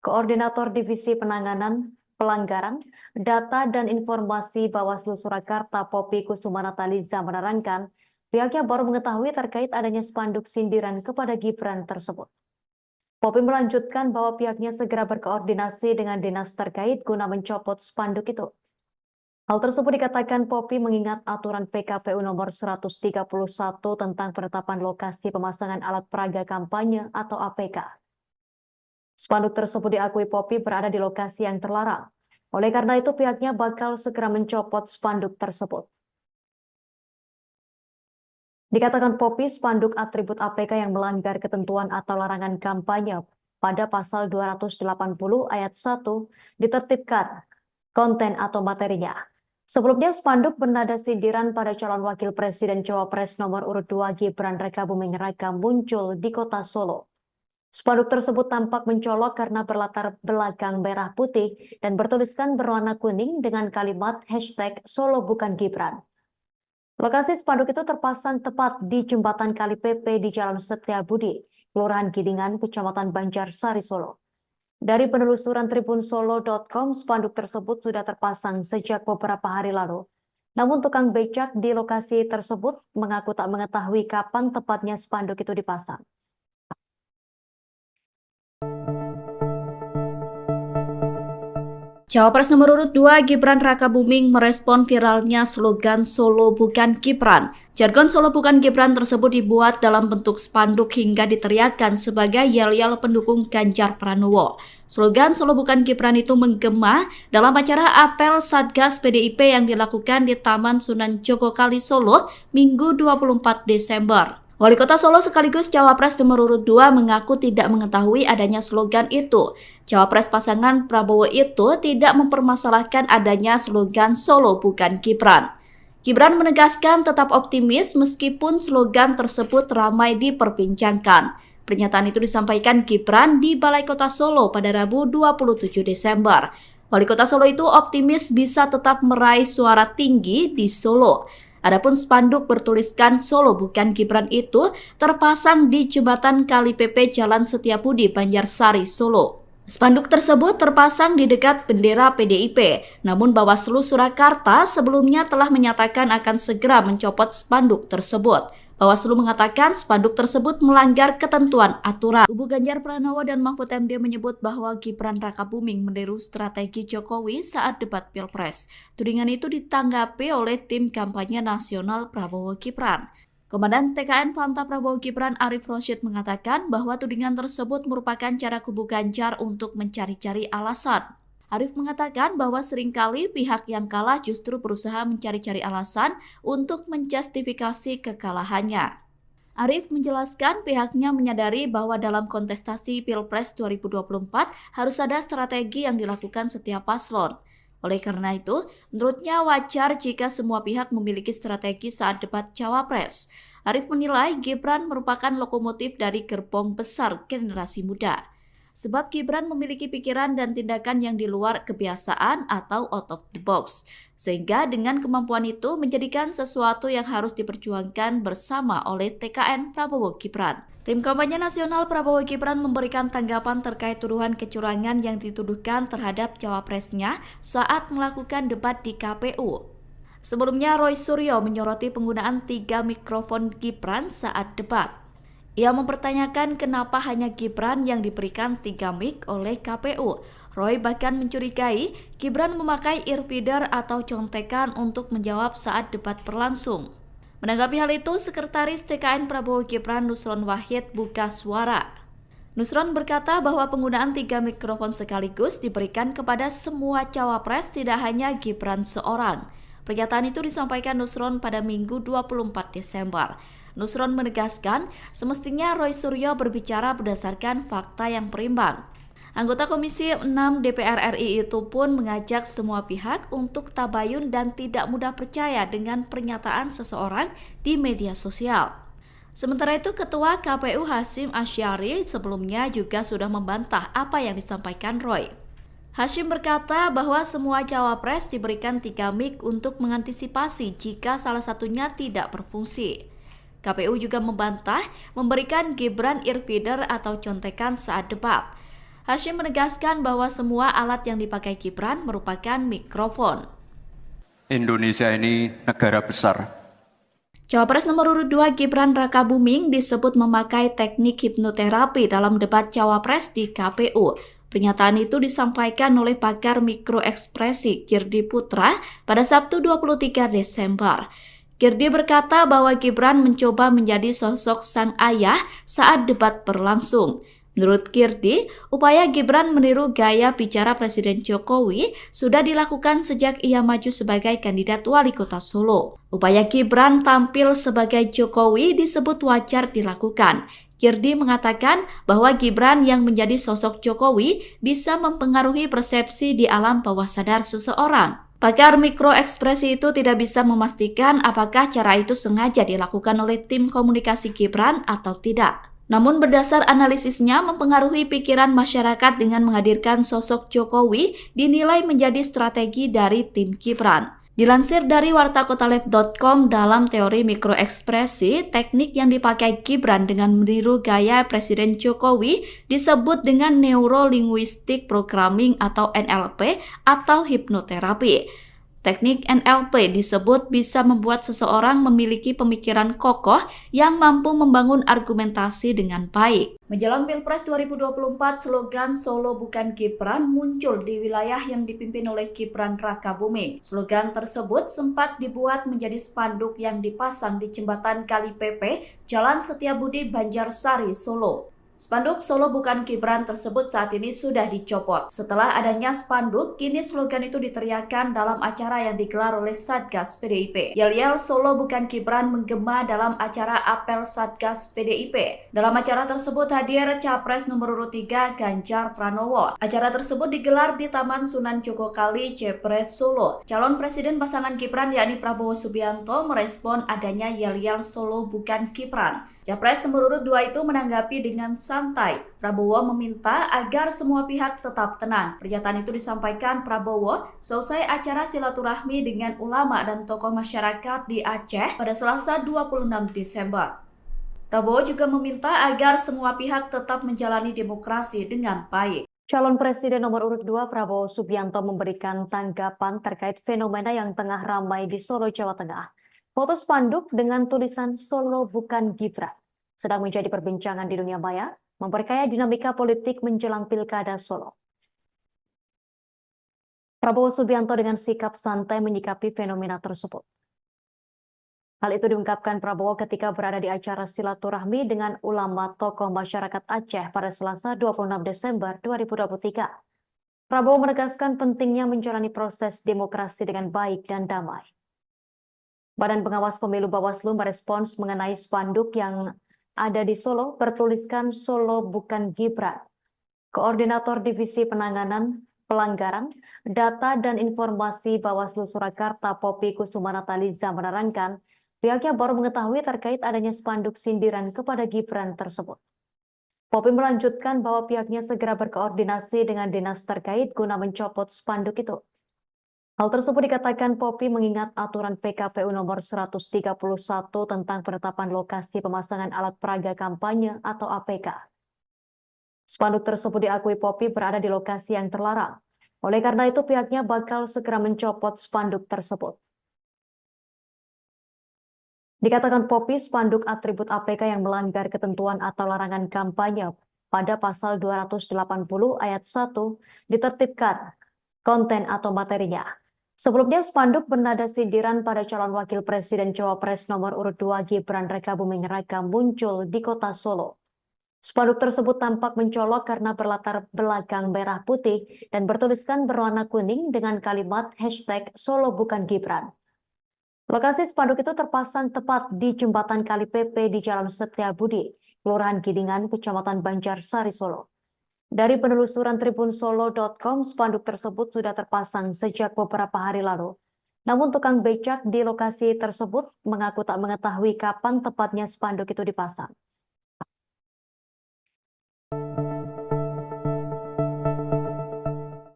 [SPEAKER 2] Koordinator Divisi Penanganan Pelanggaran, Data dan Informasi Bawaslu Surakarta Poppy Kusumanataliza menerangkan pihaknya baru mengetahui terkait adanya spanduk sindiran kepada Gibran tersebut. Poppy melanjutkan bahwa pihaknya segera berkoordinasi dengan dinas terkait guna mencopot spanduk itu. Hal tersebut dikatakan Poppy mengingat aturan PKPU nomor 131 tentang penetapan lokasi pemasangan alat peraga kampanye atau APK. Spanduk tersebut diakui Poppy berada di lokasi yang terlarang. Oleh karena itu pihaknya bakal segera mencopot spanduk tersebut. Dikatakan Poppy, spanduk atribut APK yang melanggar ketentuan atau larangan kampanye pada pasal 280 ayat 1 ditertibkan konten atau materinya. Sebelumnya, spanduk bernada sindiran pada calon wakil presiden Cawapres nomor urut 2 Gibran Rakabuming Raka muncul di kota Solo. Spanduk tersebut tampak mencolok karena berlatar belakang merah putih dan bertuliskan berwarna kuning dengan kalimat hashtag Solo Bukan Gibran. Lokasi spanduk itu terpasang tepat di jembatan Kali Pepe di Jalan Setiabudi, Kelurahan Gidingan, Kecamatan Banjarsari, Solo. Dari penelusuran tribunsolo.com, spanduk tersebut sudah terpasang sejak beberapa hari lalu. Namun tukang becak di lokasi tersebut mengaku tak mengetahui kapan tepatnya spanduk itu dipasang.
[SPEAKER 1] Cawapres nomor urut 2 Gibran Rakabuming merespon viralnya slogan Solo Bukan Gibran. Jargon Solo Bukan Gibran tersebut dibuat dalam bentuk spanduk hingga diteriakkan sebagai yel-yel pendukung Ganjar Pranowo. Slogan Solo Bukan Gibran itu menggema dalam acara apel Satgas PDIP yang dilakukan di Taman Sunan Jogokali, Solo, Minggu 24 Desember. Wali Kota Solo sekaligus Cawapres nomor urut 2 mengaku tidak mengetahui adanya slogan itu. Cawapres pasangan Prabowo itu tidak mempermasalahkan adanya slogan Solo Bukan Gibran. Gibran menegaskan tetap optimis meskipun slogan tersebut ramai diperbincangkan. Pernyataan itu disampaikan Gibran di Balai Kota Solo pada Rabu 27 Desember. Wali Kota Solo itu optimis bisa tetap meraih suara tinggi di Solo. Adapun spanduk bertuliskan Solo Bukan Gibran itu terpasang di jembatan Kali Pepe Jalan Setiabudi, Banjarsari, Solo. Spanduk tersebut terpasang di dekat bendera PDIP, namun Bawaslu Surakarta sebelumnya telah menyatakan akan segera mencopot spanduk tersebut. Bawaslu mengatakan spanduk tersebut melanggar ketentuan aturan. Kubu Ganjar Pranowo dan Mahfud MD menyebut bahwa Gibran Rakabuming meniru strategi Jokowi saat debat Pilpres. Tudingan itu ditanggapi oleh tim kampanye nasional Prabowo Gibran. Komandan TKN Fanta Prabowo Gibran Arif Rosyid mengatakan bahwa tudingan tersebut merupakan cara kubu Ganjar untuk mencari-cari alasan. Arif mengatakan bahwa seringkali pihak yang kalah justru berusaha mencari-cari alasan untuk menjustifikasi kekalahannya. Arif menjelaskan pihaknya menyadari bahwa dalam kontestasi Pilpres 2024 harus ada strategi yang dilakukan setiap paslon. Oleh karena itu, menurutnya wajar jika semua pihak memiliki strategi saat debat Cawapres. Arif menilai Gibran merupakan lokomotif dari gerbong besar generasi muda. Sebab Gibran memiliki pikiran dan tindakan yang di luar kebiasaan atau out of the box. Sehingga dengan kemampuan itu menjadikan sesuatu yang harus diperjuangkan bersama oleh TKN Prabowo Gibran. Tim kampanye nasional Prabowo Gibran memberikan tanggapan terkait tuduhan kecurangan yang dituduhkan terhadap cawapresnya saat melakukan debat di KPU. Sebelumnya Roy Suryo menyoroti penggunaan 3 mikrofon Gibran saat debat. Ia mempertanyakan kenapa hanya Gibran yang diberikan 3 mic oleh KPU. Roy bahkan mencurigai Gibran memakai earfeeder atau contekan untuk menjawab saat debat berlangsung. Menanggapi hal itu, Sekretaris TKN Prabowo Gibran Nusron Wahid buka suara. Nusron berkata bahwa penggunaan 3 mikrofon sekaligus diberikan kepada semua cawapres, tidak hanya Gibran seorang. Pernyataan itu disampaikan Nusron pada Minggu 24 Desember. Nusron menegaskan semestinya Roy Suryo berbicara berdasarkan fakta yang berimbang. Anggota Komisi 6 DPR RI itu pun mengajak semua pihak untuk tabayun dan tidak mudah percaya dengan pernyataan seseorang di media sosial. Sementara itu, Ketua KPU Hasyim Asyari sebelumnya juga sudah membantah apa yang disampaikan Roy. Hasyim berkata bahwa semua cawapres diberikan 3 mic untuk mengantisipasi jika salah satunya tidak berfungsi. KPU juga membantah memberikan Gibran earfeeder atau contekan saat debat. Hasyim menegaskan bahwa semua alat yang dipakai Gibran merupakan mikrofon.
[SPEAKER 3] Indonesia ini negara besar.
[SPEAKER 1] Cawapres nomor urut 2 Gibran Rakabuming disebut memakai teknik hipnoterapi dalam debat Cawapres di KPU. Pernyataan itu disampaikan oleh pakar mikroekspresi Girdi Putra pada Sabtu 23 Desember. Girdi berkata bahwa Gibran mencoba menjadi sosok sang ayah saat debat berlangsung. Menurut Girdi, upaya Gibran meniru gaya bicara Presiden Jokowi sudah dilakukan sejak ia maju sebagai kandidat wali kota Solo. Upaya Gibran tampil sebagai Jokowi disebut wajar dilakukan. Girdi mengatakan bahwa Gibran yang menjadi sosok Jokowi bisa mempengaruhi persepsi di alam bawah sadar seseorang. Pakar mikroekspresi itu tidak bisa memastikan apakah cara itu sengaja dilakukan oleh tim komunikasi Gibran atau tidak. Namun berdasar analisisnya mempengaruhi pikiran masyarakat dengan menghadirkan sosok Jokowi dinilai menjadi strategi dari tim Gibran. Dilansir dari wartakotalive.com, dalam teori mikroekspresi, teknik yang dipakai Gibran dengan meniru gaya Presiden Jokowi disebut dengan Neuro-Linguistic Programming atau NLP atau hipnoterapi. Teknik NLP disebut bisa membuat seseorang memiliki pemikiran kokoh yang mampu membangun argumentasi dengan baik. Menjelang Pilpres 2024, slogan Solo bukan Gibran muncul di wilayah yang dipimpin oleh Gibran Rakabuming. Slogan tersebut sempat dibuat menjadi spanduk yang dipasang di jembatan Kali Pepe, Jalan Setiabudi, Banjarsari, Solo. Spanduk Solo bukan Gibran tersebut saat ini sudah dicopot. Setelah adanya spanduk, kini slogan itu diteriakkan dalam acara yang digelar oleh Satgas PDIP. Yel-yel Solo bukan Gibran menggema dalam acara apel Satgas PDIP. Dalam acara tersebut hadir Capres nomor urut 3 Ganjar Pranowo. Acara tersebut digelar di Taman Sunan Jogokali, Jepres, Solo. Calon Presiden pasangan Gibran yakni Prabowo Subianto merespon adanya yel-yel Solo bukan Gibran. Capres nomor urut 2 itu menanggapi dengan santai. Prabowo meminta agar semua pihak tetap tenang. Pernyataan itu disampaikan Prabowo selesai acara silaturahmi dengan ulama dan tokoh masyarakat di Aceh pada Selasa 26 Desember. Prabowo juga meminta agar semua pihak tetap menjalani demokrasi dengan baik.
[SPEAKER 2] Calon Presiden nomor urut 2 Prabowo Subianto memberikan tanggapan terkait fenomena yang tengah ramai di Solo, Jawa Tengah. Foto spanduk dengan tulisan Solo bukan Gibran sedang menjadi perbincangan di dunia maya, memperkaya dinamika politik menjelang Pilkada Solo. Prabowo Subianto dengan sikap santai menyikapi fenomena tersebut. Hal itu diungkapkan Prabowo ketika berada di acara silaturahmi dengan ulama tokoh masyarakat Aceh pada Selasa 26 Desember 2023. Prabowo menegaskan pentingnya menjalani proses demokrasi dengan baik dan damai. Badan Pengawas Pemilu Bawaslu merespons mengenai spanduk yang ada di Solo bertuliskan Solo bukan Gibran. Koordinator Divisi Penanganan Pelanggaran, Data dan Informasi Bawaslu Surakarta Poppy Kusuma Nataliza menerangkan, pihaknya baru mengetahui terkait adanya spanduk sindiran kepada Gibran tersebut. Poppy melanjutkan bahwa pihaknya segera berkoordinasi dengan dinas terkait guna mencopot spanduk itu. Hal tersebut dikatakan Poppy mengingat aturan PKPU nomor 131 tentang penetapan lokasi pemasangan alat peraga kampanye atau APK. Spanduk tersebut diakui Poppy berada di lokasi yang terlarang. Oleh karena itu pihaknya bakal segera mencopot spanduk tersebut. Dikatakan Poppy, spanduk atribut APK yang melanggar ketentuan atau larangan kampanye pada pasal 280 ayat 1 ditertibkan konten atau materinya. Sebelumnya spanduk bernada sindiran pada calon wakil presiden Cawapres nomor urut 2 Gibran Rakabuming Raka muncul di kota Solo. Spanduk tersebut tampak mencolok karena berlatar belakang merah putih dan bertuliskan berwarna kuning dengan kalimat #Solo bukan Gibran. Lokasi spanduk itu terpasang tepat di jembatan Kali PP di Jalan Setiabudi, Kelurahan Gidingan, Kecamatan Banjarsari, Solo. Dari penelusuran tribunsolo.com, spanduk tersebut sudah terpasang sejak beberapa hari lalu. Namun tukang becak di lokasi tersebut mengaku tak mengetahui kapan tepatnya spanduk itu dipasang.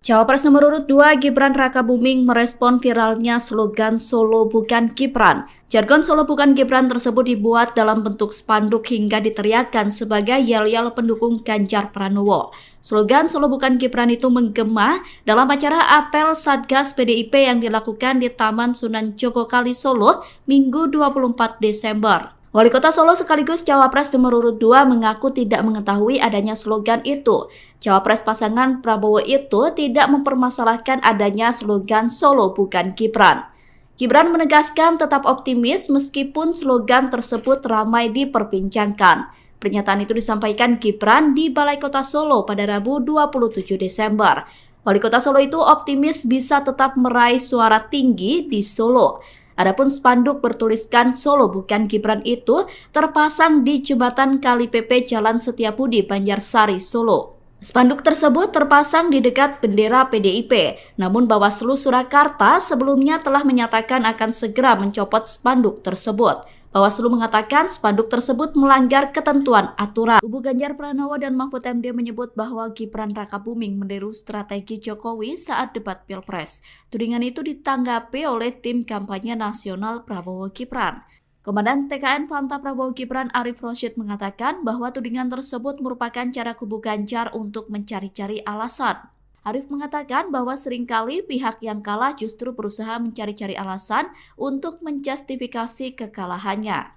[SPEAKER 1] Cawapres nomor urut 2 Gibran Rakabuming merespon viralnya slogan Solo bukan Gibran. Jargon Solo bukan Gibran tersebut dibuat dalam bentuk spanduk hingga diteriakkan sebagai yel-yel pendukung Ganjar Pranowo. Slogan Solo bukan Gibran itu menggema dalam acara apel Satgas PDIP yang dilakukan di Taman Sunan Jogokali Solo Minggu 24 Desember. Wali Kota Solo sekaligus Cawapres nomor urut 2 mengaku tidak mengetahui adanya slogan itu. Cawapres pasangan Prabowo itu tidak mempermasalahkan adanya slogan Solo bukan Gibran. Gibran menegaskan tetap optimis meskipun slogan tersebut ramai diperbincangkan. Pernyataan itu disampaikan Gibran di Balai Kota Solo pada Rabu 27 Desember. Wali Kota Solo itu optimis bisa tetap meraih suara tinggi di Solo. Adapun spanduk bertuliskan Solo bukan Gibran itu terpasang di jembatan Kali PP Jalan Setiabudi, Banjarsari, Solo. Spanduk tersebut terpasang di dekat bendera PDIP, namun Bawaslu Surakarta sebelumnya telah menyatakan akan segera mencopot spanduk tersebut. Bawaslu mengatakan spanduk tersebut melanggar ketentuan aturan. Kubu Ganjar Pranowo dan Mahfud MD menyebut bahwa Gibran Rakabuming meniru strategi Jokowi saat debat Pilpres. Tudingan itu ditanggapi oleh tim kampanye nasional Prabowo Gibran. Komandan TKN Fanta Prabowo Gibran Arif Rosyid mengatakan bahwa tudingan tersebut merupakan cara kubu Ganjar untuk mencari-cari alasan. Arif mengatakan bahwa seringkali pihak yang kalah justru berusaha mencari-cari alasan untuk menjustifikasi kekalahannya.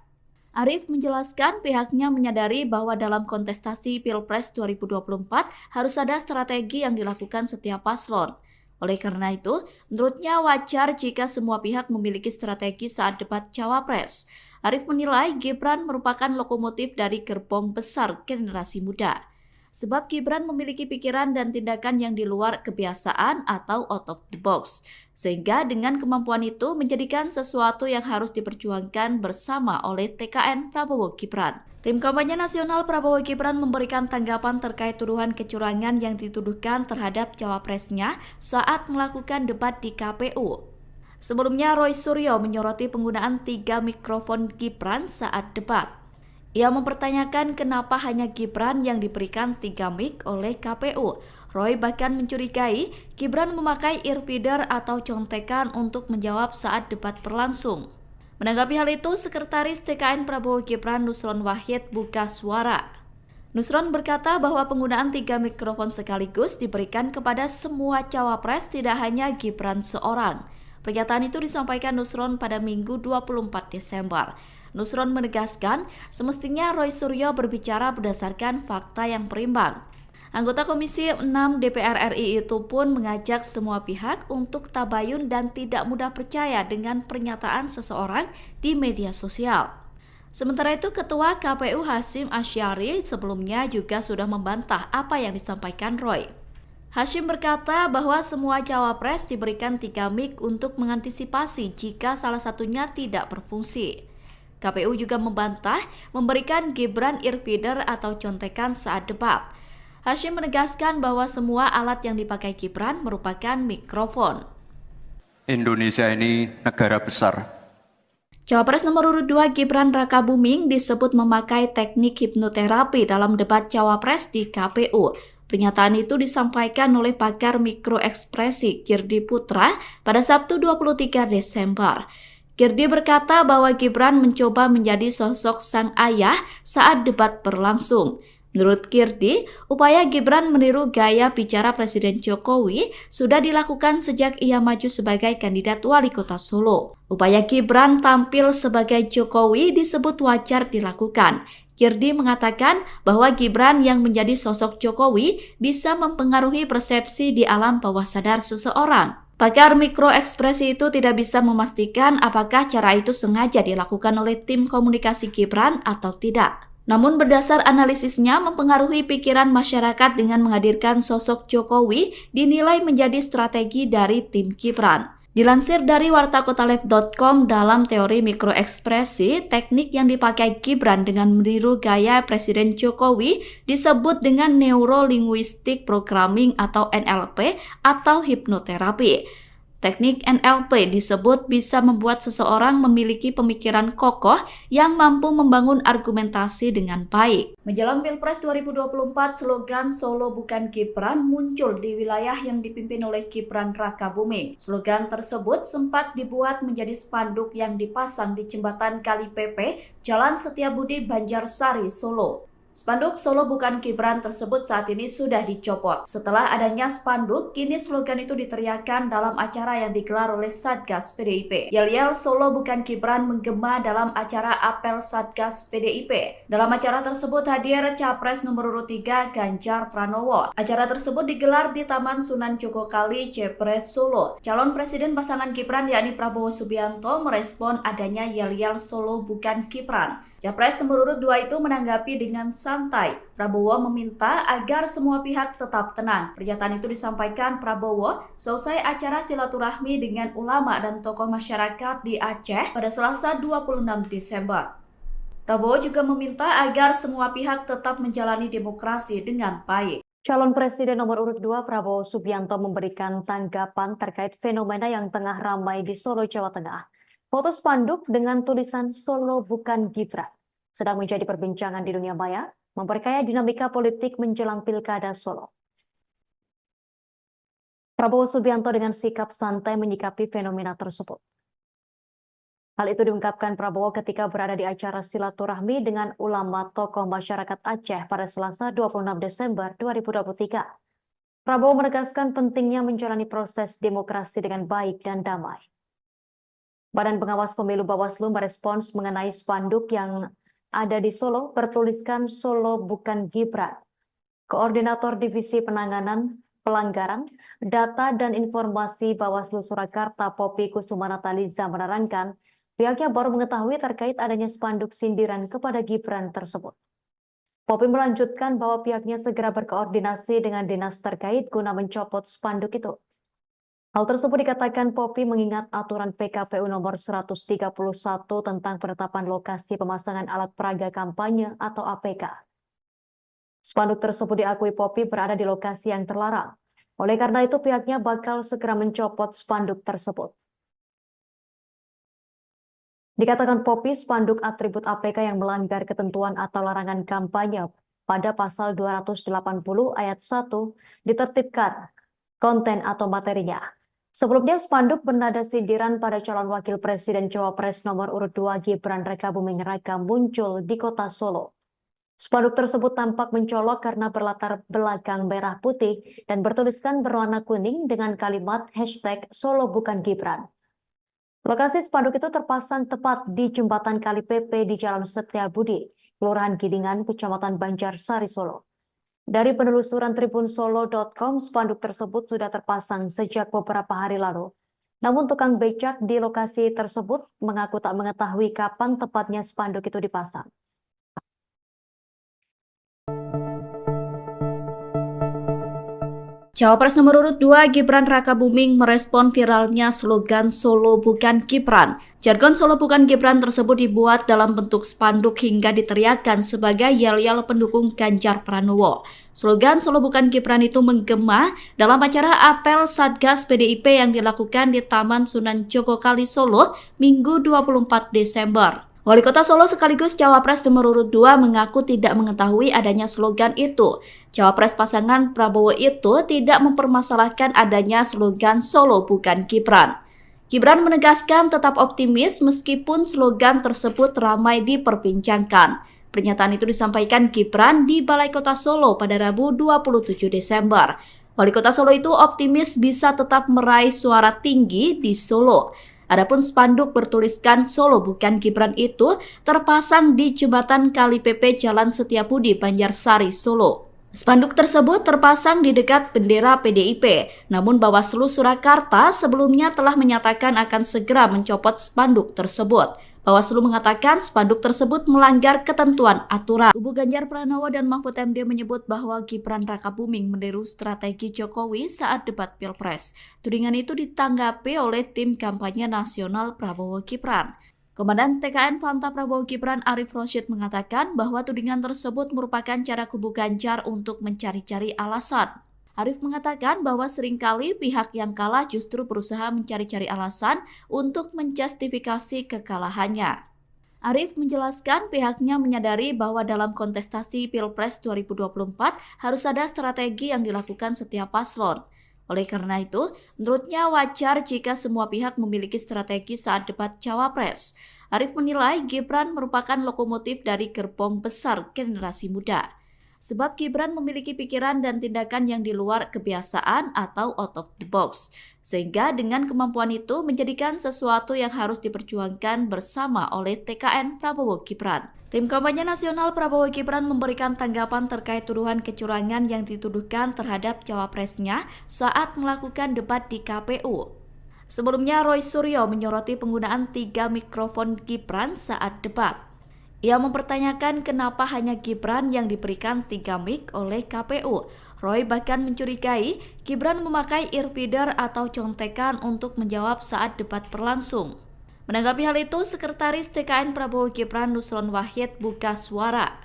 [SPEAKER 1] Arif menjelaskan pihaknya menyadari bahwa dalam kontestasi Pilpres 2024 harus ada strategi yang dilakukan setiap paslon. Oleh karena itu, menurutnya wajar jika semua pihak memiliki strategi saat debat Cawapres. Arif menilai Gibran merupakan lokomotif dari gerbong besar generasi muda. Sebab Gibran memiliki pikiran dan tindakan yang di luar kebiasaan atau out of the box. Sehingga dengan kemampuan itu menjadikan sesuatu yang harus diperjuangkan bersama oleh TKN Prabowo Gibran. Tim kampanye nasional Prabowo Gibran memberikan tanggapan terkait tuduhan kecurangan yang dituduhkan terhadap cawapresnya saat melakukan debat di KPU. Sebelumnya Roy Suryo menyoroti penggunaan 3 mikrofon Gibran saat debat. Ia mempertanyakan kenapa hanya Gibran yang diberikan 3 mic oleh KPU. Roy bahkan mencurigai Gibran memakai earfeeder atau contekan untuk menjawab saat debat berlangsung. Menanggapi hal itu, Sekretaris TKN Prabowo Gibran Nusron Wahid buka suara. Nusron berkata bahwa penggunaan 3 mikrofon sekaligus diberikan kepada semua cawapres, tidak hanya Gibran seorang. Pernyataan itu disampaikan Nusron pada Minggu 24 Desember. Nusron menegaskan semestinya Roy Suryo berbicara berdasarkan fakta yang berimbang. Anggota Komisi 6 DPR RI itu pun mengajak semua pihak untuk tabayun dan tidak mudah percaya dengan pernyataan seseorang di media sosial. Sementara itu, Ketua KPU Hasyim Asyari sebelumnya juga sudah membantah apa yang disampaikan Roy. Hashim berkata bahwa semua cawapres diberikan 3 mic untuk mengantisipasi jika salah satunya tidak berfungsi. KPU juga membantah memberikan Gibran earfeeder atau contekan saat debat. Hashim menegaskan bahwa semua alat yang dipakai Gibran merupakan mikrofon.
[SPEAKER 3] Indonesia ini negara besar.
[SPEAKER 1] Cawapres nomor urut 2 Gibran Rakabuming disebut memakai teknik hipnoterapi dalam debat cawapres di KPU. Pernyataan itu disampaikan oleh pakar mikroekspresi Girdi Putra pada Sabtu 23 Desember. Girdi berkata bahwa Gibran mencoba menjadi sosok sang ayah saat debat berlangsung. Menurut Girdi, upaya Gibran meniru gaya bicara Presiden Jokowi sudah dilakukan sejak ia maju sebagai kandidat wali kota Solo. Upaya Gibran tampil sebagai Jokowi disebut wajar dilakukan. Girdi mengatakan bahwa Gibran yang menjadi sosok Jokowi bisa mempengaruhi persepsi di alam bawah sadar seseorang. Pakar mikroekspresi itu tidak bisa memastikan apakah cara itu sengaja dilakukan oleh tim komunikasi Gibran atau tidak. Namun berdasar analisisnya mempengaruhi pikiran masyarakat dengan menghadirkan sosok Jokowi dinilai menjadi strategi dari tim Gibran. Dilansir dari wartakotalive.com, dalam teori mikroekspresi, teknik yang dipakai Gibran dengan meniru gaya Presiden Jokowi disebut dengan Neuro-Linguistic Programming atau NLP atau hipnoterapi. Teknik NLP disebut bisa membuat seseorang memiliki pemikiran kokoh yang mampu membangun argumentasi dengan baik. Menjelang Pilpres 2024, slogan Solo bukan Gibran muncul di wilayah yang dipimpin oleh Gibran Rakabuming. Slogan tersebut sempat dibuat menjadi spanduk yang dipasang di jembatan Kali Pepe, Jalan Setiabudi, Banjarsari, Solo. Spanduk Solo bukan Gibran tersebut saat ini sudah dicopot. Setelah adanya spanduk, kini slogan itu diteriakkan dalam acara yang digelar oleh Satgas PDIP. Yel-yel Solo bukan Gibran menggema dalam acara apel Satgas PDIP. Dalam acara tersebut hadir Capres nomor urut 3 Ganjar Pranowo. Acara tersebut digelar di Taman Sunan Jogokali, Jepres, Solo. Calon Presiden pasangan Gibran yakni Prabowo Subianto merespon adanya yel-yel Solo bukan Gibran. Capres nomor urut 2 itu menanggapi dengan santai. Prabowo meminta agar semua pihak tetap tenang. Pernyataan itu disampaikan Prabowo selesai acara silaturahmi dengan ulama dan tokoh masyarakat di Aceh pada Selasa 26 Desember. Prabowo juga meminta agar semua pihak tetap menjalani demokrasi dengan baik.
[SPEAKER 2] Calon Presiden nomor urut 2 Prabowo Subianto memberikan tanggapan terkait fenomena yang tengah ramai di Solo, Jawa Tengah. Foto spanduk dengan tulisan Solo bukan Gibran sedang menjadi perbincangan di dunia maya, memperkaya dinamika politik menjelang Pilkada Solo. Prabowo Subianto dengan sikap santai menyikapi fenomena tersebut. Hal itu diungkapkan Prabowo ketika berada di acara silaturahmi dengan ulama tokoh masyarakat Aceh pada Selasa 26 Desember 2023. Prabowo menegaskan pentingnya menjalani proses demokrasi dengan baik dan damai. Badan Pengawas Pemilu Bawaslu merespons mengenai spanduk yang ada di Solo bertuliskan Solo bukan Gibran. Koordinator Divisi Penanganan Pelanggaran, Data dan Informasi Bawaslu Surakarta Poppy Kusumanataliza menerangkan pihaknya baru mengetahui terkait adanya spanduk sindiran kepada Gibran tersebut. Poppy melanjutkan bahwa pihaknya segera berkoordinasi dengan dinas terkait guna mencopot spanduk itu. Hal tersebut dikatakan Poppy mengingat aturan PKPU nomor 131 tentang penetapan lokasi pemasangan alat peraga kampanye atau APK. Spanduk tersebut diakui Poppy berada di lokasi yang terlarang. Oleh karena itu pihaknya bakal segera mencopot spanduk tersebut. Dikatakan Poppy, spanduk atribut APK yang melanggar ketentuan atau larangan kampanye pada pasal 280 ayat 1 ditertibkan konten atau materinya. Sebelumnya spanduk bernada sindiran pada calon wakil presiden Cawapres nomor urut 2 Gibran Rakabuming Raka muncul di kota Solo. Spanduk tersebut tampak mencolok karena berlatar belakang merah putih dan bertuliskan berwarna kuning dengan kalimat hashtag Solo bukan Gibran. Lokasi spanduk itu terpasang tepat di jembatan Kali Pepe di Jalan Setiabudi, Kelurahan Gidingan, Kecamatan Banjarsari, Solo. Dari penelusuran tribunsolo.com, spanduk tersebut sudah terpasang sejak beberapa hari lalu. Namun tukang becak di lokasi tersebut mengaku tak mengetahui kapan tepatnya spanduk itu dipasang.
[SPEAKER 1] Cawapres nomor urut 2 Gibran Rakabuming merespon viralnya slogan Solo Bukan Gibran. Jargon Solo Bukan Gibran tersebut dibuat dalam bentuk spanduk hingga diteriakkan sebagai yel-yel pendukung Ganjar Pranowo. Slogan Solo Bukan Gibran itu menggema dalam acara apel Satgas PDIP yang dilakukan di Taman Sunan Jogokali Solo Minggu 24 Desember. Wali Kota Solo sekaligus Cawapres nomor urut 2 mengaku tidak mengetahui adanya slogan itu. Cawapres pasangan Prabowo itu tidak mempermasalahkan adanya slogan Solo Bukan Gibran. Gibran menegaskan tetap optimis meskipun slogan tersebut ramai diperbincangkan. Pernyataan itu disampaikan Gibran di Balai Kota Solo pada Rabu 27 Desember. Wali Kota Solo itu optimis bisa tetap meraih suara tinggi di Solo. Adapun spanduk bertuliskan Solo Bukan Gibran itu terpasang di jembatan Kali PP Jalan Setiabudi, Banjarsari, Solo. Spanduk tersebut terpasang di dekat bendera PDIP, namun Bawaslu Surakarta sebelumnya telah menyatakan akan segera mencopot spanduk tersebut. Bawaslu mengatakan spanduk tersebut melanggar ketentuan aturan. Kubu Ganjar Pranowo dan Mahfud MD menyebut bahwa Gibran Rakabuming meniru strategi Jokowi saat debat Pilpres. Tudingan itu ditanggapi oleh tim kampanye nasional Prabowo Gibran. Komandan TKN Fanta Prabowo Gibran Arif Rosyid mengatakan bahwa tudingan tersebut merupakan cara kubu Ganjar untuk mencari-cari alasan. Arif mengatakan bahwa seringkali pihak yang kalah justru berusaha mencari-cari alasan untuk menjustifikasi kekalahannya. Arif menjelaskan pihaknya menyadari bahwa dalam kontestasi Pilpres 2024 harus ada strategi yang dilakukan setiap paslon. Oleh karena itu, menurutnya wajar jika semua pihak memiliki strategi saat debat Cawapres. Arif menilai Gibran merupakan lokomotif dari gerbong besar generasi muda. Sebab Gibran memiliki pikiran dan tindakan yang di luar kebiasaan atau out of the box. Sehingga dengan kemampuan itu menjadikan sesuatu yang harus diperjuangkan bersama oleh TKN Prabowo Gibran. Tim kampanye nasional Prabowo Gibran memberikan tanggapan terkait tuduhan kecurangan yang dituduhkan terhadap cawapresnya saat melakukan debat di KPU. Sebelumnya Roy Suryo menyoroti penggunaan 3 mikrofon Gibran saat debat. Ia mempertanyakan kenapa hanya Gibran yang diberikan 3 mic oleh KPU. Roy bahkan mencurigai Gibran memakai earfeeder atau contekan untuk menjawab saat debat berlangsung. Menanggapi hal itu, Sekretaris TKN Prabowo Gibran Nusron Wahid buka suara.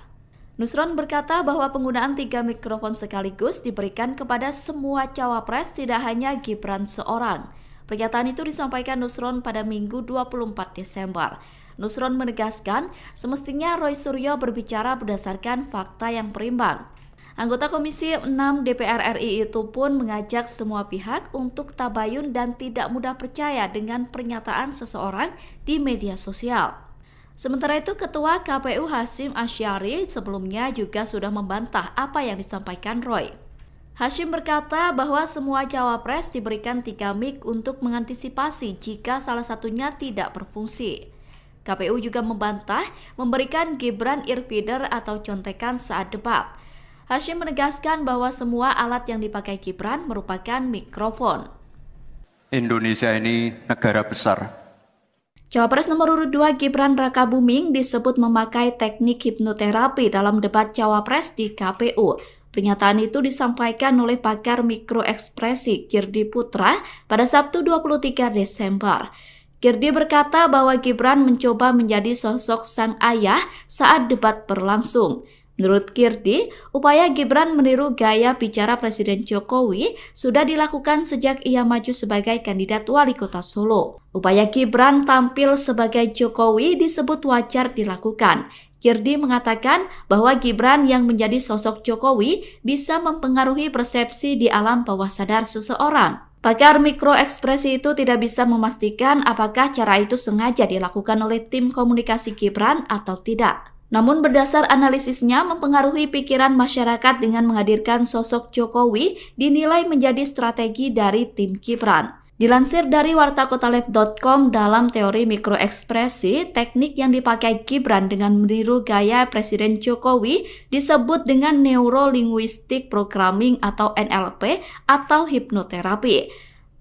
[SPEAKER 1] Nusron berkata bahwa penggunaan 3 mikrofon sekaligus diberikan kepada semua cawapres, tidak hanya Gibran seorang. Pernyataan itu disampaikan Nusron pada Minggu 24 Desember. Nusron menegaskan semestinya Roy Suryo berbicara berdasarkan fakta yang berimbang. Anggota Komisi 6 DPR RI itu pun mengajak semua pihak untuk tabayun dan tidak mudah percaya dengan pernyataan seseorang di media sosial. Sementara itu, Ketua KPU Hasyim Asyari sebelumnya juga sudah membantah apa yang disampaikan Roy. Hasyim berkata bahwa semua cawapres diberikan 3 mic untuk mengantisipasi jika salah satunya tidak berfungsi. KPU juga membantah memberikan Gibran earfeeder atau contekan saat debat. Hasyim menegaskan bahwa semua alat yang dipakai Gibran merupakan mikrofon.
[SPEAKER 3] Indonesia ini negara besar.
[SPEAKER 1] Cawapres nomor urut 2 Gibran Rakabuming disebut memakai teknik hipnoterapi dalam debat Cawapres di KPU. Pernyataan itu disampaikan oleh pakar mikroekspresi Girdi Putra pada Sabtu 23 Desember. Girdi berkata bahwa Gibran mencoba menjadi sosok sang ayah saat debat berlangsung. Menurut Girdi, upaya Gibran meniru gaya bicara Presiden Jokowi sudah dilakukan sejak ia maju sebagai kandidat wali kota Solo. Upaya Gibran tampil sebagai Jokowi disebut wajar dilakukan. Girdi mengatakan bahwa Gibran yang menjadi sosok Jokowi bisa mempengaruhi persepsi di alam bawah sadar seseorang. Pakar mikroekspresi itu tidak bisa memastikan apakah cara itu sengaja dilakukan oleh tim komunikasi Gibran atau tidak. Namun berdasar analisisnya mempengaruhi pikiran masyarakat dengan menghadirkan sosok Jokowi dinilai menjadi strategi dari tim Gibran. Dilansir dari wartakotalive.com, dalam teori mikroekspresi, teknik yang dipakai Gibran dengan meniru gaya Presiden Jokowi disebut dengan Neuro Linguistic Programming atau NLP atau hipnoterapi.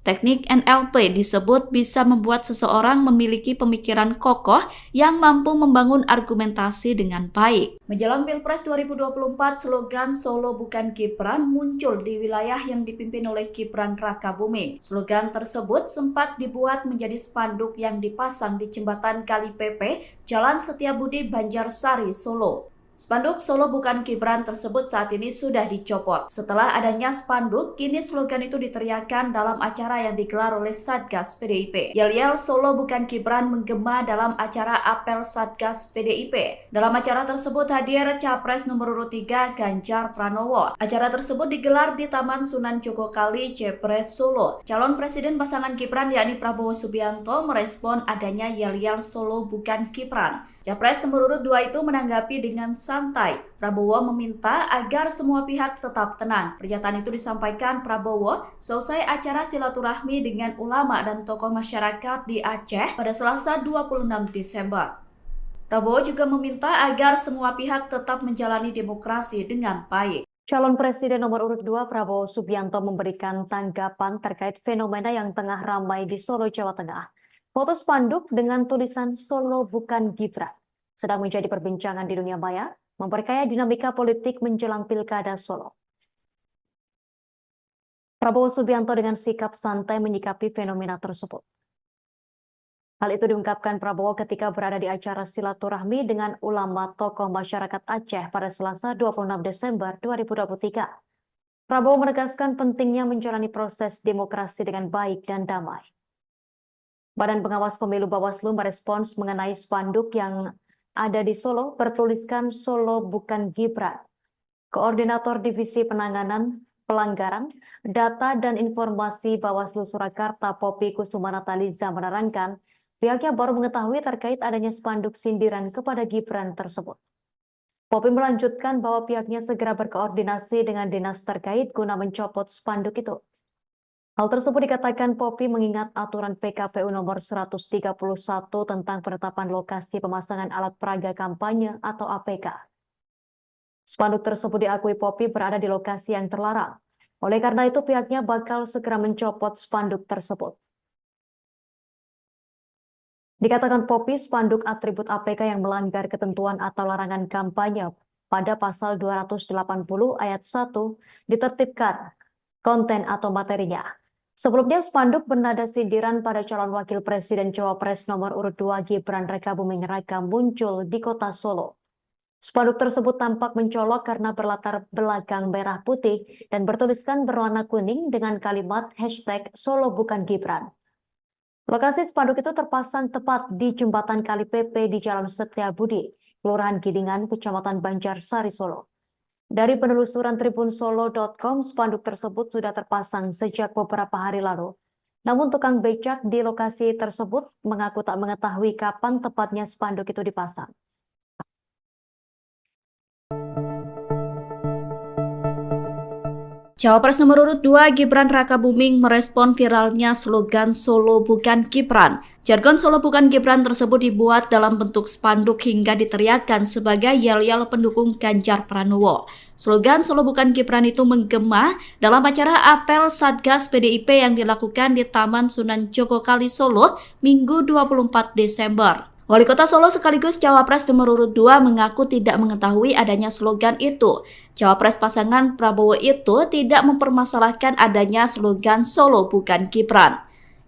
[SPEAKER 1] Teknik NLP disebut bisa membuat seseorang memiliki pemikiran kokoh yang mampu membangun argumentasi dengan baik. Menjelang Pilpres 2024, slogan Solo Bukan Gibran muncul di wilayah yang dipimpin oleh Gibran Rakabuming. Slogan tersebut sempat dibuat menjadi spanduk yang dipasang di jembatan Kali Pepe, Jalan Setiabudi, Banjarsari, Solo. Spanduk Solo Bukan Gibran tersebut saat ini sudah dicopot. Setelah adanya spanduk, kini slogan itu diteriakkan dalam acara yang digelar oleh Satgas PDIP. Yel-yel Solo Bukan Gibran menggema dalam acara apel Satgas PDIP. Dalam acara tersebut hadir Capres nomor urut 3 Ganjar Pranowo. Acara tersebut digelar di Taman Sunan Jogokali, Jepres, Solo. Calon Presiden pasangan Gibran yakni Prabowo Subianto merespon adanya yel-yel Solo Bukan Gibran. Capres nomor urut 2 itu menanggapi dengan santai. Prabowo meminta agar semua pihak tetap tenang. Pernyataan itu disampaikan Prabowo selesai acara silaturahmi dengan ulama dan tokoh masyarakat di Aceh pada Selasa 26 Desember. Prabowo juga meminta agar semua pihak tetap menjalani demokrasi dengan baik.
[SPEAKER 2] Calon Presiden nomor urut 2 Prabowo Subianto memberikan tanggapan terkait fenomena yang tengah ramai di Solo, Jawa Tengah. Foto spanduk dengan tulisan Solo Bukan Gibran sedang menjadi perbincangan di dunia maya, memperkaya dinamika politik menjelang Pilkada Solo. Prabowo Subianto dengan sikap santai menyikapi fenomena tersebut. Hal itu diungkapkan Prabowo ketika berada di acara silaturahmi dengan ulama tokoh masyarakat Aceh pada Selasa 26 Desember 2023. Prabowo menegaskan pentingnya menjalani proses demokrasi dengan baik dan damai. Badan Pengawas Pemilu Bawaslu merespons mengenai spanduk yang ada di Solo bertuliskan Solo Bukan Gibran. Koordinator Divisi Penanganan Pelanggaran, Data dan Informasi Bawaslu Surakarta Poppy Kusumanataliza menerangkan pihaknya baru mengetahui terkait adanya spanduk sindiran kepada Gibran tersebut. Poppy melanjutkan bahwa pihaknya segera berkoordinasi dengan dinas terkait guna mencopot spanduk itu. Hal tersebut dikatakan Poppy mengingat aturan PKPU nomor 131 tentang penetapan lokasi pemasangan alat peraga kampanye atau APK. Spanduk tersebut diakui Poppy berada di lokasi yang terlarang. Oleh karena itu pihaknya bakal segera mencopot spanduk tersebut. Dikatakan Poppy, spanduk atribut APK yang melanggar ketentuan atau larangan kampanye pada pasal 280 ayat 1 ditertibkan konten atau materinya. Sebelumnya spanduk bernada sindiran pada calon wakil presiden Cawapres nomor urut 2 Gibran Rakabuming Raka muncul di kota Solo. Spanduk tersebut tampak mencolok karena berlatar belakang merah putih dan bertuliskan berwarna kuning dengan kalimat #Solo Bukan Gibran. Lokasi spanduk itu terpasang tepat di jembatan Kali Pepe di Jalan Setiabudi, Kelurahan Gidingan, Kecamatan Banjarsari, Solo. Dari penelusuran tribunsolo.com, spanduk tersebut sudah terpasang sejak beberapa hari lalu. Namun tukang becak di lokasi tersebut mengaku tak mengetahui kapan tepatnya spanduk itu dipasang.
[SPEAKER 1] Cawapres nomor urut 2 Gibran Rakabuming merespon viralnya slogan Solo Bukan Gibran. Jargon Solo Bukan Gibran tersebut dibuat dalam bentuk spanduk hingga diteriakkan sebagai yel-yel pendukung Ganjar Pranowo. Slogan Solo Bukan Gibran itu menggema dalam acara apel Satgas PDIP yang dilakukan di Taman Sunan Jogokali, Solo, Minggu 24 Desember. Wali Kota Solo sekaligus Cawapres nomor urut 2 mengaku tidak mengetahui adanya slogan itu. Cawapres pasangan Prabowo itu tidak mempermasalahkan adanya slogan Solo Bukan Gibran.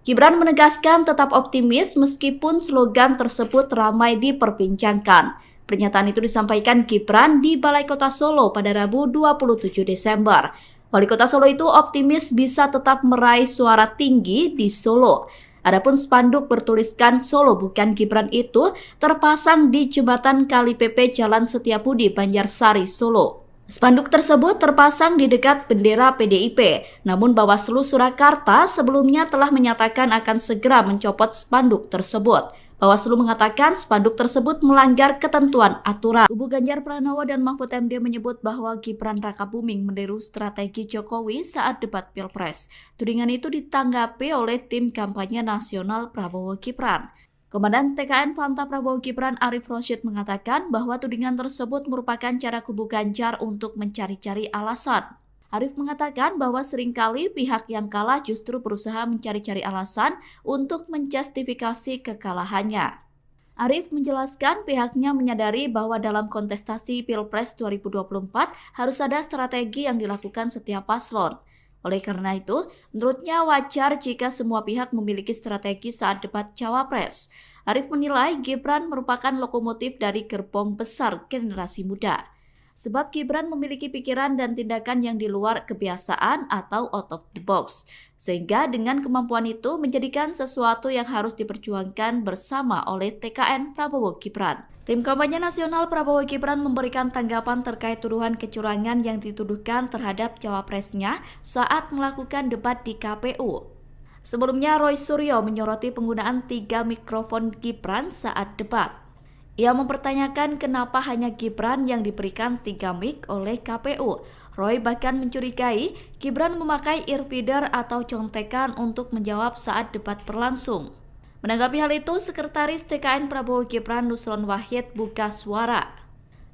[SPEAKER 1] Gibran menegaskan tetap optimis meskipun slogan tersebut ramai diperbincangkan. Pernyataan itu disampaikan Gibran di Balai Kota Solo pada Rabu 27 Desember. Wali Kota Solo itu optimis bisa tetap meraih suara tinggi di Solo. Adapun spanduk bertuliskan Solo Bukan Gibran itu terpasang di jembatan Kali Pepe Jalan Setiabudi, Banjarsari, Solo. Spanduk tersebut terpasang di dekat bendera PDIP, namun Bawaslu Surakarta sebelumnya telah menyatakan akan segera mencopot spanduk tersebut. Bawaslu mengatakan spanduk tersebut melanggar ketentuan aturan. Kubu Ganjar Pranowo dan Mahfud MD menyebut bahwa Gibran Rakabuming meniru strategi Jokowi saat debat Pilpres. Tudingan itu ditanggapi oleh tim kampanye nasional Prabowo Gibran. Komandan TKN Fanta Prabowo Gibran Arif Rosyid mengatakan bahwa tudingan tersebut merupakan cara kubu Ganjar untuk mencari-cari alasan. Arif mengatakan bahwa seringkali pihak yang kalah justru berusaha mencari-cari alasan untuk menjustifikasi kekalahannya. Arif menjelaskan pihaknya menyadari bahwa dalam kontestasi Pilpres 2024 harus ada strategi yang dilakukan setiap paslon. Oleh karena itu, menurutnya wajar jika semua pihak memiliki strategi saat debat Cawapres. Arif menilai Gibran merupakan lokomotif dari gerbong besar generasi muda. Sebab Gibran memiliki pikiran dan tindakan yang di luar kebiasaan atau out of the box. Sehingga dengan kemampuan itu menjadikan sesuatu yang harus diperjuangkan bersama oleh TKN Prabowo Gibran. Tim kampanye nasional Prabowo Gibran memberikan tanggapan terkait tuduhan kecurangan yang dituduhkan terhadap cawapresnya saat melakukan debat di KPU. Sebelumnya Roy Suryo menyoroti penggunaan 3 mikrofon Gibran saat debat. Ia mempertanyakan kenapa hanya Gibran yang diberikan 3 mic oleh KPU. Roy bahkan mencurigai Gibran memakai earfeeder atau contekan untuk menjawab saat debat berlangsung. Menanggapi hal itu, Sekretaris TKN Prabowo Gibran Nusron Wahid buka suara.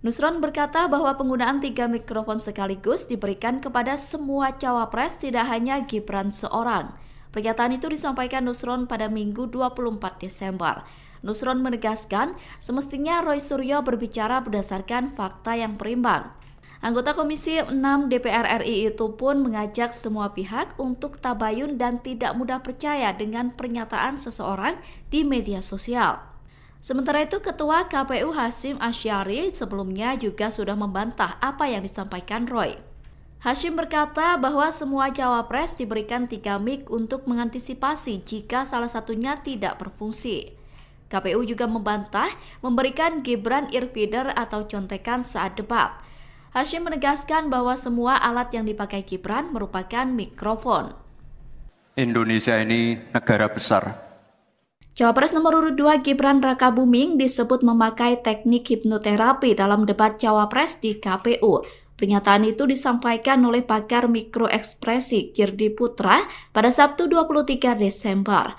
[SPEAKER 1] Nusron berkata bahwa penggunaan 3 mikrofon sekaligus diberikan kepada semua cawapres, tidak hanya Gibran seorang. Pernyataan itu disampaikan Nusron pada Minggu 24 Desember. Nusron menegaskan semestinya Roy Suryo berbicara berdasarkan fakta yang berimbang. Anggota Komisi 6 DPR RI itu pun mengajak semua pihak untuk tabayun dan tidak mudah percaya dengan pernyataan seseorang di media sosial. Sementara itu, Ketua KPU Hasyim Asyari sebelumnya juga sudah membantah apa yang disampaikan Roy. Hasyim berkata bahwa semua cawapres diberikan 3 mic untuk mengantisipasi jika salah satunya tidak berfungsi. KPU juga membantah memberikan Gibran earfeeder atau contekan saat debat. Hasyim menegaskan bahwa semua alat yang dipakai Gibran merupakan mikrofon.
[SPEAKER 3] Indonesia ini negara besar.
[SPEAKER 1] Cawapres nomor urut 2 Gibran Rakabuming disebut memakai teknik hipnoterapi dalam debat Cawapres di KPU. Pernyataan itu disampaikan oleh pakar mikroekspresi Girdi Putra pada Sabtu 23 Desember.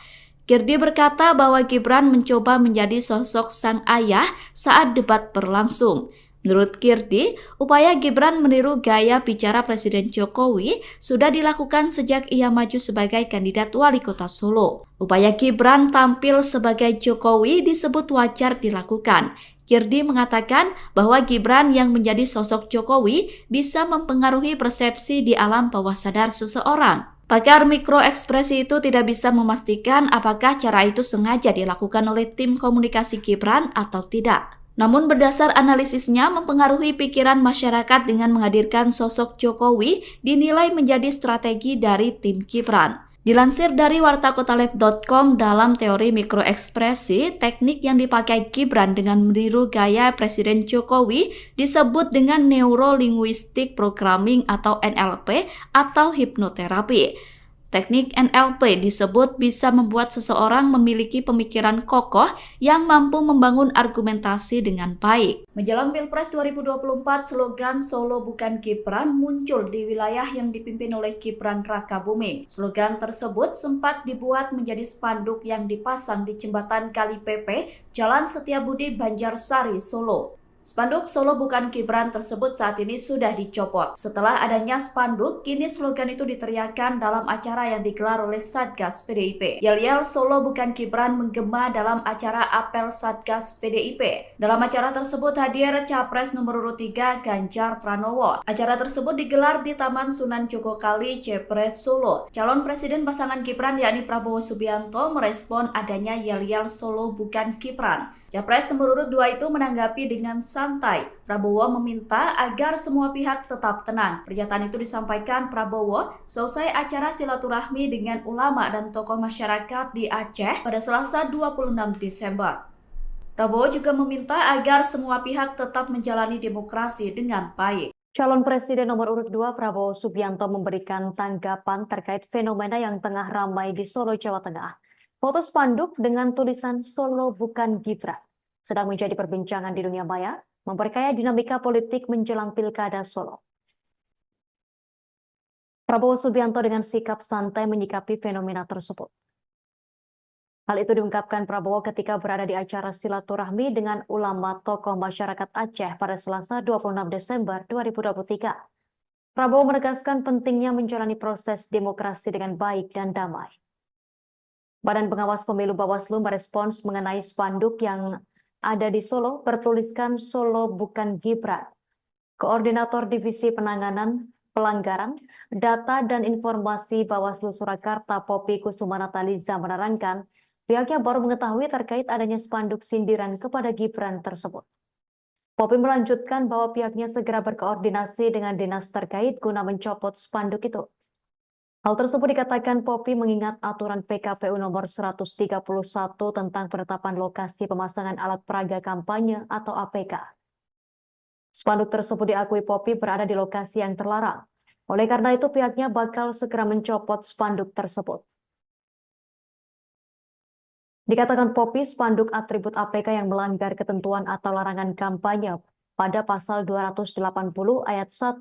[SPEAKER 1] Girdi berkata bahwa Gibran mencoba menjadi sosok sang ayah saat debat berlangsung. Menurut Girdi, upaya Gibran meniru gaya bicara Presiden Jokowi sudah dilakukan sejak ia maju sebagai kandidat wali kota Solo. Upaya Gibran tampil sebagai Jokowi disebut wajar dilakukan. Girdi mengatakan bahwa Gibran yang menjadi sosok Jokowi bisa mempengaruhi persepsi di alam bawah sadar seseorang. Pakar mikroekspresi itu tidak bisa memastikan apakah cara itu sengaja dilakukan oleh tim komunikasi Gibran atau tidak. Namun berdasar analisisnya mempengaruhi pikiran masyarakat dengan menghadirkan sosok Jokowi dinilai menjadi strategi dari tim Gibran. Dilansir dari wartakotalive.com, dalam teori mikroekspresi, teknik yang dipakai Gibran dengan meniru gaya Presiden Jokowi disebut dengan Neuro-Linguistic Programming atau NLP atau hipnoterapi. Teknik NLP disebut bisa membuat seseorang memiliki pemikiran kokoh yang mampu membangun argumentasi dengan baik. Menjelang Pilpres 2024, slogan Solo bukan Gibran muncul di wilayah yang dipimpin oleh Gibran Rakabuming. Slogan tersebut sempat dibuat menjadi spanduk yang dipasang di jembatan Kali Pepe, Jalan Setiabudi, Banjarsari, Solo. Spanduk Solo bukan Gibran tersebut saat ini sudah dicopot. Setelah adanya spanduk, kini slogan itu diteriakkan dalam acara yang digelar oleh Satgas PDIP. Yel-yel Solo bukan Gibran menggema dalam acara apel Satgas PDIP. Dalam acara tersebut hadir Capres nomor urut 3 Ganjar Pranowo. Acara tersebut digelar di Taman Sunan Jogokali, Jepres, Solo. Calon Presiden pasangan Gibran yakni Prabowo Subianto merespon adanya yel-yel Solo bukan Gibran. Capres nomor urut 2 itu menanggapi dengan santai. Prabowo meminta agar semua pihak tetap tenang. Pernyataan itu disampaikan Prabowo selesai acara silaturahmi dengan ulama dan tokoh masyarakat di Aceh pada Selasa 26 Desember. Prabowo juga meminta agar semua pihak tetap menjalani demokrasi dengan baik.
[SPEAKER 2] Calon Presiden nomor urut 2 Prabowo Subianto memberikan tanggapan terkait fenomena yang tengah ramai di Solo, Jawa Tengah. Foto spanduk dengan tulisan Solo bukan Gibran sedang menjadi perbincangan di dunia maya, memperkaya dinamika politik menjelang Pilkada Solo. Prabowo Subianto dengan sikap santai menyikapi fenomena tersebut. Hal itu diungkapkan Prabowo ketika berada di acara silaturahmi dengan ulama tokoh masyarakat Aceh pada Selasa 26 Desember 2023. Prabowo menegaskan pentingnya menjalani proses demokrasi dengan baik dan damai. Badan Pengawas Pemilu Bawaslu merespons mengenai spanduk yang ada di Solo bertuliskan Solo bukan Gibran. Koordinator Divisi Penanganan Pelanggaran, Data dan Informasi Bawaslu Surakarta Poppy Kusumanataliza menerangkan pihaknya baru mengetahui terkait adanya spanduk sindiran kepada Gibran tersebut. Poppy melanjutkan bahwa pihaknya segera berkoordinasi dengan dinas terkait guna mencopot spanduk itu. Hal tersebut dikatakan Poppy mengingat aturan PKPU nomor 131 tentang penetapan lokasi pemasangan alat peraga kampanye atau APK. Spanduk tersebut diakui Poppy berada di lokasi yang terlarang. Oleh karena itu pihaknya bakal segera mencopot spanduk tersebut. Dikatakan Poppy, spanduk atribut APK yang melanggar ketentuan atau larangan kampanye pada pasal 280 ayat 1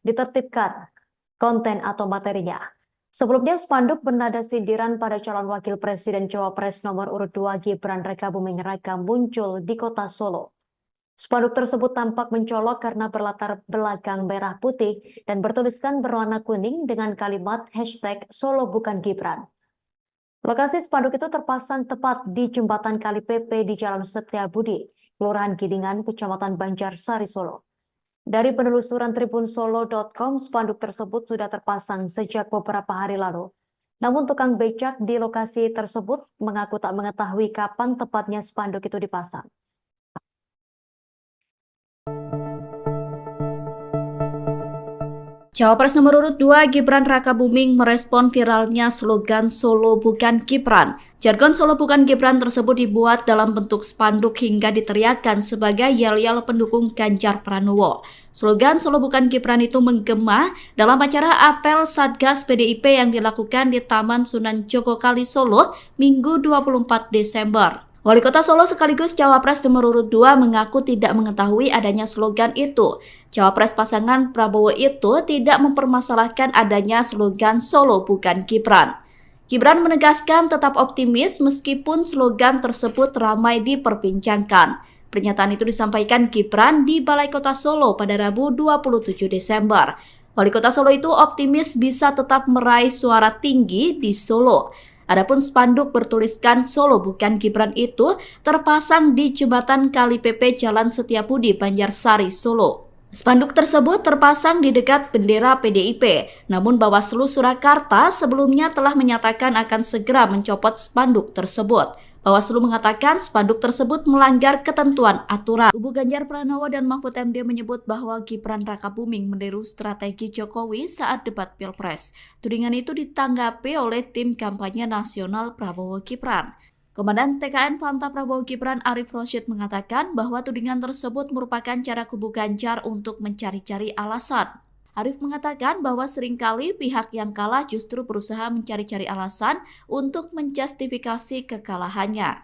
[SPEAKER 2] ditertibkan konten atau materinya. Sebelumnya spanduk bernada sindiran pada calon wakil presiden Cawapres nomor urut 2 Gibran Rakabuming Raka muncul di kota Solo. Spanduk tersebut tampak mencolok karena berlatar belakang merah putih dan bertuliskan berwarna kuning dengan kalimat hashtag Solo bukan Gibran. Lokasi spanduk itu terpasang tepat di jembatan Kali PP di Jalan Setiabudi, Kelurahan Gidingan, Kecamatan Banjarsari, Solo. Dari penelusuran tribunsolo.com, spanduk tersebut sudah terpasang sejak beberapa hari lalu. Namun tukang becak di lokasi tersebut mengaku tak mengetahui kapan tepatnya spanduk itu dipasang.
[SPEAKER 1] Cawapres nomor urut 2 Gibran Rakabuming merespon viralnya slogan Solo bukan Gibran. Jargon Solo bukan Gibran tersebut dibuat dalam bentuk spanduk hingga diteriakkan sebagai yel-yel pendukung Ganjar Pranowo. Slogan Solo bukan Gibran itu menggema dalam acara apel Satgas PDIP yang dilakukan di Taman Sunan Jogokali Solo Minggu 24 Desember. Wali Kota Solo sekaligus Cawapres nomor urut 2 mengaku tidak mengetahui adanya slogan itu. Cawapres pasangan Prabowo itu tidak mempermasalahkan adanya slogan Solo bukan Gibran. Gibran menegaskan tetap optimis meskipun slogan tersebut ramai diperbincangkan. Pernyataan itu disampaikan Gibran di Balai Kota Solo pada Rabu 27 Desember. Wali Kota Solo itu optimis bisa tetap meraih suara tinggi di Solo. Adapun spanduk bertuliskan Solo bukan Gibran itu terpasang di jembatan Kali PP Jalan Setiabudi, Banjarsari, Solo. Spanduk tersebut terpasang di dekat bendera PDIP, namun Bawaslu Surakarta sebelumnya telah menyatakan akan segera mencopot spanduk tersebut. Bawaslu mengatakan spanduk tersebut melanggar ketentuan aturan. Kubu Ganjar Pranowo dan Mahfud MD menyebut bahwa Gibran Rakabuming meniru strategi Jokowi saat debat Pilpres. Tudingan itu ditanggapi oleh tim kampanye nasional Prabowo Gibran. Komandan TKN Fanta Prabowo Gibran Arif Rosyid mengatakan bahwa tudingan tersebut merupakan cara kubu Ganjar untuk mencari-cari alasan. Arif mengatakan bahwa seringkali pihak yang kalah justru berusaha mencari-cari alasan untuk menjustifikasi kekalahannya.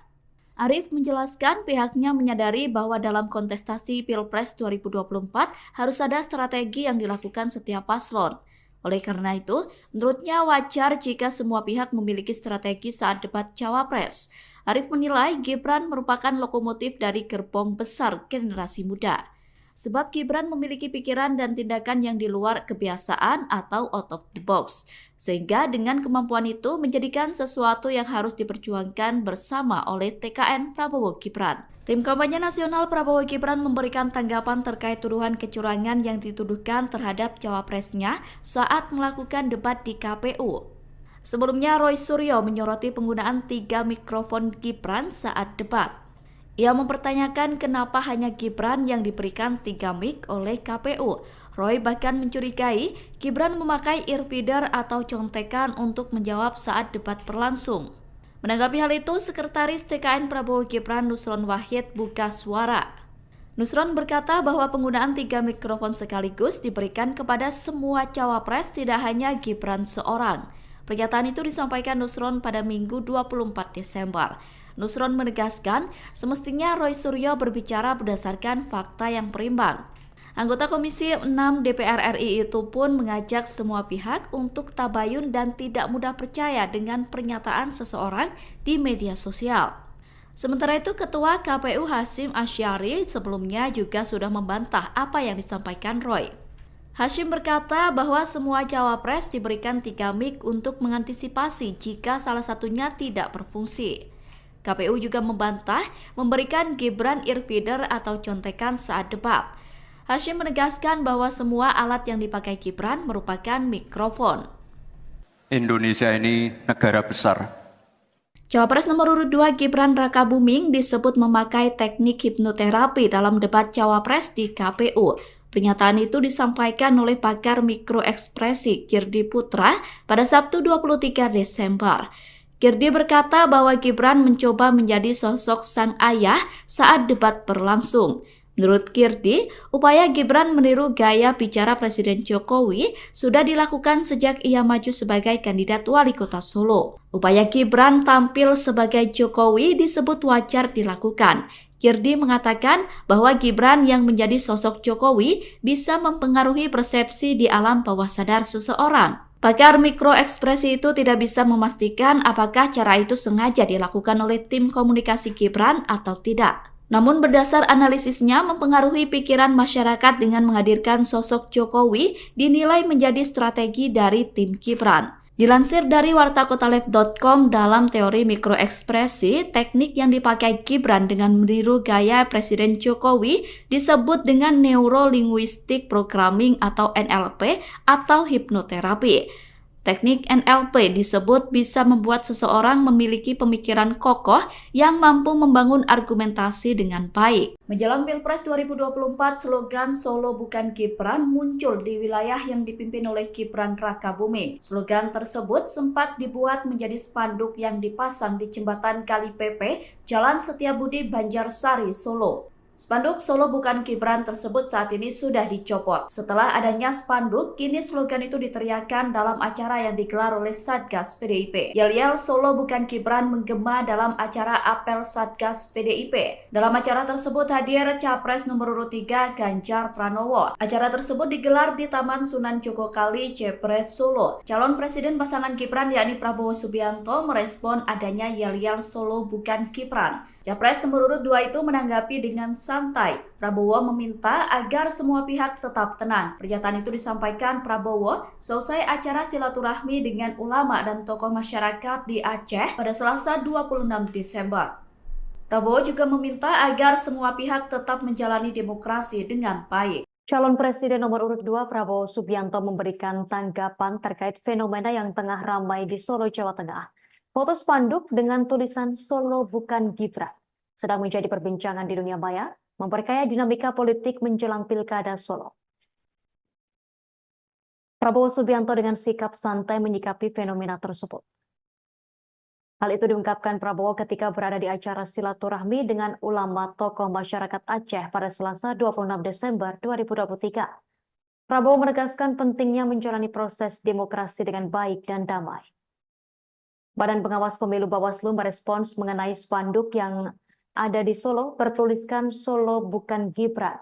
[SPEAKER 1] Arif menjelaskan pihaknya menyadari bahwa dalam kontestasi Pilpres 2024 harus ada strategi yang dilakukan setiap paslon. Oleh karena itu, menurutnya wajar jika semua pihak memiliki strategi saat debat Cawapres. Arif menilai Gibran merupakan lokomotif dari gerbong besar generasi muda. Sebab Gibran memiliki pikiran dan tindakan yang di luar kebiasaan atau out of the box. Sehingga dengan kemampuan itu menjadikan sesuatu yang harus diperjuangkan bersama oleh TKN Prabowo Gibran. Tim kampanye nasional Prabowo Gibran memberikan tanggapan terkait tuduhan kecurangan yang dituduhkan terhadap cawapresnya saat melakukan debat di KPU. Sebelumnya Roy Suryo menyoroti penggunaan 3 mikrofon Gibran saat debat. Ia mempertanyakan kenapa hanya Gibran yang diberikan 3 mic oleh KPU. Roy bahkan mencurigai Gibran memakai earfeeder atau contekan untuk menjawab saat debat berlangsung. Menanggapi hal itu, Sekretaris TKN Prabowo Gibran Nusron Wahid buka suara. Nusron berkata bahwa penggunaan 3 mikrofon sekaligus diberikan kepada semua cawapres, tidak hanya Gibran seorang. Pernyataan itu disampaikan Nusron pada Minggu 24 Desember. Nusron menegaskan semestinya Roy Suryo berbicara berdasarkan fakta yang berimbang. Anggota Komisi 6 DPR RI itu pun mengajak semua pihak untuk tabayun dan tidak mudah percaya dengan pernyataan seseorang di media sosial. Sementara itu, Ketua KPU Hasyim Asyari sebelumnya juga sudah membantah apa yang disampaikan Roy. Hashim berkata bahwa semua cawapres diberikan 3 mic untuk mengantisipasi jika salah satunya tidak berfungsi. KPU juga membantah memberikan Gibran earfeeder atau contekan saat debat. Hashim menegaskan bahwa semua alat yang dipakai Gibran merupakan mikrofon.
[SPEAKER 3] Indonesia ini negara besar.
[SPEAKER 1] Cawapres nomor urut 2 Gibran Rakabuming disebut memakai teknik hipnoterapi dalam debat cawapres di KPU. Pernyataan itu disampaikan oleh pakar mikroekspresi Kirdi Putra pada Sabtu 23 Desember. Kirdi berkata bahwa Gibran mencoba menjadi sosok sang ayah saat debat berlangsung. Menurut Kirdi, upaya Gibran meniru gaya bicara Presiden Jokowi sudah dilakukan sejak ia maju sebagai kandidat wali kota Solo. Upaya Gibran tampil sebagai Jokowi disebut wajar dilakukan. Kirdi mengatakan bahwa Gibran yang menjadi sosok Jokowi bisa mempengaruhi persepsi di alam bawah sadar seseorang. Pakar mikroekspresi itu tidak bisa memastikan apakah cara itu sengaja dilakukan oleh tim komunikasi Gibran atau tidak. Namun berdasar analisisnya mempengaruhi pikiran masyarakat dengan menghadirkan sosok Jokowi dinilai menjadi strategi dari tim Gibran. Dilansir dari wartakotalev.com, dalam teori mikroekspresi, teknik yang dipakai Gibran dengan meniru gaya Presiden Jokowi disebut dengan Neuro-Linguistic Programming atau NLP atau hipnoterapi. Teknik NLP disebut bisa membuat seseorang memiliki pemikiran kokoh yang mampu membangun argumentasi dengan baik. Menjelang Pilpres 2024, slogan Solo bukan Gibran muncul di wilayah yang dipimpin oleh Gibran Rakabuming. Slogan tersebut sempat dibuat menjadi spanduk yang dipasang di jembatan Kali Pepe, Jalan Setiabudi, Banjarsari, Solo. Spanduk Solo bukan Gibran tersebut saat ini sudah dicopot. Setelah adanya spanduk, kini slogan itu diteriakkan dalam acara yang digelar oleh Satgas PDIP. Yel-yel Solo bukan Gibran menggema dalam acara apel Satgas PDIP. Dalam acara tersebut hadir Capres nomor urut 3 Ganjar Pranowo. Acara tersebut digelar di Taman Sunan Jogokali, Jepres, Solo. Calon Presiden pasangan Gibran yakni Prabowo Subianto merespon adanya yel-yel Solo bukan Gibran. Capres nomor urut 2 itu menanggapi dengan santai. Prabowo meminta agar semua pihak tetap tenang. Pernyataan itu disampaikan Prabowo selesai acara silaturahmi dengan ulama dan tokoh masyarakat di Aceh pada Selasa 26 Desember. Prabowo juga meminta agar semua pihak tetap menjalani demokrasi dengan baik.
[SPEAKER 2] Calon Presiden nomor urut 2 Prabowo Subianto memberikan tanggapan terkait fenomena yang tengah ramai di Solo, Jawa Tengah. Foto spanduk dengan tulisan Solo bukan Gibran sedang menjadi perbincangan di dunia maya, memperkaya dinamika politik menjelang Pilkada Solo. Prabowo Subianto dengan sikap santai menyikapi fenomena tersebut. Hal itu diungkapkan Prabowo ketika berada di acara silaturahmi dengan ulama tokoh masyarakat Aceh pada Selasa 26 Desember 2023. Prabowo menegaskan pentingnya menjalani proses demokrasi dengan baik dan damai. Badan Pengawas Pemilu Bawaslu merespons mengenai spanduk yang ada di Solo bertuliskan Solo bukan Gibran.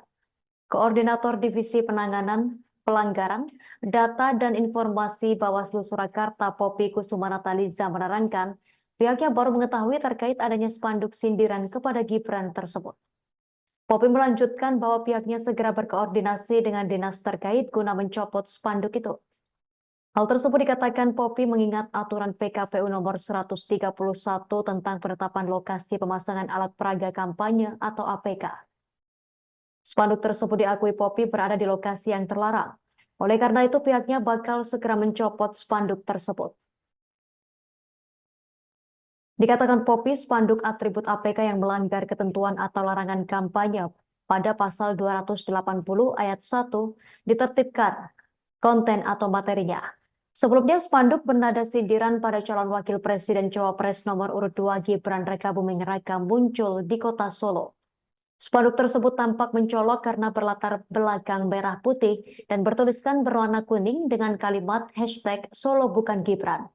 [SPEAKER 2] Koordinator Divisi Penanganan Pelanggaran Data dan Informasi Bawaslu Surakarta Poppy Kusumanataliza menerangkan pihaknya baru mengetahui terkait adanya spanduk sindiran kepada Gibran tersebut. Poppy melanjutkan bahwa pihaknya segera berkoordinasi dengan dinas terkait guna mencopot spanduk itu. Hal tersebut dikatakan Poppy mengingat aturan PKPU nomor 131 tentang penetapan lokasi pemasangan alat peraga kampanye atau APK. Spanduk tersebut diakui Poppy berada di lokasi yang terlarang. Oleh karena itu pihaknya bakal segera mencopot spanduk tersebut. Dikatakan Poppy, spanduk atribut APK yang melanggar ketentuan atau larangan kampanye pada pasal 280 ayat 1 ditertibkan konten atau materinya. Sebelumnya, spanduk bernada sindiran pada calon wakil presiden Cawapres nomor urut 2 Gibran Rakabuming Raka muncul di kota Solo. Spanduk tersebut tampak mencolok karena berlatar belakang merah putih dan bertuliskan berwarna kuning dengan kalimat hashtag Solo bukan Gibran.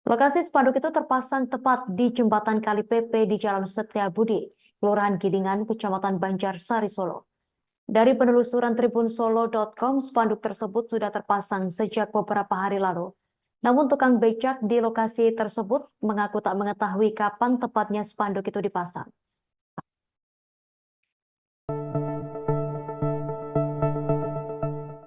[SPEAKER 2] Lokasi spanduk itu terpasang tepat di jembatan Kali Pepe di Jalan Setiabudi, Kelurahan Gidingan, Kecamatan Banjarsari, Solo. Dari penelusuran tribunsolo.com, spanduk tersebut sudah terpasang sejak beberapa hari lalu. Namun tukang becak di lokasi tersebut mengaku tak mengetahui kapan tepatnya spanduk itu dipasang.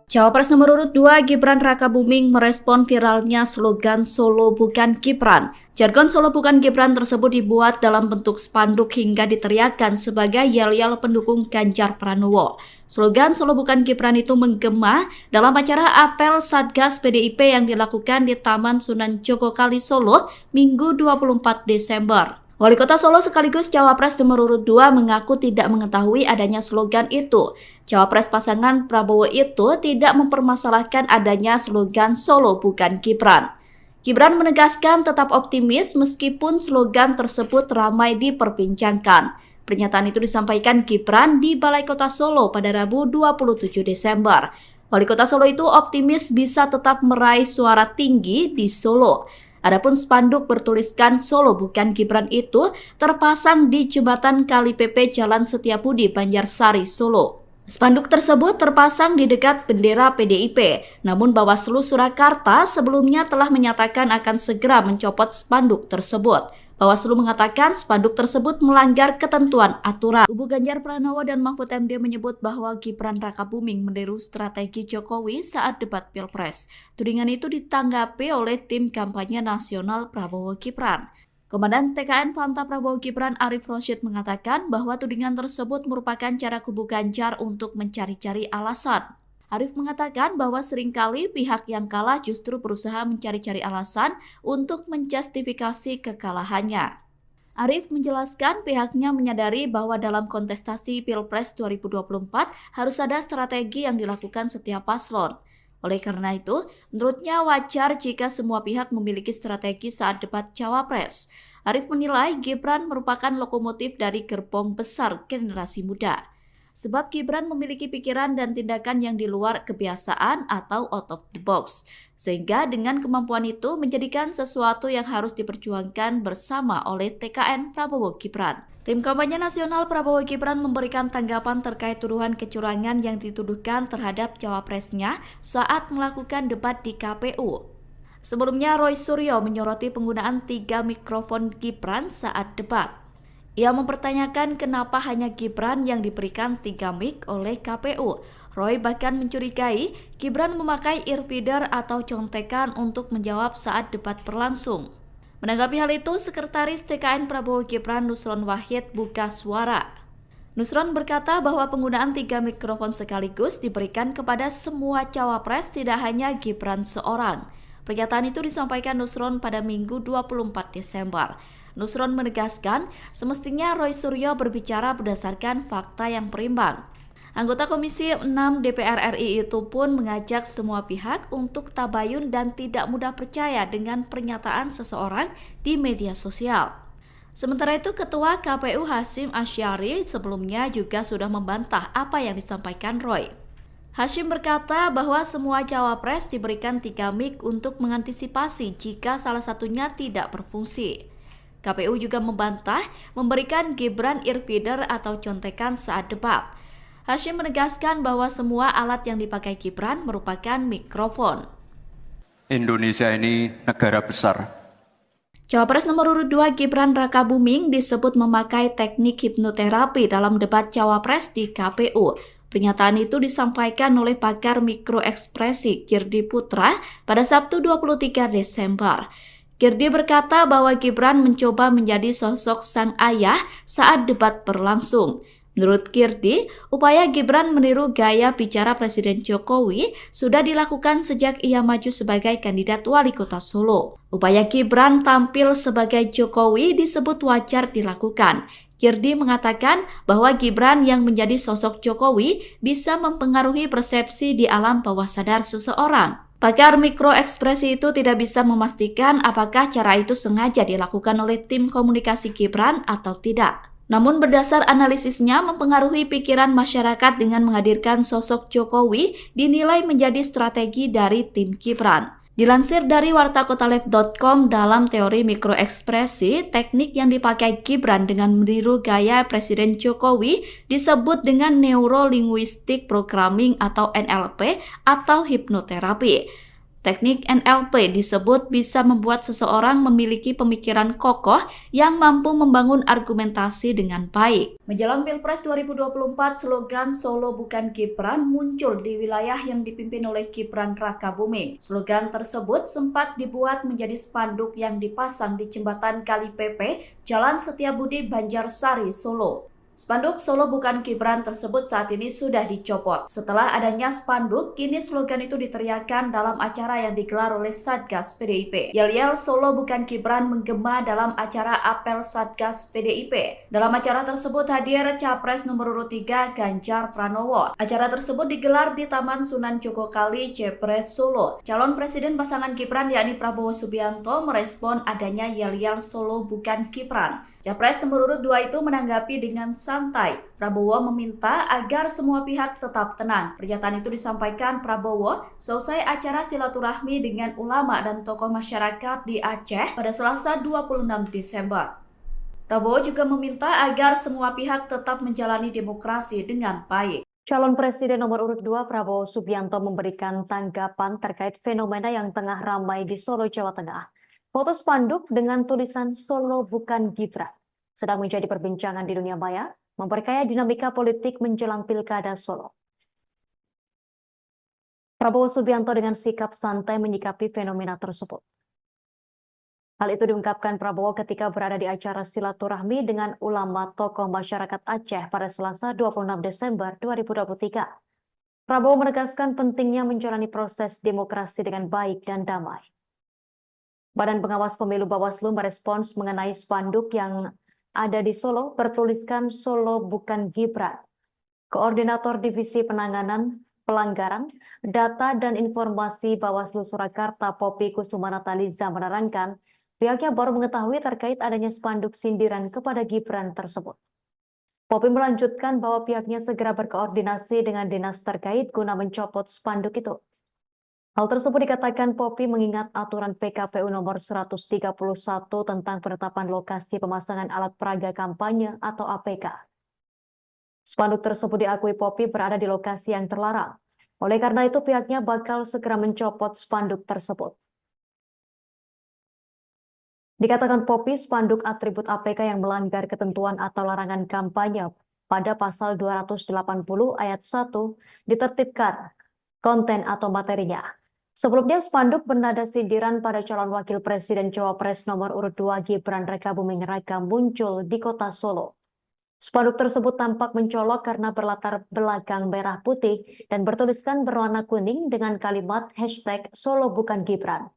[SPEAKER 1] Cawapres nomor urut 2 Gibran Rakabuming merespon viralnya slogan Solo bukan Gibran. Jargon Solo bukan Gibran tersebut dibuat dalam bentuk spanduk hingga diteriakkan sebagai yel-yel pendukung Ganjar Pranowo. Slogan Solo bukan Gibran itu menggema dalam acara apel Satgas PDIP yang dilakukan di Taman Sunan Jogokali Solo Minggu 24 Desember. Wali Kota Solo sekaligus Cawapres nomor urut 2 mengaku tidak mengetahui adanya slogan itu. Cawapres pasangan Prabowo itu tidak mempermasalahkan adanya slogan Solo bukan Gibran. Gibran menegaskan tetap optimis meskipun slogan tersebut ramai diperbincangkan. Pernyataan itu disampaikan Gibran di Balai Kota Solo pada Rabu 27 Desember. Wali Kota Solo itu optimis bisa tetap meraih suara tinggi di Solo. Adapun spanduk bertuliskan Solo bukan Gibran itu terpasang di jembatan Kali PP Jalan Setiabudi, Banjarsari, Solo. Spanduk tersebut terpasang di dekat bendera PDIP, namun Bawaslu Surakarta sebelumnya telah menyatakan akan segera mencopot spanduk tersebut. Bawaslu mengatakan spanduk tersebut melanggar ketentuan aturan. Kubu Ganjar Pranowo dan Mahfud MD menyebut bahwa Gibran Rakabuming meniru strategi Jokowi saat debat Pilpres. Tudingan itu ditanggapi oleh tim kampanye nasional Prabowo Gibran. Komandan TKN Fanta Prabowo Gibran Arif Rosyid mengatakan bahwa tudingan tersebut merupakan cara kubu Ganjar untuk mencari-cari alasan. Arif mengatakan bahwa seringkali pihak yang kalah justru berusaha mencari-cari alasan untuk menjustifikasi kekalahannya. Arif menjelaskan pihaknya menyadari bahwa dalam kontestasi Pilpres 2024 harus ada strategi yang dilakukan setiap paslon. Oleh karena itu, menurutnya wajar jika semua pihak memiliki strategi saat debat Cawapres. Arif menilai Gibran merupakan lokomotif dari gerbong besar generasi muda. Sebab Gibran memiliki pikiran dan tindakan yang di luar kebiasaan atau out of the box. Sehingga dengan kemampuan itu menjadikan sesuatu yang harus diperjuangkan bersama oleh TKN Prabowo Gibran. Tim kampanye nasional Prabowo Gibran memberikan tanggapan terkait tuduhan kecurangan yang dituduhkan terhadap cawapresnya saat melakukan debat di KPU. Sebelumnya Roy Suryo menyoroti penggunaan 3 mikrofon Gibran saat debat. Ia mempertanyakan kenapa hanya Gibran yang diberikan 3 mic oleh KPU. Roy bahkan mencurigai Gibran memakai earfeeder atau contekan untuk menjawab saat debat berlangsung. Menanggapi hal itu, Sekretaris TKN Prabowo Gibran Nusron Wahid buka suara. Nusron berkata bahwa penggunaan 3 mikrofon sekaligus diberikan kepada semua cawapres, tidak hanya Gibran seorang. Pernyataan itu disampaikan Nusron pada Minggu 24 Desember. Nusron menegaskan semestinya Roy Suryo berbicara berdasarkan fakta yang berimbang. Anggota Komisi 6 DPR RI itu pun mengajak semua pihak untuk tabayun dan tidak mudah percaya dengan pernyataan seseorang di media sosial. Sementara itu, Ketua KPU Hasyim Asyari sebelumnya juga sudah membantah apa yang disampaikan Roy. Hasyim berkata bahwa semua cawapres diberikan 3 mic untuk mengantisipasi jika salah satunya tidak berfungsi. KPU juga membantah memberikan Gibran earfeeder atau contekan saat debat. Hasyim menegaskan bahwa semua alat yang dipakai Gibran merupakan mikrofon.
[SPEAKER 3] Indonesia ini negara besar.
[SPEAKER 1] Cawapres nomor urut 2 Gibran Rakabuming disebut memakai teknik hipnoterapi dalam debat Cawapres di KPU. Pernyataan itu disampaikan oleh pakar mikroekspresi Girdi Putra pada Sabtu 23 Desember. Girdi berkata bahwa Gibran mencoba menjadi sosok sang ayah saat debat berlangsung. Menurut Girdi, upaya Gibran meniru gaya bicara Presiden Jokowi sudah dilakukan sejak ia maju sebagai kandidat wali kota Solo. Upaya Gibran tampil sebagai Jokowi disebut wajar dilakukan. Girdi mengatakan bahwa Gibran yang menjadi sosok Jokowi bisa mempengaruhi persepsi di alam bawah sadar seseorang. Pakar mikroekspresi itu tidak bisa memastikan apakah cara itu sengaja dilakukan oleh tim komunikasi Gibran atau tidak. Namun berdasar analisisnya mempengaruhi pikiran masyarakat dengan menghadirkan sosok Jokowi dinilai menjadi strategi dari tim Gibran. Dilansir dari wartakotalev.com, dalam teori mikroekspresi, teknik yang dipakai Gibran dengan meniru gaya Presiden Jokowi disebut dengan Neuro Linguistic Programming atau NLP atau hipnoterapi. Teknik NLP disebut bisa membuat seseorang memiliki pemikiran kokoh yang mampu membangun argumentasi dengan baik. Menjelang Pilpres 2024, slogan Solo Bukan Gibran muncul di wilayah yang dipimpin oleh Gibran Rakabuming. Slogan tersebut sempat dibuat menjadi spanduk yang dipasang di jembatan Kali Pepe, Jalan Setiabudi, Banjarsari, Solo. Spanduk Solo Bukan Gibran tersebut saat ini sudah dicopot. Setelah adanya spanduk, kini slogan itu diteriakkan dalam acara yang digelar oleh Satgas PDIP. Yel-yel Solo Bukan Gibran menggema dalam acara apel Satgas PDIP. Dalam acara tersebut hadir Capres nomor urut 3 Ganjar Pranowo. Acara tersebut digelar di Taman Sunan Jogokali, Jepres, Solo. Calon Presiden pasangan Gibran yakni Prabowo Subianto merespon adanya yel-yel Solo Bukan Gibran. Capres nomor urut 2 itu menanggapi dengan santai. Prabowo meminta agar semua pihak tetap tenang. Pernyataan itu disampaikan Prabowo selesai acara silaturahmi dengan ulama dan tokoh masyarakat di Aceh pada Selasa 26 Desember. Prabowo juga meminta agar semua pihak tetap menjalani demokrasi dengan baik.
[SPEAKER 2] Calon Presiden nomor urut 2 Prabowo Subianto memberikan tanggapan terkait fenomena yang tengah ramai di Solo, Jawa Tengah. Foto spanduk dengan tulisan Solo Bukan Gibran sedang menjadi perbincangan di dunia maya, memperkaya dinamika politik menjelang Pilkada Solo. Prabowo Subianto dengan sikap santai menyikapi fenomena tersebut. Hal itu diungkapkan Prabowo ketika berada di acara silaturahmi dengan ulama tokoh masyarakat Aceh pada Selasa 26 Desember 2023. Prabowo menegaskan pentingnya menjalani proses demokrasi dengan baik dan damai. Badan Pengawas Pemilu Bawaslu merespons mengenai spanduk yang ada di Solo bertuliskan Solo Bukan Gibran. Koordinator Divisi Penanganan Pelanggaran, Data dan Informasi Bawaslu Surakarta Poppy Kusumanataliza menerangkan pihaknya baru mengetahui terkait adanya spanduk sindiran kepada Gibran tersebut. Poppy melanjutkan bahwa pihaknya segera berkoordinasi dengan dinas terkait guna mencopot spanduk itu. Hal tersebut dikatakan Poppy mengingat aturan PKPU nomor 131 tentang penetapan lokasi pemasangan alat peraga kampanye atau APK. Spanduk tersebut diakui Poppy berada di lokasi yang terlarang. Oleh karena itu pihaknya bakal segera mencopot spanduk tersebut. Dikatakan Poppy, spanduk atribut APK yang melanggar ketentuan atau larangan kampanye pada pasal 280 ayat 1 ditertibkan konten atau materinya. Sebelumnya, spanduk bernada sindiran pada calon wakil presiden Cawapres nomor urut 2 Gibran Rakabuming Raka muncul di kota Solo. Spanduk tersebut tampak mencolok karena berlatar belakang merah putih dan bertuliskan berwarna kuning dengan kalimat hashtag Solo Bukan Gibran.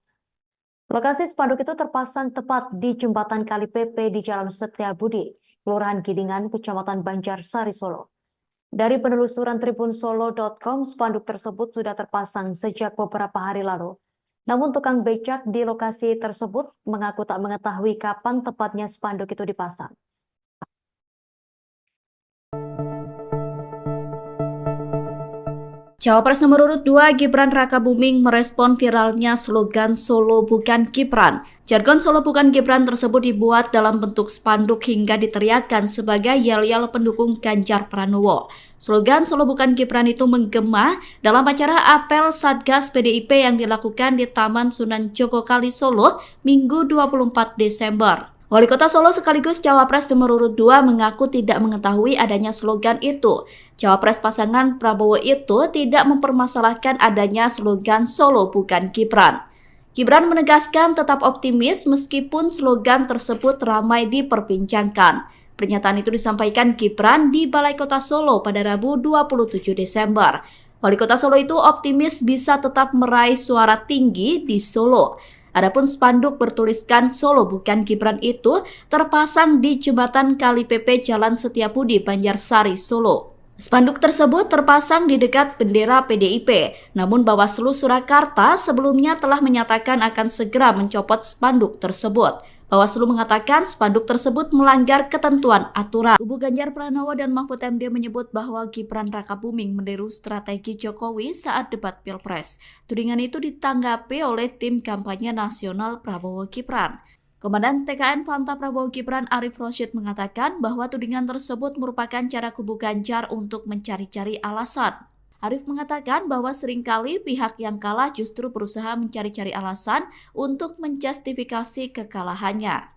[SPEAKER 2] Lokasi spanduk itu terpasang tepat di jembatan Kali Pepe di Jalan Setiabudi, Kelurahan Gidingan, Kecamatan Banjarsari, Solo. Dari penelusuran tribunsolo.com, spanduk tersebut sudah terpasang sejak beberapa hari lalu. Namun tukang becak di lokasi tersebut mengaku tak mengetahui kapan tepatnya spanduk itu dipasang.
[SPEAKER 1] Cawapres nomor urut 2 Gibran Rakabuming merespon viralnya slogan Solo Bukan Gibran. Jargon Solo Bukan Gibran tersebut dibuat dalam bentuk spanduk hingga diteriakkan sebagai yel-yel pendukung Ganjar Pranowo. Slogan Solo Bukan Gibran itu menggema dalam acara apel Satgas PDIP yang dilakukan di Taman Sunan Jogokali, Solo, Minggu 24 Desember. Wali Kota Solo sekaligus Cawapres nomor urut 2 mengaku tidak mengetahui adanya slogan itu. Cawapres pasangan Prabowo itu tidak mempermasalahkan adanya slogan Solo Bukan Gibran. Gibran menegaskan tetap optimis meskipun slogan tersebut ramai diperbincangkan. Pernyataan itu disampaikan Gibran di Balai Kota Solo pada Rabu 27 Desember. Wali Kota Solo itu optimis bisa tetap meraih suara tinggi di Solo. Adapun spanduk bertuliskan Solo Bukan Gibran itu terpasang di jembatan Kali Pepe Jalan Setiabudi, Banjarsari, Solo. Spanduk tersebut terpasang di dekat bendera PDIP, namun Bawaslu Surakarta sebelumnya telah menyatakan akan segera mencopot spanduk tersebut. Bawaslu mengatakan spanduk tersebut melanggar ketentuan aturan. Kubu Ganjar Pranowo dan Mahfud MD menyebut bahwa Gibran Rakabuming meniru strategi Jokowi saat debat Pilpres. Tudingan itu ditanggapi oleh tim kampanye nasional Prabowo Gibran. Komandan TKN Fanta Prabowo Gibran Arif Rosyid mengatakan bahwa tudingan tersebut merupakan cara kubu Ganjar untuk mencari-cari alasan. Arif mengatakan bahwa seringkali pihak yang kalah justru berusaha mencari-cari alasan untuk menjustifikasi kekalahannya.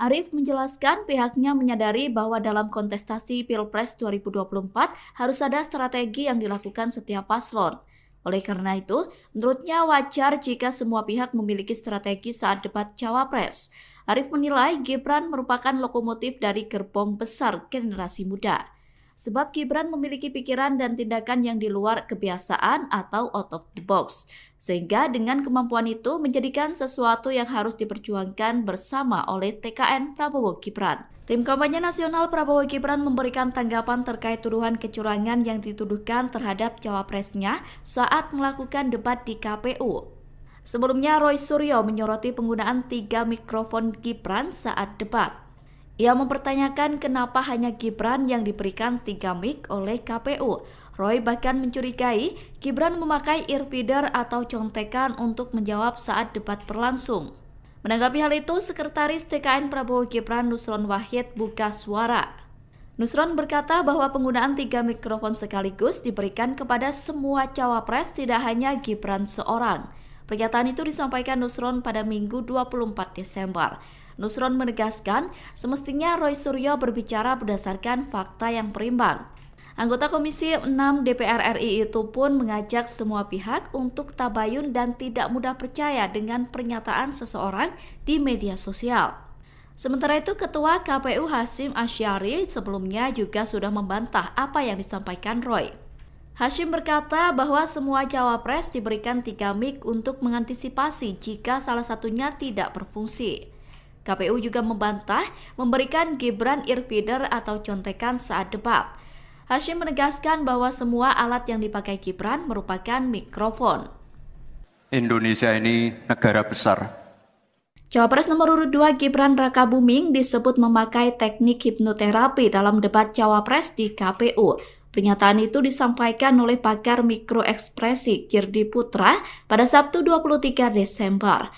[SPEAKER 1] Arif menjelaskan pihaknya menyadari bahwa dalam kontestasi Pilpres 2024 harus ada strategi yang dilakukan setiap paslon. Oleh karena itu, menurutnya wajar jika semua pihak memiliki strategi saat debat Cawapres. Arif menilai Gibran merupakan lokomotif dari gerbong besar generasi muda. Sebab Gibran memiliki pikiran dan tindakan yang di luar kebiasaan atau out of the box. Sehingga dengan kemampuan itu menjadikan sesuatu yang harus diperjuangkan bersama oleh TKN Prabowo Gibran. Tim kampanye nasional Prabowo Gibran memberikan tanggapan terkait tuduhan kecurangan yang dituduhkan terhadap cawapresnya saat melakukan debat di KPU. Sebelumnya Roy Suryo menyoroti penggunaan 3 mikrofon Gibran saat debat. Ia mempertanyakan kenapa hanya Gibran yang diberikan 3 mic oleh KPU. Roy bahkan mencurigai Gibran memakai earfeeder atau contekan untuk menjawab saat debat berlangsung. Menanggapi hal itu, Sekretaris TKN Prabowo Gibran Nusron Wahid buka suara. Nusron berkata bahwa penggunaan 3 mikrofon sekaligus diberikan kepada semua cawapres, tidak hanya Gibran seorang. Pernyataan itu disampaikan Nusron pada Minggu 24 Desember. Nusron menegaskan semestinya Roy Suryo berbicara berdasarkan fakta yang berimbang. Anggota Komisi 6 DPR RI itu pun mengajak semua pihak untuk tabayun dan tidak mudah percaya dengan pernyataan seseorang di media sosial. Sementara itu, Ketua KPU Hasyim Asyari sebelumnya juga sudah membantah apa yang disampaikan Roy. Hasyim berkata bahwa semua cawapres diberikan 3 mic untuk mengantisipasi jika salah satunya tidak berfungsi. KPU juga membantah memberikan Gibran earfeeder atau contekan saat debat. Hasyim menegaskan bahwa semua alat yang dipakai Gibran merupakan mikrofon.
[SPEAKER 3] Indonesia ini negara besar.
[SPEAKER 1] Cawapres nomor urut 2 Gibran Rakabuming disebut memakai teknik hipnoterapi dalam debat Cawapres di KPU. Pernyataan itu disampaikan oleh pakar mikroekspresi Girdi Putra pada Sabtu 23 Desember.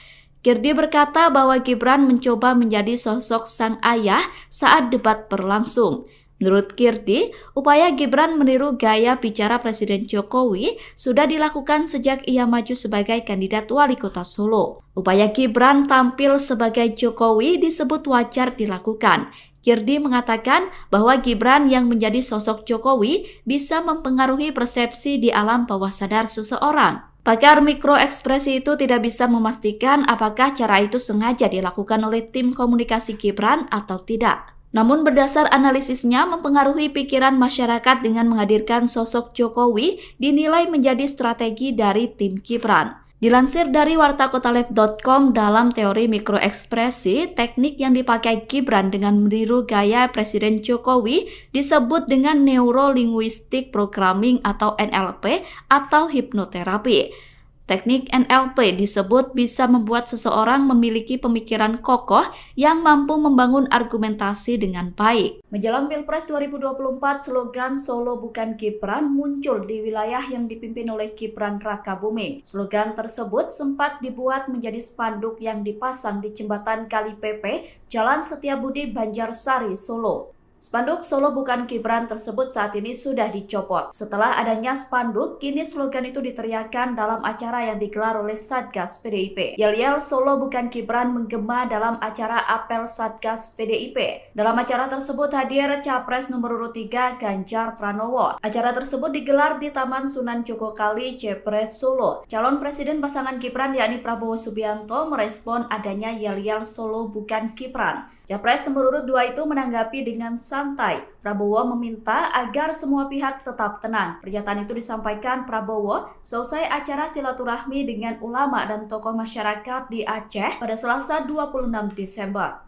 [SPEAKER 1] Girdi berkata bahwa Gibran mencoba menjadi sosok sang ayah saat debat berlangsung. Menurut Girdi, upaya Gibran meniru gaya bicara Presiden Jokowi sudah dilakukan sejak ia maju sebagai kandidat wali kota Solo. Upaya Gibran tampil sebagai Jokowi disebut wajar dilakukan. Girdi mengatakan bahwa Gibran yang menjadi sosok Jokowi bisa mempengaruhi persepsi di alam bawah sadar seseorang. Pakar mikroekspresi itu tidak bisa memastikan apakah cara itu sengaja dilakukan oleh tim komunikasi Gibran atau tidak. Namun berdasar analisisnya mempengaruhi pikiran masyarakat dengan menghadirkan sosok Jokowi dinilai menjadi strategi dari tim Gibran. Dilansir dari wartakotalive.com, dalam teori mikroekspresi, teknik yang dipakai Gibran dengan meniru gaya Presiden Jokowi disebut dengan Neuro-Linguistic Programming atau NLP atau hipnoterapi. Teknik NLP disebut bisa membuat seseorang memiliki pemikiran kokoh yang mampu membangun argumentasi dengan baik. Menjelang Pilpres 2024, slogan Solo bukan Gibran muncul di wilayah yang dipimpin oleh Gibran Rakabuming. Slogan tersebut sempat dibuat menjadi spanduk yang dipasang di jembatan Kali Pepe, Jalan Setiabudi, Banjarsari, Solo. Spanduk Solo bukan Gibran tersebut saat ini sudah dicopot. Setelah adanya spanduk, kini slogan itu diteriakkan dalam acara yang digelar oleh Satgas PDIP. Yel-yel Solo bukan Gibran menggema dalam acara apel Satgas PDIP. Dalam acara tersebut hadir Capres nomor urut 3 Ganjar Pranowo. Acara tersebut digelar di Taman Sunan Jogokali, Jepres, Solo. Calon Presiden pasangan Gibran yakni Prabowo Subianto merespon adanya yel-yel Solo bukan Gibran. Capres nomor urut 2 itu menanggapi dengan santai. Prabowo meminta agar semua pihak tetap tenang. Pernyataan itu disampaikan Prabowo selesai acara silaturahmi dengan ulama dan tokoh masyarakat di Aceh pada Selasa 26 Desember.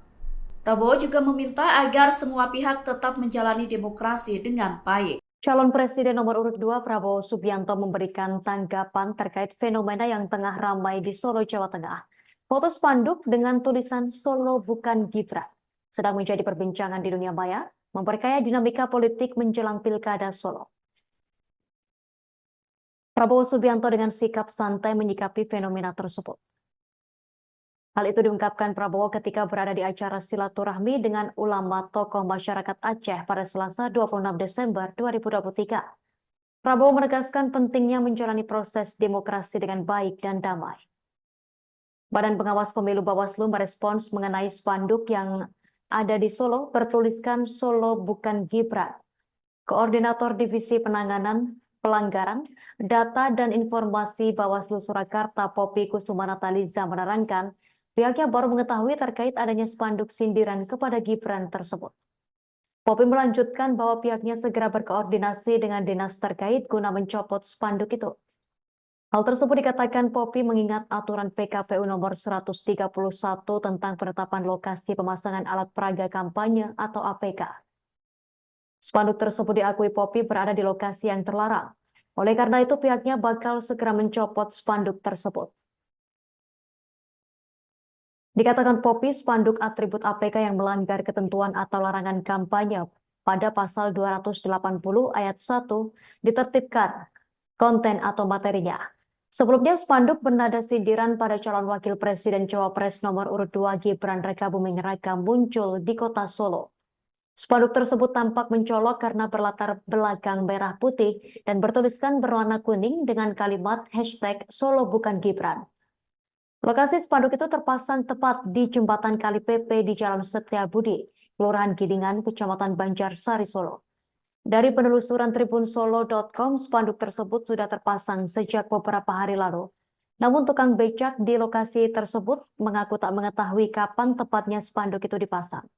[SPEAKER 1] Prabowo juga meminta agar semua pihak tetap menjalani demokrasi dengan baik.
[SPEAKER 2] Calon Presiden nomor urut 2 Prabowo Subianto memberikan tanggapan terkait fenomena yang tengah ramai di Solo, Jawa Tengah. Foto spanduk dengan tulisan Solo bukan Gibran sedang menjadi perbincangan di dunia maya, memperkaya dinamika politik menjelang Pilkada Solo. Prabowo Subianto dengan sikap santai menyikapi fenomena tersebut. Hal itu diungkapkan Prabowo ketika berada di acara silaturahmi dengan ulama tokoh masyarakat Aceh pada Selasa 26 Desember 2023. Prabowo menegaskan pentingnya menjalani proses demokrasi dengan baik dan damai. Badan Pengawas Pemilu Bawaslu merespons mengenai spanduk yang ada di Solo bertuliskan Solo bukan Gibran. Koordinator Divisi Penanganan Pelanggaran Data dan Informasi Bawaslu Surakarta Poppy Kusuma Nataliza menerangkan pihaknya baru mengetahui terkait adanya spanduk sindiran kepada Gibran tersebut. Poppy melanjutkan bahwa pihaknya segera berkoordinasi dengan dinas terkait guna mencopot spanduk itu. Hal tersebut dikatakan Poppy mengingat aturan PKPU nomor 131 tentang penetapan lokasi pemasangan alat peraga kampanye atau APK. Spanduk tersebut diakui Poppy berada di lokasi yang terlarang. Oleh karena itu pihaknya bakal segera mencopot spanduk tersebut. Dikatakan Poppy, spanduk atribut APK yang melanggar ketentuan atau larangan kampanye pada pasal 280 ayat 1 ditertibkan konten atau materinya. Sebelumnya spanduk bernada sindiran pada calon wakil presiden Cawapres nomor urut 2 Gibran Rakabuming Raka muncul di kota Solo. Spanduk tersebut tampak mencolok karena berlatar belakang merah putih dan bertuliskan berwarna kuning dengan kalimat hashtag Solo bukan Gibran. Lokasi spanduk itu terpasang tepat di jembatan Kali PP di Jalan Setiabudi, Kelurahan Gidingan, Kecamatan Banjarsari, Solo. Dari penelusuran tribunsolo.com, spanduk tersebut sudah terpasang sejak beberapa hari lalu. Namun tukang becak di lokasi tersebut mengaku tak mengetahui kapan tepatnya spanduk itu dipasang.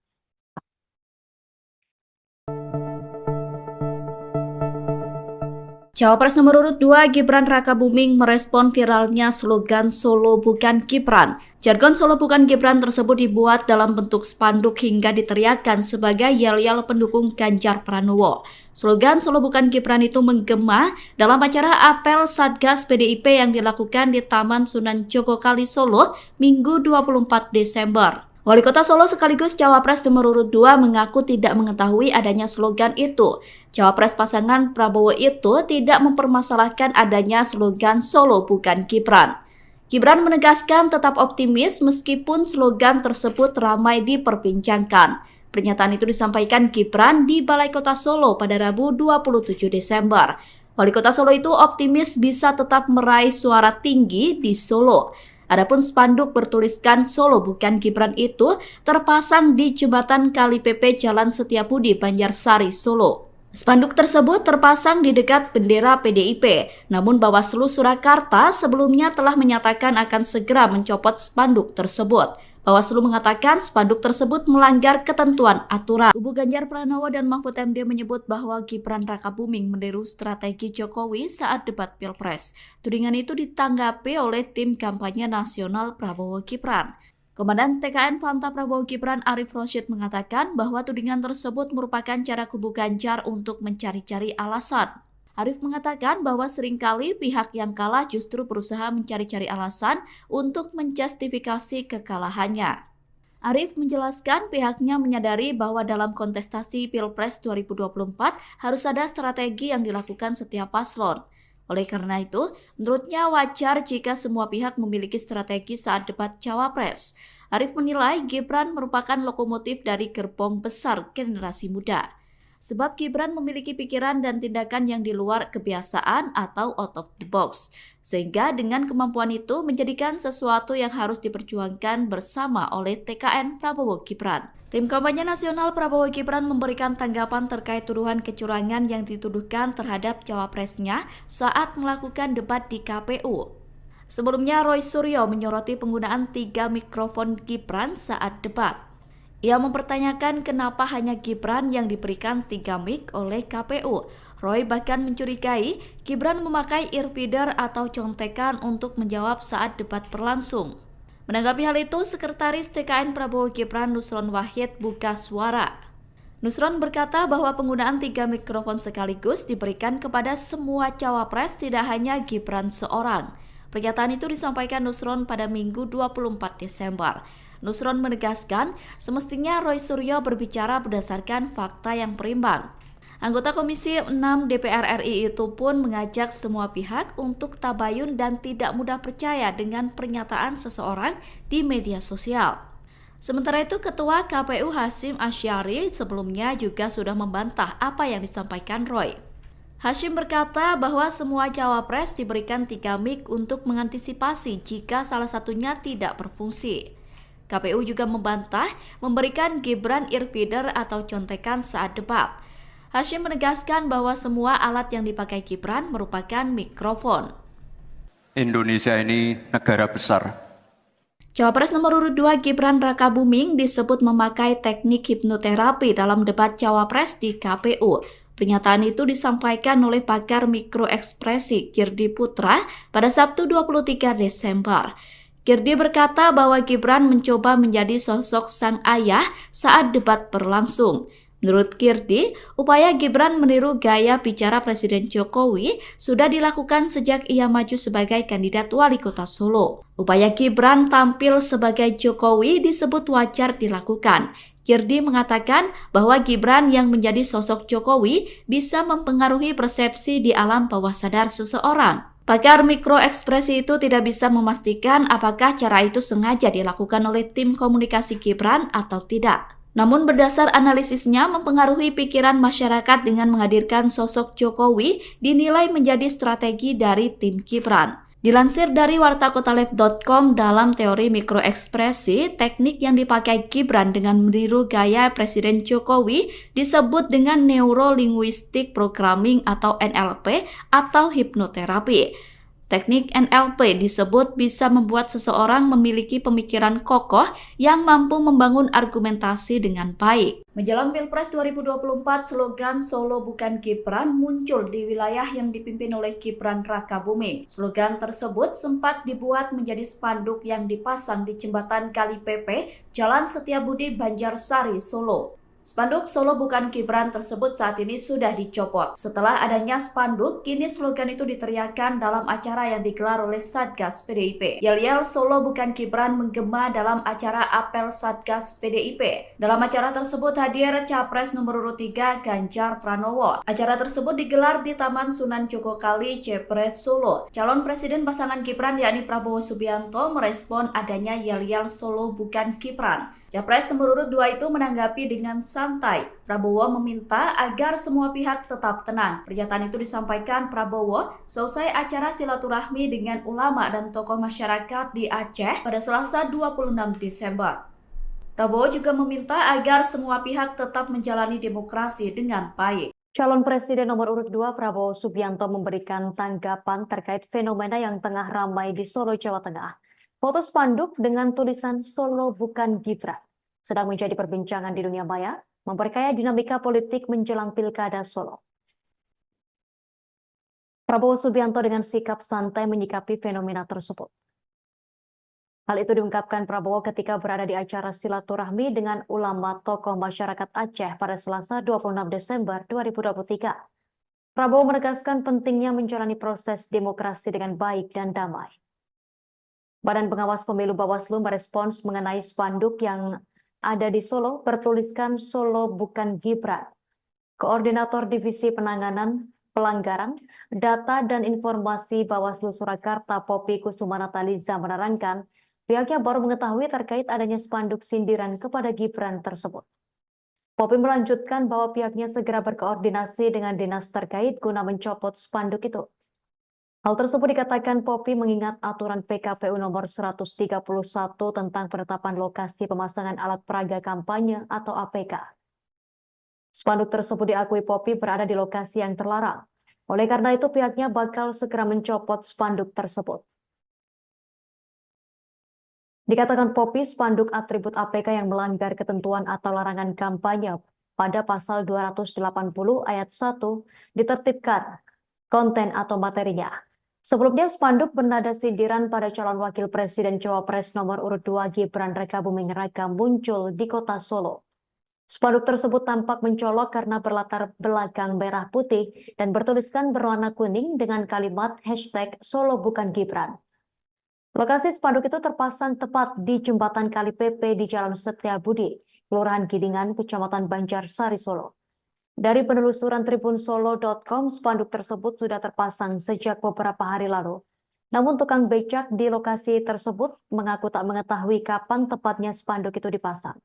[SPEAKER 1] Cawapres nomor urut 2 Gibran Rakabuming merespon viralnya slogan Solo bukan Gibran. Jargon Solo bukan Gibran tersebut dibuat dalam bentuk spanduk hingga diteriakkan sebagai yel-yel pendukung Ganjar Pranowo. Slogan Solo bukan Gibran itu menggema dalam acara apel Satgas PDIP yang dilakukan di Taman Sunan Jogokali Solo Minggu 24 Desember. Wali Kota Solo sekaligus Cawapres nomor urut 2 mengaku tidak mengetahui adanya slogan itu. Cawapres pasangan Prabowo itu tidak mempermasalahkan adanya slogan Solo bukan Gibran. Gibran menegaskan tetap optimis meskipun slogan tersebut ramai diperbincangkan. Pernyataan itu disampaikan Gibran di Balai Kota Solo pada Rabu 27 Desember. Wali Kota Solo itu optimis bisa tetap meraih suara tinggi di Solo. Adapun spanduk bertuliskan Solo bukan Gibran itu terpasang di jembatan Kali PP Jalan Setiabudi, Banjarsari, Solo. Spanduk tersebut terpasang di dekat bendera PDIP, namun Bawaslu Surakarta sebelumnya telah menyatakan akan segera mencopot spanduk tersebut. Bawaslu mengatakan spanduk tersebut melanggar ketentuan aturan. Kubu Ganjar Pranowo dan Mahfud MD menyebut bahwa Gibran Rakabuming meniru strategi Jokowi saat debat Pilpres. Tudingan itu ditanggapi oleh tim kampanye nasional Prabowo Gibran. Komandan TKN Fanta Prabowo Gibran Arif Rosyid mengatakan bahwa tudingan tersebut merupakan cara kubu Ganjar untuk mencari-cari alasan. Arif mengatakan bahwa seringkali pihak yang kalah justru berusaha mencari-cari alasan untuk menjustifikasi kekalahannya. Arif menjelaskan pihaknya menyadari bahwa dalam kontestasi Pilpres 2024 harus ada strategi yang dilakukan setiap paslon. Oleh karena itu, menurutnya wajar jika semua pihak memiliki strategi saat debat Cawapres. Arif menilai Gibran merupakan lokomotif dari gerbong besar generasi muda. Sebab Gibran memiliki pikiran dan tindakan yang di luar kebiasaan atau out of the box. Sehingga dengan kemampuan itu menjadikan sesuatu yang harus diperjuangkan bersama oleh TKN Prabowo Gibran. Tim kampanye nasional Prabowo Gibran memberikan tanggapan terkait tuduhan kecurangan yang dituduhkan terhadap cawapresnya saat melakukan debat di KPU. Sebelumnya Roy Suryo menyoroti penggunaan 3 mikrofon Gibran saat debat. Ia mempertanyakan kenapa hanya Gibran yang diberikan 3 mic oleh KPU. Roy bahkan mencurigai Gibran memakai earfeeder atau contekan untuk menjawab saat debat berlangsung. Menanggapi hal itu, Sekretaris TKN Prabowo Gibran Nusron Wahid buka suara. Nusron berkata bahwa penggunaan 3 mikrofon sekaligus diberikan kepada semua cawapres, tidak hanya Gibran seorang. Pernyataan itu disampaikan Nusron pada Minggu 24 Desember. Nusron menegaskan semestinya Roy Suryo berbicara berdasarkan fakta yang berimbang. Anggota Komisi 6 DPR RI itu pun mengajak semua pihak untuk tabayun dan tidak mudah percaya dengan pernyataan seseorang di media sosial. Sementara itu, Ketua KPU Hasyim Asyari sebelumnya juga sudah membantah apa yang disampaikan Roy. Hashim berkata bahwa semua cawapres diberikan 3 mic untuk mengantisipasi jika salah satunya tidak berfungsi. KPU juga membantah memberikan Gibran earfeeder atau contekan saat debat. Hashim menegaskan bahwa semua alat yang dipakai Gibran merupakan mikrofon.
[SPEAKER 3] Indonesia ini negara besar.
[SPEAKER 1] Cawapres nomor urut 2 Gibran Rakabuming disebut memakai teknik hipnoterapi dalam debat cawapres di KPU. Pernyataan itu disampaikan oleh pakar mikroekspresi Girdi Putra pada Sabtu 23 Desember. Girdi berkata bahwa Gibran mencoba menjadi sosok sang ayah saat debat berlangsung. Menurut Girdi, upaya Gibran meniru gaya bicara Presiden Jokowi sudah dilakukan sejak ia maju sebagai kandidat wali kota Solo. Upaya Gibran tampil sebagai Jokowi disebut wajar dilakukan. Girdi mengatakan bahwa Gibran yang menjadi sosok Jokowi bisa mempengaruhi persepsi di alam bawah sadar seseorang. Pakar mikroekspresi itu tidak bisa memastikan apakah cara itu sengaja dilakukan oleh tim komunikasi Gibran atau tidak. Namun berdasar analisisnya mempengaruhi pikiran masyarakat dengan menghadirkan sosok Jokowi dinilai menjadi strategi dari tim Gibran. Dilansir dari wartakotalive.com, dalam teori mikroekspresi, teknik yang dipakai Gibran dengan meniru gaya Presiden Jokowi disebut dengan Neuro-Linguistic Programming atau NLP atau hipnoterapi. Teknik NLP disebut bisa membuat seseorang memiliki pemikiran kokoh yang mampu membangun argumentasi dengan baik. Menjelang Pilpres 2024, slogan Solo bukan Gibran muncul di wilayah yang dipimpin oleh Gibran Rakabuming. Slogan tersebut sempat dibuat menjadi spanduk yang dipasang di jembatan Kali Pepe, Jalan Setiabudi, Banjarsari, Solo. Spanduk Solo bukan Gibran tersebut saat ini sudah dicopot. Setelah adanya spanduk, kini slogan itu diteriakkan dalam acara yang digelar oleh Satgas PDIP. Yel-yel Solo bukan Gibran menggema dalam acara apel Satgas PDIP. Dalam acara tersebut hadir Capres nomor urut 3 Ganjar Pranowo. Acara tersebut digelar di Taman Sunan Jogokali, Jepres, Solo. Calon Presiden pasangan Gibran yakni Prabowo Subianto merespon adanya yel-yel Solo bukan Gibran. Capres nomor urut 2 itu menanggapi dengan santai. Prabowo meminta agar semua pihak tetap tenang. Pernyataan itu disampaikan Prabowo selesai acara silaturahmi dengan ulama dan tokoh masyarakat di Aceh pada Selasa 26 Desember. Prabowo juga meminta agar semua pihak tetap menjalani demokrasi dengan baik.
[SPEAKER 2] Calon Presiden nomor urut 2 Prabowo Subianto memberikan tanggapan terkait fenomena yang tengah ramai di Solo, Jawa Tengah. Foto spanduk dengan tulisan Solo bukan Gibran sedang menjadi perbincangan di dunia maya, memperkaya dinamika politik menjelang Pilkada Solo. Prabowo Subianto dengan sikap santai menyikapi fenomena tersebut. Hal itu diungkapkan Prabowo ketika berada di acara silaturahmi dengan ulama tokoh masyarakat Aceh pada Selasa 26 Desember 2023. Prabowo menegaskan pentingnya menjalani proses demokrasi dengan baik dan damai. Badan Pengawas Pemilu Bawaslu merespons mengenai spanduk yang ada di Solo bertuliskan Solo bukan Gibran. Koordinator Divisi Penanganan Pelanggaran, Data dan Informasi Bawaslu Surakarta Poppy Kusumanataliza menerangkan pihaknya baru mengetahui terkait adanya spanduk sindiran kepada Gibran tersebut. Poppy melanjutkan bahwa pihaknya segera berkoordinasi dengan dinas terkait guna mencopot spanduk itu. Hal tersebut dikatakan Poppy mengingat aturan PKPU nomor 131 tentang penetapan lokasi pemasangan alat peraga kampanye atau APK. Spanduk tersebut diakui Poppy berada di lokasi yang terlarang. Oleh karena itu pihaknya bakal segera mencopot spanduk tersebut. Dikatakan Poppy, spanduk atribut APK yang melanggar ketentuan atau larangan kampanye pada pasal 280 ayat 1 ditertibkan konten atau materinya. Sebelumnya spanduk bernada sindiran pada calon wakil presiden Cawapres nomor urut 2 Gibran Rakabuming Raka muncul di kota Solo. Spanduk tersebut tampak mencolok karena berlatar belakang merah putih dan bertuliskan berwarna kuning dengan kalimat hashtag Solo bukan Gibran. Lokasi spanduk itu terpasang tepat di jembatan Kali Pepe di Jalan Setiabudi, Kelurahan Gidingan, Kecamatan Banjarsari, Solo. Dari penelusuran tribunsolo.com, spanduk tersebut sudah terpasang sejak beberapa hari lalu. Namun tukang becak di lokasi tersebut mengaku tak mengetahui kapan tepatnya spanduk itu dipasang.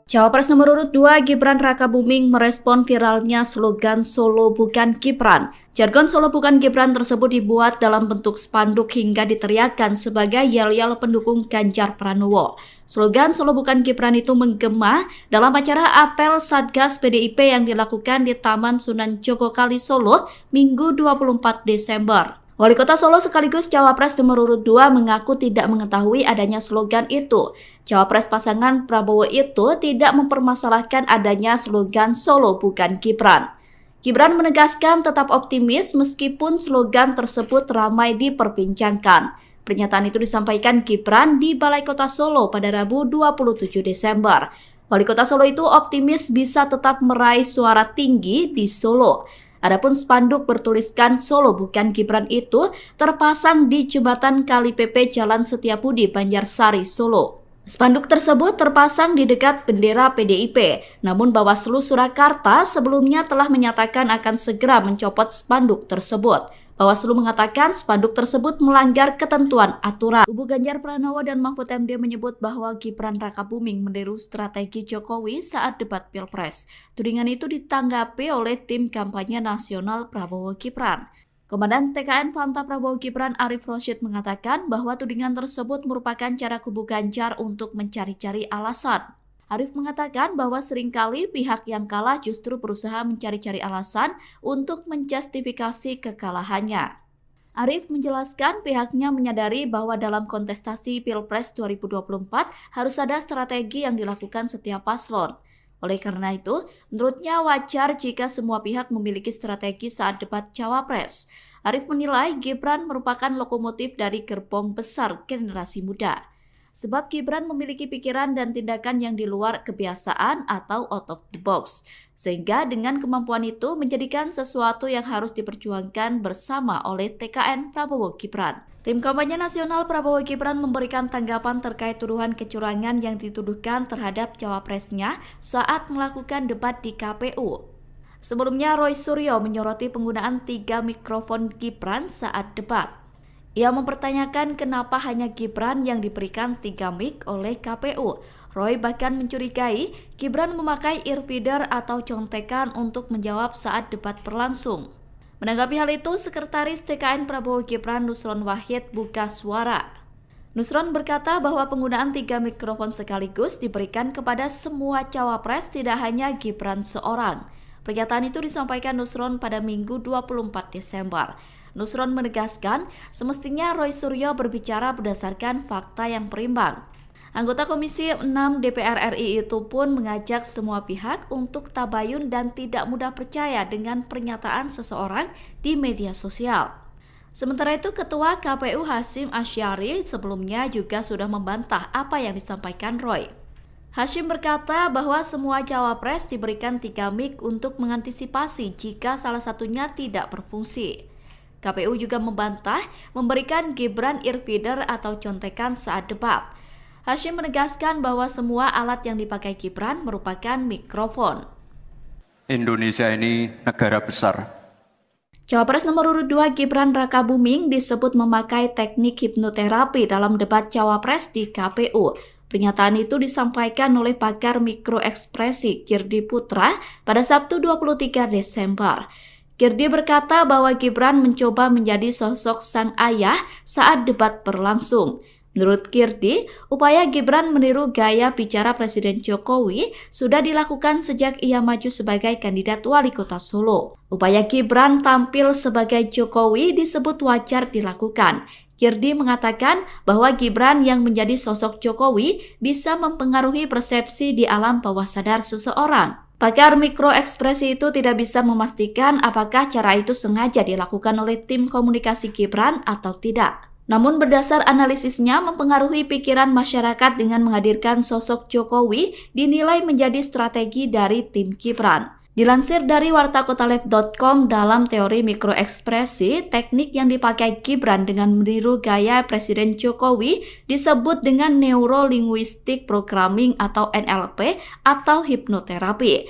[SPEAKER 1] Cawapres nomor urut 2 Gibran Rakabuming merespon viralnya slogan Solo Bukan Gibran. Jargon Solo Bukan Gibran tersebut dibuat dalam bentuk spanduk hingga diteriakkan sebagai yel-yel pendukung Ganjar Pranowo. Slogan Solo Bukan Gibran itu menggema dalam acara apel Satgas PDIP yang dilakukan di Taman Sunan Jogokali Solo Minggu 24 Desember. Wali Kota Solo sekaligus Cawapres nomor urut 2 mengaku tidak mengetahui adanya slogan itu. Cawapres pasangan Prabowo itu tidak mempermasalahkan adanya slogan Solo Bukan Gibran. Gibran menegaskan tetap optimis meskipun slogan tersebut ramai diperbincangkan. Pernyataan itu disampaikan Gibran di Balai Kota Solo pada Rabu 27 Desember. Wali Kota Solo itu optimis bisa tetap meraih suara tinggi di Solo. Adapun spanduk bertuliskan Solo Bukan Gibran itu terpasang di jembatan Kali PP Jalan Setiabudi, Banjarsari, Solo. Spanduk tersebut terpasang di dekat bendera PDIP, namun Bawaslu Surakarta sebelumnya telah menyatakan akan segera mencopot spanduk tersebut. Bawaslu mengatakan spanduk tersebut melanggar ketentuan aturan. Kubu Ganjar Pranowo dan Mahfud MD menyebut bahwa Gibran Rakabuming meniru strategi Jokowi saat debat Pilpres. Tudingan itu ditanggapi oleh tim kampanye nasional Prabowo Gibran. Komandan TKN Fanta Prabowo Gibran Arif Rosyid mengatakan bahwa tudingan tersebut merupakan cara kubu Ganjar untuk mencari-cari alasan. Arif mengatakan bahwa seringkali pihak yang kalah justru berusaha mencari-cari alasan untuk menjustifikasi kekalahannya. Arif menjelaskan pihaknya menyadari bahwa dalam kontestasi Pilpres 2024 harus ada strategi yang dilakukan setiap paslon. Oleh karena itu, menurutnya wajar jika semua pihak memiliki strategi saat debat Cawapres. Arif menilai Gibran merupakan lokomotif dari gerbong besar generasi muda. Sebab Gibran memiliki pikiran dan tindakan yang di luar kebiasaan atau out of the box. Sehingga dengan kemampuan itu menjadikan sesuatu yang harus diperjuangkan bersama oleh TKN Prabowo Gibran. Tim kampanye nasional Prabowo Gibran memberikan tanggapan terkait tuduhan kecurangan yang dituduhkan terhadap cawapresnya saat melakukan debat di KPU. Sebelumnya Roy Suryo menyoroti penggunaan 3 mikrofon Gibran saat debat. Ia mempertanyakan kenapa hanya Gibran yang diberikan 3 mic oleh KPU. Roy bahkan mencurigai Gibran memakai earfeeder atau contekan untuk menjawab saat debat berlangsung. Menanggapi hal itu, Sekretaris TKN Prabowo Gibran Nusron Wahid buka suara. Nusron berkata bahwa penggunaan 3 mikrofon sekaligus diberikan kepada semua cawapres, tidak hanya Gibran seorang. Pernyataan itu disampaikan Nusron pada Minggu 24 Desember. Nusron menegaskan semestinya Roy Suryo berbicara berdasarkan fakta yang berimbang. Anggota Komisi 6 DPR RI itu pun mengajak semua pihak untuk tabayun dan tidak mudah percaya dengan pernyataan seseorang di media sosial. Sementara itu, Ketua KPU Hasyim Asyari sebelumnya juga sudah membantah apa yang disampaikan Roy. Hasyim berkata bahwa semua cawapres diberikan 3 mic untuk mengantisipasi jika salah satunya tidak berfungsi. KPU juga membantah memberikan Gibran earfeeder atau contekan saat debat. Hasyim menegaskan bahwa semua alat yang dipakai Gibran merupakan mikrofon.
[SPEAKER 3] Indonesia ini negara besar.
[SPEAKER 1] Cawapres nomor urut 2 Gibran Rakabuming disebut memakai teknik hipnoterapi dalam debat Cawapres di KPU. Pernyataan itu disampaikan oleh pakar mikroekspresi Girdi Putra pada Sabtu 23 Desember. Girdi berkata bahwa Gibran mencoba menjadi sosok sang ayah saat debat berlangsung. Menurut Girdi, upaya Gibran meniru gaya bicara Presiden Jokowi sudah dilakukan sejak ia maju sebagai kandidat wali kota Solo. Upaya Gibran tampil sebagai Jokowi disebut wajar dilakukan. Girdi mengatakan bahwa Gibran yang menjadi sosok Jokowi bisa mempengaruhi persepsi di alam bawah sadar seseorang. Pakar mikroekspresi itu tidak bisa memastikan apakah cara itu sengaja dilakukan oleh tim komunikasi Gibran atau tidak. Namun berdasar analisisnya mempengaruhi pikiran masyarakat dengan menghadirkan sosok Jokowi dinilai menjadi strategi dari tim Gibran. Dilansir dari wartakotalive.com, dalam teori mikroekspresi, teknik yang dipakai Gibran dengan meniru gaya Presiden Jokowi disebut dengan Neuro Linguistic Programming atau NLP atau hipnoterapi.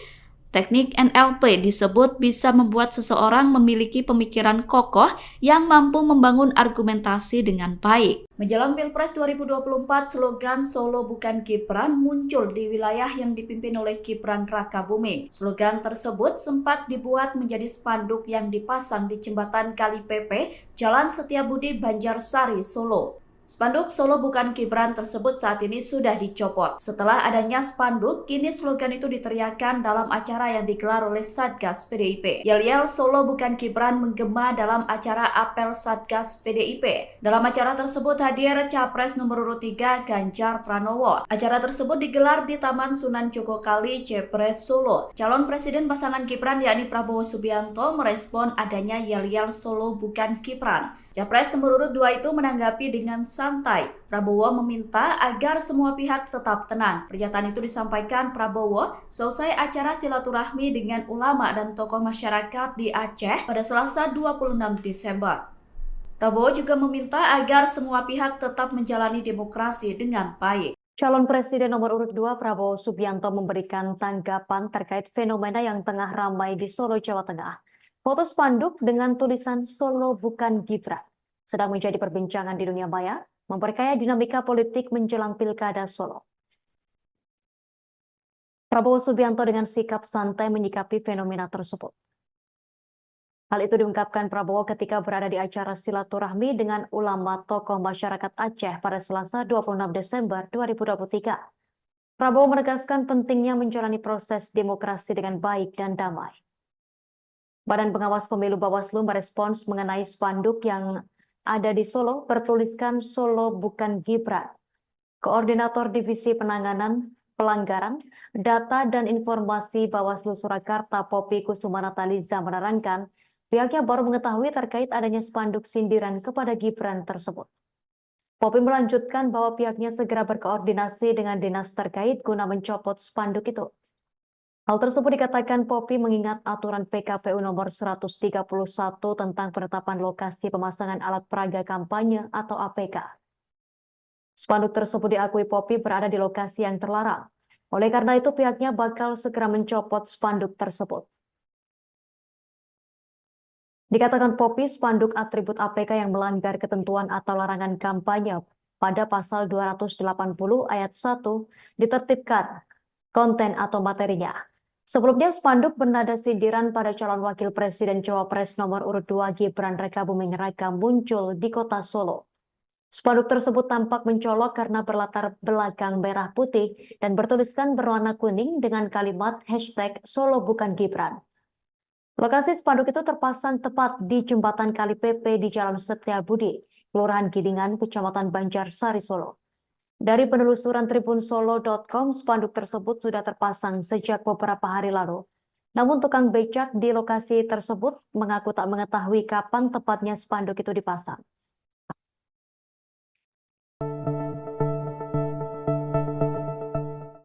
[SPEAKER 1] Teknik NLP disebut bisa membuat seseorang memiliki pemikiran kokoh yang mampu membangun argumentasi dengan baik. Menjelang Pilpres 2024, slogan Solo Bukan Gibran muncul di wilayah yang dipimpin oleh Gibran Rakabuming. Slogan tersebut sempat dibuat menjadi spanduk yang dipasang di jembatan Kali Pepe, Jalan Setiabudi, Banjarsari, Solo. Spanduk Solo Bukan Gibran tersebut saat ini sudah dicopot. Setelah adanya spanduk, kini slogan itu diteriakkan dalam acara yang digelar oleh Satgas PDIP. Yel-yel Solo Bukan Gibran menggema dalam acara apel Satgas PDIP. Dalam acara tersebut hadir Capres nomor urut 3 Ganjar Pranowo. Acara tersebut digelar di Taman Sunan Jogokali, Jepres, Solo. Calon Presiden pasangan Gibran yakni Prabowo Subianto merespon adanya yel-yel Solo Bukan Gibran. Capres nomor urut 2 itu menanggapi dengan santai. Prabowo meminta agar semua pihak tetap tenang. Pernyataan itu disampaikan Prabowo selesai acara silaturahmi dengan ulama dan tokoh masyarakat di Aceh pada Selasa 26 Desember. Prabowo juga meminta agar semua pihak tetap menjalani demokrasi dengan baik.
[SPEAKER 2] Calon Presiden nomor urut 2 Prabowo Subianto memberikan tanggapan terkait fenomena yang tengah ramai di Solo, Jawa Tengah. Foto spanduk dengan tulisan Solo Bukan Gibran sedang menjadi perbincangan di dunia maya, memperkaya dinamika politik menjelang Pilkada Solo. Prabowo Subianto dengan sikap santai menyikapi fenomena tersebut. Hal itu diungkapkan Prabowo ketika berada di acara silaturahmi dengan ulama tokoh masyarakat Aceh pada Selasa 26 Desember 2023. Prabowo menegaskan pentingnya menjalani proses demokrasi dengan baik dan damai. Badan Pengawas Pemilu Bawaslu merespons mengenai spanduk yang ada di Solo bertuliskan Solo Bukan Gibran. Koordinator Divisi Penanganan Pelanggaran, Data dan Informasi Bawaslu Surakarta Poppy Kusumanataliza menerangkan pihaknya baru mengetahui terkait adanya spanduk sindiran kepada Gibran tersebut. Poppy melanjutkan bahwa pihaknya segera berkoordinasi dengan dinas terkait guna mencopot spanduk itu. Hal tersebut dikatakan Poppy mengingat aturan PKPU nomor 131 tentang penetapan lokasi pemasangan alat peraga kampanye atau APK. Spanduk tersebut diakui Poppy berada di lokasi yang terlarang. Oleh karena itu pihaknya bakal segera mencopot spanduk tersebut. Dikatakan Poppy, spanduk atribut APK yang melanggar ketentuan atau larangan kampanye pada pasal 280 ayat 1 ditertibkan konten atau materinya. Sebelumnya spanduk bernada sindiran pada calon wakil presiden Cawapres nomor urut 2 Gibran Rakabuming Raka muncul di kota Solo. Spanduk tersebut tampak mencolok karena berlatar belakang merah putih dan bertuliskan berwarna kuning dengan kalimat hashtag Solo Bukan Gibran. Lokasi spanduk itu terpasang tepat di jembatan Kali Pepe di Jalan Setiabudi, Kelurahan Gidingan, Kecamatan Banjarsari, Solo. Dari penelusuran tribunsolo.com, spanduk tersebut sudah terpasang sejak beberapa hari lalu. Namun tukang becak di lokasi tersebut mengaku tak mengetahui kapan tepatnya spanduk itu dipasang.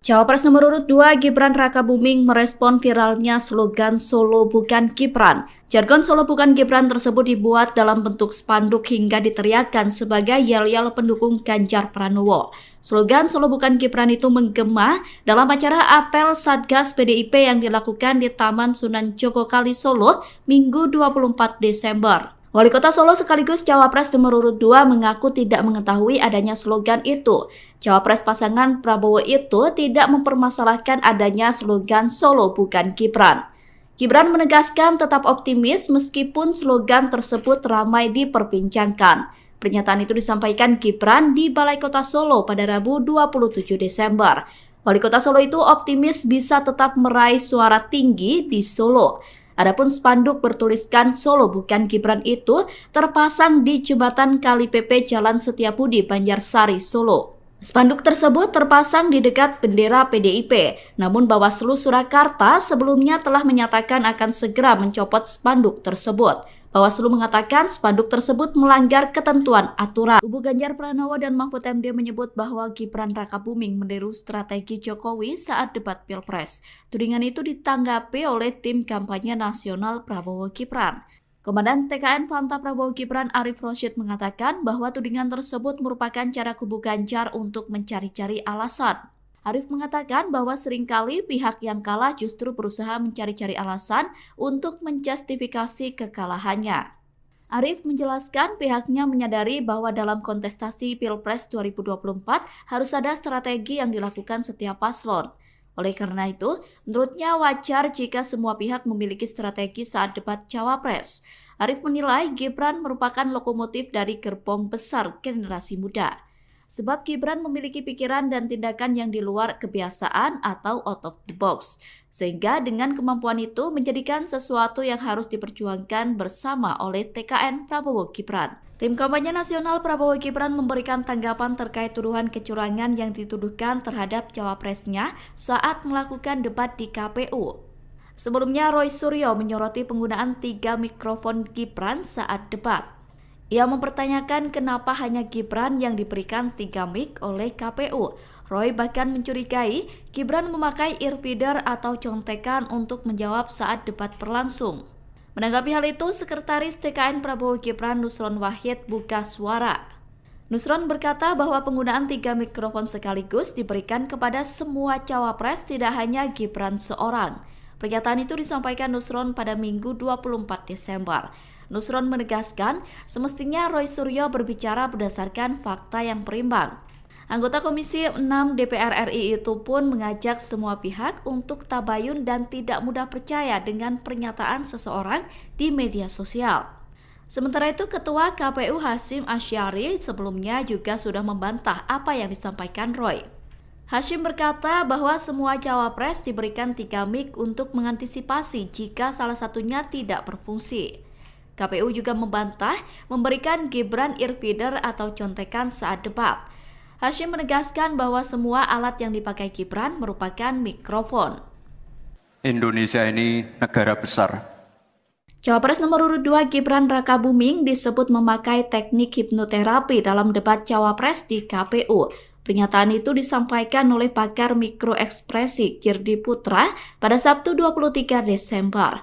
[SPEAKER 1] Cawapres nomor urut 2 Gibran Rakabuming merespon viralnya slogan Solo Bukan Gibran. Jargon Solo Bukan Gibran tersebut dibuat dalam bentuk spanduk hingga diteriakkan sebagai yel-yel pendukung Ganjar Pranowo. Slogan Solo Bukan Gibran itu menggema dalam acara apel Satgas PDIP yang dilakukan di Taman Sunan Jogokali, Solo, Minggu 24 Desember. Wali Kota Solo sekaligus Cawapres nomor urut 2 mengaku tidak mengetahui adanya slogan itu. Cawapres pasangan Prabowo itu tidak mempermasalahkan adanya slogan Solo Bukan Gibran. Gibran menegaskan tetap optimis meskipun slogan tersebut ramai diperbincangkan. Pernyataan itu disampaikan Gibran di Balai Kota Solo pada Rabu 27 Desember. Wali Kota Solo itu optimis bisa tetap meraih suara tinggi di Solo. Adapun spanduk bertuliskan Solo Bukan Gibran itu terpasang di jembatan Kali Pepe Jalan Setiabudi, Banjarsari, Solo. Spanduk tersebut terpasang di dekat bendera PDIP, namun Bawaslu Surakarta sebelumnya telah menyatakan akan segera mencopot spanduk tersebut. Bawaslu mengatakan spanduk tersebut melanggar ketentuan aturan. Kubu Ganjar Pranowo dan Mahfud MD menyebut bahwa Gibran Rakabuming meniru strategi Jokowi saat debat Pilpres. Tudingan itu ditanggapi oleh tim kampanye nasional Prabowo Gibran. Komandan TKN Fanta Prabowo Gibran Arif Rosyid mengatakan bahwa tudingan tersebut merupakan cara kubu Ganjar untuk mencari-cari alasan. Arif mengatakan bahwa seringkali pihak yang kalah justru berusaha mencari-cari alasan untuk menjustifikasi kekalahannya. Arif menjelaskan pihaknya menyadari bahwa dalam kontestasi Pilpres 2024 harus ada strategi yang dilakukan setiap paslon. Oleh karena itu, menurutnya wajar jika semua pihak memiliki strategi saat debat Cawapres. Arif menilai Gibran merupakan lokomotif dari gerbong besar generasi muda. Sebab Gibran memiliki pikiran dan tindakan yang di luar kebiasaan atau out of the box. Sehingga dengan kemampuan itu menjadikan sesuatu yang harus diperjuangkan bersama oleh TKN Prabowo Gibran. Tim kampanye nasional Prabowo Gibran memberikan tanggapan terkait tuduhan kecurangan yang dituduhkan terhadap cawapresnya saat melakukan debat di KPU. Sebelumnya Roy Suryo menyoroti penggunaan 3 mikrofon Gibran saat debat. Ia mempertanyakan kenapa hanya Gibran yang diberikan 3 mic oleh KPU. Roy bahkan mencurigai Gibran memakai earfeeder atau contekan untuk menjawab saat debat berlangsung. Menanggapi hal itu, Sekretaris TKN Prabowo Gibran Nusron Wahid buka suara. Nusron berkata bahwa penggunaan 3 mikrofon sekaligus diberikan kepada semua cawapres, tidak hanya Gibran seorang. Pernyataan itu disampaikan Nusron pada Minggu 24 Desember. Nusron menegaskan semestinya Roy Suryo berbicara berdasarkan fakta yang berimbang. Anggota Komisi 6 DPR RI itu pun mengajak semua pihak untuk tabayun dan tidak mudah percaya dengan pernyataan seseorang di media sosial. Sementara itu, Ketua KPU Hasyim Asyari sebelumnya juga sudah membantah apa yang disampaikan Roy. Hasyim berkata bahwa semua cawapres diberikan 3 mic untuk mengantisipasi jika salah satunya tidak berfungsi. KPU juga membantah memberikan Gibran earfeeder atau contekan saat debat. Hasyim menegaskan bahwa semua alat yang dipakai Gibran merupakan mikrofon.
[SPEAKER 3] Indonesia ini negara besar.
[SPEAKER 1] Cawapres nomor urut 2 Gibran Rakabuming disebut memakai teknik hipnoterapi dalam debat Cawapres di KPU. Pernyataan itu disampaikan oleh pakar mikroekspresi Girdi Putra pada Sabtu 23 Desember.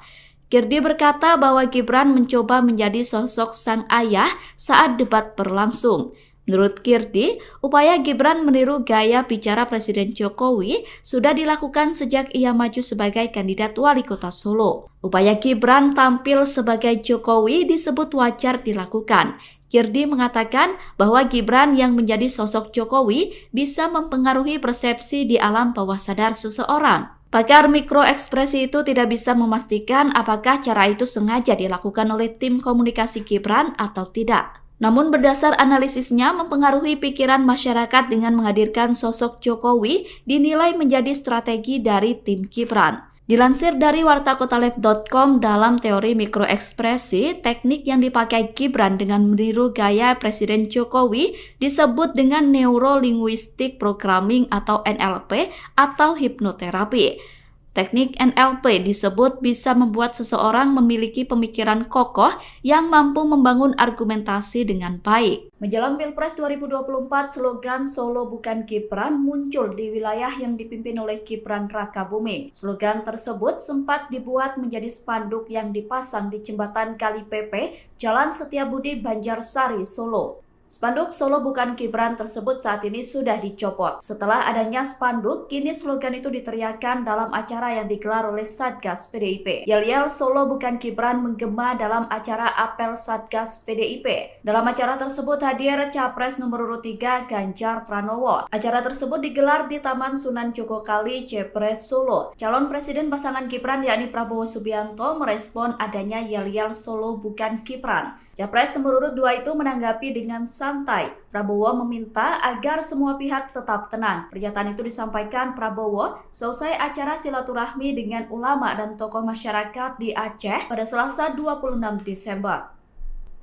[SPEAKER 1] Girdi berkata bahwa Gibran mencoba menjadi sosok sang ayah saat debat berlangsung. Menurut Girdi, upaya Gibran meniru gaya bicara Presiden Jokowi sudah dilakukan sejak ia maju sebagai kandidat wali kota Solo. Upaya Gibran tampil sebagai Jokowi disebut wajar dilakukan. Girdi mengatakan bahwa Gibran yang menjadi sosok Jokowi bisa mempengaruhi persepsi di alam bawah sadar seseorang. Pakar mikroekspresi itu tidak bisa memastikan apakah cara itu sengaja dilakukan oleh tim komunikasi Gibran atau tidak. Namun berdasar analisisnya mempengaruhi pikiran masyarakat dengan menghadirkan sosok Jokowi dinilai menjadi strategi dari tim Gibran. Dilansir dari wartakotalive.com, dalam teori mikroekspresi, teknik yang dipakai Gibran dengan meniru gaya Presiden Jokowi disebut dengan Neuro-Linguistic Programming atau NLP atau hipnoterapi. Teknik NLP disebut bisa membuat seseorang memiliki pemikiran kokoh yang mampu membangun argumentasi dengan baik. Menjelang Pilpres 2024, slogan Solo bukan Gibran muncul di wilayah yang dipimpin oleh Gibran Rakabuming. Slogan tersebut sempat dibuat menjadi spanduk yang dipasang di jembatan Kali Pepe, Jalan Setiabudi, Banjarsari, Solo. Spanduk Solo bukan Gibran tersebut saat ini sudah dicopot. Setelah adanya spanduk, kini slogan itu diteriakkan dalam acara yang digelar oleh Satgas PDIP. Yel-yel Solo bukan Gibran menggema dalam acara apel Satgas PDIP. Dalam acara tersebut hadir Capres nomor urut 3 Ganjar Pranowo. Acara tersebut digelar di Taman Sunan Jogokali, Jepres, Solo. Calon Presiden pasangan Gibran yakni Prabowo Subianto merespon adanya yel-yel Solo bukan Gibran. Capres nomor urut 2 itu menanggapi dengan santai. Prabowo meminta agar semua pihak tetap tenang. Pernyataan itu disampaikan Prabowo selesai acara silaturahmi dengan ulama dan tokoh masyarakat di Aceh pada Selasa 26 Desember.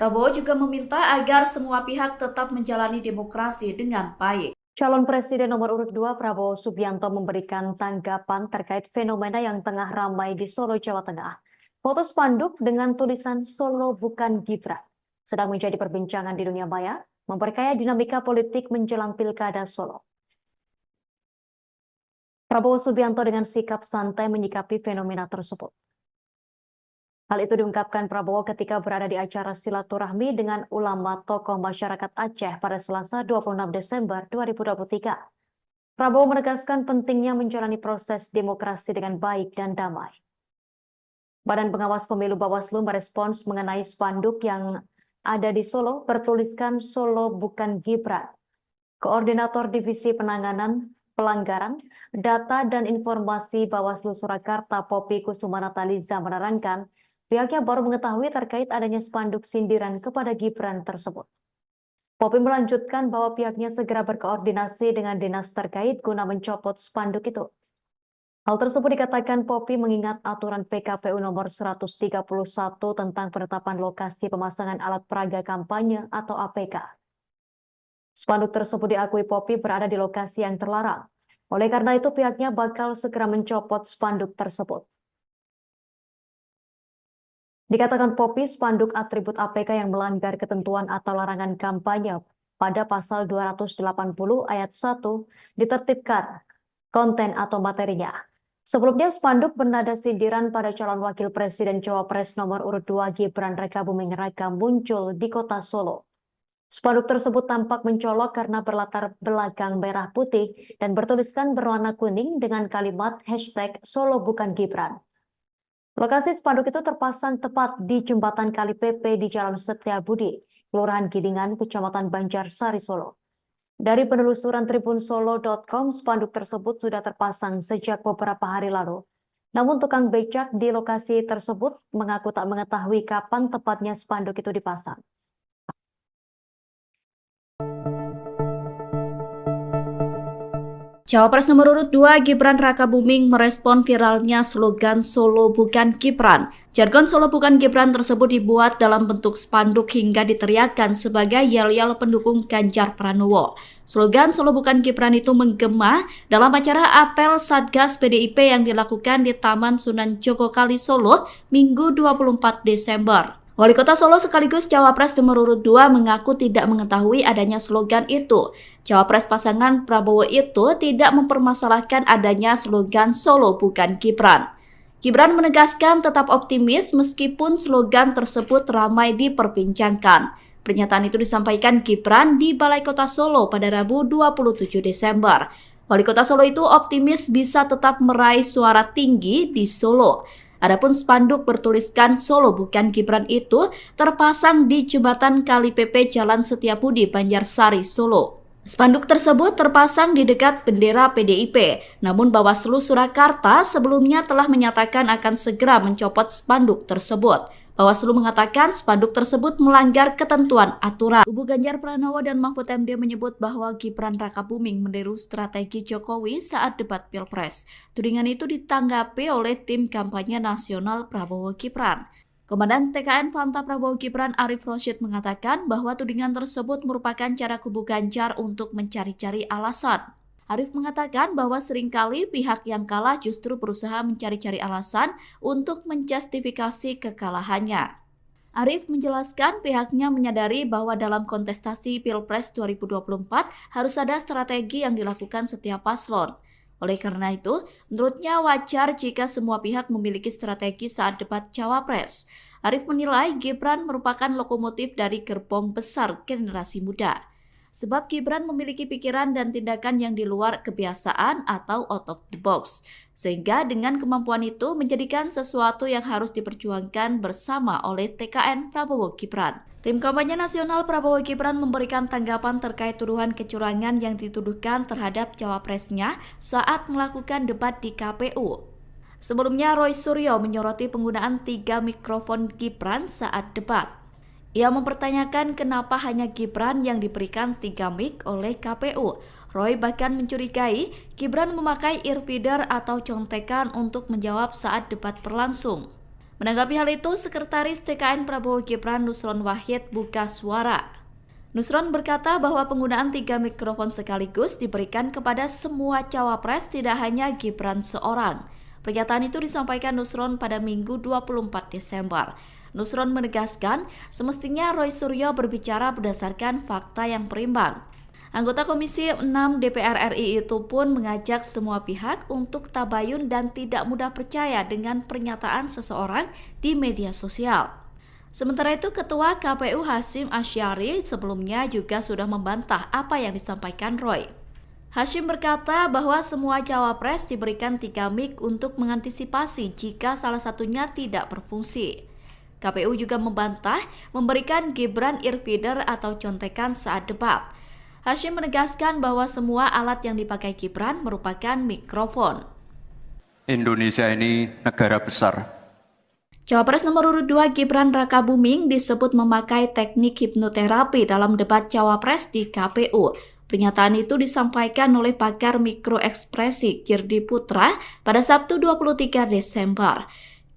[SPEAKER 1] Prabowo juga meminta agar semua pihak tetap menjalani demokrasi dengan baik.
[SPEAKER 2] Calon Presiden nomor urut 2 Prabowo Subianto memberikan tanggapan terkait fenomena yang tengah ramai di Solo, Jawa Tengah. Foto spanduk dengan tulisan Solo bukan Gibran sedang menjadi perbincangan di dunia maya, memperkaya dinamika politik menjelang Pilkada Solo. Prabowo Subianto dengan sikap santai menyikapi fenomena tersebut. Hal itu diungkapkan Prabowo ketika berada di acara silaturahmi dengan ulama tokoh masyarakat Aceh pada Selasa 26 Desember 2023. Prabowo menegaskan pentingnya menjalani proses demokrasi dengan baik dan damai. Badan Pengawas Pemilu Bawaslu merespons mengenai spanduk yang ada di Solo bertuliskan Solo bukan Gibran. Koordinator Divisi Penanganan Pelanggaran Data dan Informasi Bawaslu Surakarta Poppy Kusumanataliza menerangkan pihaknya baru mengetahui terkait adanya spanduk sindiran kepada Gibran tersebut. Poppy melanjutkan bahwa pihaknya segera berkoordinasi dengan dinas terkait guna mencopot spanduk itu. Hal tersebut dikatakan Poppy mengingat aturan PKPU nomor 131 tentang penetapan lokasi pemasangan alat peraga kampanye atau APK. Spanduk tersebut diakui Poppy berada di lokasi yang terlarang. Oleh karena itu pihaknya bakal segera mencopot spanduk tersebut. Dikatakan Poppy, spanduk atribut APK yang melanggar ketentuan atau larangan kampanye pada pasal 280 ayat 1 ditertibkan konten atau materinya. Sebelumnya spanduk bernada sindiran pada calon wakil presiden Cawapres nomor urut 2 Gibran Rakabuming Raka muncul di kota Solo. Spanduk tersebut tampak mencolok karena berlatar belakang merah putih dan bertuliskan berwarna kuning dengan kalimat hashtag Solo bukan Gibran. Lokasi spanduk itu terpasang tepat di jembatan Kali PP di Jalan Setiabudi, Kelurahan Gidingan, Kecamatan Banjarsari, Solo. Dari penelusuran tribunsolo.com, spanduk tersebut sudah terpasang sejak beberapa hari lalu. Namun tukang becak di lokasi tersebut mengaku tak mengetahui kapan tepatnya spanduk itu dipasang.
[SPEAKER 1] Cawapres nomor urut 2 Gibran Rakabuming merespon viralnya slogan Solo bukan Gibran. Jargon Solo bukan Gibran tersebut dibuat dalam bentuk spanduk hingga diteriakkan sebagai yel-yel pendukung Ganjar Pranowo. Slogan Solo bukan Gibran itu menggema dalam acara apel Satgas PDIP yang dilakukan di Taman Sunan Jogokali Solo Minggu 24 Desember. Wali Kota Solo sekaligus Cawapres nomor urut 2 mengaku tidak mengetahui adanya slogan itu. Cawapres pasangan Prabowo itu tidak mempermasalahkan adanya slogan Solo bukan Gibran. Gibran menegaskan tetap optimis meskipun slogan tersebut ramai diperbincangkan. Pernyataan itu disampaikan Gibran di Balai Kota Solo pada Rabu 27 Desember. Wali Kota Solo itu optimis bisa tetap meraih suara tinggi di Solo. Adapun spanduk bertuliskan Solo bukan Gibran itu terpasang di jembatan Kali PP Jalan Setiabudi, Banjarsari, Solo. Spanduk tersebut terpasang di dekat bendera PDIP, namun Bawaslu Surakarta sebelumnya telah menyatakan akan segera mencopot spanduk tersebut. Bawaslu mengatakan spanduk tersebut melanggar ketentuan aturan. Kubu Ganjar Pranowo dan Mahfud MD menyebut bahwa Gibran Rakabuming meniru strategi Jokowi saat debat Pilpres. Tudingan itu ditanggapi oleh tim kampanye nasional Prabowo Gibran. Komandan TKN Fanta Prabowo Gibran Arif Rosyid mengatakan bahwa tudingan tersebut merupakan cara kubu Ganjar untuk mencari-cari alasan. Arif mengatakan bahwa seringkali pihak yang kalah justru berusaha mencari-cari alasan untuk menjustifikasi kekalahannya. Arif menjelaskan pihaknya menyadari bahwa dalam kontestasi Pilpres 2024 harus ada strategi yang dilakukan setiap paslon. Oleh karena itu, menurutnya wajar jika semua pihak memiliki strategi saat debat Cawapres. Arif menilai Gibran merupakan lokomotif dari gerbong besar generasi muda. Sebab Gibran memiliki pikiran dan tindakan yang di luar kebiasaan atau out of the box. Sehingga dengan kemampuan itu menjadikan sesuatu yang harus diperjuangkan bersama oleh TKN Prabowo Gibran. Tim kampanye nasional Prabowo Gibran memberikan tanggapan terkait tuduhan kecurangan yang dituduhkan terhadap cawapresnya saat melakukan debat di KPU. Sebelumnya Roy Suryo menyoroti penggunaan 3 mikrofon Gibran saat debat. Ia mempertanyakan kenapa hanya Gibran yang diberikan 3 mic oleh KPU. Roy bahkan mencurigai Gibran memakai earfeeder atau contekan untuk menjawab saat debat berlangsung. Menanggapi hal itu, Sekretaris TKN Prabowo Gibran Nusron Wahid buka suara. Nusron berkata bahwa penggunaan 3 mikrofon sekaligus diberikan kepada semua cawapres, tidak hanya Gibran seorang. Pernyataan itu disampaikan Nusron pada Minggu 24 Desember. Nusron menegaskan semestinya Roy Suryo berbicara berdasarkan fakta yang berimbang. Anggota Komisi 6 DPR RI itu pun mengajak semua pihak untuk tabayun dan tidak mudah percaya dengan pernyataan seseorang di media sosial. Sementara itu, Ketua KPU Hasyim Asyari sebelumnya juga sudah membantah apa yang disampaikan Roy. Hashim berkata bahwa semua cawapres diberikan 3 mic untuk mengantisipasi jika salah satunya tidak berfungsi. KPU juga membantah memberikan Gibran earfeeder atau contekan saat debat. Hashim menegaskan bahwa semua alat yang dipakai Gibran merupakan mikrofon.
[SPEAKER 3] Indonesia ini negara besar.
[SPEAKER 1] Cawapres nomor urut 2 Gibran Rakabuming disebut memakai teknik hipnoterapi dalam debat cawapres di KPU. Pernyataan itu disampaikan oleh pakar mikroekspresi Girdi Putra pada Sabtu 23 Desember.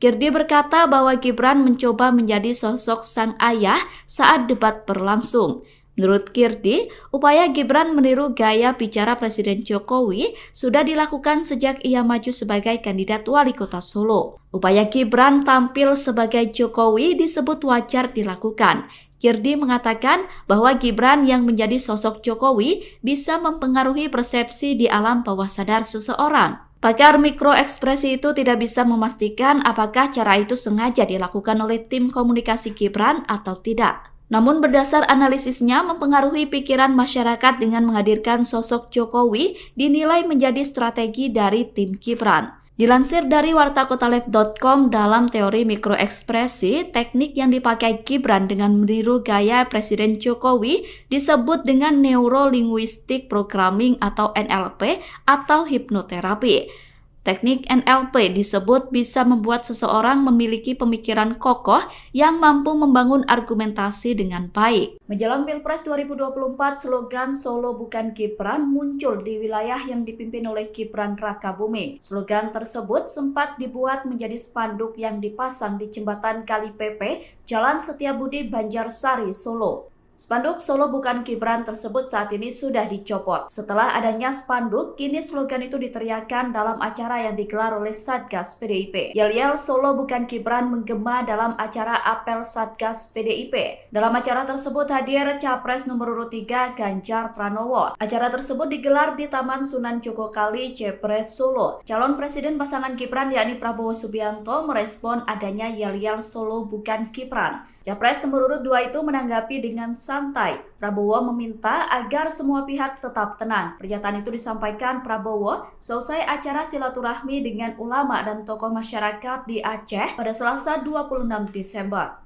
[SPEAKER 1] Girdi berkata bahwa Gibran mencoba menjadi sosok sang ayah saat debat berlangsung. Menurut Girdi, upaya Gibran meniru gaya bicara Presiden Jokowi sudah dilakukan sejak ia maju sebagai kandidat wali kota Solo. Upaya Gibran tampil sebagai Jokowi disebut wajar dilakukan. Girdi mengatakan bahwa Gibran yang menjadi sosok Jokowi bisa mempengaruhi persepsi di alam bawah sadar seseorang. Pakar mikroekspresi itu tidak bisa memastikan apakah cara itu sengaja dilakukan oleh tim komunikasi Gibran atau tidak. Namun berdasar analisisnya mempengaruhi pikiran masyarakat dengan menghadirkan sosok Jokowi dinilai menjadi strategi dari tim Gibran. Dilansir dari wartakotalive.com, dalam teori mikroekspresi, teknik yang dipakai Gibran dengan meniru gaya Presiden Jokowi disebut dengan Neuro-Linguistic Programming atau NLP atau hipnoterapi. Teknik NLP disebut bisa membuat seseorang memiliki pemikiran kokoh yang mampu membangun argumentasi dengan baik. Menjelang Pilpres 2024, slogan Solo bukan Gibran muncul di wilayah yang dipimpin oleh Gibran Rakabuming. Slogan tersebut sempat dibuat menjadi spanduk yang dipasang di jembatan Kali Pepe, Jalan Setiabudi, Banjarsari, Solo. Spanduk Solo bukan Gibran tersebut saat ini sudah dicopot. Setelah adanya spanduk, kini slogan itu diteriakkan dalam acara yang digelar oleh Satgas PDIP. Yel-yel Solo bukan Gibran menggema dalam acara apel Satgas PDIP. Dalam acara tersebut hadir Capres nomor urut 3 Ganjar Pranowo. Acara tersebut digelar di Taman Sunan Jogokali, Jepres, Solo. Calon Presiden pasangan Gibran yakni Prabowo Subianto merespon adanya yel-yel Solo bukan Gibran. Capres nomor urut 2 itu menanggapi dengan santai. Prabowo meminta agar semua pihak tetap tenang. Pernyataan itu disampaikan Prabowo selesai acara silaturahmi dengan ulama dan tokoh masyarakat di Aceh pada Selasa 26 Desember.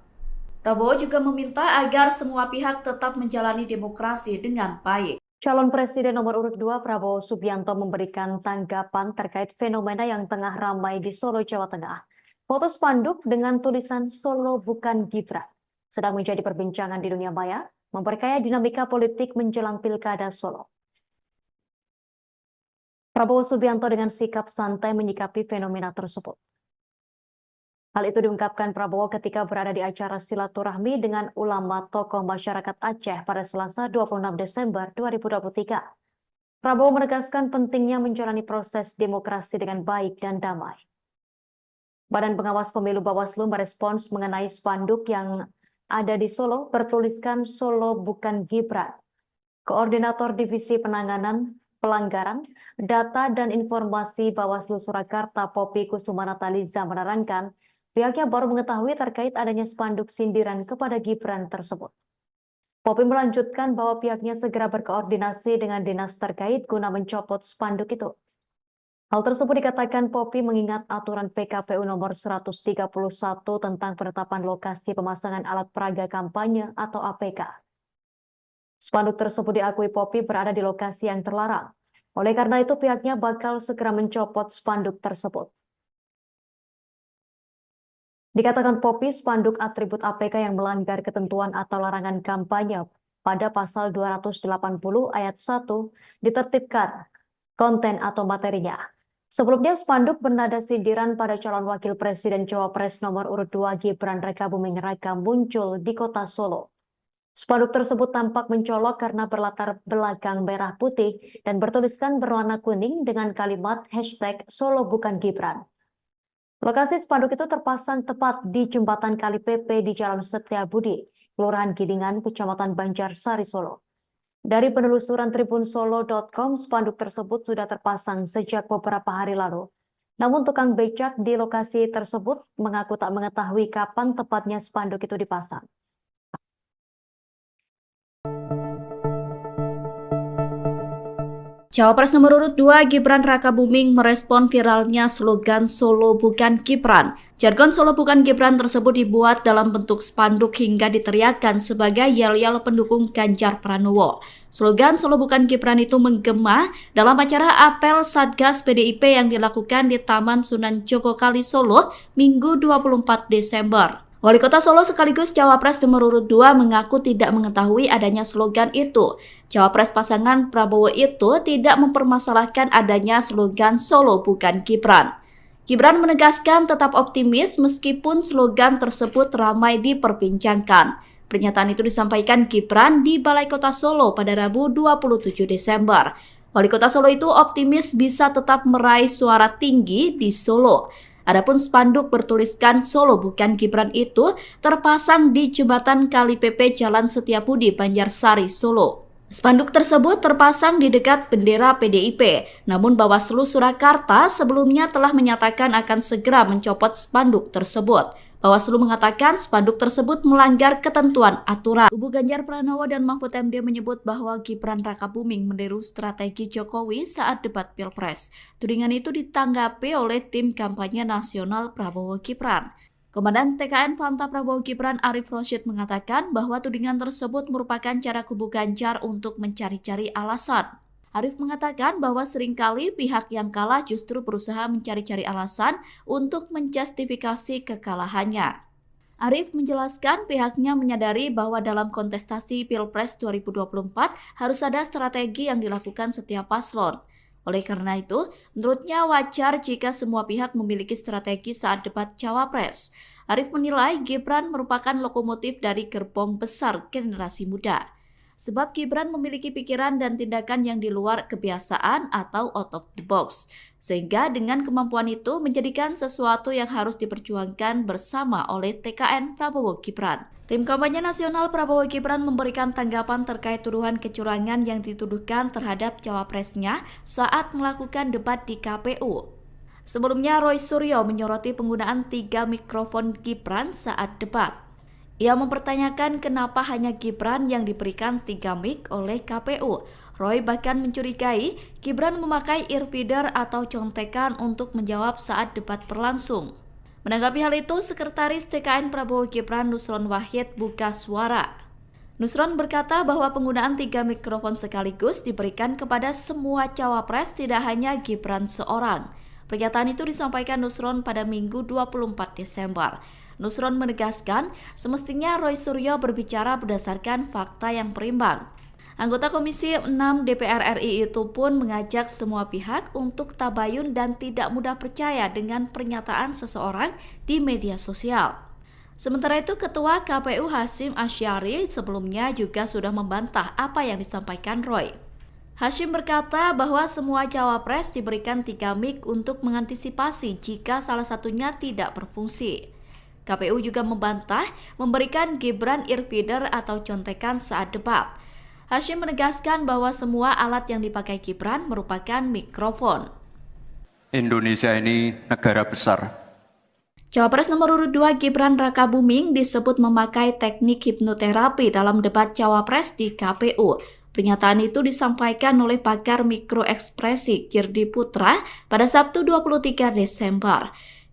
[SPEAKER 1] Prabowo juga meminta agar semua pihak tetap menjalani demokrasi dengan baik.
[SPEAKER 2] Calon Presiden nomor urut 2 Prabowo Subianto memberikan tanggapan terkait fenomena yang tengah ramai di Solo, Jawa Tengah. Foto spanduk dengan tulisan Solo bukan Gibran sedang menjadi perbincangan di dunia maya, memperkaya dinamika politik menjelang Pilkada Solo. Prabowo Subianto dengan sikap santai menyikapi fenomena tersebut. Hal itu diungkapkan Prabowo ketika berada di acara silaturahmi dengan ulama tokoh masyarakat Aceh pada Selasa 26 Desember 2023. Prabowo menegaskan pentingnya menjalani proses demokrasi dengan baik dan damai. Badan Pengawas Pemilu Bawaslu merespons mengenai spanduk yang ada di Solo bertuliskan Solo bukan Gibran. Koordinator Divisi Penanganan Pelanggaran, Data dan Informasi Bawaslu Surakarta Poppy Kusumanataliza menerangkan pihaknya baru mengetahui terkait adanya spanduk sindiran kepada Gibran tersebut. Poppy melanjutkan bahwa pihaknya segera berkoordinasi dengan dinas terkait guna mencopot spanduk itu. Hal tersebut dikatakan Poppy mengingat aturan PKPU nomor 131 tentang penetapan lokasi pemasangan alat peraga kampanye atau APK. Spanduk tersebut diakui Poppy berada di lokasi yang terlarang. Oleh karena itu pihaknya bakal segera mencopot spanduk tersebut. Dikatakan Poppy, spanduk atribut APK yang melanggar ketentuan atau larangan kampanye pada pasal 280 ayat 1 ditertibkan konten atau materinya. Sebelumnya spanduk bernada sindiran pada calon wakil presiden Cawapres nomor urut 2 Gibran Rakabuming Raka muncul di kota Solo. Spanduk tersebut tampak mencolok karena berlatar belakang merah putih dan bertuliskan berwarna kuning dengan kalimat #Solo bukan Gibran. Lokasi spanduk itu terpasang tepat di jembatan Kali Pepe di Jalan Setiabudi, Kelurahan Gidingan, Kecamatan Banjarsari, Solo. Dari penelusuran tribunsolo.com, spanduk tersebut sudah terpasang sejak beberapa hari lalu. Namun tukang becak di lokasi tersebut mengaku tak mengetahui kapan tepatnya spanduk itu dipasang.
[SPEAKER 1] Cawapres nomor urut 2 Gibran Rakabuming merespon viralnya slogan Solo Bukan Gibran. Jargon Solo Bukan Gibran tersebut dibuat dalam bentuk spanduk hingga diteriakkan sebagai yel-yel pendukung Ganjar Pranowo. Slogan Solo Bukan Gibran itu menggema dalam acara apel Satgas PDIP yang dilakukan di Taman Sunan Jogokali Solo Minggu 24 Desember. Wali Kota Solo sekaligus Cawapres nomor urut 2 mengaku tidak mengetahui adanya slogan itu. Cawapres pasangan Prabowo itu tidak mempermasalahkan adanya slogan Solo Bukan Gibran. Gibran menegaskan tetap optimis meskipun slogan tersebut ramai diperbincangkan. Pernyataan itu disampaikan Gibran di Balai Kota Solo pada Rabu 27 Desember. Wali Kota Solo itu optimis bisa tetap meraih suara tinggi di Solo. Adapun spanduk bertuliskan Solo Bukan Gibran itu terpasang di jembatan Kali PP Jalan Setiabudi, Banjarsari, Solo. Spanduk tersebut terpasang di dekat bendera PDIP, namun Bawaslu Surakarta sebelumnya telah menyatakan akan segera mencopot spanduk tersebut. Bawaslu mengatakan spanduk tersebut melanggar ketentuan aturan. Kubu Ganjar Pranowo dan Mahfud MD menyebut bahwa Gibran Rakabuming meniru strategi Jokowi saat debat Pilpres. Tudingan itu ditanggapi oleh tim kampanye nasional Prabowo Gibran. Komandan TKN Fanta Prabowo Gibran Arif Rosyid mengatakan bahwa tudingan tersebut merupakan cara kubu Ganjar untuk mencari-cari alasan. Arif mengatakan bahwa seringkali pihak yang kalah justru berusaha mencari-cari alasan untuk menjustifikasi kekalahannya. Arif menjelaskan pihaknya menyadari bahwa dalam kontestasi Pilpres 2024 harus ada strategi yang dilakukan setiap paslon. Oleh karena itu, menurutnya wajar jika semua pihak memiliki strategi saat debat Cawapres. Arif menilai Gibran merupakan lokomotif dari gerbong besar generasi muda. Sebab Gibran memiliki pikiran dan tindakan yang di luar kebiasaan atau out of the box. Sehingga dengan kemampuan itu menjadikan sesuatu yang harus diperjuangkan bersama oleh TKN Prabowo Gibran. Tim kampanye nasional Prabowo Gibran memberikan tanggapan terkait tuduhan kecurangan yang dituduhkan terhadap cawapresnya saat melakukan debat di KPU. Sebelumnya Roy Suryo menyoroti penggunaan 3 mikrofon Gibran saat debat. Ia mempertanyakan kenapa hanya Gibran yang diberikan 3 mic oleh KPU. Roy bahkan mencurigai Gibran memakai earfeeder atau contekan untuk menjawab saat debat berlangsung. Menanggapi hal itu, Sekretaris TKN Prabowo Gibran Nusron Wahid buka suara. Nusron berkata bahwa penggunaan 3 mikrofon sekaligus diberikan kepada semua cawapres, tidak hanya Gibran seorang. Pernyataan itu disampaikan Nusron pada Minggu 24 Desember. Nusron menegaskan semestinya Roy Suryo berbicara berdasarkan fakta yang berimbang. Anggota Komisi 6 DPR RI itu pun mengajak semua pihak untuk tabayun dan tidak mudah percaya dengan pernyataan seseorang di media sosial. Sementara itu, Ketua KPU Hasyim Asyari sebelumnya juga sudah membantah apa yang disampaikan Roy. Hasyim berkata bahwa semua cawapres diberikan 3 mic untuk mengantisipasi jika salah satunya tidak berfungsi. KPU juga membantah memberikan Gibran earfeeder atau contekan saat debat. Hasyim menegaskan bahwa semua alat yang dipakai Gibran merupakan mikrofon.
[SPEAKER 3] Indonesia ini negara besar.
[SPEAKER 1] Cawapres nomor urut 2 Gibran Rakabuming disebut memakai teknik hipnoterapi dalam debat Cawapres di KPU. Pernyataan itu disampaikan oleh pakar mikroekspresi Girdi Putra pada Sabtu 23 Desember.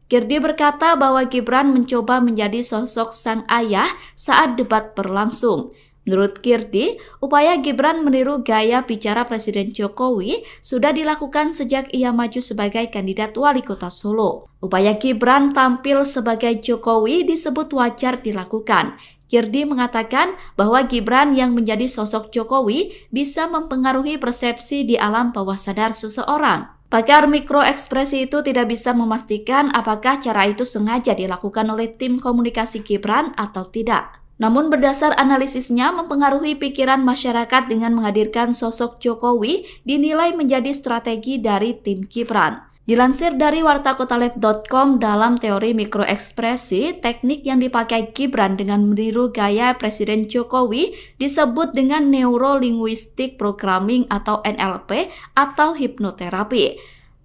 [SPEAKER 1] Girdi berkata bahwa Gibran mencoba menjadi sosok sang ayah saat debat berlangsung. Menurut Girdi, upaya Gibran meniru gaya bicara Presiden Jokowi sudah dilakukan sejak ia maju sebagai kandidat wali kota Solo. Upaya Gibran tampil sebagai Jokowi disebut wajar dilakukan. Girdi mengatakan bahwa Gibran yang menjadi sosok Jokowi bisa mempengaruhi persepsi di alam bawah sadar seseorang. Pakar mikroekspresi itu tidak bisa memastikan apakah cara itu sengaja dilakukan oleh tim komunikasi Gibran atau tidak. Namun berdasar analisisnya mempengaruhi pikiran masyarakat dengan menghadirkan sosok Jokowi dinilai menjadi strategi dari tim Gibran. Dilansir dari wartakotalive.com, dalam teori mikroekspresi, teknik yang dipakai Gibran dengan meniru gaya Presiden Jokowi disebut dengan Neuro Linguistic Programming atau NLP atau hipnoterapi.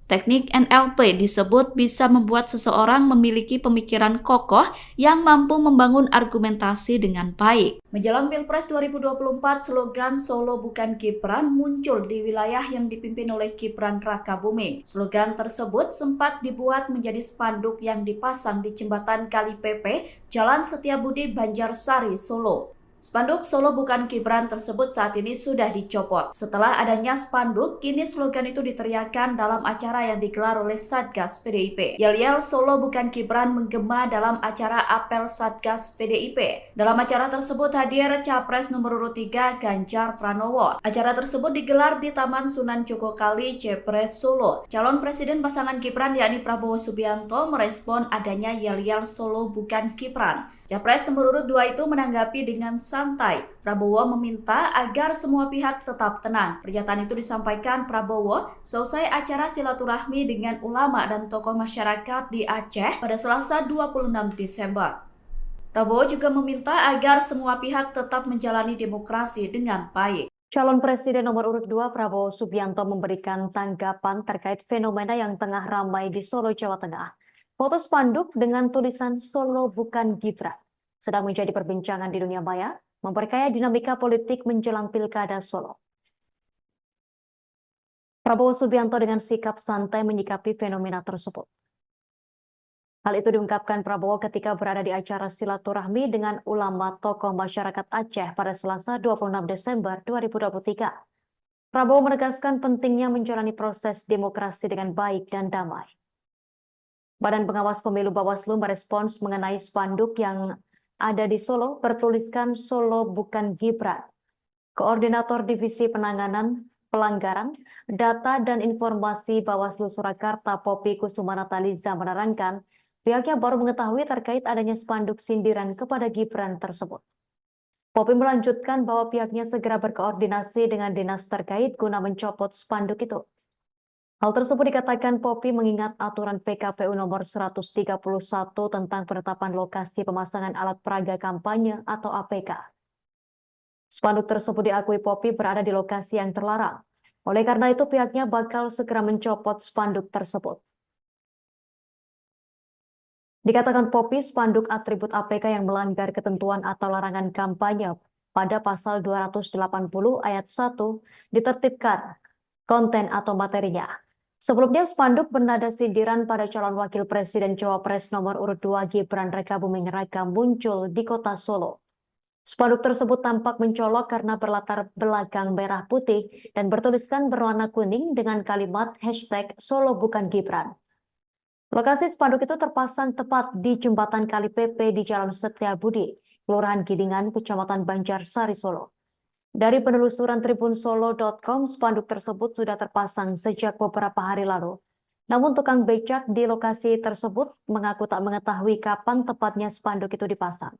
[SPEAKER 1] Teknik NLP disebut bisa membuat seseorang memiliki pemikiran kokoh yang mampu membangun argumentasi dengan baik. Menjelang Pilpres 2024, slogan Solo Bukan Gibran muncul di wilayah yang dipimpin oleh Gibran Rakabuming. Slogan tersebut sempat dibuat menjadi spanduk yang dipasang di jembatan Kali Pepe, Jalan Setiabudi, Banjarsari, Solo. Spanduk Solo Bukan Gibran tersebut saat ini sudah dicopot. Setelah adanya spanduk, kini slogan itu diteriakkan dalam acara yang digelar oleh Satgas PDIP. Yel-yel Solo Bukan Gibran menggema dalam acara apel Satgas PDIP. Dalam acara tersebut hadir Capres nomor urut 3 Ganjar Pranowo. Acara tersebut digelar di Taman Sunan Jogokali, Jepres, Solo. Calon Presiden pasangan Gibran yakni Prabowo Subianto merespon adanya yel-yel Solo Bukan Gibran. Capres nomor urut 2 itu menanggapi dengan santai. Prabowo meminta agar semua pihak tetap tenang. Pernyataan itu disampaikan Prabowo seusai acara silaturahmi dengan ulama dan tokoh masyarakat di Aceh pada Selasa 26 Desember. Prabowo juga meminta agar semua pihak tetap menjalani demokrasi dengan baik.
[SPEAKER 2] Calon Presiden nomor urut 2 Prabowo Subianto memberikan tanggapan terkait fenomena yang tengah ramai di Solo, Jawa Tengah. Foto spanduk dengan tulisan Solo Bukan Gibran sedang menjadi perbincangan di dunia maya, memperkaya dinamika politik menjelang Pilkada Solo. Prabowo Subianto dengan sikap santai menyikapi fenomena tersebut. Hal itu diungkapkan Prabowo ketika berada di acara silaturahmi dengan ulama tokoh masyarakat Aceh pada Selasa 26 Desember 2023. Prabowo menegaskan pentingnya menjalani proses demokrasi dengan baik dan damai. Badan Pengawas Pemilu Bawaslu merespons mengenai spanduk yang ada di Solo bertuliskan Solo Bukan Gibran. Koordinator Divisi Penanganan Pelanggaran, Data dan Informasi Bawaslu Surakarta Poppy Kusumanataliza menerangkan pihaknya baru mengetahui terkait adanya spanduk sindiran kepada Gibran tersebut. Poppy melanjutkan bahwa pihaknya segera berkoordinasi dengan dinas terkait guna mencopot spanduk itu. Hal tersebut dikatakan Poppy mengingat aturan PKPU nomor 131 tentang penetapan lokasi pemasangan alat peraga kampanye atau APK. Spanduk tersebut diakui Poppy berada di lokasi yang terlarang. Oleh karena itu pihaknya bakal segera mencopot spanduk tersebut. Dikatakan Poppy, spanduk atribut APK yang melanggar ketentuan atau larangan kampanye pada pasal 280 ayat 1 ditertibkan konten atau materinya. Sebelumnya, spanduk bernada sindiran pada calon wakil presiden Cawapres nomor urut 2 Gibran Rakabuming Raka muncul di kota Solo. Spanduk tersebut tampak mencolok karena berlatar belakang merah putih dan bertuliskan berwarna kuning dengan kalimat hashtag Solo Bukan Gibran. Lokasi spanduk itu terpasang tepat di jembatan Kali Pepe di Jalan Setiabudi, Kelurahan Gidingan, Kecamatan Banjarsari, Solo. Dari penelusuran tribunsolo.com, spanduk tersebut sudah terpasang sejak beberapa hari lalu. Namun tukang becak di lokasi tersebut mengaku tak mengetahui kapan tepatnya spanduk itu dipasang.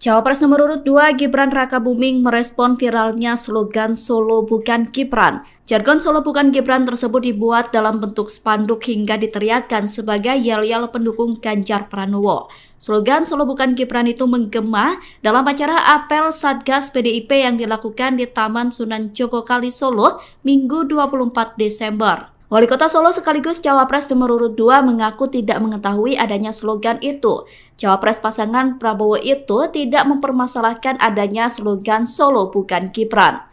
[SPEAKER 1] Cawapres nomor urut 2 Gibran Rakabuming merespon viralnya slogan Solo Bukan Gibran. Jargon Solo Bukan Gibran tersebut dibuat dalam bentuk spanduk hingga diteriakkan sebagai yel-yel pendukung Ganjar Pranowo. Slogan Solo Bukan Gibran itu menggema dalam acara apel Satgas PDIP yang dilakukan di Taman Sunan Jogokali, Solo, Minggu 24 Desember. Wali Kota Solo sekaligus Cawapres nomor urut 2 mengaku tidak mengetahui adanya slogan itu. Cawapres pasangan Prabowo itu tidak mempermasalahkan adanya slogan Solo Bukan Gibran.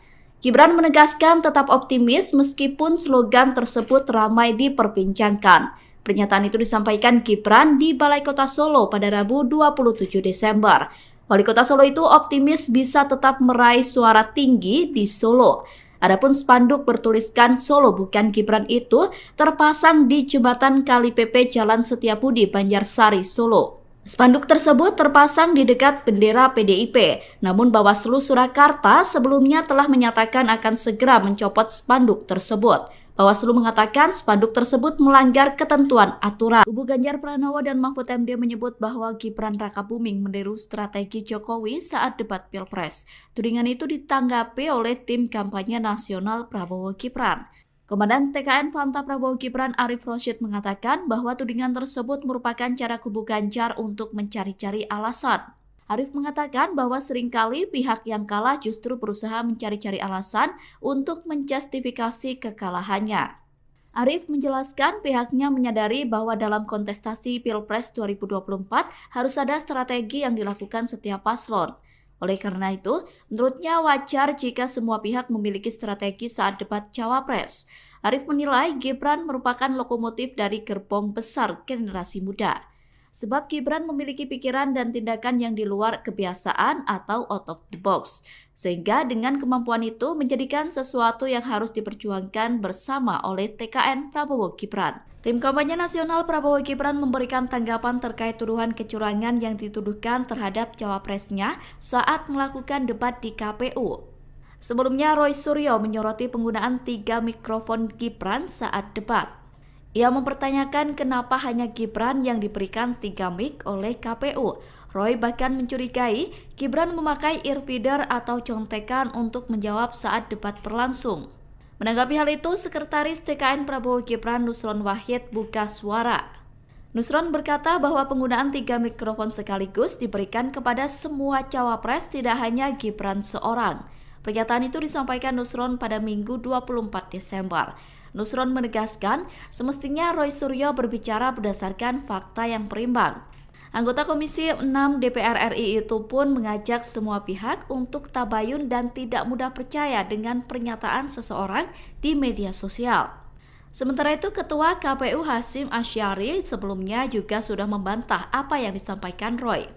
[SPEAKER 1] Gibran menegaskan tetap optimis meskipun slogan tersebut ramai diperbincangkan. Pernyataan itu disampaikan Gibran di Balai Kota Solo pada Rabu 27 Desember. Wali Kota Solo itu optimis bisa tetap meraih suara tinggi di Solo. Adapun spanduk bertuliskan Solo Bukan Gibran itu terpasang di jembatan Kali Pepe Jalan Setiabudi, Banjarsari, Solo. Spanduk tersebut terpasang di dekat bendera PDIP, namun Bawaslu Surakarta sebelumnya telah menyatakan akan segera mencopot spanduk tersebut. Bawaslu mengatakan spanduk tersebut melanggar ketentuan aturan. Kubu Ganjar Pranowo dan Mahfud MD menyebut bahwa Gibran Rakabuming meniru strategi Jokowi saat debat Pilpres. Tudingan itu ditanggapi oleh tim kampanye nasional Prabowo Gibran. Komandan TKN Fanta Prabowo Gibran Arif Rosyid mengatakan bahwa tudingan tersebut merupakan cara kubu Ganjar untuk mencari-cari alasan. Arif mengatakan bahwa seringkali pihak yang kalah justru berusaha mencari-cari alasan untuk menjustifikasi kekalahannya. Arif menjelaskan pihaknya menyadari bahwa dalam kontestasi Pilpres 2024 harus ada strategi yang dilakukan setiap paslon. Oleh karena itu, menurutnya wajar jika semua pihak memiliki strategi saat debat Cawapres. Arif menilai Gibran merupakan lokomotif dari gerbong besar generasi muda. Sebab Gibran memiliki pikiran dan tindakan yang di luar kebiasaan atau out of the box. Sehingga dengan kemampuan itu menjadikan sesuatu yang harus diperjuangkan bersama oleh TKN Prabowo Gibran. Tim kampanye nasional Prabowo Gibran memberikan tanggapan terkait tuduhan kecurangan yang dituduhkan terhadap cawapresnya saat melakukan debat di KPU. Sebelumnya Roy Suryo menyoroti penggunaan 3 mikrofon Gibran saat debat. Ia mempertanyakan kenapa hanya Gibran yang diberikan 3 mic oleh KPU. Roy bahkan mencurigai Gibran memakai earfeeder atau contekan untuk menjawab saat debat berlangsung. Menanggapi hal itu, Sekretaris TKN Prabowo Gibran Nusron Wahid buka suara. Nusron berkata bahwa penggunaan 3 mikrofon sekaligus diberikan kepada semua cawapres, tidak hanya Gibran seorang. Pernyataan itu disampaikan Nusron pada Minggu 24 Desember. Nusron menegaskan semestinya Roy Suryo berbicara berdasarkan fakta yang berimbang. Anggota Komisi 6 DPR RI itu pun mengajak semua pihak untuk tabayun dan tidak mudah percaya dengan pernyataan seseorang di media sosial. Sementara itu, Ketua KPU Hasyim Asyari sebelumnya juga sudah membantah apa yang disampaikan Roy.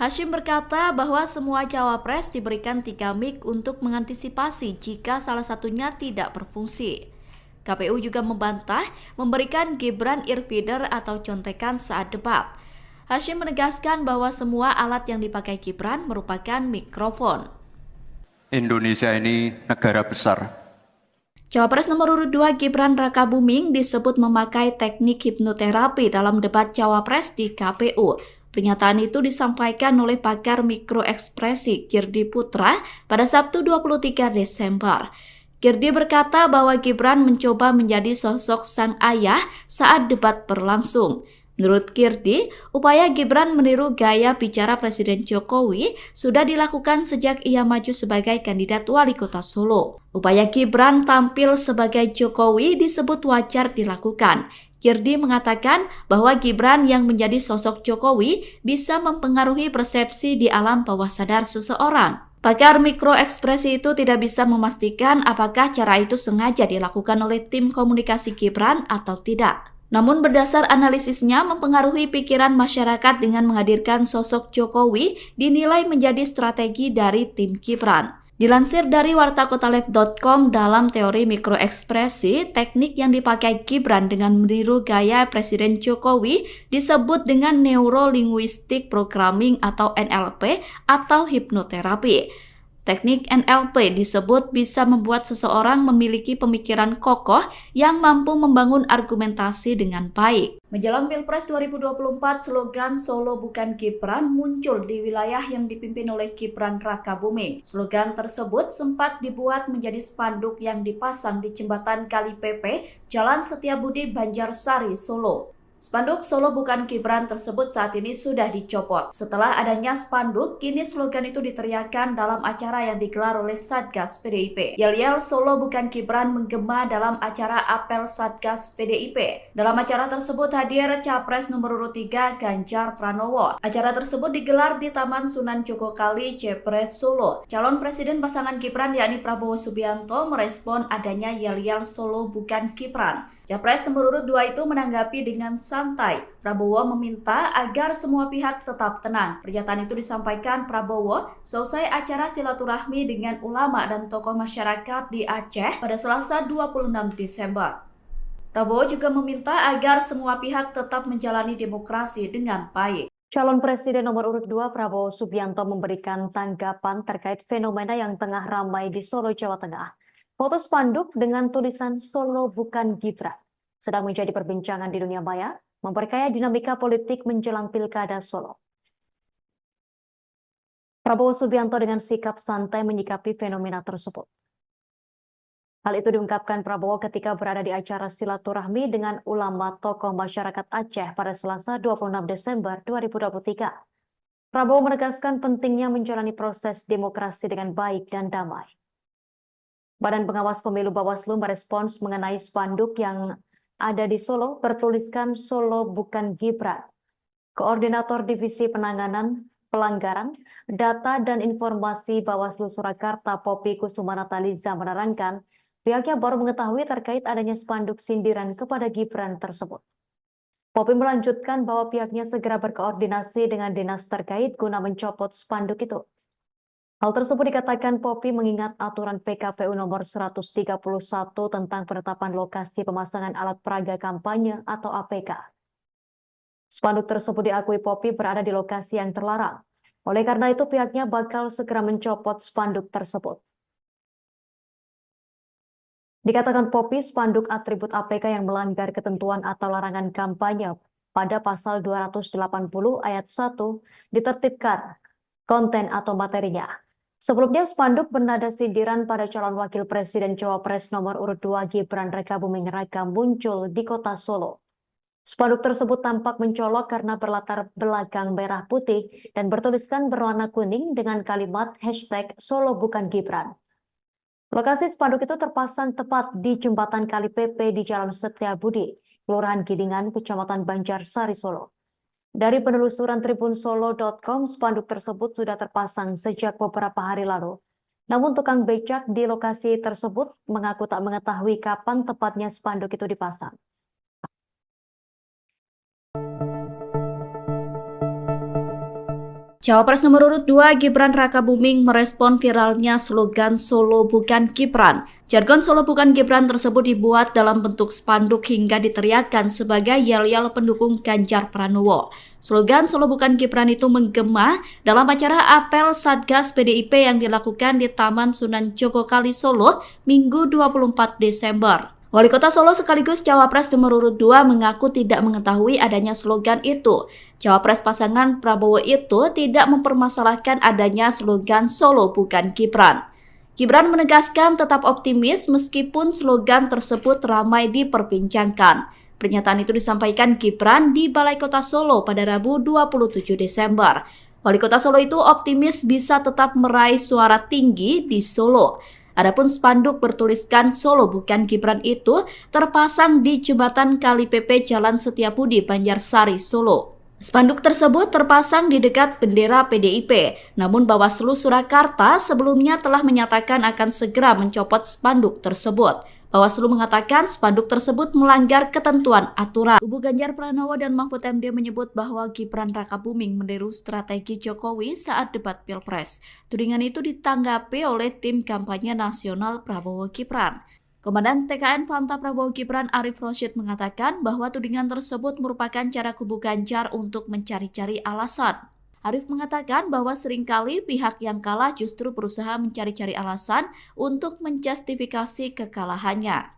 [SPEAKER 1] Hasyim berkata bahwa semua cawapres diberikan 3 mic untuk mengantisipasi jika salah satunya tidak berfungsi. KPU juga membantah memberikan Gibran earfeeder atau contekan saat debat. Hasyim menegaskan bahwa semua alat yang dipakai Gibran merupakan mikrofon.
[SPEAKER 3] Indonesia ini negara besar.
[SPEAKER 1] Cawapres nomor urut 2 Gibran Rakabuming disebut memakai teknik hipnoterapi dalam debat Cawapres di KPU. Pernyataan itu disampaikan oleh pakar mikroekspresi Girdi Putra pada Sabtu 23 Desember. Girdi berkata bahwa Gibran mencoba menjadi sosok sang ayah saat debat berlangsung. Menurut Girdi, upaya Gibran meniru gaya bicara Presiden Jokowi sudah dilakukan sejak ia maju sebagai kandidat wali kota Solo. Upaya Gibran tampil sebagai Jokowi disebut wajar dilakukan. Girdi mengatakan bahwa Gibran yang menjadi sosok Jokowi bisa mempengaruhi persepsi di alam bawah sadar seseorang. Pakar mikroekspresi itu tidak bisa memastikan apakah cara itu sengaja dilakukan oleh tim komunikasi Gibran atau tidak. Namun berdasar analisisnya mempengaruhi pikiran masyarakat dengan menghadirkan sosok Jokowi dinilai menjadi strategi dari tim Gibran. Dilansir dari wartakotalev.com, dalam teori mikroekspresi, teknik yang dipakai Gibran dengan meniru gaya Presiden Jokowi disebut dengan Neuro-Linguistic Programming atau NLP atau hipnoterapi. Teknik NLP disebut bisa membuat seseorang memiliki pemikiran kokoh yang mampu membangun argumentasi dengan baik. Menjelang Pilpres 2024, slogan Solo bukan Gibran muncul di wilayah yang dipimpin oleh Gibran Rakabuming. Slogan tersebut sempat dibuat menjadi spanduk yang dipasang di jembatan Kali Pepe, Jalan Setiabudi, Banjarsari, Solo. Spanduk Solo bukan Gibran tersebut saat ini sudah dicopot. Setelah adanya spanduk, kini slogan itu diteriakkan dalam acara yang digelar oleh Satgas PDIP. Yel-yel Solo bukan Gibran menggema dalam acara apel Satgas PDIP. Dalam acara tersebut hadir Capres nomor urut 3 Ganjar Pranowo. Acara tersebut digelar di Taman Sunan Jogokali, Jepres, Solo. Calon Presiden pasangan Gibran yakni Prabowo Subianto merespon adanya yel-yel Solo bukan Gibran. Capres nomor urut 2 itu menanggapi dengan santai. Prabowo meminta agar semua pihak tetap tenang. Pernyataan itu disampaikan Prabowo selesai acara silaturahmi dengan ulama dan tokoh masyarakat di Aceh pada Selasa 26 Desember. Prabowo juga meminta agar semua pihak tetap menjalani demokrasi dengan baik.
[SPEAKER 2] Calon Presiden nomor urut 2 Prabowo Subianto memberikan tanggapan terkait fenomena yang tengah ramai di Solo, Jawa Tengah. Foto spanduk dengan tulisan Solo bukan Gibran sedang menjadi perbincangan di dunia maya, memperkaya dinamika politik menjelang Pilkada Solo. Prabowo Subianto dengan sikap santai menyikapi fenomena tersebut. Hal itu diungkapkan Prabowo ketika berada di acara silaturahmi dengan ulama tokoh masyarakat Aceh pada Selasa 26 Desember 2023. Prabowo menegaskan pentingnya menjalani proses demokrasi dengan baik dan damai. Badan Pengawas Pemilu Bawaslu merespons mengenai spanduk yang ada di Solo bertuliskan Solo bukan Gibran. Koordinator Divisi Penanganan Pelanggaran Data dan Informasi Bawaslu Surakarta Poppy Kusumanataliza menerangkan pihaknya baru mengetahui terkait adanya spanduk sindiran kepada Gibran tersebut. Poppy melanjutkan bahwa pihaknya segera berkoordinasi dengan dinas terkait guna mencopot spanduk itu. Hal tersebut dikatakan Poppy mengingat aturan PKPU nomor 131 tentang penetapan lokasi pemasangan alat peraga kampanye atau APK. Spanduk tersebut diakui Poppy berada di lokasi yang terlarang. Oleh karena itu pihaknya bakal segera mencopot spanduk tersebut. Dikatakan Poppy, spanduk atribut APK yang melanggar ketentuan atau larangan kampanye pada pasal 280 ayat 1 ditertibkan konten atau materinya. Sebelumnya spanduk bernada sindiran pada calon wakil presiden Cawapres nomor urut 2 Gibran Rakabuming Raka muncul di kota Solo. Spanduk tersebut tampak mencolok karena berlatar belakang merah putih dan bertuliskan berwarna kuning dengan kalimat hashtag Solo bukan Gibran. Lokasi spanduk itu terpasang tepat di jembatan Kali PP di Jalan Setiabudi, Kelurahan Gidingan, Kecamatan Banjarsari, Solo. Dari penelusuran tribunsolo.com, spanduk tersebut sudah terpasang sejak beberapa hari lalu. Namun tukang becak di lokasi tersebut mengaku tak mengetahui kapan tepatnya spanduk itu dipasang.
[SPEAKER 1] Cawapres nomor urut 2 Gibran Rakabuming merespon viralnya slogan Solo bukan Gibran. Jargon Solo bukan Gibran tersebut dibuat dalam bentuk spanduk hingga diteriakkan sebagai yel-yel pendukung Ganjar Pranowo. Slogan Solo bukan Gibran itu menggema dalam acara apel Satgas PDIP yang dilakukan di Taman Sunan Jogokali Solo Minggu 24 Desember. Wali Kota Solo sekaligus Cawapres nomor urut 2 mengaku tidak mengetahui adanya slogan itu. Cawapres pasangan Prabowo itu tidak mempermasalahkan adanya slogan Solo bukan Gibran. Gibran menegaskan tetap optimis meskipun slogan tersebut ramai diperbincangkan. Pernyataan itu disampaikan Gibran di Balai Kota Solo pada Rabu 27 Desember. Wali Kota Solo itu optimis bisa tetap meraih suara tinggi di Solo. Adapun spanduk bertuliskan Solo bukan Gibran itu terpasang di jembatan Kali PP Jalan Setiabudi, Banjarsari, Solo. Spanduk tersebut terpasang di dekat bendera PDIP, namun Bawaslu Surakarta sebelumnya telah menyatakan akan segera mencopot spanduk tersebut. Bawaslu mengatakan spanduk tersebut melanggar ketentuan aturan. Kubu Ganjar Pranowo dan Mahfud MD menyebut bahwa Gibran Rakabuming meniru strategi Jokowi saat debat Pilpres. Tudingan itu ditanggapi oleh tim kampanye nasional Prabowo Gibran. Komandan TKN Fanta Prabowo Gibran Arif Rosyid mengatakan bahwa tudingan tersebut merupakan cara kubu Ganjar untuk mencari-cari alasan. Arif mengatakan bahwa seringkali pihak yang kalah justru berusaha mencari-cari alasan untuk menjustifikasi kekalahannya.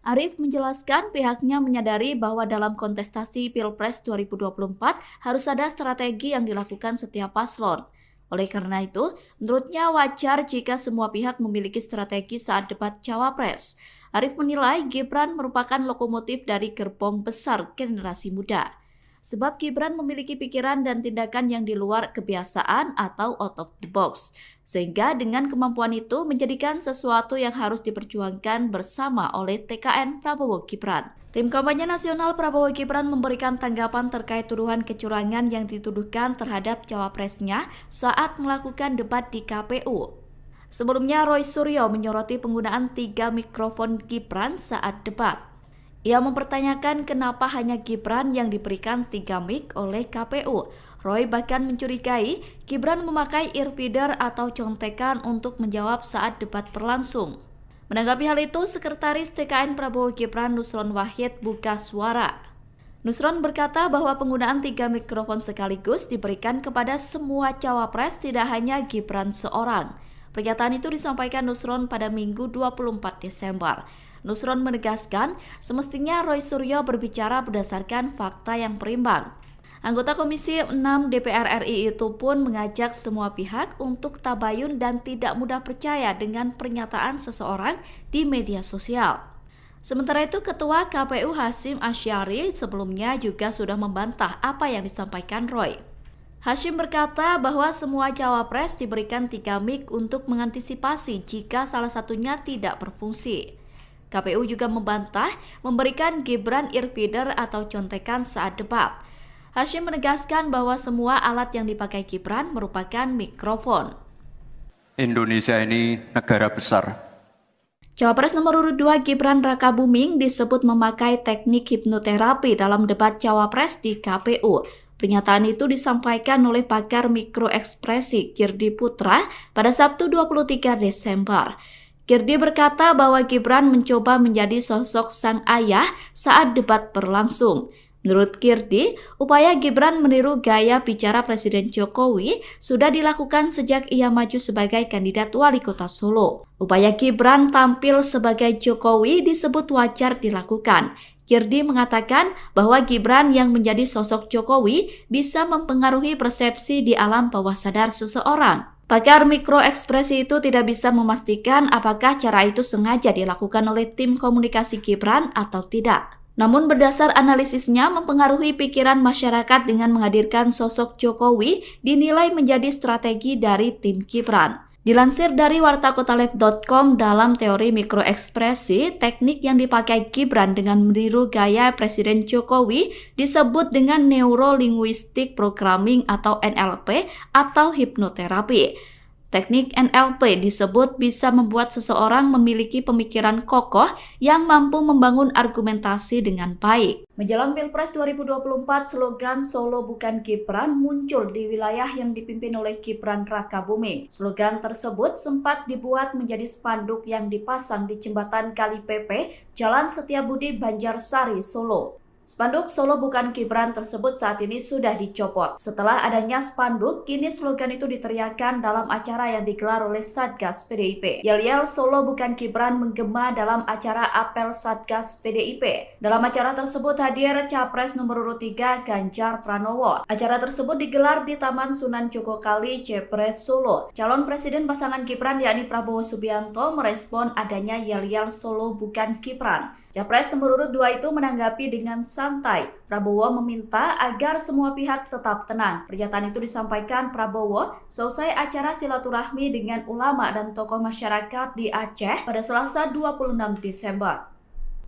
[SPEAKER 1] Arif menjelaskan pihaknya menyadari bahwa dalam kontestasi Pilpres 2024 harus ada strategi yang dilakukan setiap paslon. Oleh karena itu, menurutnya wajar jika semua pihak memiliki strategi saat debat Cawapres. Arif menilai Gibran merupakan lokomotif dari gerbong besar generasi muda. Sebab Gibran memiliki pikiran dan tindakan yang di luar kebiasaan atau out of the box. Sehingga dengan kemampuan itu menjadikan sesuatu yang harus diperjuangkan bersama oleh TKN Prabowo Gibran. Tim kampanye nasional Prabowo Gibran memberikan tanggapan terkait tuduhan kecurangan yang dituduhkan terhadap cawapresnya saat melakukan debat di KPU. Sebelumnya Roy Suryo menyoroti penggunaan 3 mikrofon Gibran saat debat. Ia mempertanyakan kenapa hanya Gibran yang diberikan 3 mic oleh KPU. Roy bahkan mencurigai Gibran memakai earfeeder atau contekan untuk menjawab saat debat berlangsung. Menanggapi hal itu, Sekretaris TKN Prabowo Gibran Nusron Wahid buka suara. Nusron berkata bahwa penggunaan 3 mikrofon sekaligus diberikan kepada semua cawapres, tidak hanya Gibran seorang. Pernyataan itu disampaikan Nusron pada Minggu 24 Desember. Nusron menegaskan semestinya Roy Suryo berbicara berdasarkan fakta yang berimbang. Anggota Komisi 6 DPR RI itu pun mengajak semua pihak untuk tabayun dan tidak mudah percaya dengan pernyataan seseorang di media sosial. Sementara itu, Ketua KPU Hasyim Asyari sebelumnya juga sudah membantah apa yang disampaikan Roy. Hashim berkata bahwa semua cawapres diberikan 3 mic untuk mengantisipasi jika salah satunya tidak berfungsi. KPU juga membantah memberikan Gibran earfeeder atau contekan saat debat. Hashim menegaskan bahwa semua alat yang dipakai Gibran merupakan mikrofon.
[SPEAKER 3] Indonesia ini negara besar.
[SPEAKER 1] Cawapres nomor urut 2 Gibran Rakabuming disebut memakai teknik hipnoterapi dalam debat cawapres di KPU. Pernyataan itu disampaikan oleh pakar mikroekspresi Kirdi Putra pada Sabtu 23 Desember. Kirdi berkata bahwa Gibran mencoba menjadi sosok sang ayah saat debat berlangsung. Menurut Kirdi, upaya Gibran meniru gaya bicara Presiden Jokowi sudah dilakukan sejak ia maju sebagai kandidat wali kota Solo. Upaya Gibran tampil sebagai Jokowi disebut wajar dilakukan. Kirdi mengatakan bahwa Gibran yang menjadi sosok Jokowi bisa mempengaruhi persepsi di alam bawah sadar seseorang. Pakar mikroekspresi itu tidak bisa memastikan apakah cara itu sengaja dilakukan oleh tim komunikasi Gibran atau tidak. Namun berdasar analisisnya mempengaruhi pikiran masyarakat dengan menghadirkan sosok Jokowi dinilai menjadi strategi dari tim Gibran. Dilansir dari wartakotalive.com, dalam teori mikroekspresi, teknik yang dipakai Gibran dengan meniru gaya Presiden Jokowi disebut dengan Neuro-Linguistic Programming atau NLP atau hipnoterapi. Teknik NLP disebut bisa membuat seseorang memiliki pemikiran kokoh yang mampu membangun argumentasi dengan baik. Menjelang Pilpres 2024, slogan Solo bukan Gibran muncul di wilayah yang dipimpin oleh Gibran Rakabuming. Slogan tersebut sempat dibuat menjadi spanduk yang dipasang di jembatan Kali Pepe, Jalan Setiabudi, Banjarsari, Solo. Spanduk Solo bukan Gibran tersebut saat ini sudah dicopot. Setelah adanya spanduk, kini slogan itu diteriakkan dalam acara yang digelar oleh Satgas PDIP. Yel-yel Solo bukan Gibran menggema dalam acara apel Satgas PDIP. Dalam acara tersebut hadir Capres nomor urut 3 Ganjar Pranowo. Acara tersebut digelar di Taman Sunan Jogokali, Jepres, Solo. Calon Presiden pasangan Gibran yakni Prabowo Subianto merespon adanya yel-yel Solo bukan Gibran. Capres nomor urut 2 itu menanggapi dengan santai. Prabowo meminta agar semua pihak tetap tenang. Pernyataan itu disampaikan Prabowo seusai acara silaturahmi dengan ulama dan tokoh masyarakat di Aceh pada Selasa 26 Desember.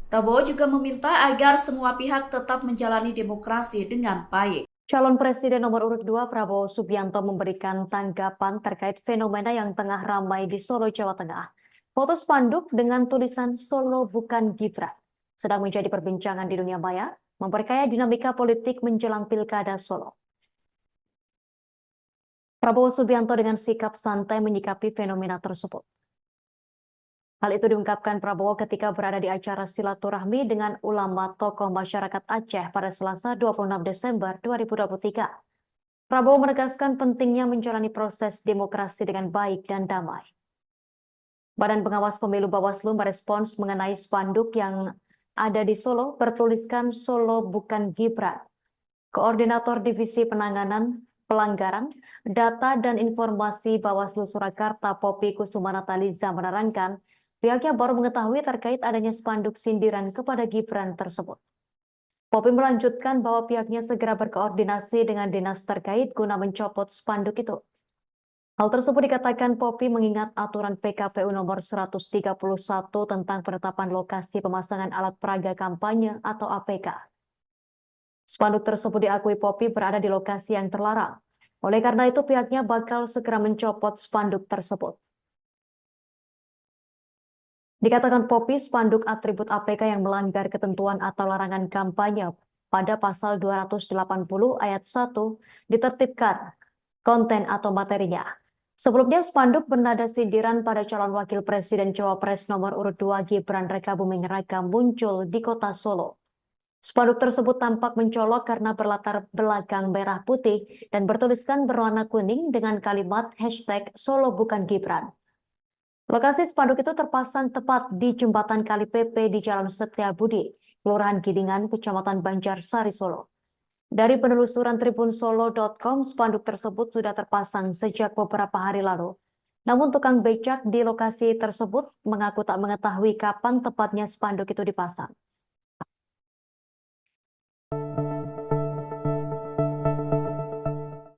[SPEAKER 1] Prabowo juga meminta agar semua pihak tetap menjalani demokrasi dengan baik.
[SPEAKER 2] Calon Presiden nomor urut 2 Prabowo Subianto memberikan tanggapan terkait fenomena yang tengah ramai di Solo, Jawa Tengah. Foto spanduk dengan tulisan Solo bukan Gibran sedang menjadi perbincangan di dunia maya, memperkaya dinamika politik menjelang Pilkada Solo. Prabowo Subianto dengan sikap santai menyikapi fenomena tersebut. Hal itu diungkapkan Prabowo ketika berada di acara silaturahmi dengan ulama tokoh masyarakat Aceh pada Selasa 26 Desember 2023. Prabowo menegaskan pentingnya menjalani proses demokrasi dengan baik dan damai. Badan Pengawas Pemilu Bawaslu merespons mengenai spanduk yang ada di Solo bertuliskan Solo bukan Gibran. Koordinator Divisi Penanganan Pelanggaran, Data dan Informasi Bawaslu Surakarta Poppy Kusumanataliza menerangkan pihaknya baru mengetahui terkait adanya spanduk sindiran kepada Gibran tersebut. Poppy melanjutkan bahwa pihaknya segera berkoordinasi dengan dinas terkait guna mencopot spanduk itu. Hal tersebut dikatakan Poppy mengingat aturan PKPU nomor 131 tentang penetapan lokasi pemasangan alat peraga kampanye atau APK. Spanduk tersebut diakui Poppy berada di lokasi yang terlarang. Oleh karena itu pihaknya bakal segera mencopot spanduk tersebut. Dikatakan Poppy, spanduk atribut APK yang melanggar ketentuan atau larangan kampanye pada pasal 280 ayat 1 ditertibkan konten atau materinya. Sebelumnya spanduk bernada sindiran pada calon wakil presiden Cawapres nomor urut 2 Gibran Rakabuming Raka muncul di kota Solo. Spanduk tersebut tampak mencolok karena berlatar belakang merah putih dan bertuliskan berwarna kuning dengan kalimat #Solo bukan Gibran. Lokasi spanduk itu terpasang tepat di jembatan Kali Pepe di Jalan Setiabudi, Kelurahan Gidingan, Kecamatan Banjarsari, Solo. Dari penelusuran tribunsolo.com, spanduk tersebut sudah terpasang sejak beberapa hari lalu. Namun tukang becak di lokasi tersebut mengaku tak mengetahui kapan tepatnya spanduk itu dipasang.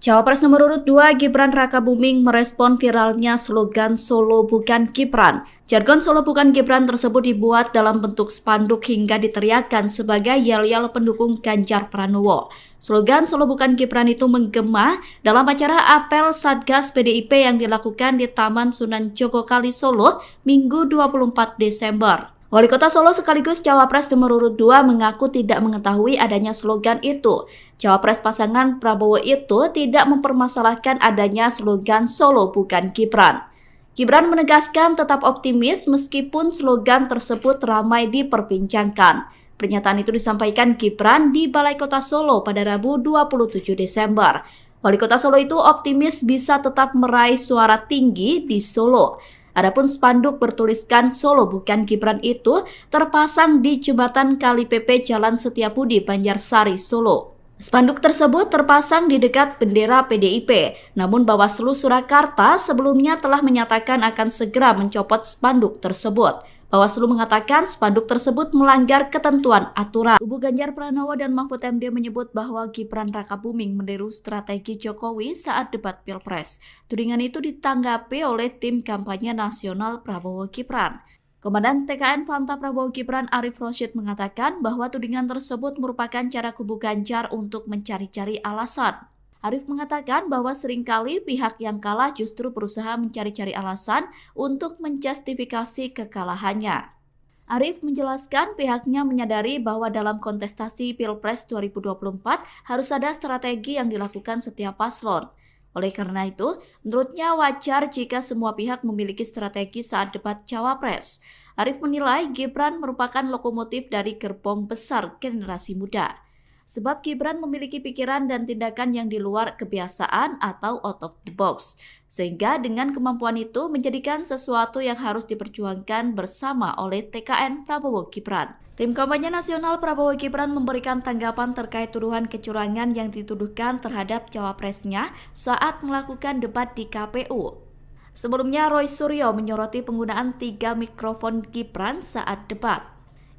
[SPEAKER 1] Cawapres nomor urut 2 Gibran Rakabuming merespon viralnya slogan Solo Bukan Gibran. Jargon Solo Bukan Gibran tersebut dibuat dalam bentuk spanduk hingga diteriakkan sebagai yel-yel pendukung Ganjar Pranowo. Slogan Solo Bukan Gibran itu menggema dalam acara apel Satgas PDIP yang dilakukan di Taman Sunan Jogokali Solo Minggu 24 Desember. Wali Kota Solo sekaligus Cawapres nomor urut 2 mengaku tidak mengetahui adanya slogan itu. Cawapres pasangan Prabowo itu tidak mempermasalahkan adanya slogan Solo Bukan Gibran. Gibran menegaskan tetap optimis meskipun slogan tersebut ramai diperbincangkan. Pernyataan itu disampaikan Gibran di Balai Kota Solo pada Rabu 27 Desember. Wali Kota Solo itu optimis bisa tetap meraih suara tinggi di Solo. Adapun spanduk bertuliskan Solo Bukan Gibran itu terpasang di jembatan Kali PP Jalan Setiabudi, Banjarsari, Solo. Spanduk tersebut terpasang di dekat bendera PDIP, namun Bawaslu Surakarta sebelumnya telah menyatakan akan segera mencopot spanduk tersebut. Bawaslu mengatakan spanduk tersebut melanggar ketentuan aturan. Kubu Ganjar Pranowo dan Mahfud MD menyebut bahwa Gibran Rakabuming meniru strategi Jokowi saat debat Pilpres. Tudingan itu ditanggapi oleh tim kampanye nasional Prabowo Gibran. Komandan TKN Fanta Prabowo Gibran Arif Rosyid mengatakan bahwa tudingan tersebut merupakan cara kubu Ganjar untuk mencari-cari alasan. Arif mengatakan bahwa seringkali pihak yang kalah justru berusaha mencari-cari alasan untuk menjustifikasi kekalahannya. Arif menjelaskan pihaknya menyadari bahwa dalam kontestasi Pilpres 2024 harus ada strategi yang dilakukan setiap paslon. Oleh karena itu, menurutnya wajar jika semua pihak memiliki strategi saat debat Cawapres. Arif menilai Gibran merupakan lokomotif dari gerbong besar generasi muda. Sebab Gibran memiliki pikiran dan tindakan yang di luar kebiasaan atau out of the box. Sehingga dengan kemampuan itu menjadikan sesuatu yang harus diperjuangkan bersama oleh TKN Prabowo Gibran. Tim kampanye nasional Prabowo Gibran memberikan tanggapan terkait tuduhan kecurangan yang dituduhkan terhadap cawapresnya saat melakukan debat di KPU. Sebelumnya Roy Suryo menyoroti penggunaan 3 mikrofon Gibran saat debat.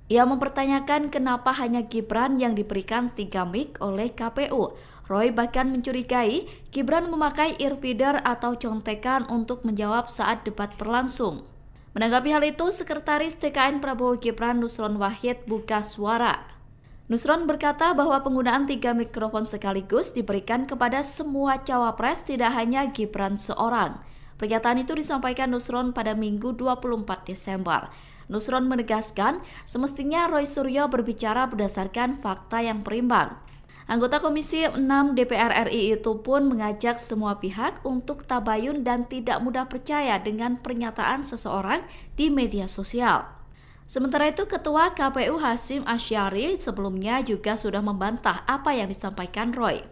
[SPEAKER 1] Ia mempertanyakan kenapa hanya Gibran yang diberikan 3 mic oleh KPU. Roy bahkan mencurigai Gibran memakai earfeeder atau contekan untuk menjawab saat debat berlangsung. Menanggapi hal itu, Sekretaris TKN Prabowo Gibran Nusron Wahid buka suara. Nusron berkata bahwa penggunaan 3 mikrofon sekaligus diberikan kepada semua cawapres, tidak hanya Gibran seorang. Pernyataan itu disampaikan Nusron pada Minggu 24 Desember. Nusron menegaskan semestinya Roy Suryo berbicara berdasarkan fakta yang berimbang. Anggota Komisi 6 DPR RI itu pun mengajak semua pihak untuk tabayun dan tidak mudah percaya dengan pernyataan seseorang di media sosial. Sementara itu, Ketua KPU Hasyim Asyari sebelumnya juga sudah membantah apa yang disampaikan Roy.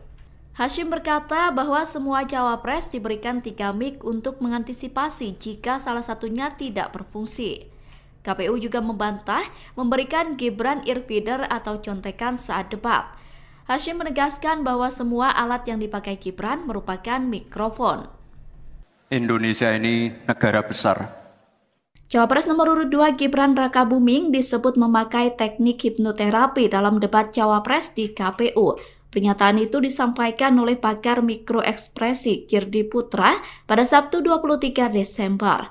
[SPEAKER 1] Hasyim berkata bahwa semua cawapres diberikan 3 mic untuk mengantisipasi jika salah satunya tidak berfungsi. KPU juga membantah memberikan Gibran earfeeder atau contekan saat debat. Hasyim menegaskan bahwa semua alat yang dipakai Gibran merupakan mikrofon.
[SPEAKER 3] Indonesia ini negara besar.
[SPEAKER 1] Cawapres nomor urut 2 Gibran Rakabuming disebut memakai teknik hipnoterapi dalam debat Cawapres di KPU. Pernyataan itu disampaikan oleh pakar mikroekspresi Kirdi Putra pada Sabtu 23 Desember.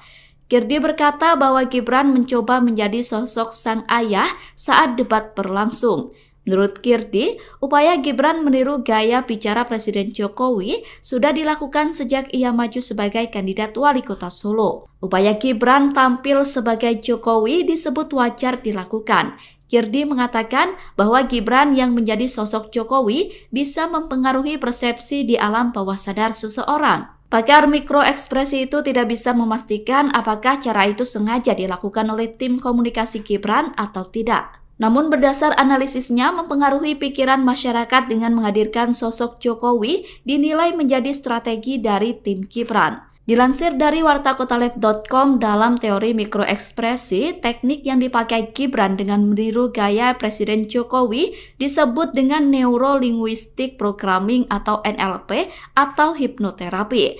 [SPEAKER 1] Kirdi berkata bahwa Gibran mencoba menjadi sosok sang ayah saat debat berlangsung. Menurut Kirdi, upaya Gibran meniru gaya bicara Presiden Jokowi sudah dilakukan sejak ia maju sebagai kandidat wali kota Solo. Upaya Gibran tampil sebagai Jokowi disebut wajar dilakukan. Kirdi mengatakan bahwa Gibran yang menjadi sosok Jokowi bisa mempengaruhi persepsi di alam bawah sadar seseorang. Pakar mikroekspresi itu tidak bisa memastikan apakah cara itu sengaja dilakukan oleh tim komunikasi Gibran atau tidak. Namun berdasar analisisnya mempengaruhi pikiran masyarakat dengan menghadirkan sosok Jokowi dinilai menjadi strategi dari tim Gibran. Dilansir dari wartakotalef.com, dalam teori mikroekspresi, teknik yang dipakai Gibran dengan meniru gaya Presiden Jokowi disebut dengan Neuro Linguistic Programming atau NLP atau hipnoterapi.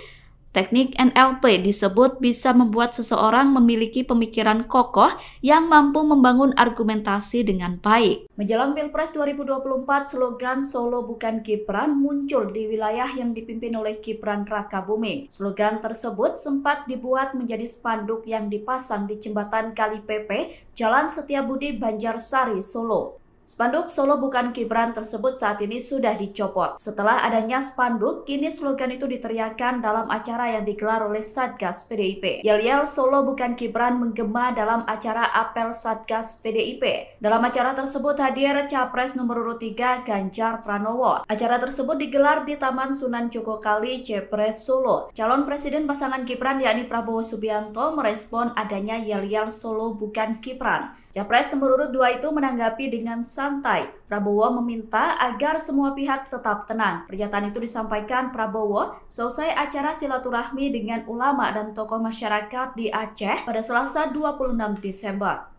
[SPEAKER 1] Teknik NLP disebut bisa membuat seseorang memiliki pemikiran kokoh yang mampu membangun argumentasi dengan baik. Menjelang Pilpres 2024, slogan Solo Bukan Gibran muncul di wilayah yang dipimpin oleh Gibran Rakabuming. Slogan tersebut sempat dibuat menjadi spanduk yang dipasang di jembatan Kali Pepe, Jalan Setiabudi, Banjarsari, Solo. Spanduk Solo Bukan Gibran tersebut saat ini sudah dicopot. Setelah adanya spanduk, kini slogan itu diteriakkan dalam acara yang digelar oleh Satgas PDIP. Yel-yel Solo Bukan Gibran menggema dalam acara apel Satgas PDIP. Dalam acara tersebut hadir Capres nomor urut 3 Ganjar Pranowo. Acara tersebut digelar di Taman Sunan Jogokali, Jepres, Solo. Calon Presiden pasangan Gibran yakni Prabowo Subianto merespon adanya yel-yel Solo Bukan Gibran. Capres nomor urut 2 itu menanggapi dengan santai. Prabowo meminta agar semua pihak tetap tenang. Pernyataan itu disampaikan Prabowo selesai acara silaturahmi dengan ulama dan tokoh masyarakat di Aceh pada Selasa 26 Desember.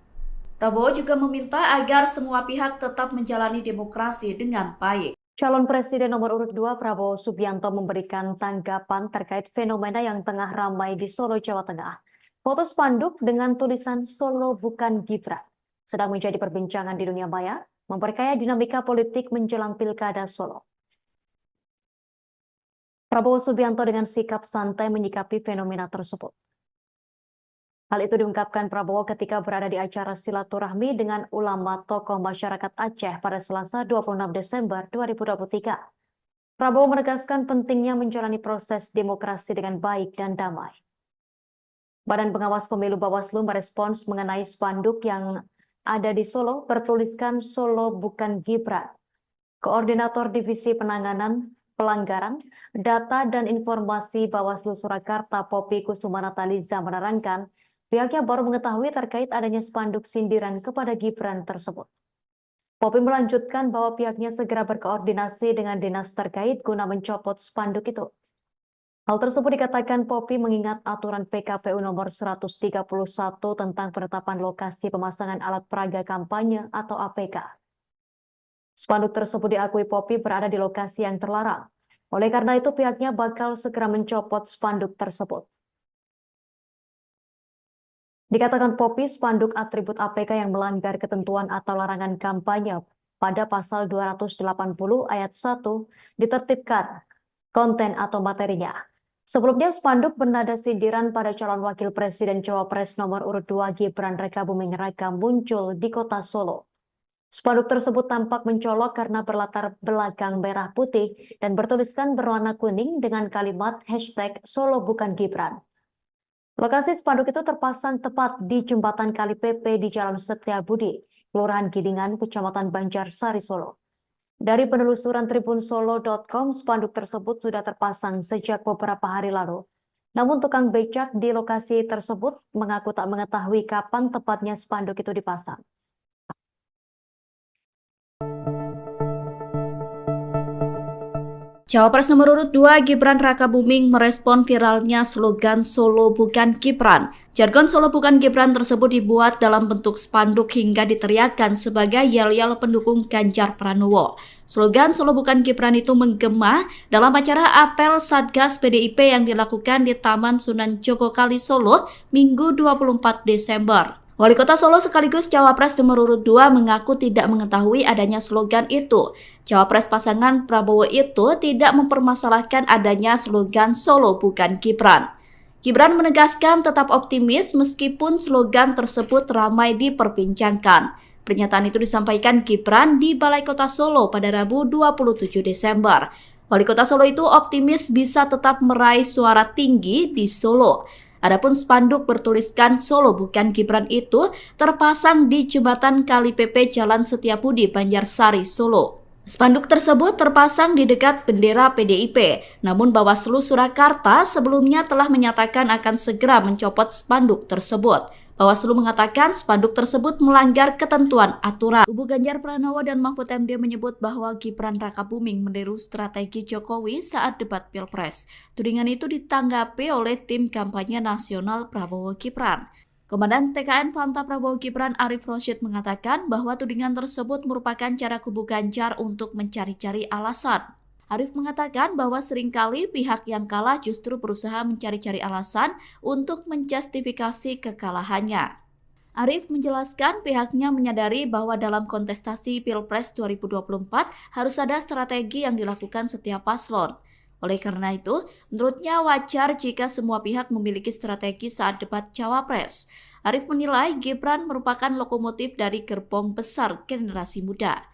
[SPEAKER 1] Prabowo juga meminta agar semua pihak tetap menjalani demokrasi dengan baik.
[SPEAKER 2] Calon Presiden nomor urut 2 Prabowo Subianto memberikan tanggapan terkait fenomena yang tengah ramai di Solo, Jawa Tengah. Foto spanduk dengan tulisan Solo Bukan Gibran sedang menjadi perbincangan di dunia maya, memperkaya dinamika politik menjelang Pilkada Solo. Prabowo Subianto dengan sikap santai menyikapi fenomena tersebut. Hal itu diungkapkan Prabowo ketika berada di acara silaturahmi dengan ulama tokoh masyarakat Aceh pada Selasa 26 Desember 2023. Prabowo menegaskan pentingnya menjalani proses demokrasi dengan baik dan damai. Badan Pengawas Pemilu Bawaslu merespons mengenai spanduk yang ada di Solo bertuliskan Solo Bukan Gibran. Koordinator Divisi Penanganan Pelanggaran, Data dan Informasi Bawaslu Surakarta Poppy Kusumanataliza menerangkan pihaknya baru mengetahui terkait adanya spanduk sindiran kepada Gibran tersebut. Poppy melanjutkan bahwa pihaknya segera berkoordinasi dengan dinas terkait guna mencopot spanduk itu. Hal tersebut dikatakan Poppy mengingat aturan PKPU nomor 131 tentang penetapan lokasi pemasangan alat peraga kampanye atau APK. Spanduk tersebut diakui Poppy berada di lokasi yang terlarang. Oleh karena itu pihaknya bakal segera mencopot spanduk tersebut. Dikatakan Poppy, spanduk atribut APK yang melanggar ketentuan atau larangan kampanye pada pasal 280 ayat 1 ditertibkan konten atau materinya. Sebelumnya, spanduk bernada sindiran pada calon wakil presiden Cawapres nomor urut 2 Gibran Rakabuming Raka muncul di kota Solo. Spanduk tersebut tampak mencolok karena berlatar belakang merah putih dan bertuliskan berwarna kuning dengan kalimat hashtag Solo Bukan Gibran. Lokasi spanduk itu terpasang tepat di jembatan Kali Pepe di Jalan Setiabudi, Kelurahan Gidingan, Kecamatan Banjarsari, Solo. Dari penelusuran tribunsolo.com, spanduk tersebut sudah terpasang sejak beberapa hari lalu. Namun tukang becak di lokasi tersebut mengaku tak mengetahui kapan tepatnya spanduk itu dipasang.
[SPEAKER 1] Cawapres nomor urut 2 Gibran Rakabuming merespon viralnya slogan Solo Bukan Gibran. Jargon Solo Bukan Gibran tersebut dibuat dalam bentuk spanduk hingga diteriakkan sebagai yel-yel pendukung Ganjar Pranowo. Slogan Solo Bukan Gibran itu menggema dalam acara apel Satgas PDIP yang dilakukan di Taman Sunan Jogokali, Solo, Minggu 24 Desember. Wali Kota Solo sekaligus Cawapres nomor urut 2 mengaku tidak mengetahui adanya slogan itu. Cawapres pasangan Prabowo itu tidak mempermasalahkan adanya slogan Solo Bukan Gibran. Gibran menegaskan tetap optimis meskipun slogan tersebut ramai diperbincangkan. Pernyataan itu disampaikan Gibran di Balai Kota Solo pada Rabu 27 Desember. Wali Kota Solo itu optimis bisa tetap meraih suara tinggi di Solo. Adapun spanduk bertuliskan Solo Bukan Gibran itu terpasang di jembatan Kali Pepe Jalan Setiabudi, Banjarsari, Solo. Spanduk tersebut terpasang di dekat bendera PDIP, namun Bawaslu Surakarta sebelumnya telah menyatakan akan segera mencopot spanduk tersebut. Bawaslu mengatakan spanduk tersebut melanggar ketentuan aturan. Kubu Ganjar Pranowo dan Mahfud MD menyebut bahwa Gibran Rakabuming meniru strategi Jokowi saat debat Pilpres. Tudingan itu ditanggapi oleh tim kampanye nasional Prabowo Gibran. Komandan TKN Fanta Prabowo Gibran Arif Rosyid mengatakan bahwa tudingan tersebut merupakan cara kubu Ganjar untuk mencari-cari alasan. Arif mengatakan bahwa seringkali pihak yang kalah justru berusaha mencari-cari alasan untuk menjustifikasi kekalahannya. Arif menjelaskan pihaknya menyadari bahwa dalam kontestasi Pilpres 2024 harus ada strategi yang dilakukan setiap paslon. Oleh karena itu, menurutnya wajar jika semua pihak memiliki strategi saat debat Cawapres. Arif menilai Gibran merupakan lokomotif dari gerbong besar generasi muda.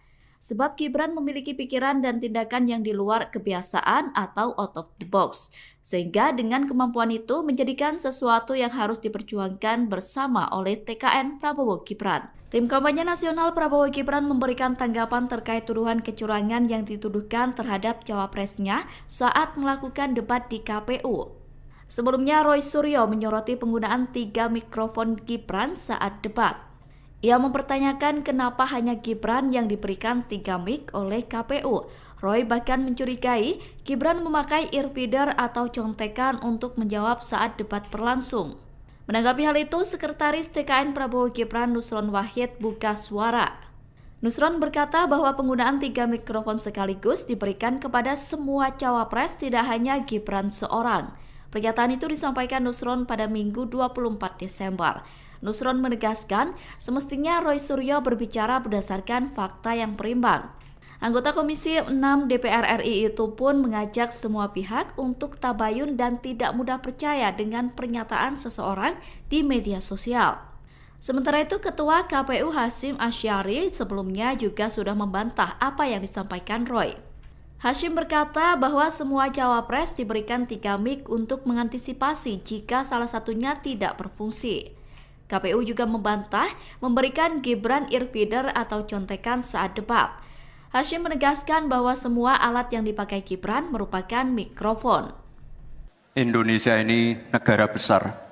[SPEAKER 1] Sebab Gibran memiliki pikiran dan tindakan yang di luar kebiasaan atau out of the box. Sehingga dengan kemampuan itu menjadikan sesuatu yang harus diperjuangkan bersama oleh TKN Prabowo Gibran. Tim kampanye nasional Prabowo Gibran memberikan tanggapan terkait tuduhan kecurangan yang dituduhkan terhadap cawapresnya saat melakukan debat di KPU. Sebelumnya Roy Suryo menyoroti penggunaan 3 mikrofon Gibran saat debat. Ia mempertanyakan kenapa hanya Gibran yang diberikan 3 mic oleh KPU. Roy bahkan mencurigai Gibran memakai earfeeder atau contekan untuk menjawab saat debat berlangsung. Menanggapi hal itu, Sekretaris TKN Prabowo Gibran Nusron Wahid buka suara. Nusron berkata bahwa penggunaan 3 mikrofon sekaligus diberikan kepada semua cawapres, tidak hanya Gibran seorang. Pernyataan itu disampaikan Nusron pada Minggu 24 Desember. Nusron menegaskan semestinya Roy Suryo berbicara berdasarkan fakta yang berimbang. Anggota Komisi 6 DPR RI itu pun mengajak semua pihak untuk tabayun dan tidak mudah percaya dengan pernyataan seseorang di media sosial. Sementara itu, Ketua KPU Hasyim Asyari sebelumnya juga sudah membantah apa yang disampaikan Roy. Hasyim berkata bahwa semua cawapres diberikan 3 mic untuk mengantisipasi jika salah satunya tidak berfungsi. KPU juga membantah memberikan Gibran earfeeder atau contekan saat debat. Hasyim menegaskan bahwa semua alat yang dipakai Gibran merupakan mikrofon.
[SPEAKER 3] Indonesia ini negara besar.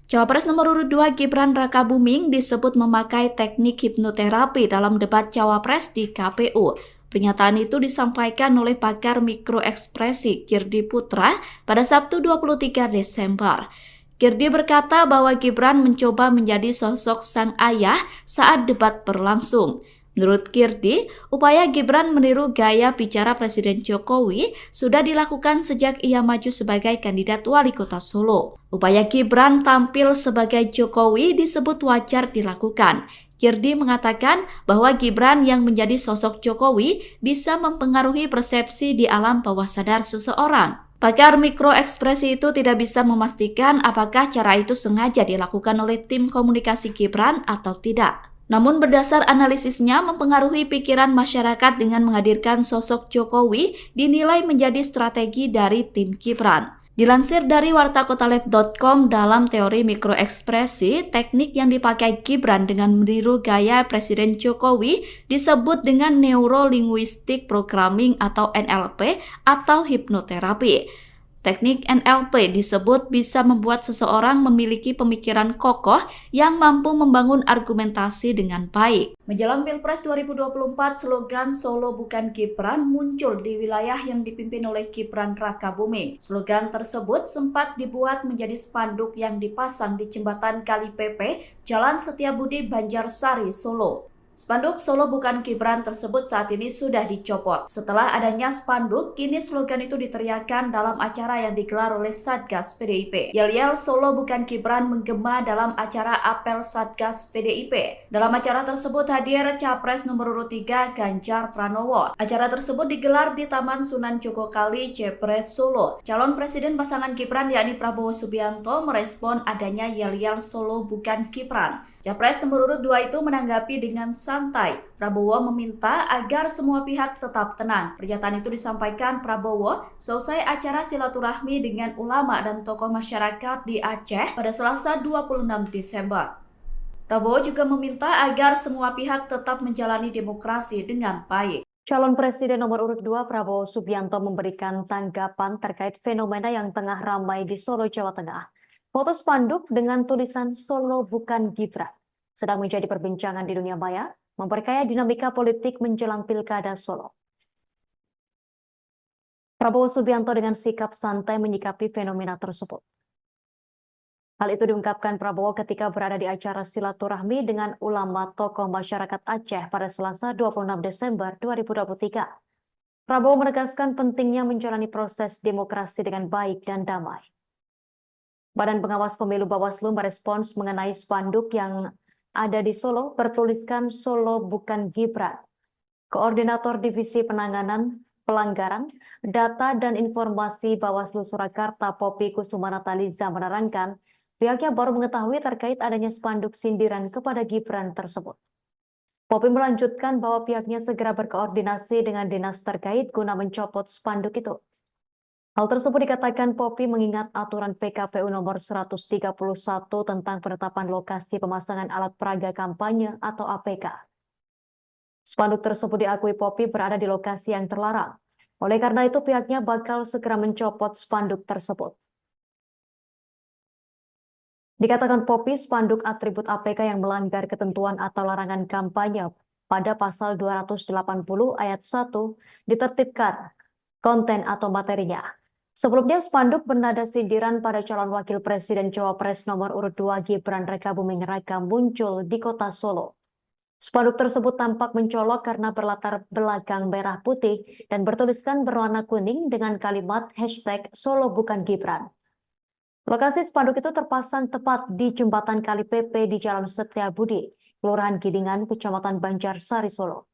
[SPEAKER 1] Cawapres nomor urut 2 Gibran Rakabuming disebut memakai teknik hipnoterapi dalam debat Cawapres di KPU. Pernyataan itu disampaikan oleh pakar mikroekspresi Kirdi Putra pada Sabtu 23 Desember. Kirdi berkata bahwa Gibran mencoba menjadi sosok sang ayah saat debat berlangsung. Menurut Kirdi, upaya Gibran meniru gaya bicara Presiden Jokowi sudah dilakukan sejak ia maju sebagai kandidat wali kota Solo. Upaya Gibran tampil sebagai Jokowi disebut wajar dilakukan. Kirdi mengatakan bahwa Gibran yang menjadi sosok Jokowi bisa mempengaruhi persepsi di alam bawah sadar seseorang. Pakar mikroekspresi itu tidak bisa memastikan apakah cara itu sengaja dilakukan oleh tim komunikasi Gibran atau tidak. Namun berdasar analisisnya mempengaruhi pikiran masyarakat dengan menghadirkan sosok Jokowi dinilai menjadi strategi dari tim Gibran. Dilansir dari wartakotalev.com, dalam teori mikroekspresi, teknik yang dipakai Gibran dengan meniru gaya Presiden Jokowi disebut dengan Neuro-Linguistic Programming atau NLP atau hipnoterapi. Teknik NLP disebut bisa membuat seseorang memiliki pemikiran kokoh yang mampu membangun argumentasi dengan baik. Menjelang Pilpres 2024, slogan Solo bukan Gibran muncul di wilayah yang dipimpin oleh Gibran Rakabuming. Slogan tersebut sempat dibuat menjadi spanduk yang dipasang di jembatan Kali Pepe, Jalan Setiabudi, Banjarsari, Solo. Spanduk Solo bukan Gibran tersebut saat ini sudah dicopot. Setelah adanya spanduk, kini slogan itu diteriakkan dalam acara yang digelar oleh Satgas PDIP. Yel-yel Solo bukan Gibran menggema dalam acara apel Satgas PDIP. Dalam acara tersebut hadir Capres nomor urut 3 Ganjar Pranowo. Acara tersebut digelar di Taman Sunan Jogokali, Jepres, Solo. Calon Presiden pasangan Gibran yakni Prabowo Subianto merespon adanya yel-yel Solo bukan Gibran. Capres nomor urut 2 itu menanggapi dengan santai. Prabowo meminta agar semua pihak tetap tenang. Pernyataan itu disampaikan Prabowo selesai acara silaturahmi dengan ulama dan tokoh masyarakat di Aceh pada Selasa 26 Desember. Prabowo juga meminta agar semua pihak tetap menjalani demokrasi dengan baik.
[SPEAKER 2] Calon Presiden nomor urut 2 Prabowo Subianto memberikan tanggapan terkait fenomena yang tengah ramai di Solo, Jawa Tengah. Foto spanduk dengan tulisan Solo bukan Gibran sedang menjadi perbincangan di dunia maya, memperkaya dinamika politik menjelang Pilkada Solo. Prabowo Subianto dengan sikap santai menyikapi fenomena tersebut. Hal itu diungkapkan Prabowo ketika berada di acara silaturahmi dengan ulama tokoh masyarakat Aceh pada Selasa 26 Desember 2023. Prabowo menegaskan pentingnya menjalani proses demokrasi dengan baik dan damai. Badan Pengawas Pemilu Bawaslu merespons mengenai spanduk yang ada di Solo bertuliskan Solo bukan Gibran. Koordinator Divisi Penanganan Pelanggaran, Data dan Informasi Bawaslu Surakarta Poppy Kusuma Nataliza menerangkan, pihaknya baru mengetahui terkait adanya spanduk sindiran kepada Gibran tersebut. Poppy melanjutkan bahwa pihaknya segera berkoordinasi dengan dinas terkait guna mencopot spanduk itu. Hal tersebut dikatakan Poppy mengingat aturan PKPU nomor 131 tentang penetapan lokasi pemasangan alat peraga kampanye atau APK. Spanduk tersebut diakui Poppy berada di lokasi yang terlarang. Oleh karena itu pihaknya bakal segera mencopot spanduk tersebut. Dikatakan Poppy, spanduk atribut APK yang melanggar ketentuan atau larangan kampanye pada pasal 280 ayat 1 ditertibkan konten atau materinya. Sebelumnya spanduk bernada sindiran pada calon wakil presiden Cawapres nomor urut 2 Gibran Rakabuming Raka muncul di kota Solo. Spanduk tersebut tampak mencolok karena berlatar belakang merah putih dan bertuliskan berwarna kuning dengan kalimat hashtag Solo bukan Gibran. Lokasi spanduk itu terpasang tepat di jembatan Kali PP di Jalan Setiabudi, Kelurahan Gidingan, Kecamatan Banjarsari, Solo.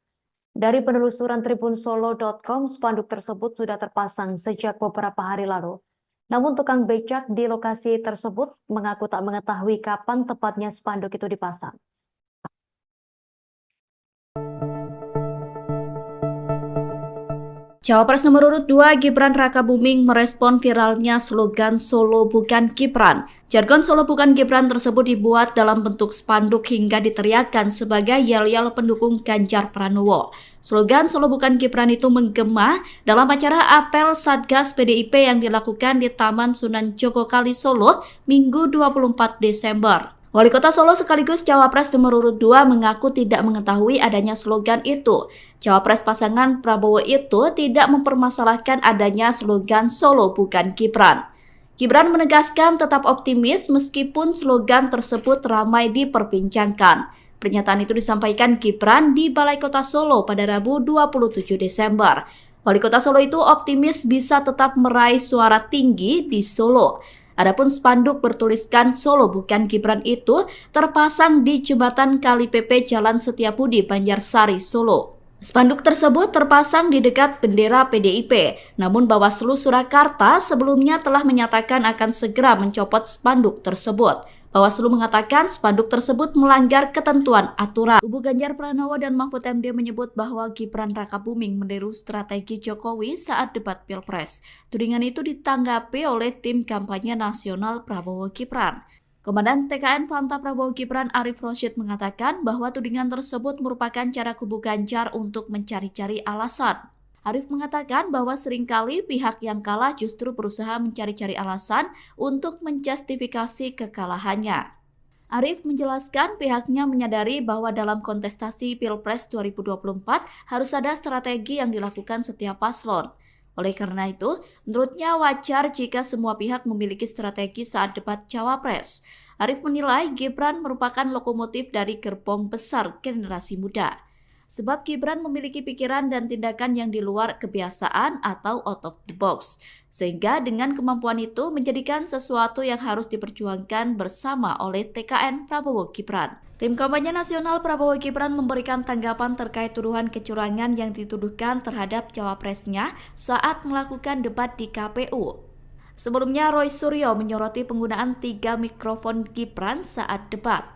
[SPEAKER 2] Dari penelusuran tribunsolo.com, spanduk tersebut sudah terpasang sejak beberapa hari lalu. Namun tukang becak di lokasi tersebut mengaku tak mengetahui kapan tepatnya spanduk itu dipasang.
[SPEAKER 1] Cawapres nomor urut 2 Gibran Rakabuming merespon viralnya slogan Solo bukan Gibran. Jargon Solo bukan Gibran tersebut dibuat dalam bentuk spanduk hingga diteriakkan sebagai yel-yel pendukung Ganjar Pranowo. Slogan Solo bukan Gibran itu menggema dalam acara apel Satgas PDIP yang dilakukan di Taman Sunan Jogokali Solo Minggu 24 Desember. Wali Kota Solo sekaligus Cawapres nomor urut 2 mengaku tidak mengetahui adanya slogan itu. Cawapres pasangan Prabowo itu tidak mempermasalahkan adanya slogan Solo bukan Gibran. Gibran menegaskan tetap optimis meskipun slogan tersebut ramai diperbincangkan. Pernyataan itu disampaikan Gibran di Balai Kota Solo pada Rabu 27 Desember. Wali Kota Solo itu optimis bisa tetap meraih suara tinggi di Solo. Adapun spanduk bertuliskan Solo bukan Gibran itu terpasang di jembatan Kali PP Jalan Setiabudi, Banjarsari, Solo. Spanduk tersebut terpasang di dekat bendera PDIP, namun Bawaslu Surakarta sebelumnya telah menyatakan akan segera mencopot spanduk tersebut. Bawaslu mengatakan spanduk tersebut melanggar ketentuan aturan. Kubu Ganjar Pranowo dan Mahfud MD menyebut bahwa Gibran Rakabuming meniru strategi Jokowi saat debat Pilpres. Tudingan itu ditanggapi oleh tim kampanye nasional Prabowo Gibran. Komandan TKN Fanta Prabowo Gibran Arif Rosyid mengatakan bahwa tudingan tersebut merupakan cara kubu Ganjar untuk mencari-cari alasan. Arif mengatakan bahwa seringkali pihak yang kalah justru berusaha mencari-cari alasan untuk menjustifikasi kekalahannya. Arif menjelaskan pihaknya menyadari bahwa dalam kontestasi Pilpres 2024 harus ada strategi yang dilakukan setiap paslon. Oleh karena itu, menurutnya wajar jika semua pihak memiliki strategi saat debat Cawapres. Arif menilai Gibran merupakan lokomotif dari gerbong besar generasi muda. Sebab Gibran memiliki pikiran dan tindakan yang di luar kebiasaan atau out of the box. Sehingga dengan kemampuan itu menjadikan sesuatu yang harus diperjuangkan bersama oleh TKN Prabowo Gibran. Tim kampanye nasional Prabowo Gibran memberikan tanggapan terkait tuduhan kecurangan yang dituduhkan terhadap cawapresnya saat melakukan debat di KPU. Sebelumnya Roy Suryo menyoroti penggunaan 3 mikrofon Gibran saat debat.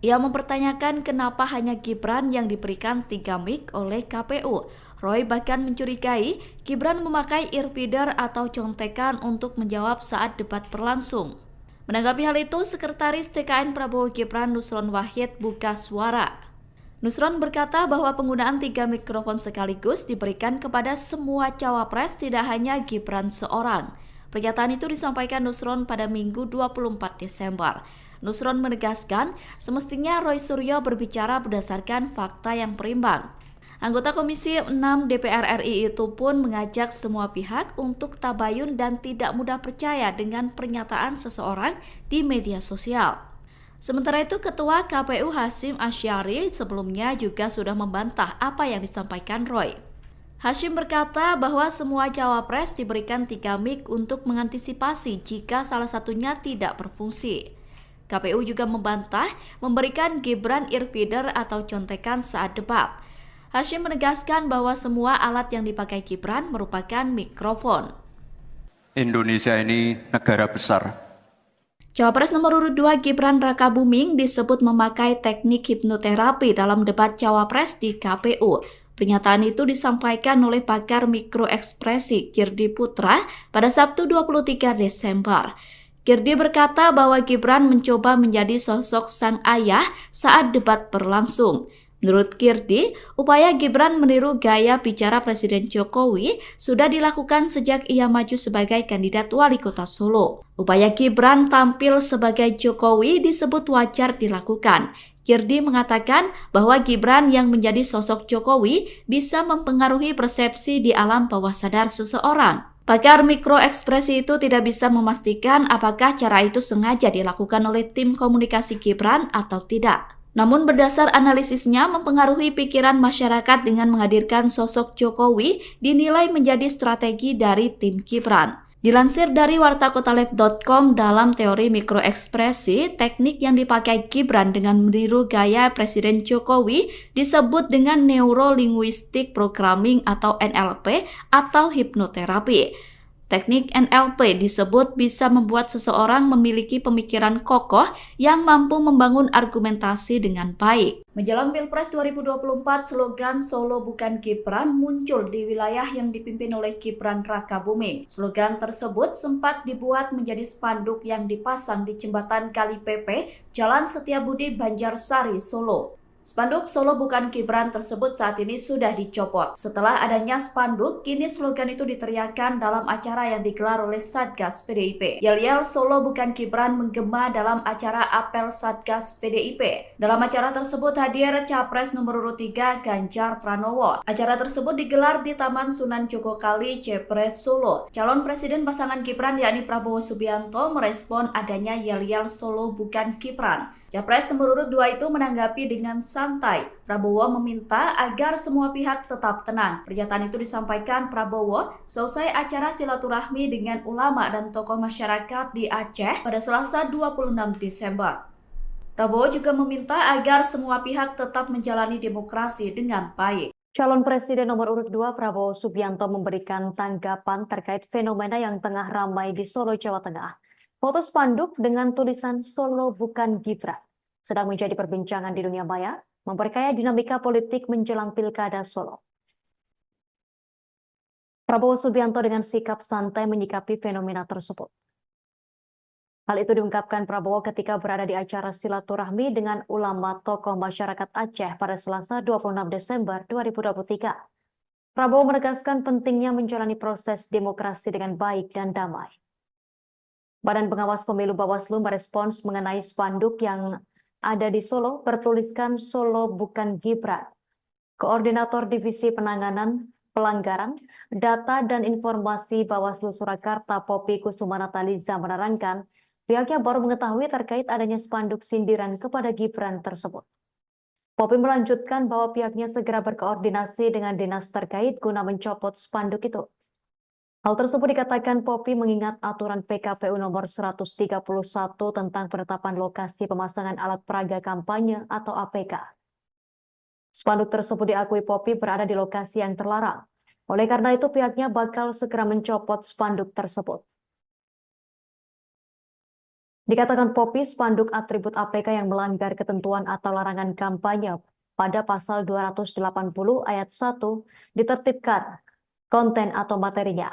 [SPEAKER 1] Ia mempertanyakan kenapa hanya Gibran yang diberikan 3 mic oleh KPU. Roy bahkan mencurigai Gibran memakai earfeeder atau contekan untuk menjawab saat debat berlangsung. Menanggapi hal itu, Sekretaris TKN Prabowo Gibran Nusron Wahid buka suara. Nusron berkata bahwa penggunaan 3 mikrofon sekaligus diberikan kepada semua cawapres, tidak hanya Gibran seorang. Pernyataan itu disampaikan Nusron pada Minggu 24 Desember. Nusron menegaskan semestinya Roy Suryo berbicara berdasarkan fakta yang berimbang. Anggota Komisi 6 DPR RI itu pun mengajak semua pihak untuk tabayun dan tidak mudah percaya dengan pernyataan seseorang di media sosial. Sementara itu, Ketua KPU Hasyim Asyari sebelumnya juga sudah membantah apa yang disampaikan Roy. Hashim berkata bahwa semua cawapres diberikan 3 mic untuk mengantisipasi jika salah satunya tidak berfungsi. KPU juga membantah memberikan Gibran earfeeder atau contekan saat debat. Hashim menegaskan bahwa semua alat yang dipakai Gibran merupakan mikrofon.
[SPEAKER 3] Indonesia ini negara besar.
[SPEAKER 1] Cawapres nomor urut 2 Gibran Rakabuming disebut memakai teknik hipnoterapi dalam debat cawapres di KPU. Pernyataan itu disampaikan oleh pakar mikroekspresi Kirdi Putra pada Sabtu 23 Desember. Kirdi berkata bahwa Gibran mencoba menjadi sosok sang ayah saat debat berlangsung. Menurut Kirdi, upaya Gibran meniru gaya bicara Presiden Jokowi sudah dilakukan sejak ia maju sebagai kandidat wali kota Solo. Upaya Gibran tampil sebagai Jokowi disebut wajar dilakukan. Kirdi mengatakan bahwa Gibran yang menjadi sosok Jokowi bisa mempengaruhi persepsi di alam bawah sadar seseorang. Pakar mikroekspresi itu tidak bisa memastikan apakah cara itu sengaja dilakukan oleh tim komunikasi Gibran atau tidak. Namun berdasar analisisnya mempengaruhi pikiran masyarakat dengan menghadirkan sosok Jokowi dinilai menjadi strategi dari tim Gibran. Dilansir dari wartakotalive.com, dalam teori mikroekspresi, teknik yang dipakai Gibran dengan meniru gaya Presiden Jokowi disebut dengan Neuro-Linguistic Programming atau NLP atau hipnoterapi. Teknik NLP disebut bisa membuat seseorang memiliki pemikiran kokoh yang mampu membangun argumentasi dengan baik. Menjelang Pilpres 2024, slogan Solo bukan Gibran muncul di wilayah yang dipimpin oleh Gibran Rakabuming. Slogan tersebut sempat dibuat menjadi spanduk yang dipasang di jembatan Kali Pepe, Jalan Setiabudi, Banjarsari, Solo. Spanduk Solo bukan Gibran tersebut saat ini sudah dicopot. Setelah adanya spanduk, kini slogan itu diteriakkan dalam acara yang digelar oleh Satgas PDIP. Yel-yel Solo bukan Gibran menggema dalam acara apel Satgas PDIP. Dalam acara tersebut hadir Capres nomor urut 3 Ganjar Pranowo. Acara tersebut digelar di Taman Sunan Jogokali, Jepres, Solo. Calon Presiden pasangan Gibran yakni Prabowo Subianto merespon adanya yel-yel Solo bukan Gibran. Capres nomor urut 2 itu menanggapi dengan santai. Prabowo meminta agar semua pihak tetap tenang. Pernyataan itu disampaikan Prabowo selesai acara silaturahmi dengan ulama dan tokoh masyarakat di Aceh pada Selasa 26 Desember. Prabowo juga meminta agar semua pihak tetap menjalani demokrasi dengan baik.
[SPEAKER 2] Calon Presiden nomor urut 2 Prabowo Subianto memberikan tanggapan terkait fenomena yang tengah ramai di Solo, Jawa Tengah. Foto spanduk dengan tulisan Solo bukan Gibran sedang menjadi perbincangan di dunia maya, memperkaya dinamika politik menjelang Pilkada Solo. Prabowo Subianto dengan sikap santai menyikapi fenomena tersebut. Hal itu diungkapkan Prabowo ketika berada di acara silaturahmi dengan ulama tokoh masyarakat Aceh pada Selasa 26 Desember 2023. Prabowo menegaskan pentingnya menjalani proses demokrasi dengan baik dan damai. Badan Pengawas Pemilu Bawaslu merespons mengenai spanduk yang ada di Solo bertuliskan Solo bukan Gibran. Koordinator Divisi Penanganan Pelanggaran, Data dan Informasi Bawaslu Surakarta Poppy Kusumanataliza menerangkan pihaknya baru mengetahui terkait adanya spanduk sindiran kepada Gibran tersebut. Poppy melanjutkan bahwa pihaknya segera berkoordinasi dengan dinas terkait guna mencopot spanduk itu. Hal tersebut dikatakan Poppy mengingat aturan PKPU nomor 131 tentang penetapan lokasi pemasangan alat peraga kampanye atau APK. Spanduk tersebut diakui Poppy berada di lokasi yang terlarang. Oleh karena itu pihaknya bakal segera mencopot spanduk tersebut. Dikatakan Poppy, spanduk atribut APK yang melanggar ketentuan atau larangan kampanye pada pasal 280 ayat 1 ditertibkan konten atau materinya.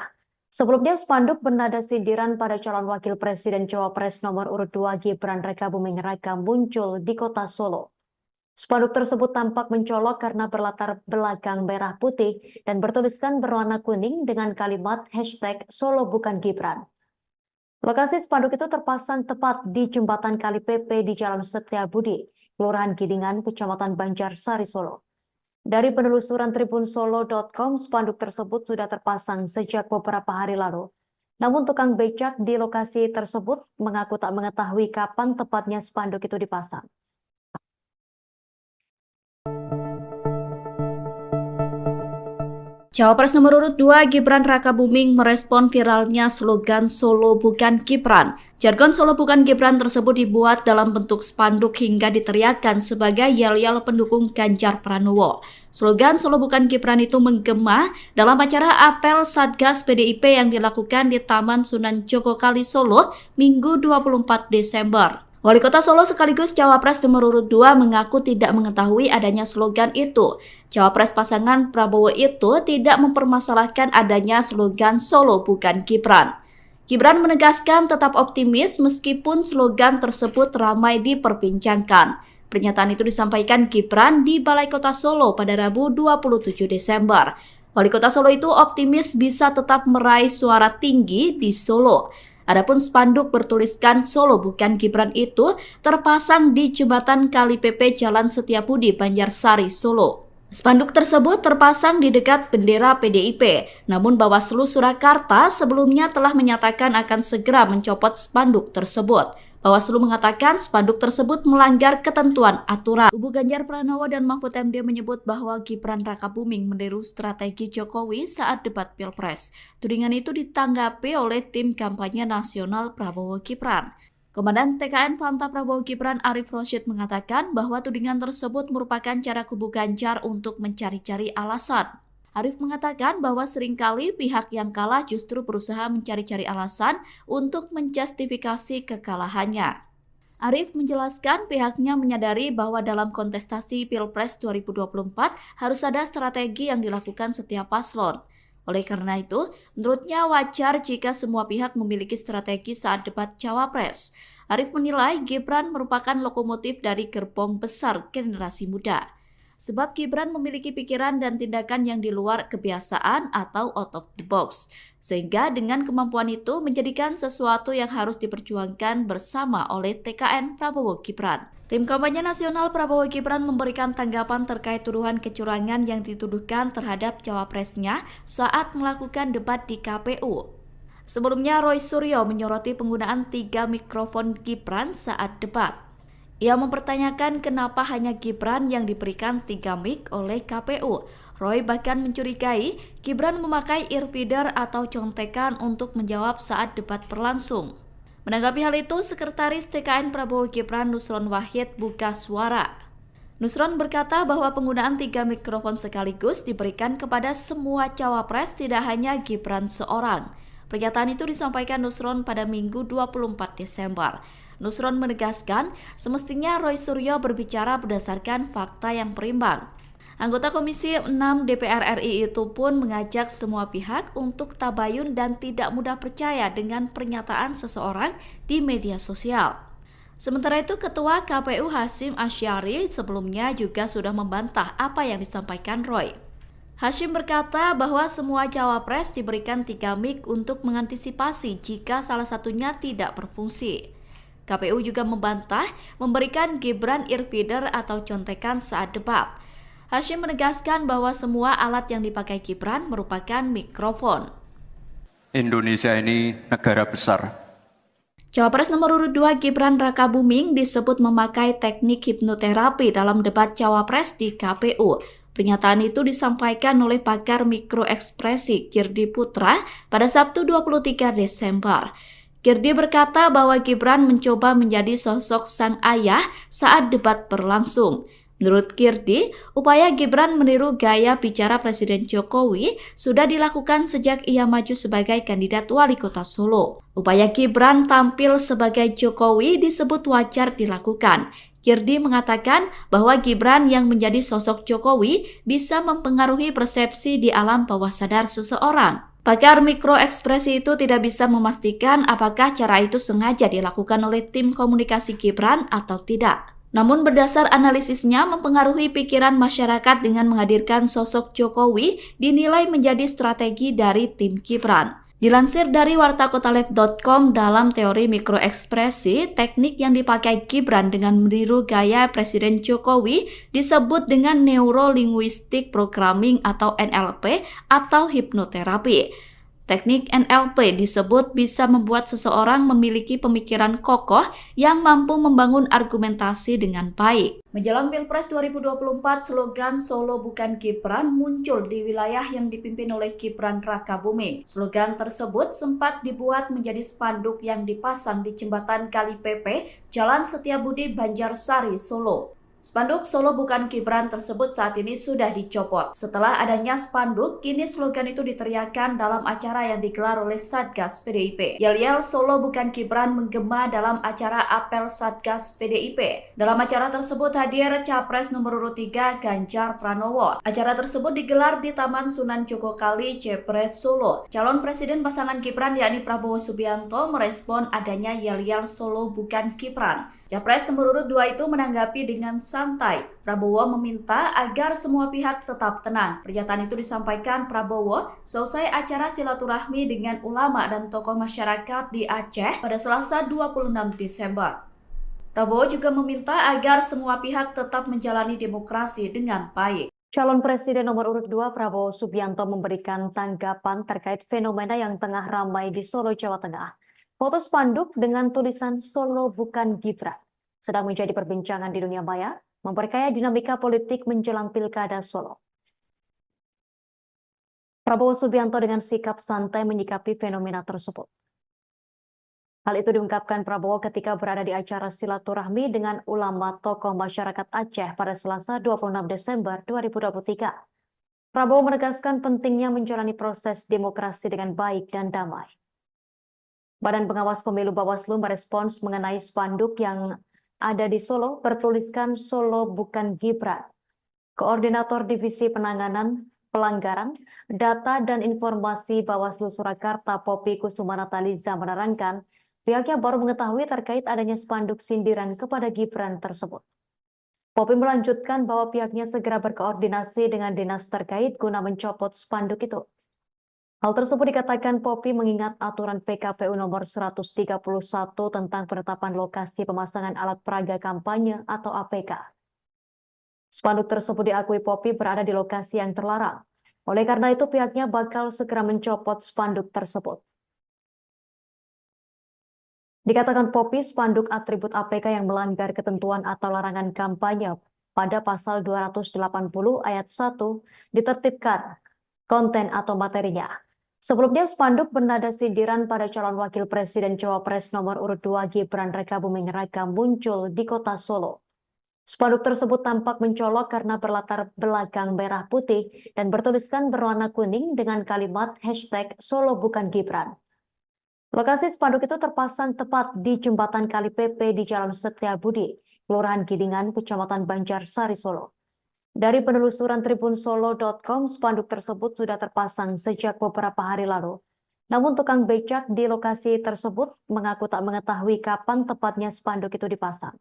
[SPEAKER 2] Sebelumnya, spanduk bernada sindiran pada calon wakil presiden Cawapres nomor urut 2 Gibran Rakabuming Raka muncul di kota Solo. Spanduk tersebut tampak mencolok karena berlatar belakang merah putih dan bertuliskan berwarna kuning dengan kalimat hashtag Solo bukan Gibran. Lokasi spanduk itu terpasang tepat di jembatan Kali Pepe di Jalan Setiabudi, Kelurahan Gidingan, Kecamatan Banjarsari, Solo. Dari penelusuran tribunsolo.com, spanduk tersebut sudah terpasang sejak beberapa hari lalu. Namun tukang becak di lokasi tersebut mengaku tak mengetahui kapan tepatnya spanduk itu dipasang.
[SPEAKER 1] Cawapres nomor urut 2 Gibran Rakabuming merespon viralnya slogan Solo bukan Gibran. Jargon Solo bukan Gibran tersebut dibuat dalam bentuk spanduk hingga diteriakkan sebagai yel-yel pendukung Ganjar Pranowo. Slogan Solo bukan Gibran itu menggema dalam acara apel Satgas PDIP yang dilakukan di Taman Sunan Jogokali Solo Minggu 24 Desember. Wali Kota Solo sekaligus Cawapres nomor urut 2 mengaku tidak mengetahui adanya slogan itu. Cawapres pasangan Prabowo itu tidak mempermasalahkan adanya slogan Solo bukan Gibran. Gibran menegaskan tetap optimis meskipun slogan tersebut ramai diperbincangkan. Pernyataan itu disampaikan Gibran di Balai Kota Solo pada Rabu 27 Desember. Wali Kota Solo itu optimis bisa tetap meraih suara tinggi di Solo. Adapun spanduk bertuliskan Solo bukan Gibran itu terpasang di jembatan Kali PP Jalan Setiabudi, Banjarsari, Solo. Spanduk tersebut terpasang di dekat bendera PDIP, namun Bawaslu Surakarta sebelumnya telah menyatakan akan segera mencopot spanduk tersebut. Bawaslu mengatakan spanduk tersebut melanggar ketentuan aturan. Kubu Ganjar Pranowo dan Mahfud MD menyebut bahwa Gibran Rakabuming meniru strategi Jokowi saat debat Pilpres. Tudingan itu ditanggapi oleh tim kampanye nasional Prabowo Gibran. Komandan TKN Fanta Prabowo Gibran Arif Rosyid mengatakan bahwa tudingan tersebut merupakan cara kubu Ganjar untuk mencari-cari alasan. Arif mengatakan bahwa seringkali pihak yang kalah justru berusaha mencari-cari alasan untuk menjustifikasi kekalahannya. Arif menjelaskan pihaknya menyadari bahwa dalam kontestasi Pilpres 2024 harus ada strategi yang dilakukan setiap paslon. Oleh karena itu, menurutnya wajar jika semua pihak memiliki strategi saat debat Cawapres. Arif menilai Gibran merupakan lokomotif dari gerbong besar generasi muda. Sebab Gibran memiliki pikiran dan tindakan yang di luar kebiasaan atau out of the box. Sehingga dengan kemampuan itu menjadikan sesuatu yang harus diperjuangkan bersama oleh TKN Prabowo Gibran. Tim kampanye nasional Prabowo Gibran memberikan tanggapan terkait tuduhan kecurangan yang dituduhkan terhadap cawapresnya saat melakukan debat di KPU. Sebelumnya Roy Suryo menyoroti penggunaan 3 mikrofon Gibran saat debat. Ia mempertanyakan kenapa hanya Gibran yang diberikan 3 mic oleh KPU. Roy bahkan mencurigai Gibran memakai earfeeder atau contekan untuk menjawab saat debat berlangsung. Menanggapi hal itu, Sekretaris TKN Prabowo Gibran Nusron Wahid buka suara. Nusron berkata bahwa penggunaan 3 mikrofon sekaligus diberikan kepada semua cawapres, tidak hanya Gibran seorang. Pernyataan itu disampaikan Nusron pada Minggu 24 Desember. Nusron menegaskan semestinya Roy Suryo berbicara berdasarkan fakta yang berimbang. Anggota Komisi 6 DPR RI itu pun mengajak semua pihak untuk tabayun dan tidak mudah percaya dengan pernyataan seseorang di media sosial. Sementara itu, Ketua KPU Hasyim Asyari sebelumnya juga sudah membantah apa yang disampaikan Roy. Hasyim berkata bahwa semua cawapres diberikan 3 mic untuk mengantisipasi jika salah satunya tidak berfungsi. KPU juga membantah memberikan Gibran earfeeder atau contekan saat debat. Hasyim menegaskan bahwa semua alat yang dipakai Gibran merupakan mikrofon.
[SPEAKER 3] Indonesia ini negara besar.
[SPEAKER 1] Cawapres nomor urut 2 Gibran Rakabuming disebut memakai teknik hipnoterapi dalam debat Cawapres di KPU. Pernyataan itu disampaikan oleh pakar mikroekspresi Girdi Putra pada Sabtu 23 Desember. Girdi berkata bahwa Gibran mencoba menjadi sosok sang ayah saat debat berlangsung. Menurut Girdi, upaya Gibran meniru gaya bicara Presiden Jokowi sudah dilakukan sejak ia maju sebagai kandidat wali kota Solo. Upaya Gibran tampil sebagai Jokowi disebut wajar dilakukan. Girdi mengatakan bahwa Gibran yang menjadi sosok Jokowi bisa mempengaruhi persepsi di alam bawah sadar seseorang. Pakar mikroekspresi itu tidak bisa memastikan apakah cara itu sengaja dilakukan oleh tim komunikasi Gibran atau tidak. Namun berdasar analisisnya mempengaruhi pikiran masyarakat dengan menghadirkan sosok Jokowi dinilai menjadi strategi dari tim Gibran. Dilansir dari wartakotalev.com, dalam teori mikroekspresi, teknik yang dipakai Gibran dengan meniru gaya Presiden Jokowi disebut dengan Neuro Linguistic Programming atau NLP atau hipnoterapi. Teknik NLP disebut bisa membuat seseorang memiliki pemikiran kokoh yang mampu membangun argumentasi dengan baik. Menjelang Pilpres 2024, slogan Solo Bukan Gibran muncul di wilayah yang dipimpin oleh Gibran Rakabuming. Slogan tersebut sempat dibuat menjadi spanduk yang dipasang di jembatan Kali Pepe, Jalan Setiabudi, Banjarsari, Solo. Spanduk Solo Bukan Gibran tersebut saat ini sudah dicopot. Setelah adanya spanduk, kini slogan itu diteriakkan dalam acara yang digelar oleh Satgas PDIP. Yel-yel Solo Bukan Gibran menggema dalam acara apel Satgas PDIP. Dalam acara tersebut hadir Capres nomor urut 3 Ganjar Pranowo. Acara tersebut digelar di Taman Sunan Jogokali, Jepres, Solo. Calon Presiden pasangan Gibran yakni Prabowo Subianto merespon adanya yel-yel Solo Bukan Gibran. Capres nomor urut 2 itu menanggapi dengan santai. Prabowo meminta agar semua pihak tetap tenang. Pernyataan itu disampaikan Prabowo selesai acara silaturahmi dengan ulama dan tokoh masyarakat di Aceh pada Selasa 26 Desember. Prabowo juga meminta agar semua pihak tetap menjalani demokrasi dengan baik.
[SPEAKER 2] Calon Presiden nomor urut 2 Prabowo Subianto memberikan tanggapan terkait fenomena yang tengah ramai di Solo, Jawa Tengah. Foto spanduk dengan tulisan Solo Bukan Gibran sedang menjadi perbincangan di dunia maya, memperkaya dinamika politik menjelang Pilkada Solo. Prabowo Subianto dengan sikap santai menyikapi fenomena tersebut. Hal itu diungkapkan Prabowo ketika berada di acara silaturahmi dengan ulama tokoh masyarakat Aceh pada Selasa 26 Desember 2023. Prabowo menegaskan pentingnya menjalani proses demokrasi dengan baik dan damai. Badan Pengawas Pemilu Bawaslu merespons mengenai spanduk yang ada di Solo bertuliskan Solo Bukan Gibran. Koordinator Divisi Penanganan Pelanggaran, Data dan Informasi Bawaslu Surakarta Poppy Kusuma Nataliza menerangkan pihaknya baru mengetahui terkait adanya spanduk sindiran kepada Gibran tersebut. Poppy melanjutkan bahwa pihaknya segera berkoordinasi dengan dinas terkait guna mencopot spanduk itu. Hal tersebut dikatakan Poppy mengingat aturan PKPU nomor 131 tentang penetapan lokasi pemasangan alat peraga kampanye atau APK. Spanduk tersebut diakui Poppy berada di lokasi yang terlarang. Oleh karena itu pihaknya bakal segera mencopot spanduk tersebut. Dikatakan Poppy, spanduk atribut APK yang melanggar ketentuan atau larangan kampanye pada pasal 280 ayat 1 ditertibkan konten atau materinya. Sebelumnya, spanduk bernada sindiran pada calon wakil presiden Cawapres nomor urut 2 Gibran Rakabuming Raka muncul di kota Solo. Spanduk tersebut tampak mencolok karena berlatar belakang merah putih dan bertuliskan berwarna kuning dengan kalimat hashtag Solo Bukan Gibran. Lokasi spanduk itu terpasang tepat di jembatan Kali Pepe di Jalan Setiabudi, Kelurahan Gidingan, Kecamatan Banjarsari, Solo. Dari penelusuran tribunsolo.com, spanduk tersebut sudah terpasang sejak beberapa hari lalu. Namun tukang becak di lokasi tersebut mengaku tak mengetahui kapan tepatnya spanduk itu dipasang.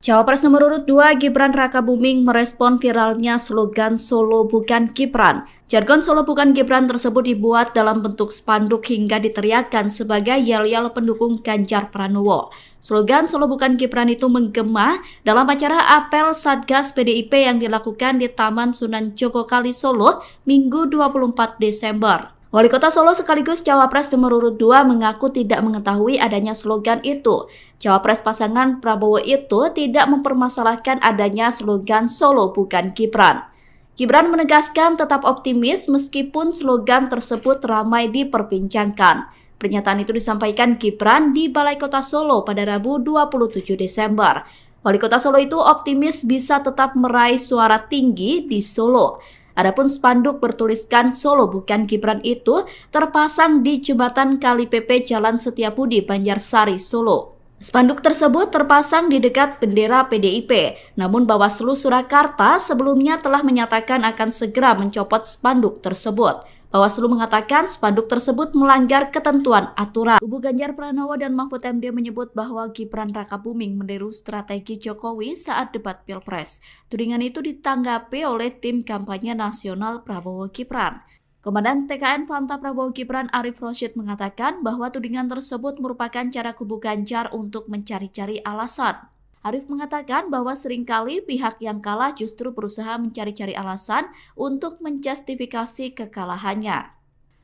[SPEAKER 1] Cawapres nomor urut 2 Gibran Rakabuming merespon viralnya slogan Solo Bukan Gibran. Jargon Solo Bukan Gibran tersebut dibuat dalam bentuk spanduk hingga diteriakkan sebagai yel-yel pendukung Ganjar Pranowo. Slogan Solo Bukan Gibran itu menggema dalam acara apel Satgas PDIP yang dilakukan di Taman Sunan Jogokali, Solo, Minggu 24 Desember. Wali Kota Solo sekaligus Cawapres nomor urut 2 mengaku tidak mengetahui adanya slogan itu. Cawapres pasangan Prabowo itu tidak mempermasalahkan adanya slogan Solo Bukan Gibran. Gibran menegaskan tetap optimis meskipun slogan tersebut ramai diperbincangkan. Pernyataan itu disampaikan Gibran di Balai Kota Solo pada Rabu 27 Desember. Wali Kota Solo itu optimis bisa tetap meraih suara tinggi di Solo. Adapun spanduk bertuliskan Solo Bukan Gibran itu terpasang di jembatan Kali Pepe Jalan Setiabudi, Banjarsari, Solo. Spanduk tersebut terpasang di dekat bendera PDIP, namun Bawaslu Surakarta sebelumnya telah menyatakan akan segera mencopot spanduk tersebut. Bawaslu mengatakan spanduk tersebut melanggar ketentuan aturan. Kubu Ganjar Pranowo dan Mahfud MD menyebut bahwa Gibran Rakabuming meniru strategi Jokowi saat debat Pilpres. Tudingan itu ditanggapi oleh tim kampanye nasional Prabowo Gibran. Komandan TKN Fanta Prabowo Gibran Arif Rosyid mengatakan bahwa tudingan tersebut merupakan cara kubu Ganjar untuk mencari-cari alasan. Arif mengatakan bahwa seringkali pihak yang kalah justru berusaha mencari-cari alasan untuk menjustifikasi kekalahannya.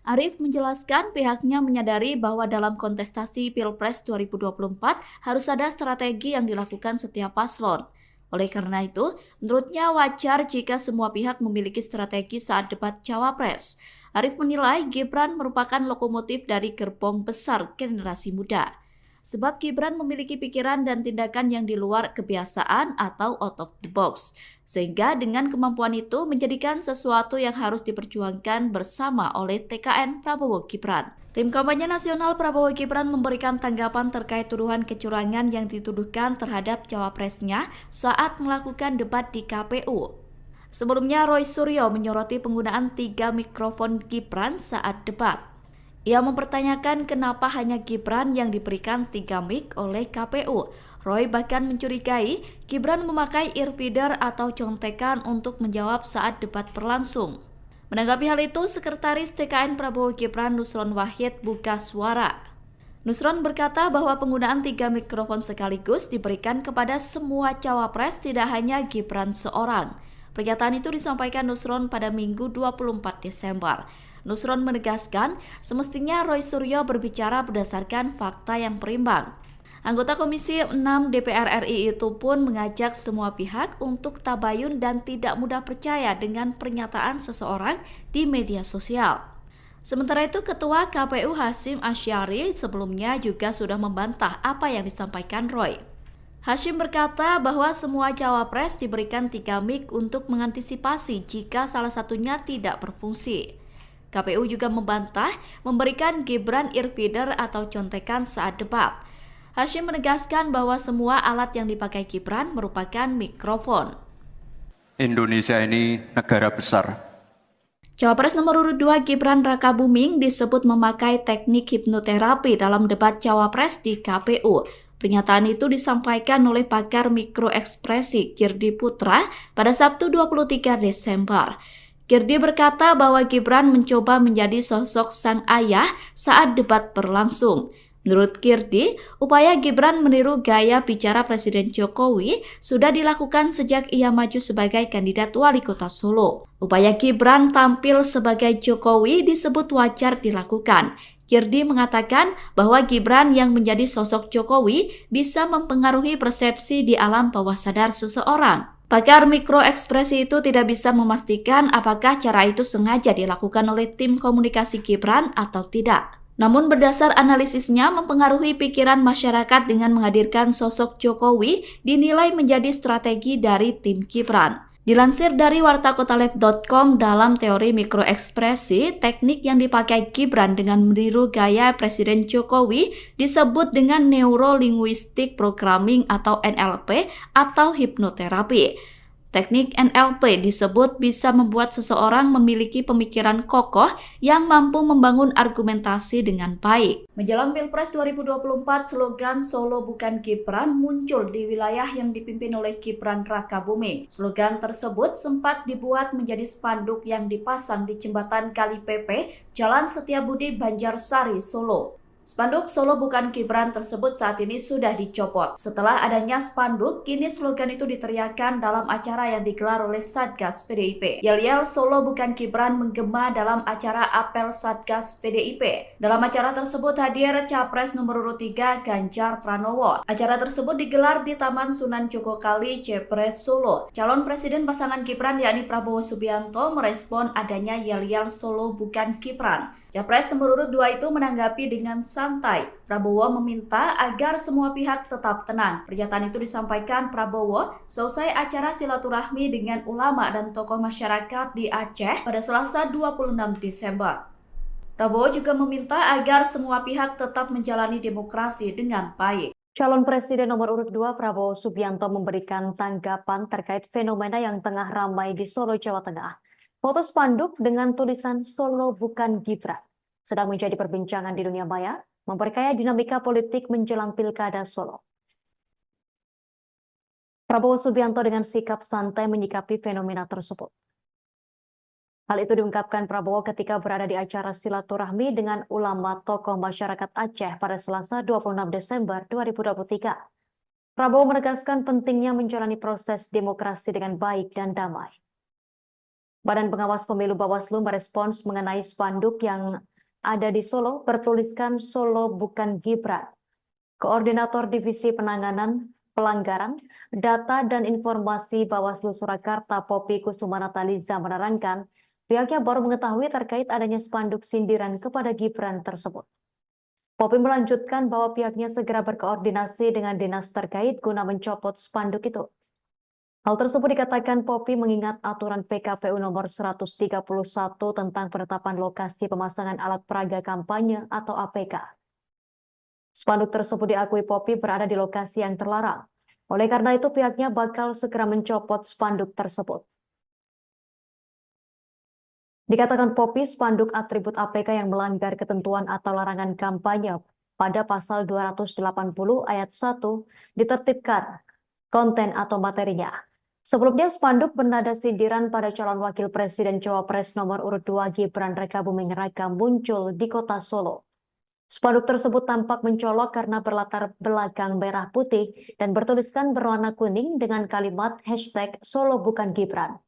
[SPEAKER 1] Arif menjelaskan pihaknya menyadari bahwa dalam kontestasi Pilpres 2024 harus ada strategi yang dilakukan setiap paslon. Oleh karena itu, menurutnya wajar jika semua pihak memiliki strategi saat debat Cawapres. Arif menilai Gibran merupakan lokomotif dari gerbong besar generasi muda. Sebab Gibran memiliki pikiran dan tindakan yang di luar kebiasaan atau out of the box. Sehingga dengan kemampuan itu menjadikan sesuatu yang harus diperjuangkan bersama oleh TKN Prabowo Gibran. Tim kampanye nasional Prabowo Gibran memberikan tanggapan terkait tuduhan kecurangan yang dituduhkan terhadap cawapresnya saat melakukan debat di KPU. Sebelumnya Roy Suryo menyoroti penggunaan 3 mikrofon Gibran saat debat. Ia mempertanyakan kenapa hanya Gibran yang diberikan 3 mic oleh KPU. Roy bahkan mencurigai Gibran memakai earfeeder atau contekan untuk menjawab saat debat berlangsung. Menanggapi hal itu, Sekretaris TKN Prabowo Gibran Nusron Wahid buka suara. Nusron berkata bahwa penggunaan 3 mikrofon sekaligus diberikan kepada semua cawapres, tidak hanya Gibran seorang. Pernyataan itu disampaikan Nusron pada Minggu 24 Desember. Nusron menegaskan semestinya Roy Suryo berbicara berdasarkan fakta yang berimbang. Anggota Komisi 6 DPR RI itu pun mengajak semua pihak untuk tabayun dan tidak mudah percaya dengan pernyataan seseorang di media sosial. Sementara itu, Ketua KPU Hasyim Asyari sebelumnya juga sudah membantah apa yang disampaikan Roy. Hasyim berkata bahwa semua cawapres diberikan 3 mic untuk mengantisipasi jika salah satunya tidak berfungsi. KPU juga membantah memberikan Gibran earfeeder atau contekan saat debat. Hasyim menegaskan bahwa semua alat yang dipakai Gibran merupakan mikrofon.
[SPEAKER 3] Indonesia ini negara besar.
[SPEAKER 1] Cawapres nomor urut 2 Gibran Rakabuming disebut memakai teknik hipnoterapi dalam debat Cawapres di KPU. Pernyataan itu disampaikan oleh pakar mikroekspresi Girdi Putra pada Sabtu 23 Desember. Girdi berkata bahwa Gibran mencoba menjadi sosok sang ayah saat debat berlangsung. Menurut Girdi, upaya Gibran meniru gaya bicara Presiden Jokowi sudah dilakukan sejak ia maju sebagai kandidat wali kota Solo. Upaya Gibran tampil sebagai Jokowi disebut wajar dilakukan. Girdi mengatakan bahwa Gibran yang menjadi sosok Jokowi bisa mempengaruhi persepsi di alam bawah sadar seseorang. Pakar mikroekspresi itu tidak bisa memastikan apakah cara itu sengaja dilakukan oleh tim komunikasi Gibran atau tidak. Namun berdasar analisisnya mempengaruhi pikiran masyarakat dengan menghadirkan sosok Jokowi dinilai menjadi strategi dari tim Gibran. Dilansir dari wartakotalive.com, dalam teori mikroekspresi, teknik yang dipakai Gibran dengan meniru gaya Presiden Jokowi disebut dengan Neuro-Linguistic Programming atau NLP atau hipnoterapi. Teknik NLP disebut bisa membuat seseorang memiliki pemikiran kokoh yang mampu membangun argumentasi dengan baik. Menjelang Pilpres 2024, slogan Solo bukan Gibran muncul di wilayah yang dipimpin oleh Gibran Rakabuming. Slogan tersebut sempat dibuat menjadi spanduk yang dipasang di jembatan Kali Pepe, Jalan Setiabudi, Banjarsari, Solo. Spanduk Solo bukan Gibran tersebut saat ini sudah dicopot. Setelah adanya spanduk, kini slogan itu diteriakkan dalam acara yang digelar oleh Satgas PDIP. Yel-yel Solo bukan Gibran menggema dalam acara apel Satgas PDIP. Dalam acara tersebut hadir Capres nomor urut 3 Ganjar Pranowo. Acara tersebut digelar di Taman Sunan Jogokali, Jepres, Solo. Calon Presiden pasangan Gibran yakni Prabowo Subianto merespon adanya yel-yel Solo bukan Gibran. Capres nomor urut 2 itu menanggapi dengan santai. Prabowo meminta agar semua pihak tetap tenang. Pernyataan itu disampaikan Prabowo selesai acara silaturahmi dengan ulama dan tokoh masyarakat di Aceh pada Selasa 26 Desember. Prabowo juga meminta agar semua pihak tetap menjalani demokrasi dengan baik.
[SPEAKER 2] Calon Presiden nomor urut 2 Prabowo Subianto memberikan tanggapan terkait fenomena yang tengah ramai di Solo, Jawa Tengah. Foto spanduk dengan tulisan Solo bukan Gibran sedang menjadi perbincangan di dunia maya, memperkaya dinamika politik menjelang Pilkada Solo. Prabowo Subianto dengan sikap santai menyikapi fenomena tersebut. Hal itu diungkapkan Prabowo ketika berada di acara silaturahmi dengan ulama tokoh masyarakat Aceh pada Selasa 26 Desember 2023. Prabowo menegaskan pentingnya menjalani proses demokrasi dengan baik dan damai. Badan Pengawas Pemilu Bawaslu merespons mengenai spanduk yang ada di Solo bertuliskan Solo bukan Gibran. Koordinator Divisi Penanganan Pelanggaran, Data dan Informasi Bawaslu Surakarta Poppy Kusumanataliza menerangkan pihaknya baru mengetahui terkait adanya spanduk sindiran kepada Gibran tersebut. Poppy melanjutkan bahwa pihaknya segera berkoordinasi dengan dinas terkait guna mencopot spanduk itu. Hal tersebut dikatakan Poppy mengingat aturan PKPU nomor 131 tentang penetapan lokasi pemasangan alat peraga kampanye atau APK. Spanduk tersebut diakui Poppy berada di lokasi yang terlarang. Oleh karena itu pihaknya bakal segera mencopot spanduk tersebut. Dikatakan Poppy, spanduk atribut APK yang melanggar ketentuan atau larangan kampanye pada pasal 280 ayat 1 ditertibkan konten atau materinya. Sebelumnya spanduk bernada sindiran pada calon wakil presiden Cawapres nomor urut 2 Gibran Rakabuming Raka muncul di kota Solo. Spanduk tersebut tampak mencolok karena berlatar belakang merah putih dan bertuliskan berwarna kuning dengan kalimat hashtag Solo bukan Gibran.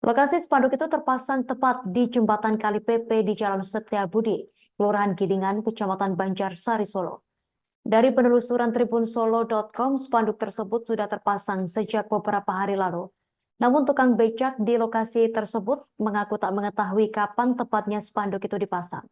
[SPEAKER 2] Lokasi spanduk itu terpasang tepat di jembatan Kali PP di Jalan Setiabudi, Kelurahan Gidingan, Kecamatan Banjarsari, Solo. Dari penelusuran tribunsolo.com, spanduk tersebut sudah terpasang sejak beberapa hari lalu. Namun tukang becak di lokasi tersebut mengaku tak mengetahui kapan tepatnya spanduk itu dipasang.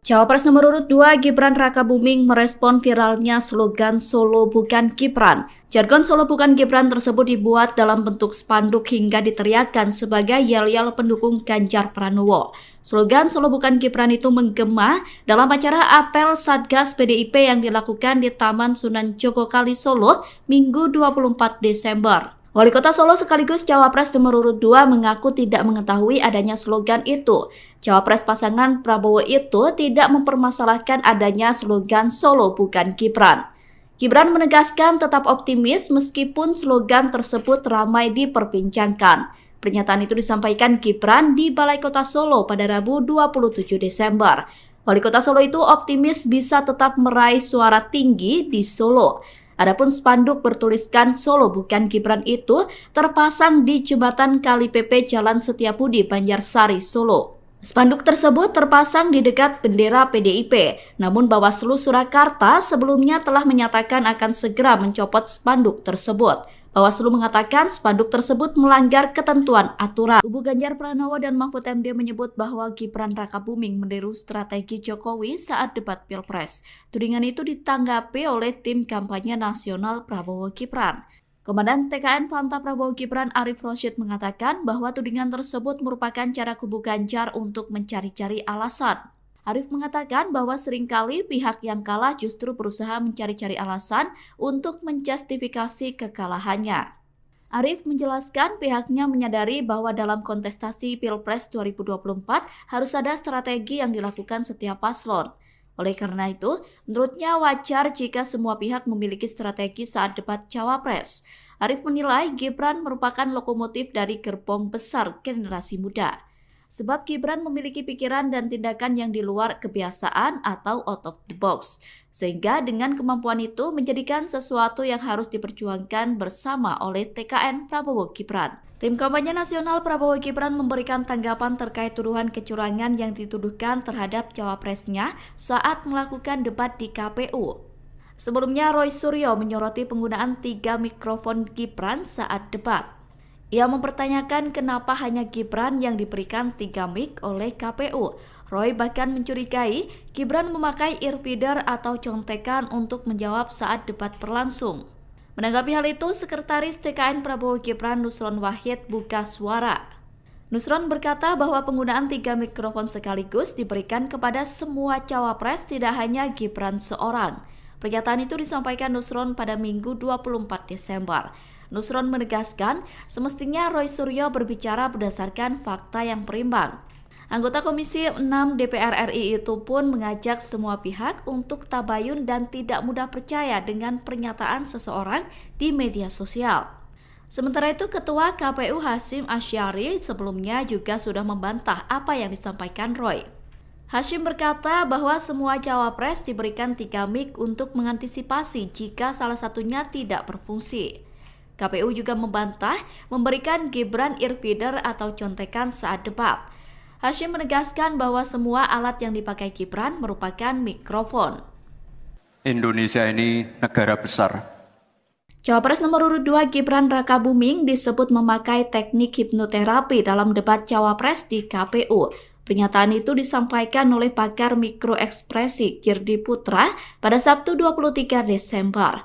[SPEAKER 1] Cawapres nomor urut 2 Gibran Rakabuming merespon viralnya slogan Solo bukan Gibran. Jargon Solo bukan Gibran tersebut dibuat dalam bentuk spanduk hingga diteriakkan sebagai yel-yel pendukung Ganjar Pranowo. Slogan Solo bukan Gibran itu menggema dalam acara apel Satgas PDIP yang dilakukan di Taman Sunan Jogokali Solo Minggu 24 Desember. Wali Kota Solo sekaligus Cawapres nomor urut 2 mengaku tidak mengetahui adanya slogan itu. Cawapres pasangan Prabowo itu tidak mempermasalahkan adanya slogan Solo bukan Gibran. Gibran menegaskan tetap optimis meskipun slogan tersebut ramai diperbincangkan. Pernyataan itu disampaikan Gibran di Balai Kota Solo pada Rabu 27 Desember. Wali Kota Solo itu optimis bisa tetap meraih suara tinggi di Solo. Adapun spanduk bertuliskan Solo bukan Gibran itu terpasang di jembatan Kali PP Jalan Setiabudi, Banjarsari, Solo. Spanduk tersebut terpasang di dekat bendera PDIP, namun Bawaslu Surakarta sebelumnya telah menyatakan akan segera mencopot spanduk tersebut. Bawaslu mengatakan spanduk tersebut melanggar ketentuan aturan. Kubu Ganjar Pranowo dan Mahfud MD menyebut bahwa Gibran Rakabuming meniru strategi Jokowi saat debat Pilpres. Tudingan itu ditanggapi oleh tim kampanye nasional Prabowo Gibran. Komandan TKN Fanta Prabowo Gibran Arif Rosyid mengatakan bahwa tudingan tersebut merupakan cara kubu Ganjar untuk mencari-cari alasan. Arif mengatakan bahwa seringkali pihak yang kalah justru berusaha mencari-cari alasan untuk menjustifikasi kekalahannya. Arif menjelaskan pihaknya menyadari bahwa dalam kontestasi Pilpres 2024 harus ada strategi yang dilakukan setiap paslon. Oleh karena itu, menurutnya wajar jika semua pihak memiliki strategi saat debat Cawapres. Arif menilai Gibran merupakan lokomotif dari gerbong besar generasi muda. Sebab Gibran memiliki pikiran dan tindakan yang di luar kebiasaan atau out of the box. Sehingga dengan kemampuan itu menjadikan sesuatu yang harus diperjuangkan bersama oleh TKN Prabowo Gibran. Tim kampanye nasional Prabowo Gibran memberikan tanggapan terkait tuduhan kecurangan yang dituduhkan terhadap cawapresnya saat melakukan debat di KPU. Sebelumnya Roy Suryo menyoroti penggunaan 3 mikrofon Gibran saat debat. Ia mempertanyakan kenapa hanya Gibran yang diberikan 3 mic oleh KPU. Roy bahkan mencurigai Gibran memakai earfeeder atau contekan untuk menjawab saat debat berlangsung. Menanggapi hal itu, Sekretaris TKN Prabowo Gibran Nusron Wahid buka suara. Nusron berkata bahwa penggunaan 3 mikrofon sekaligus diberikan kepada semua cawapres, tidak hanya Gibran seorang. Pernyataan itu disampaikan Nusron pada Minggu 24 Desember. Nusron menegaskan semestinya Roy Suryo berbicara berdasarkan fakta yang berimbang. Anggota Komisi 6 DPR RI itu pun mengajak semua pihak untuk tabayun dan tidak mudah percaya dengan pernyataan seseorang di media sosial. Sementara itu, Ketua KPU Hasyim Asyari sebelumnya juga sudah membantah apa yang disampaikan Roy. Hashim berkata bahwa semua cawapres diberikan 3 mic untuk mengantisipasi jika salah satunya tidak berfungsi. KPU juga membantah memberikan Gibran earfeeder atau contekan saat debat. Hashim menegaskan bahwa semua alat yang dipakai Gibran merupakan mikrofon.
[SPEAKER 3] Indonesia ini negara besar.
[SPEAKER 1] Cawapres nomor urut 2 Gibran Rakabuming disebut memakai teknik hipnoterapi dalam debat cawapres di KPU. Pernyataan itu disampaikan oleh pakar mikroekspresi Girdi Putra pada Sabtu 23 Desember.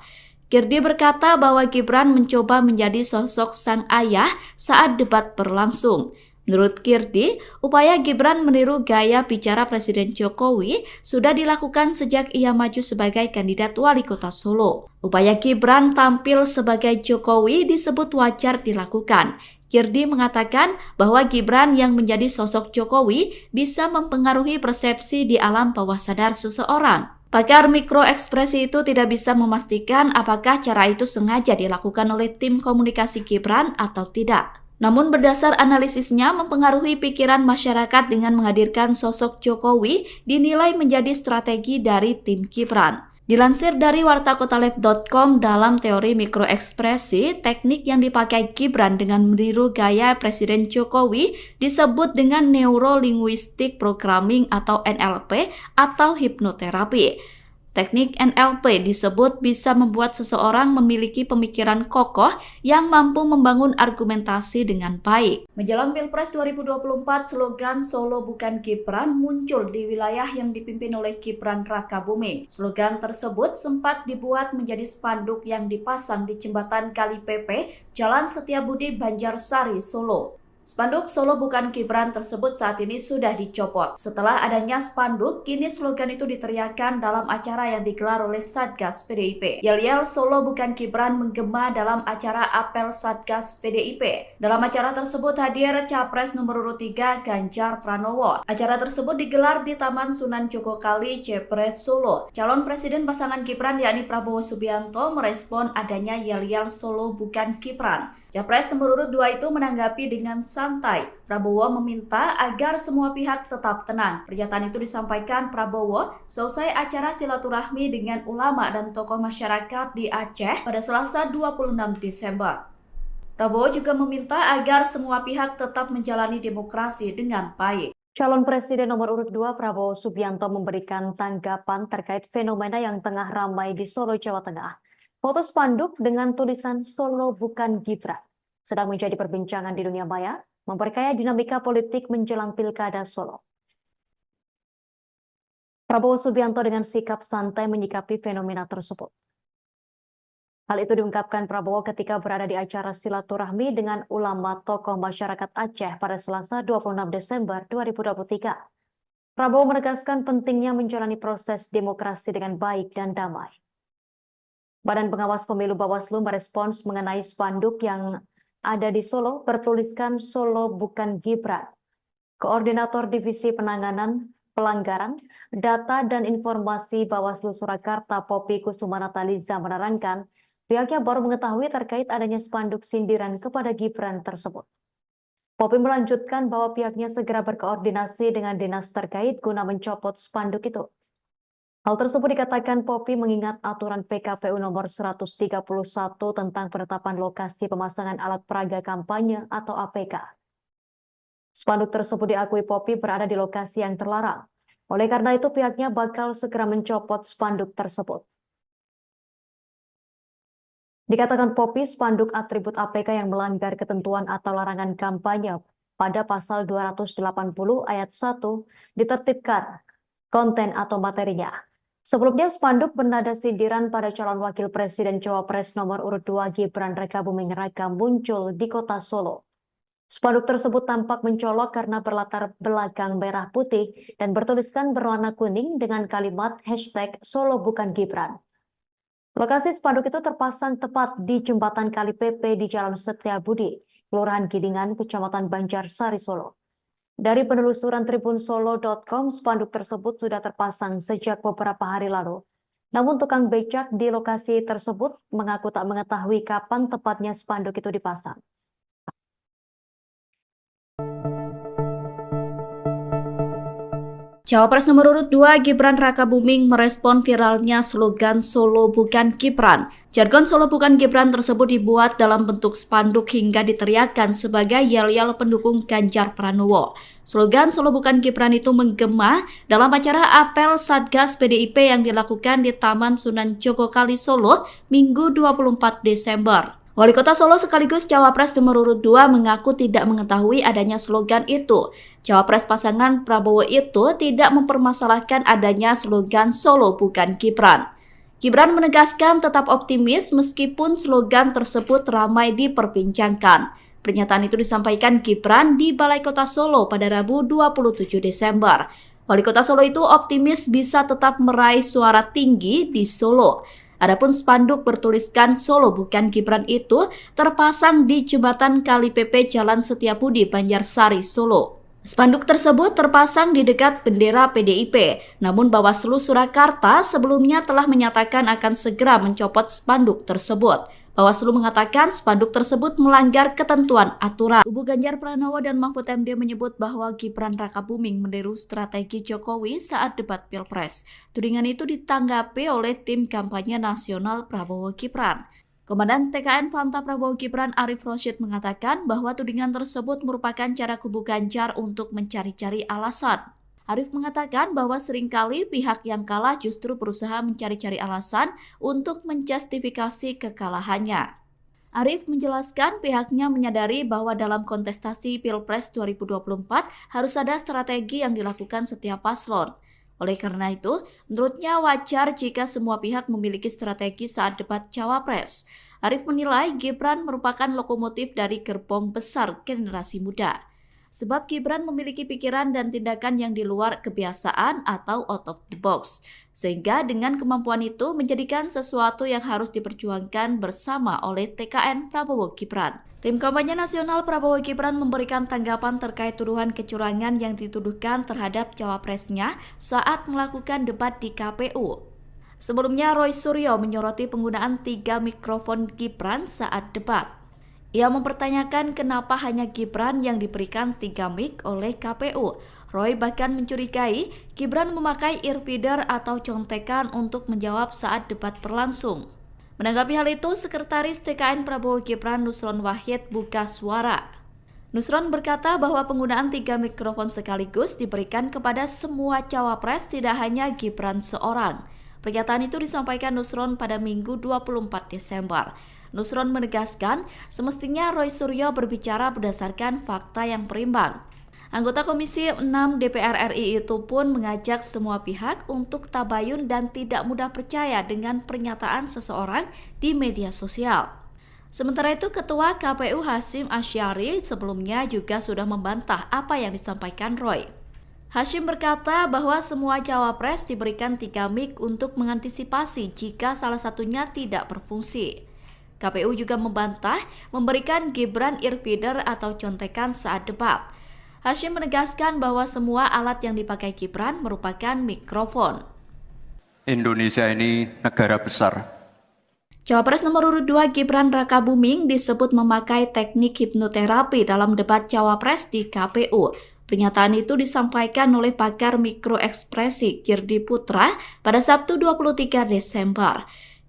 [SPEAKER 1] Girdi berkata bahwa Gibran mencoba menjadi sosok sang ayah saat debat berlangsung. Menurut Girdi, upaya Gibran meniru gaya bicara Presiden Jokowi sudah dilakukan sejak ia maju sebagai kandidat wali kota Solo. Upaya Gibran tampil sebagai Jokowi disebut wajar dilakukan. Girdi mengatakan bahwa Gibran yang menjadi sosok Jokowi bisa mempengaruhi persepsi di alam bawah sadar seseorang. Pakar mikroekspresi itu tidak bisa memastikan apakah cara itu sengaja dilakukan oleh tim komunikasi Gibran atau tidak. Namun berdasar analisisnya mempengaruhi pikiran masyarakat dengan menghadirkan sosok Jokowi dinilai menjadi strategi dari tim Gibran. Dilansir dari wartakotalive.com, dalam teori mikroekspresi, teknik yang dipakai Gibran dengan meniru gaya Presiden Jokowi disebut dengan Neuro-Linguistic Programming atau NLP atau hipnoterapi. Teknik NLP disebut bisa membuat seseorang memiliki pemikiran kokoh yang mampu membangun argumentasi dengan baik. Menjelang Pilpres 2024, slogan Solo bukan Gibran muncul di wilayah yang dipimpin oleh Gibran Rakabuming. Slogan tersebut sempat dibuat menjadi spanduk yang dipasang di jembatan Kali Pepe, Jalan Setiabudi, Banjarsari, Solo. Spanduk Solo bukan Gibran tersebut saat ini sudah dicopot. Setelah adanya spanduk, kini slogan itu diteriakkan dalam acara yang digelar oleh Satgas PDIP. Yel-yel Solo bukan Gibran menggema dalam acara apel Satgas PDIP. Dalam acara tersebut hadir Capres nomor urut 3 Ganjar Pranowo. Acara tersebut digelar di Taman Sunan Jogokali, Jepres, Solo. Calon Presiden pasangan Gibran yakni Prabowo Subianto merespon adanya yel-yel Solo bukan Gibran. Capres nomor urut 2 itu menanggapi dengan santai. Prabowo meminta agar semua pihak tetap tenang. Pernyataan itu disampaikan Prabowo selesai acara silaturahmi dengan ulama dan tokoh masyarakat di Aceh pada Selasa 26 Desember. Prabowo juga meminta agar semua pihak tetap menjalani demokrasi dengan baik.
[SPEAKER 2] Calon Presiden nomor urut 2 Prabowo Subianto memberikan tanggapan terkait fenomena yang tengah ramai di Solo, Jawa Tengah. Foto spanduk dengan tulisan Solo bukan Gibran sedang menjadi perbincangan di dunia maya, memperkaya dinamika politik menjelang Pilkada Solo. Prabowo Subianto dengan sikap santai menyikapi fenomena tersebut. Hal itu diungkapkan Prabowo ketika berada di acara silaturahmi dengan ulama tokoh masyarakat Aceh pada Selasa 26 Desember 2023. Prabowo menegaskan pentingnya menjalani proses demokrasi dengan baik dan damai. Badan Pengawas Pemilu Bawaslu merespons mengenai spanduk yang ada di Solo bertuliskan Solo bukan Gibran. Koordinator Divisi Penanganan Pelanggaran, Data dan Informasi Bawaslu Surakarta Poppy Kusumanataliza menerangkan pihaknya baru mengetahui terkait adanya spanduk sindiran kepada Gibran tersebut. Poppy melanjutkan bahwa pihaknya segera berkoordinasi dengan dinas terkait guna mencopot spanduk itu. Hal tersebut dikatakan Poppy mengingat aturan PKPU nomor 131 tentang penetapan lokasi pemasangan alat peraga kampanye atau APK. Spanduk tersebut diakui Poppy berada di lokasi yang terlarang. Oleh karena itu pihaknya bakal segera mencopot spanduk tersebut. Dikatakan Poppy, spanduk atribut APK yang melanggar ketentuan atau larangan kampanye pada pasal 280 ayat 1 ditertibkan konten atau materinya. Sebelumnya spanduk bernada sindiran pada calon wakil presiden Cawapres nomor urut 2 Gibran Rakabuming Raka muncul di kota Solo. Spanduk tersebut tampak mencolok karena berlatar belakang merah putih dan bertuliskan berwarna kuning dengan kalimat #Solo bukan Gibran. Lokasi spanduk itu terpasang tepat di jembatan Kali Pepe di Jalan Setiabudi, Kelurahan Gidingan, Kecamatan Banjarsari, Solo. Dari penelusuran tribunsolo.com, spanduk tersebut sudah terpasang sejak beberapa hari lalu. Namun tukang becak di lokasi tersebut mengaku tak mengetahui kapan tepatnya spanduk itu dipasang.
[SPEAKER 1] Cawapres nomor urut 2 Gibran Rakabuming merespon viralnya slogan Solo Bukan Gibran. Jargon Solo Bukan Gibran tersebut dibuat dalam bentuk spanduk hingga diteriakkan sebagai yel-yel pendukung Ganjar Pranowo. Slogan Solo Bukan Gibran itu menggema dalam acara apel Satgas PDIP yang dilakukan di Taman Sunan Jogokali Solo Minggu 24 Desember. Wali Kota Solo sekaligus Cawapres nomor urut 2 mengaku tidak mengetahui adanya slogan itu. Cawapres pasangan Prabowo itu tidak mempermasalahkan adanya slogan Solo Bukan Gibran. Gibran menegaskan tetap optimis meskipun slogan tersebut ramai diperbincangkan. Pernyataan itu disampaikan Gibran di Balai Kota Solo pada Rabu 27 Desember. Wali Kota Solo itu optimis bisa tetap meraih suara tinggi di Solo. Adapun spanduk bertuliskan Solo Bukan Gibran itu terpasang di jembatan Kali PP Jalan Setiabudi, Banjarsari, Solo. Spanduk tersebut terpasang di dekat bendera PDIP, namun Bawaslu Surakarta sebelumnya telah menyatakan akan segera mencopot spanduk tersebut. Bawaslu mengatakan spanduk tersebut melanggar ketentuan aturan. Kubu Ganjar Pranowo dan Mahfud MD menyebut bahwa Gibran Rakabuming meniru strategi Jokowi saat debat Pilpres. Tudingan itu ditanggapi oleh tim kampanye nasional Prabowo Gibran. Komandan TKN Fanta Prabowo Gibran Arif Rosyid mengatakan bahwa tudingan tersebut merupakan cara kubu Ganjar untuk mencari-cari alasan. Arif mengatakan bahwa seringkali pihak yang kalah justru berusaha mencari-cari alasan untuk menjustifikasi kekalahannya. Arif menjelaskan pihaknya menyadari bahwa dalam kontestasi Pilpres 2024 harus ada strategi yang dilakukan setiap paslon. Oleh karena itu, menurutnya wajar jika semua pihak memiliki strategi saat debat Cawapres. Arif menilai Gibran merupakan lokomotif dari gerbong besar generasi muda. Sebab Gibran memiliki pikiran dan tindakan yang di luar kebiasaan atau out of the box. Sehingga dengan kemampuan itu menjadikan sesuatu yang harus diperjuangkan bersama oleh TKN Prabowo Gibran. Tim kampanye nasional Prabowo Gibran memberikan tanggapan terkait tuduhan kecurangan yang dituduhkan terhadap cawapresnya saat melakukan debat di KPU. Sebelumnya Roy Suryo menyoroti penggunaan 3 mikrofon Gibran saat debat. Ia mempertanyakan kenapa hanya Gibran yang diberikan 3 mic oleh KPU. Roy bahkan mencurigai Gibran memakai earfeeder atau contekan untuk menjawab saat debat berlangsung. Menanggapi hal itu, Sekretaris TKN Prabowo Gibran Nusron Wahid buka suara. Nusron berkata bahwa penggunaan 3 mikrofon sekaligus diberikan kepada semua cawapres, tidak hanya Gibran seorang. Pernyataan itu disampaikan Nusron pada Minggu 24 Desember. Nusron menegaskan semestinya Roy Suryo berbicara berdasarkan fakta yang berimbang. Anggota Komisi 6 DPR RI itu pun mengajak semua pihak untuk tabayun dan tidak mudah percaya dengan pernyataan seseorang di media sosial. Sementara itu, Ketua KPU Hasyim Asyari sebelumnya juga sudah membantah apa yang disampaikan Roy. Hasyim berkata bahwa semua cawapres diberikan 3 mic untuk mengantisipasi jika salah satunya tidak berfungsi. KPU juga membantah memberikan Gibran earfeeder atau contekan saat debat. Hasyim menegaskan bahwa semua alat yang dipakai Gibran merupakan mikrofon.
[SPEAKER 3] Indonesia ini negara besar.
[SPEAKER 1] Cawapres nomor urut 2 Gibran Rakabuming disebut memakai teknik hipnoterapi dalam debat Cawapres di KPU. Pernyataan itu disampaikan oleh pakar mikroekspresi Girdi Putra pada Sabtu 23 Desember.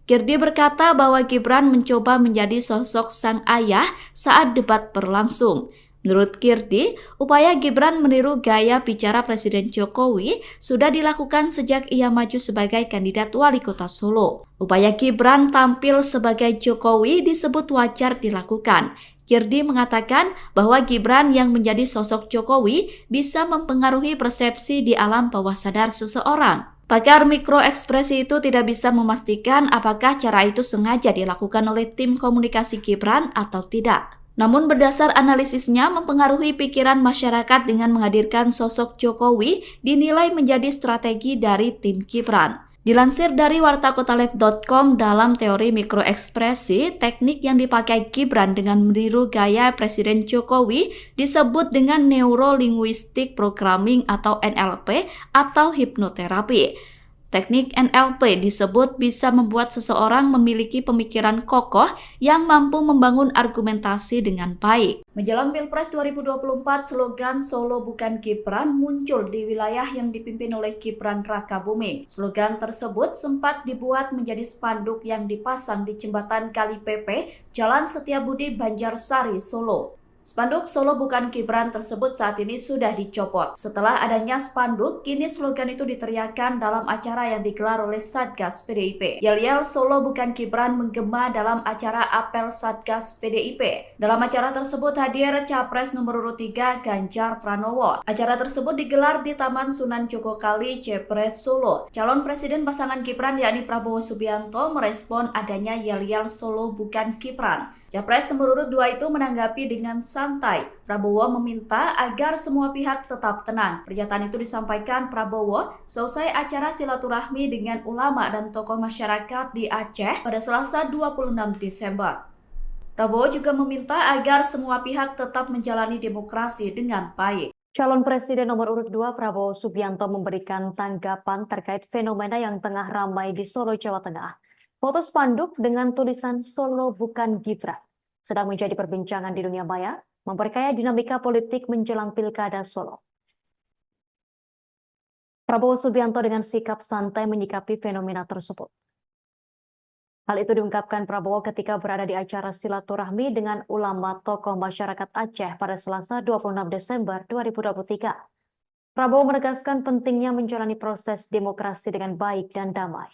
[SPEAKER 1] Girdi berkata bahwa Gibran mencoba menjadi sosok sang ayah saat debat berlangsung. Menurut Girdi, upaya Gibran meniru gaya bicara Presiden Jokowi sudah dilakukan sejak ia maju sebagai kandidat wali kota Solo. Upaya Gibran tampil sebagai Jokowi disebut wajar dilakukan. Girdi mengatakan bahwa Gibran yang menjadi sosok Jokowi bisa mempengaruhi persepsi di alam bawah sadar seseorang. Pakar mikroekspresi itu tidak bisa memastikan apakah cara itu sengaja dilakukan oleh tim komunikasi Gibran atau tidak. Namun berdasar analisisnya mempengaruhi pikiran masyarakat dengan menghadirkan sosok Jokowi dinilai menjadi strategi dari tim Gibran. Dilansir dari wartakotalive.com, dalam teori mikroekspresi, teknik yang dipakai Gibran dengan meniru gaya Presiden Jokowi disebut dengan Neuro Linguistic Programming atau NLP atau hipnoterapi. Teknik NLP disebut bisa membuat seseorang memiliki pemikiran kokoh yang mampu membangun argumentasi dengan baik. Menjelang Pilpres 2024, slogan Solo Bukan Gibran muncul di wilayah yang dipimpin oleh Gibran Rakabuming. Slogan tersebut sempat dibuat menjadi spanduk yang dipasang di jembatan Kali Pepe, Jalan Setiabudi, Banjarsari, Solo. Spanduk Solo Bukan Gibran tersebut saat ini sudah dicopot. Setelah adanya spanduk, kini slogan itu diteriakkan dalam acara yang digelar oleh Satgas PDIP. Yel-yel Solo Bukan Gibran menggema dalam acara apel Satgas PDIP. Dalam acara tersebut hadir Capres nomor urut 3 Ganjar Pranowo. Acara tersebut digelar di Taman Sunan Jogokali, Jepres, Solo. Calon Presiden pasangan Gibran yakni Prabowo Subianto merespon adanya yel-yel Solo Bukan Gibran. Capres nomor urut 2 itu menanggapi dengan santai. Prabowo meminta agar semua pihak tetap tenang. Pernyataan itu disampaikan Prabowo seusai acara silaturahmi dengan ulama dan tokoh masyarakat di Aceh pada Selasa 26 Desember. Prabowo juga meminta agar semua pihak tetap menjalani demokrasi dengan baik.
[SPEAKER 2] Calon Presiden nomor urut 2 Prabowo Subianto memberikan tanggapan terkait fenomena yang tengah ramai di Solo, Jawa Tengah. Foto spanduk dengan tulisan Solo Bukan Gibran sedang menjadi perbincangan di dunia maya, memperkaya dinamika politik menjelang Pilkada Solo. Prabowo Subianto dengan sikap santai menyikapi fenomena tersebut. Hal itu diungkapkan Prabowo ketika berada di acara silaturahmi dengan ulama tokoh masyarakat Aceh pada Selasa 26 Desember 2023. Prabowo menegaskan pentingnya menjalani proses demokrasi dengan baik dan damai.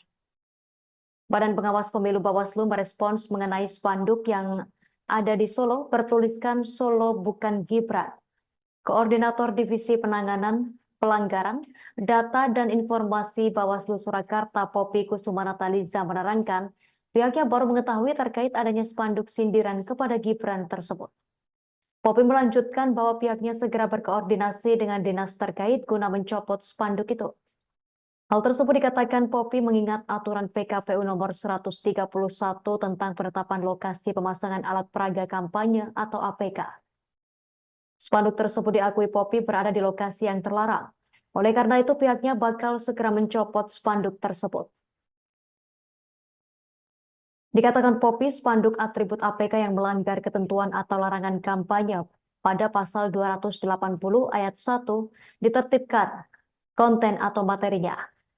[SPEAKER 2] Badan Pengawas Pemilu Bawaslu merespons mengenai spanduk yang ada di Solo bertuliskan Solo Bukan Gibran. Koordinator Divisi Penanganan Pelanggaran, Data dan Informasi Bawaslu Surakarta Poppy Kusuma Nataliza menerangkan pihaknya baru mengetahui terkait adanya spanduk sindiran kepada Gibran tersebut. Poppy melanjutkan bahwa pihaknya segera berkoordinasi dengan dinas terkait guna mencopot spanduk itu. Hal tersebut dikatakan Poppy mengingat aturan PKPU nomor 131 tentang penetapan lokasi pemasangan alat peraga kampanye atau APK. Spanduk tersebut diakui Poppy berada di lokasi yang terlarang. Oleh karena itu pihaknya bakal segera mencopot spanduk tersebut. Dikatakan Poppy, spanduk atribut APK yang melanggar ketentuan atau larangan kampanye pada pasal 280 ayat 1 ditertibkan konten atau materinya.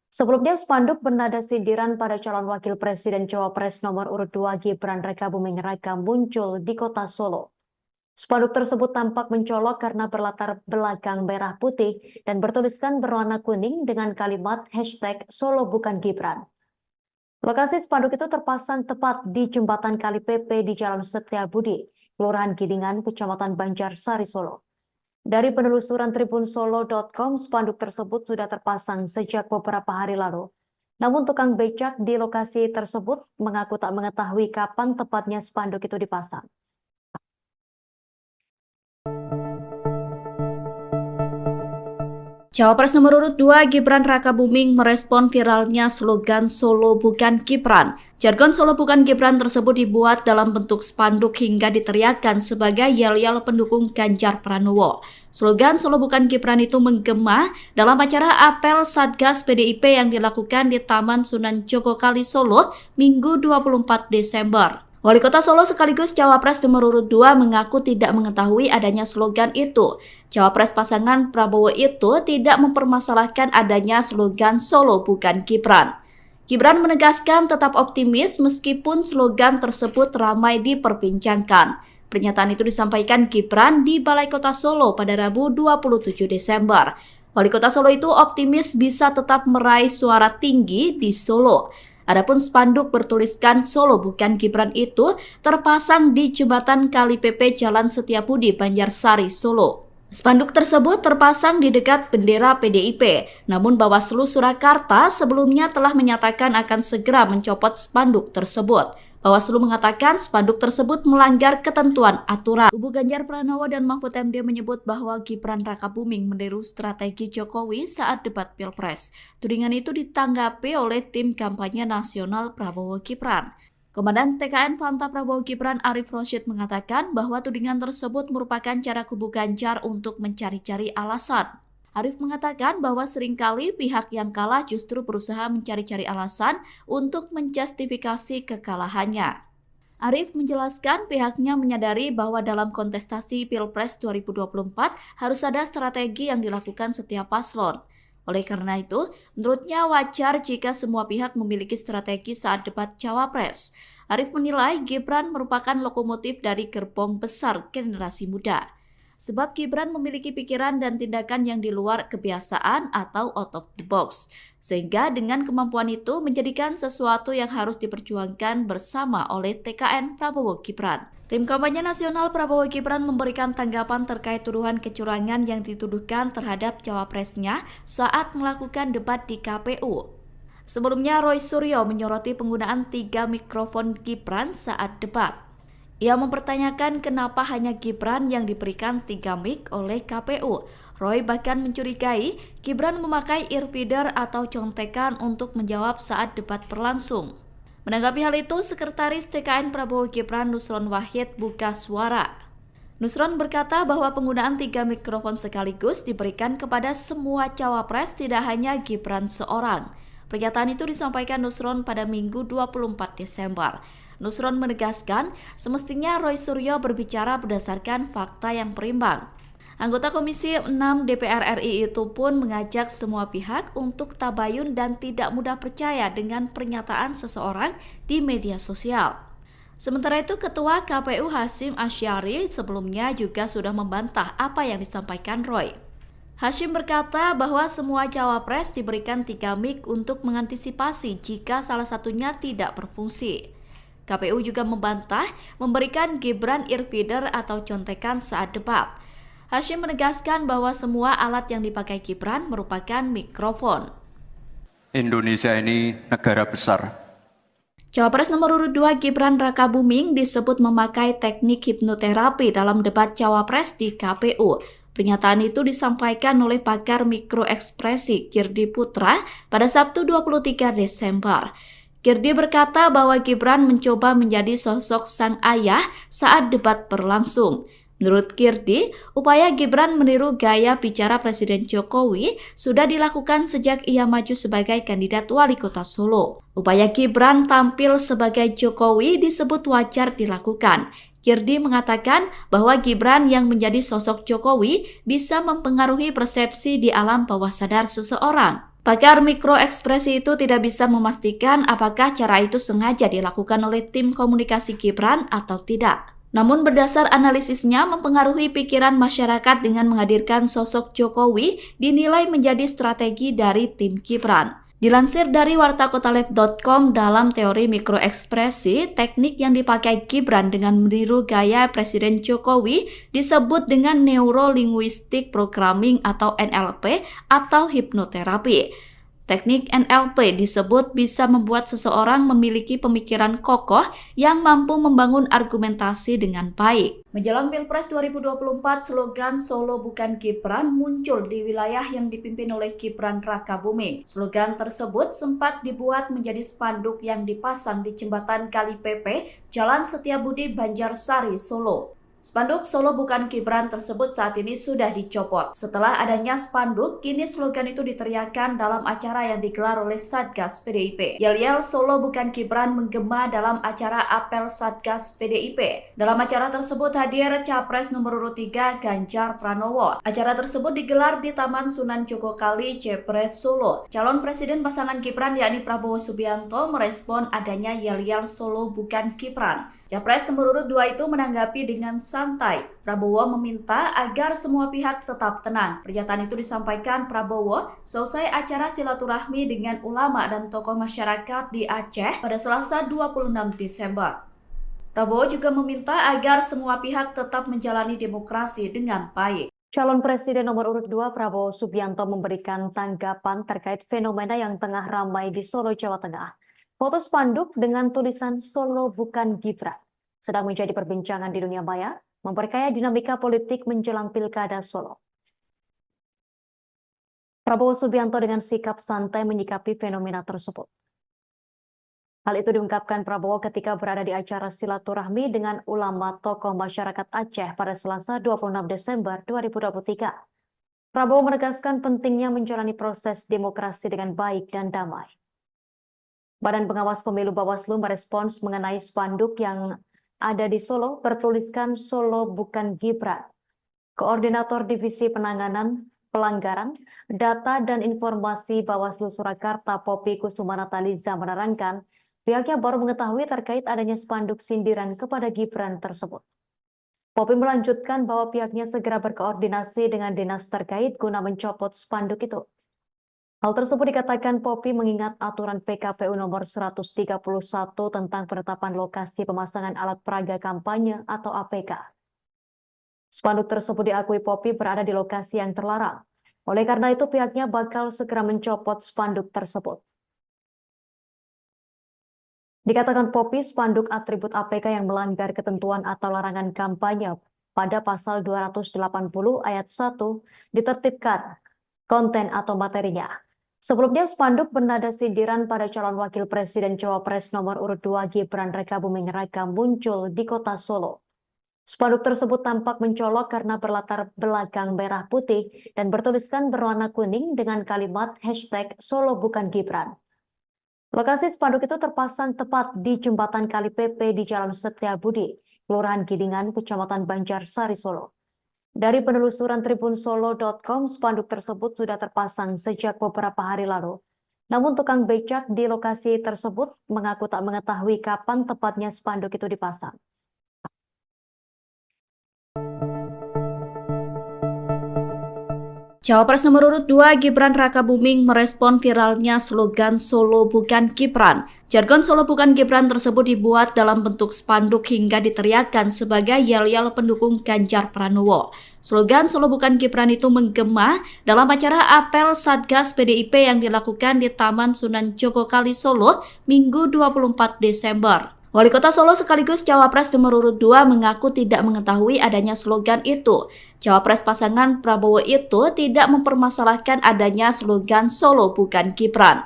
[SPEAKER 2] Sebelumnya, spanduk bernada sindiran pada calon wakil presiden Cawapres nomor urut 2 Gibran Rakabuming Raka muncul di kota Solo. Spanduk tersebut tampak mencolok karena berlatar belakang merah putih dan bertuliskan berwarna kuning dengan kalimat hashtag Solo Bukan Gibran. Lokasi spanduk itu terpasang tepat di jembatan Kali Pepe di Jalan Setiabudi, Kelurahan Gidingan, Kecamatan Banjarsari, Solo. Dari penelusuran tribunsolo.com, spanduk tersebut sudah terpasang sejak beberapa hari lalu. Namun tukang becak di lokasi tersebut mengaku tak mengetahui kapan tepatnya spanduk itu dipasang.
[SPEAKER 1] Cawapres nomor urut 2 Gibran Rakabuming merespon viralnya slogan Solo Bukan Gibran. Jargon Solo Bukan Gibran tersebut dibuat dalam bentuk spanduk hingga diteriakkan sebagai yel-yel pendukung Ganjar Pranowo. Slogan Solo Bukan Gibran itu menggema dalam acara apel Satgas PDIP yang dilakukan di Taman Sunan Jogokali, Solo, Minggu 24 Desember. Wali Kota Solo sekaligus Cawapres nomor urut 2 mengaku tidak mengetahui adanya slogan itu. Cawapres pasangan Prabowo itu tidak mempermasalahkan adanya slogan Solo Bukan Gibran. Gibran menegaskan tetap optimis meskipun slogan tersebut ramai diperbincangkan. Pernyataan itu disampaikan Gibran di Balai Kota Solo pada Rabu 27 Desember. Wali Kota Solo itu optimis bisa tetap meraih suara tinggi di Solo. Adapun spanduk bertuliskan Solo Bukan Gibran itu terpasang di jembatan Kali Pepe Jalan Setiabudi, Banjarsari, Solo. Spanduk tersebut terpasang di dekat bendera PDIP, namun Bawaslu Surakarta sebelumnya telah menyatakan akan segera mencopot spanduk tersebut. Bawaslu mengatakan spanduk tersebut melanggar ketentuan aturan. Kubu Ganjar Pranowo dan Mahfud MD menyebut bahwa Gibran Rakabuming meniru strategi Jokowi saat debat Pilpres. Tudingan itu ditanggapi oleh tim kampanye nasional Prabowo Gibran. Komandan TKN Fanta Prabowo Gibran Arif Rosyid mengatakan bahwa tudingan tersebut merupakan cara kubu Ganjar untuk mencari-cari alasan. Arif mengatakan bahwa seringkali pihak yang kalah justru berusaha mencari-cari alasan untuk menjustifikasi kekalahannya. Arif menjelaskan pihaknya menyadari bahwa dalam kontestasi Pilpres 2024 harus ada strategi yang dilakukan setiap paslon. Oleh karena itu, menurutnya wajar jika semua pihak memiliki strategi saat debat Cawapres. Arif menilai Gibran merupakan lokomotif dari gerbong besar generasi muda. Sebab Gibran memiliki pikiran dan tindakan yang di luar kebiasaan atau out of the box. Sehingga dengan kemampuan itu menjadikan sesuatu yang harus diperjuangkan bersama oleh TKN Prabowo Gibran. Tim kampanye nasional Prabowo Gibran memberikan tanggapan terkait tuduhan kecurangan yang dituduhkan terhadap cawapresnya saat melakukan debat di KPU. Sebelumnya, Roy Suryo menyoroti penggunaan 3 mikrofon Gibran saat debat. Ia mempertanyakan kenapa hanya Gibran yang diberikan 3 mic oleh KPU. Roy bahkan mencurigai Gibran memakai earfeeder atau contekan untuk menjawab saat debat berlangsung. Menanggapi hal itu, Sekretaris TKN Prabowo Gibran Nusron Wahid buka suara. Nusron berkata bahwa penggunaan 3 mikrofon sekaligus diberikan kepada semua cawapres, tidak hanya Gibran seorang. Pernyataan itu disampaikan Nusron pada Minggu 24 Desember. Nusron menegaskan semestinya Roy Suryo berbicara berdasarkan fakta yang berimbang. Anggota Komisi 6 DPR RI itu pun mengajak semua pihak untuk tabayun dan tidak mudah percaya dengan pernyataan seseorang di media sosial. Sementara itu, Ketua KPU Hasyim Asyari sebelumnya juga sudah membantah apa yang disampaikan Roy. Hasyim berkata bahwa semua cawapres diberikan 3 mic untuk mengantisipasi jika salah satunya tidak berfungsi. KPU juga membantah memberikan Gibran earfeeder atau contekan saat debat. Hasyim menegaskan bahwa semua alat yang dipakai Gibran merupakan mikrofon.
[SPEAKER 3] Indonesia ini negara besar.
[SPEAKER 1] Cawapres nomor urut 2 Gibran Rakabuming disebut memakai teknik hipnoterapi dalam debat Cawapres di KPU. Pernyataan itu disampaikan oleh pakar mikroekspresi Kirdi Putra pada Sabtu 23 Desember. Kirdi berkata bahwa Gibran mencoba menjadi sosok sang ayah saat debat berlangsung. Menurut Kirdi, upaya Gibran meniru gaya bicara Presiden Jokowi sudah dilakukan sejak ia maju sebagai kandidat wali kota Solo. Upaya Gibran tampil sebagai Jokowi disebut wajar dilakukan. Kirdi mengatakan bahwa Gibran yang menjadi sosok Jokowi bisa mempengaruhi persepsi di alam bawah sadar seseorang. Pakar mikroekspresi itu tidak bisa memastikan apakah cara itu sengaja dilakukan oleh tim komunikasi Gibran atau tidak. Namun berdasar analisisnya mempengaruhi pikiran masyarakat dengan menghadirkan sosok Jokowi dinilai menjadi strategi dari tim Gibran. Dilansir dari wartakotalive.com, dalam teori mikroekspresi, teknik yang dipakai Gibran dengan meniru gaya Presiden Jokowi disebut dengan Neuro-Linguistic Programming atau NLP atau hipnoterapi. Teknik NLP disebut bisa membuat seseorang memiliki pemikiran kokoh yang mampu membangun argumentasi dengan baik. Menjelang Pilpres 2024, slogan Solo Bukan Gibran muncul di wilayah yang dipimpin oleh Gibran Rakabuming. Slogan tersebut sempat dibuat menjadi spanduk yang dipasang di jembatan Kali Pepe, Jalan Setiabudi, Banjarsari, Solo. Spanduk Solo Bukan Gibran tersebut saat ini sudah dicopot. Setelah adanya spanduk, kini slogan itu diteriakkan dalam acara yang digelar oleh Satgas PDIP. Yel-yel Solo Bukan Gibran menggema dalam acara apel Satgas PDIP. Dalam acara tersebut hadir Capres nomor urut 3 Ganjar Pranowo. Acara tersebut digelar di Taman Sunan Jogokali, Jepres, Solo. Calon Presiden pasangan Gibran yakni Prabowo Subianto merespon adanya yel-yel Solo Bukan Gibran. Capres nomor urut 2 itu menanggapi dengan santai. Prabowo meminta agar semua pihak tetap tenang. Pernyataan itu disampaikan Prabowo selesai acara silaturahmi dengan ulama dan tokoh masyarakat di Aceh pada Selasa 26 Desember. Prabowo juga meminta agar semua pihak tetap menjalani demokrasi dengan baik.
[SPEAKER 2] Calon Presiden nomor urut 2 Prabowo Subianto memberikan tanggapan terkait fenomena yang tengah ramai di Solo, Jawa Tengah. Foto spanduk dengan tulisan Solo Bukan Gibran sedang menjadi perbincangan di dunia maya, memperkaya dinamika politik menjelang Pilkada Solo. Prabowo Subianto dengan sikap santai menyikapi fenomena tersebut. Hal itu diungkapkan Prabowo ketika berada di acara silaturahmi dengan ulama tokoh masyarakat Aceh pada Selasa 26 Desember 2023. Prabowo menegaskan pentingnya menjalani proses demokrasi dengan baik dan damai. Badan Pengawas Pemilu Bawaslu merespons mengenai spanduk yang ada di Solo bertuliskan Solo bukan Gibran. Koordinator Divisi Penanganan Pelanggaran Data dan Informasi Bawaslu Surakarta Poppy Kusuma Nataliza menerangkan pihaknya baru mengetahui terkait adanya spanduk sindiran kepada Gibran tersebut. Poppy melanjutkan bahwa pihaknya segera berkoordinasi dengan dinas terkait guna mencopot spanduk itu. Hal tersebut dikatakan Poppy mengingat aturan PKPU nomor 131 tentang penetapan lokasi pemasangan alat peraga kampanye atau APK. Spanduk tersebut diakui Poppy berada di lokasi yang terlarang. Oleh karena itu pihaknya bakal segera mencopot spanduk tersebut. Dikatakan Poppy, spanduk atribut APK yang melanggar ketentuan atau larangan kampanye pada pasal 280 ayat 1 ditertibkan konten atau materinya. Sebelumnya spanduk bernada sindiran pada calon wakil presiden Cawapres nomor urut 2 Gibran Rakabuming Raka muncul di kota Solo. Spanduk tersebut tampak mencolok karena berlatar belakang merah putih dan bertuliskan berwarna kuning dengan kalimat hashtag Solo bukan Gibran. Lokasi spanduk itu terpasang tepat di jembatan Kali PP di Jalan Setiabudi, Kelurahan Gidingan, Kecamatan Banjarsari, Solo. Dari penelusuran tribunsolo.com, spanduk tersebut sudah terpasang sejak beberapa hari lalu. Namun tukang becak di lokasi tersebut mengaku tak mengetahui kapan tepatnya spanduk itu dipasang.
[SPEAKER 1] Cawapres nomor urut 2 Gibran Rakabuming merespon viralnya slogan Solo bukan Gibran. Jargon Solo bukan Gibran tersebut dibuat dalam bentuk spanduk hingga diteriakkan sebagai yel-yel pendukung Ganjar Pranowo. Slogan Solo bukan Gibran itu menggema dalam acara apel Satgas PDIP yang dilakukan di Taman Sunan Jogokali Solo Minggu 24 Desember. Wali Kota Solo sekaligus Cawapres nomor urut 2 mengaku tidak mengetahui adanya slogan itu. Cawapres pasangan Prabowo itu tidak mempermasalahkan adanya slogan Solo bukan Gibran.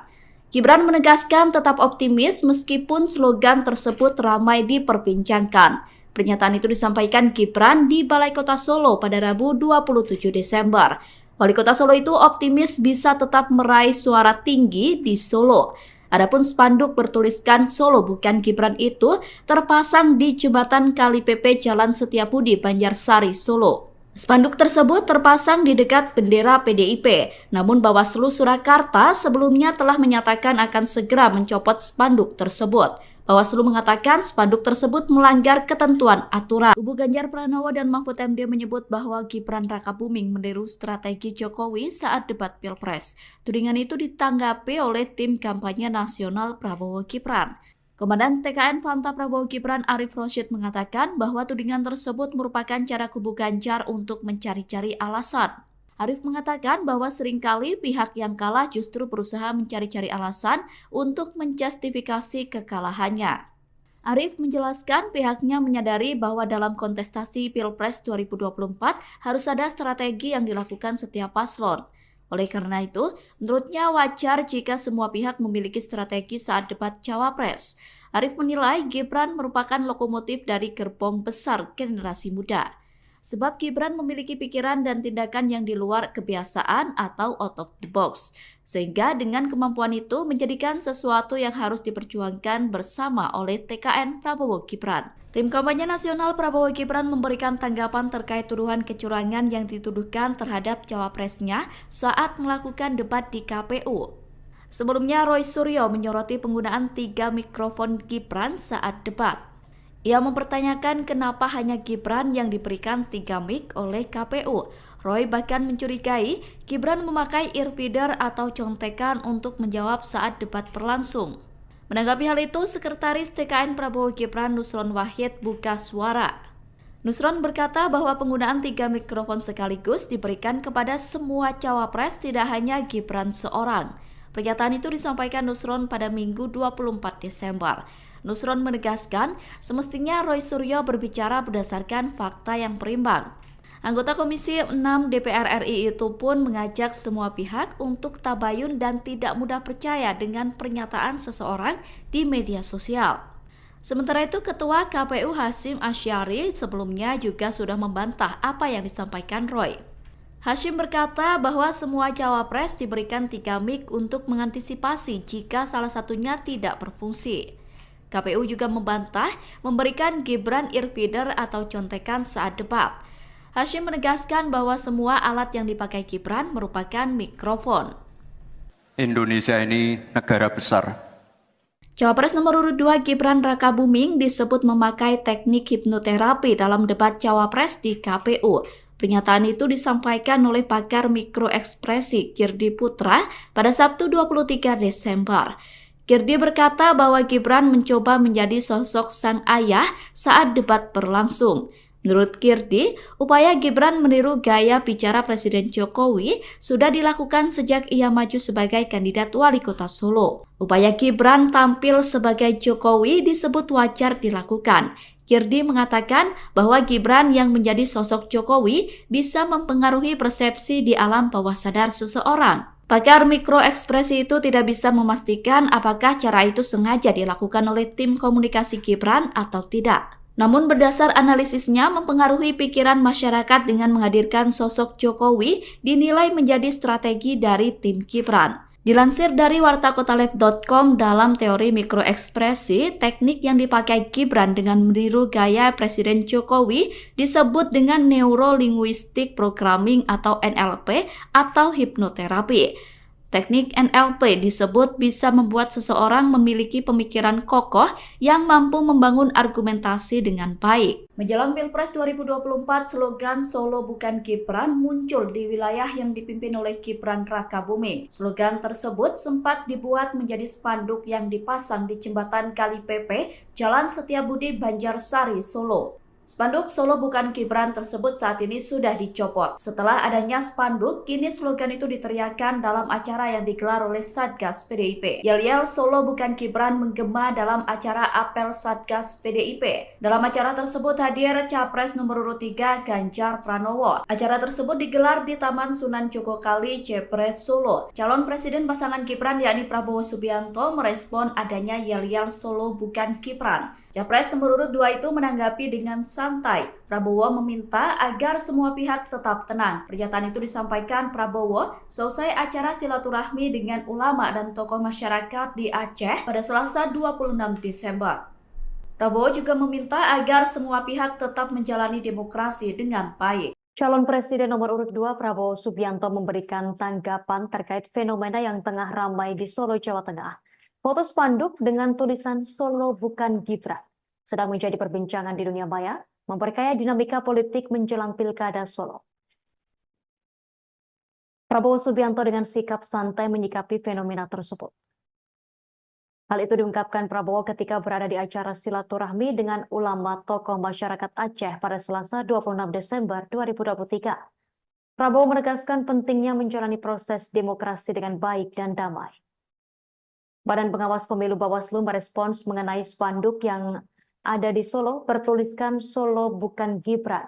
[SPEAKER 1] Gibran menegaskan tetap optimis meskipun slogan tersebut ramai diperbincangkan. Pernyataan itu disampaikan Gibran di Balai Kota Solo pada Rabu 27 Desember. Wali Kota Solo itu optimis bisa tetap meraih suara tinggi di Solo. Adapun spanduk bertuliskan Solo bukan Gibran itu terpasang di jembatan Kali PP Jalan Setiabudi, Banjarsari, Solo. Spanduk tersebut terpasang di dekat bendera PDIP, namun Bawaslu Surakarta sebelumnya telah menyatakan akan segera mencopot spanduk tersebut. Bawaslu mengatakan spanduk tersebut melanggar ketentuan aturan. Kubu Ganjar Pranowo dan Mahfud MD menyebut bahwa Gibran Rakabuming meniru strategi Jokowi saat debat Pilpres. Tudingan itu ditanggapi oleh tim kampanye nasional Prabowo Gibran. Komandan TKN Fanta Prabowo Gibran Arif Rosyid mengatakan bahwa tudingan tersebut merupakan cara kubu Ganjar untuk mencari-cari alasan. Arif mengatakan bahwa seringkali pihak yang kalah justru berusaha mencari-cari alasan untuk menjustifikasi kekalahannya. Arif menjelaskan pihaknya menyadari bahwa dalam kontestasi Pilpres 2024 harus ada strategi yang dilakukan setiap paslon. Oleh karena itu, menurutnya wajar jika semua pihak memiliki strategi saat debat Cawapres. Arif menilai Gibran merupakan lokomotif dari gerbong besar generasi muda. Sebab Gibran memiliki pikiran dan tindakan yang di luar kebiasaan atau out of the box. Sehingga dengan kemampuan itu menjadikan sesuatu yang harus diperjuangkan bersama oleh TKN Prabowo Gibran. Tim kampanye nasional Prabowo Gibran memberikan tanggapan terkait tuduhan kecurangan yang dituduhkan terhadap cawapresnya saat melakukan debat di KPU. Sebelumnya Roy Suryo menyoroti penggunaan 3 mikrofon Gibran saat debat. Ia mempertanyakan kenapa hanya Gibran yang diberikan 3 mic oleh KPU. Roy bahkan mencurigai Gibran memakai earfeeder atau contekan untuk menjawab saat debat berlangsung. Menanggapi hal itu, Sekretaris TKN Prabowo Gibran Nusron Wahid buka suara. Nusron berkata bahwa penggunaan 3 mikrofon sekaligus diberikan kepada semua cawapres, tidak hanya Gibran seorang. Pernyataan itu disampaikan Nusron pada Minggu 24 Desember. Nusron menegaskan semestinya Roy Suryo berbicara berdasarkan fakta yang berimbang. Anggota Komisi 6 DPR RI itu pun mengajak semua pihak untuk tabayun dan tidak mudah percaya dengan pernyataan seseorang di media sosial. Sementara itu, Ketua KPU Hasyim Asyari sebelumnya juga sudah membantah apa yang disampaikan Roy. Hashim berkata bahwa semua cawapres diberikan 3 mic untuk mengantisipasi jika salah satunya tidak berfungsi. KPU juga membantah memberikan Gibran earfeeder atau contekan saat debat. Hashim menegaskan bahwa semua alat yang dipakai Gibran merupakan mikrofon.
[SPEAKER 3] Indonesia ini negara besar.
[SPEAKER 1] Cawapres nomor urut 2 Gibran Rakabuming disebut memakai teknik hipnoterapi dalam debat cawapres di KPU. Pernyataan itu disampaikan oleh pakar mikroekspresi Kirdi Putra pada Sabtu 23 Desember. Kirdi berkata bahwa Gibran mencoba menjadi sosok sang ayah saat debat berlangsung. Menurut Kirdi, upaya Gibran meniru gaya bicara Presiden Jokowi sudah dilakukan sejak ia maju sebagai kandidat wali kota Solo. Upaya Gibran tampil sebagai Jokowi disebut wajar dilakukan. Kirdi mengatakan bahwa Gibran yang menjadi sosok Jokowi bisa mempengaruhi persepsi di alam bawah sadar seseorang. Pakar mikroekspresi itu tidak bisa memastikan apakah cara itu sengaja dilakukan oleh tim komunikasi Gibran atau tidak. Namun berdasar analisisnya mempengaruhi pikiran masyarakat dengan menghadirkan sosok Jokowi dinilai menjadi strategi dari tim Gibran. Dilansir dari wartakotalev.com, dalam teori mikroekspresi, teknik yang dipakai Gibran dengan meniru gaya Presiden Jokowi disebut dengan Neuro-Linguistic Programming atau NLP atau hipnoterapi. Teknik NLP disebut bisa membuat seseorang memiliki pemikiran kokoh yang mampu membangun argumentasi dengan baik. Menjelang Pilpres 2024, slogan Solo bukan Gibran muncul di wilayah yang dipimpin oleh Gibran Rakabuming. Slogan tersebut sempat dibuat menjadi spanduk yang dipasang di jembatan Kali Pepe, Jalan Setiabudi, Banjarsari, Solo. Spanduk Solo bukan Gibran tersebut saat ini sudah dicopot. Setelah adanya spanduk, kini slogan itu diteriakkan dalam acara yang digelar oleh Satgas PDIP. Yel-yel Solo bukan Gibran menggema dalam acara apel Satgas PDIP. Dalam acara tersebut hadir Capres nomor urut 3 Ganjar Pranowo. Acara tersebut digelar di Taman Sunan Jogokali, Jepres, Solo. Calon Presiden pasangan Gibran yakni Prabowo Subianto merespon adanya yel-yel Solo bukan Gibran. Capres nomor urut 2 itu menanggapi dengan santai. Prabowo meminta agar semua pihak tetap tenang. Pernyataan itu disampaikan Prabowo seusai acara silaturahmi dengan ulama dan tokoh masyarakat di Aceh pada Selasa 26 Desember. Prabowo juga meminta agar semua pihak tetap menjalani demokrasi dengan baik.
[SPEAKER 2] Calon Presiden nomor urut 2 Prabowo Subianto memberikan tanggapan terkait fenomena yang tengah ramai di Solo, Jawa Tengah. Foto spanduk dengan tulisan Solo bukan Gibran sedang menjadi perbincangan di dunia maya, memperkaya dinamika politik menjelang Pilkada Solo. Prabowo Subianto dengan sikap santai menyikapi fenomena tersebut. Hal itu diungkapkan Prabowo ketika berada di acara silaturahmi dengan ulama tokoh masyarakat Aceh pada Selasa 26 Desember 2023. Prabowo menegaskan pentingnya menjalani proses demokrasi dengan baik dan damai. Badan Pengawas Pemilu Bawaslu merespons mengenai spanduk yang ada di Solo bertuliskan Solo bukan Gibran.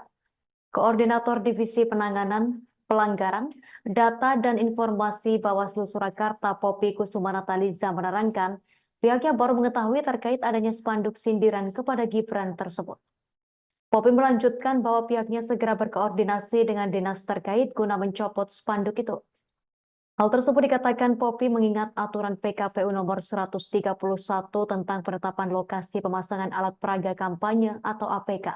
[SPEAKER 2] Koordinator Divisi Penanganan Pelanggaran, Data dan Informasi Bawaslu Surakarta Poppy Kusumanataliza menerangkan pihaknya baru mengetahui terkait adanya spanduk sindiran kepada Gibran tersebut. Poppy melanjutkan bahwa pihaknya segera berkoordinasi dengan dinas terkait guna mencopot spanduk itu. Hal tersebut dikatakan Poppy mengingat aturan PKPU nomor 131 tentang penetapan lokasi pemasangan alat peraga kampanye atau APK.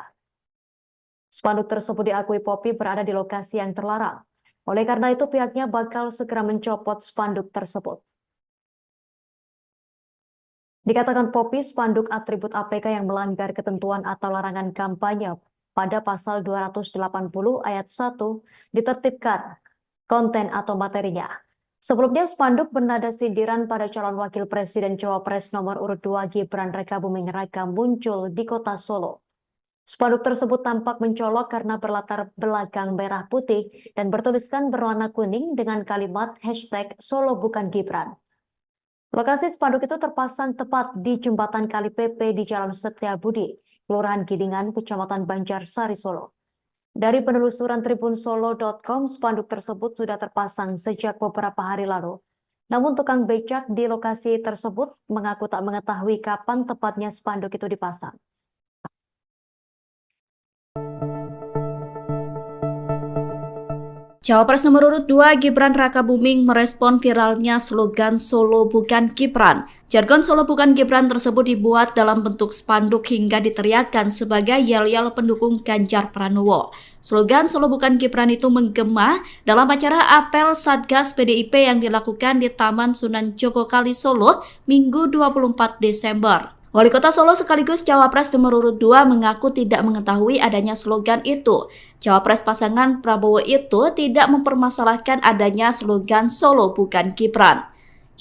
[SPEAKER 2] Spanduk tersebut diakui Poppy berada di lokasi yang terlarang. Oleh karena itu pihaknya bakal segera mencopot spanduk tersebut. Dikatakan Poppy, spanduk atribut APK yang melanggar ketentuan atau larangan kampanye pada pasal 280 ayat 1 ditertibkan konten atau materinya. Sebelumnya, spanduk bernada sindiran pada calon wakil presiden Cawapres nomor urut 2 Gibran Rakabuming Raka muncul di kota Solo. Spanduk tersebut tampak mencolok karena berlatar belakang merah putih dan bertuliskan berwarna kuning dengan kalimat hashtag Solo bukan Gibran. Lokasi spanduk itu terpasang tepat di jembatan Kali Pepe di Jalan Setiabudi, Kelurahan Gidingan, Kecamatan Banjarsari, Solo. Dari penelusuran tribunsolo.com, spanduk tersebut sudah terpasang sejak beberapa hari lalu. Namun tukang becak di lokasi tersebut mengaku tak mengetahui kapan tepatnya spanduk itu dipasang.
[SPEAKER 1] Cawapres nomor urut 2 Gibran Rakabuming merespon viralnya slogan Solo Bukan Gibran. Jargon Solo Bukan Gibran tersebut dibuat dalam bentuk spanduk hingga diteriakkan sebagai yel-yel pendukung Ganjar Pranowo. Slogan Solo Bukan Gibran itu menggema dalam acara apel Satgas PDIP yang dilakukan di Taman Sunan Jogokali Solo Minggu 24 Desember. Wali Kota Solo sekaligus Cawapres nomor urut 2 mengaku tidak mengetahui adanya slogan itu. Cawapres pasangan Prabowo itu tidak mempermasalahkan adanya slogan Solo Bukan Gibran.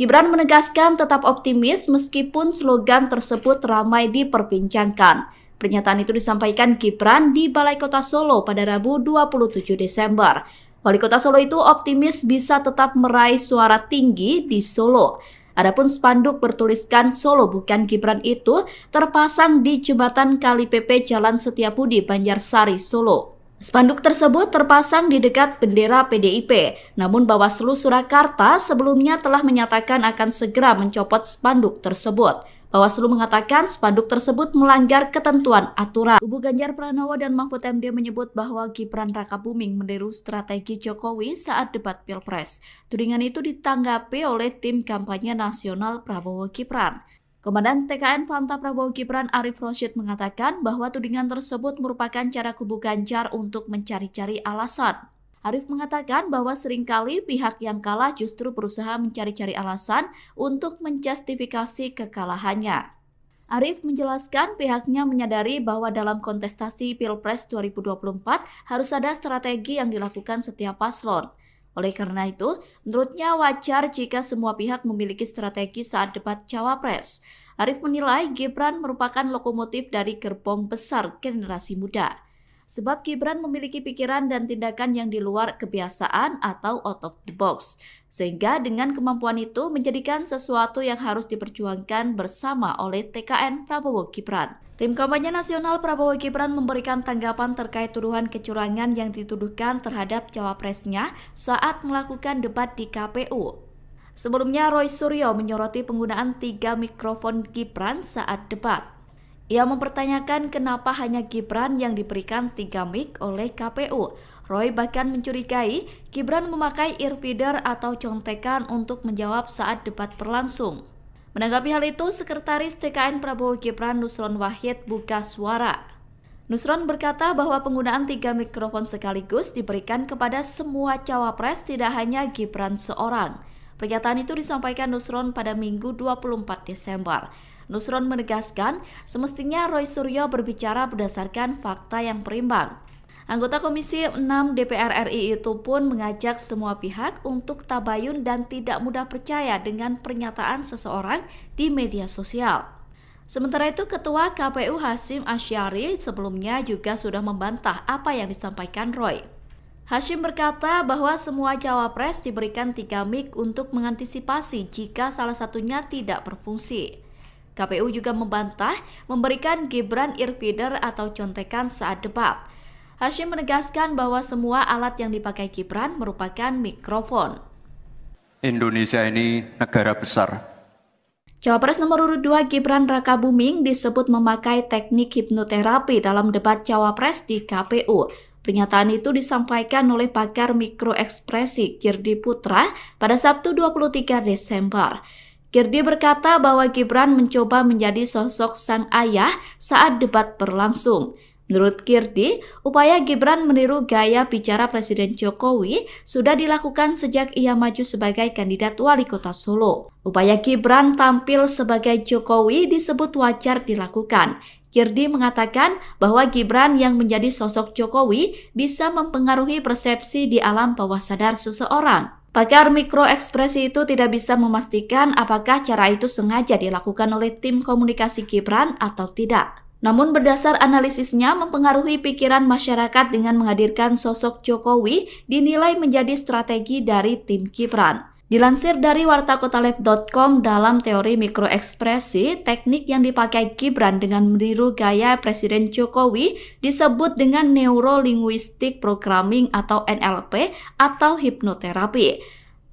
[SPEAKER 1] Gibran menegaskan tetap optimis meskipun slogan tersebut ramai diperbincangkan. Pernyataan itu disampaikan Gibran di Balai Kota Solo pada Rabu 27 Desember. Wali Kota Solo itu optimis bisa tetap meraih suara tinggi di Solo. Adapun spanduk bertuliskan Solo Bukan Gibran itu terpasang di jembatan Kali PP Jalan Setiabudi, Banjarsari, Solo. Spanduk tersebut terpasang di dekat bendera PDIP, namun Bawaslu Surakarta sebelumnya telah menyatakan akan segera mencopot spanduk tersebut. Bawaslu mengatakan spanduk tersebut melanggar ketentuan aturan. Kubu Ganjar Pranowo dan Mahfud MD menyebut bahwa Gibran Rakabuming meniru strategi Jokowi saat debat Pilpres. Tudingan itu ditanggapi oleh tim kampanye nasional Prabowo Gibran. Komandan TKN Fanta Prabowo Gibran Arif Rosyid mengatakan bahwa tudingan tersebut merupakan cara kubu Ganjar untuk mencari-cari alasan. Arif mengatakan bahwa seringkali pihak yang kalah justru berusaha mencari-cari alasan untuk menjustifikasi kekalahannya. Arif menjelaskan pihaknya menyadari bahwa dalam kontestasi Pilpres 2024 harus ada strategi yang dilakukan setiap paslon. Oleh karena itu, menurutnya wajar jika semua pihak memiliki strategi saat debat Cawapres. Arif menilai Gibran merupakan lokomotif dari gerbong besar generasi muda. Sebab Gibran memiliki pikiran dan tindakan yang di luar kebiasaan atau out of the box. Sehingga dengan kemampuan itu menjadikan sesuatu yang harus diperjuangkan bersama oleh TKN Prabowo Gibran. Tim kampanye nasional Prabowo Gibran memberikan tanggapan terkait tuduhan kecurangan yang dituduhkan terhadap cawapresnya saat melakukan debat di KPU. Sebelumnya Roy Suryo menyoroti penggunaan 3 mikrofon Gibran saat debat. Ia mempertanyakan kenapa hanya Gibran yang diberikan 3 mic oleh KPU. Roy bahkan mencurigai Gibran memakai earfeeder atau contekan untuk menjawab saat debat berlangsung. Menanggapi hal itu, Sekretaris TKN Prabowo Gibran Nusron Wahid buka suara. Nusron berkata bahwa penggunaan 3 mikrofon sekaligus diberikan kepada semua cawapres, tidak hanya Gibran seorang. Pernyataan itu disampaikan Nusron pada Minggu 24 Desember. Nusron menegaskan semestinya Roy Suryo berbicara berdasarkan fakta yang berimbang. Anggota Komisi 6 DPR RI itu pun mengajak semua pihak untuk tabayun dan tidak mudah percaya dengan pernyataan seseorang di media sosial. Sementara itu, Ketua KPU Hasyim Asyari sebelumnya juga sudah membantah apa yang disampaikan Roy. Hasyim berkata bahwa semua cawapres diberikan 3 mic untuk mengantisipasi jika salah satunya tidak berfungsi. KPU juga membantah memberikan Gibran earfeeder atau contekan saat debat. Hasyim menegaskan bahwa semua alat yang dipakai Gibran merupakan mikrofon.
[SPEAKER 3] Indonesia ini negara besar.
[SPEAKER 1] Cawapres nomor urut 2 Gibran Rakabuming disebut memakai teknik hipnoterapi dalam debat Cawapres di KPU. Pernyataan itu disampaikan oleh pakar mikroekspresi Girdi Putra pada Sabtu 23 Desember. Girdi berkata bahwa Gibran mencoba menjadi sosok sang ayah saat debat berlangsung. Menurut Girdi, upaya Gibran meniru gaya bicara Presiden Jokowi sudah dilakukan sejak ia maju sebagai kandidat wali kota Solo. Upaya Gibran tampil sebagai Jokowi disebut wajar dilakukan. Girdi mengatakan bahwa Gibran yang menjadi sosok Jokowi bisa mempengaruhi persepsi di alam bawah sadar seseorang. Pakar mikroekspresi itu tidak bisa memastikan apakah cara itu sengaja dilakukan oleh tim komunikasi Gibran atau tidak. Namun berdasar analisisnya mempengaruhi pikiran masyarakat dengan menghadirkan sosok Jokowi dinilai menjadi strategi dari tim Gibran. Dilansir dari wartakotalive.com, dalam teori mikroekspresi, teknik yang dipakai Gibran dengan meniru gaya Presiden Jokowi disebut dengan Neuro Linguistic Programming atau NLP atau hipnoterapi.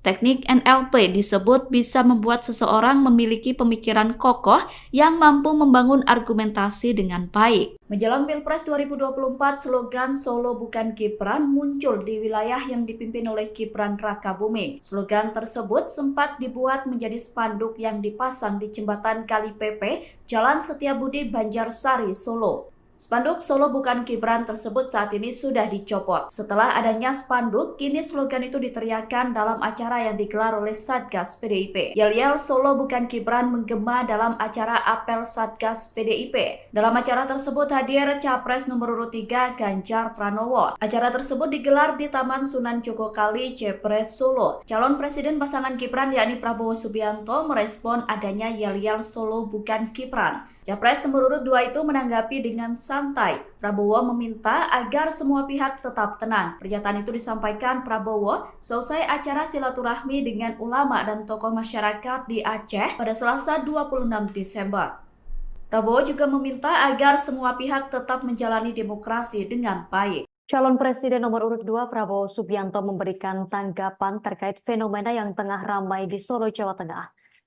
[SPEAKER 1] Teknik NLP disebut bisa membuat seseorang memiliki pemikiran kokoh yang mampu membangun argumentasi dengan baik. Menjelang Pilpres 2024, slogan Solo Bukan Gibran muncul di wilayah yang dipimpin oleh Gibran Rakabuming. Slogan tersebut sempat dibuat menjadi spanduk yang dipasang di jembatan Kali Pepe, Jalan Setiabudi, Banjarsari, Solo. Spanduk Solo Bukan Gibran tersebut saat ini sudah dicopot. Setelah adanya spanduk, kini slogan itu diteriakkan dalam acara yang digelar oleh Satgas PDIP. Yel-yel Solo Bukan Gibran menggema dalam acara apel Satgas PDIP. Dalam acara tersebut hadir Capres nomor urut 3 Ganjar Pranowo. Acara tersebut digelar di Taman Sunan Jogokali, Jepres, Solo. Calon Presiden pasangan Gibran yakni Prabowo Subianto merespon adanya yel-yel Solo Bukan Gibran. Capres nomor urut 2 itu menanggapi dengan santai. Prabowo meminta agar semua pihak tetap tenang. Pernyataan itu disampaikan Prabowo selesai acara silaturahmi dengan ulama dan tokoh masyarakat di Aceh pada Selasa 26 Desember. Prabowo juga meminta agar semua pihak tetap menjalani demokrasi dengan baik.
[SPEAKER 2] Calon Presiden nomor urut 2 Prabowo Subianto memberikan tanggapan terkait fenomena yang tengah ramai di Solo, Jawa Tengah.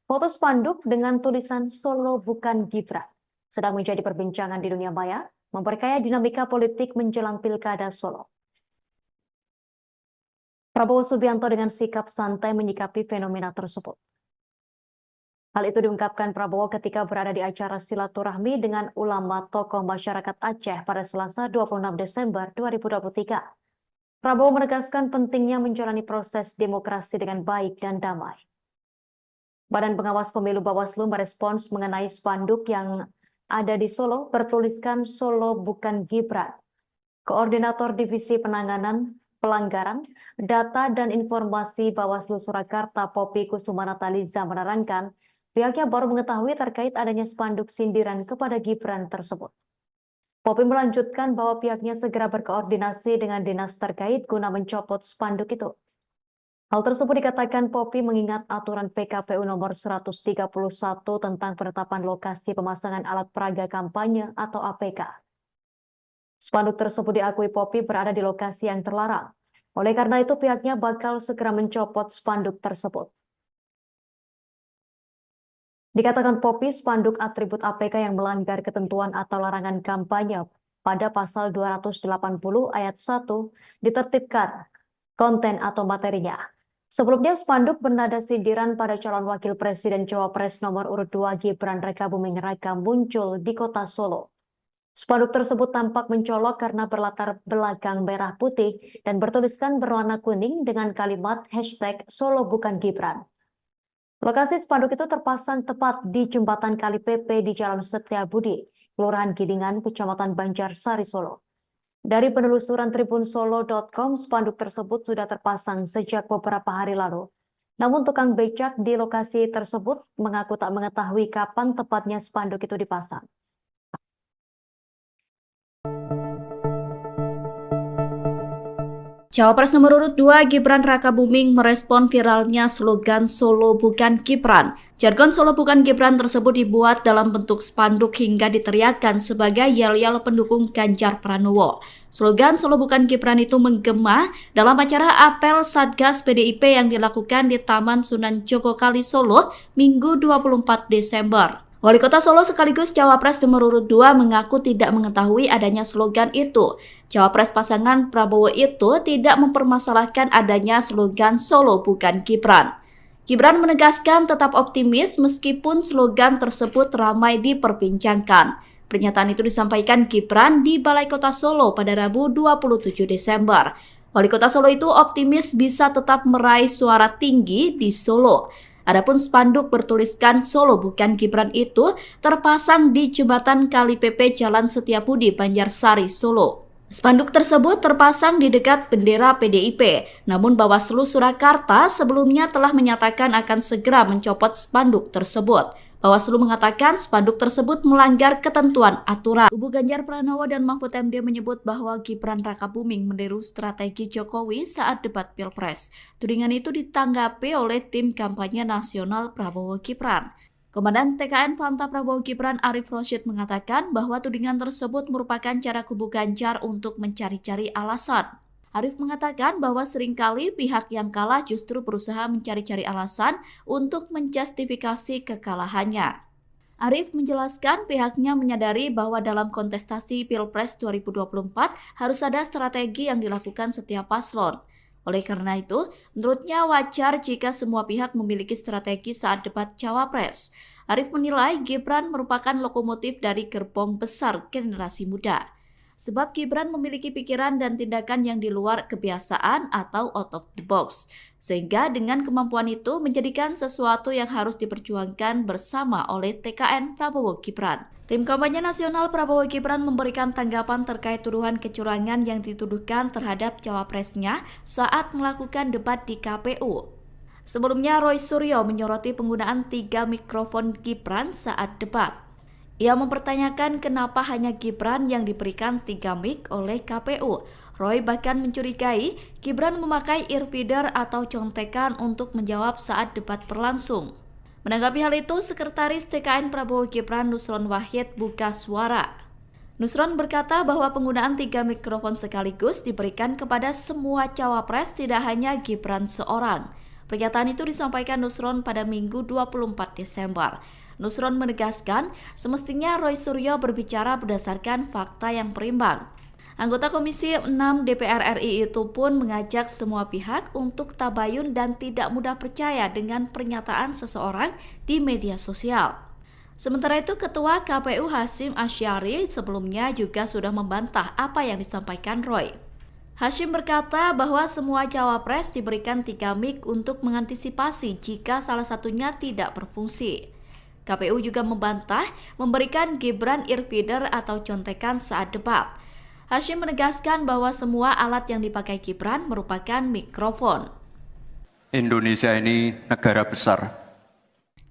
[SPEAKER 2] Foto spanduk dengan tulisan Solo Bukan Gibran sedang menjadi perbincangan di dunia maya, memperkaya dinamika politik menjelang Pilkada Solo. Prabowo Subianto dengan sikap santai menyikapi fenomena tersebut. Hal itu diungkapkan Prabowo ketika berada di acara silaturahmi dengan ulama tokoh masyarakat Aceh pada Selasa 26 Desember 2023. Prabowo menegaskan pentingnya menjalani proses demokrasi dengan baik dan damai. Badan Pengawas Pemilu Bawaslu merespons mengenai spanduk yang ada di Solo bertuliskan Solo Bukan Gibran. Koordinator Divisi Penanganan Pelanggaran, Data dan Informasi Bawaslu Surakarta Poppy Kusumanataliza menerangkan pihaknya baru mengetahui terkait adanya spanduk sindiran kepada Gibran tersebut. Poppy melanjutkan bahwa pihaknya segera berkoordinasi dengan dinas terkait guna mencopot spanduk itu. Hal tersebut dikatakan Poppy mengingat aturan PKPU nomor 131 tentang penetapan lokasi pemasangan alat peraga kampanye atau APK. Spanduk tersebut diakui Poppy berada di lokasi yang terlarang. Oleh karena itu pihaknya bakal segera mencopot spanduk tersebut. Dikatakan Poppy, spanduk atribut APK yang melanggar ketentuan atau larangan kampanye pada pasal 280 ayat 1 ditertibkan konten atau materinya. Sebelumnya, spanduk bernada sindiran pada calon wakil presiden Cawapres nomor urut 2 Gibran Rakabuming Raka muncul di kota Solo. Spanduk tersebut tampak mencolok karena berlatar belakang merah putih dan bertuliskan berwarna kuning dengan kalimat hashtag Solo Bukan Gibran. Lokasi spanduk itu terpasang tepat di jembatan Kali Pepe di Jalan Setiabudi, Kelurahan Gidingan, Kecamatan Banjarsari, Solo. Dari penelusuran tribunsolo.com, spanduk tersebut sudah terpasang sejak beberapa hari lalu. Namun tukang becak di lokasi tersebut mengaku tak mengetahui kapan tepatnya spanduk itu dipasang.
[SPEAKER 1] Cawapres nomor urut 2 Gibran Rakabuming merespon viralnya slogan Solo Bukan Gibran. Jargon Solo Bukan Gibran tersebut dibuat dalam bentuk spanduk hingga diteriakkan sebagai yel-yel pendukung Ganjar Pranowo. Slogan Solo Bukan Gibran itu menggema dalam acara apel Satgas PDIP yang dilakukan di Taman Sunan Jogokali, Solo, Minggu 24 Desember. Wali Kota Solo sekaligus Cawapres nomor urut 2 mengaku tidak mengetahui adanya slogan itu. Cawapres pasangan Prabowo itu tidak mempermasalahkan adanya slogan Solo Bukan Gibran. Gibran menegaskan tetap optimis meskipun slogan tersebut ramai diperbincangkan. Pernyataan itu disampaikan Gibran di Balai Kota Solo pada Rabu 27 Desember. Wali Kota Solo itu optimis bisa tetap meraih suara tinggi di Solo. Adapun spanduk bertuliskan Solo Bukan Gibran itu terpasang di jembatan Kali Pepe Jalan Setiabudi, Banjarsari, Solo. Spanduk tersebut terpasang di dekat bendera PDIP, namun Bawaslu Surakarta sebelumnya telah menyatakan akan segera mencopot spanduk tersebut. Bawaslu mengatakan spanduk tersebut melanggar ketentuan aturan. Kubu Ganjar Pranowo dan Mahfud MD menyebut bahwa Gibran Rakabuming meniru strategi Jokowi saat debat Pilpres. Tudingan itu ditanggapi oleh tim kampanye nasional Prabowo Gibran. Komandan TKN Fanta Prabowo Gibran Arif Rosyid mengatakan bahwa tudingan tersebut merupakan cara kubu Ganjar untuk mencari-cari alasan. Arif mengatakan bahwa seringkali pihak yang kalah justru berusaha mencari-cari alasan untuk menjustifikasi kekalahannya. Arif menjelaskan pihaknya menyadari bahwa dalam kontestasi Pilpres 2024 harus ada strategi yang dilakukan setiap paslon. Oleh karena itu, menurutnya wajar jika semua pihak memiliki strategi saat debat Cawapres. Arif menilai Gibran merupakan lokomotif dari gerbong besar generasi muda. Sebab Gibran memiliki pikiran dan tindakan yang di luar kebiasaan atau out of the box. Sehingga dengan kemampuan itu menjadikan sesuatu yang harus diperjuangkan bersama oleh TKN Prabowo Gibran. Tim kampanye nasional Prabowo Gibran memberikan tanggapan terkait tuduhan kecurangan yang dituduhkan terhadap cawapresnya saat melakukan debat di KPU. Sebelumnya Roy Suryo menyoroti penggunaan 3 mikrofon Gibran saat debat. Ia mempertanyakan kenapa hanya Gibran yang diberikan 3 mic oleh KPU. Roy bahkan mencurigai Gibran memakai earfeeder atau contekan untuk menjawab saat debat berlangsung. Menanggapi hal itu, Sekretaris TKN Prabowo Gibran Nusron Wahid buka suara. Nusron berkata bahwa penggunaan 3 mikrofon sekaligus diberikan kepada semua cawapres, tidak hanya Gibran seorang. Pernyataan itu disampaikan Nusron pada Minggu 24 Desember. Nusron menegaskan semestinya Roy Suryo berbicara berdasarkan fakta yang berimbang. Anggota Komisi 6 DPR RI itu pun mengajak semua pihak untuk tabayun dan tidak mudah percaya dengan pernyataan seseorang di media sosial. Sementara itu, Ketua KPU Hasyim Asyari sebelumnya juga sudah membantah apa yang disampaikan Roy. Hasyim berkata bahwa semua cawapres diberikan 3 mic untuk mengantisipasi jika salah satunya tidak berfungsi. KPU juga membantah memberikan Gibran earfeeder atau contekan saat debat. Hasyim menegaskan bahwa semua alat yang dipakai Gibran merupakan mikrofon.
[SPEAKER 3] Indonesia ini negara besar.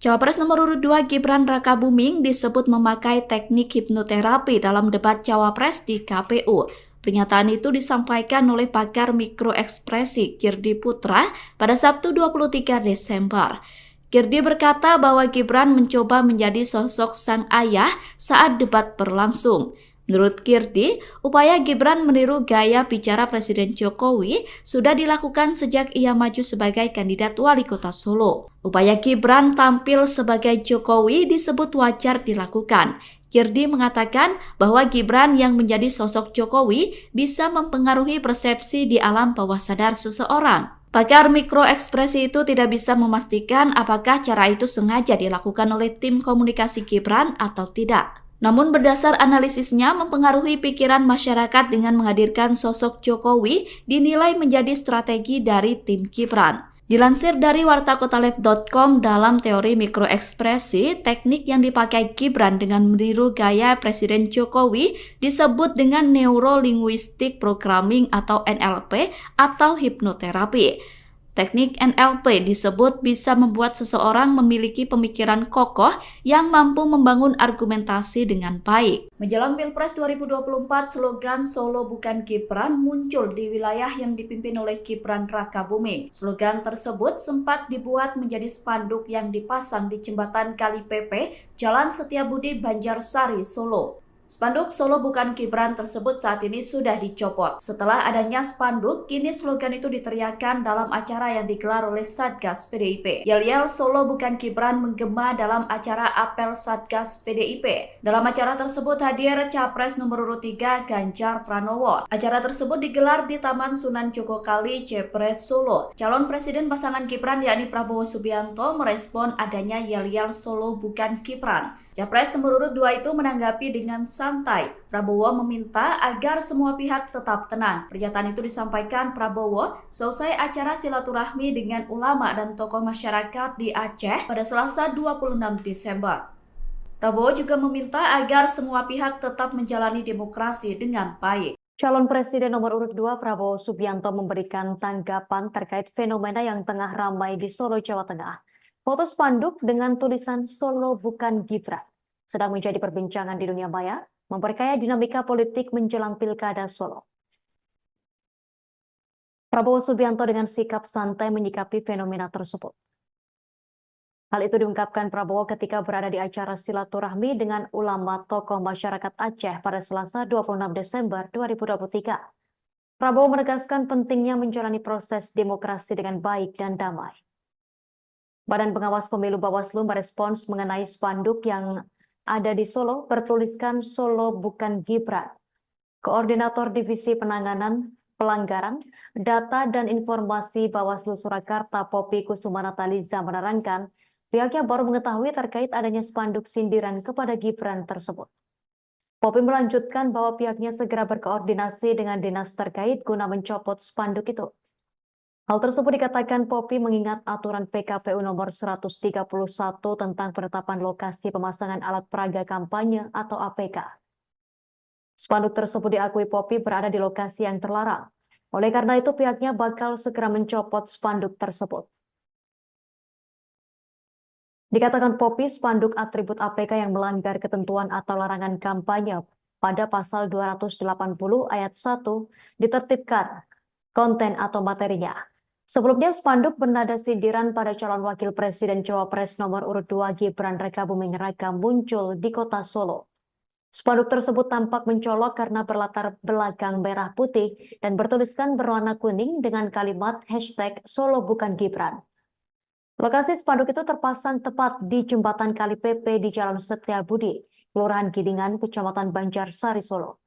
[SPEAKER 1] Cawapres nomor urut 2 Gibran Rakabuming disebut memakai teknik hipnoterapi dalam debat Cawapres di KPU. Pernyataan itu disampaikan oleh pakar mikroekspresi Kirdi Putra pada Sabtu 23 Desember. Kirdi berkata bahwa Gibran mencoba menjadi sosok sang ayah saat debat berlangsung. Menurut Kirdi, upaya Gibran meniru gaya bicara Presiden Jokowi sudah dilakukan sejak ia maju sebagai kandidat wali kota Solo. Upaya Gibran tampil sebagai Jokowi disebut wajar dilakukan. Kirdi mengatakan bahwa Gibran yang menjadi sosok Jokowi bisa mempengaruhi persepsi di alam bawah sadar seseorang. Pakar mikroekspresi itu tidak bisa memastikan apakah cara itu sengaja dilakukan oleh tim komunikasi Gibran atau tidak. Namun berdasar analisisnya mempengaruhi pikiran masyarakat dengan menghadirkan sosok Jokowi dinilai menjadi strategi dari tim Gibran. Dilansir dari wartakotalev.com, dalam teori mikroekspresi, teknik yang dipakai Gibran dengan meniru gaya Presiden Jokowi disebut dengan Neuro-Linguistic Programming atau NLP atau hipnoterapi. Teknik NLP disebut bisa membuat seseorang memiliki pemikiran kokoh yang mampu membangun argumentasi dengan baik. Menjelang Pilpres 2024, slogan Solo bukan Gibran muncul di wilayah yang dipimpin oleh Gibran Rakabuming. Slogan tersebut sempat dibuat menjadi spanduk yang dipasang di jembatan Kali Pepe, Jalan Setiabudi, Banjarsari, Solo. Spanduk Solo bukan Gibran tersebut saat ini sudah dicopot. Setelah adanya spanduk, kini slogan itu diteriakkan dalam acara yang digelar oleh Satgas PDIP. Yel-yel Solo bukan Gibran menggema dalam acara apel Satgas PDIP. Dalam acara tersebut hadir Capres nomor urut 3 Ganjar Pranowo. Acara tersebut digelar di Taman Sunan Jogokali, Jepres, Solo. Calon Presiden pasangan Gibran yakni Prabowo Subianto merespon adanya yel-yel Solo bukan Gibran. Capres nomor urut 2 itu menanggapi dengan santai. Prabowo meminta agar semua pihak tetap tenang. Pernyataan itu disampaikan Prabowo selesai acara silaturahmi dengan ulama dan tokoh masyarakat di Aceh pada Selasa 26 Desember. Prabowo juga meminta agar semua pihak tetap menjalani demokrasi dengan baik.
[SPEAKER 2] Calon Presiden nomor urut 2 Prabowo Subianto memberikan tanggapan terkait fenomena yang tengah ramai di Solo, Jawa Tengah. Foto spanduk dengan tulisan Solo bukan Gibran sedang menjadi perbincangan di dunia maya, memperkaya dinamika politik menjelang Pilkada Solo. Prabowo Subianto dengan sikap santai menyikapi fenomena tersebut. Hal itu diungkapkan Prabowo ketika berada di acara silaturahmi dengan ulama tokoh masyarakat Aceh pada Selasa 26 Desember 2023. Prabowo menegaskan pentingnya menjalani proses demokrasi dengan baik dan damai. Badan Pengawas Pemilu Bawaslu merespons mengenai spanduk yang ada di Solo bertuliskan Solo bukan Gibran. Koordinator Divisi Penanganan Pelanggaran, Data dan Informasi Bawaslu Surakarta Poppy Kusuma Nataliza menerangkan, pihaknya baru mengetahui terkait adanya spanduk sindiran kepada Gibran tersebut. Poppy melanjutkan bahwa pihaknya segera berkoordinasi dengan dinas terkait guna mencopot spanduk itu. Hal tersebut dikatakan Poppy mengingat aturan PKPU nomor 131 tentang penetapan lokasi pemasangan alat peraga kampanye atau APK. Spanduk tersebut diakui Poppy berada di lokasi yang terlarang. Oleh karena itu pihaknya bakal segera mencopot spanduk tersebut. Dikatakan Poppy, spanduk atribut APK yang melanggar ketentuan atau larangan kampanye pada pasal 280 ayat 1 ditertibkan konten atau materinya. Sebelumnya spanduk bernada sindiran pada calon wakil presiden Cawapres nomor urut 2 Gibran Rakabuming Raka muncul di kota Solo. Spanduk tersebut tampak mencolok karena berlatar belakang merah putih dan bertuliskan berwarna kuning dengan kalimat hashtag Solo bukan Gibran. Lokasi spanduk itu terpasang tepat di jembatan Kali PP di Jalan Setiabudi, Kelurahan Gidingan, Kecamatan Banjarsari, Solo.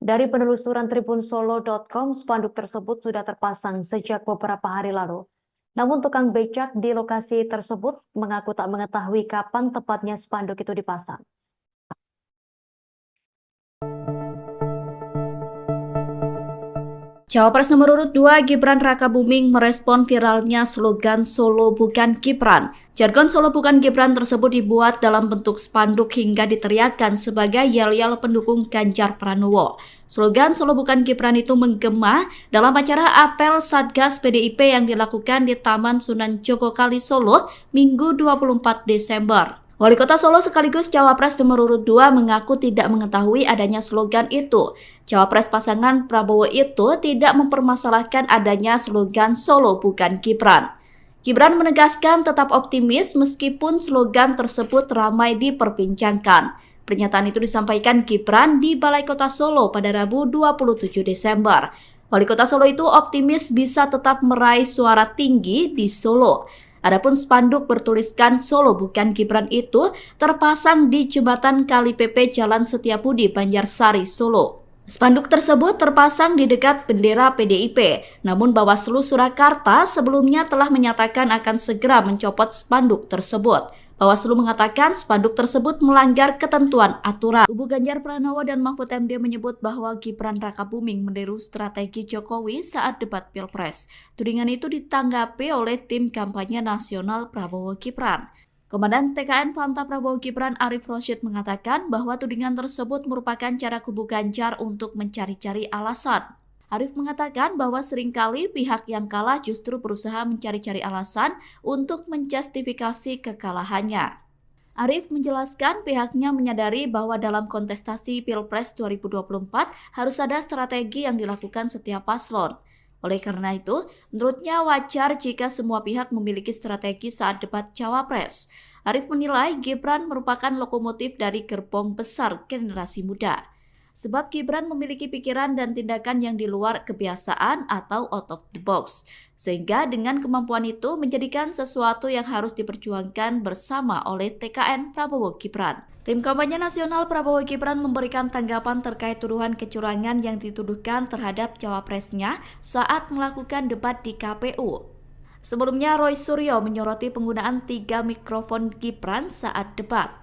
[SPEAKER 2] Dari penelusuran tribunsolo.com, spanduk tersebut sudah terpasang sejak beberapa hari lalu. Namun tukang becak di lokasi tersebut mengaku tak mengetahui kapan tepatnya spanduk itu dipasang.
[SPEAKER 1] Cawapres nomor urut 2 Gibran Rakabuming merespon viralnya slogan Solo bukan Gibran. Jargon Solo bukan Gibran tersebut dibuat dalam bentuk spanduk hingga diteriakkan sebagai yel-yel pendukung Ganjar Pranowo. Slogan Solo bukan Gibran itu menggema dalam acara apel Satgas PDIP yang dilakukan di Taman Sunan Jogokali Solo Minggu 24 Desember. Wali Kota Solo sekaligus Cawapres nomor urut 2 mengaku tidak mengetahui adanya slogan itu. Cawapres pasangan Prabowo itu tidak mempermasalahkan adanya slogan Solo bukan Gibran. Gibran menegaskan tetap optimis meskipun slogan tersebut ramai diperbincangkan. Pernyataan itu disampaikan Gibran di Balai Kota Solo pada Rabu 27 Desember. Wali Kota Solo itu optimis bisa tetap meraih suara tinggi di Solo. Adapun spanduk bertuliskan Solo bukan Gibran itu terpasang di jembatan Kali PP Jalan Setiabudi, Banjarsari, Solo. Spanduk tersebut terpasang di dekat bendera PDIP, namun Bawaslu Surakarta sebelumnya telah menyatakan akan segera mencopot spanduk tersebut. Bawaslu mengatakan spanduk tersebut melanggar ketentuan aturan. Kubu Ganjar Pranowo dan Mahfud MD menyebut bahwa Gibran Rakabuming meniru strategi Jokowi saat debat Pilpres. Tudingan itu ditanggapi oleh tim kampanye nasional Prabowo Gibran. Komandan TKN Fanta Prabowo Gibran Arif Rosyid mengatakan bahwa tudingan tersebut merupakan cara kubu Ganjar untuk mencari-cari alasan. Arif mengatakan bahwa seringkali pihak yang kalah justru berusaha mencari-cari alasan untuk menjustifikasi kekalahannya. Arif menjelaskan pihaknya menyadari bahwa dalam kontestasi Pilpres 2024 harus ada strategi yang dilakukan setiap paslon. Oleh karena itu, menurutnya wajar jika semua pihak memiliki strategi saat debat Cawapres. Arif menilai Gibran merupakan lokomotif dari gerbong besar generasi muda. Sebab Gibran memiliki pikiran dan tindakan yang di luar kebiasaan atau out of the box. Sehingga dengan kemampuan itu menjadikan sesuatu yang harus diperjuangkan bersama oleh TKN Prabowo Gibran. Tim kampanye nasional Prabowo Gibran memberikan tanggapan terkait tuduhan kecurangan yang dituduhkan terhadap cawapresnya saat melakukan debat di KPU. Sebelumnya Roy Suryo menyoroti penggunaan 3 mikrofon Gibran saat debat.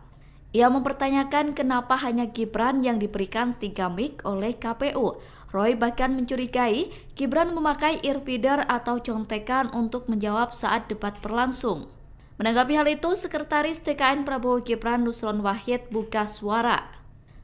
[SPEAKER 1] Ia mempertanyakan kenapa hanya Gibran yang diberikan 3 mic oleh KPU. Roy bahkan mencurigai Gibran memakai earfeeder atau contekan untuk menjawab saat debat berlangsung. Menanggapi hal itu, Sekretaris TKN Prabowo Gibran Nusron Wahid buka suara.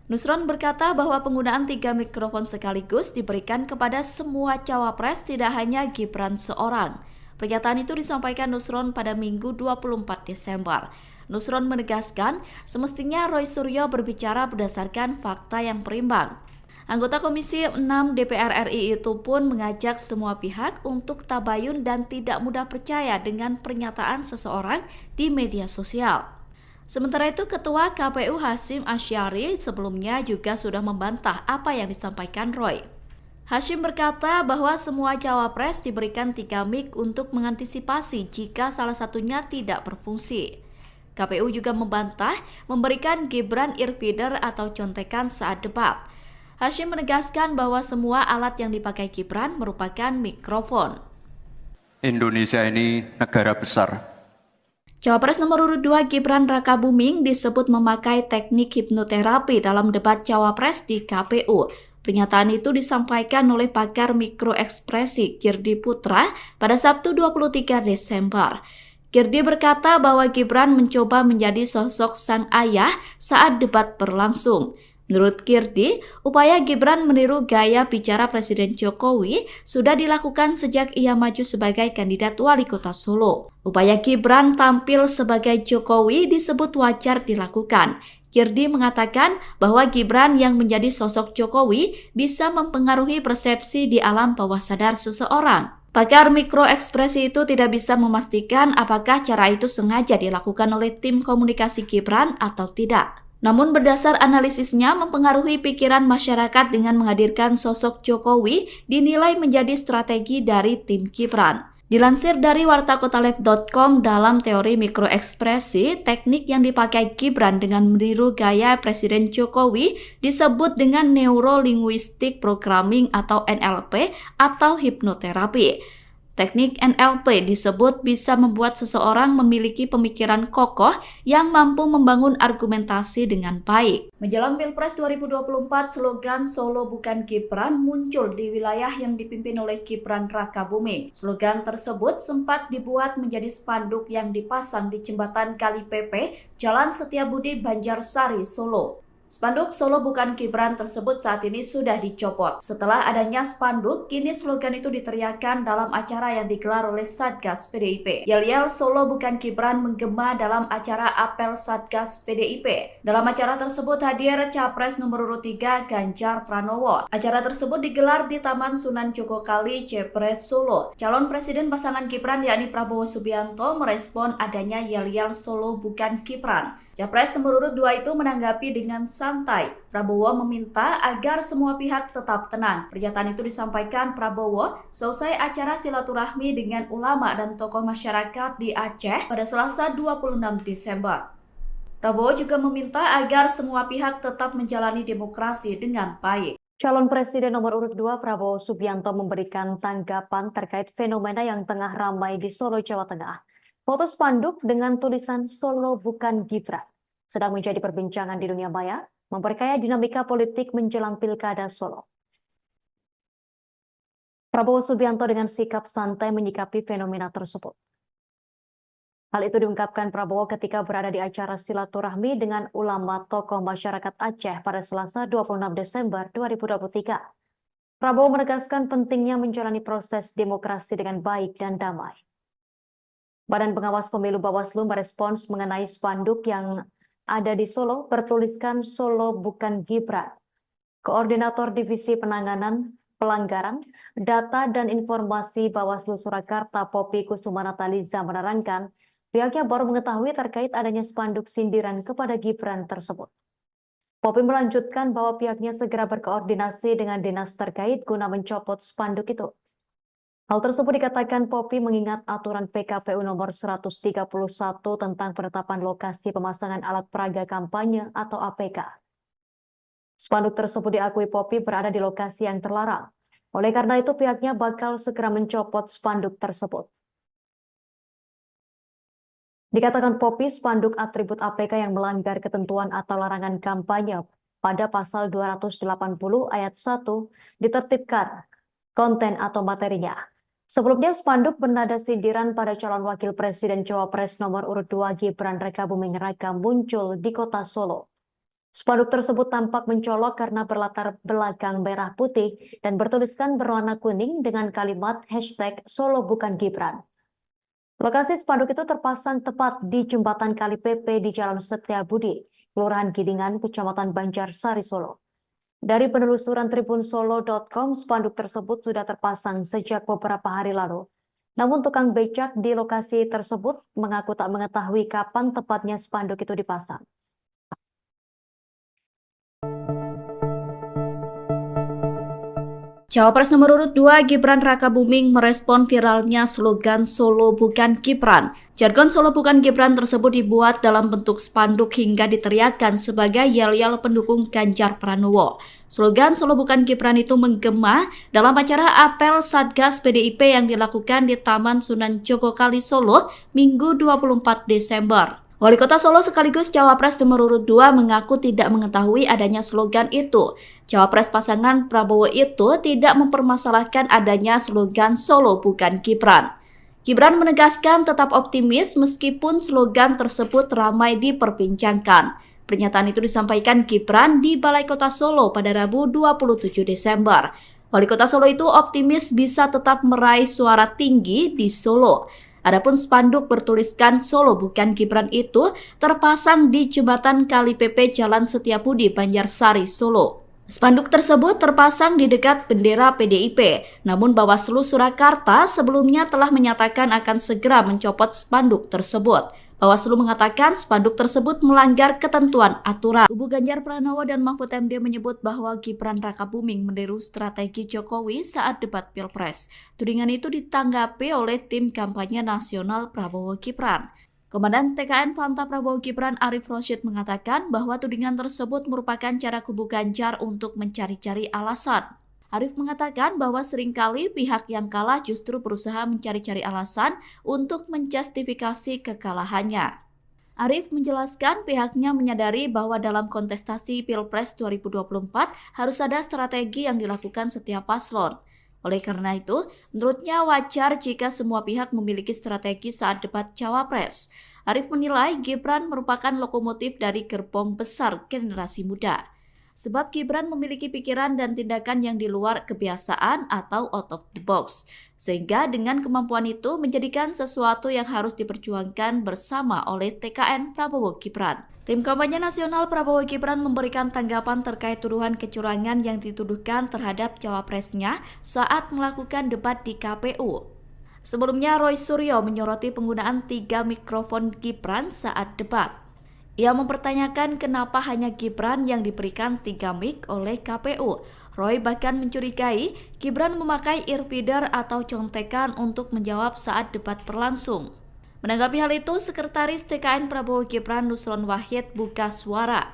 [SPEAKER 1] Nusron berkata bahwa penggunaan 3 mikrofon sekaligus diberikan kepada semua cawapres, tidak hanya Gibran seorang. Pernyataan itu disampaikan Nusron pada Minggu 24 Desember. Nusron menegaskan semestinya Roy Suryo berbicara berdasarkan fakta yang berimbang. Anggota Komisi 6 DPR RI itu pun mengajak semua pihak untuk tabayun dan tidak mudah percaya dengan pernyataan seseorang di media sosial. Sementara itu, Ketua KPU Hasyim Asyari sebelumnya juga sudah membantah apa yang disampaikan Roy. Hashim berkata bahwa semua cawapres diberikan 3 mic untuk mengantisipasi jika salah satunya tidak berfungsi. KPU juga membantah memberikan Gibran earfeeder atau contekan saat debat. Hashim menegaskan bahwa semua alat yang dipakai Gibran merupakan mikrofon.
[SPEAKER 3] Indonesia ini negara besar.
[SPEAKER 1] Cawapres nomor urut 2 Gibran Rakabuming disebut memakai teknik hipnoterapi dalam debat cawapres di KPU. Pernyataan itu disampaikan oleh pakar mikroekspresi Girdi Putra pada Sabtu 23 Desember. Girdi berkata bahwa Gibran mencoba menjadi sosok sang ayah saat debat berlangsung. Menurut Girdi, upaya Gibran meniru gaya bicara Presiden Jokowi sudah dilakukan sejak ia maju sebagai kandidat wali kota Solo. Upaya Gibran tampil sebagai Jokowi disebut wajar dilakukan. Girdi mengatakan bahwa Gibran yang menjadi sosok Jokowi bisa mempengaruhi persepsi di alam bawah sadar seseorang. Pakar mikroekspresi itu tidak bisa memastikan apakah cara itu sengaja dilakukan oleh tim komunikasi Gibran atau tidak. Namun berdasar analisisnya mempengaruhi pikiran masyarakat dengan menghadirkan sosok Jokowi dinilai menjadi strategi dari tim Gibran. Dilansir dari wartakotalive.com, dalam teori mikroekspresi, teknik yang dipakai Gibran dengan meniru gaya Presiden Jokowi disebut dengan Neuro-Linguistic Programming atau NLP atau hipnoterapi. Teknik NLP disebut bisa membuat seseorang memiliki pemikiran kokoh yang mampu membangun argumentasi dengan baik. Menjelang Pilpres 2024, slogan Solo bukan Gibran muncul di wilayah yang dipimpin oleh Gibran Rakabuming. Slogan tersebut sempat dibuat menjadi spanduk yang dipasang di jembatan Kali Pepe, Jalan Setiabudi, Banjarsari, Solo. Spanduk Solo bukan Gibran tersebut saat ini sudah dicopot. Setelah adanya spanduk, kini slogan itu diteriakkan dalam acara yang digelar oleh Satgas PDIP. Yel-yel Solo bukan Gibran menggema dalam acara apel Satgas PDIP. Dalam acara tersebut hadir Capres nomor urut 3 Ganjar Pranowo. Acara tersebut digelar di Taman Sunan Jogokali, Jepres, Solo. Calon Presiden pasangan Gibran yakni Prabowo Subianto merespon adanya yel-yel Solo bukan Gibran. Capres nomor urut 2 itu menanggapi dengan santai. Prabowo meminta agar semua pihak tetap tenang. Pernyataan itu disampaikan Prabowo selesai acara silaturahmi dengan ulama dan tokoh masyarakat di Aceh pada Selasa 26 Desember. Prabowo juga meminta agar semua pihak tetap menjalani demokrasi dengan baik.
[SPEAKER 2] Calon Presiden nomor urut 2 Prabowo Subianto memberikan tanggapan terkait fenomena yang tengah ramai di Solo, Jawa Tengah. Foto spanduk dengan tulisan Solo bukan Gibran sedang menjadi perbincangan di dunia maya, memperkaya dinamika politik menjelang Pilkada Solo. Prabowo Subianto dengan sikap santai menyikapi fenomena tersebut. Hal itu diungkapkan Prabowo ketika berada di acara silaturahmi dengan ulama tokoh masyarakat Aceh pada Selasa 26 Desember 2023. Prabowo menegaskan pentingnya menjalani proses demokrasi dengan baik dan damai. Badan Pengawas Pemilu Bawaslu merespons mengenai spanduk yang ada di Solo bertuliskan Solo bukan Gibran. Koordinator Divisi Penanganan Pelanggaran, Data dan Informasi Bawaslu Surakarta Poppy Kusumanataliza menerangkan pihaknya baru mengetahui terkait adanya spanduk sindiran kepada Gibran tersebut. Poppy melanjutkan bahwa pihaknya segera berkoordinasi dengan dinas terkait guna mencopot spanduk itu. Hal tersebut dikatakan Poppy mengingat aturan PKPU nomor 131 tentang penetapan lokasi pemasangan alat peraga kampanye atau APK. Spanduk tersebut diakui Poppy berada di lokasi yang terlarang. Oleh karena itu pihaknya bakal segera mencopot spanduk tersebut. Dikatakan Poppy, spanduk atribut APK yang melanggar ketentuan atau larangan kampanye pada pasal 280 ayat 1 ditertibkan konten atau materinya. Sebelumnya spanduk bernada sindiran pada calon wakil presiden Cawapres nomor urut 2 Gibran Rakabuming Raka muncul di kota Solo. Spanduk tersebut tampak mencolok karena berlatar belakang merah putih dan bertuliskan berwarna kuning dengan kalimat hashtag Solo bukan Gibran. Lokasi spanduk itu terpasang tepat di jembatan Kali Pepe di Jalan Setiabudi, Kelurahan Gidingan, Kecamatan Banjarsari, Solo. Dari penelusuran tribunsolo.com, spanduk tersebut sudah terpasang sejak beberapa hari lalu. Namun tukang becak di lokasi tersebut mengaku tak mengetahui kapan tepatnya spanduk itu dipasang.
[SPEAKER 1] Cawapres nomor urut 2 Gibran Rakabuming merespon viralnya slogan Solo Bukan Gibran. Jargon Solo Bukan Gibran tersebut dibuat dalam bentuk spanduk hingga diteriakkan sebagai yel-yel pendukung Ganjar Pranowo. Slogan Solo Bukan Gibran itu menggema dalam acara apel Satgas PDIP yang dilakukan di Taman Sunan Jogokali Solo Minggu 24 Desember. Wali Kota Solo sekaligus Cawapres nomor urut 2 mengaku tidak mengetahui adanya slogan itu. Cawapres pasangan Prabowo itu tidak mempermasalahkan adanya slogan Solo Bukan Gibran. Gibran menegaskan tetap optimis meskipun slogan tersebut ramai diperbincangkan. Pernyataan itu disampaikan Gibran di Balai Kota Solo pada Rabu 27 Desember. Wali Kota Solo itu optimis bisa tetap meraih suara tinggi di Solo. Adapun spanduk bertuliskan Solo Bukan Gibran itu terpasang di jembatan Kali PP Jalan Setiabudi, Banjarsari, Solo. Spanduk tersebut terpasang di dekat bendera PDIP, namun Bawaslu Surakarta sebelumnya telah menyatakan akan segera mencopot spanduk tersebut. Bawaslu mengatakan spanduk tersebut melanggar ketentuan aturan. Kubu Ganjar Pranowo dan Mahfud MD menyebut bahwa Gibran Rakabuming meniru strategi Jokowi saat debat Pilpres. Tudingan itu ditanggapi oleh tim kampanye nasional Prabowo Gibran. Komandan TKN Fanta Prabowo Gibran Arif Rosyid mengatakan bahwa tudingan tersebut merupakan cara kubu Ganjar untuk mencari-cari alasan. Arif mengatakan bahwa seringkali pihak yang kalah justru berusaha mencari-cari alasan untuk menjustifikasi kekalahannya. Arif menjelaskan pihaknya menyadari bahwa dalam kontestasi Pilpres 2024 harus ada strategi yang dilakukan setiap paslon. Oleh karena itu, menurutnya wajar jika semua pihak memiliki strategi saat debat Cawapres. Arif menilai Gibran merupakan lokomotif dari gerbong besar generasi muda. Sebab Gibran memiliki pikiran dan tindakan yang di luar kebiasaan atau out of the box. Sehingga dengan kemampuan itu menjadikan sesuatu yang harus diperjuangkan bersama oleh TKN Prabowo Gibran. Tim kampanye nasional Prabowo Gibran memberikan tanggapan terkait tuduhan kecurangan yang dituduhkan terhadap cawapresnya saat melakukan debat di KPU. Sebelumnya Roy Suryo menyoroti penggunaan 3 mikrofon Gibran saat debat. Ia mempertanyakan kenapa hanya Gibran yang diberikan 3 mic oleh KPU. Roy bahkan mencurigai Gibran memakai earfeeder atau contekan untuk menjawab saat debat berlangsung. Menanggapi hal itu, Sekretaris TKN Prabowo Gibran Nusron Wahid buka suara.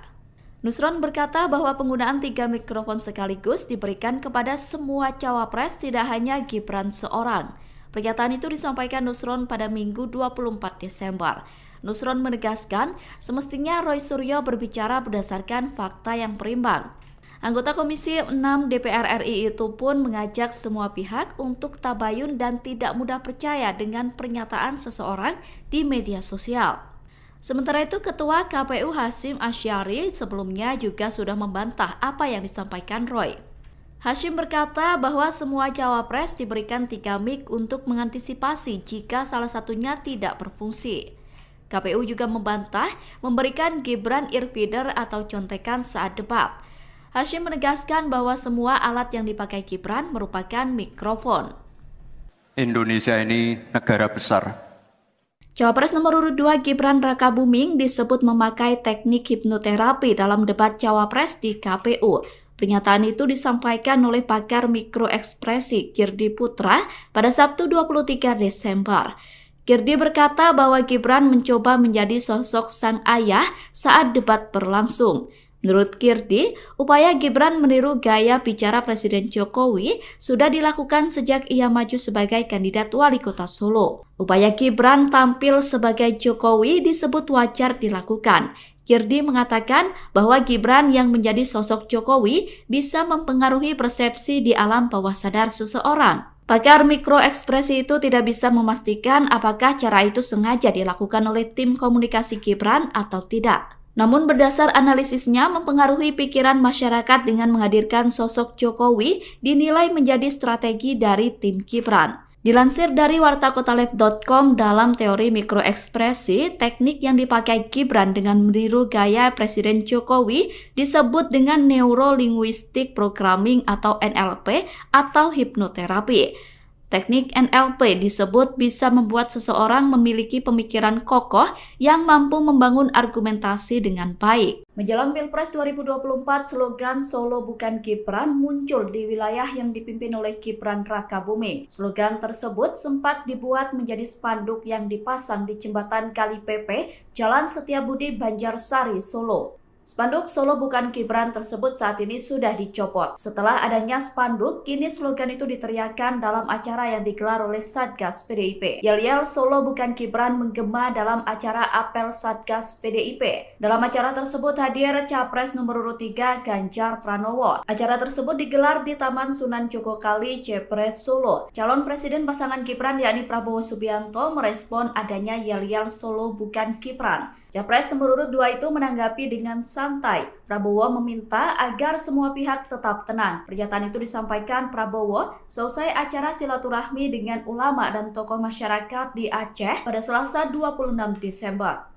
[SPEAKER 1] Nusron berkata bahwa penggunaan 3 mikrofon sekaligus diberikan kepada semua cawapres, tidak hanya Gibran seorang. Pernyataan itu disampaikan Nusron pada Minggu 24 Desember. Nusron menegaskan semestinya Roy Suryo berbicara berdasarkan fakta yang berimbang. Anggota Komisi 6 DPR RI itu pun mengajak semua pihak untuk tabayun dan tidak mudah percaya dengan pernyataan seseorang di media sosial. Sementara itu, Ketua KPU Hasyim Asyari sebelumnya juga sudah membantah apa yang disampaikan Roy. Hasyim berkata bahwa semua cawapres diberikan 3 mic untuk mengantisipasi jika salah satunya tidak berfungsi. KPU juga membantah memberikan Gibran earfeeder atau contekan saat debat. Hasyim menegaskan bahwa semua alat yang dipakai Gibran merupakan mikrofon.
[SPEAKER 3] Indonesia ini negara besar.
[SPEAKER 1] Cawapres nomor urut 2 Gibran Rakabuming disebut memakai teknik hipnoterapi dalam debat Cawapres di KPU. Pernyataan itu disampaikan oleh pakar mikroekspresi Girdi Putra pada Sabtu 23 Desember. Girdi berkata bahwa Gibran mencoba menjadi sosok sang ayah saat debat berlangsung. Menurut Girdi, upaya Gibran meniru gaya bicara Presiden Jokowi sudah dilakukan sejak ia maju sebagai kandidat wali kota Solo. Upaya Gibran tampil sebagai Jokowi disebut wajar dilakukan. Girdi mengatakan bahwa Gibran yang menjadi sosok Jokowi bisa mempengaruhi persepsi di alam bawah sadar seseorang. Pakar mikroekspresi itu tidak bisa memastikan apakah cara itu sengaja dilakukan oleh tim komunikasi Gibran atau tidak. Namun berdasar analisisnya mempengaruhi pikiran masyarakat dengan menghadirkan sosok Jokowi dinilai menjadi strategi dari tim Gibran. Dilansir dari wartakotalive.com, dalam teori mikroekspresi, teknik yang dipakai Gibran dengan meniru gaya Presiden Jokowi disebut dengan Neuro Linguistic Programming atau NLP atau hipnoterapi. Teknik NLP disebut bisa membuat seseorang memiliki pemikiran kokoh yang mampu membangun argumentasi dengan baik. Menjelang Pilpres 2024, slogan Solo Bukan Gibran muncul di wilayah yang dipimpin oleh Gibran Rakabuming. Slogan tersebut sempat dibuat menjadi spanduk yang dipasang di jembatan Kali Pepe, Jalan Setiabudi, Banjarsari, Solo. Spanduk Solo Bukan Gibran tersebut saat ini sudah dicopot. Setelah adanya spanduk, kini slogan itu diteriakkan dalam acara yang digelar oleh Satgas PDIP. Yel-yel Solo Bukan Gibran menggema dalam acara apel Satgas PDIP. Dalam acara tersebut hadir Capres nomor urut 3 Ganjar Pranowo. Acara tersebut digelar di Taman Sunan Jogokali, Jepres, Solo. Calon Presiden pasangan Gibran yakni Prabowo Subianto merespon adanya yel-yel Solo Bukan Gibran. Capres nomor urut 2 itu menanggapi dengan santai. Prabowo meminta agar semua pihak tetap tenang. Pernyataan itu disampaikan Prabowo selesai acara silaturahmi dengan ulama dan tokoh masyarakat di Aceh pada Selasa 26 Desember.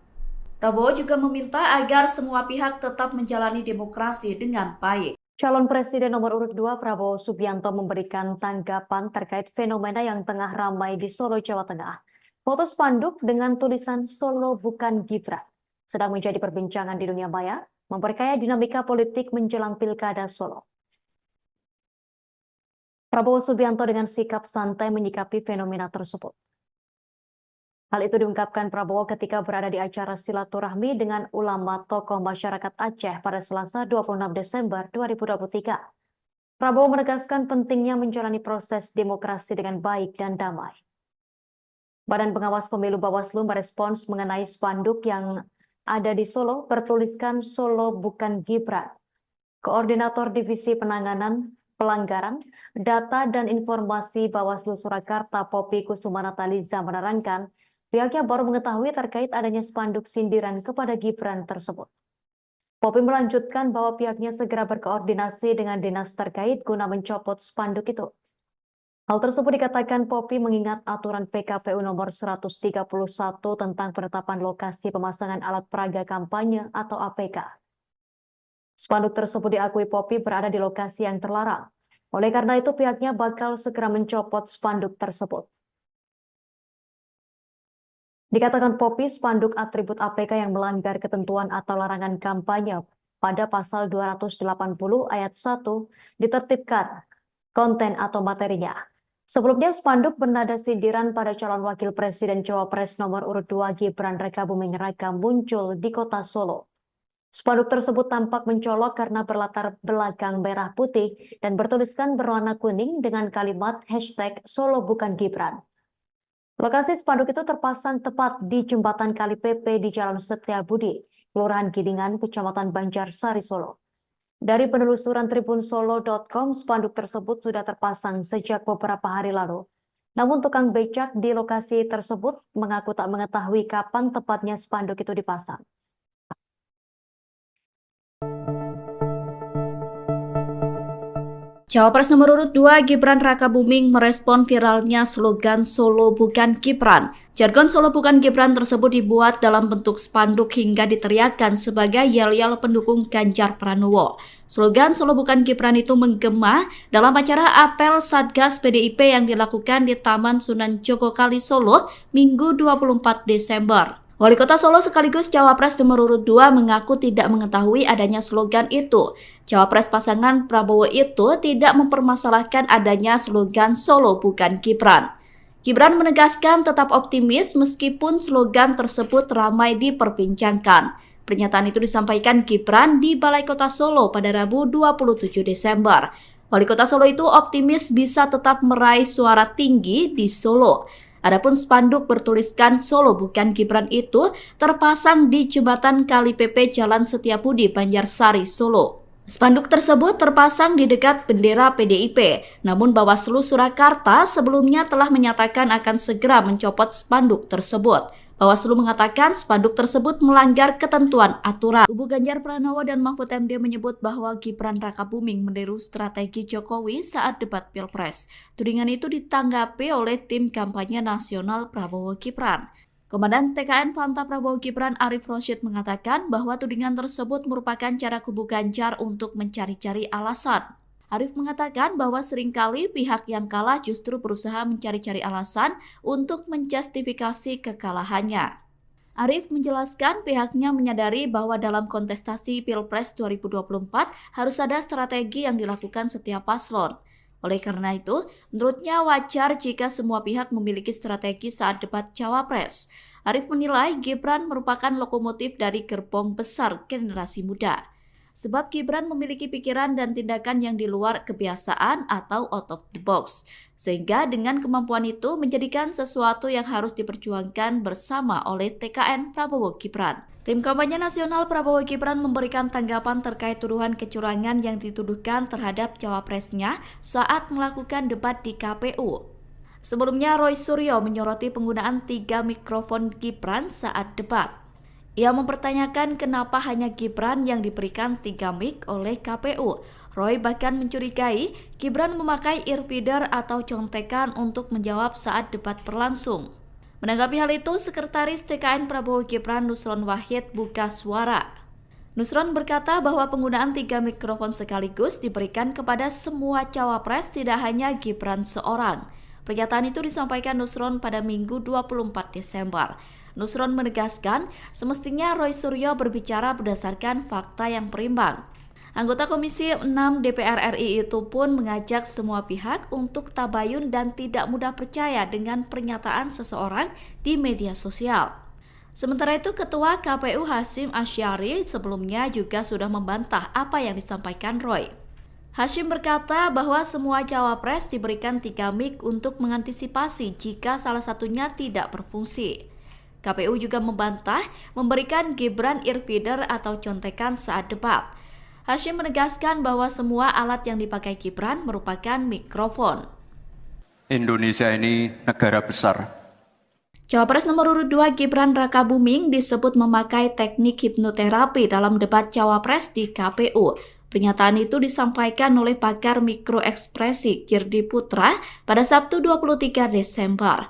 [SPEAKER 1] Prabowo juga meminta agar semua pihak tetap menjalani demokrasi dengan baik.
[SPEAKER 2] Calon Presiden nomor urut 2 Prabowo Subianto memberikan tanggapan terkait fenomena yang tengah ramai di Solo, Jawa Tengah. Foto spanduk dengan tulisan Solo Bukan Gibran sedang menjadi perbincangan di dunia maya, memperkaya dinamika politik menjelang Pilkada Solo. Prabowo Subianto dengan sikap santai menyikapi fenomena tersebut. Hal itu diungkapkan Prabowo ketika berada di acara silaturahmi dengan ulama tokoh masyarakat Aceh pada Selasa 26 Desember 2023. Prabowo menegaskan pentingnya menjalani proses demokrasi dengan baik dan damai. Badan Pengawas Pemilu Bawaslu merespons mengenai spanduk yang ada di Solo bertuliskan Solo Bukan Gibran. Koordinator Divisi Penanganan Pelanggaran, Data dan Informasi Bawaslu Surakarta Poppy Kusumanataliza menerangkan pihaknya baru mengetahui terkait adanya spanduk sindiran kepada Gibran tersebut. Poppy melanjutkan bahwa pihaknya segera berkoordinasi dengan dinas terkait guna mencopot spanduk itu. Hal tersebut dikatakan Poppy mengingat aturan PKPU nomor 131 tentang penetapan lokasi pemasangan alat peraga kampanye atau APK. Spanduk tersebut diakui Poppy berada di lokasi yang terlarang. Oleh karena itu pihaknya bakal segera mencopot spanduk tersebut. Dikatakan Poppy, spanduk atribut APK yang melanggar ketentuan atau larangan kampanye pada pasal 280 ayat 1 ditertibkan konten atau materinya. Sebelumnya spanduk bernada sindiran pada calon wakil presiden Cawapres nomor urut 2 Gibran Rakabuming Raka muncul di kota Solo. Spanduk tersebut tampak mencolok karena berlatar belakang merah putih dan bertuliskan berwarna kuning dengan kalimat hashtag Solo Bukan Gibran. Lokasi spanduk itu terpasang tepat di jembatan Kali Pepe di Jalan Setiabudi, Kelurahan Gidingan, Kecamatan Banjarsari, Solo. Dari penelusuran tribunsolo.com, spanduk tersebut sudah terpasang sejak beberapa hari lalu. Namun tukang becak di lokasi tersebut mengaku tak mengetahui kapan tepatnya spanduk itu dipasang.
[SPEAKER 1] Cawapres nomor urut 2 Gibran Rakabuming merespon viralnya slogan Solo Bukan Gibran. Jargon Solo Bukan Gibran tersebut dibuat dalam bentuk spanduk hingga diteriakkan sebagai yel-yel pendukung Ganjar Pranowo. Slogan Solo Bukan Gibran itu menggema dalam acara apel Satgas PDIP yang dilakukan di Taman Sunan Jogokali, Solo, Minggu 24 Desember. Wali Kota Solo sekaligus Cawapres nomor urut 2 mengaku tidak mengetahui adanya slogan itu. Cawapres pasangan Prabowo itu tidak mempermasalahkan adanya slogan Solo Bukan Gibran. Gibran menegaskan tetap optimis meskipun slogan tersebut ramai diperbincangkan. Pernyataan itu disampaikan Gibran di Balai Kota Solo pada Rabu 27 Desember. Wali Kota Solo itu optimis bisa tetap meraih suara tinggi di Solo. Adapun spanduk bertuliskan Solo Bukan Gibran itu terpasang di jembatan Kali Pepe Jalan Setiabudi, Banjarsari, Solo. Spanduk tersebut terpasang di dekat bendera PDIP, namun Bawaslu Surakarta sebelumnya telah menyatakan akan segera mencopot spanduk tersebut. Bawaslu mengatakan spanduk tersebut melanggar ketentuan aturan. Kubu Ganjar Pranowo dan Mahfud MD menyebut bahwa Gibran Rakabuming meniru strategi Jokowi saat debat Pilpres. Tudingan itu ditanggapi oleh tim kampanye nasional Prabowo Gibran. Komandan TKN Fanta Prabowo Gibran Arif Rosyid mengatakan bahwa tudingan tersebut merupakan cara kubu Ganjar untuk mencari-cari alasan. Arif mengatakan bahwa seringkali pihak yang kalah justru berusaha mencari-cari alasan untuk menjustifikasi kekalahannya. Arif menjelaskan pihaknya menyadari bahwa dalam kontestasi Pilpres 2024 harus ada strategi yang dilakukan setiap paslon. Oleh karena itu, menurutnya wajar jika semua pihak memiliki strategi saat debat Cawapres. Arif menilai Gibran merupakan lokomotif dari gerbong besar generasi muda. Sebab Gibran memiliki pikiran dan tindakan yang di luar kebiasaan atau out of the box. Sehingga dengan kemampuan itu menjadikan sesuatu yang harus diperjuangkan bersama oleh TKN Prabowo Gibran. Tim kampanye nasional Prabowo Gibran memberikan tanggapan terkait tuduhan kecurangan yang dituduhkan terhadap cawapresnya saat melakukan debat di KPU. Sebelumnya Roy Suryo menyoroti penggunaan 3 mikrofon Gibran saat debat. Ia mempertanyakan kenapa hanya Gibran yang diberikan 3 mic oleh KPU. Roy bahkan mencurigai Gibran memakai earfeeder atau contekan untuk menjawab saat debat berlangsung. Menanggapi hal itu, Sekretaris TKN Prabowo Gibran Nusron Wahid buka suara. Nusron berkata bahwa penggunaan 3 mikrofon sekaligus diberikan kepada semua cawapres, tidak hanya Gibran seorang. Pernyataan itu disampaikan Nusron pada Minggu 24 Desember. Nusron menegaskan semestinya Roy Suryo berbicara berdasarkan fakta yang berimbang. Anggota Komisi 6 DPR RI itu pun mengajak semua pihak untuk tabayun dan tidak mudah percaya dengan pernyataan seseorang di media sosial. Sementara itu, Ketua KPU Hasyim Asyari sebelumnya juga sudah membantah apa yang disampaikan Roy. Hasyim berkata bahwa semua cawapres diberikan 3 mic untuk mengantisipasi jika salah satunya tidak berfungsi. KPU juga membantah memberikan Gibran earfeeder atau contekan saat debat. Hasyim menegaskan bahwa semua alat yang dipakai Gibran merupakan mikrofon.
[SPEAKER 3] Indonesia ini negara besar.
[SPEAKER 1] Cawapres nomor urut 2 Gibran Rakabuming disebut memakai teknik hipnoterapi dalam debat Cawapres di KPU. Pernyataan itu disampaikan oleh pakar mikroekspresi Girdi Putra pada Sabtu 23 Desember.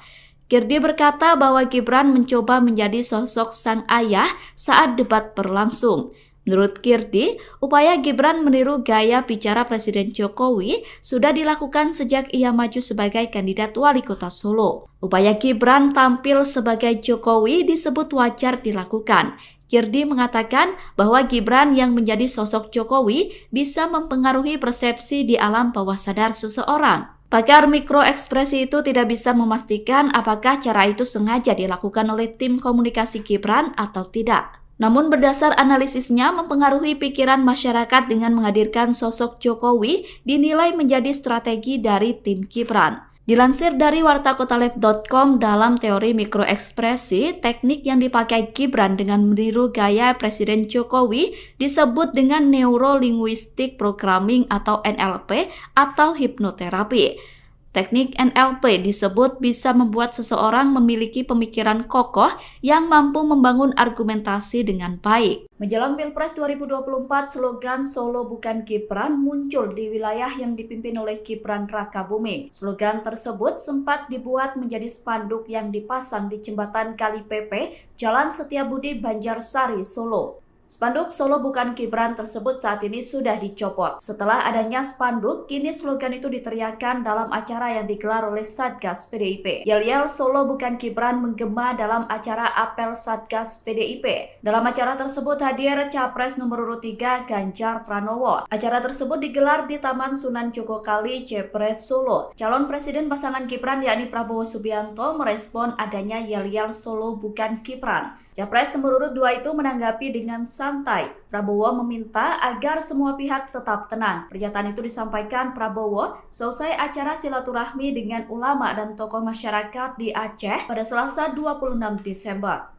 [SPEAKER 1] Girdi berkata bahwa Gibran mencoba menjadi sosok sang ayah saat debat berlangsung. Menurut Girdi, upaya Gibran meniru gaya bicara Presiden Jokowi sudah dilakukan sejak ia maju sebagai kandidat wali kota Solo. Upaya Gibran tampil sebagai Jokowi disebut wajar dilakukan. Girdi mengatakan bahwa Gibran yang menjadi sosok Jokowi bisa mempengaruhi persepsi di alam bawah sadar seseorang. Pakar mikroekspresi itu tidak bisa memastikan apakah cara itu sengaja dilakukan oleh tim komunikasi Gibran atau tidak. Namun berdasar analisisnya mempengaruhi pikiran masyarakat dengan menghadirkan sosok Jokowi dinilai menjadi strategi dari tim Gibran. Dilansir dari wartakotalive.com, dalam teori mikroekspresi, teknik yang dipakai Gibran dengan meniru gaya Presiden Jokowi disebut dengan Neuro-Linguistic Programming atau NLP atau hipnoterapi. Teknik NLP disebut bisa membuat seseorang memiliki pemikiran kokoh yang mampu membangun argumentasi dengan baik. Menjelang Pilpres 2024, slogan Solo bukan Gibran muncul di wilayah yang dipimpin oleh Gibran Rakabuming. Slogan tersebut sempat dibuat menjadi spanduk yang dipasang di jembatan Kali Pepe, Jalan Setiabudi, Banjarsari, Solo. Spanduk Solo bukan Gibran tersebut saat ini sudah dicopot. Setelah adanya spanduk, kini slogan itu diteriakkan dalam acara yang digelar oleh Satgas PDIP. Yel-yel Solo bukan Gibran menggema dalam acara apel Satgas PDIP. Dalam acara tersebut hadir Capres nomor urut 3 Ganjar Pranowo. Acara tersebut digelar di Taman Sunan Jogokali, Jepres, Solo. Calon Presiden pasangan Gibran yakni Prabowo Subianto merespon adanya yel-yel Solo bukan Gibran. Capres nomor urut 2 itu menanggapi dengan santai. Prabowo meminta agar semua pihak tetap tenang. Pernyataan itu disampaikan Prabowo selesai acara silaturahmi dengan ulama dan tokoh masyarakat di Aceh pada Selasa 26 Desember.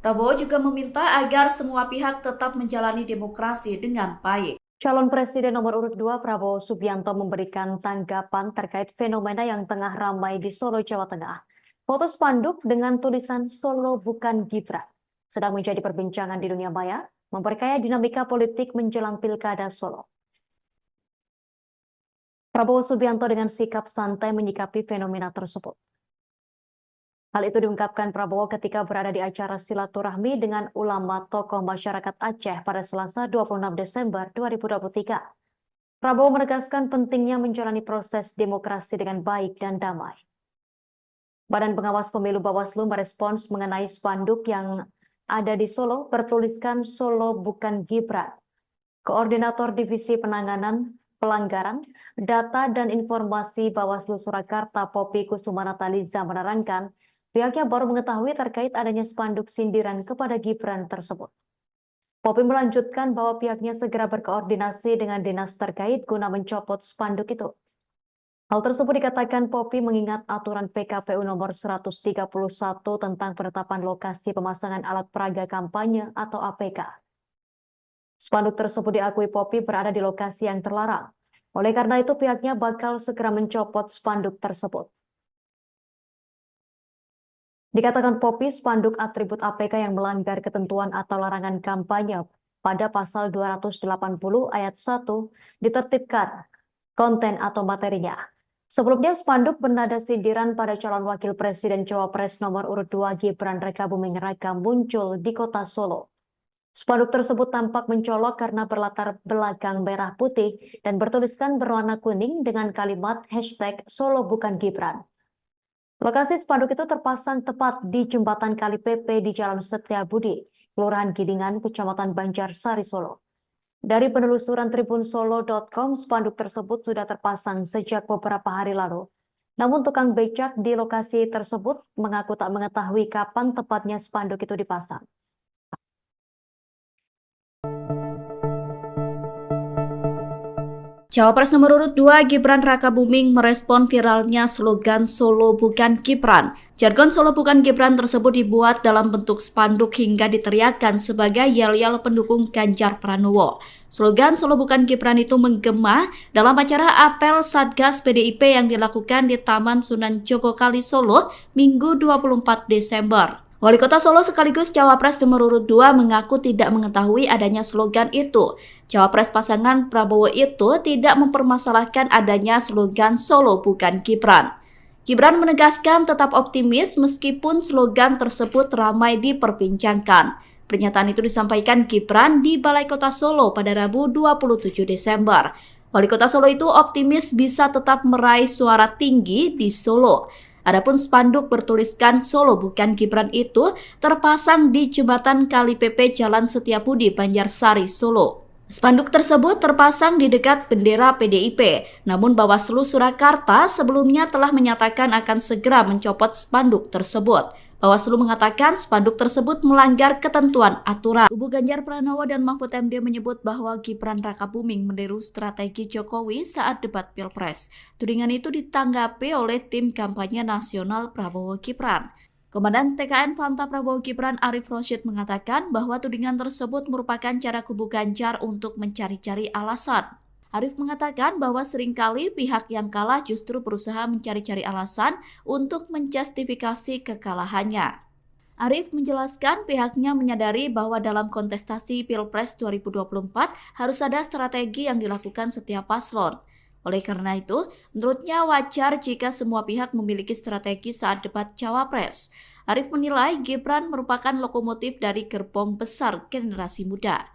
[SPEAKER 1] Prabowo juga meminta agar semua pihak tetap menjalani demokrasi dengan baik.
[SPEAKER 2] Calon Presiden nomor urut 2 Prabowo Subianto memberikan tanggapan terkait fenomena yang tengah ramai di Solo, Jawa Tengah. Foto spanduk dengan tulisan Solo bukan Gibran sedang menjadi perbincangan di dunia maya, memperkaya dinamika politik menjelang Pilkada Solo. Prabowo Subianto dengan sikap santai menyikapi fenomena tersebut. Hal itu diungkapkan Prabowo ketika berada di acara silaturahmi dengan ulama tokoh masyarakat Aceh pada Selasa 26 Desember 2023. Prabowo menegaskan pentingnya menjalani proses demokrasi dengan baik dan damai. Badan Pengawas Pemilu Bawaslu merespons mengenai spanduk yang ada di Solo bertuliskan Solo bukan Gibran. Koordinator Divisi Penanganan Pelanggaran, Data dan Informasi Bawaslu Surakarta Poppy Kusumanataliza menerangkan pihaknya baru mengetahui terkait adanya spanduk sindiran kepada Gibran tersebut. Poppy melanjutkan bahwa pihaknya segera berkoordinasi dengan dinas terkait guna mencopot spanduk itu. Hal tersebut dikatakan Poppy mengingat aturan PKPU nomor 131 tentang penetapan lokasi pemasangan alat peraga kampanye atau APK. Spanduk tersebut diakui Poppy berada di lokasi yang terlarang. Oleh karena itu pihaknya bakal segera mencopot spanduk tersebut. Dikatakan Poppy, spanduk atribut APK yang melanggar ketentuan atau larangan kampanye pada pasal 280 ayat 1 ditertibkan konten atau materinya. Sebelumnya spanduk bernada sindiran pada calon wakil presiden Cawapres nomor urut 2 Gibran Rakabuming Raka muncul di kota Solo. Spanduk tersebut tampak mencolok karena berlatar belakang merah putih dan bertuliskan berwarna kuning dengan kalimat hashtag Solo bukan Gibran. Lokasi spanduk itu terpasang tepat di jembatan Kali PP di Jalan Setiabudi, Kelurahan Gidingan, Kecamatan Banjarsari, Solo. Dari penelusuran tribunsolo.com, spanduk tersebut sudah terpasang sejak beberapa hari lalu. Namun tukang becak di lokasi tersebut mengaku tak mengetahui kapan tepatnya spanduk itu dipasang.
[SPEAKER 1] Cawapres nomor urut 2 Gibran Rakabuming merespon viralnya slogan Solo bukan Gibran. Jargon Solo bukan Gibran tersebut dibuat dalam bentuk spanduk hingga diteriakkan sebagai yel-yel pendukung Ganjar Pranowo. Slogan Solo bukan Gibran itu menggema dalam acara apel Satgas PDIP yang dilakukan di Taman Sunan Jogokali Solo Minggu 24 Desember. Wali Kota Solo sekaligus Cawapres nomor urut 2 mengaku tidak mengetahui adanya slogan itu. Cawapres pasangan Prabowo itu tidak mempermasalahkan adanya slogan Solo bukan Gibran. Gibran menegaskan tetap optimis meskipun slogan tersebut ramai diperbincangkan. Pernyataan itu disampaikan Gibran di Balai Kota Solo pada Rabu 27 Desember. Wali Kota Solo itu optimis bisa tetap meraih suara tinggi di Solo. Adapun spanduk bertuliskan Solo bukan Gibran itu terpasang di jembatan Kali PP Jalan Setiabudi, Banjarsari, Solo. Spanduk tersebut terpasang di dekat bendera PDIP, namun Bawaslu Surakarta sebelumnya telah menyatakan akan segera mencopot spanduk tersebut. Bawaslu mengatakan spanduk tersebut melanggar ketentuan aturan. Kubu Ganjar Pranowo dan Mahfud MD menyebut bahwa Gibran Rakabuming meniru strategi Jokowi saat debat Pilpres. Tudingan itu ditanggapi oleh tim kampanye nasional Prabowo Gibran. Komandan TKN Fanta Prabowo Gibran Arif Rosyid mengatakan bahwa tudingan tersebut merupakan cara kubu Ganjar untuk mencari-cari alasan. Arif mengatakan bahwa seringkali pihak yang kalah justru berusaha mencari-cari alasan untuk menjustifikasi kekalahannya. Arif menjelaskan pihaknya menyadari bahwa dalam kontestasi Pilpres 2024 harus ada strategi yang dilakukan setiap paslon. Oleh karena itu, menurutnya wajar jika semua pihak memiliki strategi saat debat Cawapres. Arif menilai Gibran merupakan lokomotif dari gerbong besar generasi muda.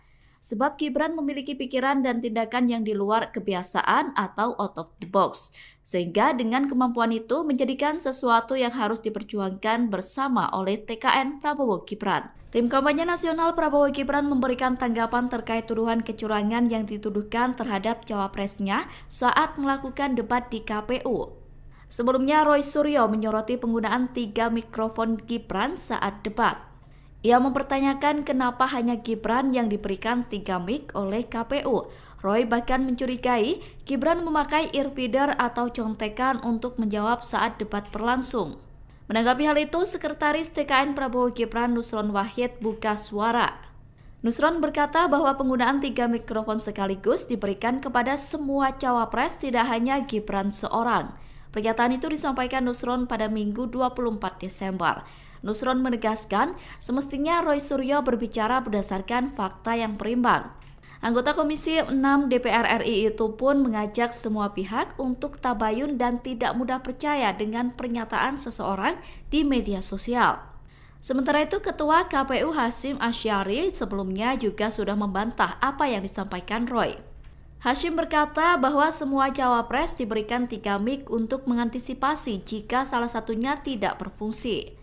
[SPEAKER 1] Sebab Gibran memiliki pikiran dan tindakan yang di luar kebiasaan atau out of the box. Sehingga dengan kemampuan itu menjadikan sesuatu yang harus diperjuangkan bersama oleh TKN Prabowo Gibran. Tim kampanye nasional Prabowo Gibran memberikan tanggapan terkait tuduhan kecurangan yang dituduhkan terhadap cawapresnya saat melakukan debat di KPU. Sebelumnya Roy Suryo menyoroti penggunaan 3 mikrofon Gibran saat debat. Ia mempertanyakan kenapa hanya Gibran yang diberikan 3 mic oleh KPU. Roy bahkan mencurigai Gibran memakai earfeeder atau contekan untuk menjawab saat debat berlangsung. Menanggapi hal itu, Sekretaris TKN Prabowo Gibran Nusron Wahid buka suara. Nusron berkata bahwa penggunaan 3 mikrofon sekaligus diberikan kepada semua cawapres, tidak hanya Gibran seorang. Pernyataan itu disampaikan Nusron pada Minggu 24 Desember. Nusron menegaskan semestinya Roy Suryo berbicara berdasarkan fakta yang berimbang. Anggota Komisi 6 DPR RI itu pun mengajak semua pihak untuk tabayun dan tidak mudah percaya dengan pernyataan seseorang di media sosial. Sementara itu, Ketua KPU Hasyim Asyari sebelumnya juga sudah membantah apa yang disampaikan Roy. Hashim berkata bahwa semua cawapres diberikan 3 mic untuk mengantisipasi jika salah satunya tidak berfungsi.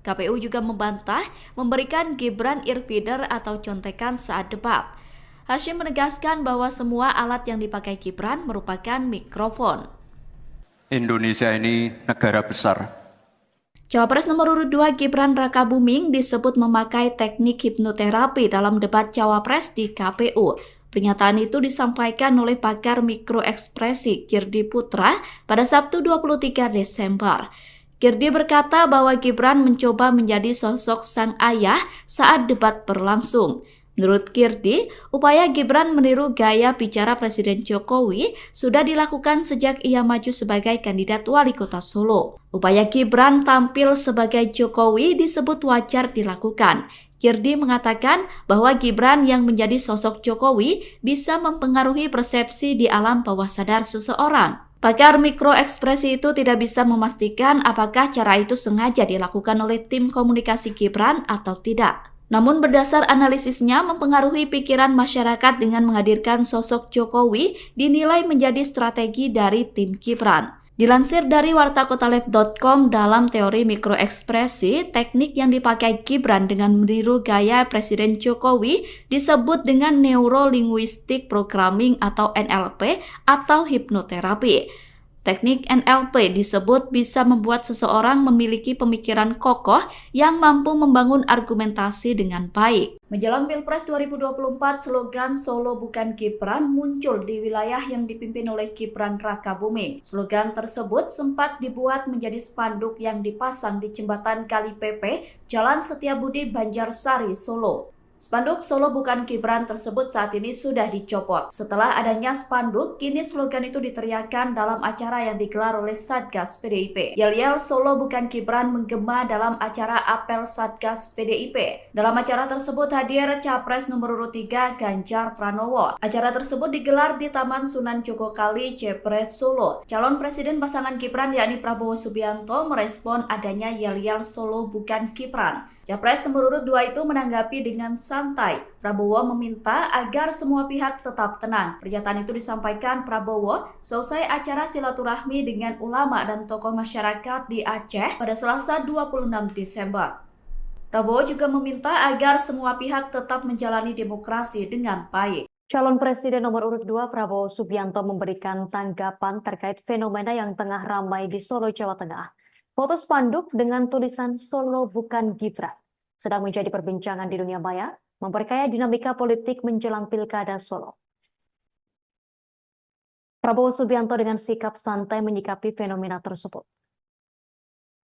[SPEAKER 1] KPU juga membantah memberikan Gibran earfeeder atau contekan saat debat. Hashim menegaskan bahwa semua alat yang dipakai Gibran merupakan mikrofon.
[SPEAKER 3] Indonesia ini negara besar.
[SPEAKER 1] Cawapres nomor urut 2 Gibran Rakabuming disebut memakai teknik hipnoterapi dalam debat cawapres di KPU. Pernyataan itu disampaikan oleh pakar mikroekspresi Girdi Putra pada Sabtu 23 Desember. Girdi berkata bahwa Gibran mencoba menjadi sosok sang ayah saat debat berlangsung. Menurut Girdi, upaya Gibran meniru gaya bicara Presiden Jokowi sudah dilakukan sejak ia maju sebagai kandidat wali kota Solo. Upaya Gibran tampil sebagai Jokowi disebut wajar dilakukan. Girdi mengatakan bahwa Gibran yang menjadi sosok Jokowi bisa mempengaruhi persepsi di alam bawah sadar seseorang. Pakar mikroekspresi itu tidak bisa memastikan apakah cara itu sengaja dilakukan oleh tim komunikasi Gibran atau tidak. Namun berdasar analisisnya mempengaruhi pikiran masyarakat dengan menghadirkan sosok Jokowi dinilai menjadi strategi dari tim Gibran. Dilansir dari wartakotalive.com, dalam teori mikroekspresi, teknik yang dipakai Gibran dengan meniru gaya Presiden Jokowi disebut dengan Neuro-Linguistic Programming atau NLP atau hipnoterapi. Teknik NLP disebut bisa membuat seseorang memiliki pemikiran kokoh yang mampu membangun argumentasi dengan baik. Menjelang Pilpres 2024, slogan Solo bukan Gibran muncul di wilayah yang dipimpin oleh Gibran Rakabuming. Slogan tersebut sempat dibuat menjadi spanduk yang dipasang di jembatan Kali Pepe, Jalan Setiabudi, Banjarsari, Solo. Spanduk Solo bukan Gibran tersebut saat ini sudah dicopot. Setelah adanya spanduk, kini slogan itu diteriakkan dalam acara yang digelar oleh Satgas PDIP. Yel-yel Solo bukan Gibran menggema dalam acara apel Satgas PDIP. Dalam acara tersebut hadir Capres nomor urut 3 Ganjar Pranowo. Acara tersebut digelar di Taman Sunan Jogokali, Jepres, Solo. Calon Presiden pasangan Gibran yakni Prabowo Subianto merespon adanya yel-yel Solo bukan Gibran. Capres nomor urut 2 itu menanggapi dengan santai. Prabowo meminta agar semua pihak tetap tenang. Pernyataan itu disampaikan Prabowo selesai acara silaturahmi dengan ulama dan tokoh masyarakat di Aceh pada Selasa 26 Desember. Prabowo juga meminta agar semua pihak tetap menjalani demokrasi dengan baik.
[SPEAKER 2] Calon Presiden nomor urut 2 Prabowo Subianto memberikan tanggapan terkait fenomena yang tengah ramai di Solo, Jawa Tengah. Foto spanduk dengan tulisan Solo bukan Gibran sedang menjadi perbincangan di dunia maya, memperkaya dinamika politik menjelang Pilkada Solo. Prabowo Subianto dengan sikap santai menyikapi fenomena tersebut.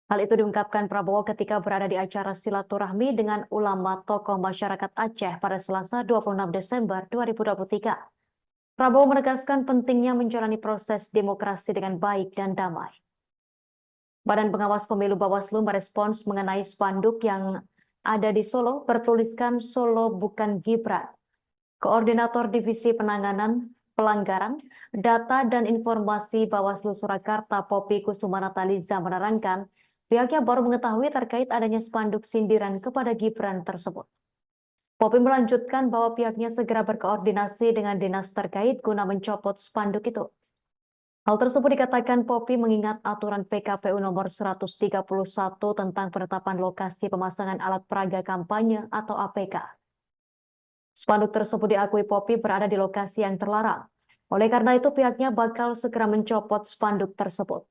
[SPEAKER 2] Hal itu diungkapkan Prabowo ketika berada di acara silaturahmi dengan ulama tokoh masyarakat Aceh pada Selasa 26 Desember 2023. Prabowo menegaskan pentingnya menjalani proses demokrasi dengan baik dan damai. Badan Pengawas Pemilu Bawaslu merespons mengenai spanduk yang ada di Solo bertuliskan Solo bukan Gibran. Koordinator Divisi Penanganan Pelanggaran, Data dan Informasi Bawaslu Surakarta Poppy Kusumanataliza menerangkan pihaknya baru mengetahui terkait adanya spanduk sindiran kepada Gibran tersebut. Poppy melanjutkan bahwa pihaknya segera berkoordinasi dengan dinas terkait guna mencopot spanduk itu. Hal tersebut dikatakan Poppy mengingat aturan PKPU nomor 131 tentang penetapan lokasi pemasangan alat peraga kampanye atau APK. Spanduk tersebut diakui Poppy berada di lokasi yang terlarang. Oleh karena itu pihaknya bakal segera mencopot spanduk tersebut.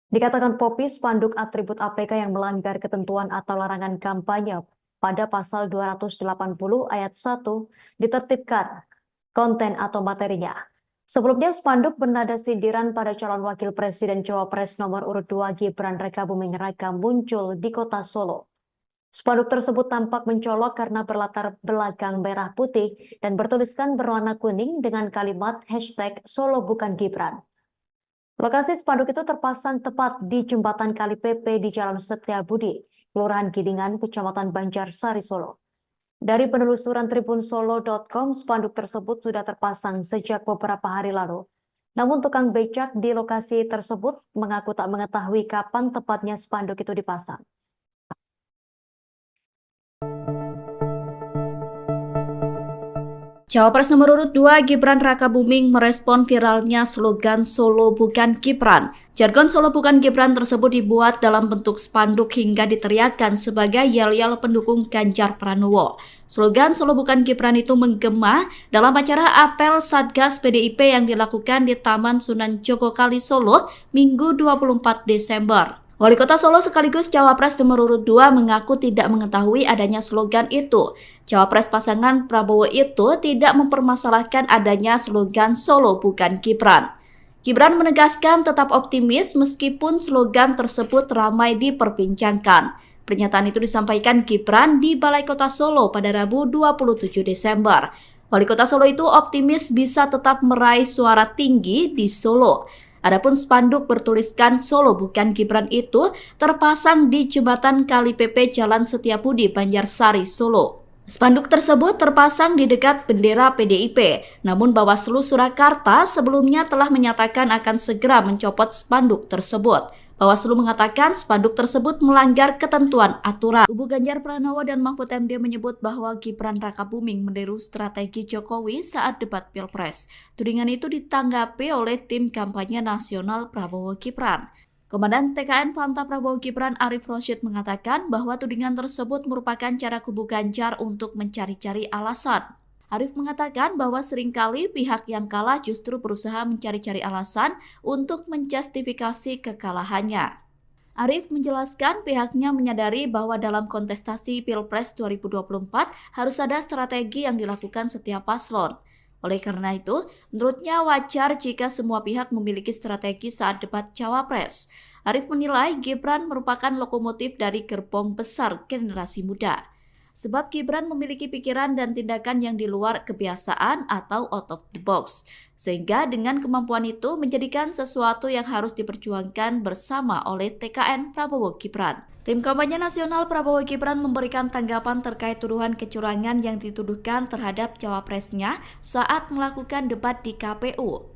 [SPEAKER 2] Dikatakan Poppy, spanduk atribut APK yang melanggar ketentuan atau larangan kampanye pada pasal 280 ayat 1 ditertibkan konten atau materinya. Sebelumnya spanduk bernada sindiran pada calon wakil presiden Cawapres nomor urut 2 Gibran Rakabuming Raka muncul di kota Solo. Spanduk tersebut tampak mencolok karena berlatar belakang merah putih dan bertuliskan berwarna kuning dengan kalimat hashtag Solo bukan Gibran. Lokasi spanduk itu terpasang tepat di jembatan Kali Pepe di Jalan Setiabudi, Kelurahan Gidingan, Kecamatan Banjarsari, Solo. Dari penelusuran tribunsolo.com, spanduk tersebut sudah terpasang sejak beberapa hari lalu. Namun tukang becak di lokasi tersebut mengaku tak mengetahui kapan tepatnya spanduk itu dipasang.
[SPEAKER 1] Cawapres nomor urut 2 Gibran Rakabuming merespon viralnya slogan Solo Bukan Gibran. Jargon Solo Bukan Gibran tersebut dibuat dalam bentuk spanduk hingga diteriakkan sebagai yel-yel pendukung Ganjar Pranowo. Slogan Solo Bukan Gibran itu menggema dalam acara apel Satgas PDIP yang dilakukan di Taman Sunan Jogokali Solo Minggu 24 Desember. Wali Kota Solo sekaligus Cawapres nomor urut 2 mengaku tidak mengetahui adanya slogan itu. Cawapres pasangan Prabowo itu tidak mempermasalahkan adanya slogan Solo Bukan Gibran. Gibran menegaskan tetap optimis meskipun slogan tersebut ramai diperbincangkan. Pernyataan itu disampaikan Gibran di Balai Kota Solo pada Rabu 27 Desember. Wali Kota Solo itu optimis bisa tetap meraih suara tinggi di Solo. Adapun spanduk bertuliskan Solo Bukan Gibran itu terpasang di jembatan Kali PP Jalan Setiabudi, Banjarsari, Solo. Spanduk tersebut terpasang di dekat bendera PDIP, namun Bawaslu Surakarta sebelumnya telah menyatakan akan segera mencopot spanduk tersebut. Bawaslu mengatakan spanduk tersebut melanggar ketentuan aturan. Kubu Ganjar Pranowo dan Mahfud MD menyebut bahwa Gibran Rakabuming meniru strategi Jokowi saat debat Pilpres. Tudingan itu ditanggapi oleh tim kampanye nasional Prabowo Gibran. Komandan TKN Fanta Prabowo Gibran Arif Rosyid mengatakan bahwa tudingan tersebut merupakan cara kubu Ganjar untuk mencari-cari alasan. Arif mengatakan bahwa seringkali pihak yang kalah justru berusaha mencari-cari alasan untuk menjustifikasi kekalahannya. Arif menjelaskan pihaknya menyadari bahwa dalam kontestasi Pilpres 2024 harus ada strategi yang dilakukan setiap paslon. Oleh karena itu, menurutnya wajar jika semua pihak memiliki strategi saat debat Cawapres. Arif menilai Gibran merupakan lokomotif dari gerbong besar generasi muda. Sebab Gibran memiliki pikiran dan tindakan yang di luar kebiasaan atau out of the box. Sehingga dengan kemampuan itu menjadikan sesuatu yang harus diperjuangkan bersama oleh TKN Prabowo Gibran. Tim kampanye nasional Prabowo Gibran memberikan tanggapan terkait tuduhan kecurangan yang dituduhkan terhadap cawapresnya saat melakukan debat di KPU.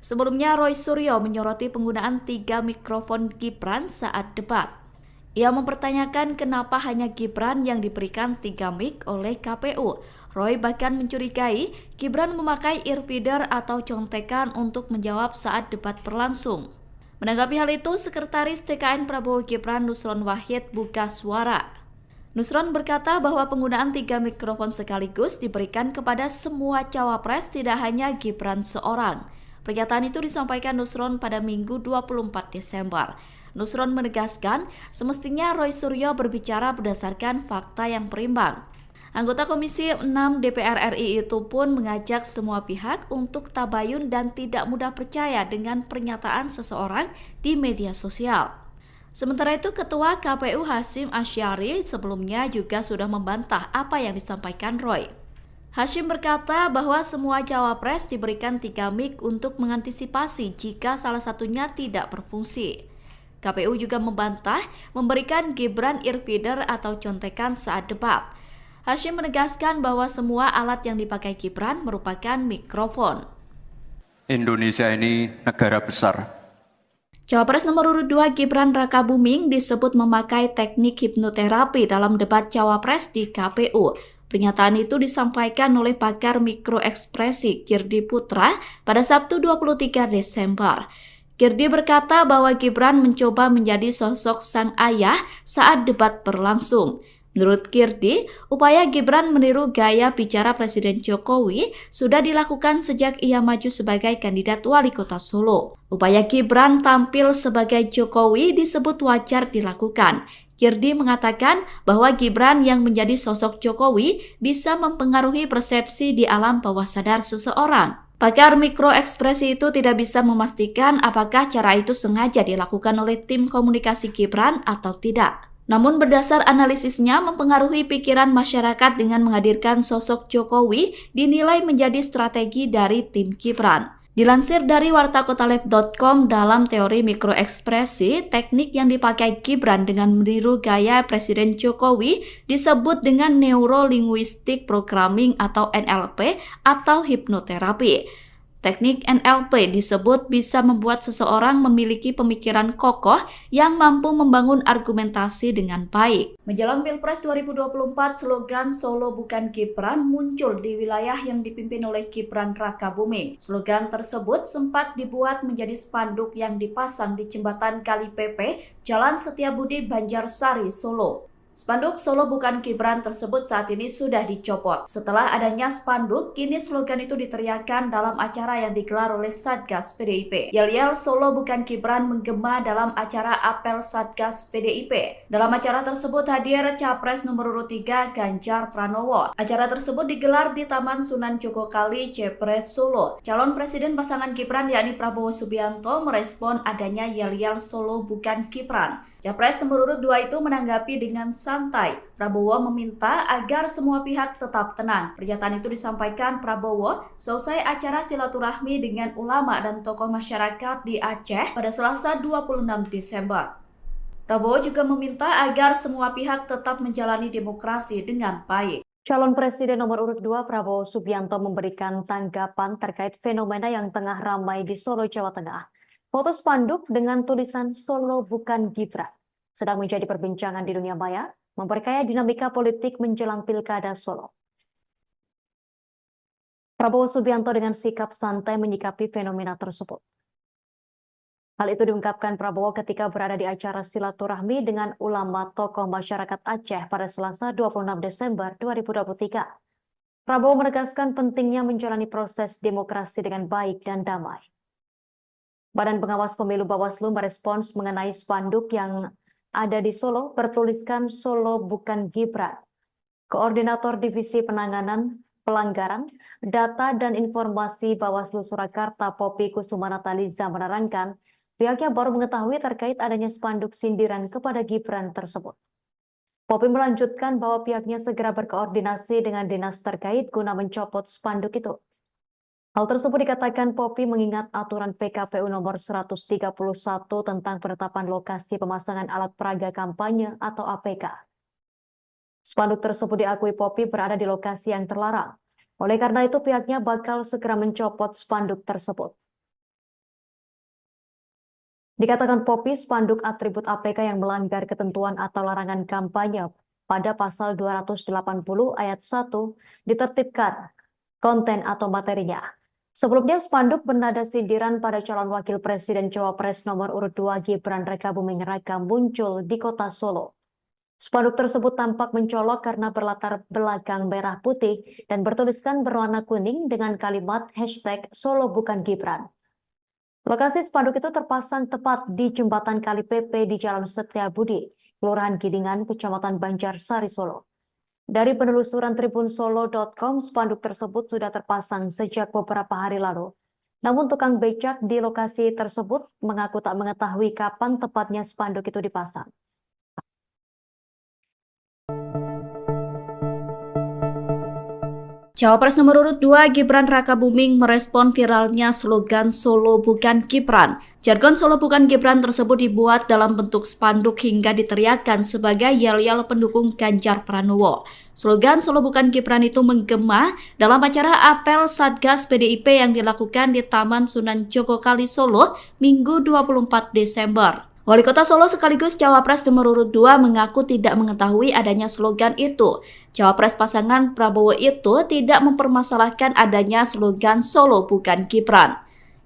[SPEAKER 1] Sebelumnya Roy Suryo menyoroti penggunaan 3 mikrofon Gibran saat debat. Ia mempertanyakan kenapa hanya Gibran yang diberikan 3 mic oleh KPU. Roy bahkan mencurigai Gibran memakai earfeeder atau contekan untuk menjawab saat debat berlangsung. Menanggapi hal itu, Sekretaris TKN Prabowo Gibran Nusron Wahid buka suara. Nusron berkata bahwa penggunaan 3 mikrofon sekaligus diberikan kepada semua cawapres, tidak hanya Gibran seorang. Pernyataan itu disampaikan Nusron pada Minggu 24 Desember. Nusron menegaskan semestinya Roy Suryo berbicara berdasarkan fakta yang berimbang. Anggota Komisi 6 DPR RI itu pun mengajak semua pihak untuk tabayun dan tidak mudah percaya dengan pernyataan seseorang di media sosial. Sementara itu, Ketua KPU Hasyim Asyari sebelumnya juga sudah membantah apa yang disampaikan Roy. Hasyim berkata bahwa semua cawapres diberikan 3 mic untuk mengantisipasi jika salah satunya tidak berfungsi. KPU juga membantah memberikan Gibran earfeeder atau contekan saat debat. Hasyim menegaskan bahwa semua alat yang dipakai Gibran merupakan mikrofon.
[SPEAKER 3] Indonesia ini negara besar.
[SPEAKER 1] Cawapres nomor urut 2 Gibran Rakabuming disebut memakai teknik hipnoterapi dalam debat Cawapres di KPU. Pernyataan itu disampaikan oleh pakar mikroekspresi Girdi Putra pada Sabtu 23 Desember. Girdi berkata bahwa Gibran mencoba menjadi sosok sang ayah saat debat berlangsung. Menurut Girdi, upaya Gibran meniru gaya bicara Presiden Jokowi sudah dilakukan sejak ia maju sebagai kandidat wali kota Solo. Upaya Gibran tampil sebagai Jokowi disebut wajar dilakukan. Girdi mengatakan bahwa Gibran yang menjadi sosok Jokowi bisa mempengaruhi persepsi di alam bawah sadar seseorang. Pakar mikroekspresi itu tidak bisa memastikan apakah cara itu sengaja dilakukan oleh tim komunikasi Gibran atau tidak. Namun berdasar analisisnya mempengaruhi pikiran masyarakat dengan menghadirkan sosok Jokowi dinilai menjadi strategi dari tim Gibran. Dilansir dari wartakotalive.com, dalam teori mikroekspresi, teknik yang dipakai Gibran dengan meniru gaya Presiden Jokowi disebut dengan Neuro Linguistic Programming atau NLP atau hipnoterapi. Teknik NLP disebut bisa membuat seseorang memiliki pemikiran kokoh yang mampu membangun argumentasi dengan baik. Menjelang Pilpres 2024, slogan Solo Bukan Gibran muncul di wilayah yang dipimpin oleh Gibran Rakabuming. Slogan tersebut sempat dibuat menjadi spanduk yang dipasang di jembatan Kali Pepe, Jalan Setiabudi, Banjarsari, Solo. Spanduk Solo Bukan Gibran tersebut saat ini sudah dicopot. Setelah adanya spanduk, kini slogan itu diteriakkan dalam acara yang digelar oleh Satgas PDIP. Yel-yel Solo Bukan Gibran menggema dalam acara apel Satgas PDIP. Dalam acara tersebut hadir Capres nomor urut 3 Ganjar Pranowo. Acara tersebut digelar di Taman Sunan Jogokali, Jepres, Solo. Calon Presiden pasangan Gibran yakni Prabowo Subianto merespon adanya yel-yel Solo Bukan Gibran. Capres nomor urut 2 itu menanggapi dengan santai. Prabowo meminta agar semua pihak tetap tenang. Pernyataan itu disampaikan Prabowo selesai acara silaturahmi dengan ulama dan tokoh masyarakat di Aceh pada Selasa 26 Desember. Prabowo juga meminta agar semua pihak tetap menjalani demokrasi dengan baik.
[SPEAKER 2] Calon Presiden nomor urut 2 Prabowo Subianto memberikan tanggapan terkait fenomena yang tengah ramai di Solo, Jawa Tengah. Foto spanduk dengan tulisan Solo Bukan Gibran sedang menjadi perbincangan di dunia maya, memperkaya dinamika politik menjelang Pilkada Solo. Prabowo Subianto dengan sikap santai menyikapi fenomena tersebut. Hal itu diungkapkan Prabowo ketika berada di acara silaturahmi dengan ulama tokoh masyarakat Aceh pada Selasa 26 Desember 2023. Prabowo menegaskan pentingnya menjalani proses demokrasi dengan baik dan damai. Badan Pengawas Pemilu Bawaslu merespons mengenai spanduk yang ada di Solo bertuliskan Solo Bukan Gibran. Koordinator Divisi Penanganan Pelanggaran, Data dan Informasi Bawaslu Surakarta Poppy Kusumanataliza menerangkan pihaknya baru mengetahui terkait adanya spanduk sindiran kepada Gibran tersebut. Poppy melanjutkan bahwa pihaknya segera berkoordinasi dengan dinas terkait guna mencopot spanduk itu. Hal tersebut dikatakan Poppy mengingat aturan PKPU nomor 131 tentang penetapan lokasi pemasangan alat peraga kampanye atau APK. Spanduk tersebut diakui Poppy berada di lokasi yang terlarang. Oleh karena itu pihaknya bakal segera mencopot spanduk tersebut. Dikatakan Poppy, spanduk atribut APK yang melanggar ketentuan atau larangan kampanye pada pasal 280 ayat 1 ditertibkan konten atau materinya. Sebelumnya spanduk bernada sindiran pada calon wakil presiden Cawapres nomor urut 2 Gibran Rakabuming Raka muncul di kota Solo. Spanduk tersebut tampak mencolok karena berlatar belakang merah putih dan bertuliskan berwarna kuning dengan kalimat hashtag Solo Bukan Gibran. Lokasi spanduk itu terpasang tepat di jembatan Kali Pepe di Jalan Setiabudi, Kelurahan Gidingan, Kecamatan Banjarsari, Solo. Dari penelusuran tribunsolo.com, spanduk tersebut sudah terpasang sejak beberapa hari lalu. Namun tukang becak di lokasi tersebut mengaku tak mengetahui kapan tepatnya spanduk itu dipasang.
[SPEAKER 1] Cawapres nomor urut 2 Gibran Rakabuming merespon viralnya slogan Solo Bukan Gibran. Jargon Solo Bukan Gibran tersebut dibuat dalam bentuk spanduk hingga diteriakkan sebagai yel-yel pendukung Ganjar Pranowo. Slogan Solo Bukan Gibran itu menggema dalam acara apel Satgas PDIP yang dilakukan di Taman Sunan Jogokali, Solo, Minggu 24 Desember. Wali Kota Solo sekaligus Cawapres nomor urut 2 mengaku tidak mengetahui adanya slogan itu. Cawapres pasangan Prabowo itu tidak mempermasalahkan adanya slogan Solo Bukan Gibran.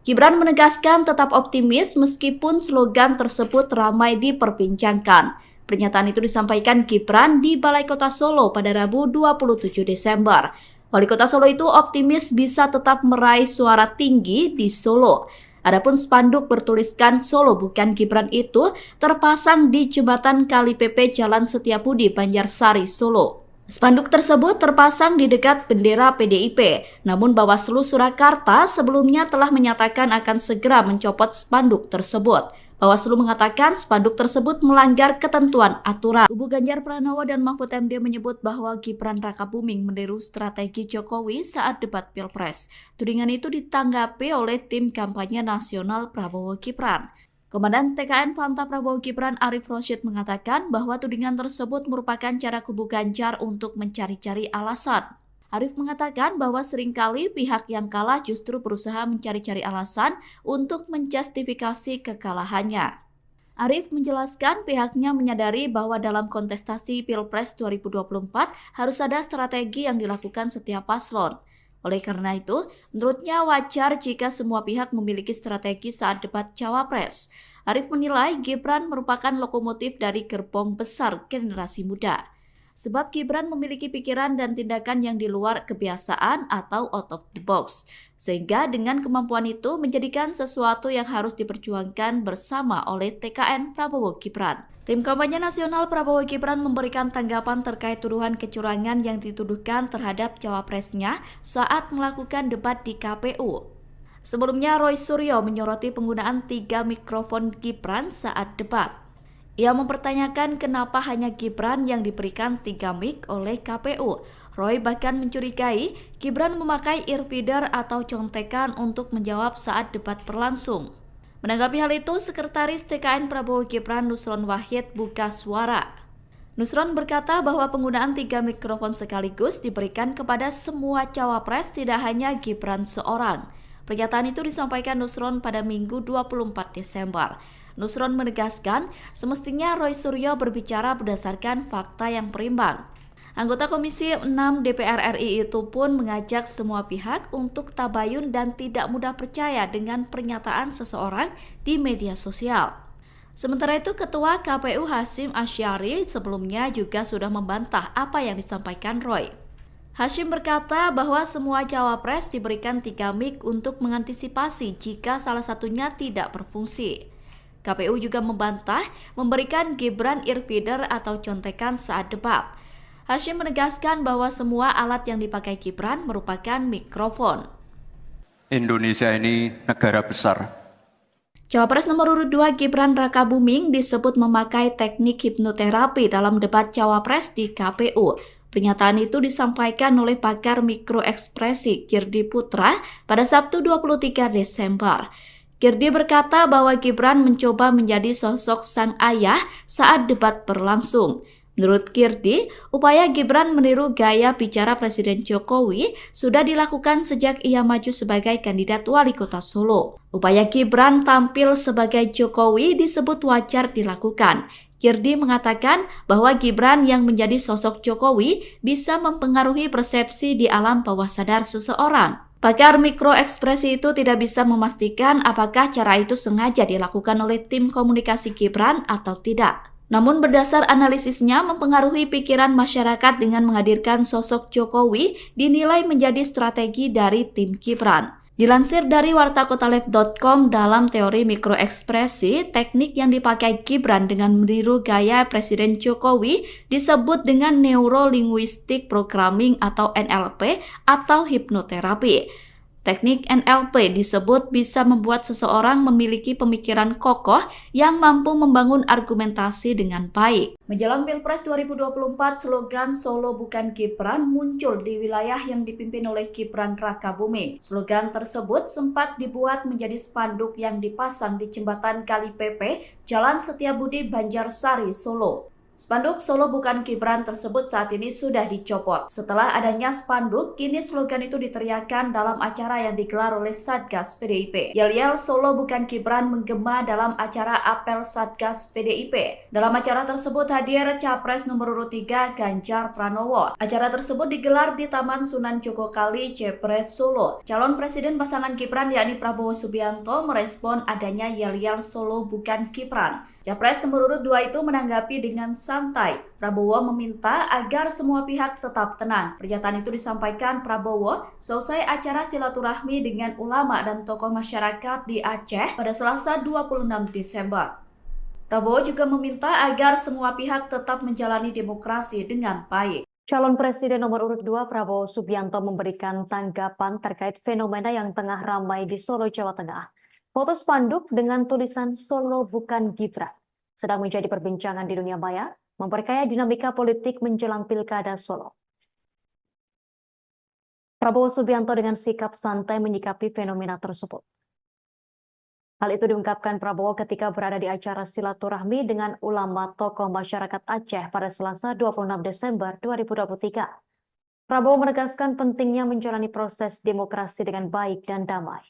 [SPEAKER 1] Gibran menegaskan tetap optimis meskipun slogan tersebut ramai diperbincangkan. Pernyataan itu disampaikan Gibran di Balai Kota Solo pada Rabu 27 Desember. Wali Kota Solo itu optimis bisa tetap meraih suara tinggi di Solo. Adapun spanduk bertuliskan Solo Bukan Gibran itu terpasang di jembatan Kali Pepe Jalan Setiabudi, Banjarsari, Solo. Spanduk tersebut terpasang di dekat bendera PDIP, namun Bawaslu Surakarta sebelumnya telah menyatakan akan segera mencopot spanduk tersebut. Bawaslu mengatakan spanduk tersebut melanggar ketentuan aturan. Kubu Ganjar Pranowo dan Mahfud MD menyebut bahwa Gibran Rakabuming meniru strategi Jokowi saat debat Pilpres. Tudingan itu ditanggapi oleh tim kampanye nasional Prabowo Gibran. Komandan TKN Fanta Prabowo Gibran Arif Rosyid mengatakan bahwa tudingan tersebut merupakan cara kubu Ganjar untuk mencari-cari alasan. Arif mengatakan bahwa seringkali pihak yang kalah justru berusaha mencari-cari alasan untuk menjustifikasi kekalahannya. Arif menjelaskan pihaknya menyadari bahwa dalam kontestasi Pilpres 2024 harus ada strategi yang dilakukan setiap paslon. Oleh karena itu, menurutnya wajar jika semua pihak memiliki strategi saat debat Cawapres. Arif menilai Gibran merupakan lokomotif dari gerbong besar generasi muda. Sebab Gibran memiliki pikiran dan tindakan yang di luar kebiasaan atau out of the box. Sehingga dengan kemampuan itu menjadikan sesuatu yang harus diperjuangkan bersama oleh TKN Prabowo Gibran. Tim kampanye nasional Prabowo Gibran memberikan tanggapan terkait tuduhan kecurangan yang dituduhkan terhadap cawapresnya saat melakukan debat di KPU. Sebelumnya Roy Suryo menyoroti penggunaan 3 mikrofon Gibran saat debat. Ia mempertanyakan kenapa hanya Gibran yang diberikan 3 mic oleh KPU. Roy bahkan mencurigai Gibran memakai earfeeder atau contekan untuk menjawab saat debat berlangsung. Menanggapi hal itu, Sekretaris TKN Prabowo Gibran Nusron Wahid buka suara. Nusron berkata bahwa penggunaan 3 mikrofon sekaligus diberikan kepada semua cawapres, tidak hanya Gibran seorang. Pernyataan itu disampaikan Nusron pada Minggu 24 Desember. Nusron menegaskan semestinya Roy Suryo berbicara berdasarkan fakta yang berimbang. Anggota Komisi 6 DPR RI itu pun mengajak semua pihak untuk tabayun dan tidak mudah percaya dengan pernyataan seseorang di media sosial. Sementara itu, Ketua KPU Hasyim Asyari sebelumnya juga sudah membantah apa yang disampaikan Roy. Hasyim berkata bahwa semua cawapres diberikan 3 mic untuk mengantisipasi jika salah satunya tidak berfungsi. KPU juga membantah memberikan Gibran earfeeder atau contekan saat debat. Hasyim menegaskan bahwa semua alat yang dipakai Gibran merupakan mikrofon.
[SPEAKER 3] Indonesia ini negara besar.
[SPEAKER 1] Cawapres nomor urut 2 Gibran Rakabuming disebut memakai teknik hipnoterapi dalam debat Cawapres di KPU. Pernyataan itu disampaikan oleh pakar mikroekspresi Girdi Putra pada Sabtu 23 Desember. Girdi berkata bahwa Gibran mencoba menjadi sosok sang ayah saat debat berlangsung. Menurut Girdi, upaya Gibran meniru gaya bicara Presiden Jokowi sudah dilakukan sejak ia maju sebagai kandidat wali kota Solo. Upaya Gibran tampil sebagai Jokowi disebut wajar dilakukan. Girdi mengatakan bahwa Gibran yang menjadi sosok Jokowi bisa mempengaruhi persepsi di alam bawah sadar seseorang. Pakar mikroekspresi itu tidak bisa memastikan apakah cara itu sengaja dilakukan oleh tim komunikasi Gibran atau tidak. Namun berdasar analisisnya mempengaruhi pikiran masyarakat dengan menghadirkan sosok Jokowi dinilai menjadi strategi dari tim Gibran. Dilansir dari wartakotalive.com, dalam teori mikroekspresi, teknik yang dipakai Gibran dengan meniru gaya Presiden Jokowi disebut dengan Neuro-Linguistic Programming atau NLP atau hipnoterapi. Teknik NLP disebut bisa membuat seseorang memiliki pemikiran kokoh yang mampu membangun argumentasi dengan baik. Menjelang Pilpres 2024, slogan Solo bukan Gibran muncul di wilayah yang dipimpin oleh Gibran Rakabuming. Slogan tersebut sempat dibuat menjadi spanduk yang dipasang di jembatan Kali Pepe, Jalan Setiabudi, Banjarsari, Solo. Spanduk Solo bukan Gibran tersebut saat ini sudah dicopot. Setelah adanya spanduk, kini slogan itu diteriakkan dalam acara yang digelar oleh Satgas PDIP. Yel-yel Solo bukan Gibran menggema dalam acara apel Satgas PDIP. Dalam acara tersebut hadir Capres nomor urut 3 Ganjar Pranowo. Acara tersebut digelar di Taman Sunan Jogokali, Jepres, Solo. Calon Presiden pasangan Gibran yakni Prabowo Subianto merespon adanya yel-yel Solo bukan Gibran. Capres nomor urut 2 itu menanggapi dengan santai. Prabowo meminta agar semua pihak tetap tenang. Pernyataan itu disampaikan Prabowo selesai acara silaturahmi dengan ulama dan tokoh masyarakat di Aceh pada Selasa 26 Desember. Prabowo juga meminta agar semua pihak tetap menjalani demokrasi dengan baik.
[SPEAKER 2] Calon Presiden nomor urut 2 Prabowo Subianto memberikan tanggapan terkait fenomena yang tengah ramai di Solo, Jawa Tengah. Foto spanduk dengan tulisan Solo bukan Gibran sedang menjadi perbincangan di dunia maya, memperkaya dinamika politik menjelang Pilkada Solo. Prabowo Subianto dengan sikap santai menyikapi fenomena tersebut. Hal itu diungkapkan Prabowo ketika berada di acara silaturahmi dengan ulama tokoh masyarakat Aceh pada Selasa 26 Desember 2023. Prabowo menegaskan pentingnya menjalani proses demokrasi dengan baik dan damai.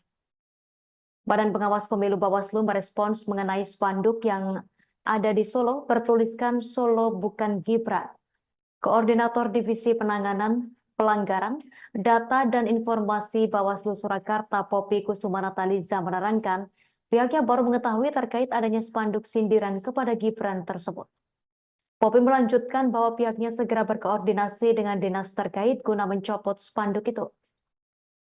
[SPEAKER 2] Badan Pengawas Pemilu Bawaslu merespons mengenai spanduk yang ada di Solo bertuliskan Solo bukan Gibran. Koordinator Divisi Penanganan Pelanggaran Data dan Informasi Bawaslu Surakarta Poppy Kusumanataliza menerangkan pihaknya baru mengetahui terkait adanya spanduk sindiran kepada Gibran tersebut. Poppy melanjutkan bahwa pihaknya segera berkoordinasi dengan dinas terkait guna mencopot spanduk itu.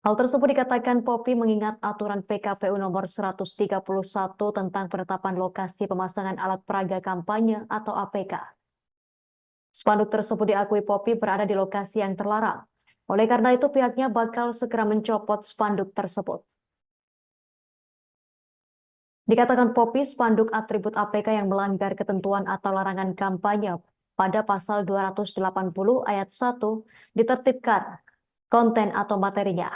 [SPEAKER 2] Hal tersebut dikatakan Poppy mengingat aturan PKPU nomor 131 tentang penetapan lokasi pemasangan alat peraga kampanye atau APK. Spanduk tersebut diakui Poppy berada di lokasi yang terlarang. Oleh karena itu pihaknya bakal segera mencopot spanduk tersebut. Dikatakan Poppy, spanduk atribut APK yang melanggar ketentuan atau larangan kampanye pada pasal 280 ayat 1 ditertibkan konten atau materinya.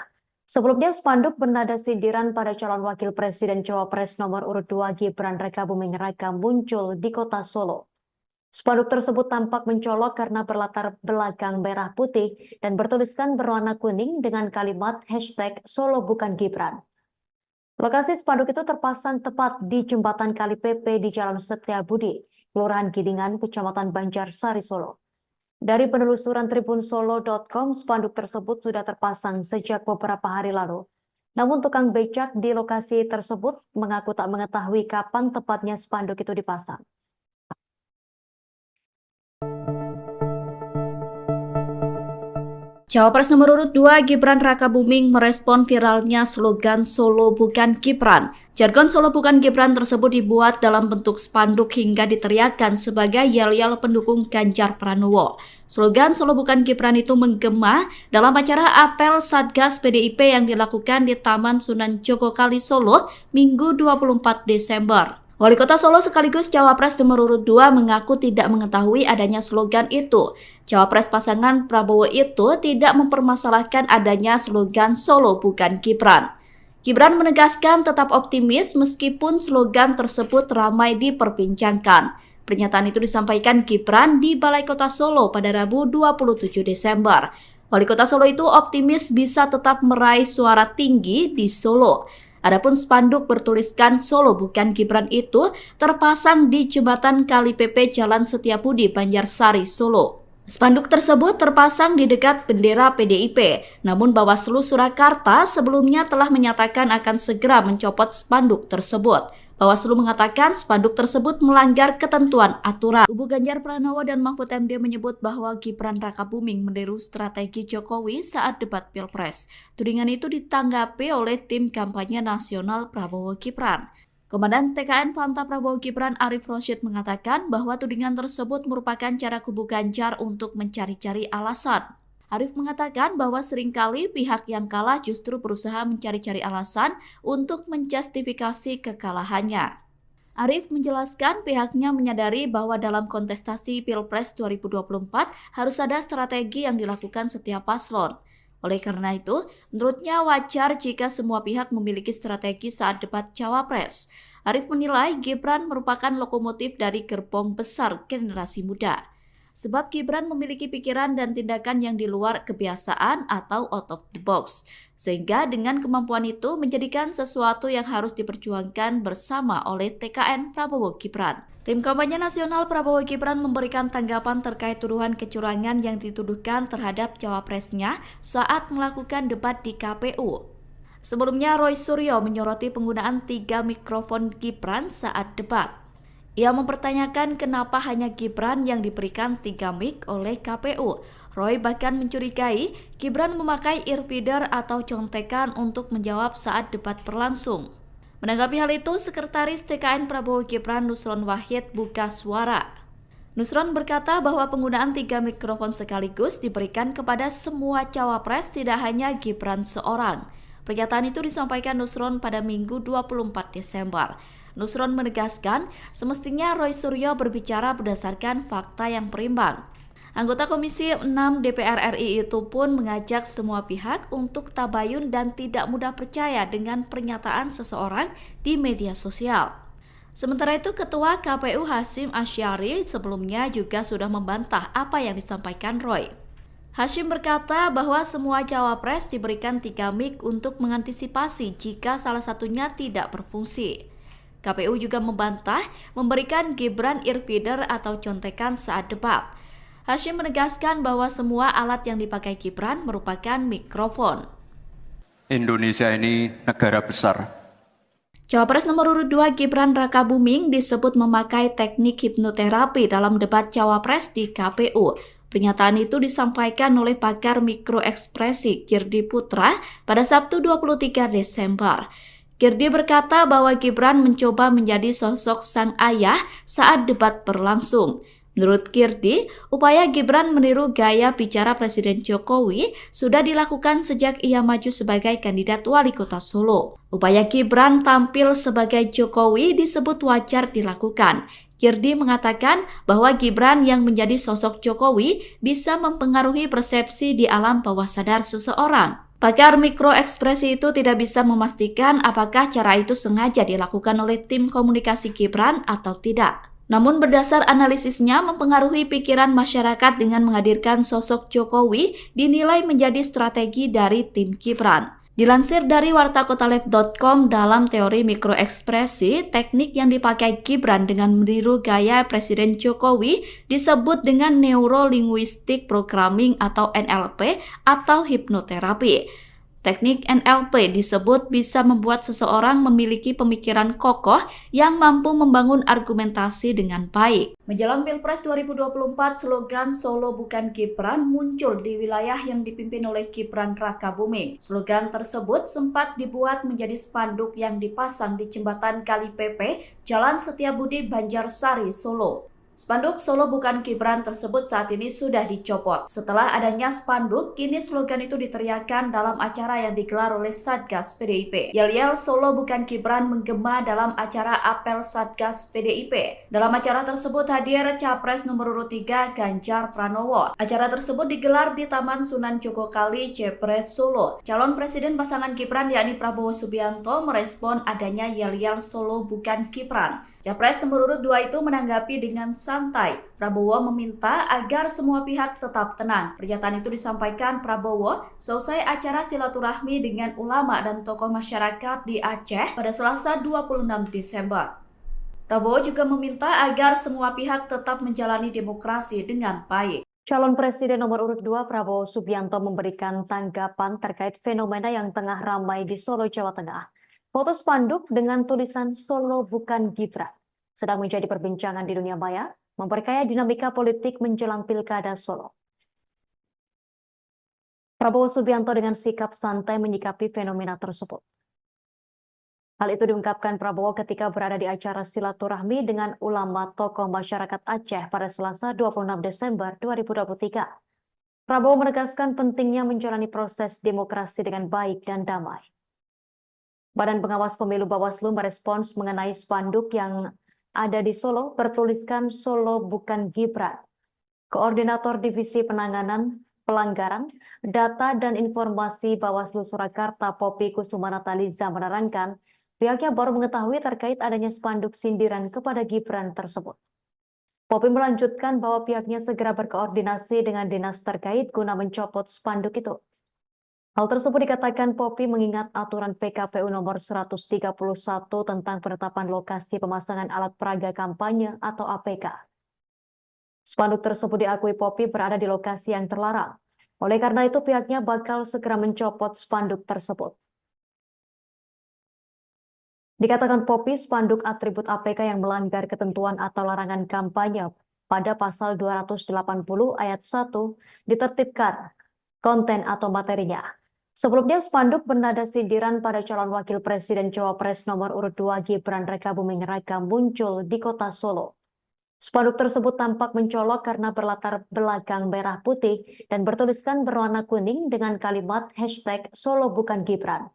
[SPEAKER 2] Sebelumnya spanduk bernada sindiran pada calon wakil presiden Cawapres nomor urut 2 Gibran Rakabuming Raka muncul di kota Solo. Spanduk tersebut tampak mencolok karena berlatar belakang merah putih dan bertuliskan berwarna kuning dengan kalimat #Solo bukan Gibran. Lokasi spanduk itu terpasang tepat di jembatan Kali PP di Jalan Setiabudi, Kelurahan Gidingan, Kecamatan Banjarsari, Solo. Dari penelusuran tribunsolo.com, spanduk tersebut sudah terpasang sejak beberapa hari lalu. Namun tukang becak di lokasi tersebut mengaku tak mengetahui kapan tepatnya spanduk itu dipasang.
[SPEAKER 1] Cawapres nomor urut 2 Gibran Rakabuming merespon viralnya slogan Solo bukan Gibran. Jargon Solo bukan Gibran tersebut dibuat dalam bentuk spanduk hingga diteriakkan sebagai yel-yel pendukung Ganjar Pranowo. Slogan Solo bukan Gibran itu menggema dalam acara apel Satgas PDIP yang dilakukan di Taman Sunan Jogokali Solo Minggu 24 Desember. Wali Kota Solo sekaligus Cawapres nomor urut 2 mengaku tidak mengetahui adanya slogan itu. Cawapres pasangan Prabowo itu tidak mempermasalahkan adanya slogan Solo bukan Gibran. Gibran menegaskan tetap optimis meskipun slogan tersebut ramai diperbincangkan. Pernyataan itu disampaikan Gibran di Balai Kota Solo pada Rabu 27 Desember. Wali Kota Solo itu optimis bisa tetap meraih suara tinggi di Solo. Adapun spanduk bertuliskan Solo bukan Gibran itu terpasang di jembatan Kali PP Jalan Setiabudi, Banjarsari, Solo. Spanduk tersebut terpasang di dekat bendera PDIP, namun Bawaslu Surakarta sebelumnya telah menyatakan akan segera mencopot spanduk tersebut. Bawaslu mengatakan spanduk tersebut melanggar ketentuan aturan. Kubu Ganjar Pranowo dan Mahfud MD menyebut bahwa Gibran Rakabuming meniru strategi Jokowi saat debat Pilpres. Tudingan itu ditanggapi oleh tim kampanye nasional Prabowo Gibran. Komandan TKN Fanta Prabowo Gibran Arif Rosyid mengatakan bahwa tudingan tersebut merupakan cara kubu Ganjar untuk mencari-cari alasan. Arif mengatakan bahwa seringkali pihak yang kalah justru berusaha mencari-cari alasan untuk menjustifikasi kekalahannya. Arif menjelaskan pihaknya menyadari bahwa dalam kontestasi Pilpres 2024 harus ada strategi yang dilakukan setiap paslon. Oleh karena itu, menurutnya wajar jika semua pihak memiliki strategi saat debat Cawapres. Arif menilai Gibran merupakan lokomotif dari gerbong besar generasi muda. Sebab Gibran memiliki pikiran dan tindakan yang di luar kebiasaan atau out of the box. Sehingga dengan kemampuan itu menjadikan sesuatu yang harus diperjuangkan bersama oleh TKN Prabowo Gibran. Tim kampanye nasional Prabowo Gibran memberikan tanggapan terkait tuduhan kecurangan yang dituduhkan terhadap cawapresnya saat melakukan debat di KPU. Sebelumnya Roy Suryo menyoroti penggunaan 3 mikrofon Gibran saat debat. Ia mempertanyakan kenapa hanya Gibran yang diberikan 3 mic oleh KPU. Roy bahkan mencurigai Gibran memakai earfeeder atau contekan untuk menjawab saat debat berlangsung. Menanggapi hal itu, Sekretaris TKN Prabowo Gibran Nusron Wahid buka suara. Nusron berkata bahwa penggunaan 3 mikrofon sekaligus diberikan kepada semua cawapres, tidak hanya Gibran seorang. Pernyataan itu disampaikan Nusron pada Minggu 24 Desember. Nusron menegaskan semestinya Roy Suryo berbicara berdasarkan fakta yang berimbang. Anggota Komisi 6 DPR RI itu pun mengajak semua pihak untuk tabayun dan tidak mudah percaya dengan pernyataan seseorang di media sosial. Sementara itu, Ketua KPU Hasyim Asyari sebelumnya juga sudah membantah apa yang disampaikan Roy. Hashim berkata bahwa semua cawapres diberikan 3 mic untuk mengantisipasi jika salah satunya tidak berfungsi. KPU juga membantah memberikan Gibran earfeeder atau contekan saat debat. Hashim menegaskan bahwa semua alat yang dipakai Gibran merupakan mikrofon.
[SPEAKER 3] Indonesia ini negara besar.
[SPEAKER 1] Cawapres nomor urut 2 Gibran Rakabuming disebut memakai teknik hipnoterapi dalam debat cawapres di KPU. Pernyataan itu disampaikan oleh pakar mikroekspresi Kirdi Putra pada Sabtu 23 Desember. Kirdi berkata bahwa Gibran mencoba menjadi sosok sang ayah saat debat berlangsung. Menurut Kirdi, upaya Gibran meniru gaya bicara Presiden Jokowi sudah dilakukan sejak ia maju sebagai kandidat wali kota Solo. Upaya Gibran tampil sebagai Jokowi disebut wajar dilakukan. Kirdi mengatakan bahwa Gibran yang menjadi sosok Jokowi bisa mempengaruhi persepsi di alam bawah sadar seseorang. Pakar mikroekspresi itu tidak bisa memastikan apakah cara itu sengaja dilakukan oleh tim komunikasi Gibran atau tidak. Namun berdasar analisisnya mempengaruhi pikiran masyarakat dengan menghadirkan sosok Jokowi dinilai menjadi strategi dari tim Gibran. Dilansir dari wartakotalive.com, dalam teori mikroekspresi, teknik yang dipakai Gibran dengan meniru gaya Presiden Jokowi disebut dengan Neuro-Linguistic Programming atau NLP atau hipnoterapi. Teknik NLP disebut bisa membuat seseorang memiliki pemikiran kokoh yang mampu membangun argumentasi dengan baik. Menjelang Pilpres 2024, slogan Solo bukan Gibran muncul di wilayah yang dipimpin oleh Gibran Rakabuming. Slogan tersebut sempat dibuat menjadi spanduk yang dipasang di jembatan Kali Pepe, Jalan Setiabudi, Banjarsari, Solo. Spanduk Solo bukan Gibran tersebut saat ini sudah dicopot. Setelah adanya spanduk, kini slogan itu diteriakkan dalam acara yang digelar oleh Satgas PDIP. Yel-yel Solo bukan Gibran menggema dalam acara apel Satgas PDIP. Dalam acara tersebut hadir Capres nomor urut 3 Ganjar Pranowo. Acara tersebut digelar di Taman Sunan Jogokali, Jepres, Solo. Calon Presiden pasangan Gibran yakni Prabowo Subianto merespon adanya yel-yel Solo bukan Gibran. Capres nomor urut 2 itu menanggapi dengan santai. Prabowo meminta agar semua pihak tetap tenang. Pernyataan itu disampaikan Prabowo seusai acara silaturahmi dengan ulama dan tokoh masyarakat di Aceh pada Selasa 26 Desember. Prabowo juga meminta agar semua pihak tetap menjalani demokrasi dengan baik.
[SPEAKER 2] Calon Presiden nomor urut 2 Prabowo Subianto memberikan tanggapan terkait fenomena yang tengah ramai di Solo, Jawa Tengah. Foto spanduk dengan tulisan Solo bukan Gibran sedang menjadi perbincangan di dunia maya, memperkaya dinamika politik menjelang Pilkada Solo. Prabowo Subianto dengan sikap santai menyikapi fenomena tersebut. Hal itu diungkapkan Prabowo ketika berada di acara silaturahmi dengan ulama tokoh masyarakat Aceh pada Selasa 26 Desember 2023. Prabowo menegaskan pentingnya menjalani proses demokrasi dengan baik dan damai. Badan Pengawas Pemilu Bawaslu merespons mengenai spanduk yang ada di Solo bertuliskan Solo bukan Gibran. Koordinator Divisi Penanganan Pelanggaran, Data dan Informasi Bawaslu Surakarta Poppy Kusumanataliza menerangkan pihaknya baru mengetahui terkait adanya spanduk sindiran kepada Gibran tersebut. Poppy melanjutkan bahwa pihaknya segera berkoordinasi dengan dinas terkait guna mencopot spanduk itu. Hal tersebut dikatakan Poppy mengingat aturan PKPU nomor 131 tentang penetapan lokasi pemasangan alat peraga kampanye atau APK. Spanduk tersebut diakui Poppy berada di lokasi yang terlarang. Oleh karena itu pihaknya bakal segera mencopot spanduk tersebut. Dikatakan Poppy, spanduk atribut APK yang melanggar ketentuan atau larangan kampanye pada pasal 280 ayat 1 ditertibkan konten atau materinya. Sebelumnya, spanduk bernada sindiran pada calon wakil presiden Cawapres nomor urut 2 Gibran Rakabuming Raka muncul di kota Solo. Spanduk tersebut tampak mencolok karena berlatar belakang merah putih dan bertuliskan berwarna kuning dengan kalimat hashtag Solo bukan Gibran.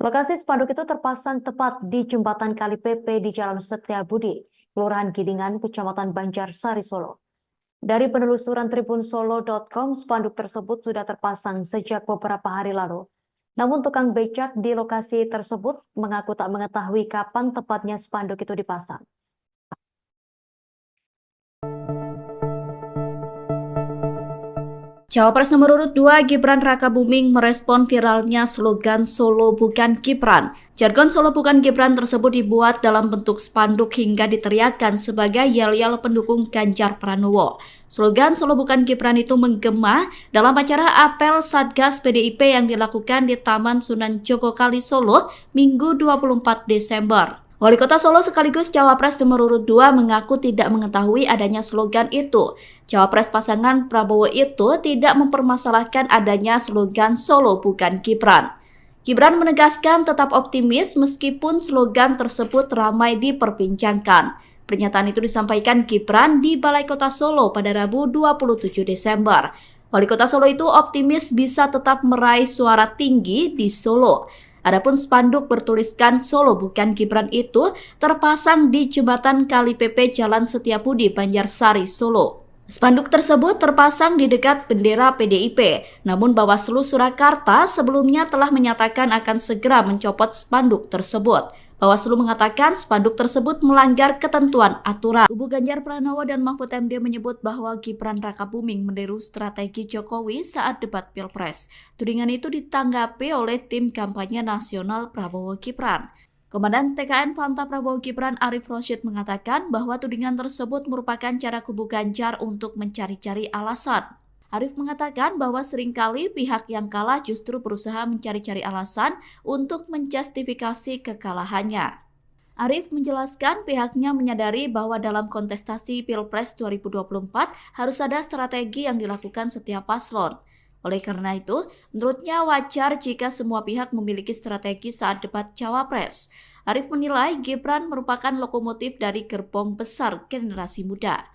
[SPEAKER 2] Lokasi spanduk itu terpasang tepat di jembatan Kali Pepe di Jalan Setiabudi, Kelurahan Gidingan, Kecamatan Banjarsari, Solo. Dari penelusuran tribunsolo.com, spanduk tersebut sudah terpasang sejak beberapa hari lalu. Namun tukang becak di lokasi tersebut mengaku tak mengetahui kapan tepatnya spanduk itu dipasang.
[SPEAKER 1] Cawapres nomor urut 2 Gibran Rakabuming merespon viralnya slogan Solo Bukan Gibran. Jargon Solo Bukan Gibran tersebut dibuat dalam bentuk spanduk hingga diteriakkan sebagai yel-yel pendukung Ganjar Pranowo. Slogan Solo Bukan Gibran itu menggema dalam acara apel Satgas PDIP yang dilakukan di Taman Sunan Jogokali Solo Minggu 24 Desember. Wali Kota Solo sekaligus Cawapres nomor urut 2 mengaku tidak mengetahui adanya slogan itu. Cawapres pasangan Prabowo itu tidak mempermasalahkan adanya slogan Solo Bukan Gibran. Gibran menegaskan tetap optimis meskipun slogan tersebut ramai diperbincangkan. Pernyataan itu disampaikan Gibran di Balai Kota Solo pada Rabu 27 Desember. Wali Kota Solo itu optimis bisa tetap meraih suara tinggi di Solo. Adapun spanduk bertuliskan Solo Bukan Gibran itu terpasang di jembatan Kali PP Jalan Setiabudi, Banjarsari, Solo. Spanduk tersebut terpasang di dekat bendera PDIP, namun Bawaslu Surakarta sebelumnya telah menyatakan akan segera mencopot spanduk tersebut. Bawaslu mengatakan spanduk tersebut melanggar ketentuan aturan. Kubu Ganjar Pranowo dan Mahfud MD menyebut bahwa Gibran Rakabuming meniru strategi Jokowi saat debat Pilpres. Tudingan itu ditanggapi oleh tim kampanye nasional Prabowo Gibran. Komandan TKN Fanta Prabowo Gibran Arif Rosyid mengatakan bahwa tudingan tersebut merupakan cara kubu Ganjar untuk mencari-cari alasan. Arif mengatakan bahwa seringkali pihak yang kalah justru berusaha mencari-cari alasan untuk menjustifikasi kekalahannya. Arif menjelaskan pihaknya menyadari bahwa dalam kontestasi Pilpres 2024 harus ada strategi yang dilakukan setiap paslon. Oleh karena itu, menurutnya wajar jika semua pihak memiliki strategi saat debat Cawapres. Arif menilai Gibran merupakan lokomotif dari gerbong besar generasi muda.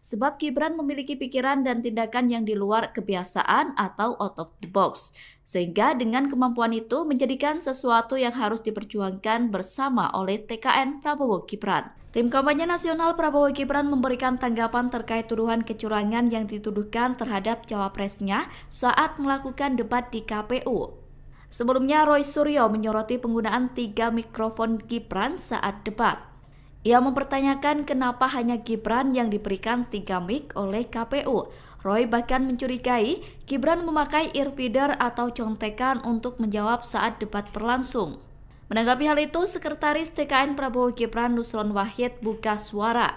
[SPEAKER 1] Sebab Gibran memiliki pikiran dan tindakan yang di luar kebiasaan atau out of the box. Sehingga dengan kemampuan itu menjadikan sesuatu yang harus diperjuangkan bersama oleh TKN Prabowo Gibran. Tim kampanye nasional Prabowo Gibran memberikan tanggapan terkait tuduhan kecurangan yang dituduhkan terhadap cawapresnya saat melakukan debat di KPU. Sebelumnya Roy Suryo menyoroti penggunaan 3 mikrofon Gibran saat debat. Ia mempertanyakan kenapa hanya Gibran yang diberikan 3 mic oleh KPU. Roy bahkan mencurigai Gibran memakai earfeeder atau contekan untuk menjawab saat debat berlangsung. Menanggapi hal itu, Sekretaris TKN Prabowo Gibran Nusron Wahid buka suara.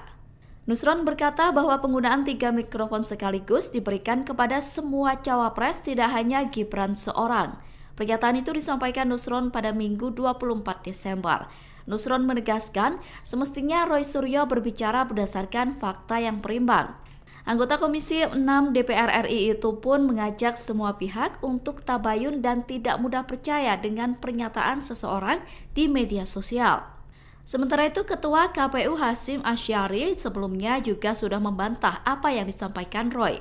[SPEAKER 1] Nusron berkata bahwa penggunaan 3 mikrofon sekaligus diberikan kepada semua cawapres, tidak hanya Gibran seorang. Pernyataan itu disampaikan Nusron pada Minggu 24 Desember. Nusron menegaskan semestinya Roy Suryo berbicara berdasarkan fakta yang berimbang. Anggota Komisi 6 DPR RI itu pun mengajak semua pihak untuk tabayun dan tidak mudah percaya dengan pernyataan seseorang di media sosial. Sementara itu, Ketua KPU Hasyim Asyari sebelumnya juga sudah membantah apa yang disampaikan Roy.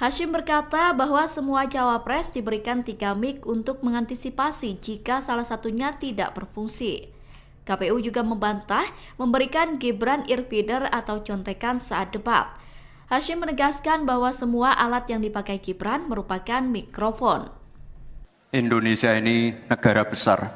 [SPEAKER 1] Hasyim berkata bahwa semua cawapres diberikan 3 mic untuk mengantisipasi jika salah satunya tidak berfungsi. KPU juga membantah memberikan Gibran earfeeder atau contekan saat debat. Hasyim menegaskan bahwa semua alat yang dipakai Gibran merupakan mikrofon.
[SPEAKER 3] Indonesia ini negara besar.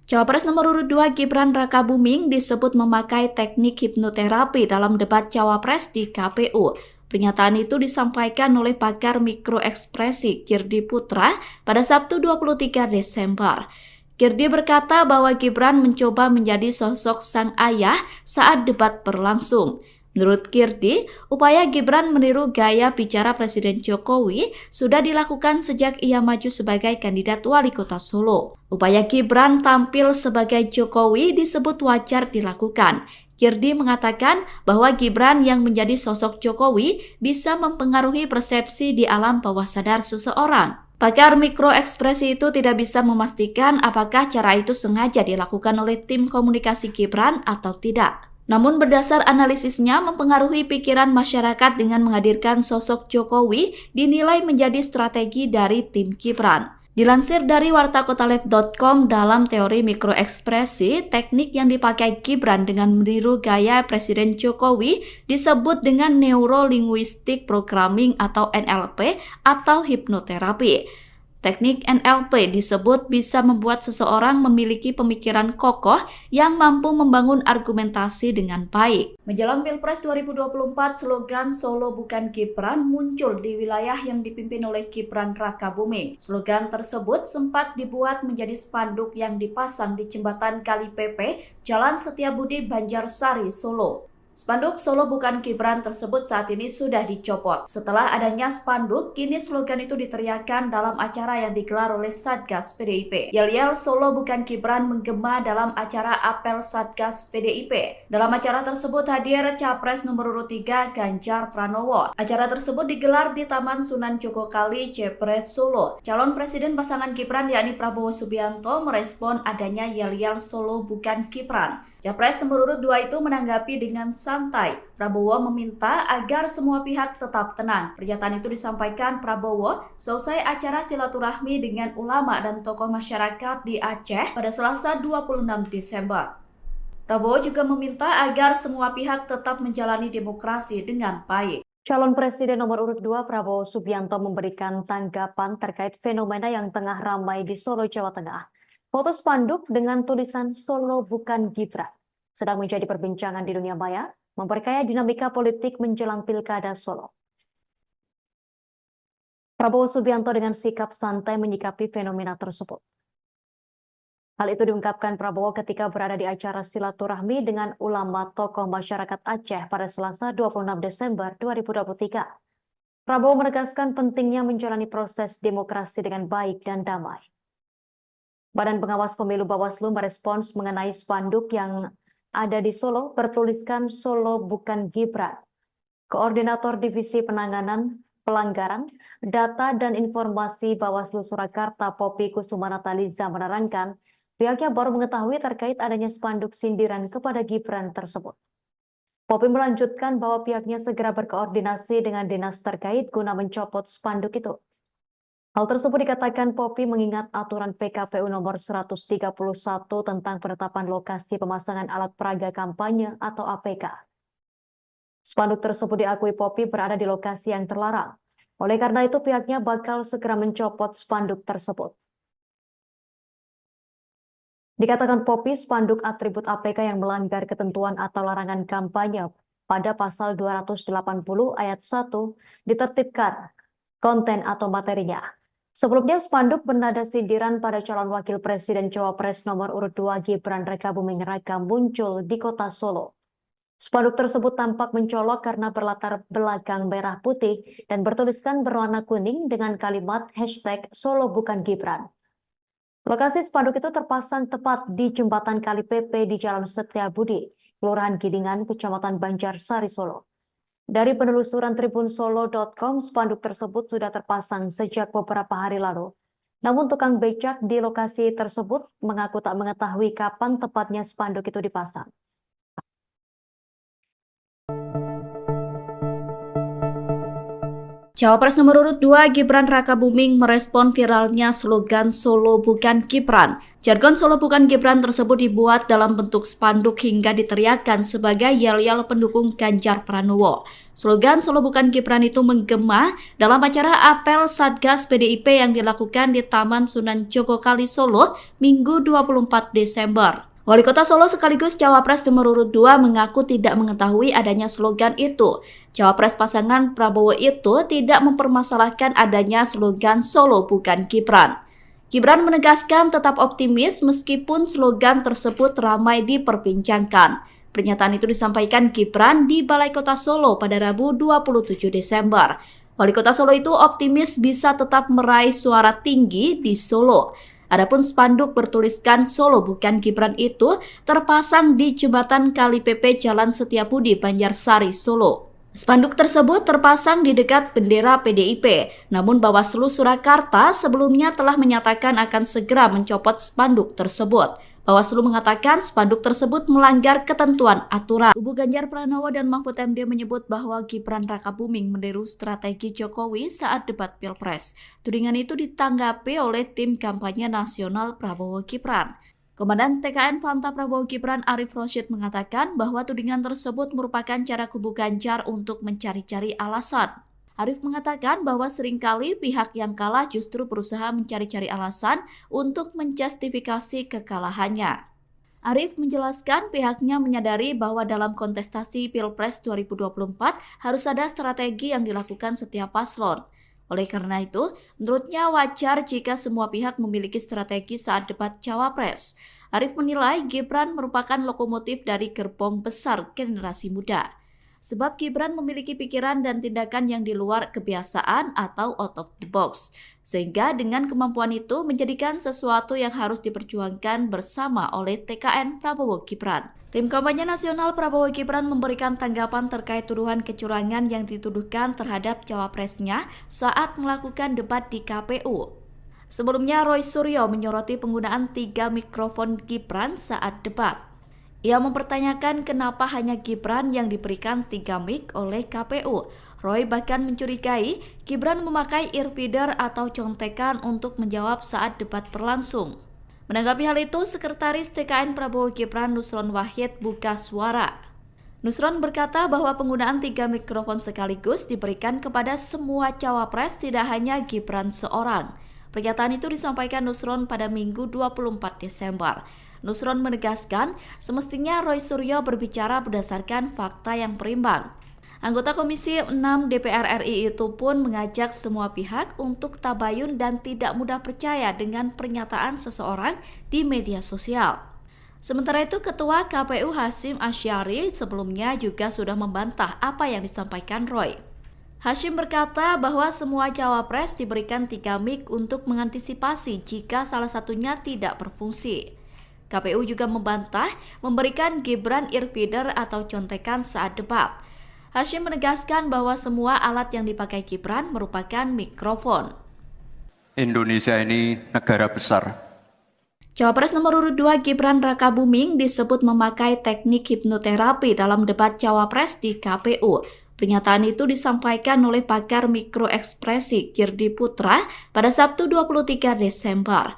[SPEAKER 1] Cawapres nomor urut 2 Gibran Rakabuming disebut memakai teknik hipnoterapi dalam debat Cawapres di KPU. Pernyataan itu disampaikan oleh pakar mikroekspresi Kirdi Putra pada Sabtu 23 Desember. Kirdi berkata bahwa Gibran mencoba menjadi sosok sang ayah saat debat berlangsung. Menurut Kirdi, upaya Gibran meniru gaya bicara Presiden Jokowi sudah dilakukan sejak ia maju sebagai kandidat wali kota Solo. Upaya Gibran tampil sebagai Jokowi disebut wajar dilakukan. Kirdi mengatakan bahwa Gibran yang menjadi sosok Jokowi bisa mempengaruhi persepsi di alam bawah sadar seseorang. Pakar mikroekspresi itu tidak bisa memastikan apakah cara itu sengaja dilakukan oleh tim komunikasi Gibran atau tidak. Namun berdasar analisisnya mempengaruhi pikiran masyarakat dengan menghadirkan sosok Jokowi dinilai menjadi strategi dari tim Gibran. Dilansir dari wartakotalev.com, dalam teori mikroekspresi, teknik yang dipakai Gibran dengan meniru gaya Presiden Jokowi disebut dengan Neuro Linguistic Programming atau NLP atau hipnoterapi. Teknik NLP disebut bisa membuat seseorang memiliki pemikiran kokoh yang mampu membangun argumentasi dengan baik. Menjelang Pilpres 2024, slogan Solo Bukan Gibran muncul di wilayah yang dipimpin oleh Gibran Rakabuming. Slogan tersebut sempat dibuat menjadi spanduk yang dipasang di jembatan Kali Pepe, Jalan Setiabudi, Banjarsari, Solo. Spanduk Solo Bukan Gibran tersebut saat ini sudah dicopot. Setelah adanya spanduk, kini slogan itu diteriakkan dalam acara yang digelar oleh Satgas PDIP. Yel-yel Solo Bukan Gibran menggema dalam acara apel Satgas PDIP. Dalam acara tersebut hadir Capres nomor urut 3 Ganjar Pranowo. Acara tersebut digelar di Taman Sunan Jogokali, Jepres, Solo. Calon Presiden pasangan Gibran yakni Prabowo Subianto merespon adanya yel-yel Solo Bukan Gibran. Capres nomor urut 2 itu menanggapi dengan santai. Prabowo meminta agar semua pihak tetap tenang. Pernyataan itu disampaikan Prabowo selesai acara silaturahmi dengan ulama dan tokoh masyarakat di Aceh pada Selasa 26 Desember. Prabowo juga meminta agar semua pihak tetap menjalani demokrasi dengan baik.
[SPEAKER 2] Calon Presiden nomor urut 2 Prabowo Subianto memberikan tanggapan terkait fenomena yang tengah ramai di Solo, Jawa Tengah. Foto spanduk dengan tulisan Solo Bukan Gibran sedang menjadi perbincangan di dunia maya, memperkaya dinamika politik menjelang Pilkada Solo. Prabowo Subianto dengan sikap santai menyikapi fenomena tersebut. Hal itu diungkapkan Prabowo ketika berada di acara silaturahmi dengan ulama tokoh masyarakat Aceh pada Selasa 26 Desember 2023. Prabowo menegaskan pentingnya menjalani proses demokrasi dengan baik dan damai. Badan Pengawas Pemilu Bawaslu merespons mengenai spanduk yang ada di Solo bertuliskan Solo Bukan Gibran. Koordinator Divisi Penanganan Pelanggaran, Data dan Informasi Bawaslu Surakarta Poppy Kusuma Nataliza menerangkan pihaknya baru mengetahui terkait adanya spanduk sindiran kepada Gibran tersebut. Poppy melanjutkan bahwa pihaknya segera berkoordinasi dengan dinas terkait guna mencopot spanduk itu. Hal tersebut dikatakan Poppy mengingat aturan PKPU nomor 131 tentang penetapan lokasi pemasangan alat peraga kampanye atau APK. Spanduk tersebut diakui Poppy berada di lokasi yang terlarang. Oleh karena itu pihaknya bakal segera mencopot spanduk tersebut. Dikatakan Poppy, spanduk atribut APK yang melanggar ketentuan atau larangan kampanye pada pasal 280 ayat 1 ditertibkan konten atau materinya. Sebelumnya, spanduk bernada sindiran pada calon wakil presiden Cawapres nomor urut 2 Gibran Rakabuming Raka muncul di kota Solo. Spanduk tersebut tampak mencolok karena berlatar belakang merah putih dan bertuliskan berwarna kuning dengan kalimat hashtag Solo Bukan Gibran. Lokasi spanduk itu terpasang tepat di jembatan Kali Pepe di Jalan Setiabudi, Kelurahan Gidingan, Kecamatan Banjarsari, Solo. Dari penelusuran tribunsolo.com, spanduk tersebut sudah terpasang sejak beberapa hari lalu. Namun tukang becak di lokasi tersebut mengaku tak mengetahui kapan tepatnya spanduk itu dipasang.
[SPEAKER 1] Cawapres nomor urut 2 Gibran Rakabuming merespon viralnya slogan Solo Bukan Gibran. Jargon Solo Bukan Gibran tersebut dibuat dalam bentuk spanduk hingga diteriakkan sebagai yel-yel pendukung Ganjar Pranowo. Slogan Solo Bukan Gibran itu menggema dalam acara apel Satgas PDIP yang dilakukan di Taman Sunan Jogokali, Solo, Minggu 24 Desember. Wali Kota Solo sekaligus Cawapres nomor urut 2 mengaku tidak mengetahui adanya slogan itu. Cawapres pasangan Prabowo itu tidak mempermasalahkan adanya slogan Solo Bukan Gibran. Gibran menegaskan tetap optimis meskipun slogan tersebut ramai diperbincangkan. Pernyataan itu disampaikan Gibran di Balai Kota Solo pada Rabu 27 Desember. Wali Kota Solo itu optimis bisa tetap meraih suara tinggi di Solo. Adapun spanduk bertuliskan Solo Bukan Gibran itu terpasang di jembatan Kali Pepe Jalan Setiabudi, Banjarsari, Solo. Spanduk tersebut terpasang di dekat bendera PDIP, namun Bawaslu Surakarta sebelumnya telah menyatakan akan segera mencopot spanduk tersebut. Bawaslu mengatakan spanduk tersebut melanggar ketentuan aturan. Kubu Ganjar Pranowo dan Mahfud MD menyebut bahwa Gibran Rakabuming meniru strategi Jokowi saat debat Pilpres. Tudingan itu ditanggapi oleh tim kampanye nasional Prabowo Gibran. Komandan TKN Fanta Prabowo Gibran Arif Rosyid mengatakan bahwa tudingan tersebut merupakan cara kubu Ganjar untuk mencari-cari alasan. Arif mengatakan bahwa seringkali pihak yang kalah justru berusaha mencari-cari alasan untuk menjustifikasi kekalahannya. Arif menjelaskan pihaknya menyadari bahwa dalam kontestasi Pilpres 2024 harus ada strategi yang dilakukan setiap paslon. Oleh karena itu, menurutnya wajar jika semua pihak memiliki strategi saat debat Cawapres. Arif menilai Gibran merupakan lokomotif dari gerbong besar generasi muda. Sebab Gibran memiliki pikiran dan tindakan yang di luar kebiasaan atau out of the box. Sehingga dengan kemampuan itu menjadikan sesuatu yang harus diperjuangkan bersama oleh TKN Prabowo Gibran. Tim kampanye nasional Prabowo Gibran memberikan tanggapan terkait tuduhan kecurangan yang dituduhkan terhadap cawapresnya saat melakukan debat di KPU. Sebelumnya Roy Suryo menyoroti penggunaan 3 mikrofon Gibran saat debat. Ia mempertanyakan kenapa hanya Gibran yang diberikan 3 mic oleh KPU. Roy bahkan mencurigai Gibran memakai earfeeder atau contekan untuk menjawab saat debat berlangsung. Menanggapi hal itu, Sekretaris TKN Prabowo Gibran Nusron Wahid buka suara. Nusron berkata bahwa penggunaan 3 mikrofon sekaligus diberikan kepada semua cawapres, tidak hanya Gibran seorang. Pernyataan itu disampaikan Nusron pada Minggu 24 Desember. Nusron menegaskan semestinya Roy Suryo berbicara berdasarkan fakta yang berimbang. Anggota Komisi 6 DPR RI itu pun mengajak semua pihak untuk tabayun dan tidak mudah percaya dengan pernyataan seseorang di media sosial. Sementara itu, Ketua KPU Hasyim Asyari sebelumnya juga sudah membantah apa yang disampaikan Roy. Hasyim berkata bahwa semua cawapres diberikan 3 mic untuk mengantisipasi jika salah satunya tidak berfungsi. KPU juga membantah memberikan Gibran earfeeder atau contekan saat debat. Hasyim menegaskan bahwa semua alat yang dipakai Gibran merupakan mikrofon.
[SPEAKER 3] Indonesia ini negara besar.
[SPEAKER 1] Cawapres nomor urut 2 Gibran Rakabuming disebut memakai teknik hipnoterapi dalam debat Cawapres di KPU. Pernyataan itu disampaikan oleh pakar mikroekspresi Girdi Putra pada Sabtu 23 Desember.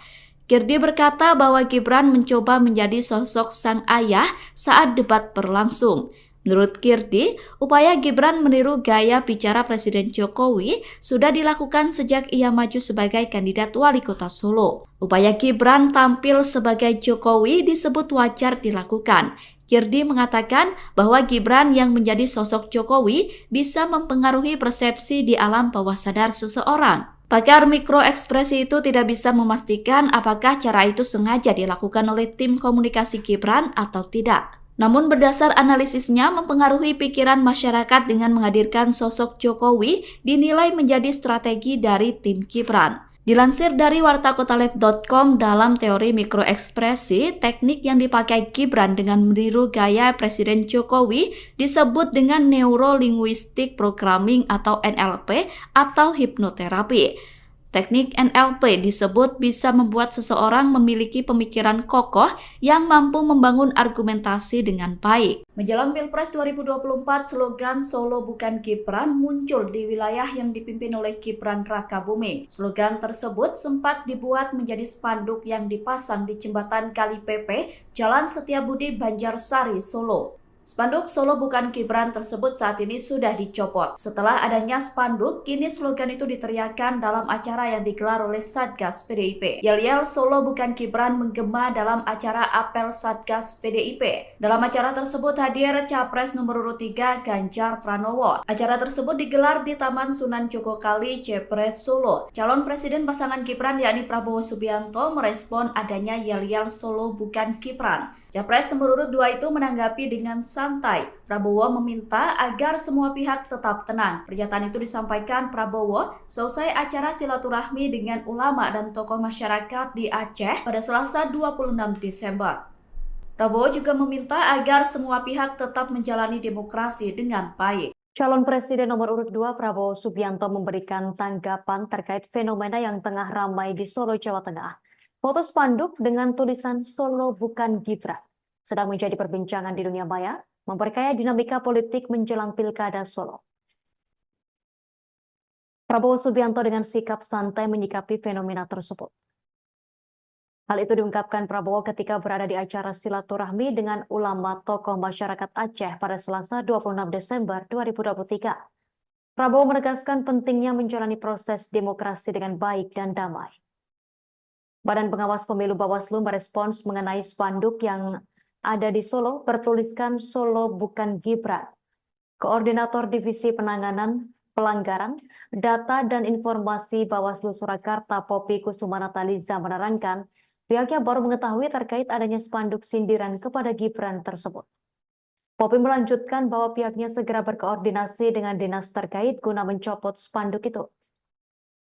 [SPEAKER 1] Girdi berkata bahwa Gibran mencoba menjadi sosok sang ayah saat debat berlangsung. Menurut Girdi, upaya Gibran meniru gaya bicara Presiden Jokowi sudah dilakukan sejak ia maju sebagai kandidat wali kota Solo. Upaya Gibran tampil sebagai Jokowi disebut wajar dilakukan. Girdi mengatakan bahwa Gibran yang menjadi sosok Jokowi bisa mempengaruhi persepsi di alam bawah sadar seseorang. Pakar mikroekspresi itu tidak bisa memastikan apakah cara itu sengaja dilakukan oleh tim komunikasi Gibran atau tidak. Namun berdasar analisisnya mempengaruhi pikiran masyarakat dengan menghadirkan sosok Jokowi dinilai menjadi strategi dari tim Gibran. Dilansir dari wartakotalive.com, dalam teori mikroekspresi, teknik yang dipakai Gibran dengan meniru gaya Presiden Jokowi disebut dengan Neuro-Linguistic Programming atau NLP atau hipnoterapi. Teknik NLP disebut bisa membuat seseorang memiliki pemikiran kokoh yang mampu membangun argumentasi dengan baik. Menjelang Pilpres 2024, slogan Solo Bukan Gibran muncul di wilayah yang dipimpin oleh Gibran Rakabuming. Slogan tersebut sempat dibuat menjadi spanduk yang dipasang di jembatan Kali Pepe, Jalan Setiabudi, Banjarsari, Solo. Spanduk Solo Bukan Gibran tersebut saat ini sudah dicopot. Setelah adanya spanduk, kini slogan itu diteriakkan dalam acara yang digelar oleh Satgas PDIP. Yel-yel Solo Bukan Gibran menggema dalam acara apel Satgas PDIP. Dalam acara tersebut hadir Capres nomor urut 3 Ganjar Pranowo. Acara tersebut digelar di Taman Sunan Jogokali, Jepres, Solo. Calon Presiden pasangan Gibran yakni Prabowo Subianto merespon adanya yel-yel Solo Bukan Gibran. Capres nomor urut 2 itu menanggapi dengan santai. Prabowo meminta agar semua pihak tetap tenang. Pernyataan itu disampaikan Prabowo selesai acara silaturahmi dengan ulama dan tokoh masyarakat di Aceh pada Selasa 26 Desember. Prabowo juga meminta agar semua pihak tetap menjalani demokrasi dengan baik.
[SPEAKER 2] Calon Presiden nomor urut 2 Prabowo Subianto memberikan tanggapan terkait fenomena yang tengah ramai di Solo, Jawa Tengah. Foto spanduk dengan tulisan Solo Bukan Gibran sedang menjadi perbincangan di dunia maya, memperkaya dinamika politik menjelang Pilkada Solo. Prabowo Subianto dengan sikap santai menyikapi fenomena tersebut. Hal itu diungkapkan Prabowo ketika berada di acara silaturahmi dengan ulama tokoh masyarakat Aceh pada Selasa 26 Desember 2023. Prabowo menegaskan pentingnya menjalani proses demokrasi dengan baik dan damai. Badan Pengawas Pemilu Bawaslu merespons mengenai spanduk yang ada di Solo bertuliskan Solo bukan Gibran. Koordinator Divisi Penanganan Pelanggaran, Data dan Informasi Bawaslu Surakarta Poppy Kusumanataliza menerangkan pihaknya baru mengetahui terkait adanya spanduk sindiran kepada Gibran tersebut. Poppy melanjutkan bahwa pihaknya segera berkoordinasi dengan dinas terkait guna mencopot spanduk itu.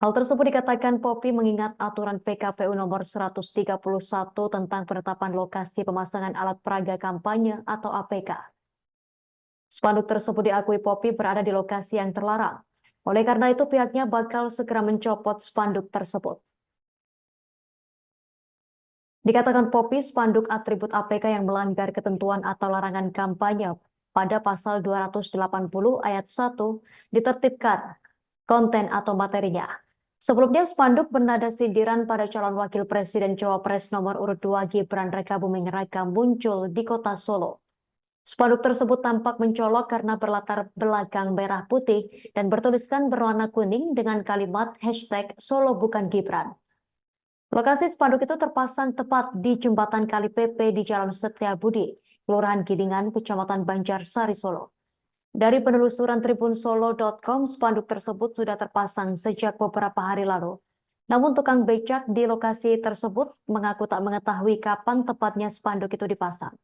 [SPEAKER 2] Hal tersebut dikatakan Poppy mengingat aturan PKPU nomor 131 tentang penetapan lokasi pemasangan alat peraga kampanye atau APK. Spanduk tersebut diakui Poppy berada di lokasi yang terlarang. Oleh karena itu pihaknya bakal segera mencopot spanduk tersebut. Dikatakan Poppy, spanduk atribut APK yang melanggar ketentuan atau larangan kampanye pada pasal 280 ayat 1 ditertibkan konten atau materinya. Sebelumnya spanduk bernada sindiran pada calon wakil presiden Cawapres nomor urut 2 Gibran Rakabuming Raka muncul di kota Solo. Spanduk tersebut tampak mencolok karena berlatar belakang merah putih dan bertuliskan berwarna kuning dengan kalimat hashtag Solo bukan Gibran. Lokasi spanduk itu terpasang tepat di jembatan Kali PP di Jalan Setiabudi, Kelurahan Gidingan, Kecamatan Banjarsari, Solo. Dari penelusuran tribunsolo.com, spanduk tersebut sudah terpasang sejak beberapa hari lalu. Namun tukang becak di lokasi tersebut mengaku tak mengetahui kapan tepatnya spanduk itu dipasang.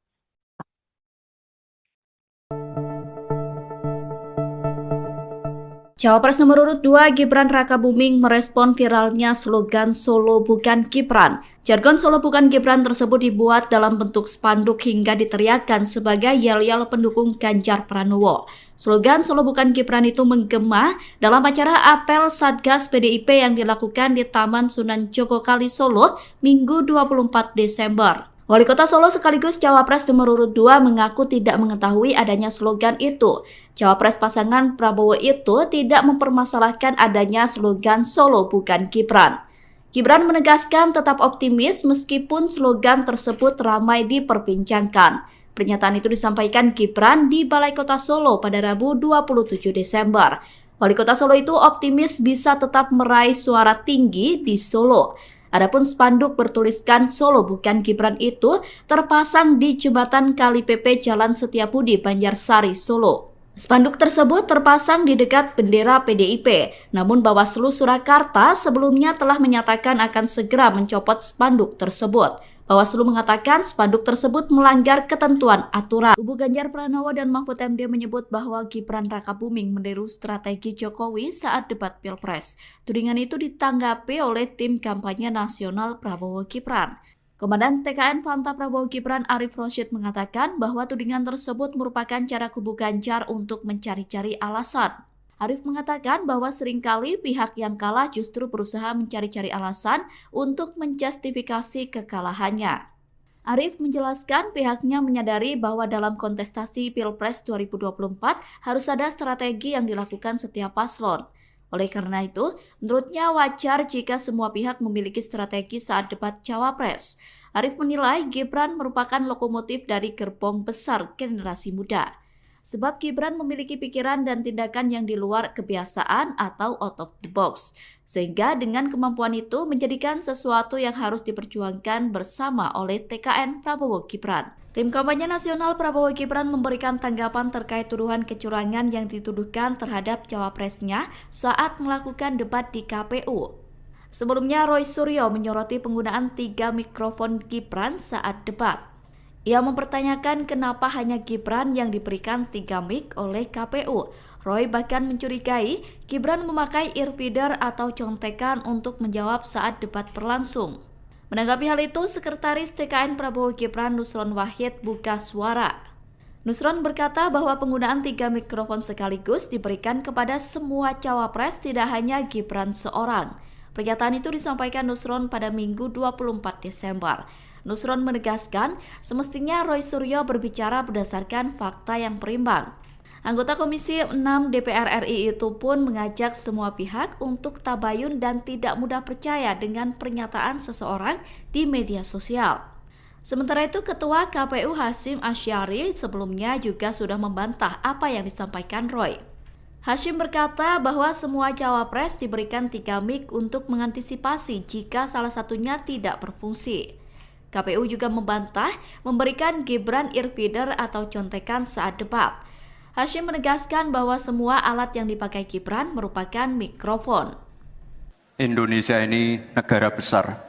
[SPEAKER 1] Cawapres nomor urut 2 Gibran Rakabuming merespon viralnya slogan Solo bukan Gibran. Jargon Solo bukan Gibran tersebut dibuat dalam bentuk spanduk hingga diteriakkan sebagai yel-yel pendukung Ganjar Pranowo. Slogan Solo bukan Gibran itu menggema dalam acara apel Satgas PDIP yang dilakukan di Taman Sunan Jogokali Solo Minggu 24 Desember. Wali Kota Solo sekaligus Cawapres nomor urut 2 mengaku tidak mengetahui adanya slogan itu. Cawapres pasangan Prabowo itu tidak mempermasalahkan adanya slogan Solo bukan Gibran. Gibran menegaskan tetap optimis meskipun slogan tersebut ramai diperbincangkan. Pernyataan itu disampaikan Gibran di Balai Kota Solo pada Rabu 27 Desember. Wali Kota Solo itu optimis bisa tetap meraih suara tinggi di Solo. Adapun spanduk bertuliskan Solo bukan Gibran itu terpasang di jembatan Kali PP Jalan Setiabudi, Banjarsari, Solo. Spanduk tersebut terpasang di dekat bendera PDIP, namun Bawaslu Surakarta sebelumnya telah menyatakan akan segera mencopot spanduk tersebut. Bawaslu mengatakan spanduk tersebut melanggar ketentuan aturan. Kubu Ganjar Pranowo dan Mahfud MD menyebut bahwa Gibran Rakabuming meniru strategi Jokowi saat debat Pilpres. Tudingan itu ditanggapi oleh tim kampanye nasional Prabowo Gibran. Komandan TKN Fanta Prabowo Gibran Arif Rosyid mengatakan bahwa tudingan tersebut merupakan cara kubu Ganjar untuk mencari-cari alasan. Arif mengatakan bahwa seringkali pihak yang kalah justru berusaha mencari-cari alasan untuk menjustifikasi kekalahannya. Arif menjelaskan pihaknya menyadari bahwa dalam kontestasi Pilpres 2024 harus ada strategi yang dilakukan setiap paslon. Oleh karena itu, menurutnya wajar jika semua pihak memiliki strategi saat debat Cawapres. Arif menilai Gibran merupakan lokomotif dari gerbong besar generasi muda. Sebab Gibran memiliki pikiran dan tindakan yang di luar kebiasaan atau out of the box. Sehingga dengan kemampuan itu menjadikan sesuatu yang harus diperjuangkan bersama oleh TKN Prabowo Gibran. Tim kampanye nasional Prabowo Gibran memberikan tanggapan terkait tuduhan kecurangan yang dituduhkan terhadap cawapresnya saat melakukan debat di KPU. Sebelumnya Roy Suryo menyoroti penggunaan 3 mikrofon Gibran saat debat. Ia mempertanyakan kenapa hanya Gibran yang diberikan 3 mic oleh KPU. Roy bahkan mencurigai Gibran memakai earfeeder atau contekan untuk menjawab saat debat berlangsung. Menanggapi hal itu, Sekretaris TKN Prabowo Gibran Nusron Wahid buka suara. Nusron berkata bahwa penggunaan 3 mikrofon sekaligus diberikan kepada semua cawapres, tidak hanya Gibran seorang. Pernyataan itu disampaikan Nusron pada Minggu 24 Desember. Nusron menegaskan semestinya Roy Suryo berbicara berdasarkan fakta yang berimbang. Anggota Komisi 6 DPR RI itu pun mengajak semua pihak untuk tabayun dan tidak mudah percaya dengan pernyataan seseorang di media sosial. Sementara itu, Ketua KPU Hasyim Asyari sebelumnya juga sudah membantah apa yang disampaikan Roy. Hashim berkata bahwa semua cawapres diberikan 3 mic untuk mengantisipasi jika salah satunya tidak berfungsi. KPU juga membantah memberikan Gibran earfeeder atau contekan saat debat. Hashim menegaskan bahwa semua alat yang dipakai Gibran merupakan mikrofon.
[SPEAKER 3] Indonesia ini negara besar.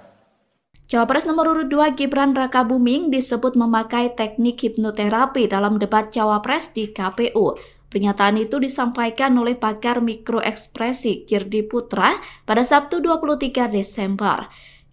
[SPEAKER 1] Cawapres nomor urut 2 Gibran Rakabuming disebut memakai teknik hipnoterapi dalam debat cawapres di KPU. Pernyataan itu disampaikan oleh pakar mikroekspresi Girdi Putra pada Sabtu 23 Desember.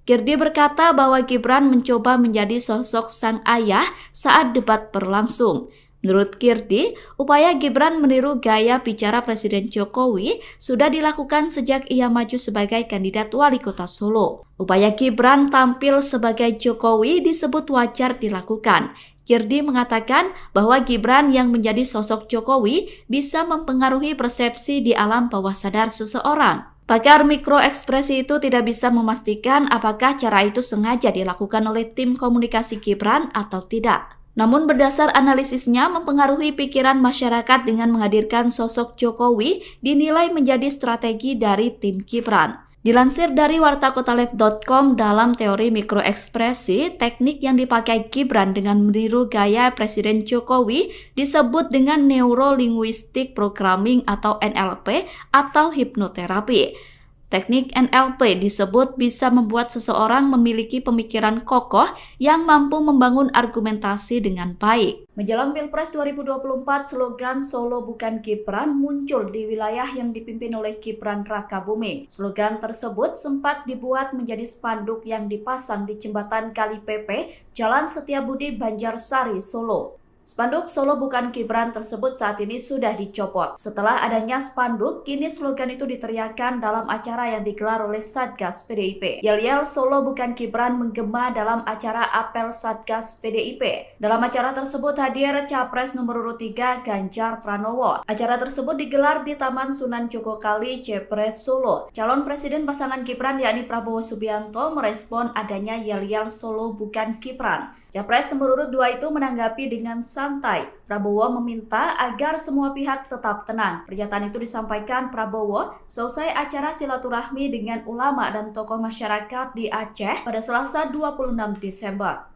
[SPEAKER 1] Girdi berkata bahwa Gibran mencoba menjadi sosok sang ayah saat debat berlangsung. Menurut Girdi, upaya Gibran meniru gaya bicara Presiden Jokowi sudah dilakukan sejak ia maju sebagai kandidat wali kota Solo. Upaya Gibran tampil sebagai Jokowi disebut wajar dilakukan. Girdi mengatakan bahwa Gibran yang menjadi sosok Jokowi bisa mempengaruhi persepsi di alam bawah sadar seseorang. Pakar mikroekspresi itu tidak bisa memastikan apakah cara itu sengaja dilakukan oleh tim komunikasi Gibran atau tidak. Namun berdasar analisisnya mempengaruhi pikiran masyarakat dengan menghadirkan sosok Jokowi dinilai menjadi strategi dari tim Gibran. Dilansir dari wartakotalive.com, dalam teori mikroekspresi, teknik yang dipakai Gibran dengan meniru gaya Presiden Jokowi disebut dengan Neuro-Linguistic Programming atau NLP atau hipnoterapi. Teknik NLP disebut bisa membuat seseorang memiliki pemikiran kokoh yang mampu membangun argumentasi dengan baik. Menjelang Pilpres 2024, slogan Solo bukan Gibran muncul di wilayah yang dipimpin oleh Gibran Rakabuming. Slogan tersebut sempat dibuat menjadi spanduk yang dipasang di jembatan Kali Pepe, Jalan Setiabudi, Banjarsari, Solo. Spanduk Solo bukan Gibran tersebut saat ini sudah dicopot. Setelah adanya spanduk, kini slogan itu diteriakkan dalam acara yang digelar oleh Satgas PDIP. Yel-yel Solo bukan Gibran menggema dalam acara apel Satgas PDIP. Dalam acara tersebut hadir Capres nomor urut 3 Ganjar Pranowo. Acara tersebut digelar di Taman Sunan Jogokali, Jepres, Solo. Calon Presiden pasangan Gibran yakni Prabowo Subianto merespon adanya yel-yel Solo bukan Gibran. Capres nomor urut 2 itu menanggapi dengan santai. Prabowo meminta agar semua pihak tetap tenang. Pernyataan itu disampaikan Prabowo selesai acara silaturahmi dengan ulama dan tokoh masyarakat di Aceh pada Selasa 26 Desember.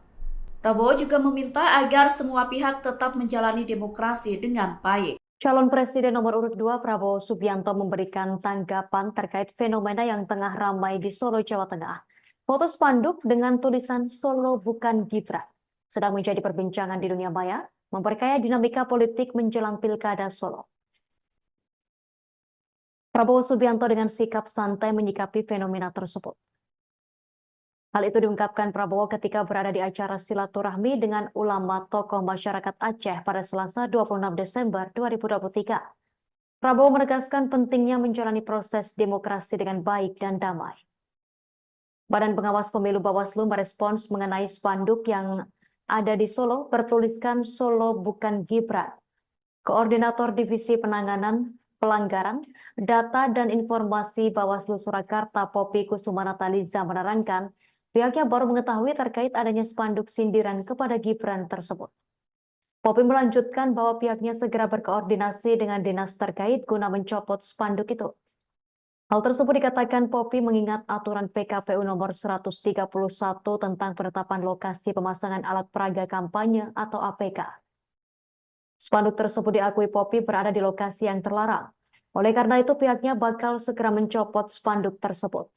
[SPEAKER 1] Prabowo juga meminta agar semua pihak tetap menjalani demokrasi dengan baik.
[SPEAKER 2] Calon Presiden nomor urut 2 Prabowo Subianto memberikan tanggapan terkait fenomena yang tengah ramai di Solo, Jawa Tengah. Foto spanduk dengan tulisan Solo bukan Gibran sedang menjadi perbincangan di dunia maya, memperkaya dinamika politik menjelang Pilkada Solo. Prabowo Subianto dengan sikap santai menyikapi fenomena tersebut. Hal itu diungkapkan Prabowo ketika berada di acara silaturahmi dengan ulama tokoh masyarakat Aceh pada Selasa 26 Desember 2023. Prabowo menegaskan pentingnya menjalani proses demokrasi dengan baik dan damai. Badan Pengawas Pemilu Bawaslu merespons mengenai spanduk yang ada di Solo bertuliskan Solo bukan Gibran. Koordinator Divisi Penanganan Pelanggaran, Data dan Informasi Bawaslu Surakarta Poppy Kusumanataliza menerangkan pihaknya baru mengetahui terkait adanya spanduk sindiran kepada Gibran tersebut. Poppy melanjutkan bahwa pihaknya segera berkoordinasi dengan dinas terkait guna mencopot spanduk itu. Hal tersebut dikatakan Poppy mengingat aturan PKPU nomor 131 tentang penetapan lokasi pemasangan alat peraga kampanye atau APK. Spanduk tersebut diakui Poppy berada di lokasi yang terlarang. Oleh karena itu pihaknya bakal segera mencopot spanduk tersebut.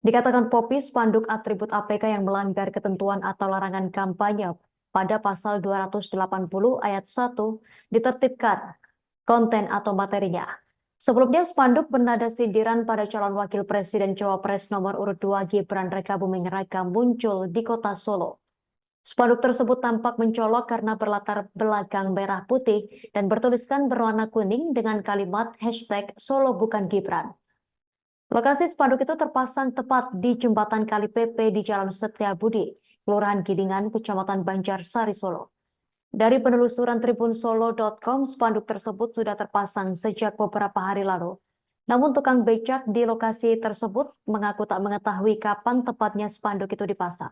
[SPEAKER 2] Dikatakan Poppy, spanduk atribut APK yang melanggar ketentuan atau larangan kampanye pada pasal 280 ayat 1 ditertibkan konten atau materinya. Sebelumnya spanduk bernada sindiran pada calon wakil presiden Cawapres nomor urut 2 Gibran Rakabuming Raka muncul di kota Solo. Spanduk tersebut tampak mencolok karena berlatar belakang merah putih dan bertuliskan berwarna kuning dengan kalimat hashtag Solo bukan Gibran. Lokasi spanduk itu terpasang tepat di jembatan Kali Pepe di Jalan Setiabudi, Kelurahan Gidingan, Kecamatan Banjarsari, Solo. Dari penelusuran tribunsolo.com, spanduk tersebut sudah terpasang sejak beberapa hari lalu. Namun tukang becak di lokasi tersebut mengaku tak mengetahui kapan tepatnya spanduk itu dipasang.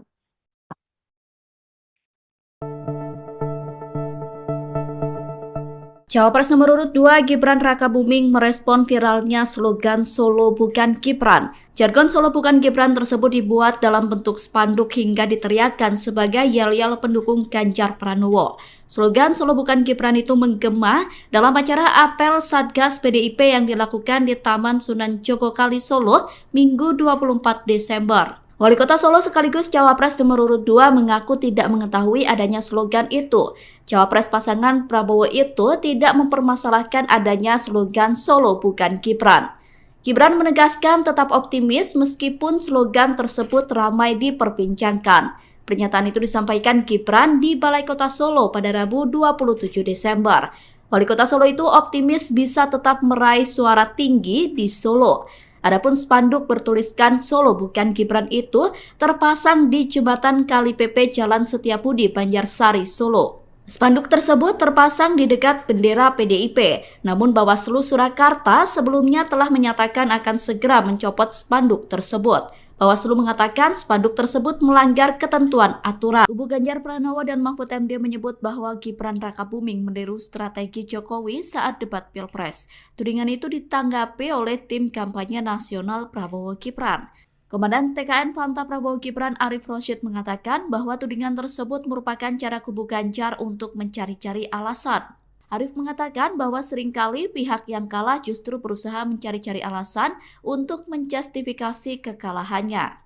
[SPEAKER 1] Cawapres nomor urut 2 Gibran Rakabuming merespon viralnya slogan Solo bukan Gibran. Jargon Solo bukan Gibran tersebut dibuat dalam bentuk spanduk hingga diteriakkan sebagai yel-yel pendukung Ganjar Pranowo. Slogan Solo bukan Gibran itu menggema dalam acara apel Satgas PDIP yang dilakukan di Taman Sunan Jogokali Solo Minggu 24 Desember. Wali Kota Solo sekaligus Cawapres nomor urut 2 mengaku tidak mengetahui adanya slogan itu. Cawapres pasangan Prabowo itu tidak mempermasalahkan adanya slogan Solo bukan Gibran. Gibran menegaskan tetap optimis meskipun slogan tersebut ramai diperbincangkan. Pernyataan itu disampaikan Gibran di Balai Kota Solo pada Rabu 27 Desember. Wali Kota Solo itu optimis bisa tetap meraih suara tinggi di Solo. Adapun spanduk bertuliskan Solo bukan Gibran itu terpasang di jembatan Kali PP Jalan Setiabudi, Banjarsari, Solo. Spanduk tersebut terpasang di dekat bendera PDIP, namun Bawaslu Surakarta sebelumnya telah menyatakan akan segera mencopot spanduk tersebut. Bawaslu mengatakan spanduk tersebut melanggar ketentuan aturan. Kubu Ganjar Pranowo dan Mahfud MD menyebut bahwa Gibran Rakabuming meniru strategi Jokowi saat debat Pilpres. Tudingan itu ditanggapi oleh tim kampanye nasional Prabowo Gibran. Komandan TKN Fanta Prabowo Gibran Arif Rosyid mengatakan bahwa tudingan tersebut merupakan cara kubu Ganjar untuk mencari-cari alasan. Arif mengatakan bahwa seringkali pihak yang kalah justru berusaha mencari-cari alasan untuk menjustifikasi kekalahannya.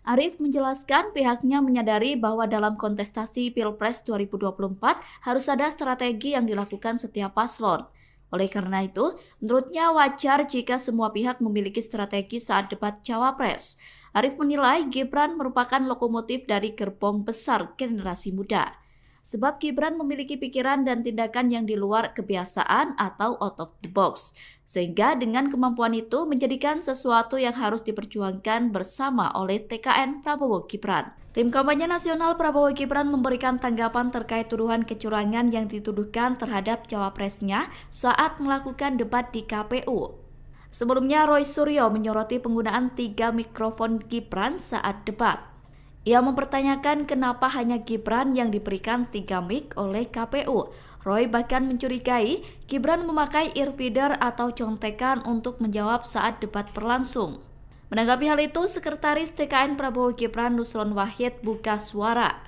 [SPEAKER 1] Arif menjelaskan pihaknya menyadari bahwa dalam kontestasi Pilpres 2024 harus ada strategi yang dilakukan setiap paslon. Oleh karena itu, menurutnya wajar jika semua pihak memiliki strategi saat debat Cawapres. Arif menilai Gibran merupakan lokomotif dari gerbong besar generasi muda. Sebab Gibran memiliki pikiran dan tindakan yang di luar kebiasaan atau out of the box. Sehingga dengan kemampuan itu menjadikan sesuatu yang harus diperjuangkan bersama oleh TKN Prabowo Gibran. Tim kampanye nasional Prabowo Gibran memberikan tanggapan terkait tuduhan kecurangan yang dituduhkan terhadap cawapresnya saat melakukan debat di KPU. Sebelumnya Roy Suryo menyoroti penggunaan 3 mikrofon Gibran saat debat. Ia mempertanyakan kenapa hanya Gibran yang diberikan 3 mic oleh KPU. Roy bahkan mencurigai Gibran memakai earfeeder atau contekan untuk menjawab saat debat berlangsung. Menanggapi hal itu, Sekretaris TKN Prabowo Gibran Nusron Wahid buka suara.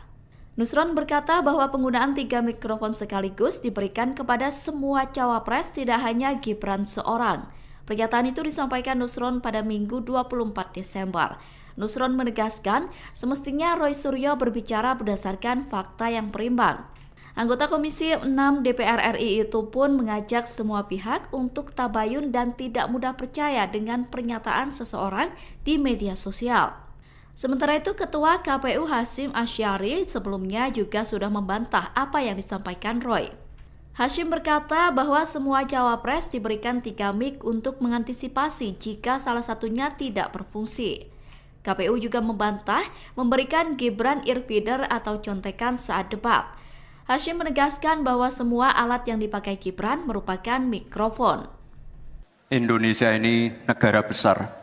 [SPEAKER 1] Nusron berkata bahwa penggunaan 3 mikrofon sekaligus diberikan kepada semua cawapres, tidak hanya Gibran seorang. Pernyataan itu disampaikan Nusron pada Minggu 24 Desember. Nusron menegaskan semestinya Roy Suryo berbicara berdasarkan fakta yang berimbang. Anggota Komisi 6 DPR RI itu pun mengajak semua pihak untuk tabayun dan tidak mudah percaya dengan pernyataan seseorang di media sosial. Sementara itu, Ketua KPU Hasyim Asyari sebelumnya juga sudah membantah apa yang disampaikan Roy. Hasyim berkata bahwa semua cawapres diberikan 3 mic untuk mengantisipasi jika salah satunya tidak berfungsi. KPU juga membantah memberikan Gibran earfeeder atau contekan saat debat. Hasyim menegaskan bahwa semua alat yang dipakai Gibran merupakan mikrofon.
[SPEAKER 3] Indonesia ini negara besar.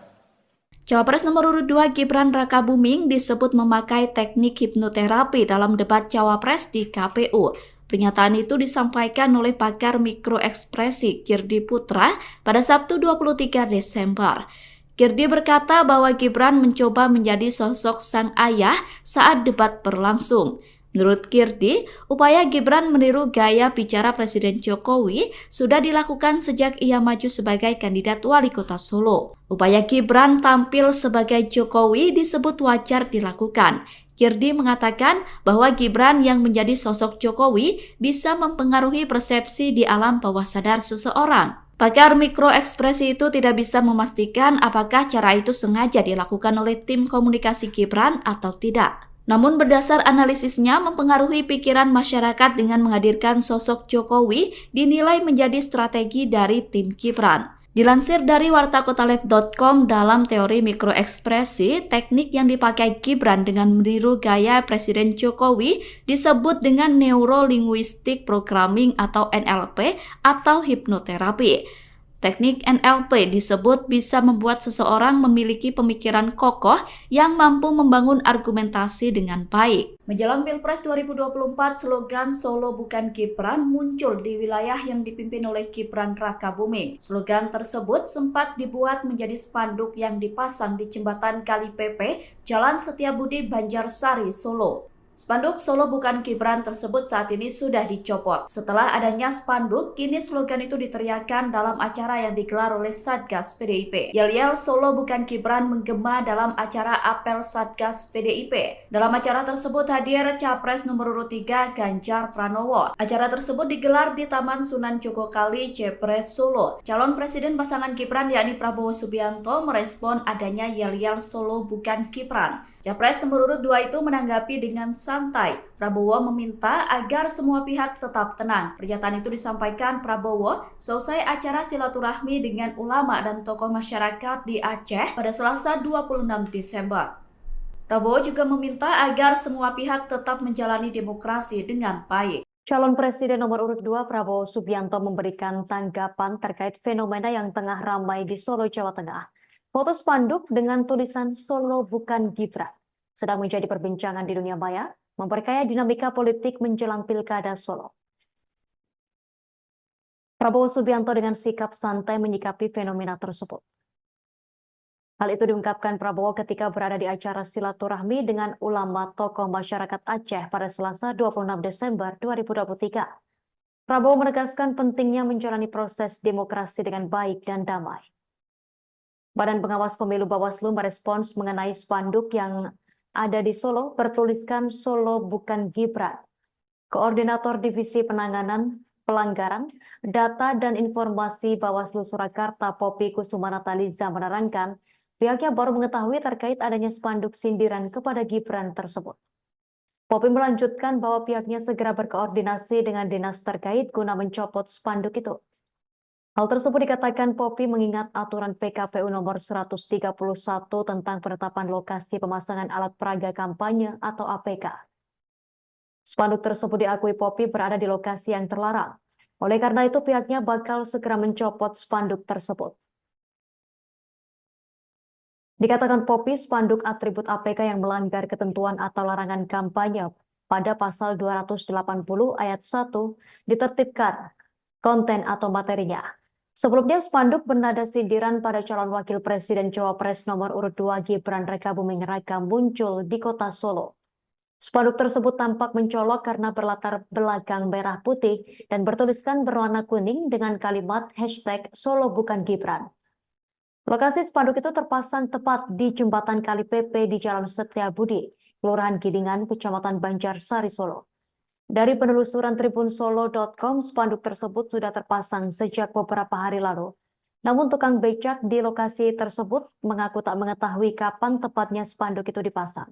[SPEAKER 1] Cawapres nomor urut 2 Gibran Rakabuming disebut memakai teknik hipnoterapi dalam debat Cawapres di KPU. Pernyataan itu disampaikan oleh pakar mikroekspresi Girdi Putra pada Sabtu 23 Desember. Girdi berkata bahwa Gibran mencoba menjadi sosok sang ayah saat debat berlangsung. Menurut Girdi, upaya Gibran meniru gaya bicara Presiden Jokowi sudah dilakukan sejak ia maju sebagai kandidat wali kota Solo. Upaya Gibran tampil sebagai Jokowi disebut wajar dilakukan. Girdi mengatakan bahwa Gibran yang menjadi sosok Jokowi bisa mempengaruhi persepsi di alam bawah sadar seseorang. Pakar mikroekspresi itu tidak bisa memastikan apakah cara itu sengaja dilakukan oleh tim komunikasi Gibran atau tidak. Namun berdasar analisisnya mempengaruhi pikiran masyarakat dengan menghadirkan sosok Jokowi dinilai menjadi strategi dari tim Gibran. Dilansir dari wartakotalive.com, dalam teori mikroekspresi, teknik yang dipakai Gibran dengan meniru gaya Presiden Jokowi disebut dengan Neuro Linguistic Programming atau NLP atau hipnoterapi. Teknik NLP disebut bisa membuat seseorang memiliki pemikiran kokoh yang mampu membangun argumentasi dengan baik. Menjelang Pilpres 2024, slogan Solo Bukan Gibran muncul di wilayah yang dipimpin oleh Gibran Rakabuming. Slogan tersebut sempat dibuat menjadi spanduk yang dipasang di jembatan Kali Pepe, Jalan Setiabudi, Banjarsari, Solo. Spanduk Solo Bukan Gibran tersebut saat ini sudah dicopot. Setelah adanya spanduk, kini slogan itu diteriakkan dalam acara yang digelar oleh Satgas PDIP. Yel-yel Solo Bukan Gibran menggema dalam acara apel Satgas PDIP. Dalam acara tersebut hadir Capres nomor urut 3 Ganjar Pranowo. Acara tersebut digelar di Taman Sunan Jogokali, Jepres, Solo. Calon Presiden pasangan Gibran yakni Prabowo Subianto merespon adanya yel-yel Solo Bukan Gibran. Capres nomor urut 2 itu menanggapi dengan santai. Prabowo meminta agar semua pihak tetap tenang. Pernyataan itu disampaikan Prabowo selesai acara silaturahmi dengan ulama dan tokoh masyarakat di Aceh pada Selasa 26 Desember. Prabowo juga meminta agar semua pihak tetap menjalani demokrasi dengan baik.
[SPEAKER 2] Calon Presiden nomor urut 2 Prabowo Subianto memberikan tanggapan terkait fenomena yang tengah ramai di Solo, Jawa Tengah. Foto spanduk dengan tulisan Solo Bukan Gibran sedang menjadi perbincangan di dunia maya, memperkaya dinamika politik menjelang Pilkada Solo. Prabowo Subianto dengan sikap santai menyikapi fenomena tersebut. Hal itu diungkapkan Prabowo ketika berada di acara silaturahmi dengan ulama tokoh masyarakat Aceh pada Selasa 26 Desember 2023. Prabowo menegaskan pentingnya menjalani proses demokrasi dengan baik dan damai. Badan Pengawas Pemilu Bawaslu merespons mengenai spanduk yang ada di Solo bertuliskan Solo Bukan Gibran. Koordinator Divisi Penanganan Pelanggaran, Data dan Informasi Bawaslu Surakarta Poppy Kusumanataliza menerangkan pihaknya baru mengetahui terkait adanya spanduk sindiran kepada Gibran tersebut. Poppy melanjutkan bahwa pihaknya segera berkoordinasi dengan dinas terkait guna mencopot spanduk itu. Hal tersebut dikatakan Poppy mengingat aturan PKPU nomor 131 tentang penetapan lokasi pemasangan alat peraga kampanye atau APK. Spanduk tersebut diakui Poppy berada di lokasi yang terlarang. Oleh karena itu pihaknya bakal segera mencopot spanduk tersebut. Dikatakan Poppy, spanduk atribut APK yang melanggar ketentuan atau larangan kampanye pada pasal 280 ayat 1 ditertibkan konten atau materinya. Sebelumnya spanduk bernada sindiran pada calon wakil presiden Cawapres nomor urut 2 Gibran Rakabuming Raka muncul di kota Solo. Spanduk tersebut tampak mencolok karena berlatar belakang merah putih dan bertuliskan berwarna kuning dengan kalimat hashtag Solo Bukan Gibran. Lokasi spanduk itu terpasang tepat di jembatan Kali Pepe di Jalan Setiabudi, Kelurahan Gidingan, Kecamatan Banjarsari, Solo. Dari penelusuran tribunsolo.com, spanduk tersebut sudah terpasang sejak beberapa hari lalu. Namun tukang becak di lokasi tersebut mengaku tak mengetahui kapan tepatnya spanduk itu dipasang.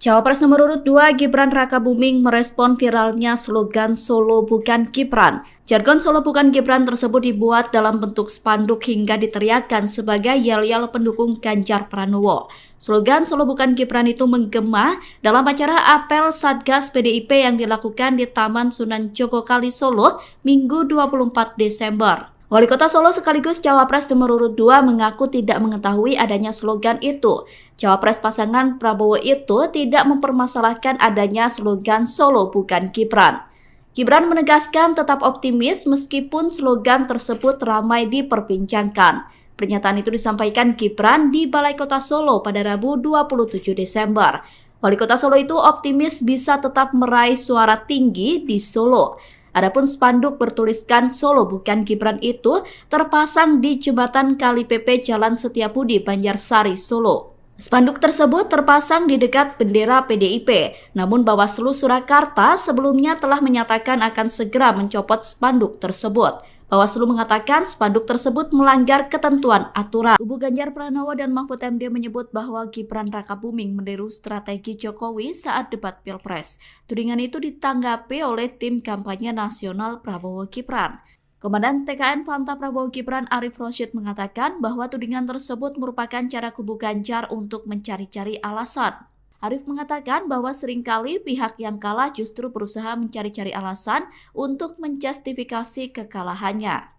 [SPEAKER 1] Cawapres nomor urut 2 Gibran Rakabuming merespon viralnya slogan Solo Bukan Gibran. Jargon Solo Bukan Gibran tersebut dibuat dalam bentuk spanduk hingga diteriakkan sebagai yel-yel pendukung Ganjar Pranowo. Slogan Solo Bukan Gibran itu menggema dalam acara apel Satgas PDIP yang dilakukan di Taman Sunan Jogokali, Solo, Minggu 24 Desember. Wali Kota Solo sekaligus Cawapres nomor urut 2 mengaku tidak mengetahui adanya slogan itu. Cawapres pasangan Prabowo itu tidak mempermasalahkan adanya slogan Solo Bukan Gibran. Gibran menegaskan tetap optimis meskipun slogan tersebut ramai diperbincangkan. Pernyataan itu disampaikan Gibran di Balai Kota Solo pada Rabu 27 Desember. Wali Kota Solo itu optimis bisa tetap meraih suara tinggi di Solo. Adapun spanduk bertuliskan Solo Bukan Gibran itu terpasang di jembatan Kali Pepe Jalan Setiabudi, Banjarsari, Solo. Spanduk tersebut terpasang di dekat bendera PDIP, namun Bawaslu Surakarta sebelumnya telah menyatakan akan segera mencopot spanduk tersebut. Bawaslu mengatakan spanduk tersebut melanggar ketentuan aturan. Kubu Ganjar Pranowo dan Mahfud MD menyebut bahwa Gibran Rakabuming meniru strategi Jokowi saat debat Pilpres. Tudingan itu ditanggapi oleh tim kampanye nasional Prabowo Gibran. Komandan TKN Fanta Prabowo Gibran Arif Rosyid mengatakan bahwa tudingan tersebut merupakan cara kubu Ganjar untuk mencari-cari alasan. Arif mengatakan bahwa seringkali pihak yang kalah justru berusaha mencari-cari alasan untuk menjustifikasi kekalahannya.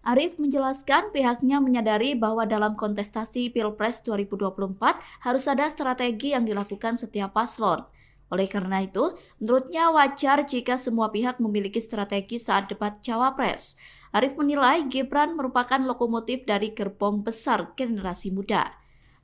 [SPEAKER 1] Arif menjelaskan pihaknya menyadari bahwa dalam kontestasi Pilpres 2024 harus ada strategi yang dilakukan setiap paslon. Oleh karena itu, menurutnya wajar jika semua pihak memiliki strategi saat debat Cawapres. Arif menilai Gibran merupakan lokomotif dari gerbong besar generasi muda.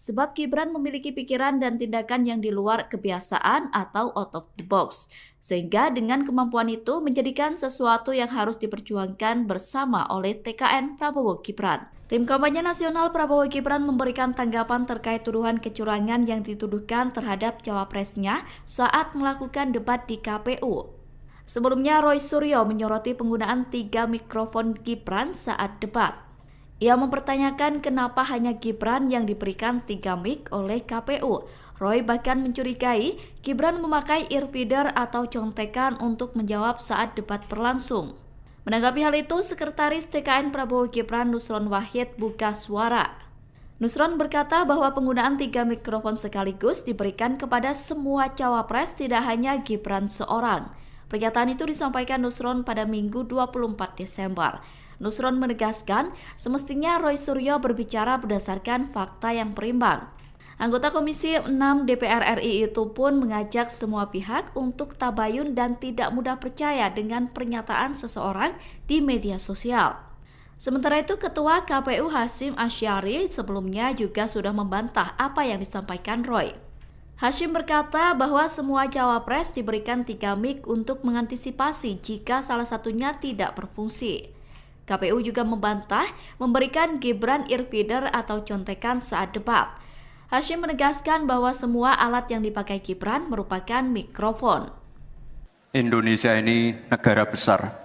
[SPEAKER 1] Sebab Gibran memiliki pikiran dan tindakan yang di luar kebiasaan atau out of the box. Sehingga dengan kemampuan itu menjadikan sesuatu yang harus diperjuangkan bersama oleh TKN Prabowo Gibran. Tim kampanye nasional Prabowo Gibran memberikan tanggapan terkait tuduhan kecurangan yang dituduhkan terhadap cawapresnya saat melakukan debat di KPU. Sebelumnya Roy Suryo menyoroti penggunaan 3 mikrofon Gibran saat debat. Ia mempertanyakan kenapa hanya Gibran yang diberikan 3 mic oleh KPU. Roy bahkan mencurigai Gibran memakai earfeeder atau contekan untuk menjawab saat debat berlangsung. Menanggapi hal itu, Sekretaris TKN Prabowo Gibran Nusron Wahid buka suara. Nusron berkata bahwa penggunaan 3 mikrofon sekaligus diberikan kepada semua cawapres, tidak hanya Gibran seorang. Pernyataan itu disampaikan Nusron pada Minggu 24 Desember. Nusron menegaskan semestinya Roy Suryo berbicara berdasarkan fakta yang berimbang. Anggota Komisi 6 DPR RI itu pun mengajak semua pihak untuk tabayun dan tidak mudah percaya dengan pernyataan seseorang di media sosial. Sementara itu, Ketua KPU Hasyim Asyari sebelumnya juga sudah membantah apa yang disampaikan Roy. Hasyim berkata bahwa semua cawapres diberikan 3 mic untuk mengantisipasi jika salah satunya tidak berfungsi. KPU juga membantah memberikan Gibran earfeeder atau contekan saat debat. Hasyim menegaskan bahwa semua alat yang dipakai Gibran merupakan mikrofon.
[SPEAKER 3] Indonesia ini negara besar.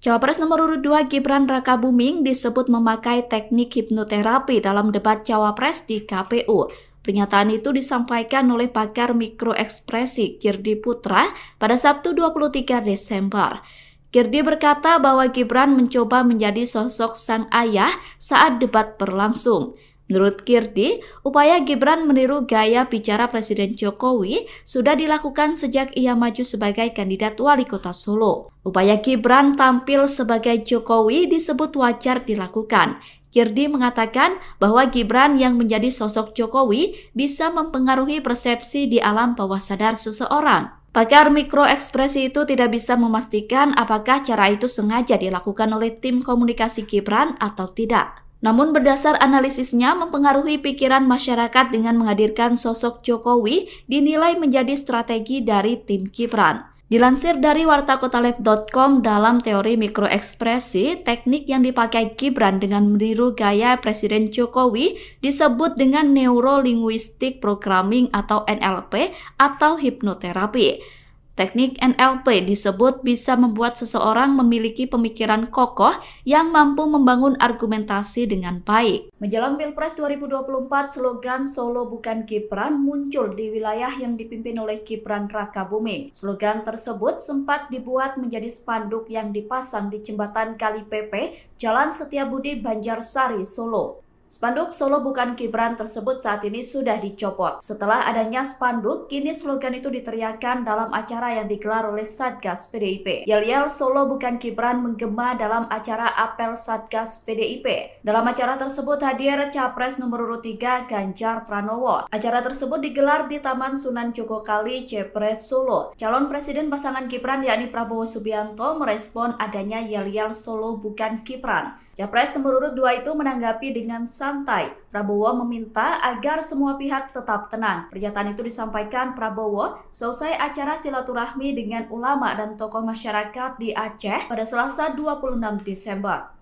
[SPEAKER 1] Cawapres nomor urut 2 Gibran Rakabuming disebut memakai teknik hipnoterapi dalam debat Cawapres di KPU. Pernyataan itu disampaikan oleh pakar mikroekspresi Girdi Putra pada Sabtu 23 Desember. Girdi berkata bahwa Gibran mencoba menjadi sosok sang ayah saat debat berlangsung. Menurut Girdi, upaya Gibran meniru gaya bicara Presiden Jokowi sudah dilakukan sejak ia maju sebagai kandidat wali kota Solo. Upaya Gibran tampil sebagai Jokowi disebut wajar dilakukan. Girdi mengatakan bahwa Gibran yang menjadi sosok Jokowi bisa mempengaruhi persepsi di alam bawah sadar seseorang. Pakar mikroekspresi itu tidak bisa memastikan apakah cara itu sengaja dilakukan oleh tim komunikasi Gibran atau tidak. Namun berdasar analisisnya mempengaruhi pikiran masyarakat dengan menghadirkan sosok Jokowi dinilai menjadi strategi dari tim Gibran. Dilansir dari wartakotalive.com, dalam teori mikroekspresi, teknik yang dipakai Gibran dengan meniru gaya Presiden Jokowi disebut dengan Neuro-Linguistic Programming atau NLP atau hipnoterapi. Teknik NLP disebut bisa membuat seseorang memiliki pemikiran kokoh yang mampu membangun argumentasi dengan baik. Menjelang Pilpres 2024, slogan Solo bukan Gibran muncul di wilayah yang dipimpin oleh Gibran Rakabuming. Slogan tersebut sempat dibuat menjadi spanduk yang dipasang di jembatan Kali Pepe, Jalan Setiabudi, Banjarsari, Solo. Spanduk Solo bukan Gibran tersebut saat ini sudah dicopot. Setelah adanya spanduk, kini slogan itu diteriakkan dalam acara yang digelar oleh Satgas PDIP. Yel-yel Solo bukan Gibran menggema dalam acara apel Satgas PDIP. Dalam acara tersebut hadir Capres nomor urut 3 Ganjar Pranowo. Acara tersebut digelar di Taman Sunan Jogokali, Jepres, Solo. Calon presiden pasangan Gibran yakni Prabowo Subianto merespon adanya yel-yel Solo bukan Gibran. Capres nomor urut 2 itu menanggapi dengan santai. Prabowo meminta agar semua pihak tetap tenang. Pernyataan itu disampaikan Prabowo selesai acara silaturahmi dengan ulama dan tokoh masyarakat di Aceh pada Selasa 26 Desember.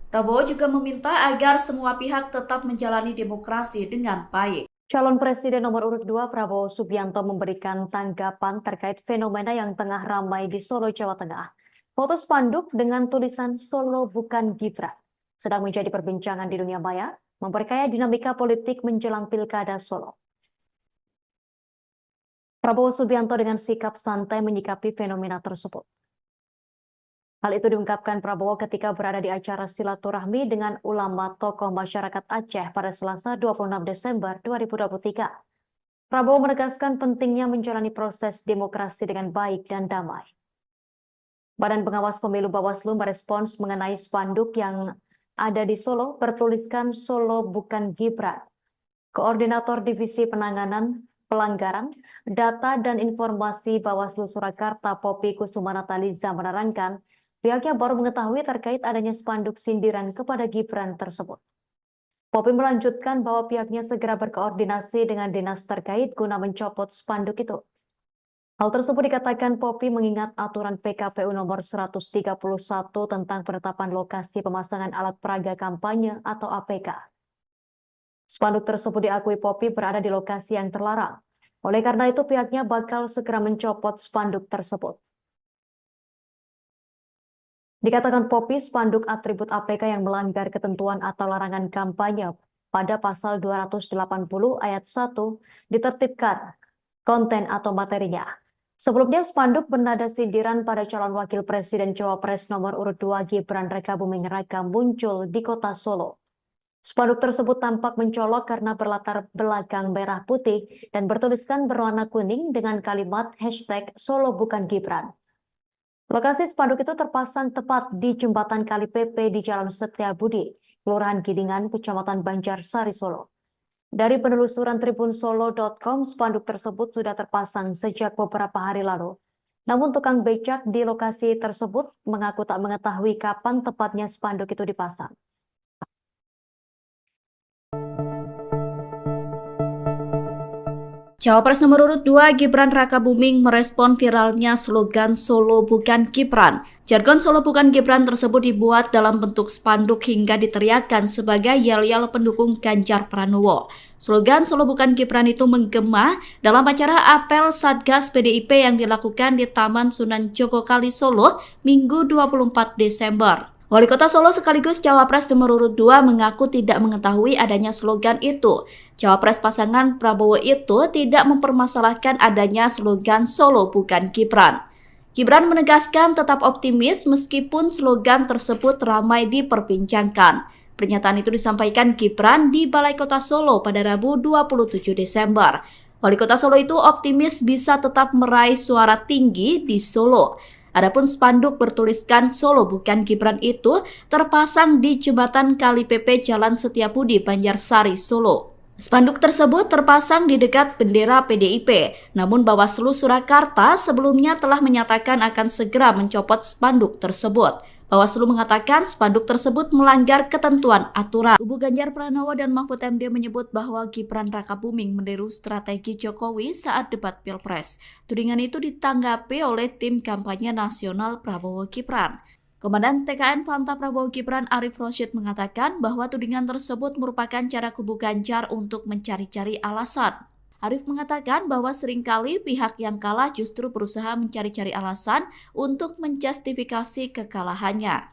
[SPEAKER 1] Prabowo juga meminta agar semua pihak tetap menjalani demokrasi dengan baik.
[SPEAKER 2] Calon Presiden nomor urut 2 Prabowo Subianto memberikan tanggapan terkait fenomena yang tengah ramai di Solo, Jawa Tengah. Foto spanduk dengan tulisan Solo bukan Gibran sedang menjadi perbincangan di dunia maya, memperkaya dinamika politik menjelang Pilkada Solo. Prabowo Subianto dengan sikap santai menyikapi fenomena tersebut. Hal itu diungkapkan Prabowo ketika berada di acara silaturahmi dengan ulama tokoh masyarakat Aceh pada Selasa 26 Desember 2023. Prabowo menegaskan pentingnya menjalani proses demokrasi dengan baik dan damai. Badan Pengawas Pemilu Bawaslu merespons mengenai spanduk yang ada di Solo bertuliskan Solo bukan Gibran. Koordinator Divisi Penanganan Pelanggaran Data dan Informasi Bawaslu Surakarta Poppy Kusumanataliza menerangkan pihaknya baru mengetahui terkait adanya spanduk sindiran kepada Gibran tersebut. Poppy melanjutkan bahwa pihaknya segera berkoordinasi dengan dinas terkait guna mencopot spanduk itu. Hal tersebut dikatakan Poppy mengingat aturan PKPU nomor 131 tentang penetapan lokasi pemasangan alat peraga kampanye atau APK. Spanduk tersebut diakui Poppy berada di lokasi yang terlarang. Oleh karena itu pihaknya bakal segera mencopot spanduk tersebut. Dikatakan Poppy, spanduk atribut APK yang melanggar ketentuan atau larangan kampanye pada pasal 280 ayat 1 ditertibkan konten atau materinya. Sebelumnya spanduk bernada sindiran pada calon wakil presiden Cawapres nomor urut 2 Gibran Rakabuming Raka muncul di kota Solo. Spanduk tersebut tampak mencolok karena berlatar belakang merah putih dan bertuliskan berwarna kuning dengan kalimat hashtag Solo bukan Gibran. Lokasi spanduk itu terpasang tepat di jembatan Kali PP di Jalan Setiabudi, Kelurahan Gidingan, Kecamatan Banjarsari, Solo. Dari penelusuran tribunsolo.com, spanduk tersebut sudah terpasang sejak beberapa hari lalu. Namun tukang becak di lokasi tersebut mengaku tak mengetahui kapan tepatnya spanduk itu dipasang.
[SPEAKER 1] Cawapres nomor urut 2 Gibran Rakabuming merespon viralnya slogan Solo bukan Gibran. Jargon Solo bukan Gibran tersebut dibuat dalam bentuk spanduk hingga diteriakkan sebagai yel-yel pendukung Ganjar Pranowo. Slogan Solo bukan Gibran itu menggema dalam acara apel Satgas PDIP yang dilakukan di Taman Sunan Jogokali Solo Minggu 24 Desember. Wali Kota Solo sekaligus Cawapres nomor urut 2 mengaku tidak mengetahui adanya slogan itu. Cawapres pasangan Prabowo itu tidak mempermasalahkan adanya slogan Solo bukan Gibran. Gibran menegaskan tetap optimis meskipun slogan tersebut ramai diperbincangkan. Pernyataan itu disampaikan Gibran di Balai Kota Solo pada Rabu 27 Desember. Wali Kota Solo itu optimis bisa tetap meraih suara tinggi di Solo. Adapun spanduk bertuliskan Solo bukan Gibran itu terpasang di jembatan Kali PP Jalan Setiabudi, Banjarsari, Solo. Spanduk tersebut terpasang di dekat bendera PDIP, namun Bawaslu Surakarta sebelumnya telah menyatakan akan segera mencopot spanduk tersebut. Bawaslu mengatakan spanduk tersebut melanggar ketentuan aturan. Kubu Ganjar Pranowo dan Mahfud MD menyebut bahwa Gibran Rakabuming meniru strategi Jokowi saat debat Pilpres. Tudingan itu ditanggapi oleh tim kampanye nasional Prabowo Gibran. Komandan TKN Fanta Prabowo Gibran Arif Rosyid mengatakan bahwa tudingan tersebut merupakan cara kubu Ganjar untuk mencari-cari alasan. Arif mengatakan bahwa seringkali pihak yang kalah justru berusaha mencari-cari alasan untuk menjustifikasi kekalahannya.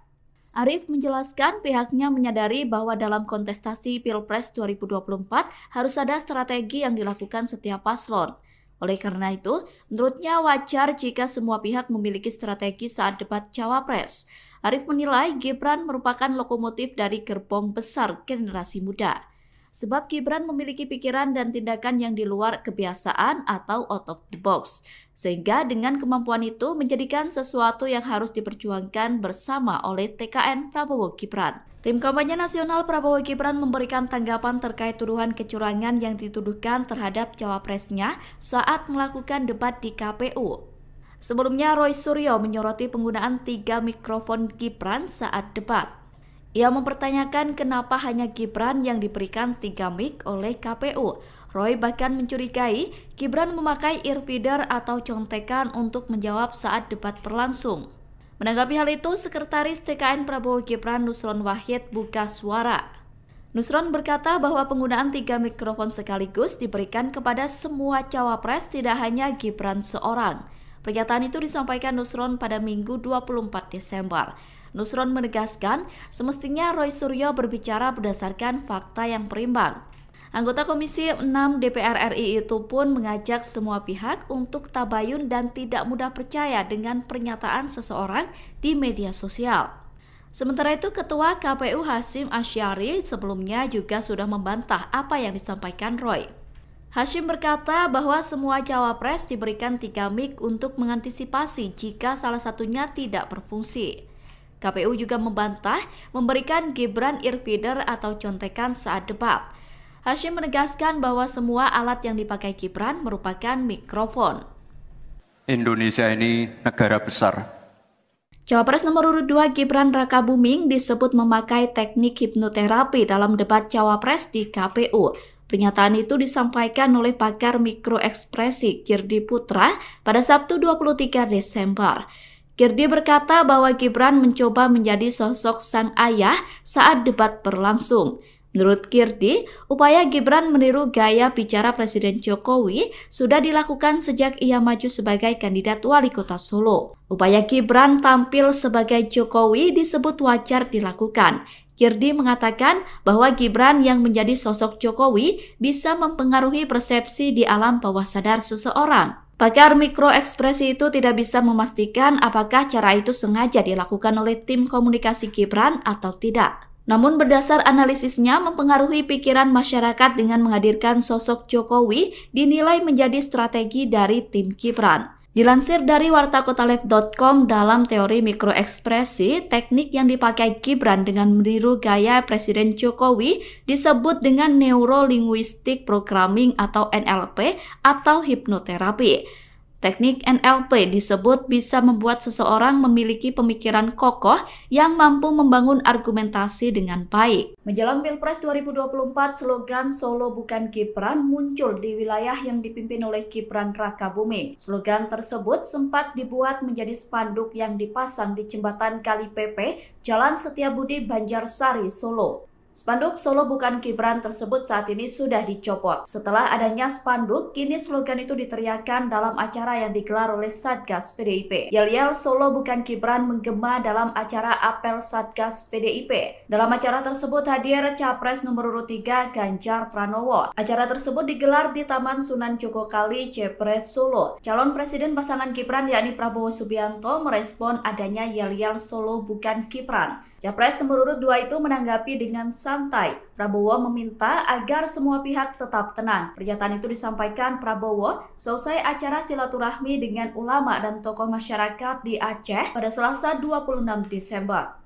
[SPEAKER 1] Arif menjelaskan pihaknya menyadari bahwa dalam kontestasi Pilpres 2024 harus ada strategi yang dilakukan setiap paslon. Oleh karena itu, menurutnya wajar jika semua pihak memiliki strategi saat debat Cawapres. Arif menilai Gibran merupakan lokomotif dari gerbong besar generasi muda. Sebab Gibran memiliki pikiran dan tindakan yang di luar kebiasaan atau out of the box. Sehingga dengan kemampuan itu menjadikan sesuatu yang harus diperjuangkan bersama oleh TKN Prabowo Gibran. Tim kampanye nasional Prabowo Gibran memberikan tanggapan terkait tuduhan kecurangan yang dituduhkan terhadap cawapresnya saat melakukan debat di KPU. Sebelumnya Roy Suryo menyoroti penggunaan 3 mikrofon Gibran saat debat. Ia mempertanyakan kenapa hanya Gibran yang diberikan 3 mic oleh KPU. Roy bahkan mencurigai Gibran memakai earfeeder atau contekan untuk menjawab saat debat berlangsung. Menanggapi hal itu, Sekretaris TKN Prabowo Gibran Nusron Wahid buka suara. Nusron berkata bahwa penggunaan 3 mikrofon sekaligus diberikan kepada semua cawapres, tidak hanya Gibran seorang. Pernyataan itu disampaikan Nusron pada Minggu 24 Desember. Nusron menegaskan semestinya Roy Suryo berbicara berdasarkan fakta yang berimbang. Anggota Komisi 6 DPR RI itu pun mengajak semua pihak untuk tabayun dan tidak mudah percaya dengan pernyataan seseorang di media sosial. Sementara itu, Ketua KPU Hasyim Asyari sebelumnya juga sudah membantah apa yang disampaikan Roy. Hashim berkata bahwa semua cawapres diberikan 3 mic untuk mengantisipasi jika salah satunya tidak berfungsi. KPU juga membantah memberikan Gibran earfeeder atau contekan saat debat. Hashim menegaskan bahwa semua alat yang dipakai Gibran merupakan mikrofon.
[SPEAKER 3] Indonesia ini negara besar.
[SPEAKER 1] Cawapres nomor urut 2 Gibran Rakabuming disebut memakai teknik hipnoterapi dalam debat cawapres di KPU. Pernyataan itu disampaikan oleh pakar mikroekspresi Girdi Putra pada Sabtu 23 Desember. Girdi berkata bahwa Gibran mencoba menjadi sosok sang ayah saat debat berlangsung. Menurut Girdi, upaya Gibran meniru gaya bicara Presiden Jokowi sudah dilakukan sejak ia maju sebagai kandidat wali kota Solo. Upaya Gibran tampil sebagai Jokowi disebut wajar dilakukan. Girdi mengatakan bahwa Gibran yang menjadi sosok Jokowi bisa mempengaruhi persepsi di alam bawah sadar seseorang. Pakar mikroekspresi itu tidak bisa memastikan apakah cara itu sengaja dilakukan oleh tim komunikasi Gibran atau tidak. Namun berdasar analisisnya mempengaruhi pikiran masyarakat dengan menghadirkan sosok Jokowi dinilai menjadi strategi dari tim Gibran. Dilansir dari wartakotalive.com, dalam teori mikroekspresi, teknik yang dipakai Gibran dengan meniru gaya Presiden Jokowi disebut dengan Neuro-Linguistic Programming atau NLP atau hipnoterapi. Teknik NLP disebut bisa membuat seseorang memiliki pemikiran kokoh yang mampu membangun argumentasi dengan baik. Menjelang Pilpres 2024, slogan Solo bukan Gibran muncul di wilayah yang dipimpin oleh Gibran Rakabuming. Slogan tersebut sempat dibuat menjadi spanduk yang dipasang di jembatan Kali Pepe, Jalan Setiabudi, Banjarsari, Solo. Spanduk Solo bukan Gibran tersebut saat ini sudah dicopot. Setelah adanya spanduk, kini slogan itu diteriakkan dalam acara yang digelar oleh Satgas PDIP. Yel-yel Solo bukan Gibran menggema dalam acara apel Satgas PDIP. Dalam acara tersebut hadir Capres nomor urut 3 Ganjar Pranowo. Acara tersebut digelar di Taman Sunan Jogokali, Jepres, Solo. Calon Presiden pasangan Gibran yakni Prabowo Subianto merespon adanya yel-yel Solo bukan Gibran. Capres nomor urut 2 itu menanggapi dengan santai. Prabowo meminta agar semua pihak tetap tenang. Pernyataan itu disampaikan Prabowo selesai acara silaturahmi dengan ulama dan tokoh masyarakat di Aceh pada Selasa 26 Desember.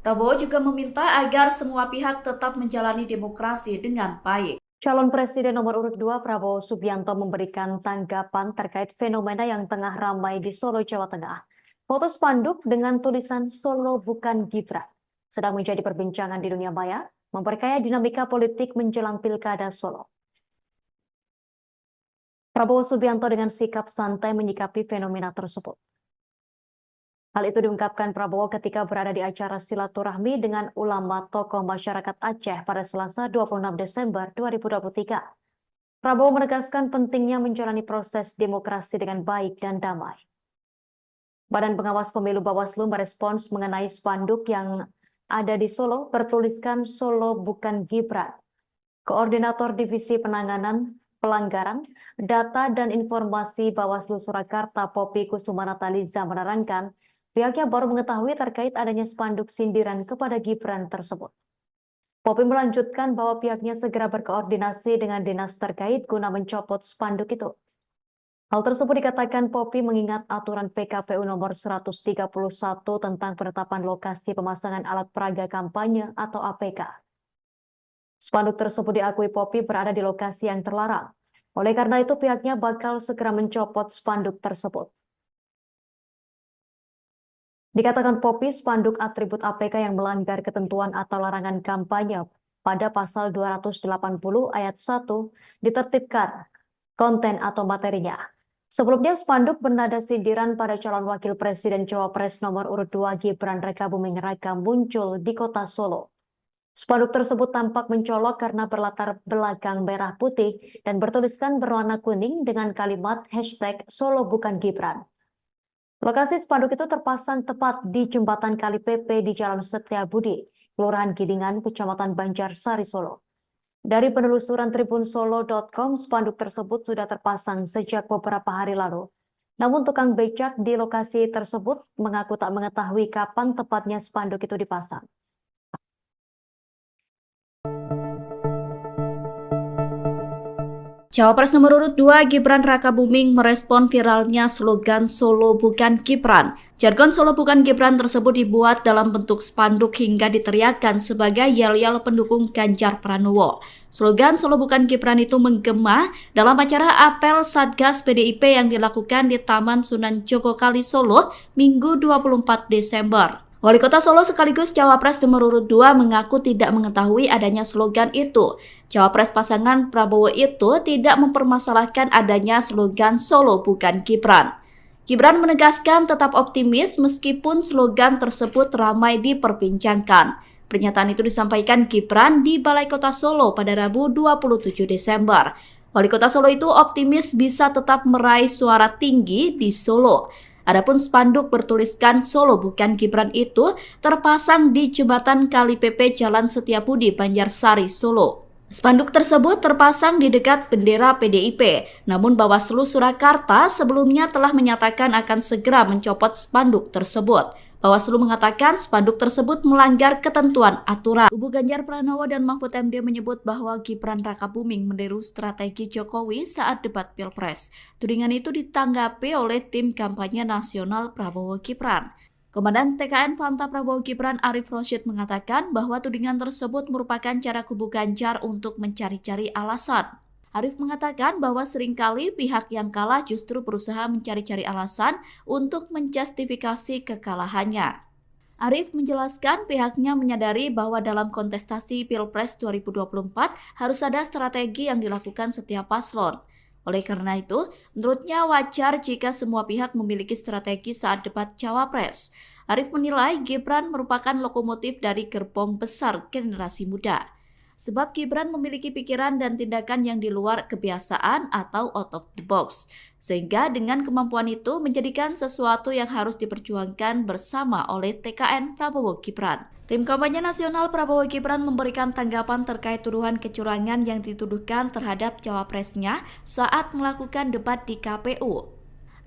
[SPEAKER 1] Prabowo juga meminta agar semua pihak tetap menjalani demokrasi dengan baik.
[SPEAKER 2] Calon Presiden nomor urut 2 Prabowo Subianto memberikan tanggapan terkait fenomena yang tengah ramai di Solo, Jawa Tengah. Foto spanduk dengan tulisan Solo bukan Gibran sedang menjadi perbincangan di dunia maya, memperkaya dinamika politik menjelang Pilkada Solo. Prabowo Subianto dengan sikap santai menyikapi fenomena tersebut. Hal itu diungkapkan Prabowo ketika berada di acara silaturahmi dengan ulama tokoh masyarakat Aceh pada Selasa 26 Desember 2023. Prabowo menegaskan pentingnya menjalani proses demokrasi dengan baik dan damai. Badan Pengawas Pemilu Bawaslu merespons mengenai spanduk yang ada di Solo bertuliskan Solo bukan Gibran. Koordinator Divisi Penanganan Pelanggaran, Data dan Informasi Bawaslu Surakarta Poppy Kusumanataliza menerangkan pihaknya baru mengetahui terkait adanya spanduk sindiran kepada Gibran tersebut. Poppy melanjutkan bahwa pihaknya segera berkoordinasi dengan dinas terkait guna mencopot spanduk itu. Hal tersebut dikatakan Poppy mengingat aturan PKPU nomor 131 tentang penetapan lokasi pemasangan alat peraga kampanye atau APK. Spanduk tersebut diakui Poppy berada di lokasi yang terlarang. Oleh karena itu pihaknya bakal segera mencopot spanduk tersebut. Dikatakan Poppy, spanduk atribut APK yang melanggar ketentuan atau larangan kampanye pada pasal 280 ayat 1 ditertibkan konten atau materinya. Sebelumnya, spanduk bernada sindiran pada calon wakil presiden Cawapres nomor urut 2 Gibran Rakabuming Raka muncul di kota Solo. Spanduk tersebut tampak mencolok karena berlatar belakang merah putih dan bertuliskan berwarna kuning dengan kalimat hashtag Solo bukan Gibran. Lokasi spanduk itu terpasang tepat di jembatan Kali Pepe di Jalan Setiabudi, Kelurahan Gidingan, Kecamatan Banjarsari, Solo. Dari penelusuran tribunsolo.com, spanduk tersebut sudah terpasang sejak beberapa hari lalu. Namun tukang becak di lokasi tersebut mengaku tak mengetahui kapan tepatnya spanduk itu dipasang.
[SPEAKER 1] Cawapres nomor urut 2 Gibran Rakabuming merespon viralnya slogan Solo Bukan Gibran. Jargon Solo Bukan Gibran tersebut dibuat dalam bentuk spanduk hingga diteriakkan sebagai yel-yel pendukung Ganjar Pranowo. Slogan Solo Bukan Gibran itu menggema dalam acara apel Satgas PDIP yang dilakukan di Taman Sunan Jogokali Solo Minggu 24 Desember. Wali Kota Solo sekaligus Cawapres nomor urut 2 mengaku tidak mengetahui adanya slogan itu. Cawapres pasangan Prabowo itu tidak mempermasalahkan adanya slogan Solo Bukan Gibran. Gibran menegaskan tetap optimis meskipun slogan tersebut ramai diperbincangkan. Pernyataan itu disampaikan Gibran di Balai Kota Solo pada Rabu 27 Desember. Wali Kota Solo itu optimis bisa tetap meraih suara tinggi di Solo. Adapun spanduk bertuliskan Solo Bukan Gibran itu terpasang di jembatan Kali PP Jalan Setiabudi, Banjarsari, Solo. Spanduk tersebut terpasang di dekat bendera PDIP, namun Bawaslu Surakarta sebelumnya telah menyatakan akan segera mencopot spanduk tersebut. Bawaslu mengatakan spanduk tersebut melanggar ketentuan aturan. Kubu Ganjar Pranowo dan Mahfud MD menyebut bahwa Gibran Rakabuming meniru strategi Jokowi saat debat Pilpres. Tudingan itu ditanggapi oleh tim kampanye nasional Prabowo Gibran. Komandan TKN Fanta Prabowo Gibran Arif Rosyid mengatakan bahwa tudingan tersebut merupakan cara kubu Ganjar untuk mencari-cari alasan. Arif mengatakan bahwa seringkali pihak yang kalah justru berusaha mencari-cari alasan untuk menjustifikasi kekalahannya. Arif menjelaskan pihaknya menyadari bahwa dalam kontestasi Pilpres 2024 harus ada strategi yang dilakukan setiap paslon. Oleh karena itu, menurutnya wajar jika semua pihak memiliki strategi saat debat Cawapres. Arif menilai Gibran merupakan lokomotif dari gerbong besar generasi muda. Sebab Gibran memiliki pikiran dan tindakan yang di luar kebiasaan atau out of the box. Sehingga dengan kemampuan itu menjadikan sesuatu yang harus diperjuangkan bersama oleh TKN Prabowo Gibran. Tim kampanye nasional Prabowo Gibran memberikan tanggapan terkait tuduhan kecurangan yang dituduhkan terhadap cawapresnya saat melakukan debat di KPU.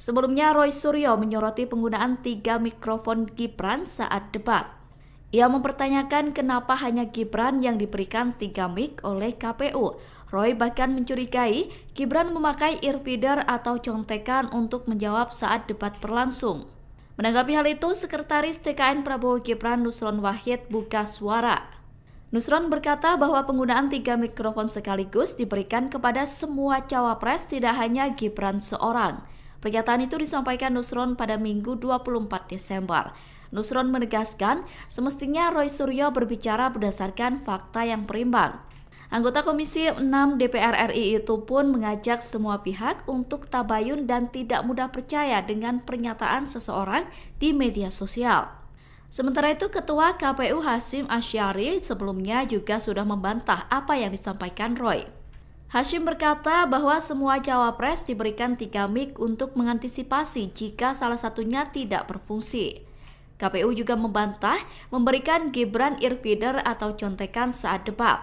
[SPEAKER 1] Sebelumnya Roy Suryo menyoroti penggunaan 3 mikrofon Gibran saat debat. Ia mempertanyakan kenapa hanya Gibran yang diberikan 3 mic oleh KPU. Roy bahkan mencurigai Gibran memakai earfeeder atau contekan untuk menjawab saat debat berlangsung. Menanggapi hal itu, Sekretaris TKN Prabowo Gibran Nusron Wahid buka suara. Nusron berkata bahwa penggunaan 3 mikrofon sekaligus diberikan kepada semua cawapres, tidak hanya Gibran seorang. Pernyataan itu disampaikan Nusron pada Minggu 24 Desember. Nusron menegaskan semestinya Roy Suryo berbicara berdasarkan fakta yang berimbang. Anggota Komisi 6 DPR RI itu pun mengajak semua pihak untuk tabayun dan tidak mudah percaya dengan pernyataan seseorang di media sosial. Sementara itu, Ketua KPU Hasyim Asyari sebelumnya juga sudah membantah apa yang disampaikan Roy. Hasyim berkata bahwa semua cawapres diberikan 3 mic untuk mengantisipasi jika salah satunya tidak berfungsi. KPU juga membantah memberikan Gibran earfeeder atau contekan saat debat.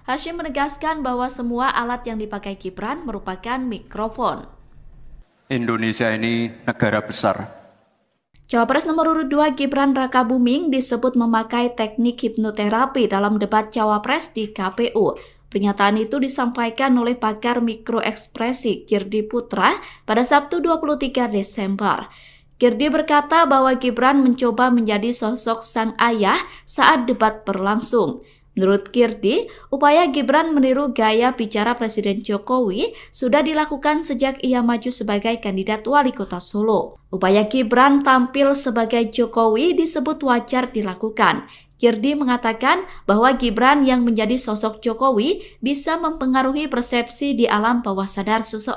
[SPEAKER 1] Hasyim menegaskan bahwa semua alat yang dipakai Gibran merupakan mikrofon.
[SPEAKER 3] Indonesia ini negara besar.
[SPEAKER 1] Cawapres nomor urut 2 Gibran Rakabuming disebut memakai teknik hipnoterapi dalam debat Cawapres di KPU. Pernyataan itu disampaikan oleh pakar mikroekspresi Girdi Putra pada Sabtu 23 Desember. Girdi berkata bahwa Gibran mencoba menjadi sosok sang ayah saat debat berlangsung. Menurut Girdi, upaya Gibran meniru gaya bicara Presiden Jokowi sudah dilakukan sejak ia maju sebagai kandidat wali kota Solo. Upaya Gibran tampil sebagai Jokowi disebut wajar dilakukan. Girdi mengatakan bahwa Gibran yang menjadi sosok Jokowi bisa mempengaruhi persepsi di alam bawah sadar seseorang.